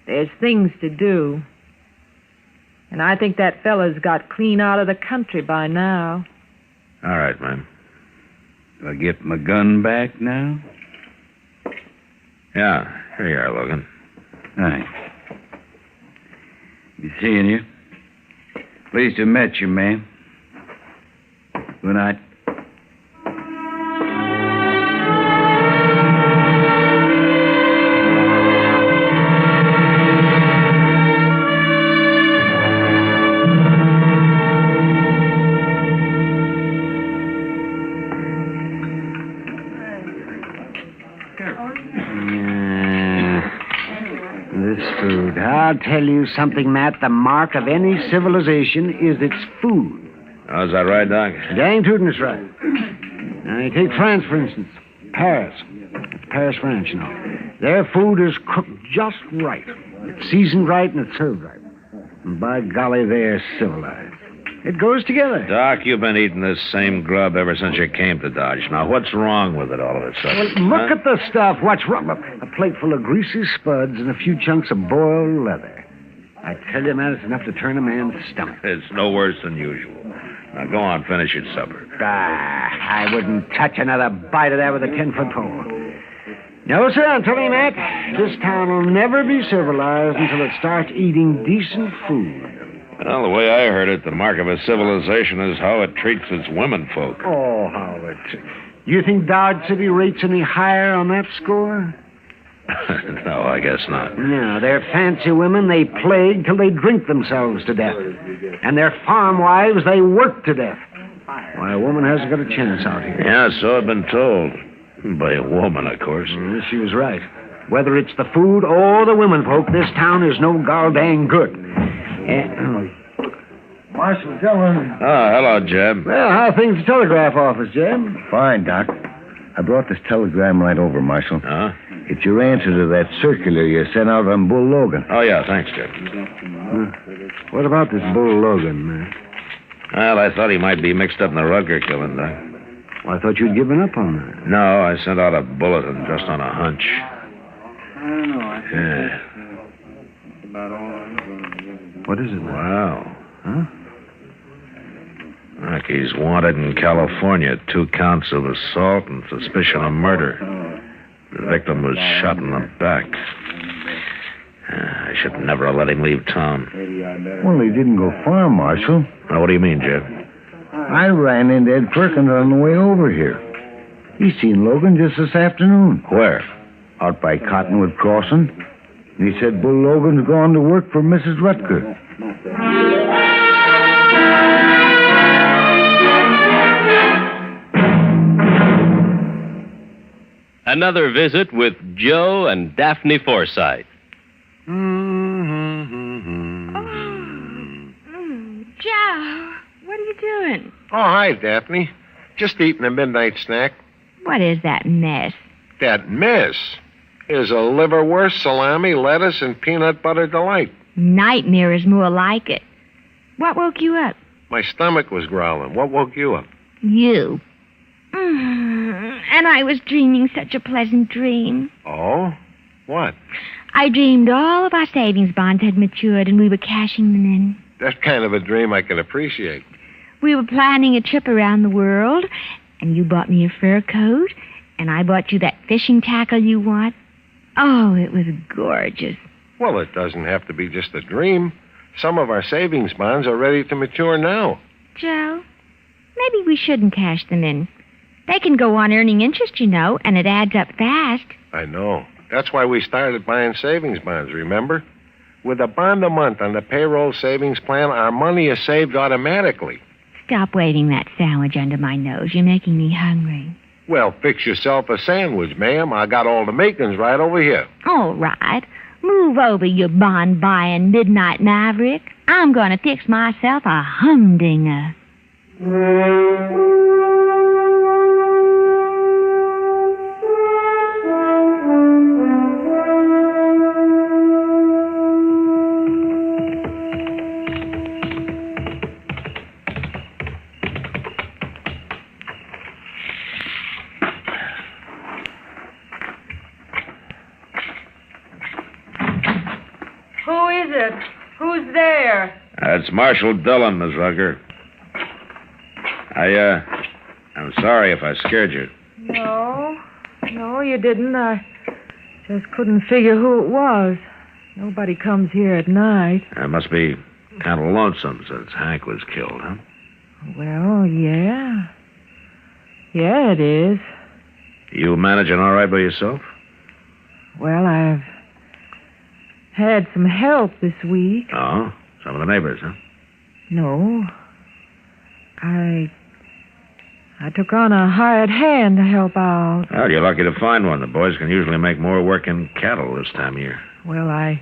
There's things to do. And I think that fella's got clean out of the country by now. All right, ma'am. Do I get my gun back now? Yeah, here you are, Logan. Thanks. Be seeing you. Pleased to have met you, ma'am. Good night. Food. I'll tell you something, Matt. The mark of any civilization is its food. Oh, is that right, Doc? Dang tootin' it's right. Now, you take France, for instance. Paris. Paris, France, you know. Their food is cooked just right. It's seasoned right and it's served right. And by golly, they're civilized. It goes together. Doc, you've been eating this same grub ever since you came to Dodge. Now, what's wrong with it all of a sudden? Well, look at the stuff. What's wrong? A plate full of greasy spuds and a few chunks of boiled leather. I tell you, man, it's enough to turn a man's stomach. It's no worse than usual. Now go on, finish your supper. I wouldn't touch another bite of that with a 10-foot pole. No, sir, I'm telling you, Mac, this town will never be civilized until it starts eating decent food. Well, the way I heard it, the mark of a civilization is how it treats its women folk. Oh, Howard. You think Dodge City rates any higher on that score? No, I guess not. No, they're fancy women they plague till they drink themselves to death. And their farm wives they work to death. Why, a woman hasn't got a chance out here. Yeah, so I've been told. By a woman, of course. She was right. Whether it's the food or the women folk, this town is no goddamn good. Marshal Dillon. Oh, hello, Jeb. Well, how are things at the telegraph office, Jeb? Fine, Doc. I brought this telegram right over, Marshal. Huh? It's your answer to that circular you sent out on Bull Logan. Oh, yeah, thanks, Jeb. What about this Bull Logan, man? Well, I thought he might be mixed up in the Rutger killing, Doc. Well, I thought you'd given up on that. No, I sent out a bulletin just on a hunch. Yeah. What is it? Wow. Huh? Look, he's wanted in California. 2 counts of assault and suspicion of murder. The victim was shot in the back. I should never have let him leave town. Well, he didn't go far, Marshal. Now, what do you mean, Jeb? I ran into Ed Perkins on the way over here. He seen Logan just this afternoon. Where? Out by Cottonwood Crossing. And he said Bull Logan's gone to work for Mrs. Rutger. Another visit with Joe and Daphne Forsythe. Joe, what are you doing? Oh, hi, Daphne. Just eating a midnight snack. What is that mess? That mess is a liverwurst, salami, lettuce, and peanut butter delight. Nightmare is more like it. What woke you up? My stomach was growling. What woke you up? You. And I was dreaming such a pleasant dream. Oh? What? I dreamed all of our savings bonds had matured and we were cashing them in. That's kind of a dream I can appreciate. We were planning a trip around the world, and you bought me a fur coat, and I bought you that fishing tackle you want. Oh, it was gorgeous. Well, it doesn't have to be just a dream. Some of our savings bonds are ready to mature now. Joe, maybe we shouldn't cash them in. They can go on earning interest, you know, and it adds up fast. I know. That's why we started buying savings bonds, remember? With a bond a month on the payroll savings plan, our money is saved automatically. Stop waving that sandwich under my nose. You're making me hungry. Well, fix yourself a sandwich, ma'am. I got all the makings right over here. All right. Move over, you bond-buying midnight maverick. I'm going to fix myself a humdinger. Who is it? Who's there? It's Marshal Dillon, Miss Rutger. I'm sorry if I scared you. No, you didn't. I just couldn't figure who it was. Nobody comes here at night. It must be kind of lonesome since Hank was killed, huh? Well, yeah. Yeah, it is. You managing all right by yourself? Well, I've had some help this week. Oh, some of the neighbors, huh? No. I took on a hired hand to help out. Well, you're lucky to find one. The boys can usually make more work in cattle this time of year. Well, I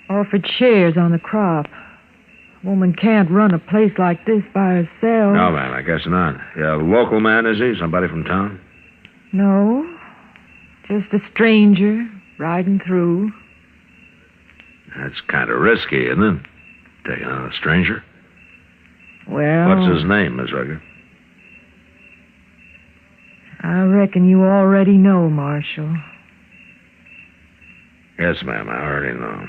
offered shares on the crop. A woman can't run a place like this by herself. No, man, I guess not. Yeah, a local man, is he? Somebody from town? No. Just a stranger riding through. That's kind of risky, isn't it? Taking on a stranger. Well... What's his name, Miss Rutger? I reckon you already know, Marshal. Yes, ma'am, I already know.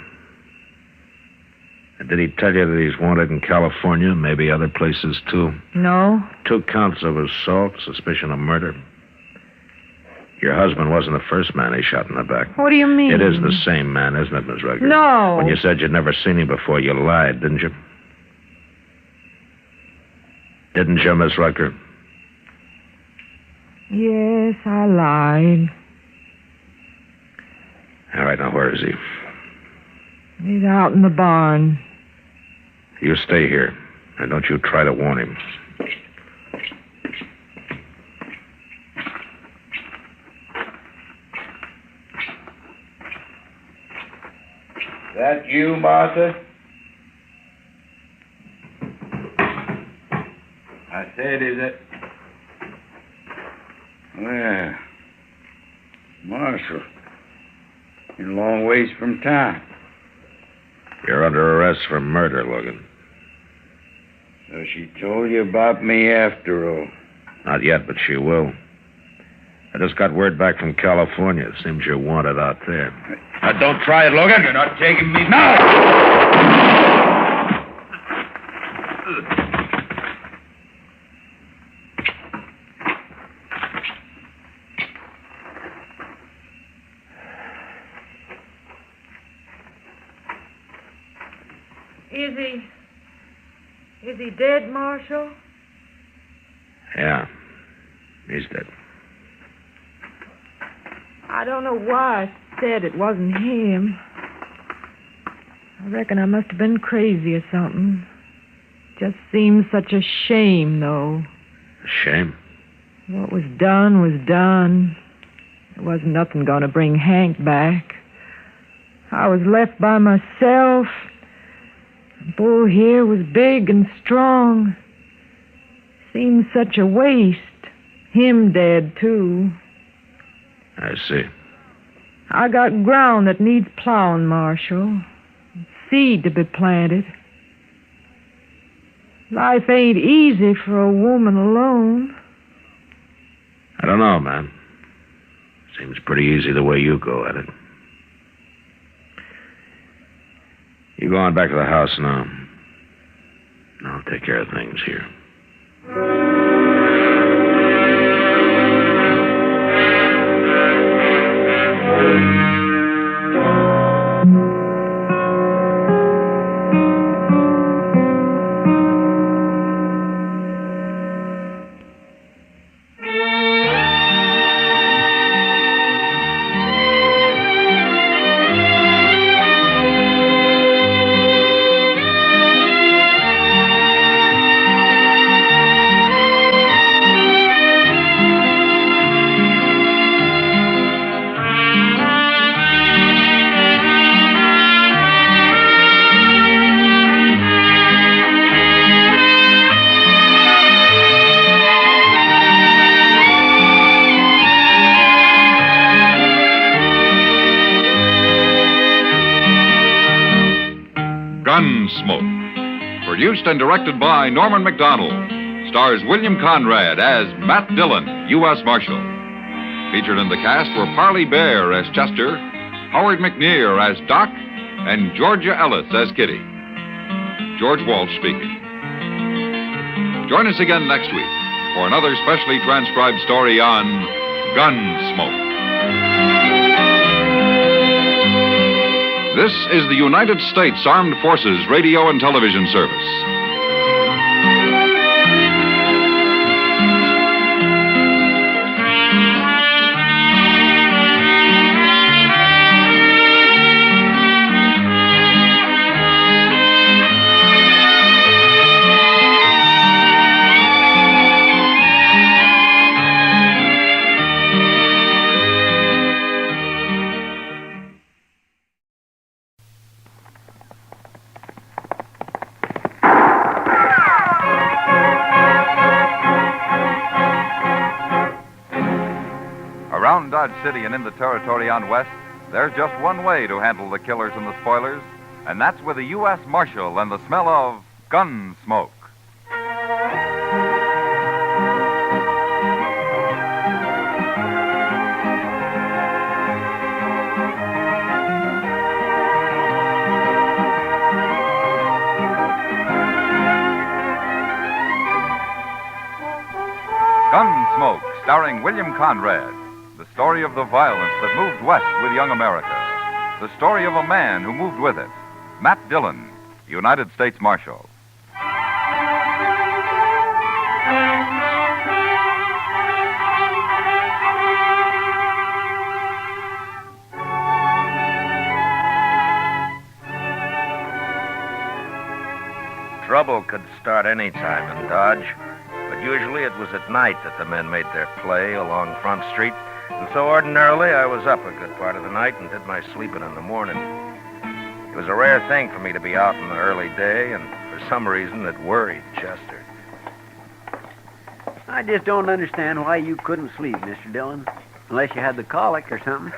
Did he tell you that he's wanted in California, maybe other places, too? No. 2 counts of assault, suspicion of murder. Your husband wasn't the first man he shot in the back. What do you mean? It is the same man, isn't it, Miss Rutger? No. When you said you'd never seen him before, you lied, didn't you? Didn't you, Miss Rutger? Yes, I lied. All right, now where is he? He's out in the barn. You stay here, and don't you try to warn him. That you, Martha? I said, is it? Well, Marshal, you're a long ways from town. You're under arrest for murder, Logan. So she told you about me after all. Not yet, but she will. I just got word back from California. It seems you're wanted out there. Now, don't try it, Logan. You're not taking me now. Is he dead, Marshal? Yeah, he's dead. I don't know why I said it wasn't him. I reckon I must have been crazy or something. Just seems such a shame, though. A shame? What was done was done. There wasn't nothing going to bring Hank back. I was left by myself. Bull here was big and strong. Seemed such a waste. Him dead, too. I see. I got ground that needs plowing, Marshal. Seed to be planted. Life ain't easy for a woman alone. I don't know, man. Seems pretty easy the way you go at it. You go on back to the house now. I'll take care of things here. Gunsmoke. Produced and directed by Norman McDonald. Stars William Conrad as Matt Dillon, U.S. Marshal. Featured in the cast were Parley Bear as Chester, Howard McNear as Doc, and Georgia Ellis as Kitty. George Walsh speaking. Join us again next week for another specially transcribed story on Gunsmoke. This is the United States Armed Forces Radio and Television Service. Around Dodge City and in the territory on West, there's just one way to handle the killers and the spoilers, and that's with a U.S. Marshal and the smell of Gunsmoke. starring William Conrad. The story of the violence that moved west with young America. The story of a man who moved with it. Matt Dillon, United States Marshal. Trouble could start any time in Dodge, but usually it was at night that the men made their play along Front Street, and so ordinarily I was up a good part of the night and did my sleeping in the morning. It was a rare thing for me to be out in the early day, and for some reason it worried Chester. I just don't understand why you couldn't sleep, Mr. Dillon, unless you had the colic or something.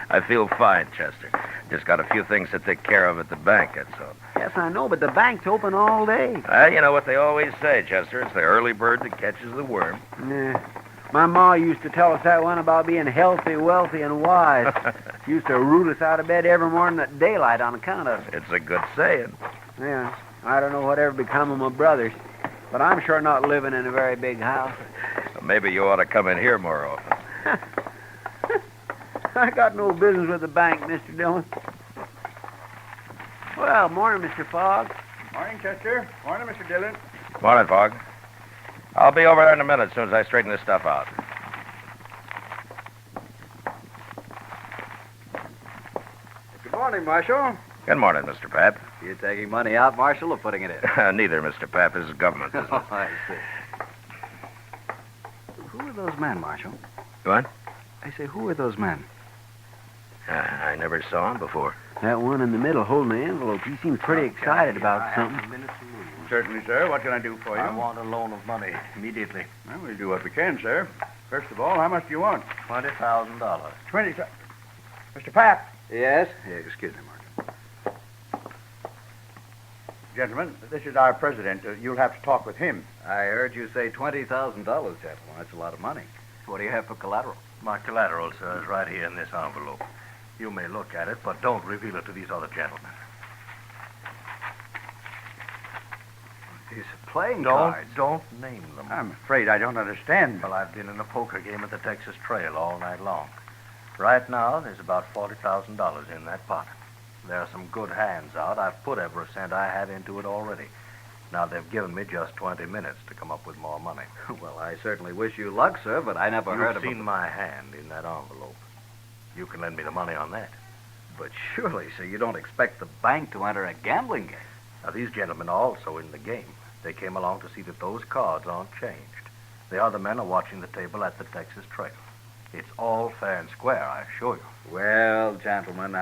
I feel fine, Chester. Just got a few things to take care of at the bank, that's all. Yes, I know, but the bank's open all day. You know what they always say, Chester. It's the early bird that catches the worm. Yeah. My ma used to tell us that one about being healthy, wealthy, and wise. She used to root us out of bed every morning at daylight on account of it. It's a good saying. Yeah. I don't know whatever become of my brothers, but I'm sure not living in a very big house. Maybe you ought to come in here more often. I got no business with the bank, Mr. Dillon. Well, morning, Mr. Fogg. Morning, Chester. Morning, Mr. Dillon. Morning, Fogg. I'll be over there in a minute as soon as I straighten this stuff out. Good morning, Marshal. Good morning, Mr. Pap. You taking money out, Marshal, or putting it in? Neither, Mr. Pap. This is government business. Oh, I see. Who are those men, Marshal? What? I say, who are those men? I never saw him before. That one in the middle holding the envelope, he seems pretty excited about something. Certainly, sir. What can I do for you? I want a loan of money immediately. Well, we'll do what we can, sir. First of all, how much do you want? $20,000. 20. Mr. Pat. Yes? Yeah, excuse me, Marshal. Gentlemen, this is our president. You'll have to talk with him. I heard you say $20,000, gentlemen. That's a lot of money. What do you have for collateral? My collateral, sir, is right here in this envelope. You may look at it, but don't reveal it to these other gentlemen. These are playing cards. Don't name them. I'm afraid I don't understand. Well, I've been in a poker game at the Texas Trail all night long. Right now, there's about $40,000 in that pot. There are some good hands out. I've put every cent I have into it already. Now, they've given me just 20 minutes to come up with more money. Well, I certainly wish you luck, sir, but I never heard of You've seen my hand in that envelope. You can lend me the money on that. But surely, sir, you don't expect the bank to enter a gambling game. Now, these gentlemen are also in the game. They came along to see that those cards aren't changed. The other men are watching the table at the Texas Trail. It's all fair and square, I assure you. Well, gentlemen,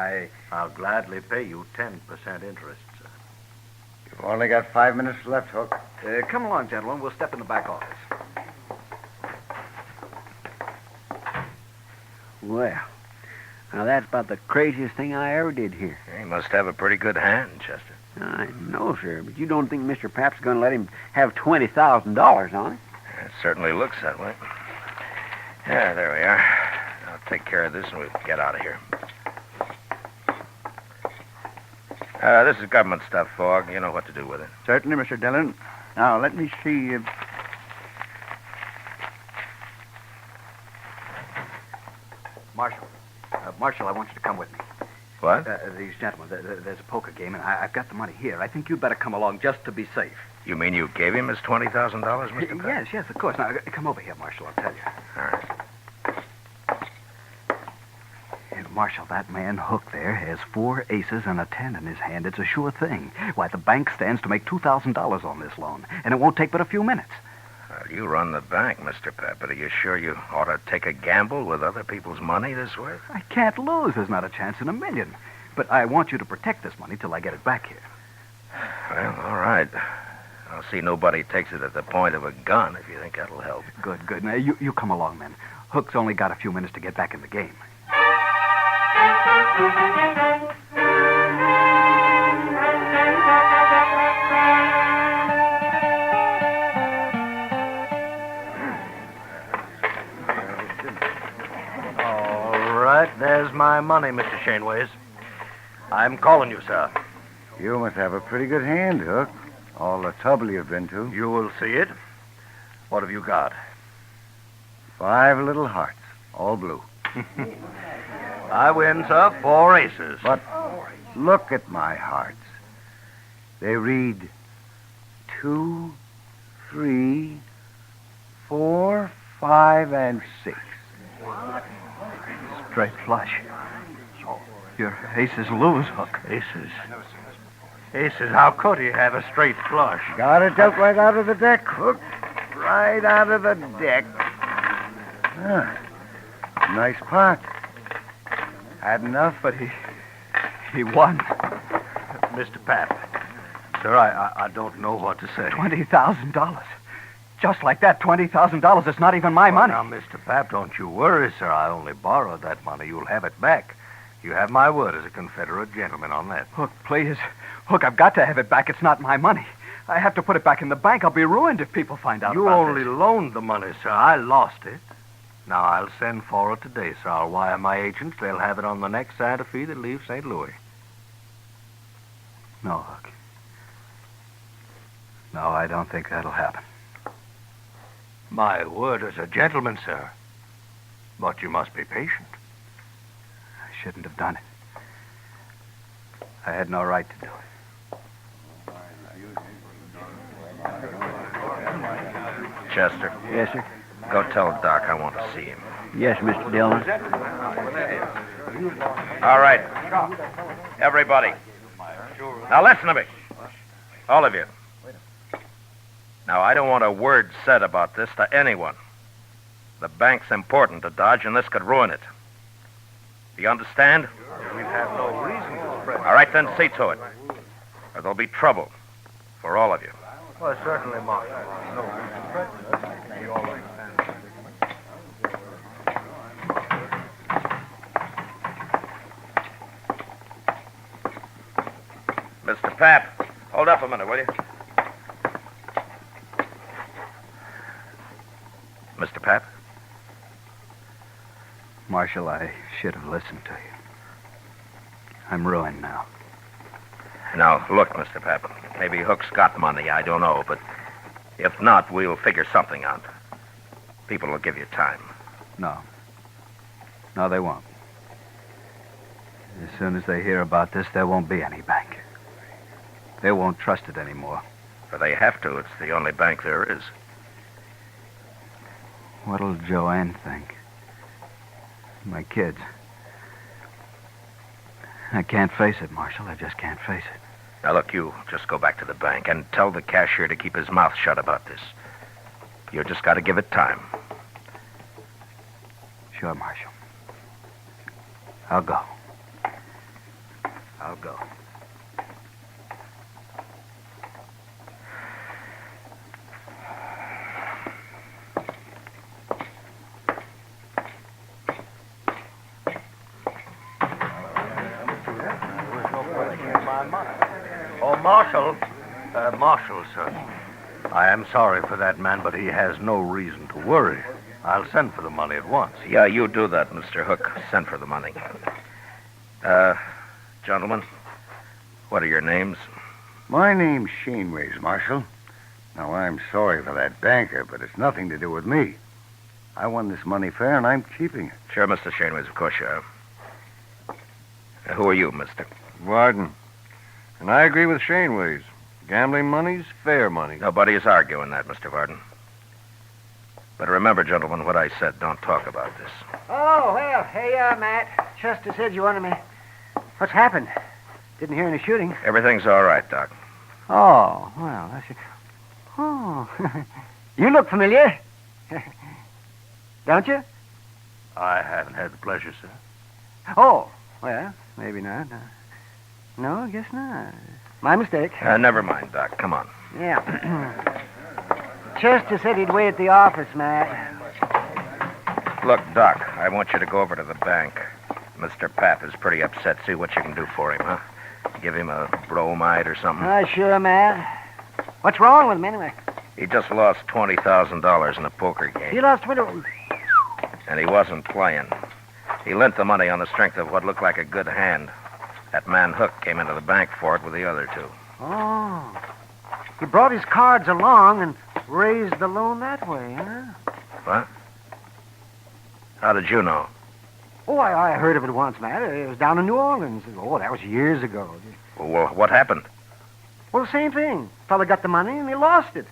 I'll gladly pay you 10% interest, sir. You've only got 5 minutes left, Hook. Come along, gentlemen. We'll step in the back office. Well, now that's about the craziest thing I ever did here. He must have a pretty good hand, Chester. I know, sir, but you don't think Mr. Pap's going to let him have $20,000 on it? It certainly looks that way. Yeah, there we are. I'll take care of this and we'll get out of here. This is government stuff, Fogg. You know what to do with it. Certainly, Mr. Dillon. Now, let me see. Marshal, I want you to come with me. What? These gentlemen, there's a poker game, and I've got the money here. I think you'd better come along just to be safe. You mean you gave him his $20,000, Mr. Pat? Yes, of course. Now, come over here, Marshal, I'll tell you. All right. Marshal, that man Hook there has 4 aces and a 10 in his hand. It's a sure thing. Why, the bank stands to make $2,000 on this loan, and it won't take but a few minutes. Well, you run the bank, Mr. Pat, but are you sure you ought to take a gamble with other people's money this way? I can't lose. There's not a chance in a million. But I want you to protect this money till I get it back here. Well, all right. I'll see nobody takes it at the point of a gun if you think that'll help. Good. Now, you come along, then. Hook's only got a few minutes to get back in the game. All right, there's my money, Mr. Shaneways. I'm calling you, sir. You must have a pretty good hand, Hook. All the trouble you've been to. You will see it. What have you got? 5 little hearts, all blue. I win, sir. 4 aces. But look at my hearts. They read 2, 3, 4, 5, and 6. Straight flush. Your aces lose, Hook. Aces. Aces, how could he have a straight flush? Got it dealt right out of the deck, Hook. Right out of the deck. Nice pot. Had enough? But he won. Mr. Pap, sir, I don't know what to say. $20,000. Just like that, $20,000 is not even my money. Now, Mr. Pap, don't you worry, sir. I only borrowed that money. You'll have it back. You have my word as a Confederate gentleman on that. Hook, please. Hook, I've got to have it back. It's not my money. I have to put it back in the bank. I'll be ruined if people find out You about only this. loaned the money, sir. I lost it. Now, I'll send for it today, sir. I'll wire my agents. They'll have it on the next Santa Fe that leaves St. Louis. No, Hook. No, I don't think that'll happen. My word as a gentleman, sir. But you must be patient. I shouldn't have done it. I had no right to do it. Chester. Yes, sir. Go tell Doc I want to see him. Yes, Mr. Dillon. All right. Everybody. Now listen to me. All of you. Now, I don't want a word said about this to anyone. The bank's important to Dodge, and this could ruin it. Do you understand? We have no reason to spread. All right, then see to it. Or there'll be trouble for all of you. Well, certainly, Marshal. No. Mr. Pap, hold up a minute, will you? Mr. Pap? Marshal, I should have listened to you. I'm ruined now. Now, look, Mr. Pap. Maybe Hook's got money, I don't know, but if not, we'll figure something out. People will give you time. No. No, they won't. As soon as they hear about this, there won't be any bank. They won't trust it anymore. But they have to. It's the only bank there is. What'll Joanne think? My kids. I can't face it, Marshal. I just can't face it. Now, look, you just go back to the bank and tell the cashier to keep his mouth shut about this. You just got to give it time. Sure, Marshal. I'll go. I'll go. Oh, Marshal, sir. I am sorry for that man, but he has no reason to worry. I'll send for the money at once. Yeah, you do that, Mr. Hook. Send for the money. Gentlemen, what are your names? My name's Shaneways, Marshal. Now, I'm sorry for that banker, but it's nothing to do with me. I won this money fair, and I'm keeping it. Sure, Mr. Shaneways, of course you are. Who are you, mister? Varden. And I agree with Shaneways. Gambling money's fair money. Nobody is arguing that, Mr. Varden. But remember, gentlemen, what I said. Don't talk about this. Oh, well, hey, Matt. Chester said you wanted me. What's happened? Didn't hear any shooting. Everything's all right, Doc. Oh, well, that's it. Oh, you look familiar. Don't you? I haven't had the pleasure, sir. Oh, well, maybe not. No, I guess not. My mistake. Never mind, Doc. Come on. Yeah. Chester said he'd wait at the office, Matt. Look, Doc, I want you to go over to the bank. Mr. Pap is pretty upset. See what you can do for him, huh? Give him a bromide or something. Sure, Matt. What's wrong with him, anyway? He just lost $20,000 in a poker game. He lost 20... And he wasn't playing. He lent the money on the strength of what looked like a good hand. That man Hook came into the bank for it with the other two. Oh. He brought his cards along and raised the loan that way, huh? What? How did you know? Oh, I heard of it once, Matt. It was down in New Orleans. Oh, that was years ago. Well, what happened? Well, the same thing. Fella got the money and he lost it.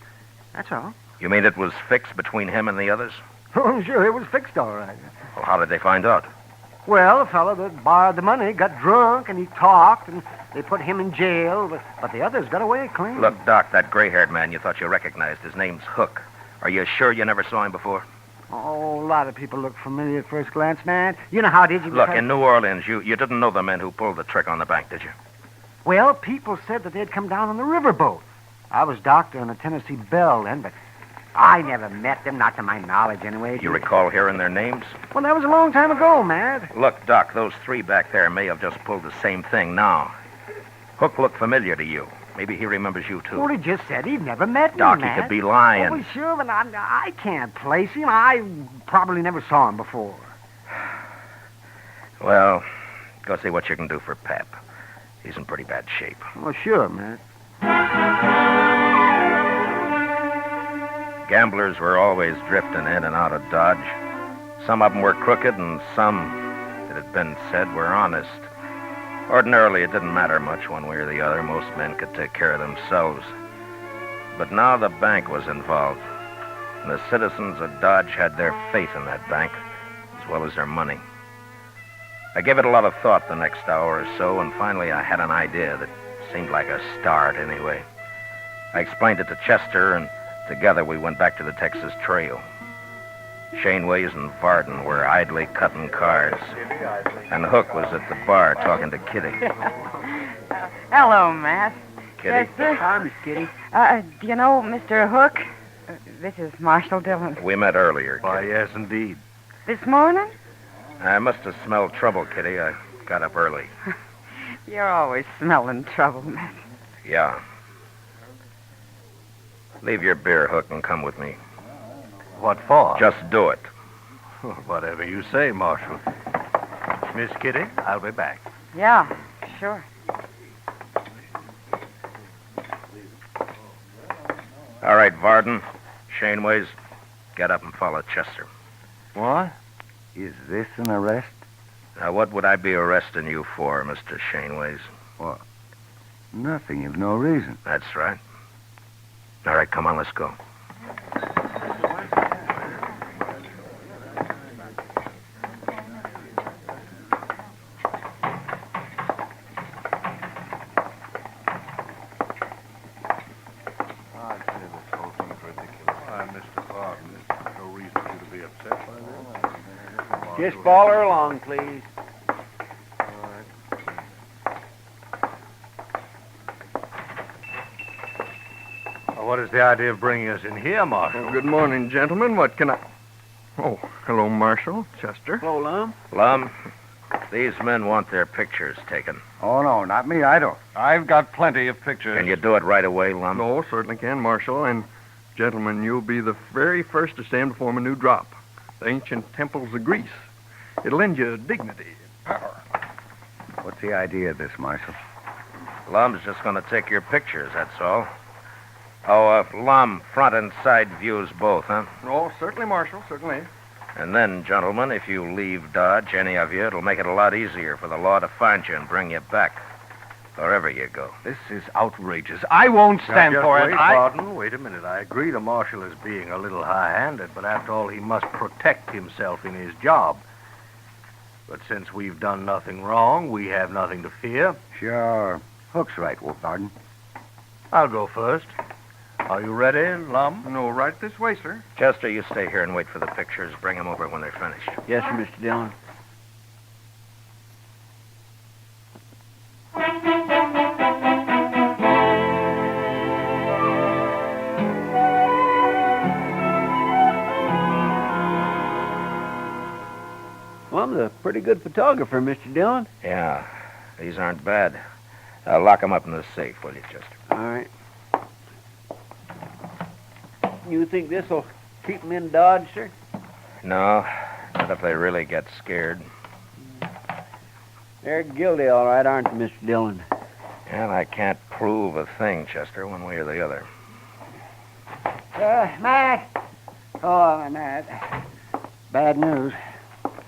That's all. You mean it was fixed between him and the others? Oh, sure, it was fixed all right. Well, how did they find out? Well, the fella that borrowed the money got drunk and he talked and they put him in jail, but the others got away clean. Look, Doc, that gray-haired man you thought you recognized, his name's Hook. Are you sure you never saw him before? Oh, a lot of people look familiar at first glance, man. You know how it is. Look, in New Orleans, you didn't know the men who pulled the trick on the bank, did you? Well, people said that they'd come down on the riverboat. I was doctor on the Tennessee Belle then, but I never met them, not to my knowledge anyway. You recall hearing their names? Well, that was a long time ago, Matt. Look, Doc, those three back there may have just pulled the same thing now. Hook looked familiar to you. Maybe he remembers you, too. Well, he just said he'd never met Doc, me, he Matt. could be lying. Oh, sure, but I can't place him. I probably never saw him before. Well, go see what you can do for Pap. He's in pretty bad shape. Oh, sure, Matt. Gamblers were always drifting in and out of Dodge. Some of them were crooked, and some, it had been said, were honest. Ordinarily, it didn't matter much one way or the other. Most men could take care of themselves. But now the bank was involved, and the citizens of Dodge had their faith in that bank, as well as their money. I gave it a lot of thought the next hour or so, and finally I had an idea that seemed like a start anyway. I explained it to Chester, and together we went back to the Texas Trail. Shaneways and Varden were idly cutting cars, and Hook was at the bar talking to Kitty. Hello, Matt. Kitty? Yes, sir. Hi, Miss Kitty. Do you know Mr. Hook? This is Marshal Dillon. We met earlier, Kitty. Why, yes, indeed. This morning? I must have smelled trouble, Kitty. I got up early. You're always smelling trouble, Matt. Yeah. Leave your beer, Hook, and come with me. What for? Just do it. Whatever you say, Marshal. Miss Kitty, I'll be back. Yeah, sure. All right, Varden, Shaneways, get up and follow Chester. What? Is this an arrest? Now, what would I be arresting you for, Mr. Shaneways? What? Nothing. You've no reason. That's right. All right, come on, let's go. Just follow her along, please. Well, what is the idea of bringing us in here, Marshal? Well, good morning, gentlemen. What can I... Oh, hello, Marshal. Chester. Hello, Lum. Lum, these men want their pictures taken. Oh, no, not me. I don't. I've got plenty of pictures. Can you do it right away, Lum? No, certainly can, Marshal. And, gentlemen, you'll be the very first to stand to form a new drop. The ancient temples of Greece. It'll lend you dignity and power. What's the idea of this, Marshal? Lum's just going to take your pictures, that's all. Oh, Lum, front and side views both, huh? Oh, certainly, Marshal, certainly. And then, gentlemen, if you leave Dodge, any of you, it'll make it a lot easier for the law to find you and bring you back, wherever you go. This is outrageous. I won't stand for it. Varden, wait a minute. I agree the Marshal is being a little high-handed, but after all, he must protect himself in his job. But since we've done nothing wrong, we have nothing to fear. Sure. Hook's right, Wolf Varden. I'll go first. Are you ready, Lum? No, right this way, sir. Chester, you stay here and wait for the pictures. Bring them over when they're finished. Yes, sir, Mr. Dillon. Well, I'm a pretty good photographer, Mr. Dillon. Yeah, these aren't bad. Lock them up in the safe, will you, Chester? All right. You think this'll keep them in Dodge, sir? No, not if they really get scared. They're guilty, all right, aren't they, Mr. Dillon? And I can't prove a thing, Chester, one way or the other. Matt. Oh, Matt. Bad news.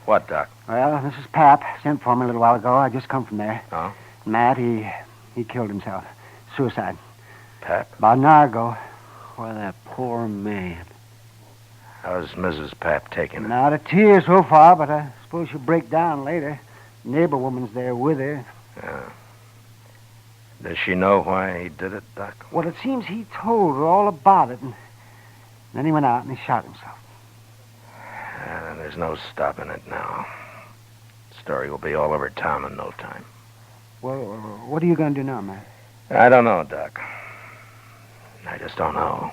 What, Doc? Well, Mrs. Pap sent for me a little while ago. I just come from there. Oh? Matt, he killed himself. Suicide. Pap? About an hour ago. Why, that poor man. How's Mrs. Pap taking it? Not a tear so far, but I suppose she'll break down later. Neighbor woman's there with her. Yeah. Does she know why he did it, Doc? Well, it seems he told her all about it, and then he went out and he shot himself. There's no stopping it now. The story will be all over town in no time. Well, what are you going to do now, Matt? I don't know, Doc. I just don't know.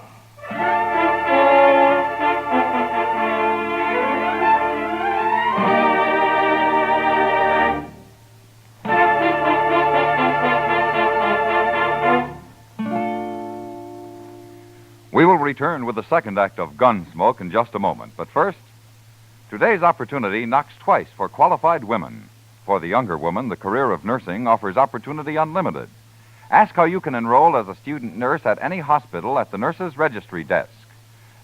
We will return with the second act of Gunsmoke in just a moment. But first, today's opportunity knocks twice for qualified women. For the younger woman, the career of nursing offers opportunity unlimited. Ask how you can enroll as a student nurse at any hospital at the nurse's registry desk.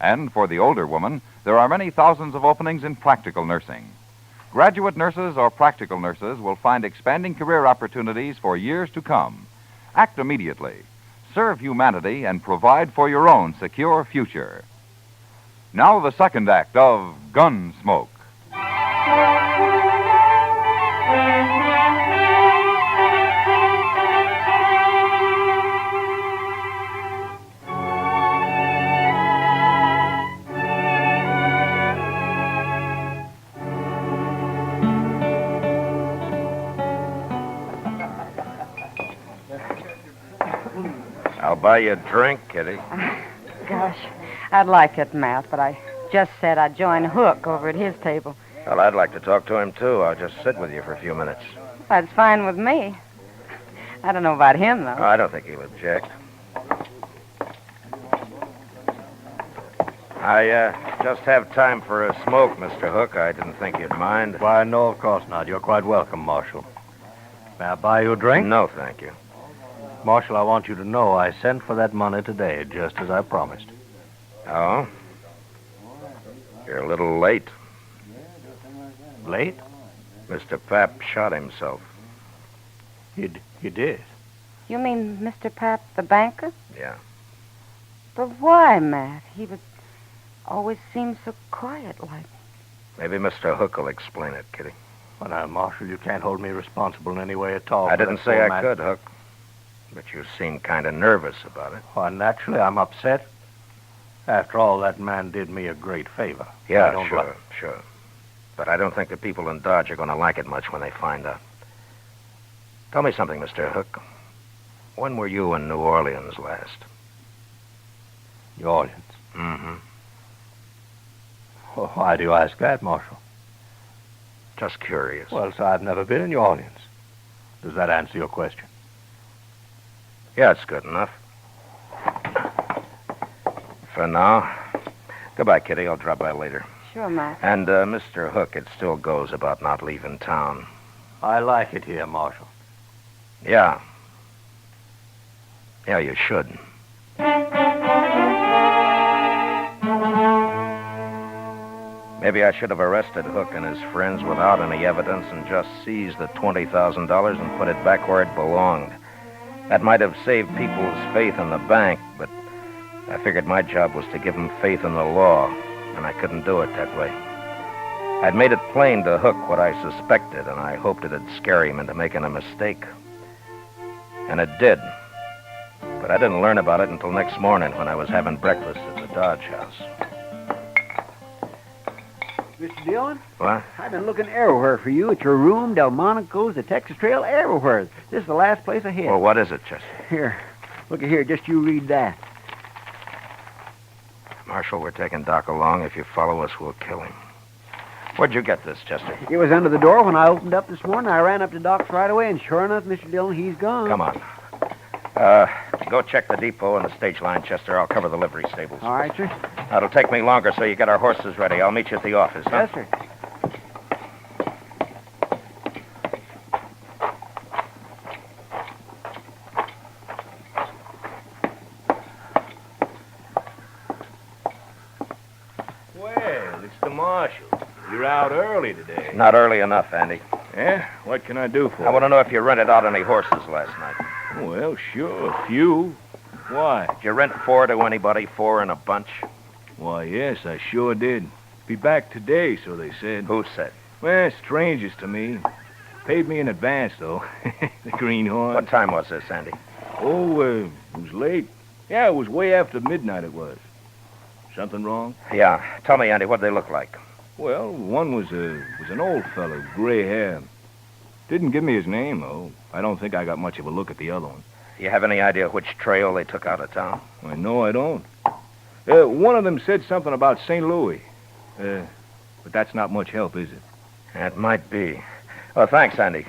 And for the older woman, there are many thousands of openings in practical nursing. Graduate nurses or practical nurses will find expanding career opportunities for years to come. Act immediately. Serve humanity and provide for your own secure future. Now the second act of Gunsmoke. I'll buy you a drink, Kitty. Gosh, I'd like it, Matt, but I just said I'd join Hook over at his table. Well, I'd like to talk to him, too. I'll just sit with you for a few minutes. That's fine with me. I don't know about him, though. Oh, I don't think he'll object. I just have time for a smoke, Mr. Hook. I didn't think you'd mind. Why, no, of course not. You're quite welcome, Marshal. May I buy you a drink? No, thank you. Marshal, I want you to know I sent for that money today, just as I promised. Oh? You're a little late. Late? Mr. Pap shot himself. He did? You mean Mr. Pap, the banker? Yeah. But why, Matt? He would always seem so quiet-like. Maybe Mr. Hook will explain it, Kitty. Well, now, Marshal, you can't hold me responsible in any way at all. I didn't say I could, Hook. But you seem kind of nervous about it. Why, naturally, I'm upset. After all, that man did me a great favor. Yeah, sure. But I don't think the people in Dodge are going to like it much when they find out. Tell me something, Mr. Hook. When were you in New Orleans last? New Orleans? Mm-hmm. Well, why do you ask that, Marshal? Just curious. Well, sir, I've never been in New Orleans. Does that answer your question? Yeah, it's good enough. For now. Goodbye, Kitty. I'll drop by later. Sure, Matt. And, Mr. Hook, it still goes about not leaving town. I like it here, Marshal. Yeah. Yeah, you should. Maybe I should have arrested Hook and his friends without any evidence and just seized the $20,000 and put it back where it belonged. That might have saved people's faith in the bank, but I figured my job was to give them faith in the law, and I couldn't do it that way. I'd made it plain to Hook what I suspected, and I hoped it'd scare him into making a mistake. And it did. But I didn't learn about it until next morning when I was having breakfast at the Dodge house. Mr. Dillon? What? I've been looking everywhere for you. At your room, Delmonico's, the Texas Trail, everywhere. This is the last place I hit. Well, what is it, Chester? Here. Look at here. Just you read that. Marshal, we're taking Doc along. If you follow us, we'll kill him. Where'd you get this, Chester? It was under the door when I opened up this morning. I ran up to Doc's right away, and sure enough, Mr. Dillon, he's gone. Come on. Go check the depot and the stage line, Chester. I'll cover the livery stables. All right, sir. That'll take me longer, so you get our horses ready. I'll meet you at the office, huh? Yes, sir. Well, it's the Marshal. You You're out early today. Not early enough, Andy. Yeah? What can I do for I want to know if you rented out any horses last night. you? Well, sure, a few. Why? Did you rent 4 to anybody, 4 in a bunch? Why, yes, I sure did. Be back today, so they said. Who said? Well, strangers to me. Paid me in advance, though. The greenhorn. What time was this, Andy? Oh, it was late. Yeah, it was way after midnight it was. Something wrong? Yeah. Tell me, Andy, what they look like? Well, one was an old fellow, gray hair. Didn't give me his name, though. I don't think I got much of a look at the other one. You have any idea which trail they took out of town? I know I don't. One of them said something about St. Louis. But that's not much help, is it? It might be. Oh, thanks, Andy.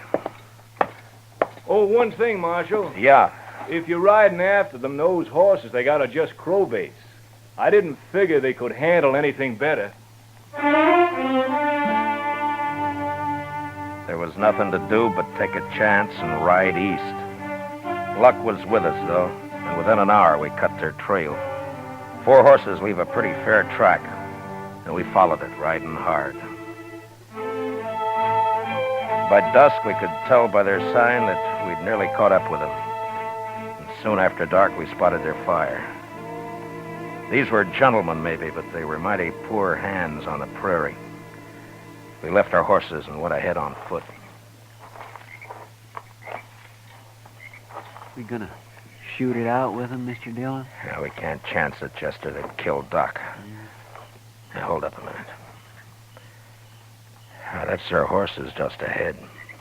Oh, one thing, Marshal. Yeah. If you're riding after them, those horses they got are just crowbaits. I didn't figure they could handle anything better. There was nothing to do but take a chance and ride east. Luck was with us, though, and within an hour we cut their trail. 4 horses leave a pretty fair track, and we followed it, riding hard. By dusk, we could tell by their sign that we'd nearly caught up with them. And soon after dark, we spotted their fire. These were gentlemen, maybe, but they were mighty poor hands on the prairie. We left our horses and went ahead on foot. We gonna shoot it out with them, Mr. Dillon? Yeah, we can't chance it, Chester. They'd kill Doc. Now, hold up a minute. That's their horses just ahead.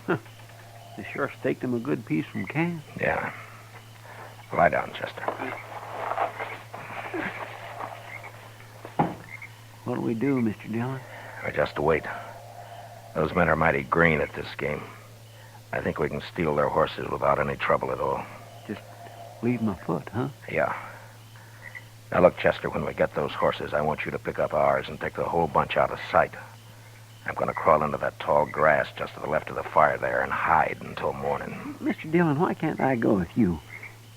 They sure staked them a good piece from camp. Yeah. Lie down, Chester. What'll we do, Mr. Dillon? We just wait. Those men are mighty green at this game. I think we can steal their horses without any trouble at all. Just leave them afoot, huh? Yeah. Now, look, Chester, when we get those horses, I want you to pick up ours and take the whole bunch out of sight. I'm going to crawl into that tall grass just to the left of the fire there and hide until morning. Mr. Dillon, why can't I go with you?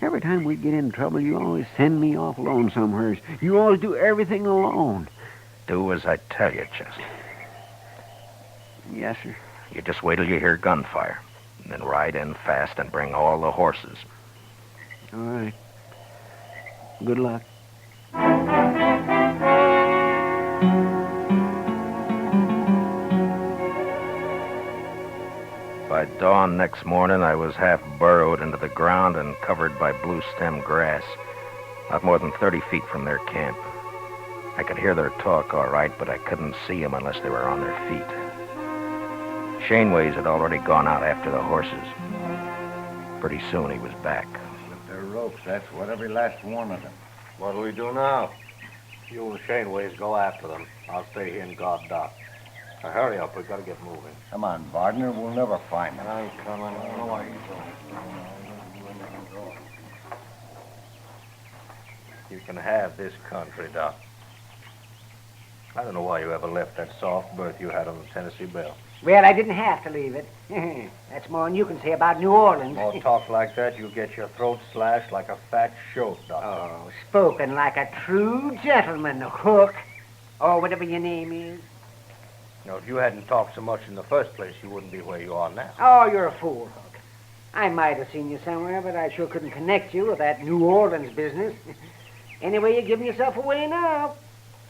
Every time we get in trouble, you always send me off alone somewheres. You always do everything alone. Do as I tell you, Chester. Yes, sir. You just wait till you hear gunfire, and then ride in fast and bring all the horses. All right. Good luck. By dawn next morning, I was half burrowed into the ground and covered by blue-stem grass, not more than 30 feet from their camp. I could hear their talk all right, but I couldn't see them unless they were on their feet. Shaneways had already gone out after the horses. Pretty soon he was back. With their ropes, that's what every last one of them. What'll we do now? You and Shaneways go after them. I'll stay here and guard Doc. Now, hurry up. We've got to get moving. Come on, Wagner. We'll never find them. I ain't coming. I don't know why you don't. You can have this country, Doc. I don't know why you ever left that soft berth you had on the Tennessee Belle. Well, I didn't have to leave it. That's more than you can say about New Orleans. More talk like that, you'll get your throat slashed like a fat shoat, Doctor. Oh, spoken like a true gentleman, Hook. Or whatever your name is. Now, if you hadn't talked so much in the first place, you wouldn't be where you are now. Oh, you're a fool, Hook. I might have seen you somewhere, but I sure couldn't connect you with that New Orleans business. Anyway, you're giving yourself away now.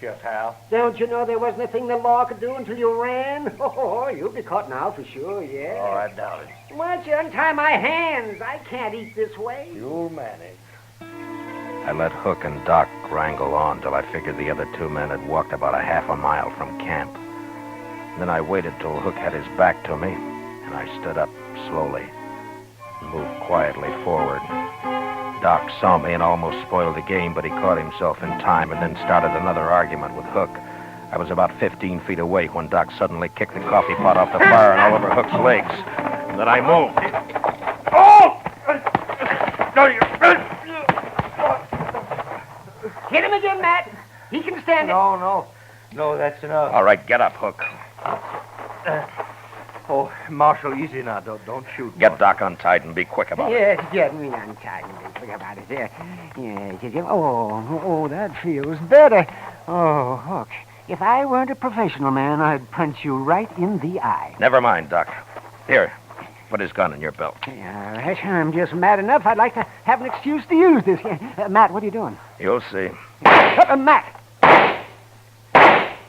Just how? Don't you know there wasn't a thing the law could do until you ran? Oh, you'll be caught now for sure, yeah. Oh, I doubt it. Why don't you untie my hands? I can't eat this way. You'll manage. I let Hook and Doc wrangle on till I figured the other 2 men had walked about a half a mile from camp. Then I waited till Hook had his back to me, and I stood up slowly and moved quietly forward. Doc saw me and almost spoiled the game, but he caught himself in time and then started another argument with Hook. I was about 15 feet away when Doc suddenly kicked the coffee pot off the fire and all over Hook's legs. And then I moved. Oh! Hit him again, Matt. He can stand it. No, that's enough. All right, get up, Hook. Oh, Marshal, easy now. Don't shoot. Get Doc untied and be quick about it. Yes, get me untied and be quick about it. There. Yes, yes. Oh, that feels better. Oh, Hook, If I weren't a professional man, I'd punch you right in the eye. Never mind, Doc. Here, put his gun in your belt. All right, I'm just mad enough. I'd like to have an excuse to use this. Matt, what are you doing? You'll see. Matt!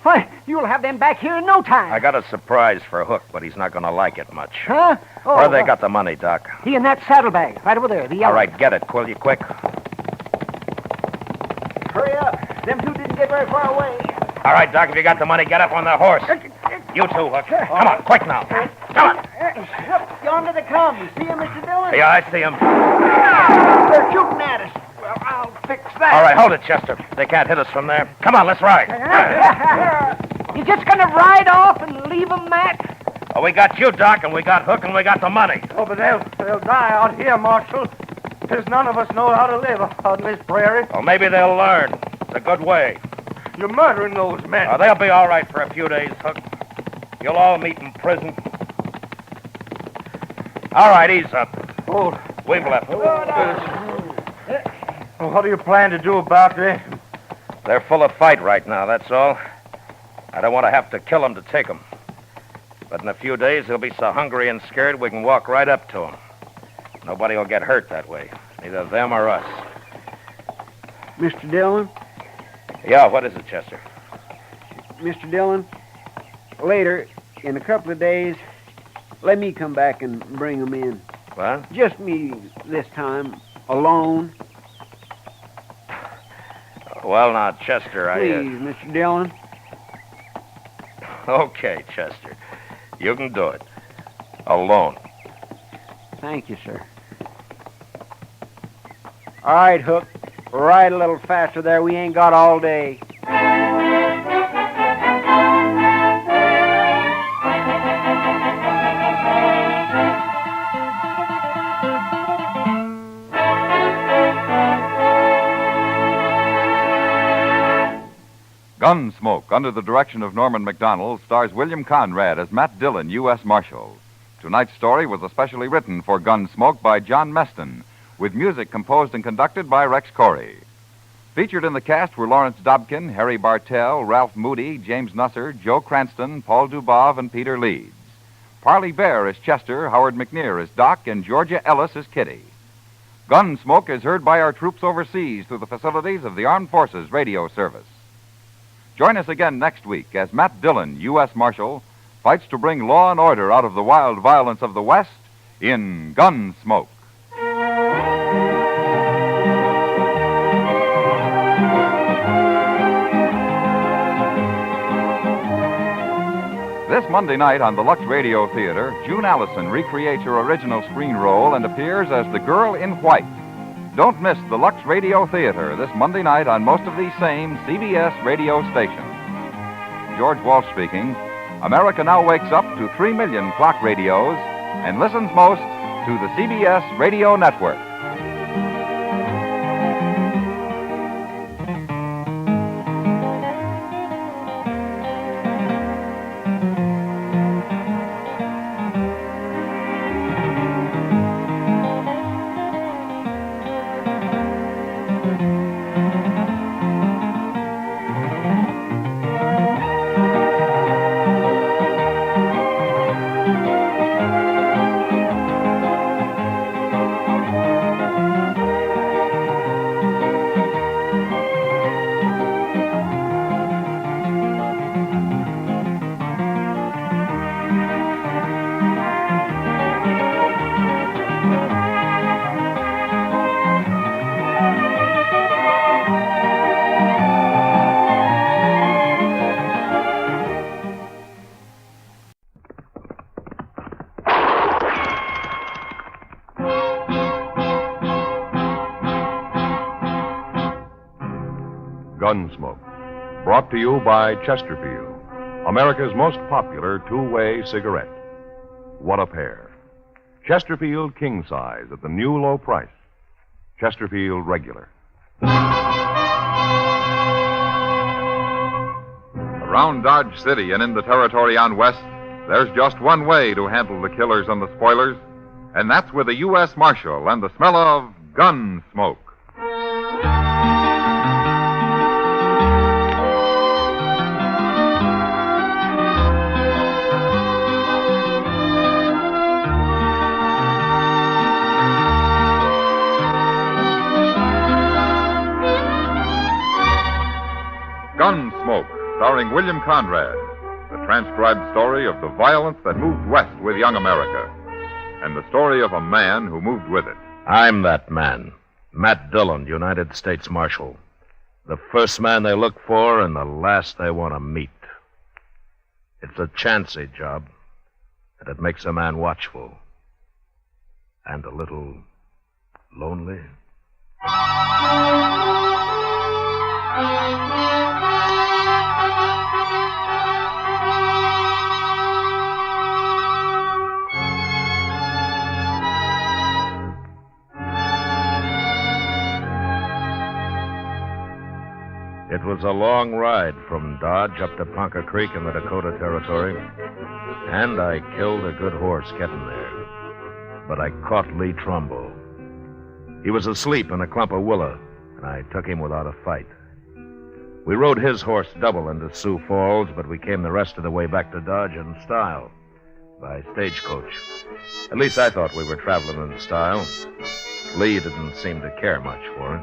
Why, you'll have them back here in no time. I got a surprise for Hook, but he's not going to like it much. Huh? Oh, Where they got the money, Doc? He in that saddlebag, right over there, the yellow. All right, get it, will you, quick? Hurry up. Them two didn't get very far away. All right, Doc, if you got the money, get up on the horse. You too, Hook. Come on, quick now. Come on. Yonder they come. You see him, Mr. Dillon? Yeah, I see him. They're shooting at us. Well, I'll fix that. All right, hold it, Chester. They can't hit us from there. Come on, let's ride. You just gonna ride off and leave them, Matt? Oh, we got you, Doc, and we got Hook, and we got the money. Oh, but they'll die out here, Marshal. There's none of us know how to live out in this prairie. Well, maybe they'll learn. It's a good way. You're murdering those men. Oh, they'll be all right for a few days, Hook. You'll all meet in prison. All right, ease up. Oh. We've left. Well, what do you plan to do about this? They're full of fight right now, that's all. I don't want to have to kill them to take them. But in a few days, they'll be so hungry and scared we can walk right up to them. Nobody will get hurt that way, neither them or us. Mr. Dillon? Yeah, what is it, Chester? Mr. Dillon, later, in a couple of days, let me come back and bring them in. What? Just me this time, alone. Well, now, Chester, Please, Mr. Dillon. Okay, Chester. You can do it. Alone. Thank you, sir. All right, Hook. Ride a little faster there. We ain't got all day. Gunsmoke, under the direction of Norman MacDonald, stars William Conrad as Matt Dillon, U.S. Marshal. Tonight's story was especially written for Gunsmoke by John Meston, with music composed and conducted by Rex Corey. Featured in the cast were Lawrence Dobkin, Harry Bartell, Ralph Moody, James Nusser, Joe Cranston, Paul Dubov, and Peter Leeds. Parley Bear is Chester, Howard McNear is Doc, and Georgia Ellis is Kitty. Gunsmoke is heard by our troops overseas through the facilities of the Armed Forces Radio Service. Join us again next week as Matt Dillon, U.S. Marshal, fights to bring law and order out of the wild violence of the West in Gunsmoke. This Monday night on the Lux Radio Theater, June Allison recreates her original screen role and appears as the Girl in White. Don't miss the Lux Radio Theater this Monday night on most of these same CBS radio stations. George Walsh speaking. America now wakes up to 3 million clock radios and listens most to the CBS Radio Network. Gunsmoke, brought to you by Chesterfield, America's most popular two-way cigarette. What a pair. Chesterfield King Size at the new low price. Chesterfield Regular. Around Dodge City and in the territory on West, there's just one way to handle the killers and the spoilers, and that's with a U.S. Marshal and the smell of gun smoke. starring William Conrad, the transcribed story of the violence that moved west with young America, and the story of a man who moved with it. I'm that man, Matt Dillon, United States Marshal. The first man they look for and the last they want to meet. It's a chancy job, and it makes a man watchful and a little lonely. It was a long ride from Dodge up to Ponca Creek in the Dakota Territory, and I killed a good horse getting there. But I caught Lee Trumbo. He was asleep in a clump of willow, and I took him without a fight. We rode his horse double into Sioux Falls, but we came the rest of the way back to Dodge in style, by stagecoach. At least I thought we were traveling in style. Lee didn't seem to care much for it.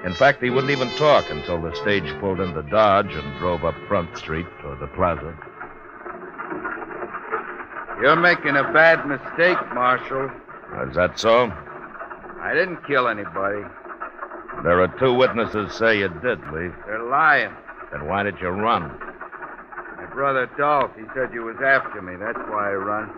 In fact, he wouldn't even talk until the stage pulled into Dodge and drove up Front Street toward the plaza. You're making a bad mistake, Marshal. Is that so? I didn't kill anybody. There are 2 witnesses say you did, Lee. They're lying. Then why did you run? My brother Dolph, he said you was after me. That's why I run.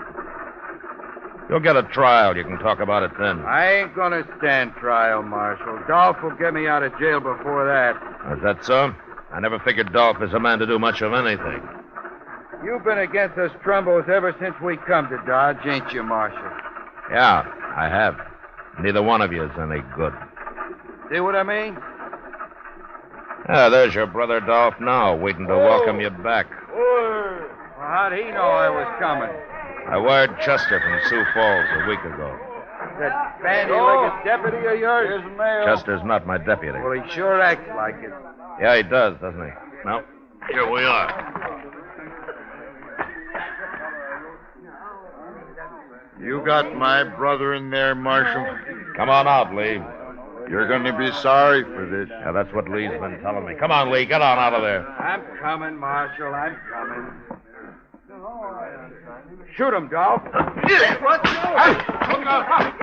You'll get a trial. You can talk about it then. I ain't gonna stand trial, Marshal. Dolph will get me out of jail before that. Is that so? I never figured Dolph is a man to do much of anything. You've been against us Trumbos ever since we come to Dodge, ain't you, Marshal? Yeah, I have. Neither one of you is any good. See what I mean? Ah, there's your brother Dolph now, waiting to welcome you back. Well, how'd he know I was coming? I wired Chester from Sioux Falls a week ago. That bandy-legged deputy of yours? Here's the mail. Chester's not my deputy. Well, he sure acts like it. Yeah, he does, doesn't he? No. Here we are. You got my brother in there, Marshal? Come on out, Lee. You're going to be sorry for this. Yeah, that's what Lee's been telling me. Come on, Lee, get on out of there. I'm coming, Marshal. I'm coming. Shoot him, Dolph. What? Hey! Look out!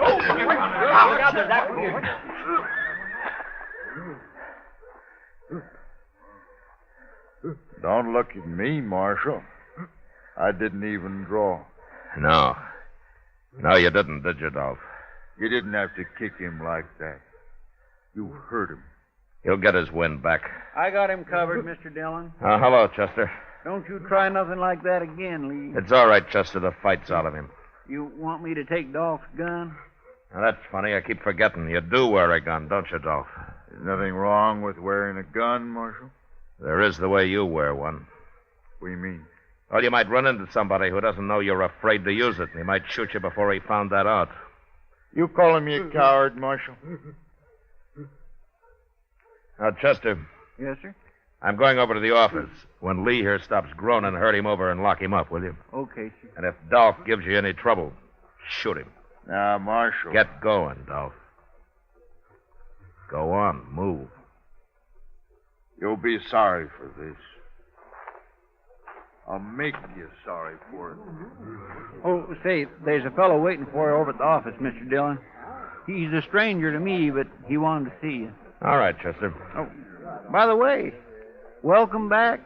Look out, there's that one. Don't look at me, Marshal. I didn't even draw. No. No, you didn't, did you, Dolph? You didn't have to kick him like that. You hurt him. He'll get his wind back. I got him covered, Mr. Dillon. Hello, Chester. Don't you try nothing like that again, Lee. It's all right, Chester. The fight's out of him. You want me to take Dolph's gun? Now, that's funny. I keep forgetting. You do wear a gun, don't you, Dolph? There's nothing wrong with wearing a gun, Marshal. There is the way you wear one. What do you mean? Well, you might run into somebody who doesn't know you're afraid to use it, and he might shoot you before he found that out. You calling me a coward, Marshal? Now, Chester. Yes, sir? I'm going over to the office. When Lee here stops groaning, herd him over and lock him up, will you? Okay, sir. And if Dolph gives you any trouble, shoot him. Now, Marshal. Get going, Dolph. Go on, move. You'll be sorry for this. I'll make you sorry for it. Oh, say, there's a fellow waiting for you over at the office, Mr. Dillon. He's a stranger to me, but he wanted to see you. All right, Chester. Oh, by the way, welcome back.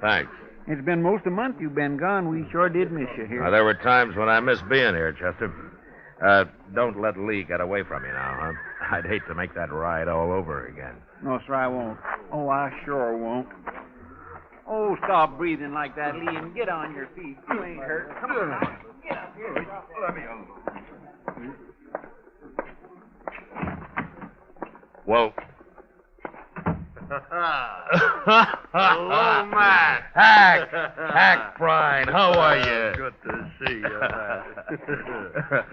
Thanks. It's been most a month you've been gone. We sure did miss you here. Now, there were times when I missed being here, Chester. Don't let Lee get away from you now, huh? I'd hate to make that ride all over again. No, sir, I won't. Oh, I sure won't. Oh, stop breathing like that, Lee, and get on your feet. You ain't hurt. Come on. Get up here. Let me alone. Well. Hello, Matt. Hack Brine, how are you? Good to see you, Matt.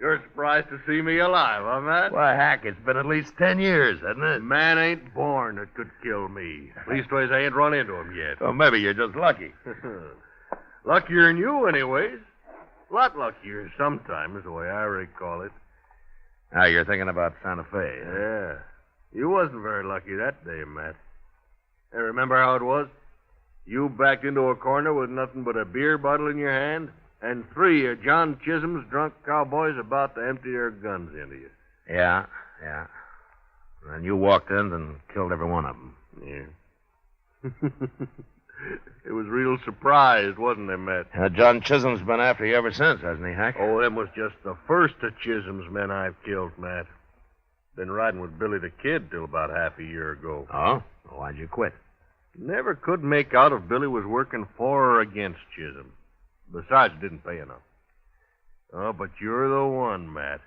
You're surprised to see me alive, huh, Matt? Why, Hack, it's been at least 10 years, hasn't it? Man ain't born that could kill me. Leastways, I ain't run into him yet. Well, maybe you're just lucky. Luckier than you, anyways. A lot luckier sometimes, is the way I recall it. Now, you're thinking about Santa Fe. Yeah. You wasn't very lucky that day, Matt. Hey, remember how it was? You backed into a corner with nothing but a beer bottle in your hand, and 3 of John Chisholm's drunk cowboys about to empty their guns into you. Yeah. And you walked in and killed every one of them. Yeah. It was real surprised, wasn't it, Matt? John Chisholm's been after you ever since, hasn't he, Hack? Oh, them was just the first of Chisholm's men I've killed, Matt. Been riding with Billy the Kid till about half a year ago. Oh? Why'd you quit? Never could make out if Billy was working for or against Chisholm. Besides, it didn't pay enough. Oh, but you're the one, Matt.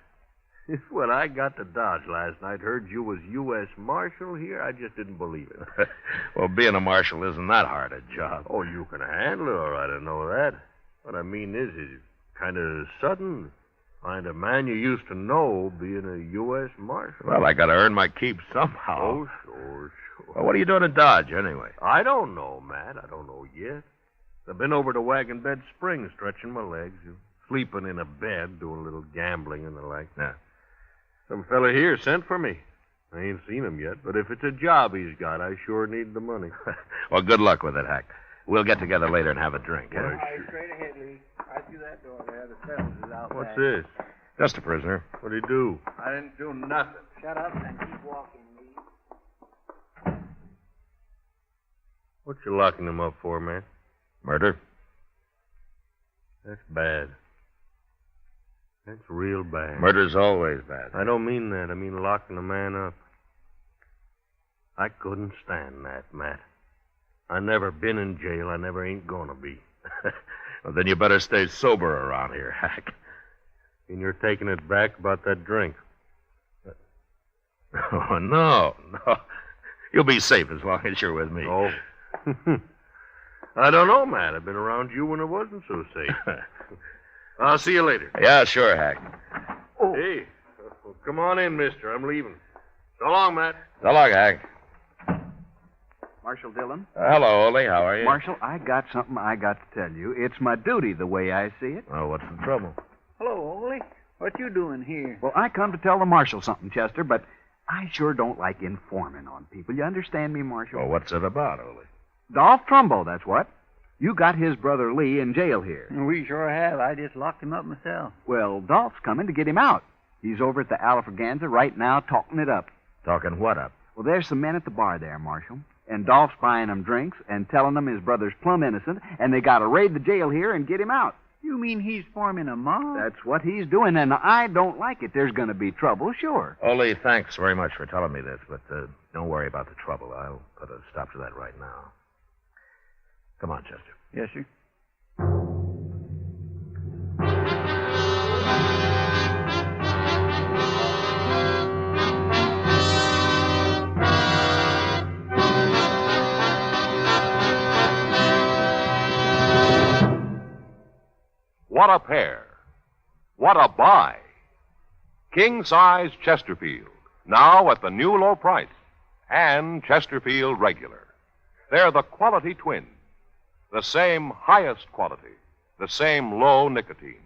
When I got to Dodge last night, heard you was U.S. Marshal here, I just didn't believe it. Well, being a marshal isn't that hard a job. Oh, you can handle it all right, I know that. What I mean is kind of sudden. Find a man you used to know being a U.S. Marshal. Well, I got to earn my keep somehow. Oh, sure. Well, what are you doing in Dodge, anyway? I don't know, Matt. I don't know yet. I've been over to Wagon Bed Springs, stretching my legs, sleeping in a bed, doing a little gambling and the like. Yeah. Some fella here sent for me. I ain't seen him yet, but if it's a job he's got, I sure need the money. Well, good luck with it, Hack. We'll get together later and have a drink. All Huh? Right, straight ahead, Lee. Right through that door there. The fellas is out What's back. this? Just a prisoner. What'd he do? I didn't do nothing. Shut up and keep walking, Lee. What you locking him up for, man? Murder? That's bad. That's real bad. Murder's always bad. I don't mean that. I mean locking a man up. I couldn't stand that, Matt. I never been in jail. I never ain't gonna be. Well, then you better stay sober around here, Hack. And you're taking it back about that drink. Oh, no. You'll be safe as long as you're with me. Oh. I don't know, Matt. I've been around you when it wasn't so safe. I'll see you later. Yeah, sure, Hack. Oh. Hey, well, come on in, mister. I'm leaving. So long, Matt. So long, Hack. Marshal Dillon? Hello, Ole. How are you? Marshal, I got something I got to tell you. It's my duty the way I see it. Oh, what's the trouble? Hello, Ole. What you doing here? Well, I come to tell the Marshal something, Chester, but I sure don't like informing on people. You understand me, Marshal? Well, what's it about, Ole? Dolph Trumbo, that's what. You got his brother Lee in jail here. We sure have. I just locked him up myself. Well, Dolph's coming to get him out. He's over at the Alfraganza right now talking it up. Talking what up? Well, there's some men at the bar there, Marshal. And Dolph's buying them drinks and telling them his brother's plumb innocent, and they got to raid the jail here and get him out. You mean he's forming a mob? That's what he's doing, and I don't like it. There's going to be trouble, sure. Ole, thanks very much for telling me this, but don't worry about the trouble. I'll put a stop to that right now. Come on, Chester. Yes, sir. What a pair. What a buy. King-size Chesterfield, now at the new low price. And Chesterfield Regular. They're the quality twins. The same highest quality. The same low nicotine.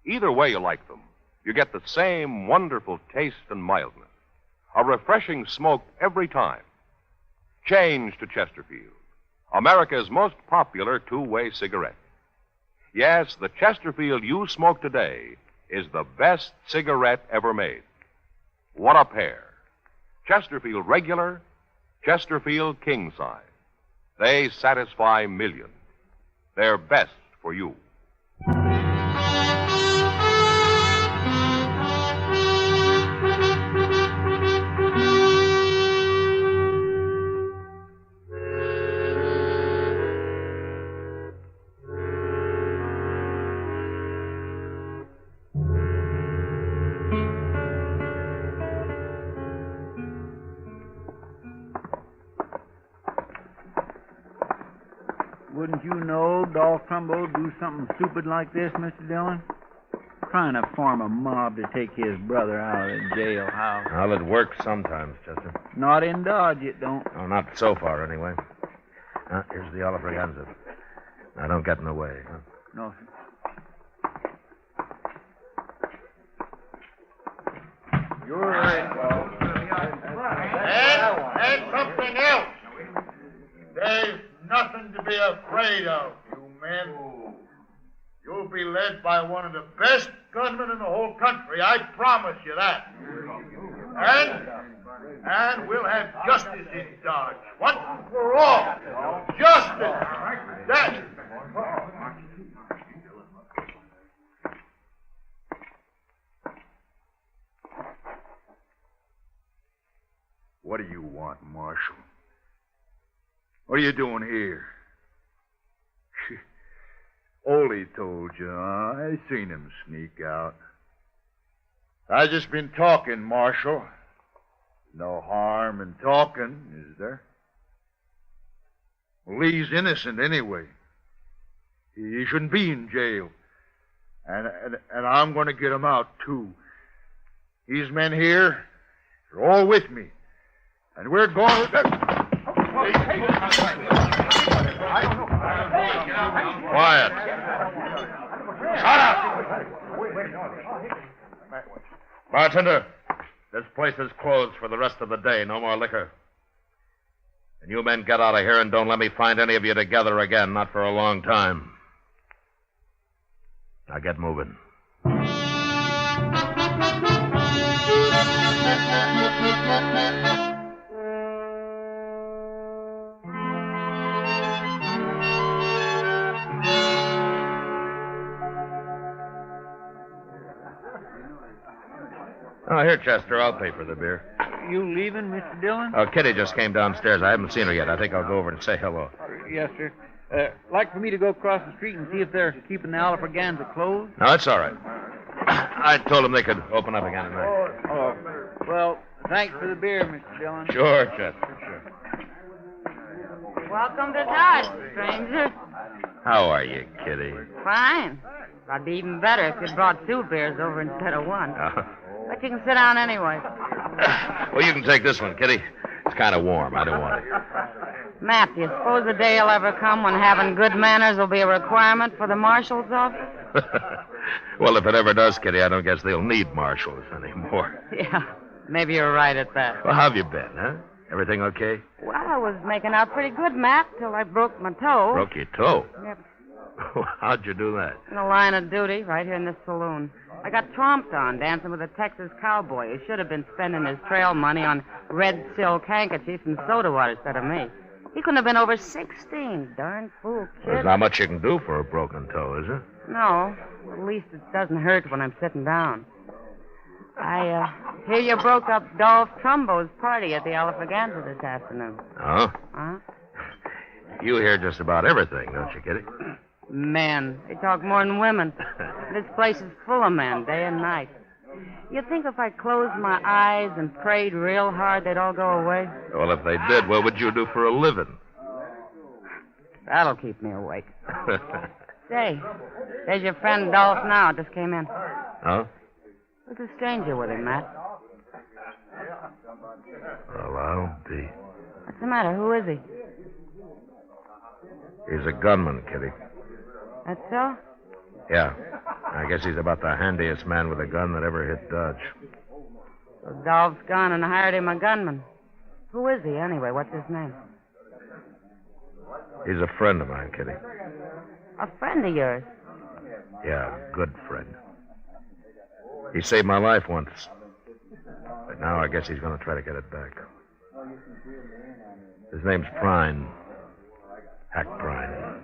Either way you like them, you get the same wonderful taste and mildness. A refreshing smoke every time. Change to Chesterfield, America's most popular two-way cigarette. Yes, the Chesterfield you smoke today is the best cigarette ever made. What a pair. Chesterfield Regular, Chesterfield King Size. They satisfy millions. They're best for you. Wouldn't you know Dolph Trumbo do something stupid like this, Mr. Dillon? Trying to form a mob to take his brother out of the jailhouse. Well, it works sometimes, Chester. Not in Dodge, it don't. Oh, not so far, anyway. Here's the Alfraganza. Now, don't get in the way. Huh? No, sir. You're right, Dolph. And something else. afraid of, you men. You'll be led by one of the best gunmen in the whole country, I promise you that. And we'll have justice in Dodge. Once for all. Justice. That. What do you want, Marshal? What are you doing here? Ole told you, I seen him sneak out. I just been talking, Marshal. No harm in talking, is there? Well, Lee's innocent anyway. He shouldn't be in jail. And I'm going to get him out, too. These men here are all with me. And we're going... Quiet. Shut up! Bartender, this place is closed for the rest of the day. No more liquor. And you men get out of here and don't let me find any of you together again. Not for a long time. Now get moving. Oh, here, Chester. I'll pay for the beer. You leaving, Mr. Dillon? Oh, Kitty just came downstairs. I haven't seen her yet. I think I'll go over and say hello. Yes, sir. Like for me to go across the street and see if they're keeping the Alfraganza closed? No, it's all right. I told them they could open up again tonight. Oh, well, thanks for the beer, Mr. Dillon. Sure, Chester, sure. Welcome to Dodge, stranger. How are you, Kitty? Fine. I'd be even better if you'd brought 2 beers over instead of 1. Oh. But you can sit down anyway. Well, you can take this one, Kitty. It's kind of warm. I don't want it. Matt, do you suppose the day will ever come when having good manners will be a requirement for the marshal's office? Well, if it ever does, Kitty, I don't guess they'll need marshals anymore. Yeah, maybe you're right at that. Well, how have you been, huh? Everything okay? Well, I was making out pretty good, Matt, till I broke my toe. Broke your toe? Yep. How'd you do that? In the line of duty, right here in this saloon. I got tromped on dancing with a Texas cowboy who should have been spending his trail money on red silk handkerchiefs and soda water instead of me. He couldn't have been over 16. Darn fool kid. There's not much you can do for a broken toe, is there? No. At least it doesn't hurt when I'm sitting down. I hear you broke up Dolph Trumbo's party at the Alfraganza this afternoon. Oh? Huh? You hear just about everything, don't you, Kitty? Men. They talk more than women. This place is full of men, day and night. You think if I closed my eyes and prayed real hard, they'd all go away? Well, if they did, what would you do for a living? That'll keep me awake. Say, there's your friend Dolph now. Just came in. Huh? There's a stranger with him, Matt. Well, I'll be. What's the matter? Who is he? He's a gunman, Kitty. That's so? Yeah. I guess he's about the handiest man with a gun that ever hit Dodge. So Dolph's gone and hired him a gunman. Who is he, anyway? What's his name? He's a friend of mine, Kitty. A friend of yours? Yeah, a good friend. He saved my life once. But now I guess he's going to try to get it back. His name's Prine. Hack Prine.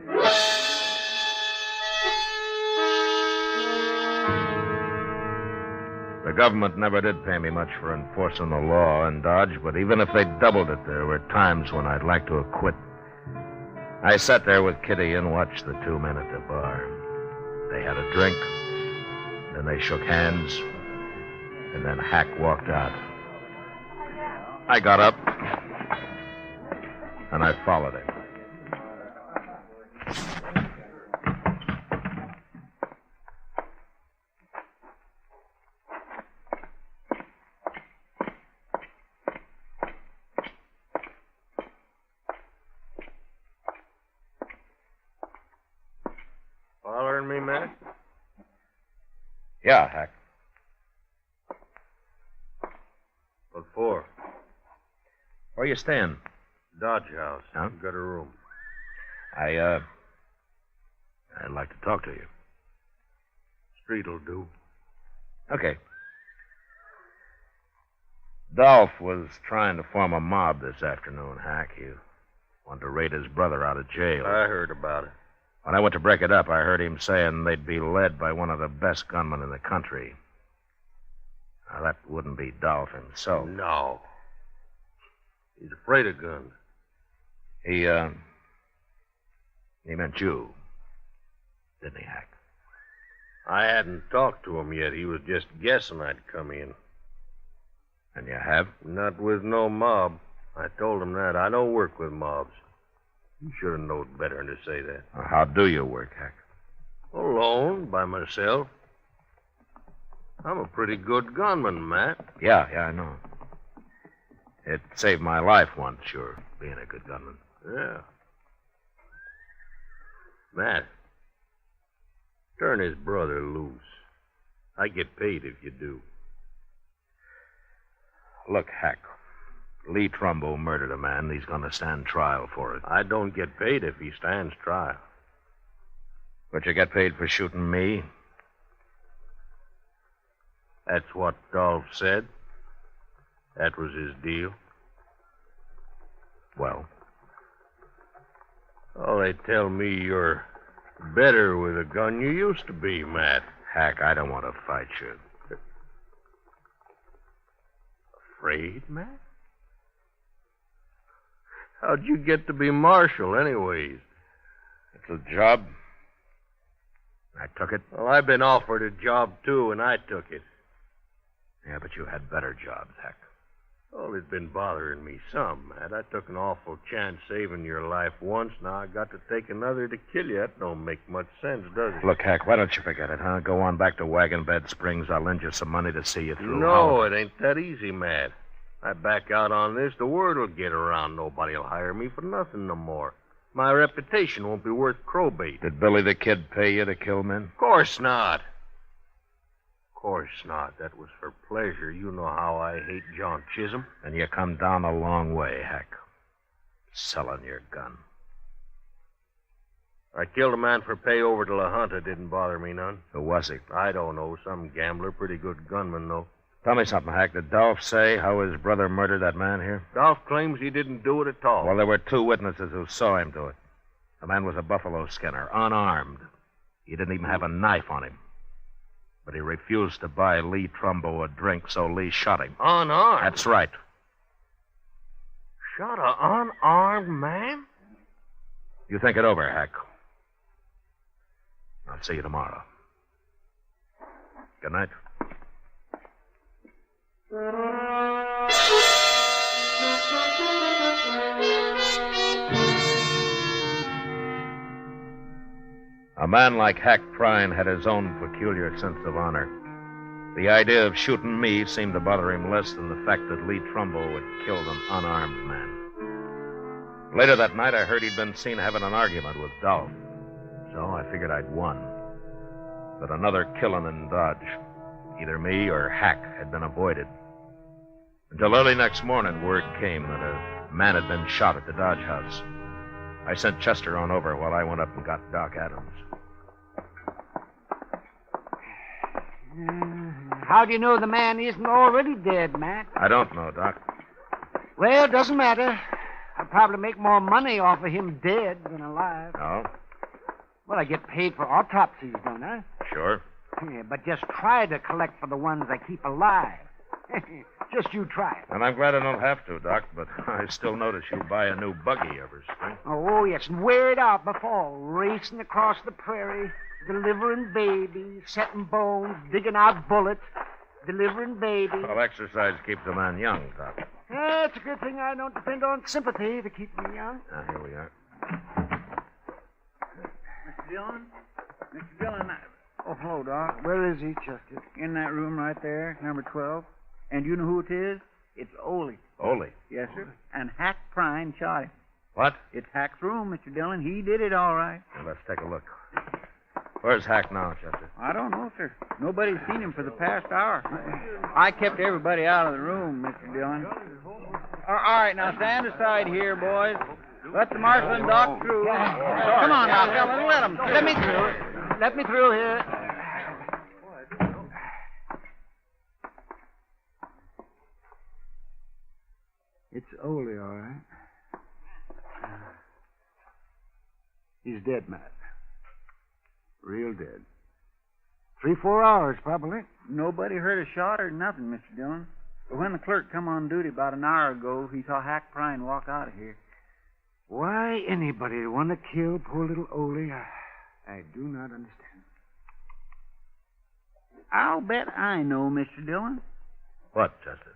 The government never did pay me much for enforcing the law in Dodge, but even if they doubled it, there were times when I'd like to have quit. I sat there with Kitty and watched the 2 men at the bar. They had a drink, then they shook hands, and then Hack walked out. I got up, and I followed him. Following me, Matt? Yeah, Hack. What for? Where you staying? Dodge House. Huh? Got a room. I I'd like to talk to you. Street'll do. Okay. Dolph was trying to form a mob this afternoon, Hack. He wanted to raid his brother out of jail. I heard about it. When I went to break it up, I heard him saying they'd be led by one of the best gunmen in the country. Now, that wouldn't be Dolph himself. No. He's afraid of guns. He meant you, didn't he, Hack? I hadn't talked to him yet. He was just guessing I'd come in. And you have? Not with no mob. I told him that. I don't work with mobs. You should have known better than to say that. Well, how do you work, Hack? Alone, by myself. I'm a pretty good gunman, Matt. Yeah, I know. It saved my life once, sure, being a good gunman. Yeah. Matt, turn his brother loose. I get paid if you do. Look, Hack, Lee Trumbo murdered a man. He's going to stand trial for it. I don't get paid if he stands trial. But you get paid for shooting me? That's what Dolph said. That was his deal. Well? Oh, they tell me you're better with a gun you used to be, Matt. Hack, I don't want to fight you. Afraid, Matt? How'd you get to be marshal, anyways? It's a job. I took it. Well, I've been offered a job, too, and I took it. Yeah, but you had better jobs, Hack. Well, it's been bothering me some, Matt. I took an awful chance saving your life once. Now I got to take another to kill you. That don't make much sense, does it? Look, Hack, why don't you forget it, huh? Go on back to Wagon Bed Springs. I'll lend you some money to see you through. No, it ain't that easy, Matt. I back out on this, the word will get around. Nobody'll hire me for nothing no more. My reputation won't be worth crowbait. Did Billy the Kid pay you to kill men? Of course not. Of course not. That was for pleasure. You know how I hate John Chisholm. And you come down a long way, Hack. Selling your gun. I killed a man for pay over to La Junta. Didn't bother me none. Who was he? I don't know. Some gambler. Pretty good gunman, though. Tell me something, Hack. Did Dolph say how his brother murdered that man here? Dolph claims he didn't do it at all. Well, there were 2 witnesses who saw him do it. The man was a buffalo skinner, unarmed. He didn't even have a knife on him. But he refused to buy Lee Trumbo a drink, so Lee shot him. Unarmed? That's right. Shot an unarmed man? You think it over, Hack. I'll see you tomorrow. Good night. A man like Hack Prine had his own peculiar sense of honor. The idea of shooting me seemed to bother him less than the fact that Lee Trumbo had killed an unarmed man. Later that night, I heard he'd been seen having an argument with Dolph. So I figured I'd won. But another killing in Dodge, either me or Hack, had been avoided. Until early next morning, word came that a man had been shot at the Dodge house. I sent Chester on over while I went up and got Doc Adams. How do you know the man isn't already dead, Matt? I don't know, Doc. Well, it doesn't matter. I'll probably make more money off of him dead than alive. No? Well, I get paid for autopsies, don't I? Sure. Yeah, but just try to collect for the ones I keep alive. Just you try it. And I'm glad I don't have to, Doc, but I still notice you buy a new buggy every spring. Oh, yes, and wear it out before. Racing across the prairie, delivering babies, setting bones, digging out bullets, delivering babies. Well, exercise keeps a man young, Doc. Yeah, it's a good thing I don't depend on sympathy to keep me young. Now, here we are. Mr. Dillon? Mr. Dillon, Oh, hello, Doc. Where is he, Chester? in that room right there, number 12. And you know who it is? It's Ole. Ole? Yes, sir. And Hack Prine shot him. What? It's Hack's room, Mr. Dillon. He did it all right. Well, let's take a look. Where's Hack now, Chester? I don't know, sir. Nobody's seen him for the past hour. I kept everybody out of the room, Mr. Dillon. All right, now stand aside here, boys. Let the marshal and Doc through. Come on now, fellas, let them through. Let me through. Let me through here. It's Ole, all right. He's dead, Matt. Real dead. 3-4 hours, probably. Nobody heard a shot or nothing, Mr. Dillon. But when the clerk come on duty about an hour ago, he saw Hack Prine walk out of here. Why anybody would want to kill poor little Ole, I do not understand. I'll bet I know, Mr. Dillon. What, Chester?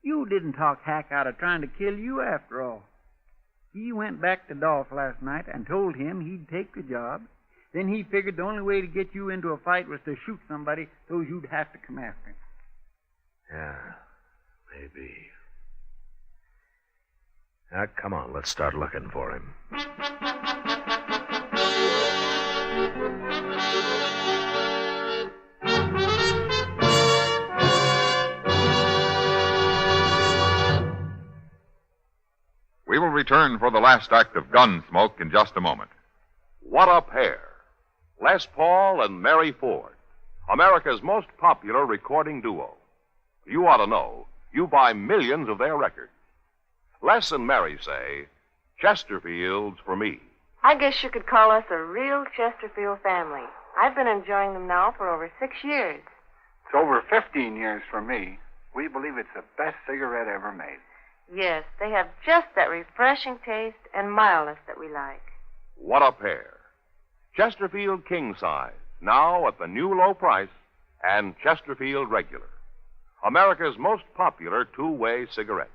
You didn't talk Hack out of trying to kill you after all. He went back to Dolph last night and told him he'd take the job. Then he figured the only way to get you into a fight was to shoot somebody so you'd have to come after him. Yeah, maybe. Now, come on, let's start looking for him. We will return for the last act of Gunsmoke in just a moment. What a pair. Les Paul and Mary Ford, America's most popular recording duo. You ought to know. You buy millions of their records. Les and Mary say, Chesterfield's for me. I guess you could call us a real Chesterfield family. I've been enjoying them now for over 6 years. It's over 15 years for me. We believe it's the best cigarette ever made. Yes, they have just that refreshing taste and mildness that we like. What a pair. Chesterfield King Size, now at the new low price, and Chesterfield Regular, America's most popular two-way cigarette.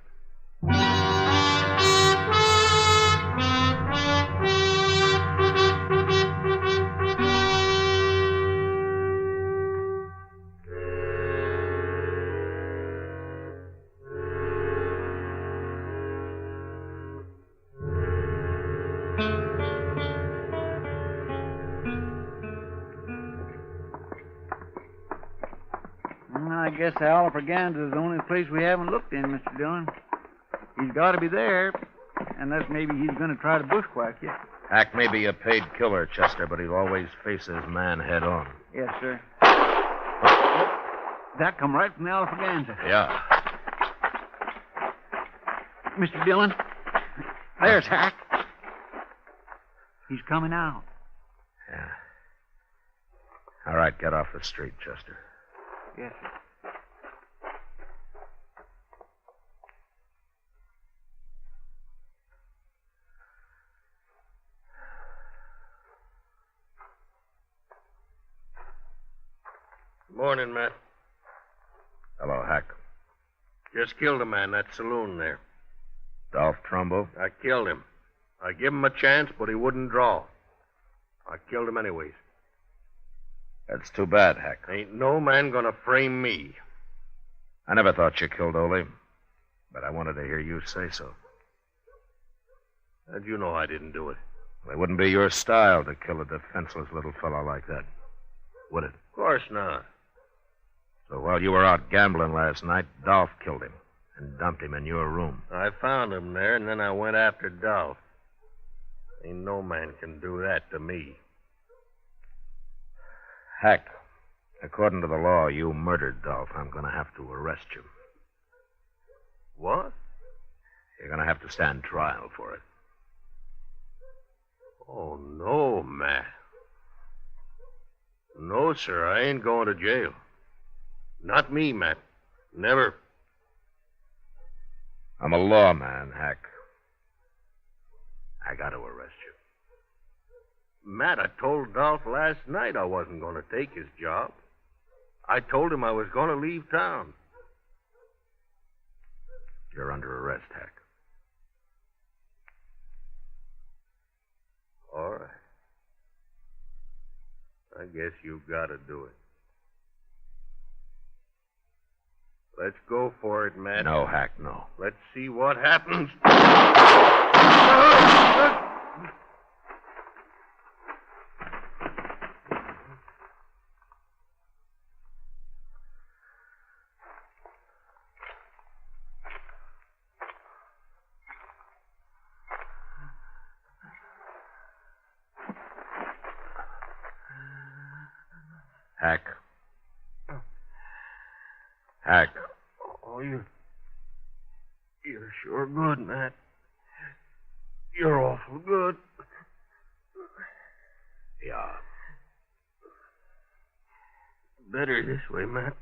I guess the Alfraganza is the only place we haven't looked in, Mr. Dillon. He's got to be there, unless maybe he's going to try to bushwhack you. Hack may be a paid killer, Chester, but he'll always face his man head on. Yes, sir. That come right from the Alfraganza. Yeah. Mr. Dillon, there's Hack. He's coming out. Yeah. All right, get off the street, Chester. Yes, sir. Morning, Matt. Hello, Hack. Just killed a man, that saloon there. Dolph Trumbo? I killed him. I give him a chance, but he wouldn't draw. I killed him anyways. That's too bad, Hack. Ain't no man gonna frame me. I never thought you killed Ole, but I wanted to hear you say so. How'd you know I didn't do it? Well, it wouldn't be your style to kill a defenseless little fellow like that, would it? Of course not. So while you were out gambling last night, Dolph killed him and dumped him in your room. I found him there, and then I went after Dolph. Ain't no man can do that to me. Hack, according to the law, you murdered Dolph. I'm going to have to arrest you. What? You're going to have to stand trial for it. Oh, no, Matt. No, sir, I ain't going to jail. Not me, Matt. Never. I'm a lawman, Hack. I got to arrest you. Matt, I told Dolph last night I wasn't going to take his job. I told him I was going to leave town. You're under arrest, Hack. All right. I guess you've got to do it. Let's go for it, Matt. No, Hack, no. Let's see what happens. Hack. Hack. Oh, you're sure good, Matt. You're awful good. Yeah. Better this way, Matt,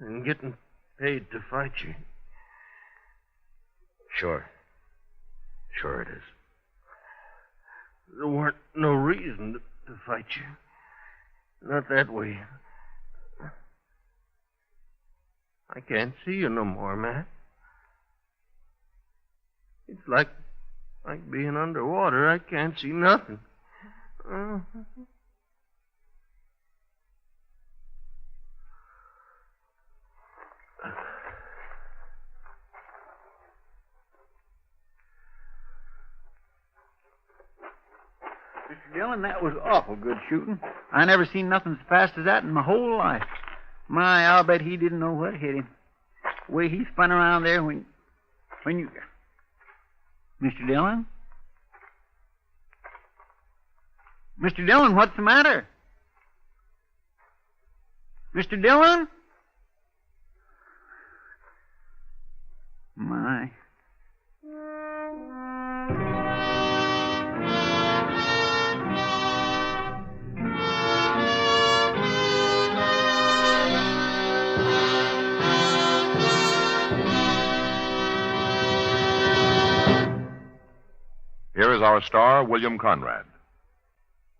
than getting paid to fight you. Sure. Sure it is. There weren't no reason to fight you. Not that way. I can't see you no more, Matt. It's like being underwater. I can't see nothing. Mr. Dillon, that was awful good shooting. I never seen nothing as fast as that in my whole life. My, I'll bet he didn't know what hit him. The way he spun around there when you... Mr. Dillon? Mr. Dillon, what's the matter? Mr. Dillon? My... Here is our star, William Conrad.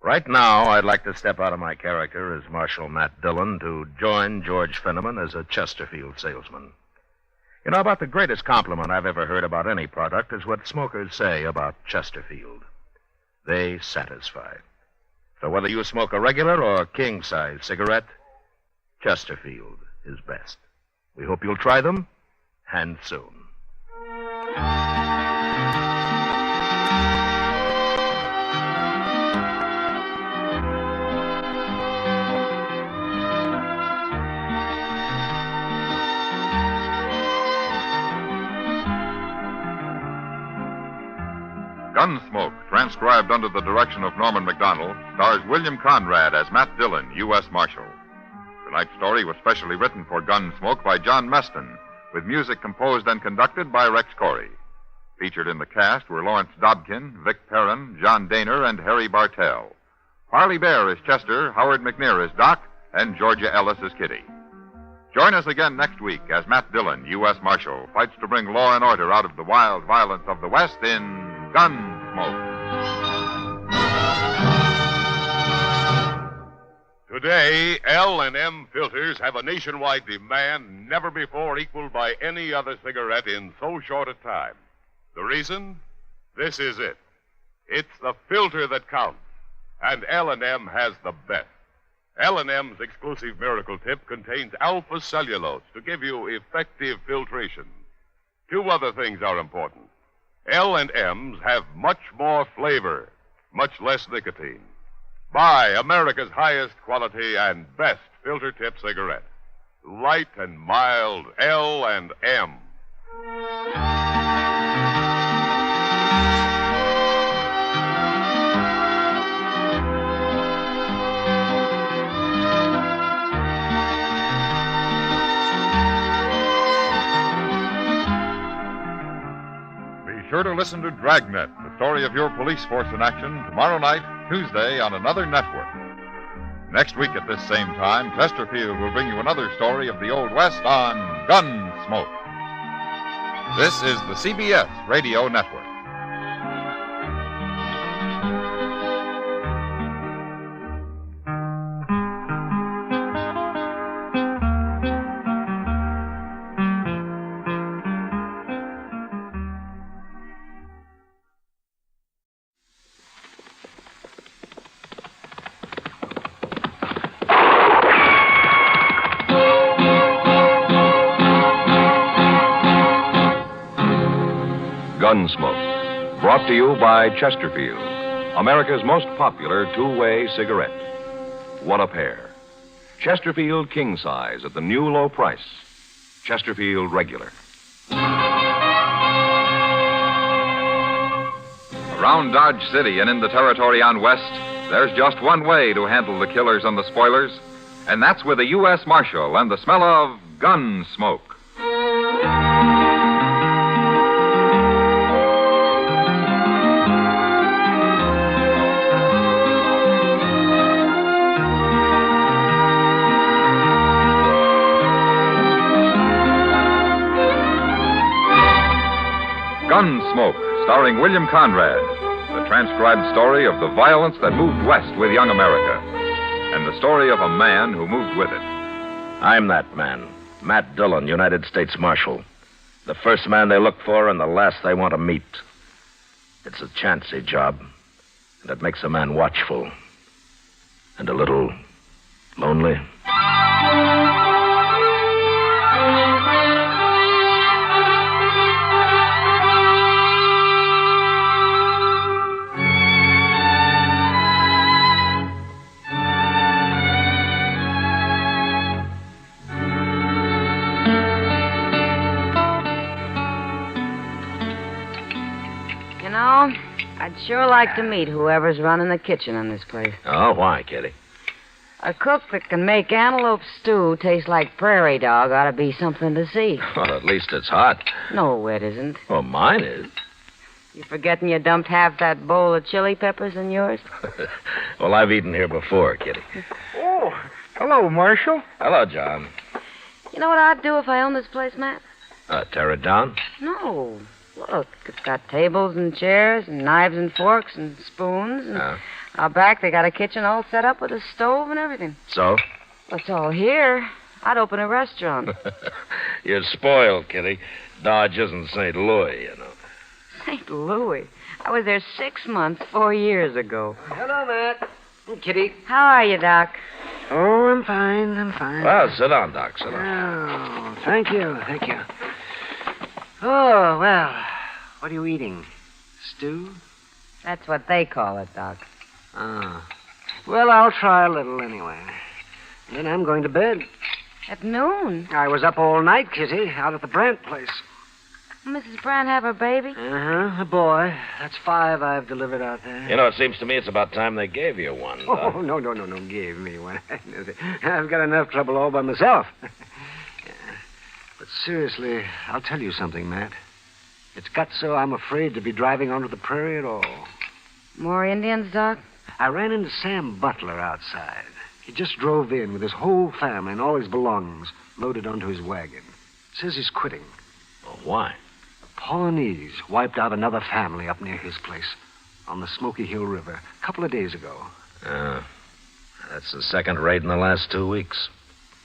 Right now, I'd like to step out of my character as Marshal Matt Dillon to join George Fenneman as a Chesterfield salesman. You know, about the greatest compliment I've ever heard about any product is what smokers say about Chesterfield. They satisfy. So whether you smoke a regular or king-size cigarette, Chesterfield is best. We hope you'll try them, and soon. Gunsmoke, transcribed under the direction of Norman MacDonald, stars William Conrad as Matt Dillon, U.S. Marshal. Tonight's story was specially written for Gunsmoke by John Meston, with music composed and conducted by Rex Corey. Featured in the cast were Lawrence Dobkin, Vic Perrin, John Daner, and Harry Bartell. Harley Bear is Chester, Howard McNear is Doc, and Georgia Ellis is Kitty. Join us again next week as Matt Dillon, U.S. Marshal, fights to bring law and order out of the wild violence of the West in Gunsmoke. Today, L&M filters have a nationwide demand never before equaled by any other cigarette in so short a time. The reason? This is it. It's the filter that counts, and L&M has the best. L&M's exclusive Miracle Tip contains alpha cellulose to give you effective filtration. Two other things are important. L&M's have much more flavor, much less nicotine. Buy America's highest quality and best filter tip cigarette. Light and mild L&M. Sure to listen to Dragnet, the story of your police force in action, tomorrow night, Tuesday, on another network. Next week at this same time, Chesterfield will bring you another story of the Old West on Gunsmoke. This is the CBS Radio Network. Gunsmoke, brought to you by Chesterfield, America's most popular two-way cigarette. What a pair. Chesterfield king size at the new low price. Chesterfield regular. Around Dodge City and in the territory on West, there's just one way to handle the killers and the spoilers, and that's with a U.S. Marshal and the smell of Gunsmoke. Gunsmoke, starring William Conrad, the transcribed story of the violence that moved west with young America, and the story of a man who moved with it. I'm that man, Matt Dillon, United States Marshal. The first man they look for and the last they want to meet. It's a chancy job, and it makes a man watchful and a little lonely. I'd sure like to meet whoever's running the kitchen in this place. Oh, why, Kitty? A cook that can make antelope stew taste like prairie dog ought to be something to see. Well, at least it's hot. No, it isn't. Well, mine is. You forgetting you dumped half that bowl of chili peppers in yours? Well, I've eaten here before, Kitty. Oh, hello, Marshal. Hello, John. You know what I'd do if I owned this place, Matt? Tear it down? No. Look, it's got tables and chairs and knives and forks and spoons. And out back, they got a kitchen all set up with a stove and everything. So? Well, it's all here. I'd open a restaurant. You're spoiled, Kitty. Dodge isn't St. Louis, you know. St. Louis? I was there 6 months, 4 years ago. Hello, Matt. Kitty. How are you, Doc? Oh, I'm fine. Well, sit down, Doc. Sit down. Oh, thank you. Oh, well, what are you eating? Stew? That's what they call it, Doc. Ah. Well, I'll try a little anyway. Then I'm going to bed. At noon? I was up all night, Kitty, out at the Brandt place. Mrs. Brandt have her baby? Uh-huh, a boy. That's 5 I've delivered out there. You know, it seems to me it's about time they gave you one. Doc. Oh, no, gave me one. I've got enough trouble all by myself. But seriously, I'll tell you something, Matt. It's got so I'm afraid to be driving onto the prairie at all. More Indians, Doc? I ran into Sam Butler outside. He just drove in with his whole family and all his belongings loaded onto his wagon. Says he's quitting. Well, why? The Pawnees wiped out another family up near his place on the Smoky Hill River a couple of days ago. That's the second raid in the last 2 weeks.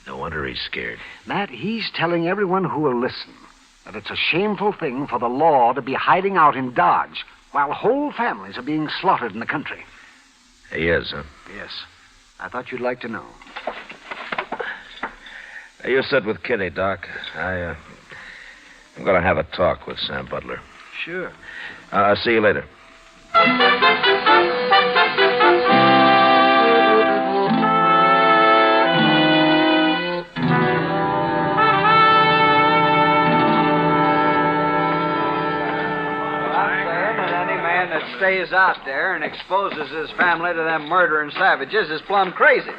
No wonder he's scared. Matt, he's telling everyone who will listen that it's a shameful thing for the law to be hiding out in Dodge while whole families are being slaughtered in the country. He is, huh? Yes. I thought you'd like to know. You sit with Kitty, Doc. I'm going to have a talk with Sam Butler. Sure. I'll see you later. Stays out there and exposes his family to them murdering savages is plumb crazy.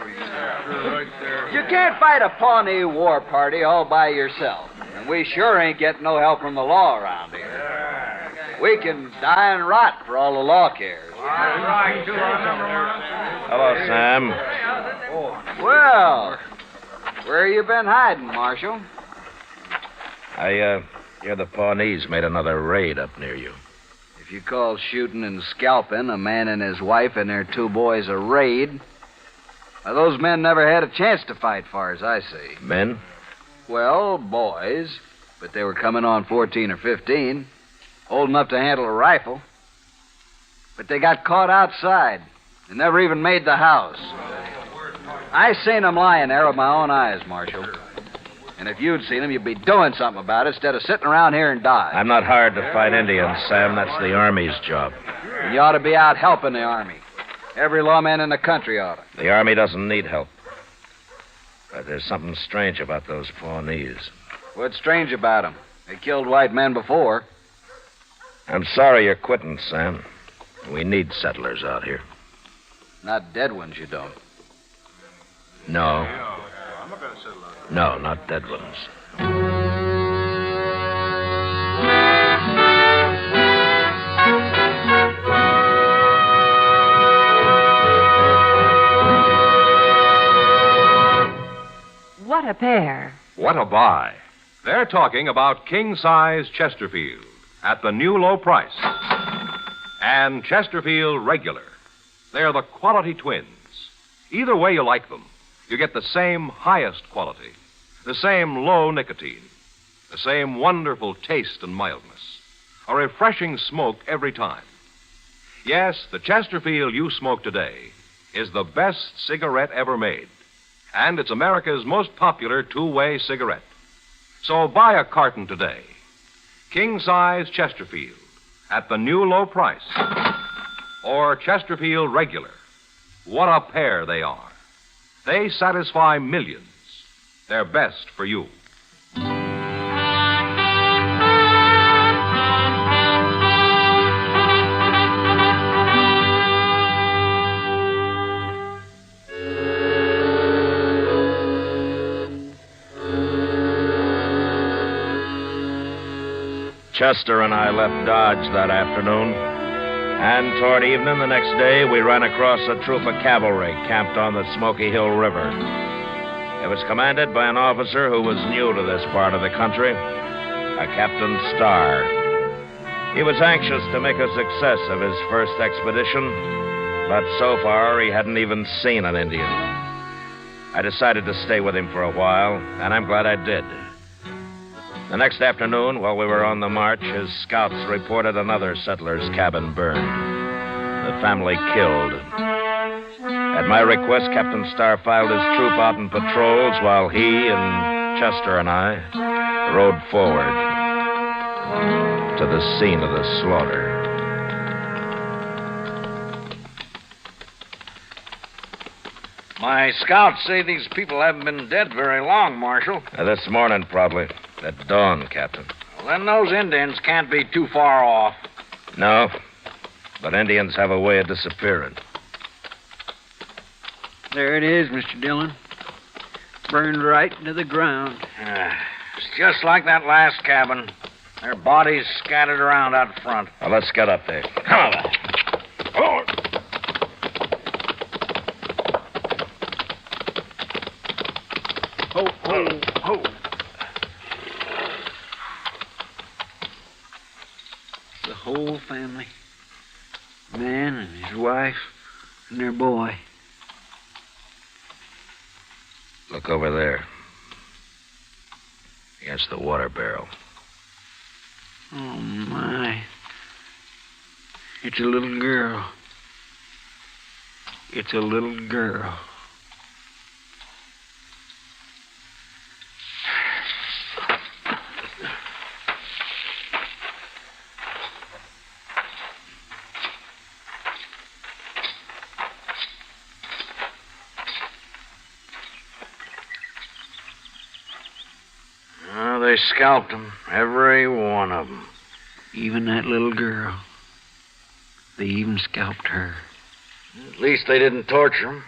You can't fight a Pawnee war party all by yourself. And we sure ain't getting no help from the law around here. We can die and rot for all the law cares. Hello, Sam. Well, where you been hiding, Marshal? I hear the Pawnees made another raid up near you. If you call shooting and scalping a man and his wife and their 2 boys a raid, well, those men never had a chance to fight, far as I see. Men? Well, boys, but they were coming on 14 or 15, old enough to handle a rifle. But they got caught outside and never even made the house. I seen them lying there with my own eyes, Marshal. And if you'd seen them, you'd be doing something about it instead of sitting around here and dying. I'm not hired to fight Indians, Sam. That's the Army's job. And you ought to be out helping the Army. Every lawman in the country ought to. The Army doesn't need help. But there's something strange about those Pawnees. What's strange about them? They killed white men before. I'm sorry you're quitting, Sam. We need settlers out here. Not dead ones, you don't. No. No, not dead ones. What a pair. What a buy. They're talking about king-size Chesterfield at the new low price. And Chesterfield Regular. They're the quality twins. Either way you like them, you get the same highest quality, the same low nicotine, the same wonderful taste and mildness, a refreshing smoke every time. Yes, the Chesterfield you smoke today is the best cigarette ever made, and it's America's most popular two-way cigarette. So buy a carton today. King-size Chesterfield at the new low price. Or Chesterfield Regular. What a pair they are. They satisfy millions. They're best for you. Chester and I left Dodge that afternoon, and toward evening the next day, we ran across a troop of cavalry camped on the Smoky Hill River. It was commanded by an officer who was new to this part of the country, a Captain Starr. He was anxious to make a success of his first expedition, but so far he hadn't even seen an Indian. I decided to stay with him for a while, and I'm glad I did. The next afternoon, while we were on the march, his scouts reported another settler's cabin burned. The family killed. At my request, Captain Starr filed his troop out in patrols while he and Chester and I rode forward to the scene of the slaughter. My scouts say these people haven't been dead very long, Marshal. This morning, probably. At dawn, Captain. Well, then those Indians can't be too far off. No, but Indians have a way of disappearing. There it is, Mr. Dillon. Burned right into the ground. It's just like that last cabin. Their bodies scattered around out front. Well, let's get up there. Come on. Oh. Ho, ho, ho. The whole family. Man and his wife and their boy. Look over there. Against the water barrel. Oh, my. It's a little girl. It's a little girl. They scalped them, every one of them. Even that little girl. They even scalped her. At least they didn't torture them.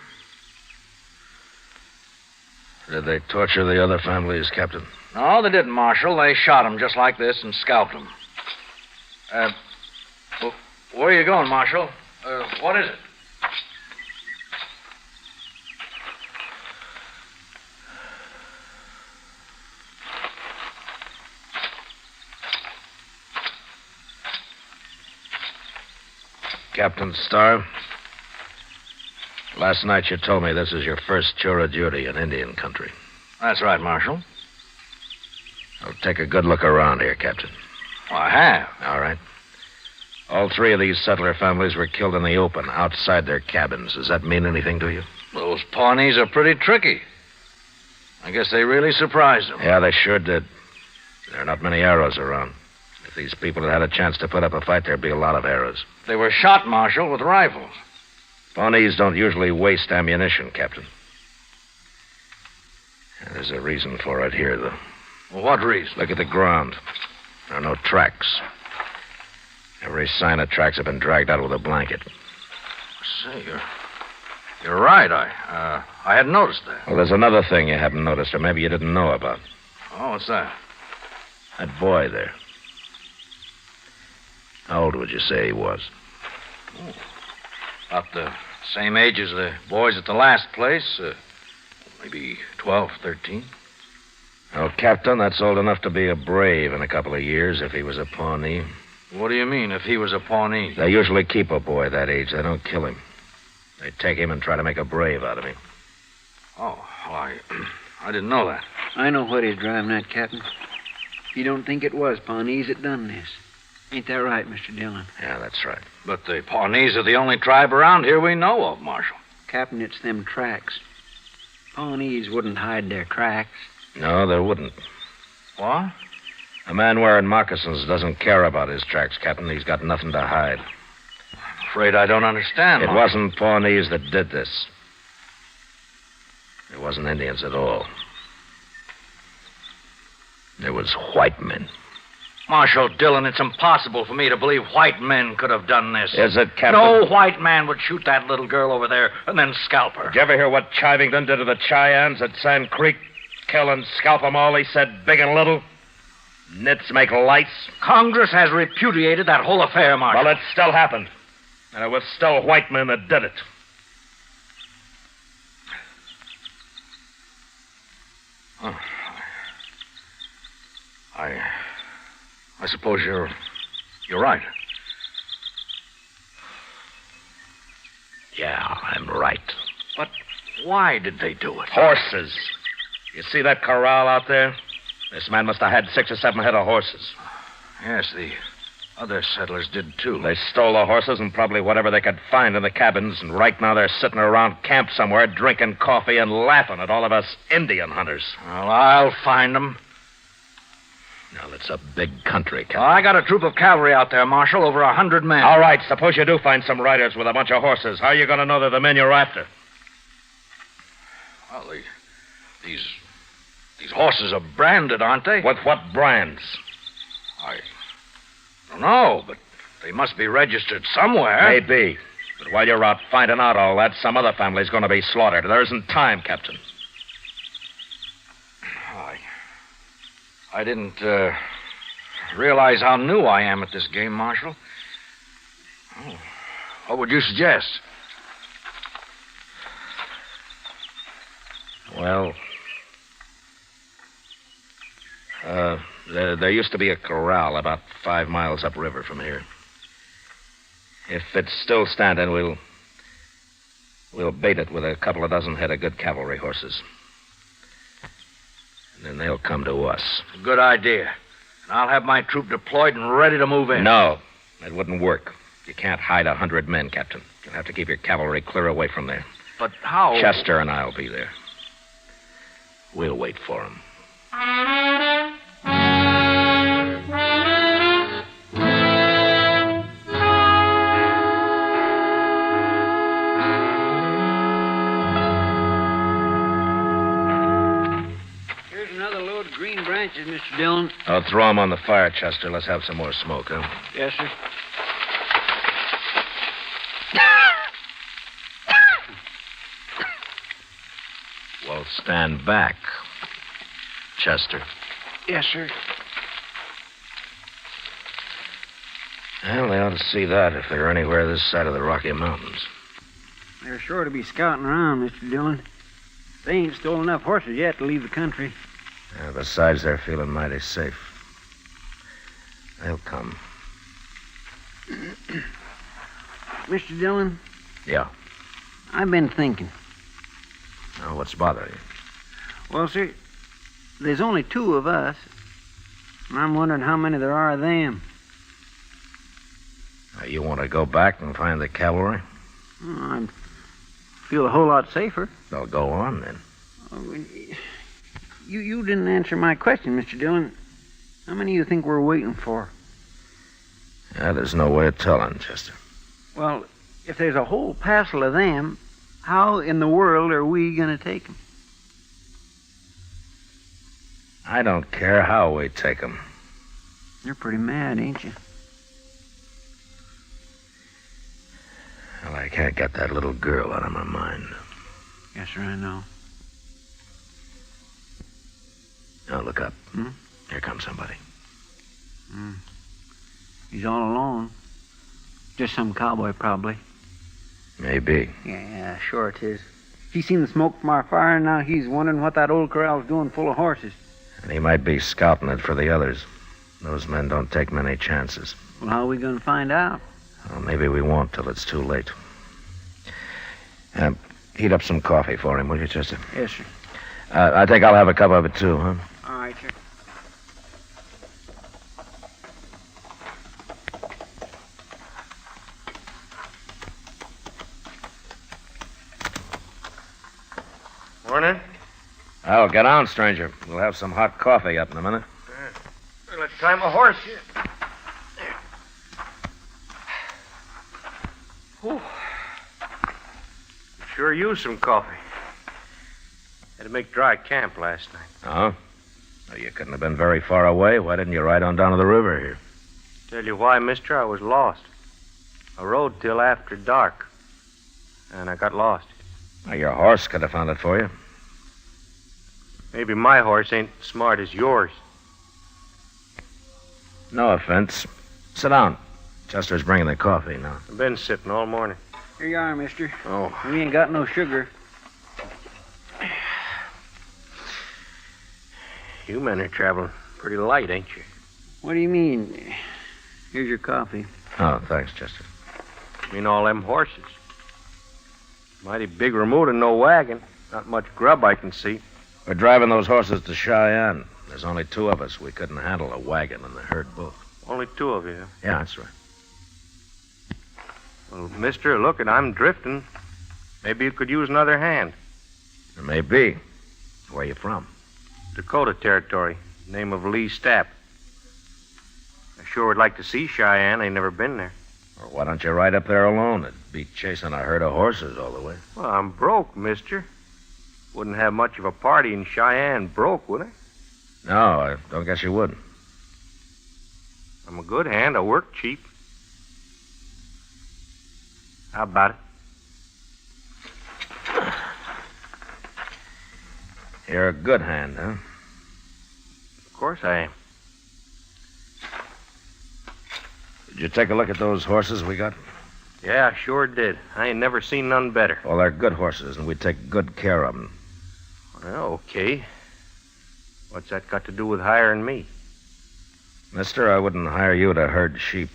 Did they torture the other families, Captain? No, they didn't, Marshal. They shot them just like this and scalped them. Where are you going, Marshal? What is it? Captain Starr, last night you told me this is your first tour of duty in Indian country. That's right, Marshal. I'll take a good look around here, Captain. Well, I have. All right. All three of these settler families were killed in the open, outside their cabins. Does that mean anything to you? Those Pawnees are pretty tricky. I guess they really surprised them. Yeah, they sure did. There are not many arrows around. If these people had had a chance to put up a fight, there'd be a lot of arrows. They were shot, Marshal, with rifles. Pawnees don't usually waste ammunition, Captain. There's a reason for it here, though. Well, what reason? Look at the ground. There are no tracks. Every sign of tracks have been dragged out with a blanket. Say, You're right. I hadn't noticed that. Well, there's another thing you haven't noticed, or maybe you didn't know about. Oh, what's that? That boy there. How old would you say he was? Oh, about the same age as the boys at the last place. Maybe 12, 13. Oh, Captain, that's old enough to be a brave in a couple of years if he was a Pawnee. What do you mean, if he was a Pawnee? They usually keep a boy that age. They don't kill him. They take him and try to make a brave out of him. Oh, well, I didn't know that. I know what he's driving at, Captain. You don't think it was Pawnees that done this. Ain't that right, Mr. Dillon? Yeah, that's right. But the Pawnees are the only tribe around here we know of, Marshal. Captain, it's them tracks. Pawnees wouldn't hide their tracks. No, they wouldn't. What? A man wearing moccasins doesn't care about his tracks, Captain. He's got nothing to hide. I'm afraid I don't understand. It wasn't Pawnees that did this. It wasn't Indians at all. It was white men. Marshal Dillon, it's impossible for me to believe white men could have done this. Is it, Captain? No white man would shoot that little girl over there and then scalp her. Did you ever hear what Chivington did to the Cheyennes at Sand Creek? Kill and scalp them all, he said, big and little. Nits make lights. Congress has repudiated that whole affair, Marshal. Well, it still happened. And it was still white men that did it. Oh. I suppose you're right. Yeah, I'm right. But why did they do it? Horses. You see that corral out there? This man must have had 6 or 7 head of horses. Yes, the other settlers did, too. They stole the horses and probably whatever they could find in the cabins, and right now they're sitting around camp somewhere drinking coffee and laughing at all of us Indian hunters. Well, I'll find them. Now, it's a big country, Captain. I got a troop of cavalry out there, Marshal, over 100 men. All right, suppose you do find some riders with a bunch of horses. How are you going to know they're the men you're after? Well, these horses are branded, aren't they? With what brands? I don't know, but they must be registered somewhere. Maybe. But while you're out finding out all that, some other family's going to be slaughtered. There isn't time, Captain. I didn't realize how new I am at this game, Marshal. Oh, what would you suggest? Well, there used to be a corral about 5 miles upriver from here. If it's still standing, we'll bait it with a couple of dozen head of good cavalry horses. And then they'll come to us. Good idea. And I'll have my troop deployed and ready to move in. No, that wouldn't work. You can't hide 100 men, Captain. You'll have to keep your cavalry clear away from there. But how? Chester and I'll be there. We'll wait for them. Green branches, Mr. Dillon. I'll throw them on the fire, Chester. Let's have some more smoke, huh? Yes, sir. Well, stand back, Chester. Yes, sir. Well, they ought to see that if they're anywhere this side of the Rocky Mountains. They're sure to be scouting around, Mr. Dillon. They ain't stolen enough horses yet to leave the country. Besides, they're feeling mighty safe. They'll come. Mr. Dillon? Yeah. I've been thinking. Now, what's bothering you? Well, sir, there's only 2 of us. And I'm wondering how many there are of them. You want to go back and find the cavalry? I feel a whole lot safer. Well, go on, then. You didn't answer my question, Mr. Dillon. How many do you think we're waiting for? There's no way of telling, Chester. Well, if there's a whole passel of them, how in the world are we going to take them? I don't care how we take them. You're pretty mad, ain't you? Well, I can't get that little girl out of my mind. Yes, sir, I know. Now, look up. Here comes somebody. He's all alone. Just some cowboy, probably. Maybe. Yeah, sure it is. He's seen the smoke from our fire, and now he's wondering what that old corral's doing full of horses. And he might be scouting it for the others. Those men don't take many chances. Well, how are we going to find out? Well, maybe we won't till it's too late. Heat up some coffee for him, will you, Chester? Yes, sir. I think I'll have a cup of it, too, huh? All right, sir. Morning. Oh, get on, stranger. We'll have some hot coffee up in a minute. Well, let's tie my horse here. Whew. Sure used some coffee. Had to make dry camp last night. Oh? Well, you couldn't have been very far away. Why didn't you ride on down to the river here? Tell you why, mister, I was lost. I rode till after dark, and I got lost. Well, your horse could have found it for you. Maybe my horse ain't smart as yours. No offense. Sit down. Chester's bringing the coffee now. I've been sitting all morning. Here you are, mister. Oh. We ain't got no sugar. You men are traveling pretty light, ain't you? What do you mean? Here's your coffee. Oh, thanks, Chester. I mean all them horses. Mighty big remote and no wagon. Not much grub I can see. We're driving those horses to Cheyenne. There's only 2 of us. We couldn't handle a wagon and the herd both. Only 2 of you. Yeah, that's right. Well, mister, look, I'm drifting. Maybe you could use another hand. There may be. Where you from? Dakota Territory. Name of Lee Stapp. I sure would like to see Cheyenne. I ain't never been there. Or why don't you ride up there alone? It'd be chasing a herd of horses all the way. Well, I'm broke, mister. Wouldn't have much of a party in Cheyenne broke, would I? No, I don't guess you would. I'm a good hand. I work cheap. How about it? You're a good hand, huh? Of course I am. Did you take a look at those horses we got? Yeah, I sure did. I ain't never seen none better. Well, they're good horses, and we take good care of them. Well, okay. What's that got to do with hiring me? Mister, I wouldn't hire you to herd sheep.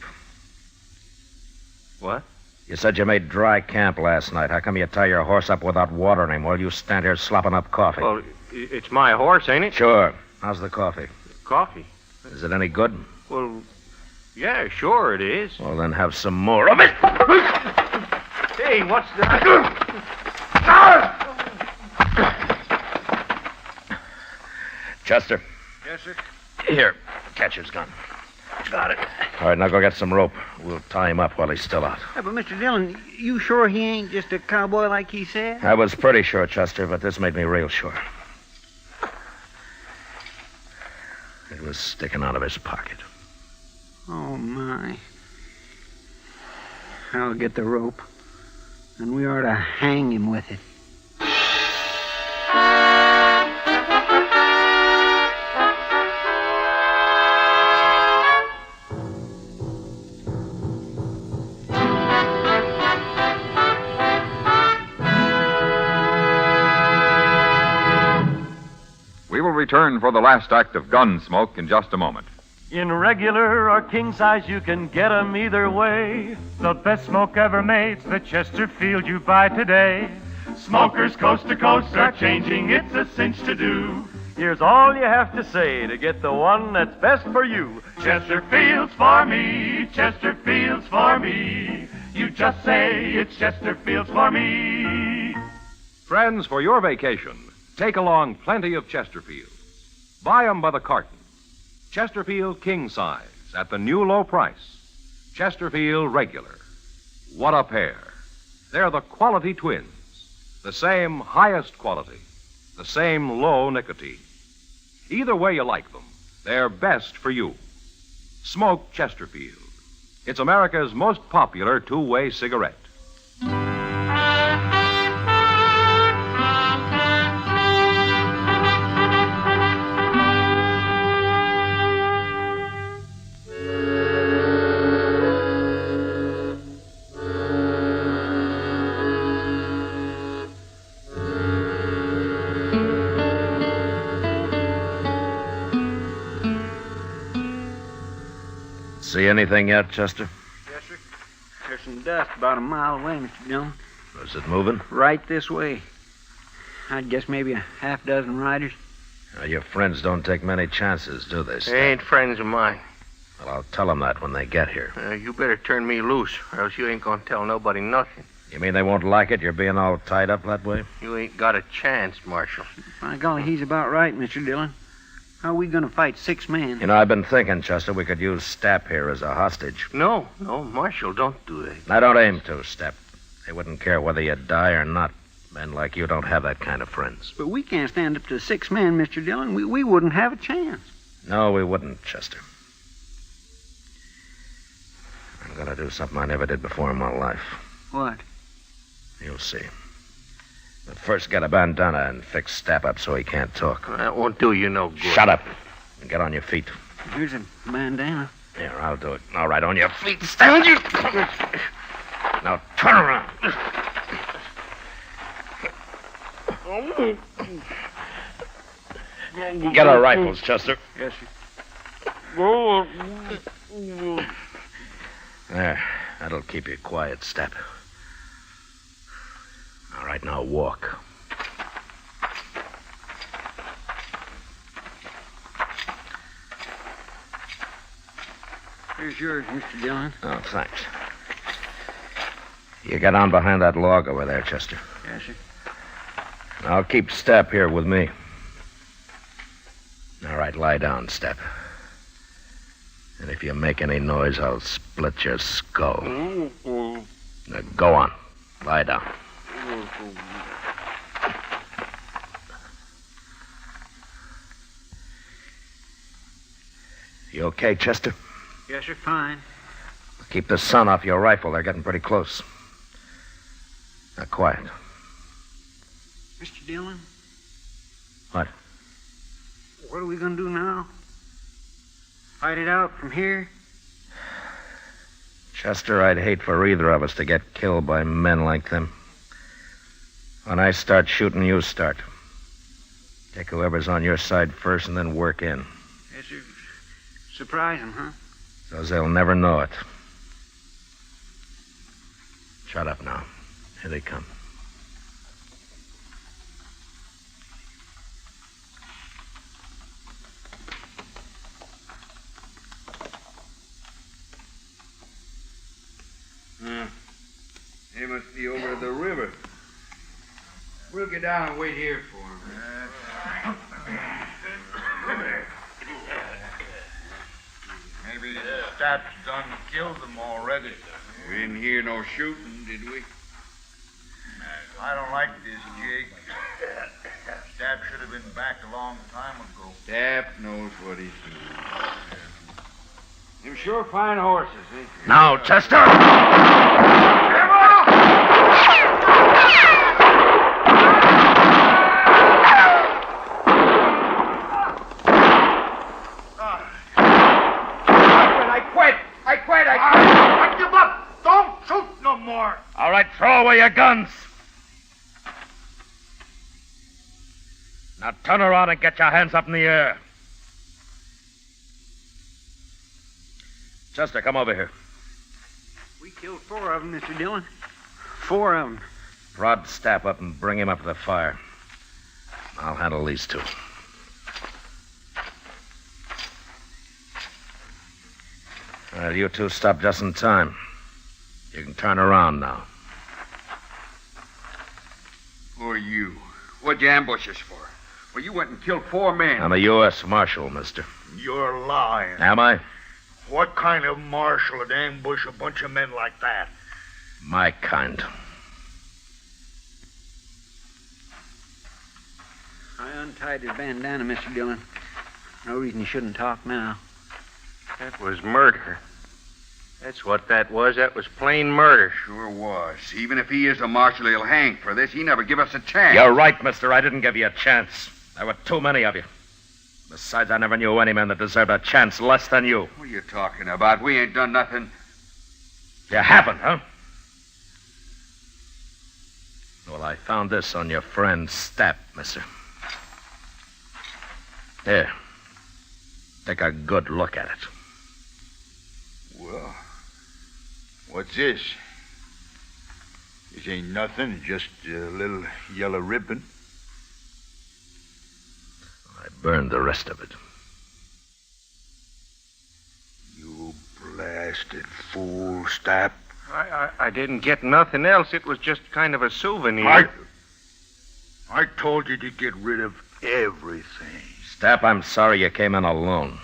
What? You said you made dry camp last night. How come you tie your horse up without watering him while you stand here slopping up coffee? Well, it's my horse, ain't it? Sure. How's the coffee? Coffee? Is it any good? Well, yeah, sure it is. Well, then have some more of it. Hey, what's that? Chester. Yes, sir? Here, catcher's gun. Got it. All right, now go get some rope. We'll tie him up while he's still out. Yeah, but Mr. Dillon, you sure he ain't just a cowboy like he said? I was pretty sure, Chester, but this made me real sure. It was sticking out of his pocket. Oh, my. I'll get the rope, and we ought to hang him with it. We will return for the last act of Gunsmoke in just a moment. In regular or king size, you can get 'em either way. The best smoke ever made's the Chesterfield you buy today. Smokers coast to coast are changing, it's a cinch to do. Here's all you have to say to get the one that's best for you. Chesterfield's for me, Chesterfield's for me. You just say it's Chesterfield's for me. Friends, for your vacation, take along plenty of Chesterfield. Buy 'em by the carton. Chesterfield king size at the new low price. Chesterfield regular. What a pair. They're the quality twins. The same highest quality. The same low nicotine. Either way you like them, they're best for you. Smoke Chesterfield. It's America's most popular two-way cigarette. See anything yet, Chester? Yes, sir. There's some dust about a mile away, Mr. Dillon. Is it moving? Right this way. I'd guess maybe a half dozen riders. Now, your friends don't take many chances, do they, Step? They ain't friends of mine. Well, I'll tell them that when they get here. You better turn me loose, or else you ain't gonna tell nobody nothing. You mean they won't like it, you're being all tied up that way? You ain't got a chance, Marshal. By golly, he's about right, Mr. Dillon. How are we going to fight 6 men? You know, I've been thinking, Chester, we could use Stapp here as a hostage. No, Marshal, don't do that. I don't aim to, Stapp. They wouldn't care whether you die or not. Men like you don't have that kind of friends. But we can't stand up to 6 men, Mr. Dillon. We wouldn't have a chance. No, we wouldn't, Chester. I'm going to do something I never did before in my life. What? You'll see. But first, get a bandana and fix Stapp up so he can't talk. That won't do you no good. Shut up. And get on your feet. Here's a bandana. Here, I'll do it. All right, on your feet. Stand you. Now, turn around. Get our rifles, Chester. Yes, sir. There. That'll keep you quiet, Stapp. All right, now walk. Here's yours, Mr. Dillon. Oh, thanks. You get on behind that log over there, Chester. Yes, sir. I'll keep Stapp here with me. All right, lie down, Stapp. And if you make any noise, I'll split your skull. Now, go on. Lie down. You okay, Chester? Yes, sir, fine. Keep the sun off your rifle. They're getting pretty close. Now, quiet. Mr. Dillon? What? What are we going to do now? Fight it out from here? Chester, I'd hate for either of us to get killed by men like them. When I start shooting, you start. Take whoever's on your side first and then work in. Yes, sir. Surprise them, huh? So they'll never know it. Shut up now. Here they come. They must be over at the river. We'll get down and wait here for them. Maybe Stapp's done killed them already. We didn't hear no shooting, did we? I don't like this, Jake. Stapp should have been back a long time ago. Stapp knows what he's doing. Them sure fine horses, ain't they? Now, Chester! I give up. Don't shoot no more. All right, throw away your guns. Now turn around and get your hands up in the air. Chester, come over here. We killed 4 of them, Mr. Dillon. 4 of them. Prod Stapp up and bring him up to the fire. I'll handle these 2. Well, you 2 stopped just in time. You can turn around now. Who are you? What'd you ambush us for? Well, you went and killed 4 men. I'm a U.S. Marshal, mister. You're lying. Am I? What kind of marshal would ambush a bunch of men like that? My kind. I untied his bandana, Mr. Dillon. No reason he shouldn't talk now. That was murder. That's what that was. That was plain murder. Sure was. Even if he is a marshal, he'll hang for this. He never give us a chance. You're right, mister. I didn't give you a chance. There were too many of you. Besides, I never knew any man that deserved a chance less than you. What are you talking about? We ain't done nothing. You haven't, huh? Well, I found this on your friend Stapp, mister. Here. Take a good look at it. Well, what's this? This ain't nothing, just a little yellow ribbon. I burned the rest of it. You blasted fool, Stapp. I didn't get nothing else. It was just kind of a souvenir. I told you to get rid of everything. Stapp, I'm sorry you came in alone.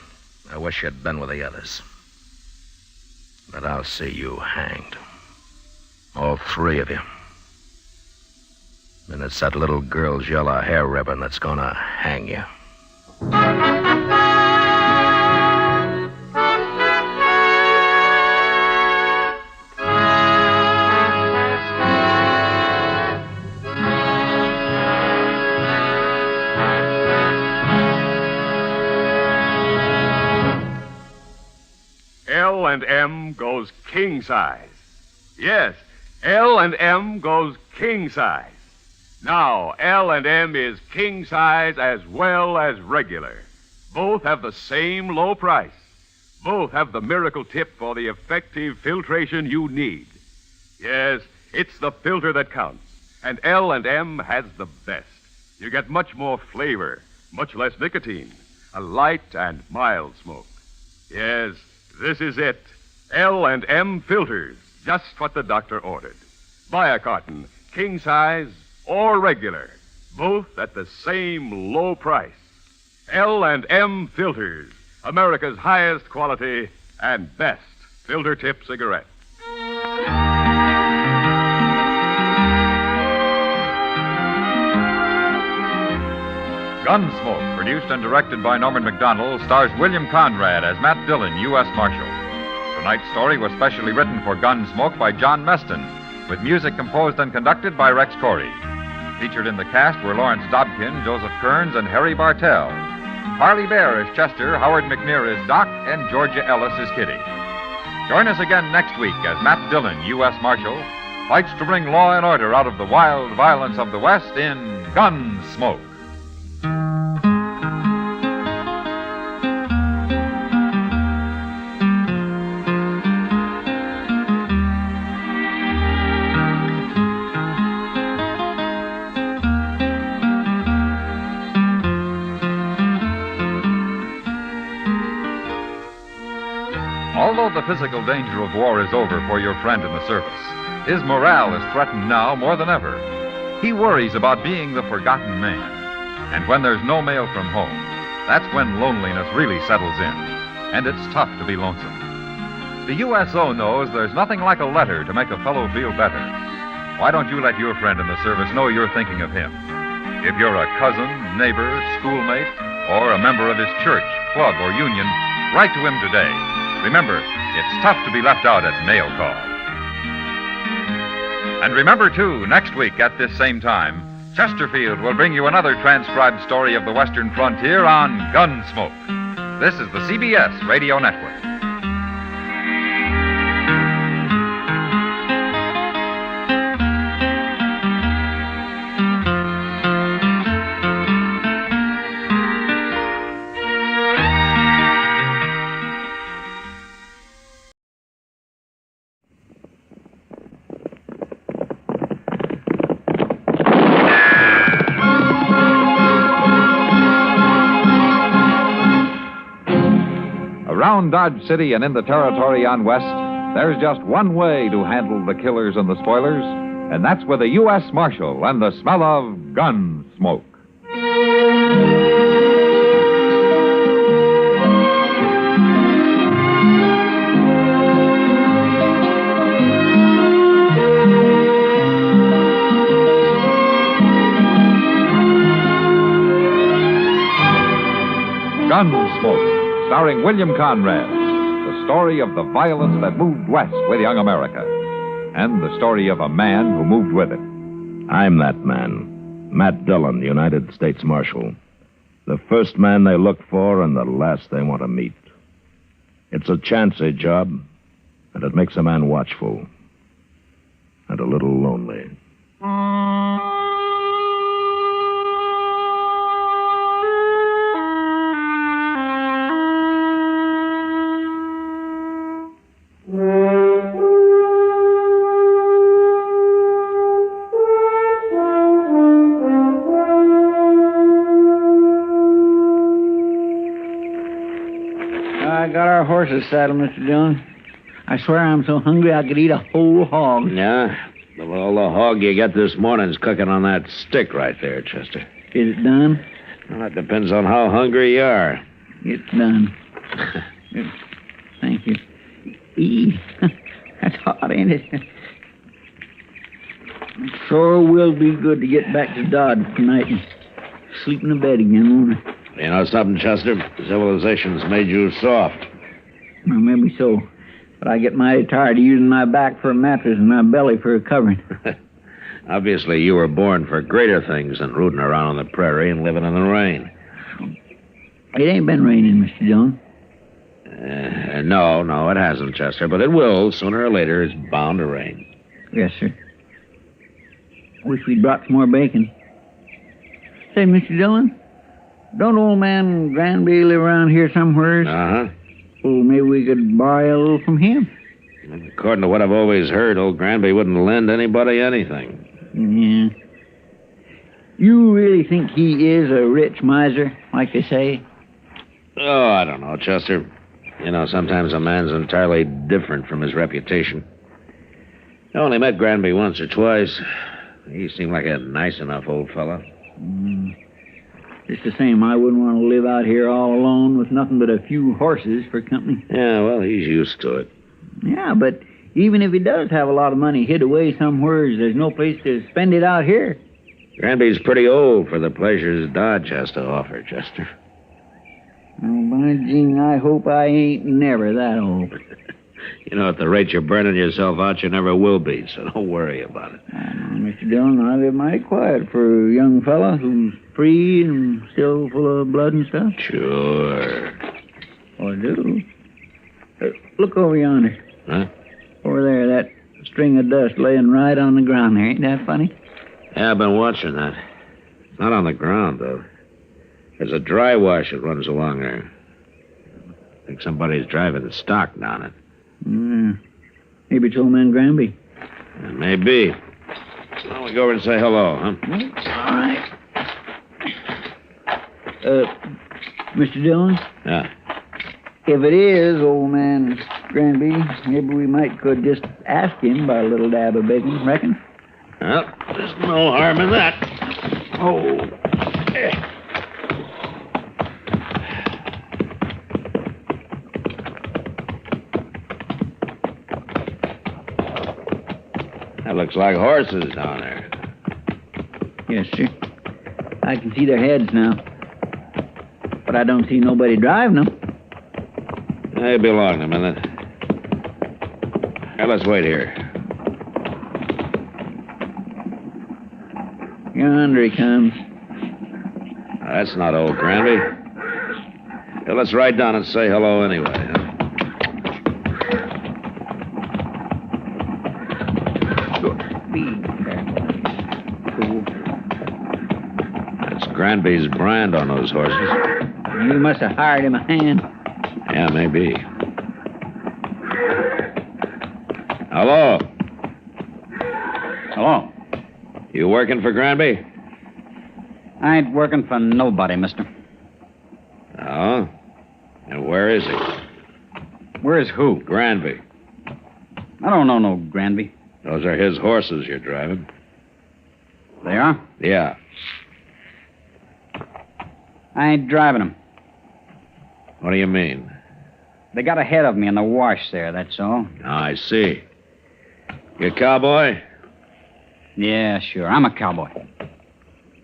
I wish you'd been with the others. But I'll see you hanged. All three of you. And it's that little girl's yellow hair ribbon that's gonna hang you. L&M goes king size. Yes, L&M goes king size. Now, L&M is king size as well as regular. Both have the same low price. Both have the miracle tip for the effective filtration you need. Yes, it's the filter that counts. And L&M has the best. You get much more flavor, much less nicotine, a light and mild smoke. Yes, this is it. L&M filters, just what the doctor ordered. Buy a carton, king size or regular, both at the same low price. L&M filters, America's highest quality and best filter tip cigarette. Gunsmoke, produced and directed by Norman McDonald, stars William Conrad as Matt Dillon, U.S. Marshal. Tonight's story was specially written for Gunsmoke by John Meston, with music composed and conducted by Rex Corey. Featured in the cast were Lawrence Dobkin, Joseph Kearns, and Harry Bartell. Harley Bear as Chester, Howard McNear as Doc, and Georgia Ellis as Kitty. Join us again next week as Matt Dillon, U.S. Marshal, fights to bring law and order out of the wild violence of the West in Gunsmoke. Although the physical danger of war is over for your friend in the service, his morale is threatened now more than ever. He worries about being the forgotten man. And when there's no mail from home, that's when loneliness really settles in. And it's tough to be lonesome. The USO knows there's nothing like a letter to make a fellow feel better. Why don't you let your friend in the service know you're thinking of him? If you're a cousin, neighbor, schoolmate, or a member of his church, club, or union, write to him today. Remember, it's tough to be left out at mail call. And remember, too, next week at this same time, Chesterfield will bring you another transcribed story of the Western frontier on Gunsmoke. This is the CBS Radio Network. Around Dodge City and in the territory on West, there's just one way to handle the killers and the spoilers, and that's with a U.S. Marshal and the smell of Gunsmoke. Gunsmoke, starring William Conrad, the story of the violence that moved west with young America, and the story of a man who moved with it. I'm that man, Matt Dillon, United States Marshal. The first man they look for and the last they want to meet. It's a chancy job, and it makes a man watchful and a little lonely. I got our horses saddled, Mr. Dillon. I swear I'm so hungry I could eat a whole hog. Yeah? Well, the hog you got this morning's cooking on that stick right there, Chester. Is it done? Well, that depends on how hungry you are. It's done. Thank you. That's hot, ain't it? It sure will be good to get back to Dodge tonight and sleep in the bed again, won't it? You know something, Chester? Civilization's made you soft. Well, maybe so. But I get mighty tired of using my back for a mattress and my belly for a covering. Obviously, you were born for greater things than rooting around on the prairie and living in the rain. It ain't been raining, Mr. Dillon. No, it hasn't, Chester, but it will. Sooner or later, it's bound to rain. Yes, sir. Wish we'd brought some more bacon. Say, Mr. Dillon, don't old man Granby live around here somewhere? Uh-huh. Well, maybe we could borrow a little from him. According to what I've always heard, old Granby wouldn't lend anybody anything. Yeah. You really think he is a rich miser, like they say? Oh, I don't know, Chester. You know, sometimes a man's entirely different from his reputation. I only met Granby once or twice. He seemed like a nice enough old fella. Just the same, I wouldn't want to live out here all alone with nothing but a few horses for company. Yeah, well, he's used to it. Yeah, but even if he does have a lot of money hid away somewhere, there's no place to spend it out here. Granby's pretty old for the pleasures Dodge has to offer, Chester. Oh, by jing, I hope I ain't never that old. You know, at the rate you're burning yourself out, you never will be, so don't worry about it. Mr. Dillon, I live mighty quiet for a young fella who's free and still full of blood and stuff. Sure. Oh, I do. Look over yonder. Huh? Over there, that string of dust laying right on the ground there. Ain't that funny? Yeah, I've been watching that. It's not on the ground, though. There's a dry wash that runs along there. I think somebody's driving the stock down it. Maybe it's old man Granby. Maybe. Well, we go over and say hello, huh? All right. Mr. Dillon? Yeah. If it is old man Granby, maybe we could just ask him about a little dab of bacon, reckon? Well, there's no harm in that. Oh. That looks like horses down there. Yes, sir. I can see their heads now. But I don't see nobody driving them. They belong a minute. Now, let's wait here. Yonder he comes. That's not old Granby. Well, let's ride down and say hello anyway, huh? That's Granby's brand on those horses. You must have hired him a hand. Yeah, maybe. Hello. Hello. You working for Granby? I ain't working for nobody, mister. Oh? And where is he? Where's who? Granby. I don't know no Granby. Those are his horses you're driving. They are? Yeah. I ain't driving them. What do you mean? They got ahead of me in the wash there, that's all. I see. You a cowboy? Yeah, sure. I'm a cowboy.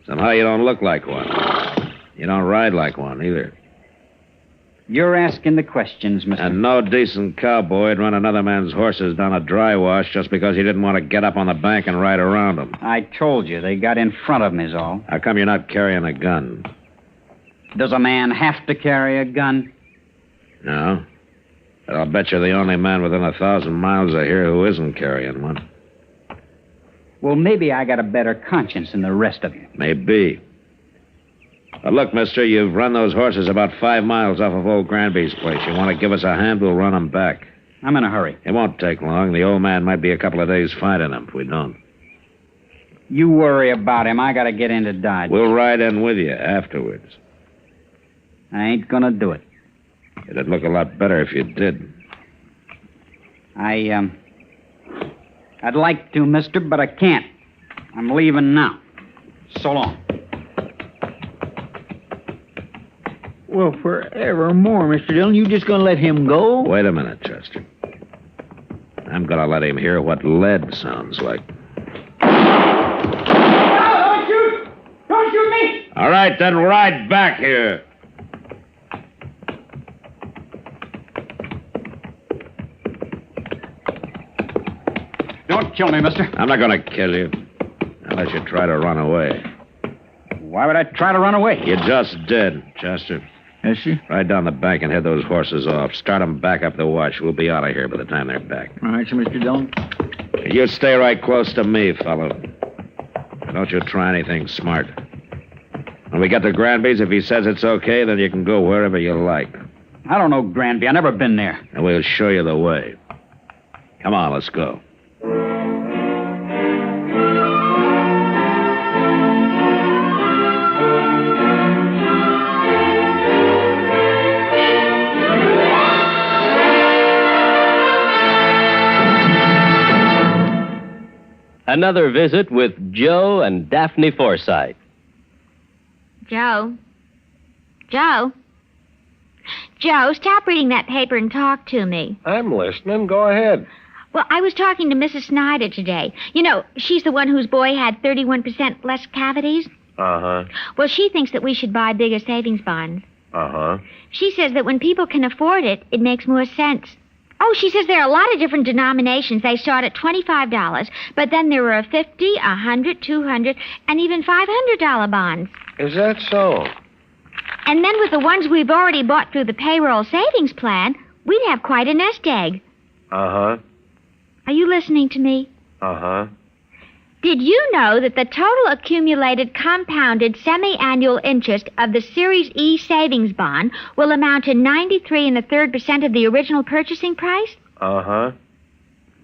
Somehow you don't look like one. You don't ride like one, either. You're asking the questions, mister. And no decent cowboy'd run another man's horses down a dry wash just because he didn't want to get up on the bank and ride around them. I told you, they got in front of me, is all. How come you're not carrying a gun? Does a man have to carry a gun? No. But I'll bet you're the only man within 1,000 miles of here who isn't carrying one. Well, maybe I got a better conscience than the rest of you. Maybe. But look, mister, you've run those horses about 5 miles off of old Granby's place. You want to give us a hand, we'll run them back. I'm in a hurry. It won't take long. The old man might be a couple of days finding them if we don't. You worry about him. I got to get into Dodge. We'll ride in with you afterwards. I ain't gonna do it. It'd look a lot better if you did. I'd like to, mister, but I can't. I'm leaving now. So long. Well, forevermore, Mr. Dillon, you just gonna let him go? Wait a minute, Chester. I'm gonna let him hear what lead sounds like. Don't shoot! Don't shoot me! All right, then ride back here. Don't kill me, mister. I'm not gonna kill you. Unless you try to run away. Why would I try to run away? You just did, Chester. Yes, sir? Ride down the bank and head those horses off. Start them back up the wash. We'll be out of here by the time they're back. All right, sir, Mr. Dillon. You stay right close to me, fellow. Don't you try anything smart. When we get to Granby's, if he says it's okay, then you can go wherever you like. I don't know Granby. I've never been there. And we'll show you the way. Come on, let's go. Another visit with Joe and Daphne Forsythe. Joe? Joe? Joe, stop reading that paper and talk to me. I'm listening. Go ahead. Well, I was talking to Mrs. Snyder today. You know, she's the one whose boy had 31% less cavities. Uh-huh. Well, she thinks that we should buy bigger savings bonds. Uh-huh. She says that when people can afford it, it makes more sense. Oh, she says there are a lot of different denominations. They start at $25, but then there are $50, $100, $200, and even $500 bonds. Is that so? And then with the ones we've already bought through the payroll savings plan, we'd have quite a nest egg. Uh-huh. Are you listening to me? Uh-huh. Did you know that the total accumulated compounded semi-annual interest of the Series E savings bond will amount to 93 1/3% of the original purchasing price? Uh-huh.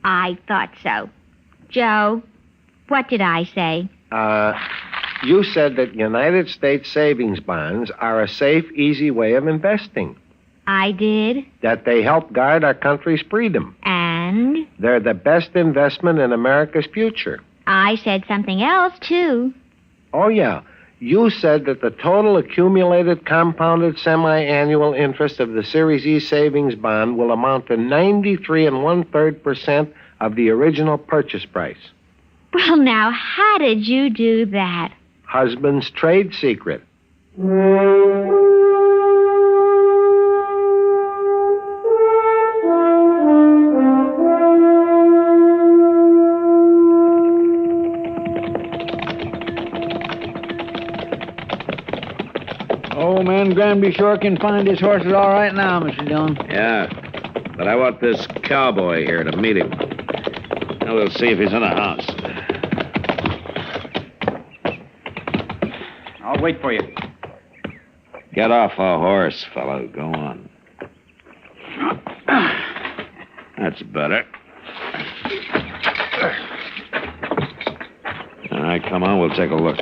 I thought so. Joe, what did I say? You said that United States savings bonds are a safe, easy way of investing. I did. That they help guard our country's freedom. And? They're the best investment in America's future. I said something else, too. Oh, yeah. You said that the total accumulated compounded semi-annual interest of the Series E savings bond will amount to 93 1/3% of the original purchase price. Well, now, how did you do that? Husband's trade secret. Old man Granby sure can find his horses all right now, Mr. Dillon. Yeah, but I want this cowboy here to meet him. Now we'll see if he's in the house. I'll wait for you. Get off a horse, fellow. Go on. That's better. All right, come on. We'll take a look.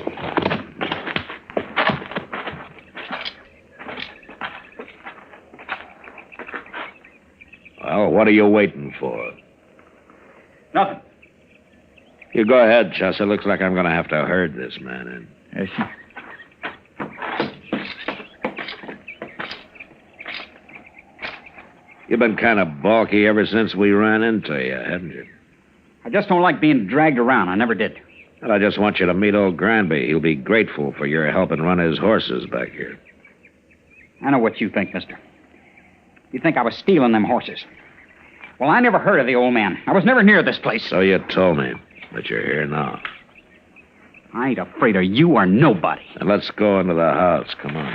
Well, what are you waiting for? Nothing. You go ahead, Chester. Looks like I'm going to have to herd this man in. Yes, sir. You've been kind of balky ever since we ran into you, haven't you? I just don't like being dragged around. I never did. Well, I just want you to meet old Granby. He'll be grateful for your helping run his horses back here. I know what you think, mister. You think I was stealing them horses. Well, I never heard of the old man. I was never near this place. So you told me, but you're here now. I ain't afraid of you or nobody. And let's go into the house. Come on.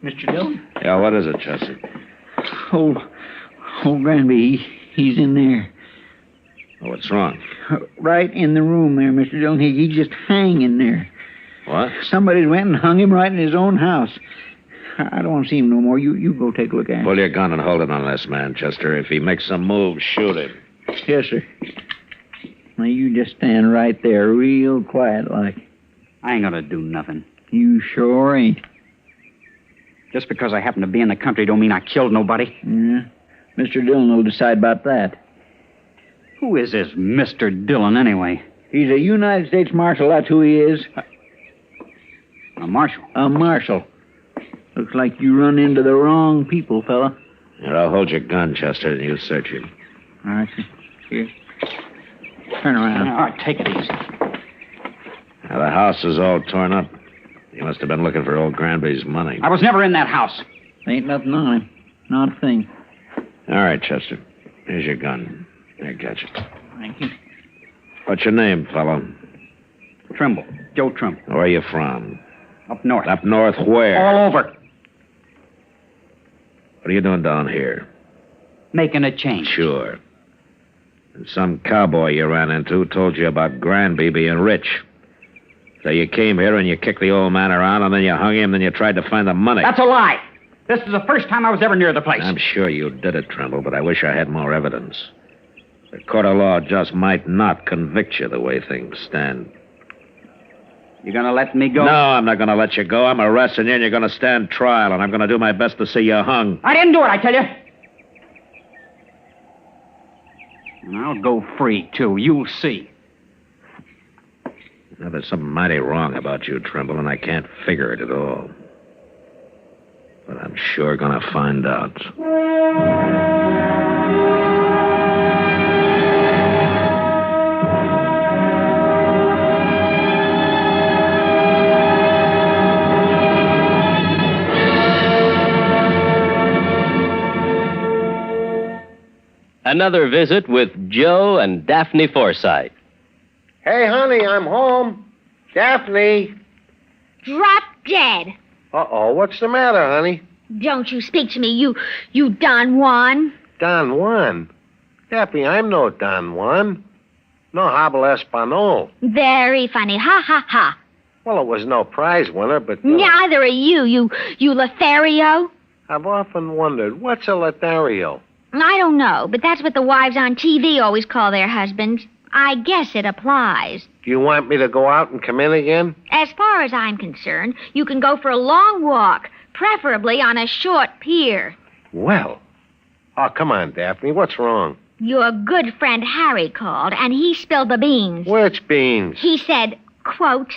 Mr. Dillon? Yeah, what is it, Chester? Old Granby, he's in there. Oh, what's wrong? Right in the room there, Mr. Dillon. He's just hanging there. What? Somebody went and hung him right in his own house. I don't want to see him no more. You go take a look at him. Pull your gun and hold it on this man, Chester. If he makes a move, shoot him. Yes, sir. Now, you just stand right there real quiet like. I ain't gonna do nothing. You sure ain't. Just because I happen to be in the country don't mean I killed nobody. Yeah. Mr. Dillon will decide about that. Who is this Mr. Dillon, anyway? He's a United States Marshal, that's who he is. A marshal? A marshal. Looks like you run into the wrong people, fella. Here, I'll hold your gun, Chester, and you search it. All right, here. Turn around. All right, take it easy. Now, the house is all torn up. You must have been looking for old Granby's money. I was never in that house. Ain't nothing on him. Not a thing. All right, Chester. Here's your gun. Here, catch it. Thank you. What's your name, fellow? Trimble. Joe Trimble. Where are you from? Up north. Up north where? All over. What are you doing down here? Making a change. Sure. And some cowboy you ran into told you about Granby being rich. So you came here and you kicked the old man around, and then you hung him, then you tried to find the money. That's a lie. This is the first time I was ever near the place. I'm sure you did it, Trimble, but I wish I had more evidence. The court of law just might not convict you the way things stand. You gonna let me go? No, I'm not gonna let you go. I'm arresting you, and you're gonna stand trial, and I'm gonna do my best to see you hung. I didn't do it, I tell you. And I'll go free, too. You'll see. Now, there's something mighty wrong about you, Trimble, and I can't figure it at all. But I'm sure gonna find out. Another visit with Joe and Daphne Forsythe. Hey, honey, I'm home. Daphne. Drop dead. Uh-oh, what's the matter, honey? Don't you speak to me, you Don Juan. Don Juan? Daphne, I'm no Don Juan. No habla español. Very funny. Ha, ha, ha. Well, it was no prize winner, but... Neither are you Lothario. I've often wondered, what's a Lothario? I don't know, but that's what the wives on TV always call their husbands. I guess it applies. Do you want me to go out and come in again? As far as I'm concerned, you can go for a long walk, preferably on a short pier. Well. Oh, come on, Daphne. What's wrong? Your good friend Harry called, and he spilled the beans. Which beans? He said, quote,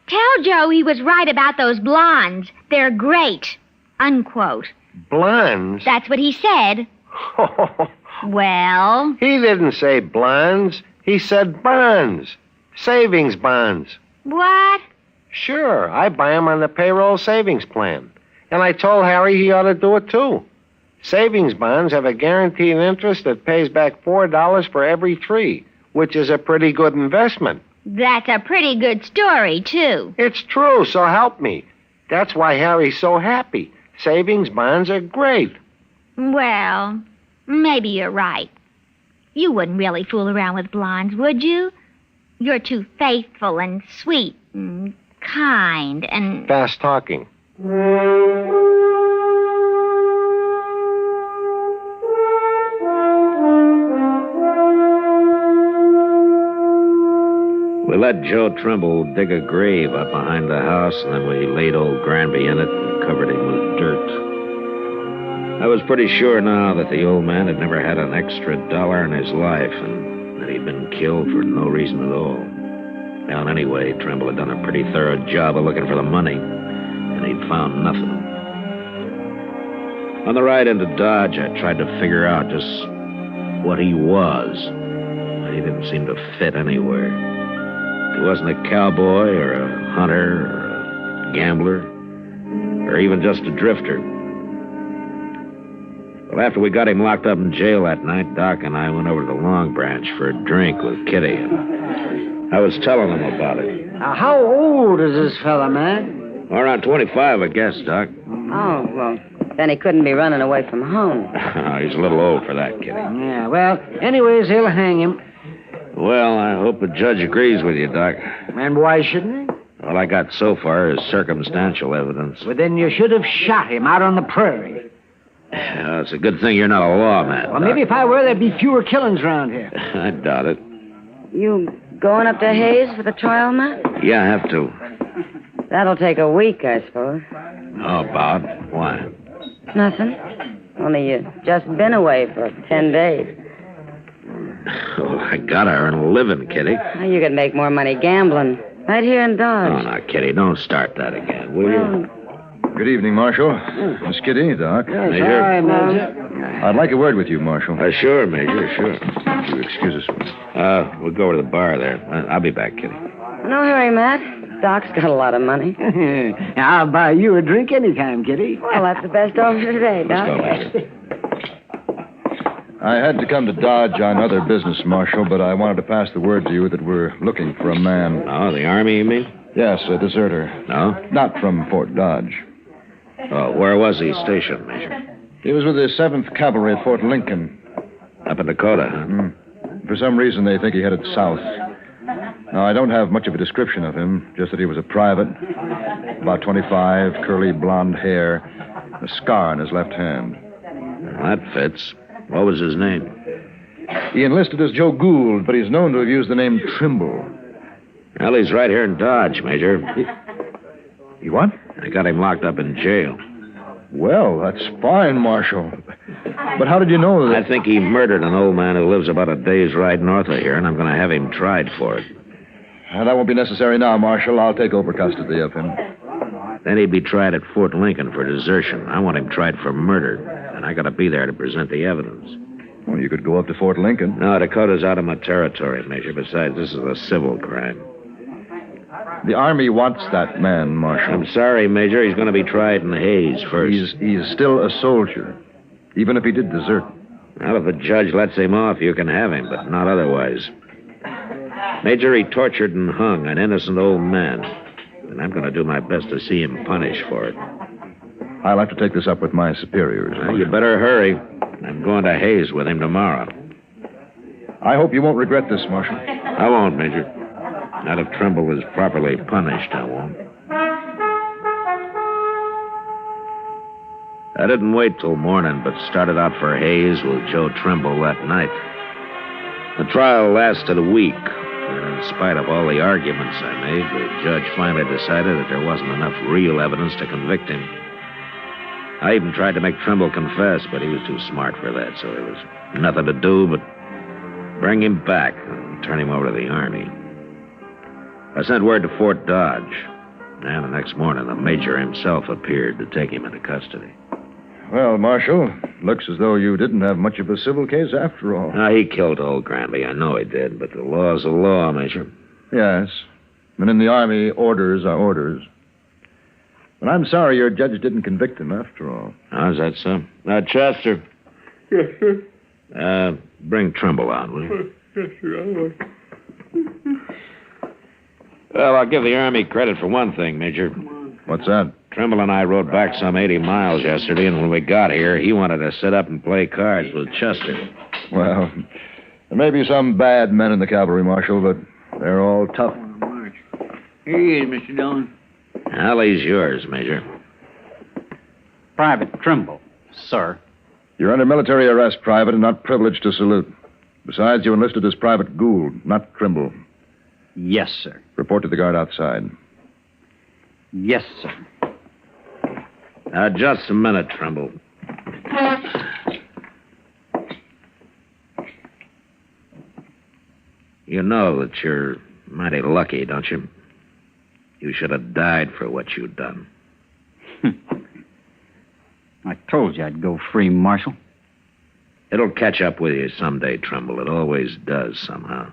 "Tell Joe he was right about those blondes. They're great," unquote. Blondes? That's what he said. Well? He didn't say blondes. He said bonds. Savings bonds. What? Sure. I buy 'em on the payroll savings plan. And I told Harry he ought to do it, too. Savings bonds have a guaranteed interest that pays back $4 for every 3, which is a pretty good investment. That's a pretty good story, too. It's true, so help me. That's why Harry's so happy. Savings bonds are great. Well, maybe you're right. You wouldn't really fool around with blondes, would you? You're too faithful and sweet and kind and... Fast talking. We let Joe Trimble dig a grave up behind the house, and then we laid old Granby in it and covered him with dirt. I was pretty sure now that the old man had never had an extra dollar in his life, and that he'd been killed for no reason at all. Well, anyway, Trimble had done a pretty thorough job of looking for the money, and he'd found nothing. On the ride into Dodge, I tried to figure out just what he was, but he didn't seem to fit anywhere. He wasn't a cowboy or a hunter or a gambler or even just a drifter. Well, after we got him locked up in jail that night, Doc and I went over to the Long Branch for a drink with Kitty, and I was telling him about it. Now, how old is this fella, man? Well, around 25, I guess, Doc. Oh, well, then he couldn't be running away from home. He's a little old for that, Kitty. Yeah, well, anyways, he'll hang him. Well, I hope the judge agrees with you, Doc. And why shouldn't he? All I got so far is circumstantial evidence. Well, then you should have shot him out on the prairie. It's a good thing you're not a lawman. Well, maybe if I were, there'd be fewer killings around here. I doubt it. You going up to Hayes for the trial, Matt? Yeah, I have to. That'll take a week, I suppose. How about? Why? Nothing. Only you just been away for 10 days. Oh, I gotta earn a living, Kitty. Well, you could make more money gambling. Right here in Dodge. Oh, now, Kitty, don't start that again, will you? Good evening, Marshal. Miss Kitty, Doc. Yes, hi, Major. I'd like a word with you, Marshal. Sure, Major, sure. Will you excuse us? We'll go over to the bar there. I'll be back, Kitty. No hurry, Matt. Doc's got a lot of money. I'll buy you a drink anytime, Kitty. Well, that's the best offer today, Doc. I had to come to Dodge on other business, Marshal, but I wanted to pass the word to you that we're looking for a man. Oh, the Army, you mean? Yes, a deserter. No? Not from Fort Dodge. Oh, where was he stationed, Major? He was with the 7th Cavalry at Fort Lincoln. Up in Dakota, huh? For some reason, they think he headed south. Now, I don't have much of a description of him, just that he was a private, about 25, curly blonde hair, a scar on his left hand. Well, that fits. What was his name? He enlisted as Joe Gould, but he's known to have used the name Trimble. Well, he's right here in Dodge, Major. He what? I got him locked up in jail. Well, that's fine, Marshal. But how did you know that? I think he murdered an old man who lives about a day's ride north of here, and I'm going to have him tried for it. That won't be necessary now, Marshal. I'll take over custody of him. Then he'd be tried at Fort Lincoln for desertion. I want him tried for murder, and I got to be there to present the evidence. Well, you could go up to Fort Lincoln. No, Dakota's out of my territory, Major. Besides, this is a civil crime. The Army wants that man, Marshal. I'm sorry, Major. He's going to be tried in Hayes first. He's still a soldier, even if he did desert. Well, if the judge lets him off, you can have him, but not otherwise. Major, he tortured and hung an innocent old man, and I'm going to do my best to see him punished for it. I'll have to take this up with my superiors. Well, you better hurry. I'm going to Hayes with him tomorrow. I hope you won't regret this, Marshal. I won't, Major. Not if Trimble is properly punished, I won't. I didn't wait till morning, but started out for Hayes with Joe Trimble that night. The trial lasted a week, and in spite of all the arguments I made, the judge finally decided that there wasn't enough real evidence to convict him. I even tried to make Trimble confess, but he was too smart for that, so there was nothing to do but bring him back and turn him over to the Army. I sent word to Fort Dodge, and the next morning the Major himself appeared to take him into custody. Well, Marshal, looks as though you didn't have much of a civil case after all. He killed old Granby. I know he did, but the law's the law, Major. Yes. And in the Army, orders are orders. But I'm sorry your judge didn't convict him after all. How's that, son? Chester. Yes, sir. Bring Trimble out, will you? Yes, sir. Well, I'll give the Army credit for one thing, Major. What's that? Trimble and I rode back some 80 miles yesterday, and when we got here, he wanted to sit up and play cards with Chester. Well, there may be some bad men in the cavalry, Marshal, but they're all tough. Here he is, Mr. Dillon. Alley's yours, Major. Private Trimble, sir. You're under military arrest, Private, and not privileged to salute. Besides, you enlisted as Private Gould, not Trimble. Yes, sir. Report to the guard outside. Yes, sir. Just a minute, Trimble. You know that you're mighty lucky, don't you? You should have died for what you'd done. I told you I'd go free, Marshal. It'll catch up with you someday, Trimble. It always does, somehow.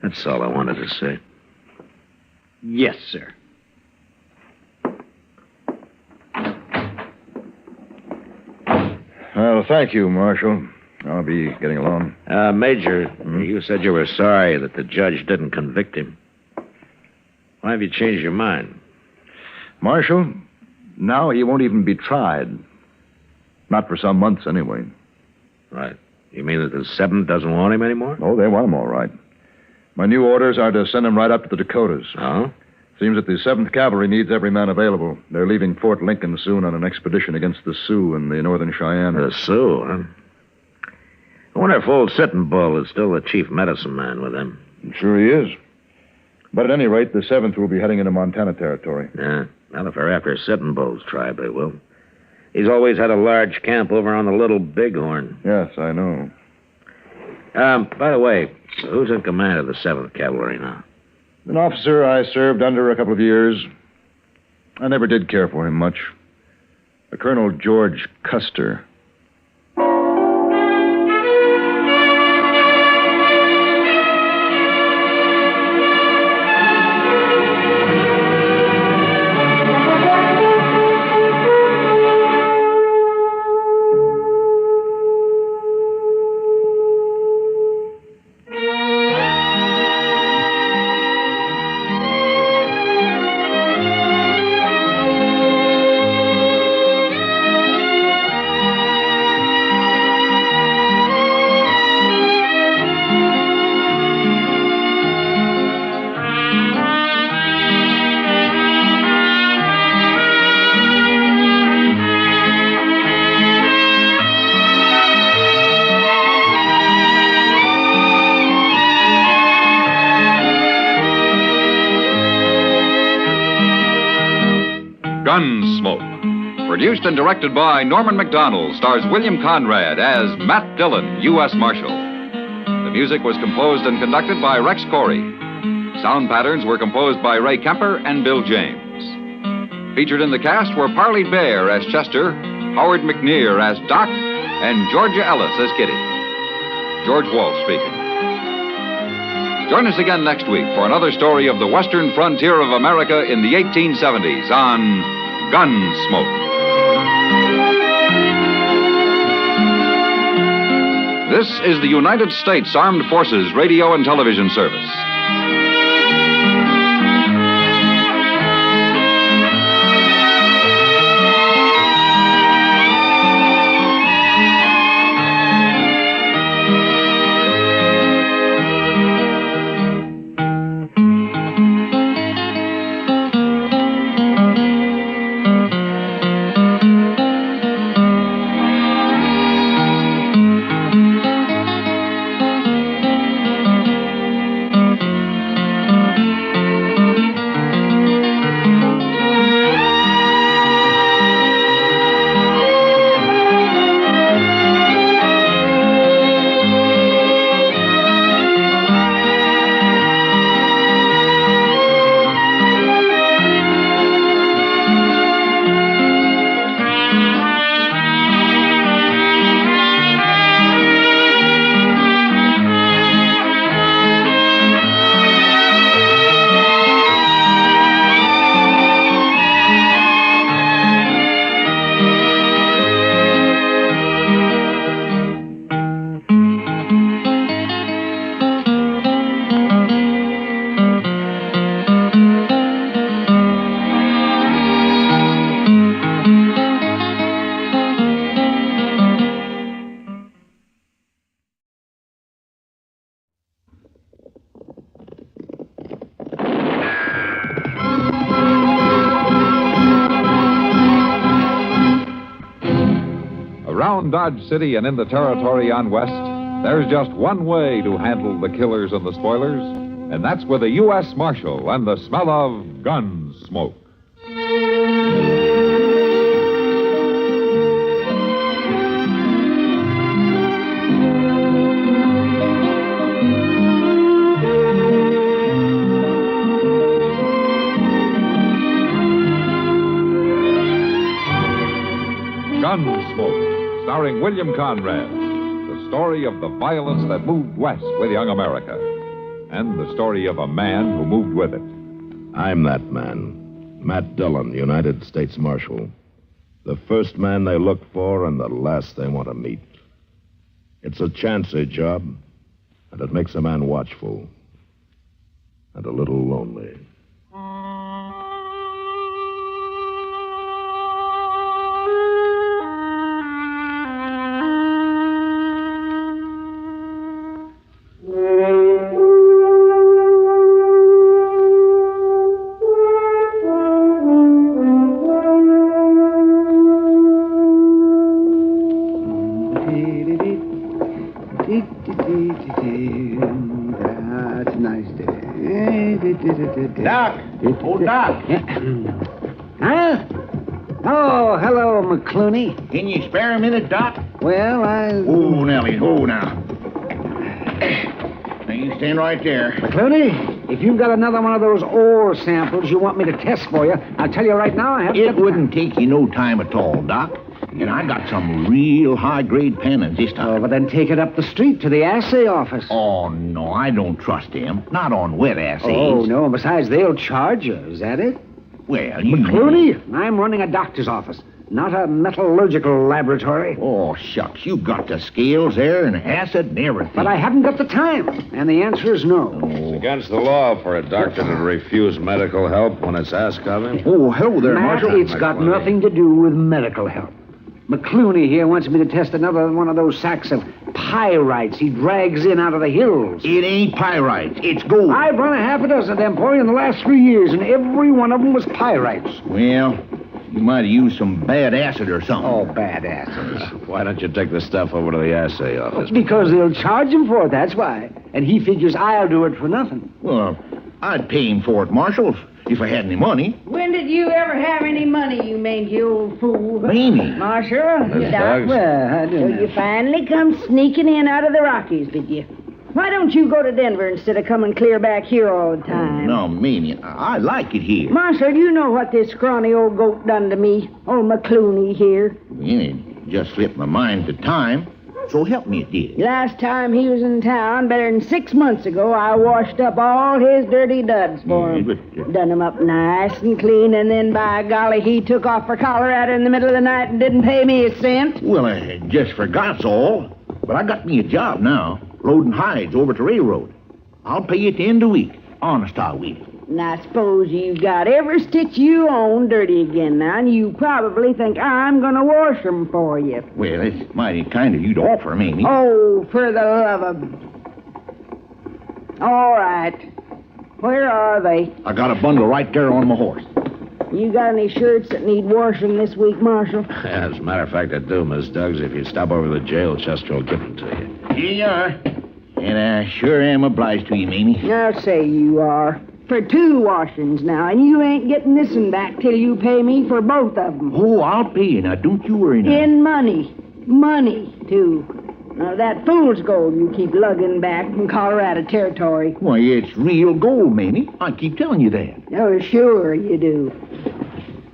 That's all I wanted to say. Yes, sir. Well, thank you, Marshal. I'll be getting along. Major, you said you were sorry that the judge didn't convict him. Why have you changed your mind? Marshal, now he won't even be tried. Not for some months, anyway. Right. You mean that the 7th doesn't want him anymore? Oh, they want him all right. My new orders are to send him right up to the Dakotas. Oh? Seems that the 7th Cavalry needs every man available. They're leaving Fort Lincoln soon on an expedition against the Sioux and the Northern Cheyenne. The Sioux, huh? I wonder if old Sitting Bull is still the chief medicine man with him. I'm sure he is. But at any rate, the 7th will be heading into Montana territory. Yeah, well, if they're after Sitting Bull's tribe, they will. He's always had a large camp over on the Little Bighorn. Yes, I know. By the way, who's in command of the 7th Cavalry now? An officer I served under a couple of years. I never did care for him much. A Colonel George Custer. Gunsmoke. Produced and directed by Norman MacDonald, stars William Conrad as Matt Dillon, U.S. Marshal. The music was composed and conducted by Rex Corey. Sound patterns were composed by Ray Kemper and Bill James. Featured in the cast were Parley Bear as Chester, Howard McNear as Doc, and Georgia Ellis as Kitty. George Walsh speaking. Join us again next week for another story of the western frontier of America in the 1870s on Gunsmoke. This is the United States Armed Forces Radio and Television Service. Around Dodge City and in the territory on West, there's just one way to handle the killers and the spoilers, and that's with a U.S. Marshal and the smell of Gunsmoke. Gunsmoke, starring William Conrad, the story of the violence that moved west with young America, and the story of a man who moved with it. I'm that man, Matt Dillon, United States Marshal. The first man they look for and the last they want to meet. It's a chancy job, and it makes a man watchful and a little lonely. Oh, Doc. Huh? Oh, hello, McClooney. Can you spare a minute, Doc? Well, Oh, Nellie, now. Now, you stand right there. McClooney, if you've got another one of those ore samples you want me to test for you, I'll tell you right now I haven't... It wouldn't take you no time at all, Doc. And I got some real high-grade pennants this time. Oh, but then take it up the street to the assay office. Oh, no, I don't trust them. Not on wet assays. Oh, no, and besides, they'll charge you. Is that it? Well, you... McClooney, I'm running a doctor's office, not a metallurgical laboratory. Oh, shucks, you got the scales there and acid and everything. But I haven't got the time, and the answer is no. It's against the law for a doctor to refuse medical help when it's asked of him. Oh, hello there, Matt, Marshal. it's got nothing to do with medical help. McClooney here wants me to test another one of those sacks of pyrites he drags in out of the hills. It ain't pyrites. It's gold. I've run a half a dozen of them for you in the last 3 years, and every one of them was pyrites. Well, you might have used some bad acid or something. Oh, bad acid. Why don't you take the stuff over to the assay office? Because they'll charge him for it, that's why. And he figures I'll do it for nothing. Well, I'd pay him for it, Marshal, if I had any money. When did you ever have any money, you mangy old fool? Mamie. Marshal? Miss Doc? Buggs. Well, I So don't know. you finally come sneaking in out of the Rockies, did you? Why don't you go to Denver instead of coming clear back here all the time? No, Mamie, I like it here. Marshal, you know what this scrawny old goat done to me? Old McClooney here. It just slipped my mind at the time. So help me, it did. Last time he was in town, better than 6 months ago, I washed up all his dirty duds for him. Done him up nice and clean, and then, by golly, he took off for Colorado in the middle of the night and didn't pay me a cent. Well, I just forgot's all. But I got me a job now, loading hides over to railroad. I'll pay you at the end of the week. Honest, I will. And I suppose you've got every stitch you own dirty again now, and you probably think I'm going to wash 'em for you. Well, it's mighty kind of you to offer, Mamie. Oh, for the love of... All right. Where are they? I got a bundle right there on my horse. You got any shirts that need washing this week, Marshal? Yeah, as a matter of fact, I do, Miss Duggs. If you stop over to the jail, Chester will give them to you. Here you are. And I sure am obliged to you, Mamie. I'll say you are. For 2 washings now, and you ain't getting this one back till you pay me for both of them. Oh, I'll pay you. Now, don't you worry now. In money. Money, too. Now, that fool's gold you keep lugging back from Colorado Territory. Why, it's real gold, Mamie. I keep telling you that. Oh, sure you do.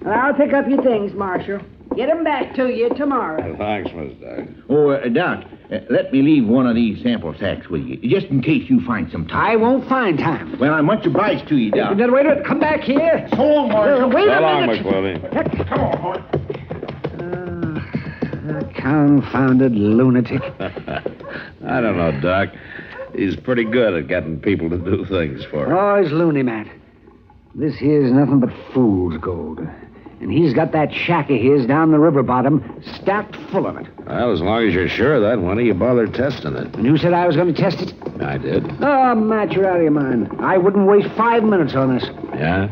Well, I'll pick up your things, Marshal. Get 'em back to you tomorrow. Thanks, Miss Duggs. Oh, Doc, let me leave one of these sample sacks with you, just in case you find some time. I won't find time. Well, I'm much obliged to you, Doc. Then wait a minute. Come back here. So long, Marshal. Wait So a long, minute. McClooney. Come on, boy. Confounded lunatic. I don't know, Doc. He's pretty good at getting people to do things for him. Oh, he's loony, Matt. This here's nothing but fool's gold. And he's got that shack of his down the river bottom stacked full of it. Well, as long as you're sure of that, why don't you bother testing it? And who said I was going to test it? I did. Oh, Matt, you're out of your mind. I wouldn't waste 5 minutes on this. Yeah?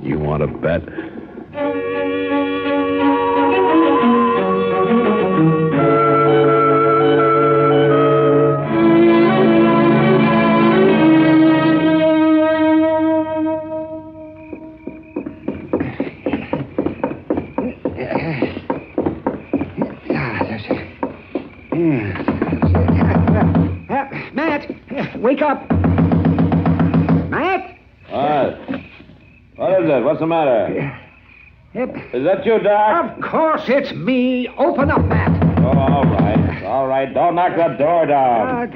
You want to bet? Matt, wake up. Matt? What is it? What's the matter? Is that you, Doc? Of course it's me. Open up, Matt. Oh, all right. All right. Don't knock that door down.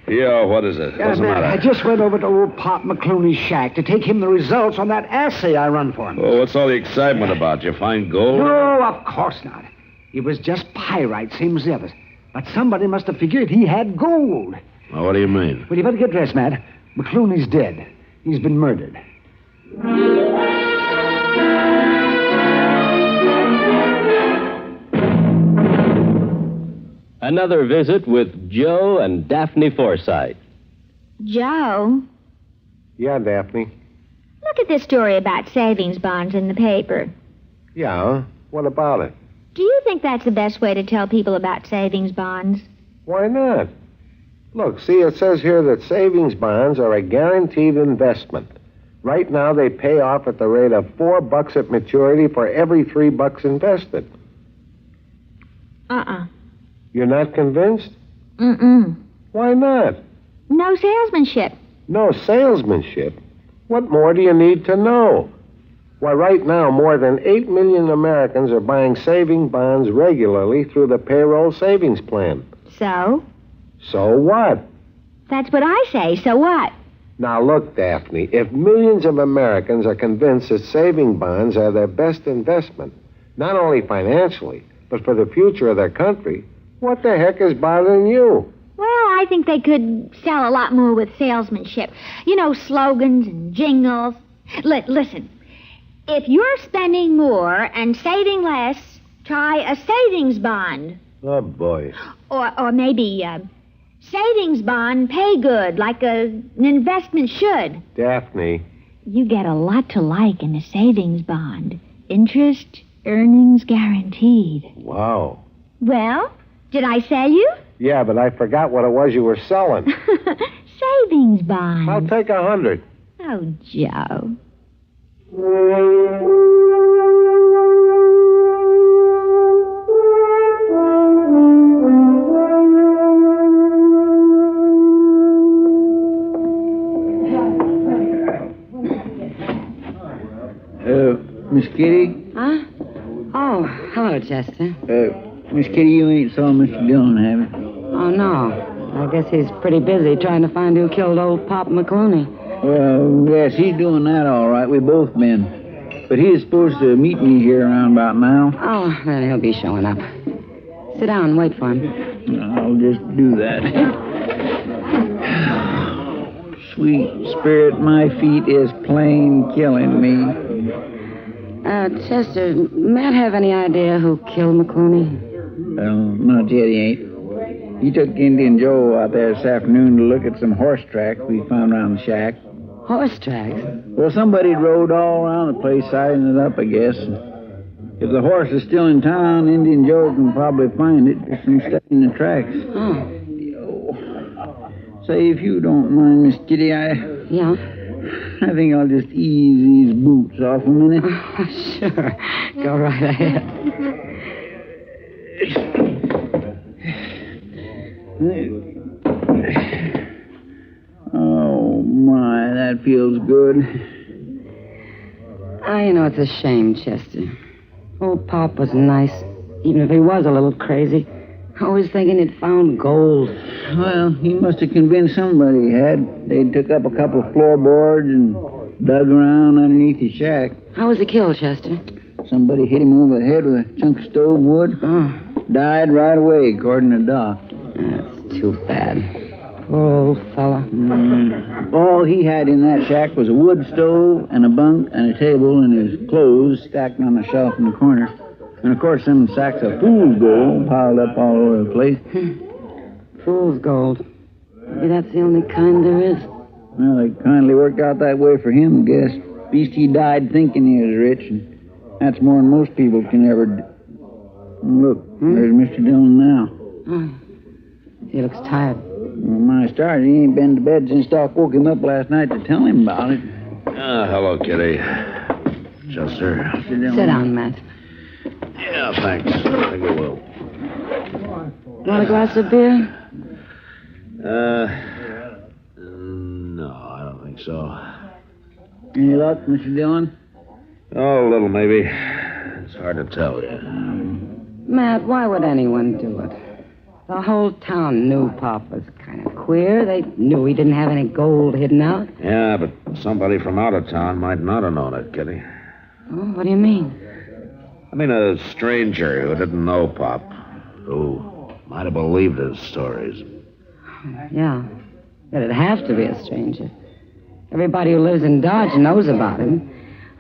Yeah, what is it? What's the Matt, matter? I just went over to old Pop McClooney's shack to take him the results on that assay I run for him. Oh, what's all the excitement about? You find gold? No, of course not. It was just pyrite, same as the others. But somebody must have figured he had gold. Well, what do you mean? Well, you better get dressed, Matt. McClooney's dead. He's been murdered. Another visit with Joe and Daphne Forsythe. Joe, Yeah, Daphne. look at this story about savings bonds in the paper. Yeah? What about it? Do you think that's the best way to tell people about savings bonds? Why not? Look, see, it says here that savings bonds are a guaranteed investment. Right now, they pay off at the rate of $4 at maturity for every $3 invested. You're not convinced? Why not? No salesmanship. No salesmanship? What more do you need to know? Why, right now, more than 8 million Americans are buying saving bonds regularly through the payroll savings plan. So? So what? That's what I say. So what? Now, look, Daphne, if millions of Americans are convinced that saving bonds are their best investment, not only financially, but for the future of their country, what the heck is bothering you? Well, I think they could sell a lot more with salesmanship. You know, slogans and jingles. Listen, if you're spending more and saving less, try a savings bond. Oh, boy. Or maybe savings bond pay good, like an investment should. Daphne. You get a lot to like in a savings bond. Interest, earnings guaranteed. Wow. Well, did I sell you? Yeah, but I forgot what it was you were selling. Savings bond. I'll take 100. Oh, Joe. Miss Kitty? Huh? Oh, hello, Chester. Miss Kitty, you ain't saw Mr. Dillon, have you? Oh, no. I guess he's pretty busy trying to find who killed old Pop McClooney. Well, yes, he's doing that all right. We both been. But he is supposed to meet me here around about now. Oh, then he'll be showing up. Sit down and wait for him. I'll just do that. Sweet spirit, my feet is plain killing me. Chester, Matt have any idea who killed McClooney? Well, not yet, he ain't. He took Indian Joe out there this afternoon to look at some horse tracks we found around the shack. Horse tracks? Well, somebody rode all around the place, sizing it up, I guess. If the horse is still in town, Indian Joe can probably find it just from studying the tracks. Oh. Say, if you don't mind, Miss Kitty, Yeah? I think I'll just ease these boots off a minute. Sure. Go right ahead. Oh, my, that feels good. You know, it's a shame, Chester. Old Pop was nice, even if he was a little crazy. Always thinking he'd found gold. Well, he must have convinced somebody he had. They took up a couple of floorboards and dug around underneath his shack. How was he killed, Chester? Somebody hit him over the head with a chunk of stove wood. Oh. Died right away, according to Doc. That's too bad. Poor old fella. All he had in that shack was a wood stove and a bunk and a table and his clothes stacked on a shelf in the corner. And, of course, some sacks of fool's gold piled up all over the place. Fool's gold. Maybe that's the only kind there is. Well, it kindly worked out that way for him, I guess. At least he died thinking he was rich, and that's more than most people can ever do. Look, there's Mr. Dillon now. Oh. He looks tired. Well, my stars, he ain't been to bed since Doc woke him up last night to tell him about it. Hello, Kitty. Chester. Sit down, Matt. Yeah, thanks. I think I will. Want a glass of beer? No, I don't think so. Any luck, Mr. Dillon? Oh, a little, maybe. It's hard to tell you. Matt, why would anyone do it? The whole town knew Pop was kind of queer. They knew he didn't have any gold hidden out. Yeah, but somebody from out of town might not have known it, Kitty. Oh, what do you mean? I mean, a stranger who didn't know Pop, who might have believed his stories. Yeah, but it'd have to be a stranger. Everybody who lives in Dodge knows about him.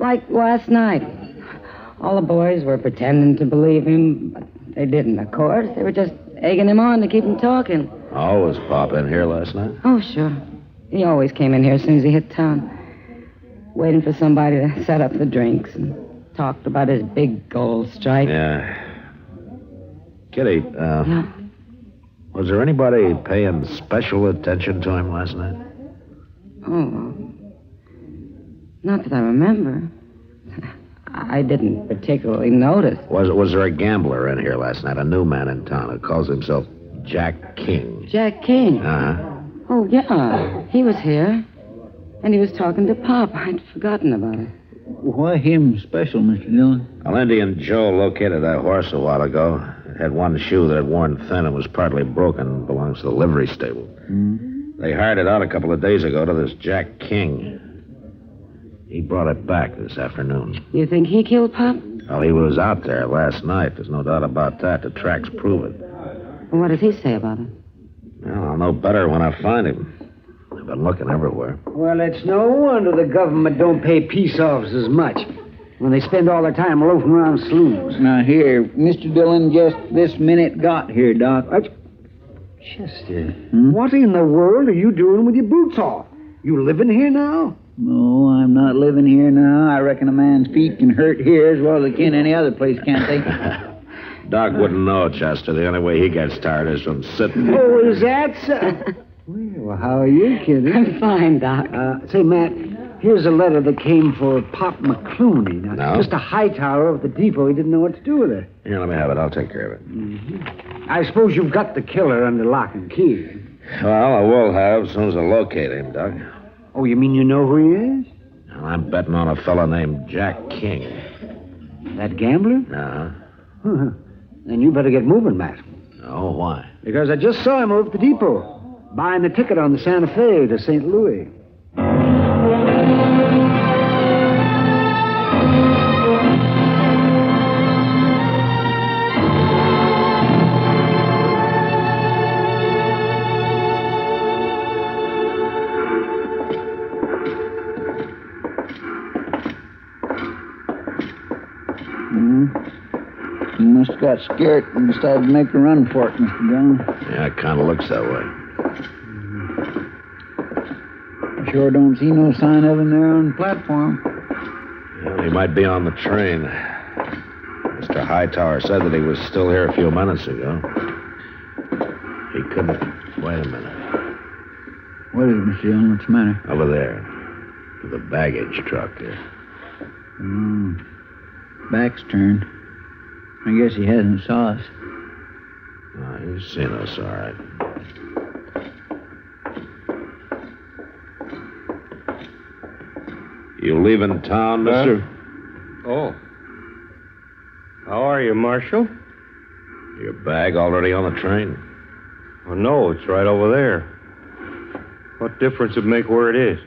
Like last night. All the boys were pretending to believe him, but they didn't, of course. They were just egging him on to keep him talking. Oh, was Pop in here last night? Oh, sure. He always came in here as soon as he hit town. Waiting for somebody to set up the drinks and talked about his big gold strike. Yeah. Kitty, Yeah? Was there anybody paying special attention to him last night? Oh, not that I remember. I didn't particularly notice. Was there a gambler in here last night? A new man in town who calls himself Jack King. Jack King? Uh-huh. Oh, yeah. He was here. And he was talking to Pop. I'd forgotten about it. Why him special, Mr. Dillon? Well, Indian Joe located that horse a while ago. It had one shoe that had worn thin and was partly broken. Belongs to the livery stable. They hired it out a couple of days ago to this Jack King. He brought it back this afternoon. You think he killed Pop? Well, he was out there last night. There's no doubt about that. The tracks prove it. What does he say about it? Well, I'll know better when I find him. I've been looking everywhere. Well, it's no wonder the government don't pay peace officers much when they spend all their time loafing around saloons. Now, here, Mr. Dillon just this minute got here, Doc. Chester, what in the world are you doing with your boots off? You living here now? No, I'm not living here now. I reckon a man's feet can hurt here as well as they can any other place, can't they? Doc wouldn't know, Chester. The only way he gets tired is from sitting. Oh, is that so? Well, how are you, kiddy? I'm fine, Doc. Say, Matt, here's a letter that came for Pop McClooney. Now, No? Just a Hightower at the depot. He didn't know what to do with it. Here, let me have it. I'll take care of it. I suppose you've got the killer under lock and key. Well, I will have as soon as I locate him, Doc. Oh, you mean you know who he is? Well, I'm betting on a fella named Jack King. That gambler? Uh-huh. Then you better get moving, Matt. Oh, why? Because I just saw him over at the depot, buying the ticket on the Santa Fe to St. Louis. You must have got scared and decided to make a run for it, Mr. Dillon. Yeah, it kind of looks that way. I sure don't see no sign of him there on the platform. Well, he might be on the train. Mr. Hightower said that he was still here a few minutes ago. He couldn't... Wait a minute. What is it, Mr. Dillon? What's the matter? Over there. To the baggage truck there. Back's turned. I guess he hasn't saw us. Oh, he's seen us, all right. You leaving town, mister? Oh. How are you, Marshal? Your bag already on the train? Oh, no, it's right over there. What difference would it make where it is?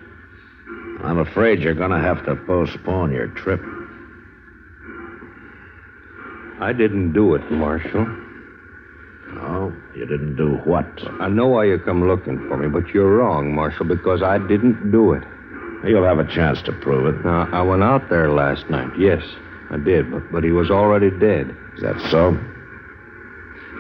I'm afraid you're going to have to postpone your trip. I didn't do it, Marshal. No, you didn't do what? I know why you come looking for me, but you're wrong, Marshal, because I didn't do it. You'll have a chance to prove it. Now, I went out there last night. Yes, I did, but he was already dead. Is that so?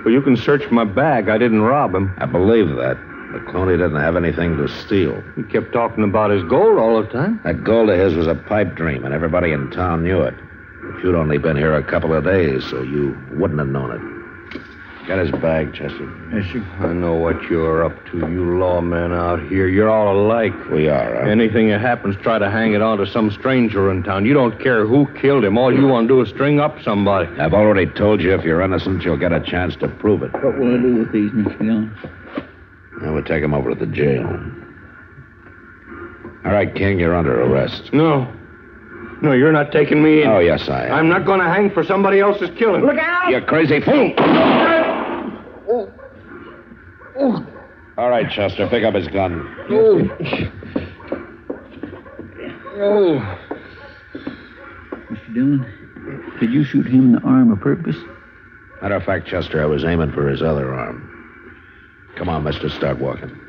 Well, you can search my bag. I didn't rob him. I believe that. McCloney didn't have anything to steal. He kept talking about his gold all the time. That gold of his was a pipe dream, and everybody in town knew it. But you'd only been here a couple of days, so you wouldn't have known it. Got his bag, Chester? Yes, sir. I know what you're up to, you lawmen out here. You're all alike. We are, huh? Anything that happens, try to hang it on to some stranger in town. You don't care who killed him. All you want to do is string up somebody. I've already told you if you're innocent, you'll get a chance to prove it. What will I do with these, Mr. Dillon? Now we'll take him over to the jail. All right, King, you're under arrest. No. No, you're not taking me in. Oh, yes, I am. I'm not going to hang for somebody else's killing. Look out! You crazy fool! All right, Chester, pick up his gun. Mr. Dillon, did you shoot him in the arm of purpose? Matter of fact, Chester, I was aiming for his other arm. Come on, mister, start walking.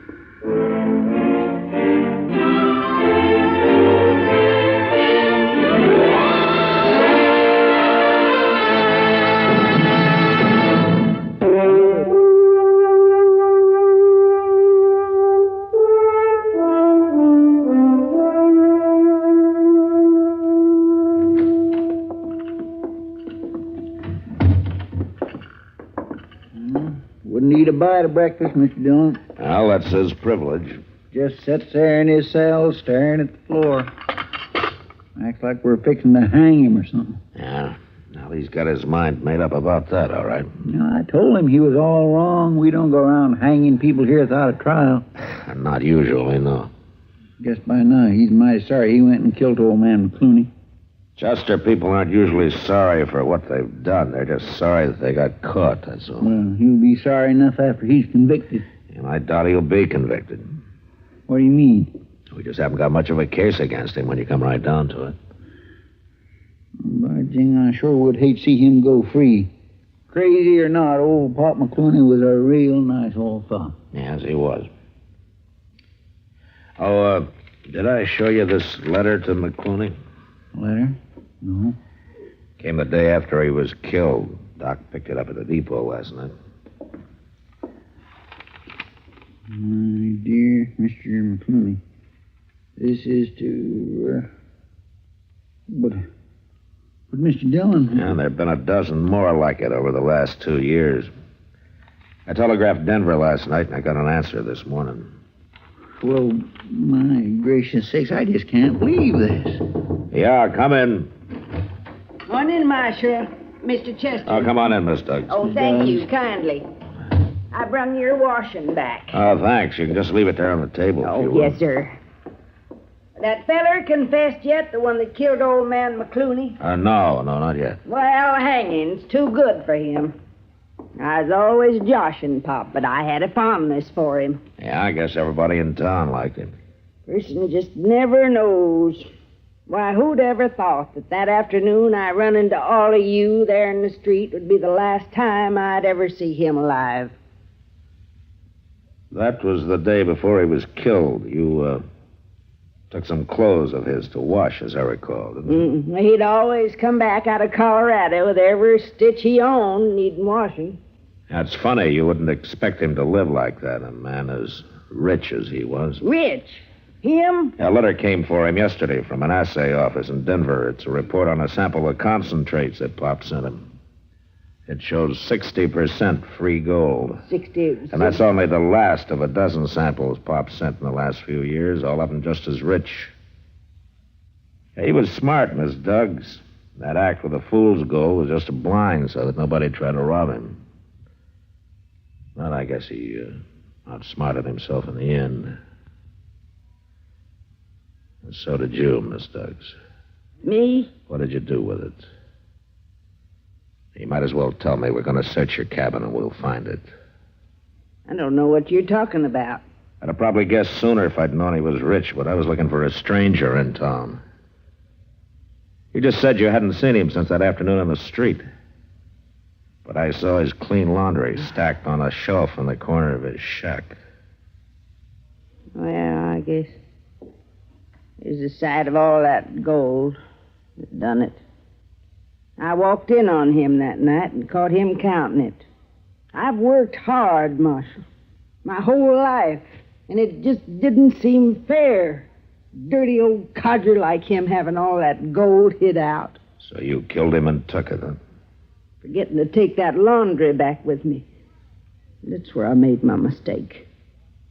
bite of breakfast, Mr. Dillon. Well, that's his privilege. Just sits there in his cell staring at the floor. Acts like we're fixing to hang him or something. Yeah. Now, he's got his mind made up about that, all right. I told him he was all wrong. We don't go around hanging people here without a trial. Not usually, no. Guess by now he's mighty sorry he went and killed old man McClooney. Chester people aren't usually sorry for what they've done. They're just sorry that they got caught, that's all. Well, he'll be sorry enough after he's convicted. And I doubt he'll be convicted. What do you mean? We just haven't got much of a case against him when you come right down to it. By jing, I sure would hate to see him go free. Crazy or not, old Pop McClooney was a real nice old fellow. Yes, he was. Oh, did I show you this letter to McClooney? Letter? No. Came the day after he was killed. Doc picked it up at the depot last night. My dear Mr. McClooney, this is to... But Mr. Dillon... Yeah, there have been a dozen more like it over the last 2 years. I telegraphed Denver last night, and I got an answer this morning. Well, my gracious sakes, I just can't believe this. Yeah, come in. Come in, Marshal. Mr. Chester. Oh, come on in, Miss Duggs. Oh, thank you kindly. I brung your washing back. Oh, thanks. You can just leave it there on the table if you will. Yes, sir. That feller confessed yet, the one that killed old man McClooney? No, not yet. Well, hanging's too good for him. I was always joshing Pop, but I had a fondness for him. Yeah, I guess everybody in town liked him. Person just never knows. Why, who'd ever thought that afternoon I run into all of you there in the street would be the last time I'd ever see him alive? That was the day before he was killed. You, took some clothes of his to wash, as I recall, didn't you? He'd always come back out of Colorado with every stitch he owned needing washing. That's funny. You wouldn't expect him to live like that, a man as rich as he was. Rich? Him? A letter came for him yesterday from an assay office in Denver. It's a report on a sample of concentrates that Pop sent him. It shows 60% free gold. 60. And that's only the last of a dozen samples Pop sent in the last few years, all of them just as rich. He was smart, Miss Duggs. That act with the fool's gold was just a blind so that nobody'd try to rob him. But I guess he outsmarted himself in the end. And so did you, Miss Duggs. Me? What did you do with it? You might as well tell me. We're going to search your cabin and we'll find it. I don't know what you're talking about. I'd have probably guessed sooner if I'd known he was rich, but I was looking for a stranger in town. You just said you hadn't seen him since that afternoon on the street. But I saw his clean laundry stacked on a shelf in the corner of his shack. Well, I guess it's the sight of all that gold that done it. I walked in on him that night and caught him counting it. I've worked hard, Marshal, my whole life, and it just didn't seem fair. Dirty old codger like him having all that gold hid out. So you killed him and took it, huh? Forgetting to take that laundry back with me. That's where I made my mistake.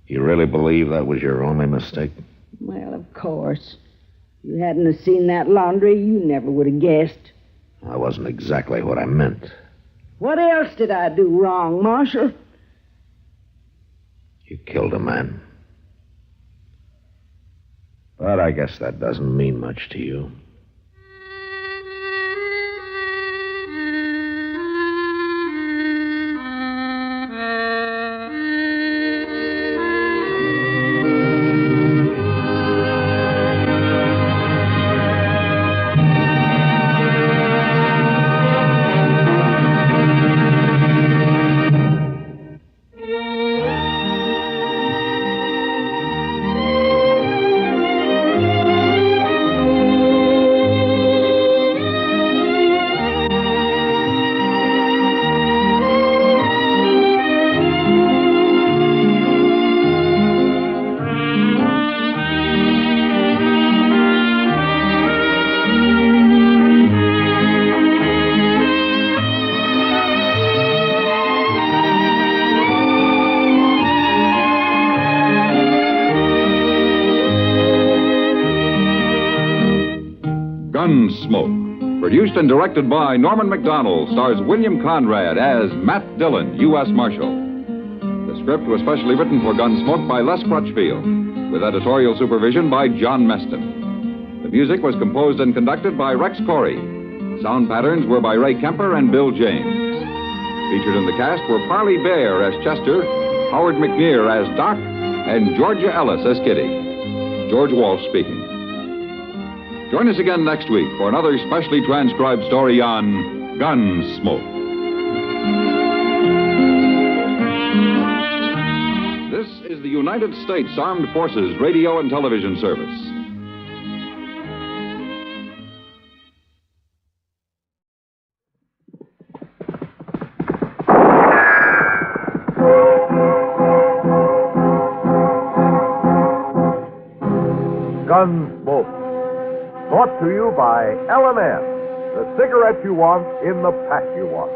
You really believe that was your only mistake? Well, of course. If you hadn't have seen that laundry, you never would have guessed. That wasn't exactly what I meant. What else did I do wrong, Marshal? You killed a man. But I guess that doesn't mean much to you. Gunsmoke. Produced and directed by Norman McDonald, stars William Conrad as Matt Dillon, U.S. Marshal. The script was specially written for Gunsmoke by Les Crutchfield, with editorial supervision by John Meston. The music was composed and conducted by Rex Corey. Sound patterns were by Ray Kemper and Bill James. Featured in the cast were Parley Bear as Chester, Howard McNear as Doc, and Georgia Ellis as Kitty. George Walsh speaking. Join us again next week for another specially transcribed story on Gunsmoke. This is the United States Armed Forces Radio and Television Service. Gunsmoke. Brought to you by L&M, the cigarette you want in the pack you want.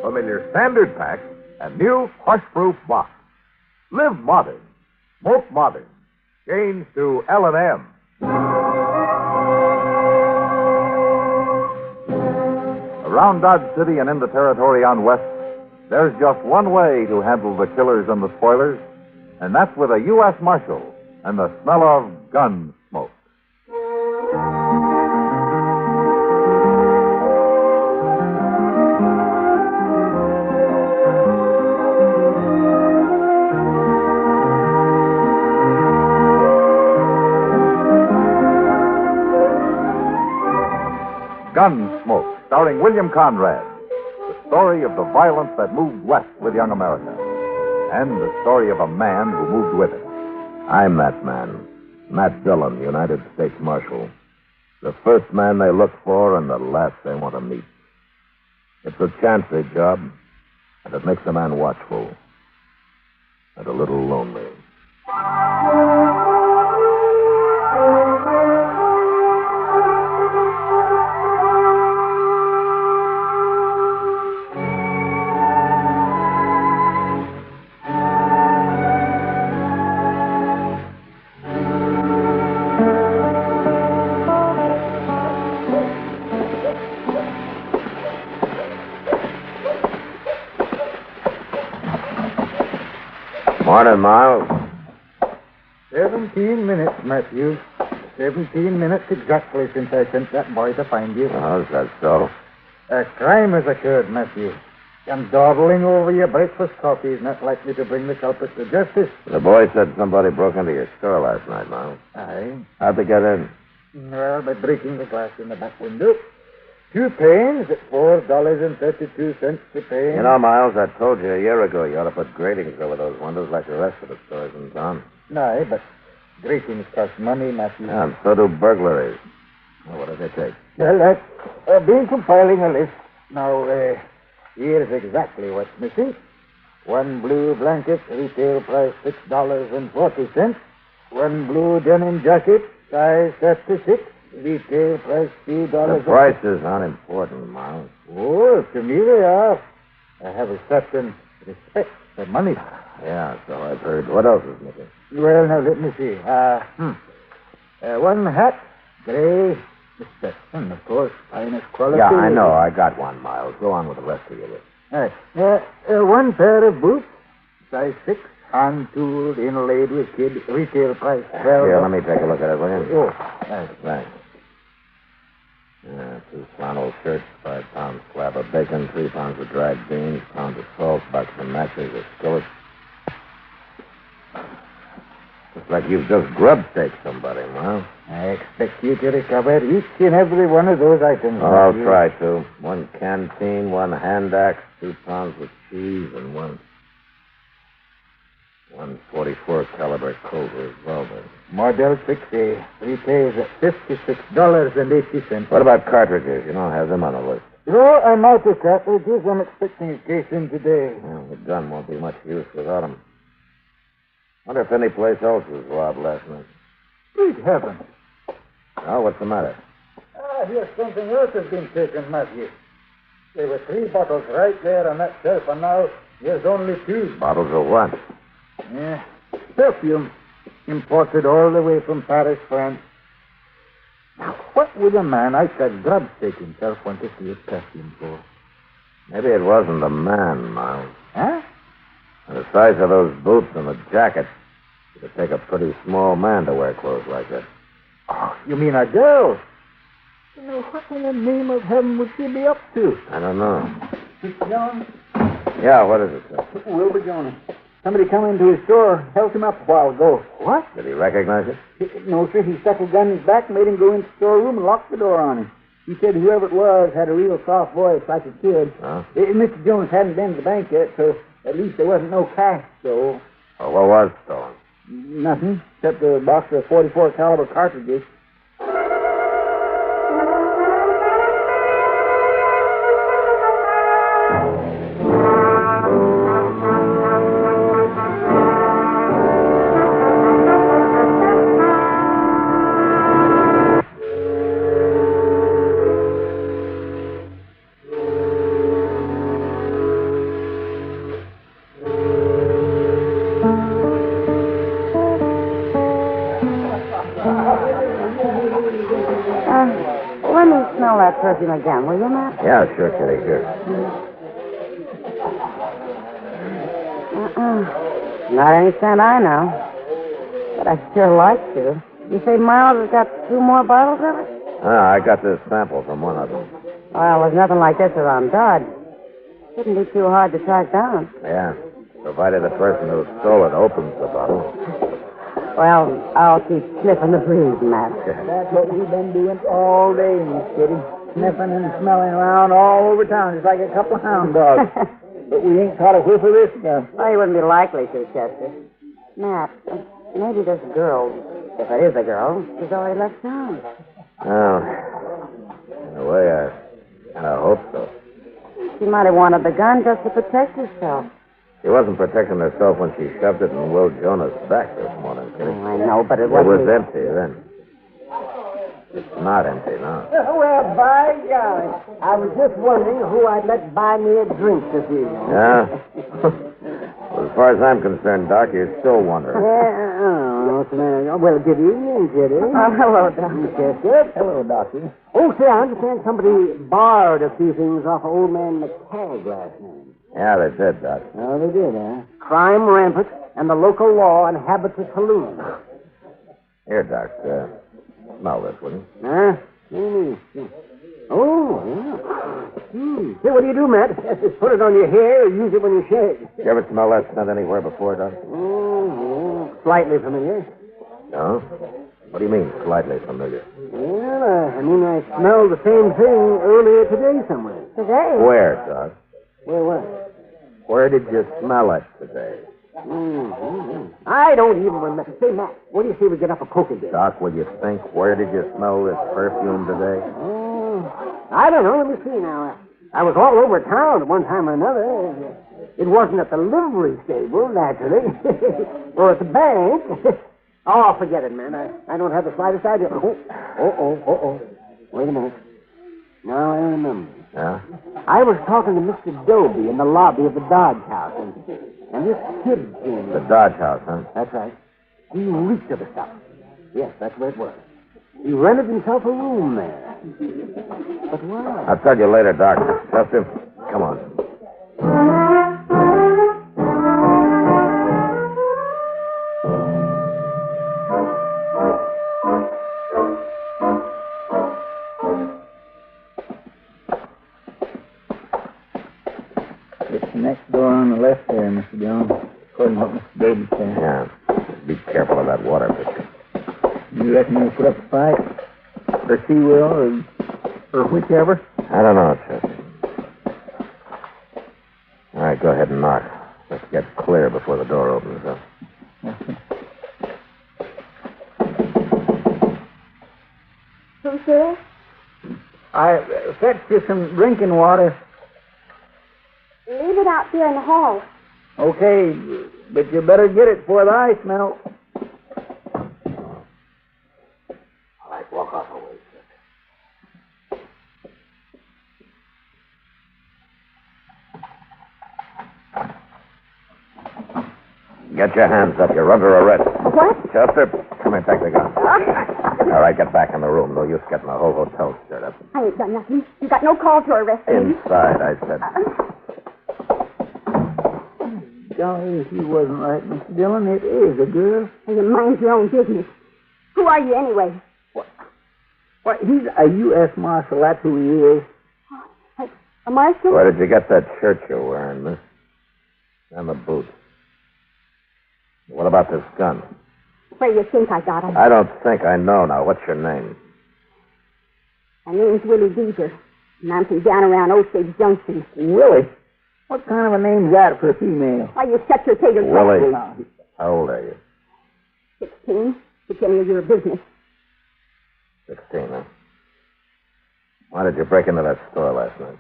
Familiar standard pack and new crush-proof box. Live modern. Smoke modern. Change to L&M. Around Dodge City and in the territory on West, there's just one way to handle the killers and the spoilers, and that's with a U.S. Marshal and the smell of gun smoke. Gunsmoke, starring William Conrad. The story of the violence that moved west with young America. And the story of a man who moved with it. I'm that man. Matt Dillon, United States Marshal. The first man they look for and the last they want to meet. It's a chancy job, and it makes a man watchful. And a little lonely. Morning, Miles. 17 minutes, Matthew. 17 minutes exactly since I sent that boy to find you. How's that so? A crime has occurred, Matthew. And dawdling over your breakfast coffee is not likely to bring the culprit to justice. The boy said somebody broke into your store last night, Miles. Aye. How'd they get in? Well, by breaking the glass in the back window. 2 panes at $4.32 a pane. You know, Miles, I told you a year ago you ought to put gratings over those windows like the rest of the stores in town. Aye, but gratings cost money, Matthew. Yeah, and so do burglaries. Well, what do they take? Well, I've been compiling a list. Now, here's exactly what's missing. 1 blue blanket, retail price $6.40. 1 blue denim jacket, size 36. Retail price $2. The prices aren't important, Miles. Oh, to me they are. I have a certain respect for money. Yeah, so I've heard. What else is missing? Well, now, let me see. 1 hat, gray, Stetson, of course, finest quality. Yeah, I know. I got one, Miles. Go on with the rest of your list. All right. 1 pair of boots, size 6, hand-tooled, inlaid with kid, retail price $12. Here, let me take a look at it, will you? Oh, Thanks. 2 flannel shirts, 5 pound slab of bacon, 3 pounds of dried beans, pound of salt, box of matches, a skillet. Looks like you've just grub staked somebody, Miles. I expect you to recover each and every one of those items. Well, I'll try to. 1 canteen, 1 hand axe, 2 pounds of cheese, and 1 .44 caliber Colt revolver. Model 6A. Retails at $56.80. What about cartridges? You don't have them on the list. No, I'm out of cartridges. I'm expecting a case in today. Well, the gun won't be much use without them. Wonder if any place else was robbed last night. Good heavens. Oh, what's the matter? Here's something else has been taken, Matthew. There were 3 bottles right there on that shelf, and now there's only 2. Bottles of what? Yeah, perfume. Imported all the way from Paris, France. What would a man like that grubstake himself want to see a perfume for? Maybe it wasn't a man, Miles. Huh? The size of those boots and the jacket. It would take a pretty small man to wear clothes like that. Oh, you mean a girl? You know, what in the name of heaven would she be up to? I don't know. Mr. Jones? Yeah, what is it, sir? Wilbur Jones. Somebody come into his store, held him up a while ago. What? Did he recognize it? No, sir. He stuck a gun in his back, made him go into the storeroom, and locked the door on him. He said whoever it was had a real soft voice like a kid. Huh? Mr. Jones hadn't been to the bank yet, so at least there wasn't no cash stole. Oh, what was stolen? Nothing, except a box of 44 caliber cartridges. Let me smell that perfume again, will you, Matt? Yeah, sure, Kitty, sure. Not any scent I know. But I sure like to. You say Miles has got 2 more bottles of it? I got this sample from one of them. Well, there's nothing like this around Dodge. Shouldn't be too hard to track down. Yeah, provided the person who stole it opens the bottle. Well, I'll keep sniffing the breeze, Matt. That's what we've been doing all day, Miss Kitty. Sniffing and smelling around all over town, just like a couple of hound dogs. But we ain't caught a whiff of this stuff. Well, you wouldn't be likely to, Chester. Matt, maybe this girl, if it is a girl, has already left town. Oh, in a way, I kind of hope so. She might have wanted the gun just to protect herself. She wasn't protecting herself when she shoved it in Will Jonah's back this morning, Kitty. Oh, I know, but it was wasn't... empty then. It's not empty now. Well, by golly. I was just wondering who I'd let buy me a drink this evening. Yeah? Well, as far as I'm concerned, Doc, you're still wondering. What's the matter? Well, good evening, Kitty. Hello, Doc. Yes, good. Hello, Doctor. Oh, say, I understand somebody borrowed a few things off of old man McTagg last night. Yeah, they did, Doc. Oh, they did, huh? Crime rampant, and the local law inhabits a saloon. Here, Doc, smell this, will you? Huh? Oh, yeah. Hey, what do you do, Matt? Just put it on your hair or use it when you shave. You ever smell that scent anywhere before, Doc? Slightly familiar. No? What do you mean, slightly familiar? Well, I mean, I smelled the same thing earlier today somewhere. Today? Where, Doc? Where what? Where did you smell it today? I don't even remember. Say, Matt, what do you say we get up a Coke again? Doc, will you think? Where did you smell this perfume today? I don't know. Let me see now. I was all over town at one time or another. It wasn't at the livery stable, naturally. Or at the bank. Oh, forget it, man. I don't have the slightest idea. Oh. Wait a minute. Now I remember. Yeah? I was talking to Mr. Doby in the lobby of the Dodge House, and this kid came. The Dodge House, huh? That's right. He reeked of the stuff. Yes, that's where it was. He rented himself a room there. But why? I'll tell you later, Doc. Chester, come on. It's the next door on the left there, Mr. Jones, according to what Mr. Doby said. Yeah. Be careful of that water picture. You reckon you'll put up a fight? Or she will, or whichever? I don't know, Chester. All right, go ahead and knock. Let's get clear before the door opens up. Who's there? I fetched you some drinking water. Leave it out there in the hall. Okay, but you better get it before the ice melts. All right, walk off away, Get your hands up. You're under arrest. What? Chester, come here, take the gun. All right, get back in the room. No use getting the whole hotel stirred up. I ain't done nothing. You got no call to arrest me. Inside, I said. Golly, if you wasn't right, Mr. Dillon, it is a girl. And you mind your own business. Who are you anyway? What, he's a U.S. Marshal. That's who he is. A marshal? Where did you get that shirt you're wearing, miss? And the boots. What about this gun? Where you think I got it? I don't think I know now. What's your name? My name's Willie Deaver, and I'm from down around Osage Junction. Willie? What kind of a name's that for a female? Why, you shut your tater Willie. trap. How old are you? 16. It's any of your business. 16, huh? Why did you break into that store last night?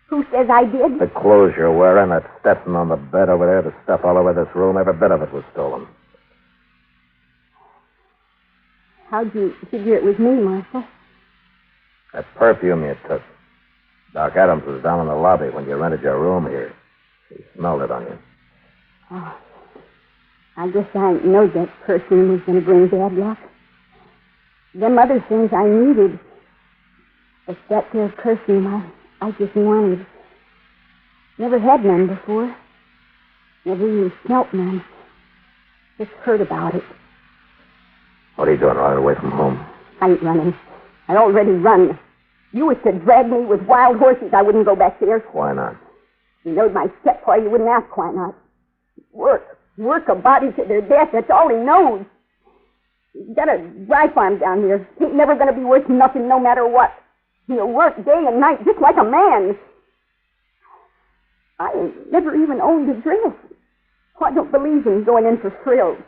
Who says I did? The clothes you're wearing, that Stetson on the bed over there, the stuff all over this room, every bit of it was stolen. How'd you figure it was me, Marshal? That perfume you took. Doc Adams was down in the lobby when you rented your room here. He smelled it on you. Oh, I guess I didn't know that perfume was going to bring bad luck. Them other things I needed. But that there perfume I just wanted. Never had none before. Never even smelt none. Just heard about it. What are you doing, running away from home? I ain't running. I already run. You was to drag me with wild horses. I wouldn't go back there. Why not? You knowed my steppa. You wouldn't ask why not. Work a body to their death. That's all he knows. He's got a dry farm down here. He ain't never going to be worth nothing no matter what. He'll work day and night just like a man. I ain't never even owned a dress. Oh, I don't believe in going in for thrills.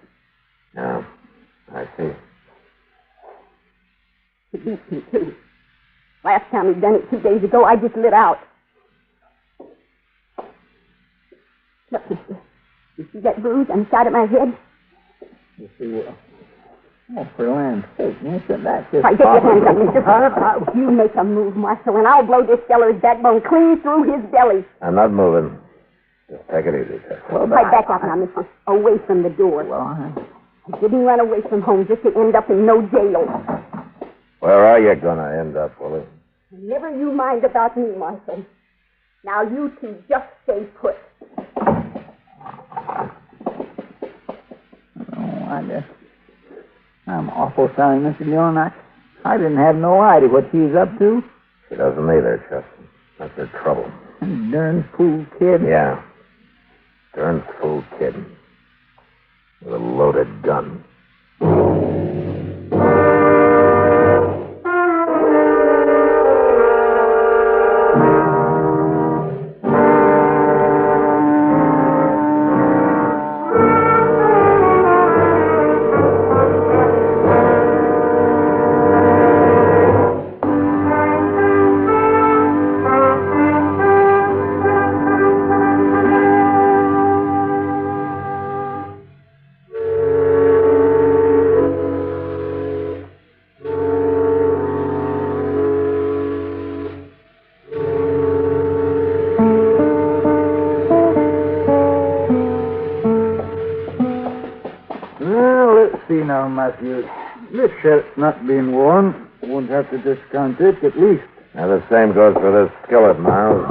No, I see. It beats me, too. Last time he'd done it 2 days ago, I just lit out. Look, mister. You see that bruise on the side of my head? You see, oh, for land's sake, mister, that's just... All right, get your hands up, mister. You make a move, Marshal, and I'll blow this feller's backbone clean through his belly. I'm not moving. Just take it easy, sir. Well, right back up now, mister. Away from the door. Well, I didn't run away from home just to end up in no jail. Where are you going to end up, Willie? Never you mind about me, Marshal. Now you two just stay put. I'm awful sorry, Mr. Dillon. I didn't have no idea what she's up to. She doesn't either, Chester. That's her trouble. Darn fool kid. Yeah. Darn fool kid. With a loaded gun. Now, Matthew, this shirt's not being worn. Won't have to discount it, at least. Now, the same goes for this skillet, Miles.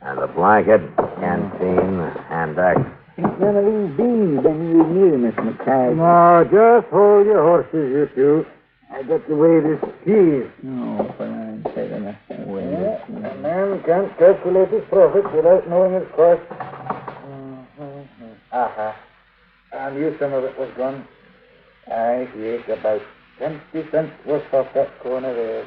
And the blanket, canteen, hand axe. Ain't none of these beans been used neither, Miss McCarthy. No, just hold your horses, you two. I got to weigh this cheese. No, for I'm taking a way. A man can't calculate his profits without knowing his cost. Aha. I knew some of it was gone. I ate about 20 cents worth of that corner there.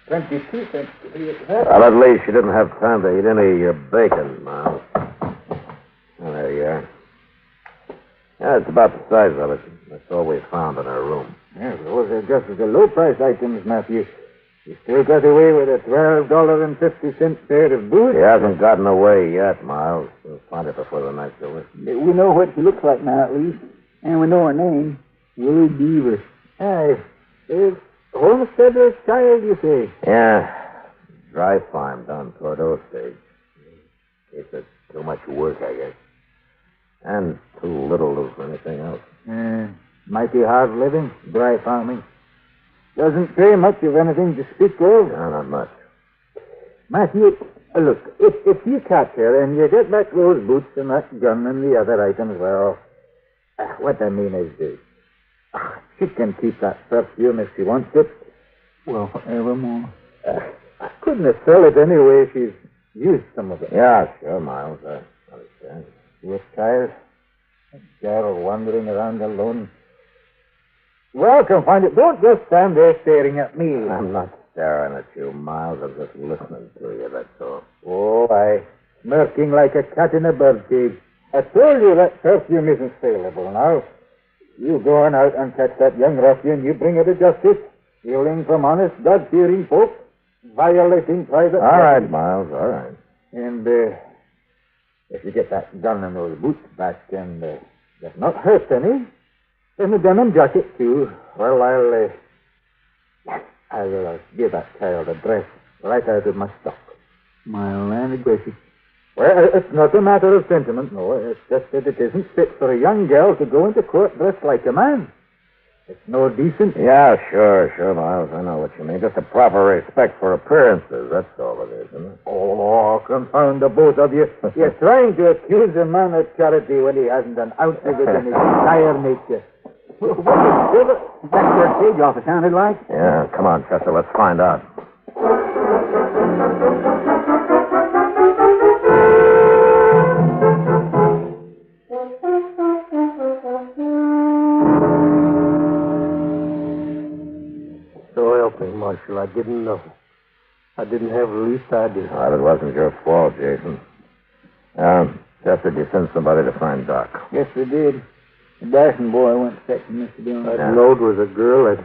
22 cents to be exact. Well, at least you didn't have time to eat any of your bacon, Miles. Oh, there you are. Yeah, it's about the size of it. That's all we found in our room. Yeah, those are just the low-price items, Matthew. You still got away with a $12.50 pair of boots? He hasn't gotten away yet, Miles. We'll find it before the night's over. We know what she looks like now, at least. And we know her name. Willie Deaver. Aye. Homesteader's child, you say? Yeah. Dry farm down toward Osage. It's too much work, I guess. And too little of anything else. Mighty hard living, dry farming. Doesn't pay much of anything to speak of. No, not much. Matthew, look, if you catch her and you get back those boots and that gun and the other items, well, what I mean is this. She can keep that perfume if she wants it. Well, forevermore. I couldn't sell it anyway if she's used some of it. Yeah, sure, Miles. I understand. Poor child. A girl wandering around alone. Well, confound it. Don't just stand there staring at me. I'm not staring at you, Miles. I'm just listening to you, that's all. Oh, smirking like a cat in a birdcage. I told you that perfume isn't saleable now. You go on out and catch that young ruffian, you bring her to justice. Stealing from honest, God-fearing folk. Violating private All right, property. Miles, all right. And if you get that gun and those boots back and they're not hurt any, and the denim jacket, too, well, I'll give that child a dress right out of my stock. My land gracious. Well, it's not a matter of sentiment, no. It's just that it isn't fit for a young girl to go into court dressed like a man. It's no decent. Yeah, sure, Miles. I know what you mean. Just a proper respect for appearances. That's all it is, isn't it? Oh, confound the both of you. You're trying to accuse a man of charity when he hasn't an ounce of it in his entire nature. What the backward page off it sounded like? Yeah, come on, Chester. Let's find out. So help me, Marshal. I didn't know. I didn't have the least idea. Well, it wasn't your fault, Jason. Chester, did you send somebody to find Doc? Yes, we did. The dashing boy went fetching Mr. Dillon. Yeah. Load was a girl.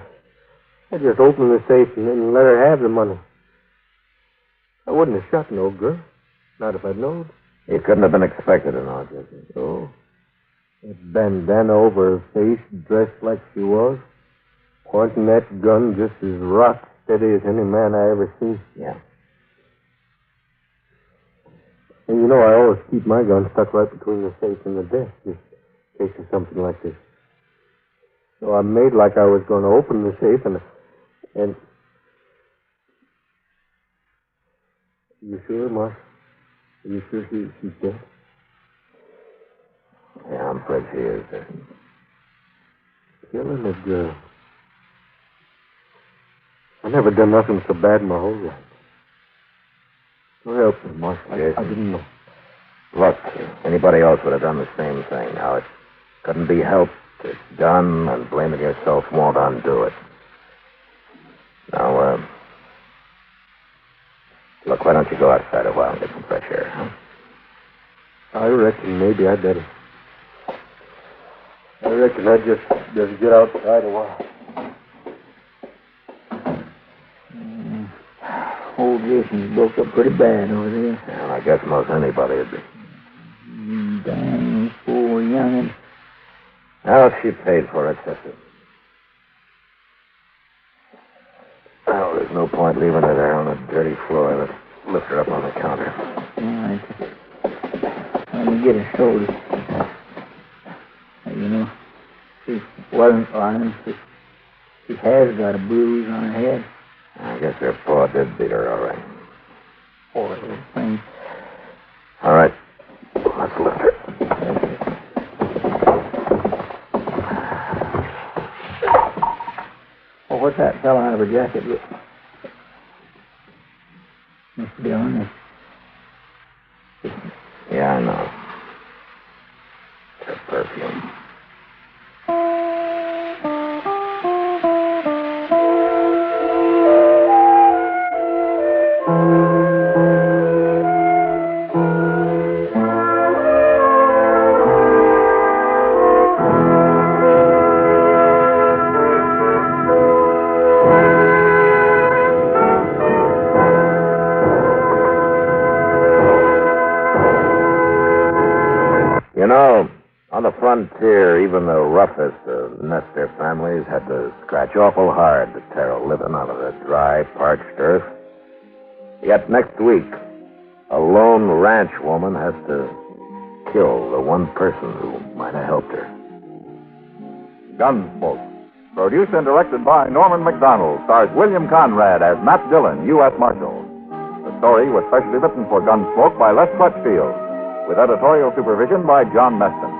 I just opened the safe and let her have the money. I wouldn't have shot no girl. Not if I'd known. He couldn't have been expected to know, Jason. Oh. That bandana over her face, dressed like she was. Pointing that gun just as rock steady as any man I ever seen. Yeah. And you know, I always keep my gun stuck right between the safe and the desk, just in case of something like this. So I made like I was going to open the safe, and you sure, Mark? Are you sure she's dead? Yeah, I'm afraid she is. Killing a girl. I never done nothing so bad in my whole life. So help me, Mark. I didn't know. Look, anybody else would have done the same thing. Now, it couldn't be helped. It's done, and blaming yourself won't undo it. Now, look, why don't you go outside a while and get some fresh air, huh? I reckon maybe I'd better. I reckon I'd just get outside a while. Old Jason's broke up pretty bad over there. Well, I guess most anybody would be. Dang, poor young'un. Well, she paid for it, sister. Well, there's no point leaving her there on the dirty floor. Let's lift her up on the counter. All right. Let me get her shoulders. You know, she wasn't lying. She has got a bruise on her head. I guess her paw did beat her, all right. Poor little thing. All right. Let's lift her. Well, what's that fella out of her jacket? Mr. Dillon? Yeah, I know. It's her perfume. You know, on the frontier, even the roughest of nester families had to scratch awful hard to tear a living out of the dry, parched earth. Yet next week, a lone ranch woman has to kill the one person who might have helped her. Gunsmoke, Produced and directed by Norman McDonald, stars William Conrad as Matt Dillon, U.S. Marshal. The story was specially written for Gunsmoke by Les Crutchfield, with editorial supervision by John Meston.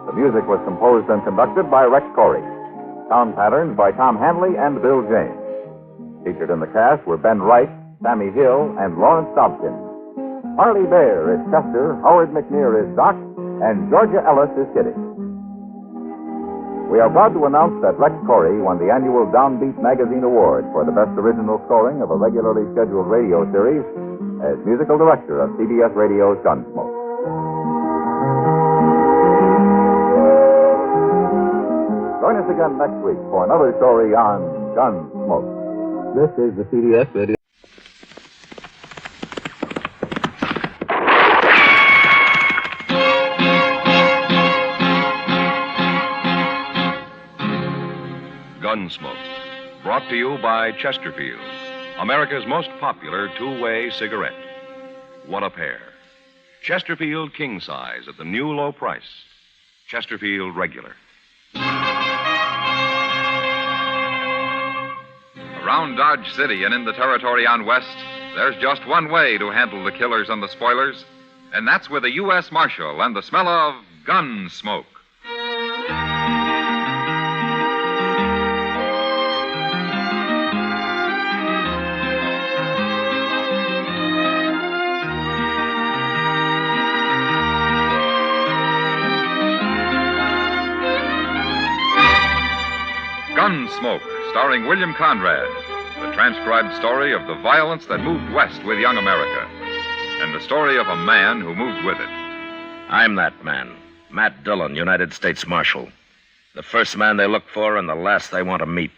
The music was composed and conducted by Rex Corey. Sound patterns by Tom Hanley and Bill James. Featured in the cast were Ben Wright, Sammy Hill, and Lawrence Dobkin. Harley Bear is Chester, Howard McNear is Doc, and Georgia Ellis is Kitty. We are proud to announce that Rex Corey won the annual Downbeat Magazine Award for the best original scoring of a regularly scheduled radio series as musical director of CBS Radio's Gunsmoke. Join us again next week for another story on Gunsmoke. This is the CBS Radio. Gunsmoke, brought to you by Chesterfield, America's most popular two-way cigarette. What a pair. Chesterfield King Size at the new low price. Chesterfield Regular. Around Dodge City and in the territory on West, there's just one way to handle the killers and the spoilers, and that's with a U.S. Marshal and the smell of Gunsmoke. Gunsmoke, starring William Conrad, the transcribed story of the violence that moved west with young America, and the story of a man who moved with it. I'm that man, Matt Dillon, United States Marshal. The first man they look for and the last they want to meet.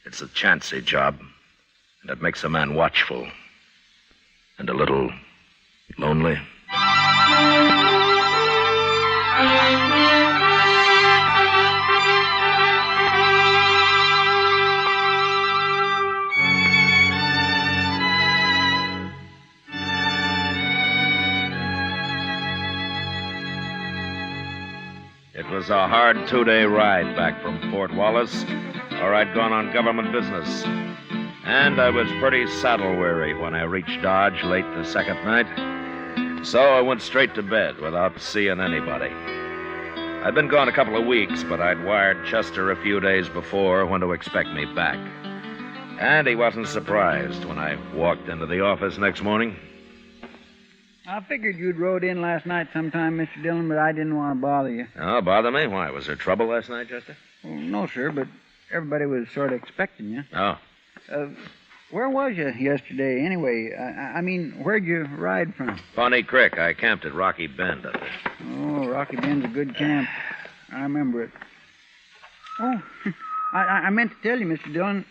It's a chancy job, and it makes a man watchful and a little lonely. It was a hard 2-day ride back from Fort Wallace, or I'd gone on government business. And I was pretty saddle-weary when I reached Dodge late the second night. So I went straight to bed without seeing anybody. I'd been gone a couple of weeks, but I'd wired Chester a few days before when to expect me back. And he wasn't surprised when I walked into the office next morning. I figured you'd rode in last night sometime, Mr. Dillon, but I didn't want to bother you. Oh, bother me? Why? Was there trouble last night, Chester? Well, no, sir, but everybody was sort of expecting you. Oh. Where was you yesterday, anyway? I mean, where'd you ride from? Pawnee Creek. I camped at Rocky Bend up there. Oh, Rocky Bend's a good camp. I remember it. Oh, I meant to tell you, Mr. Dillon,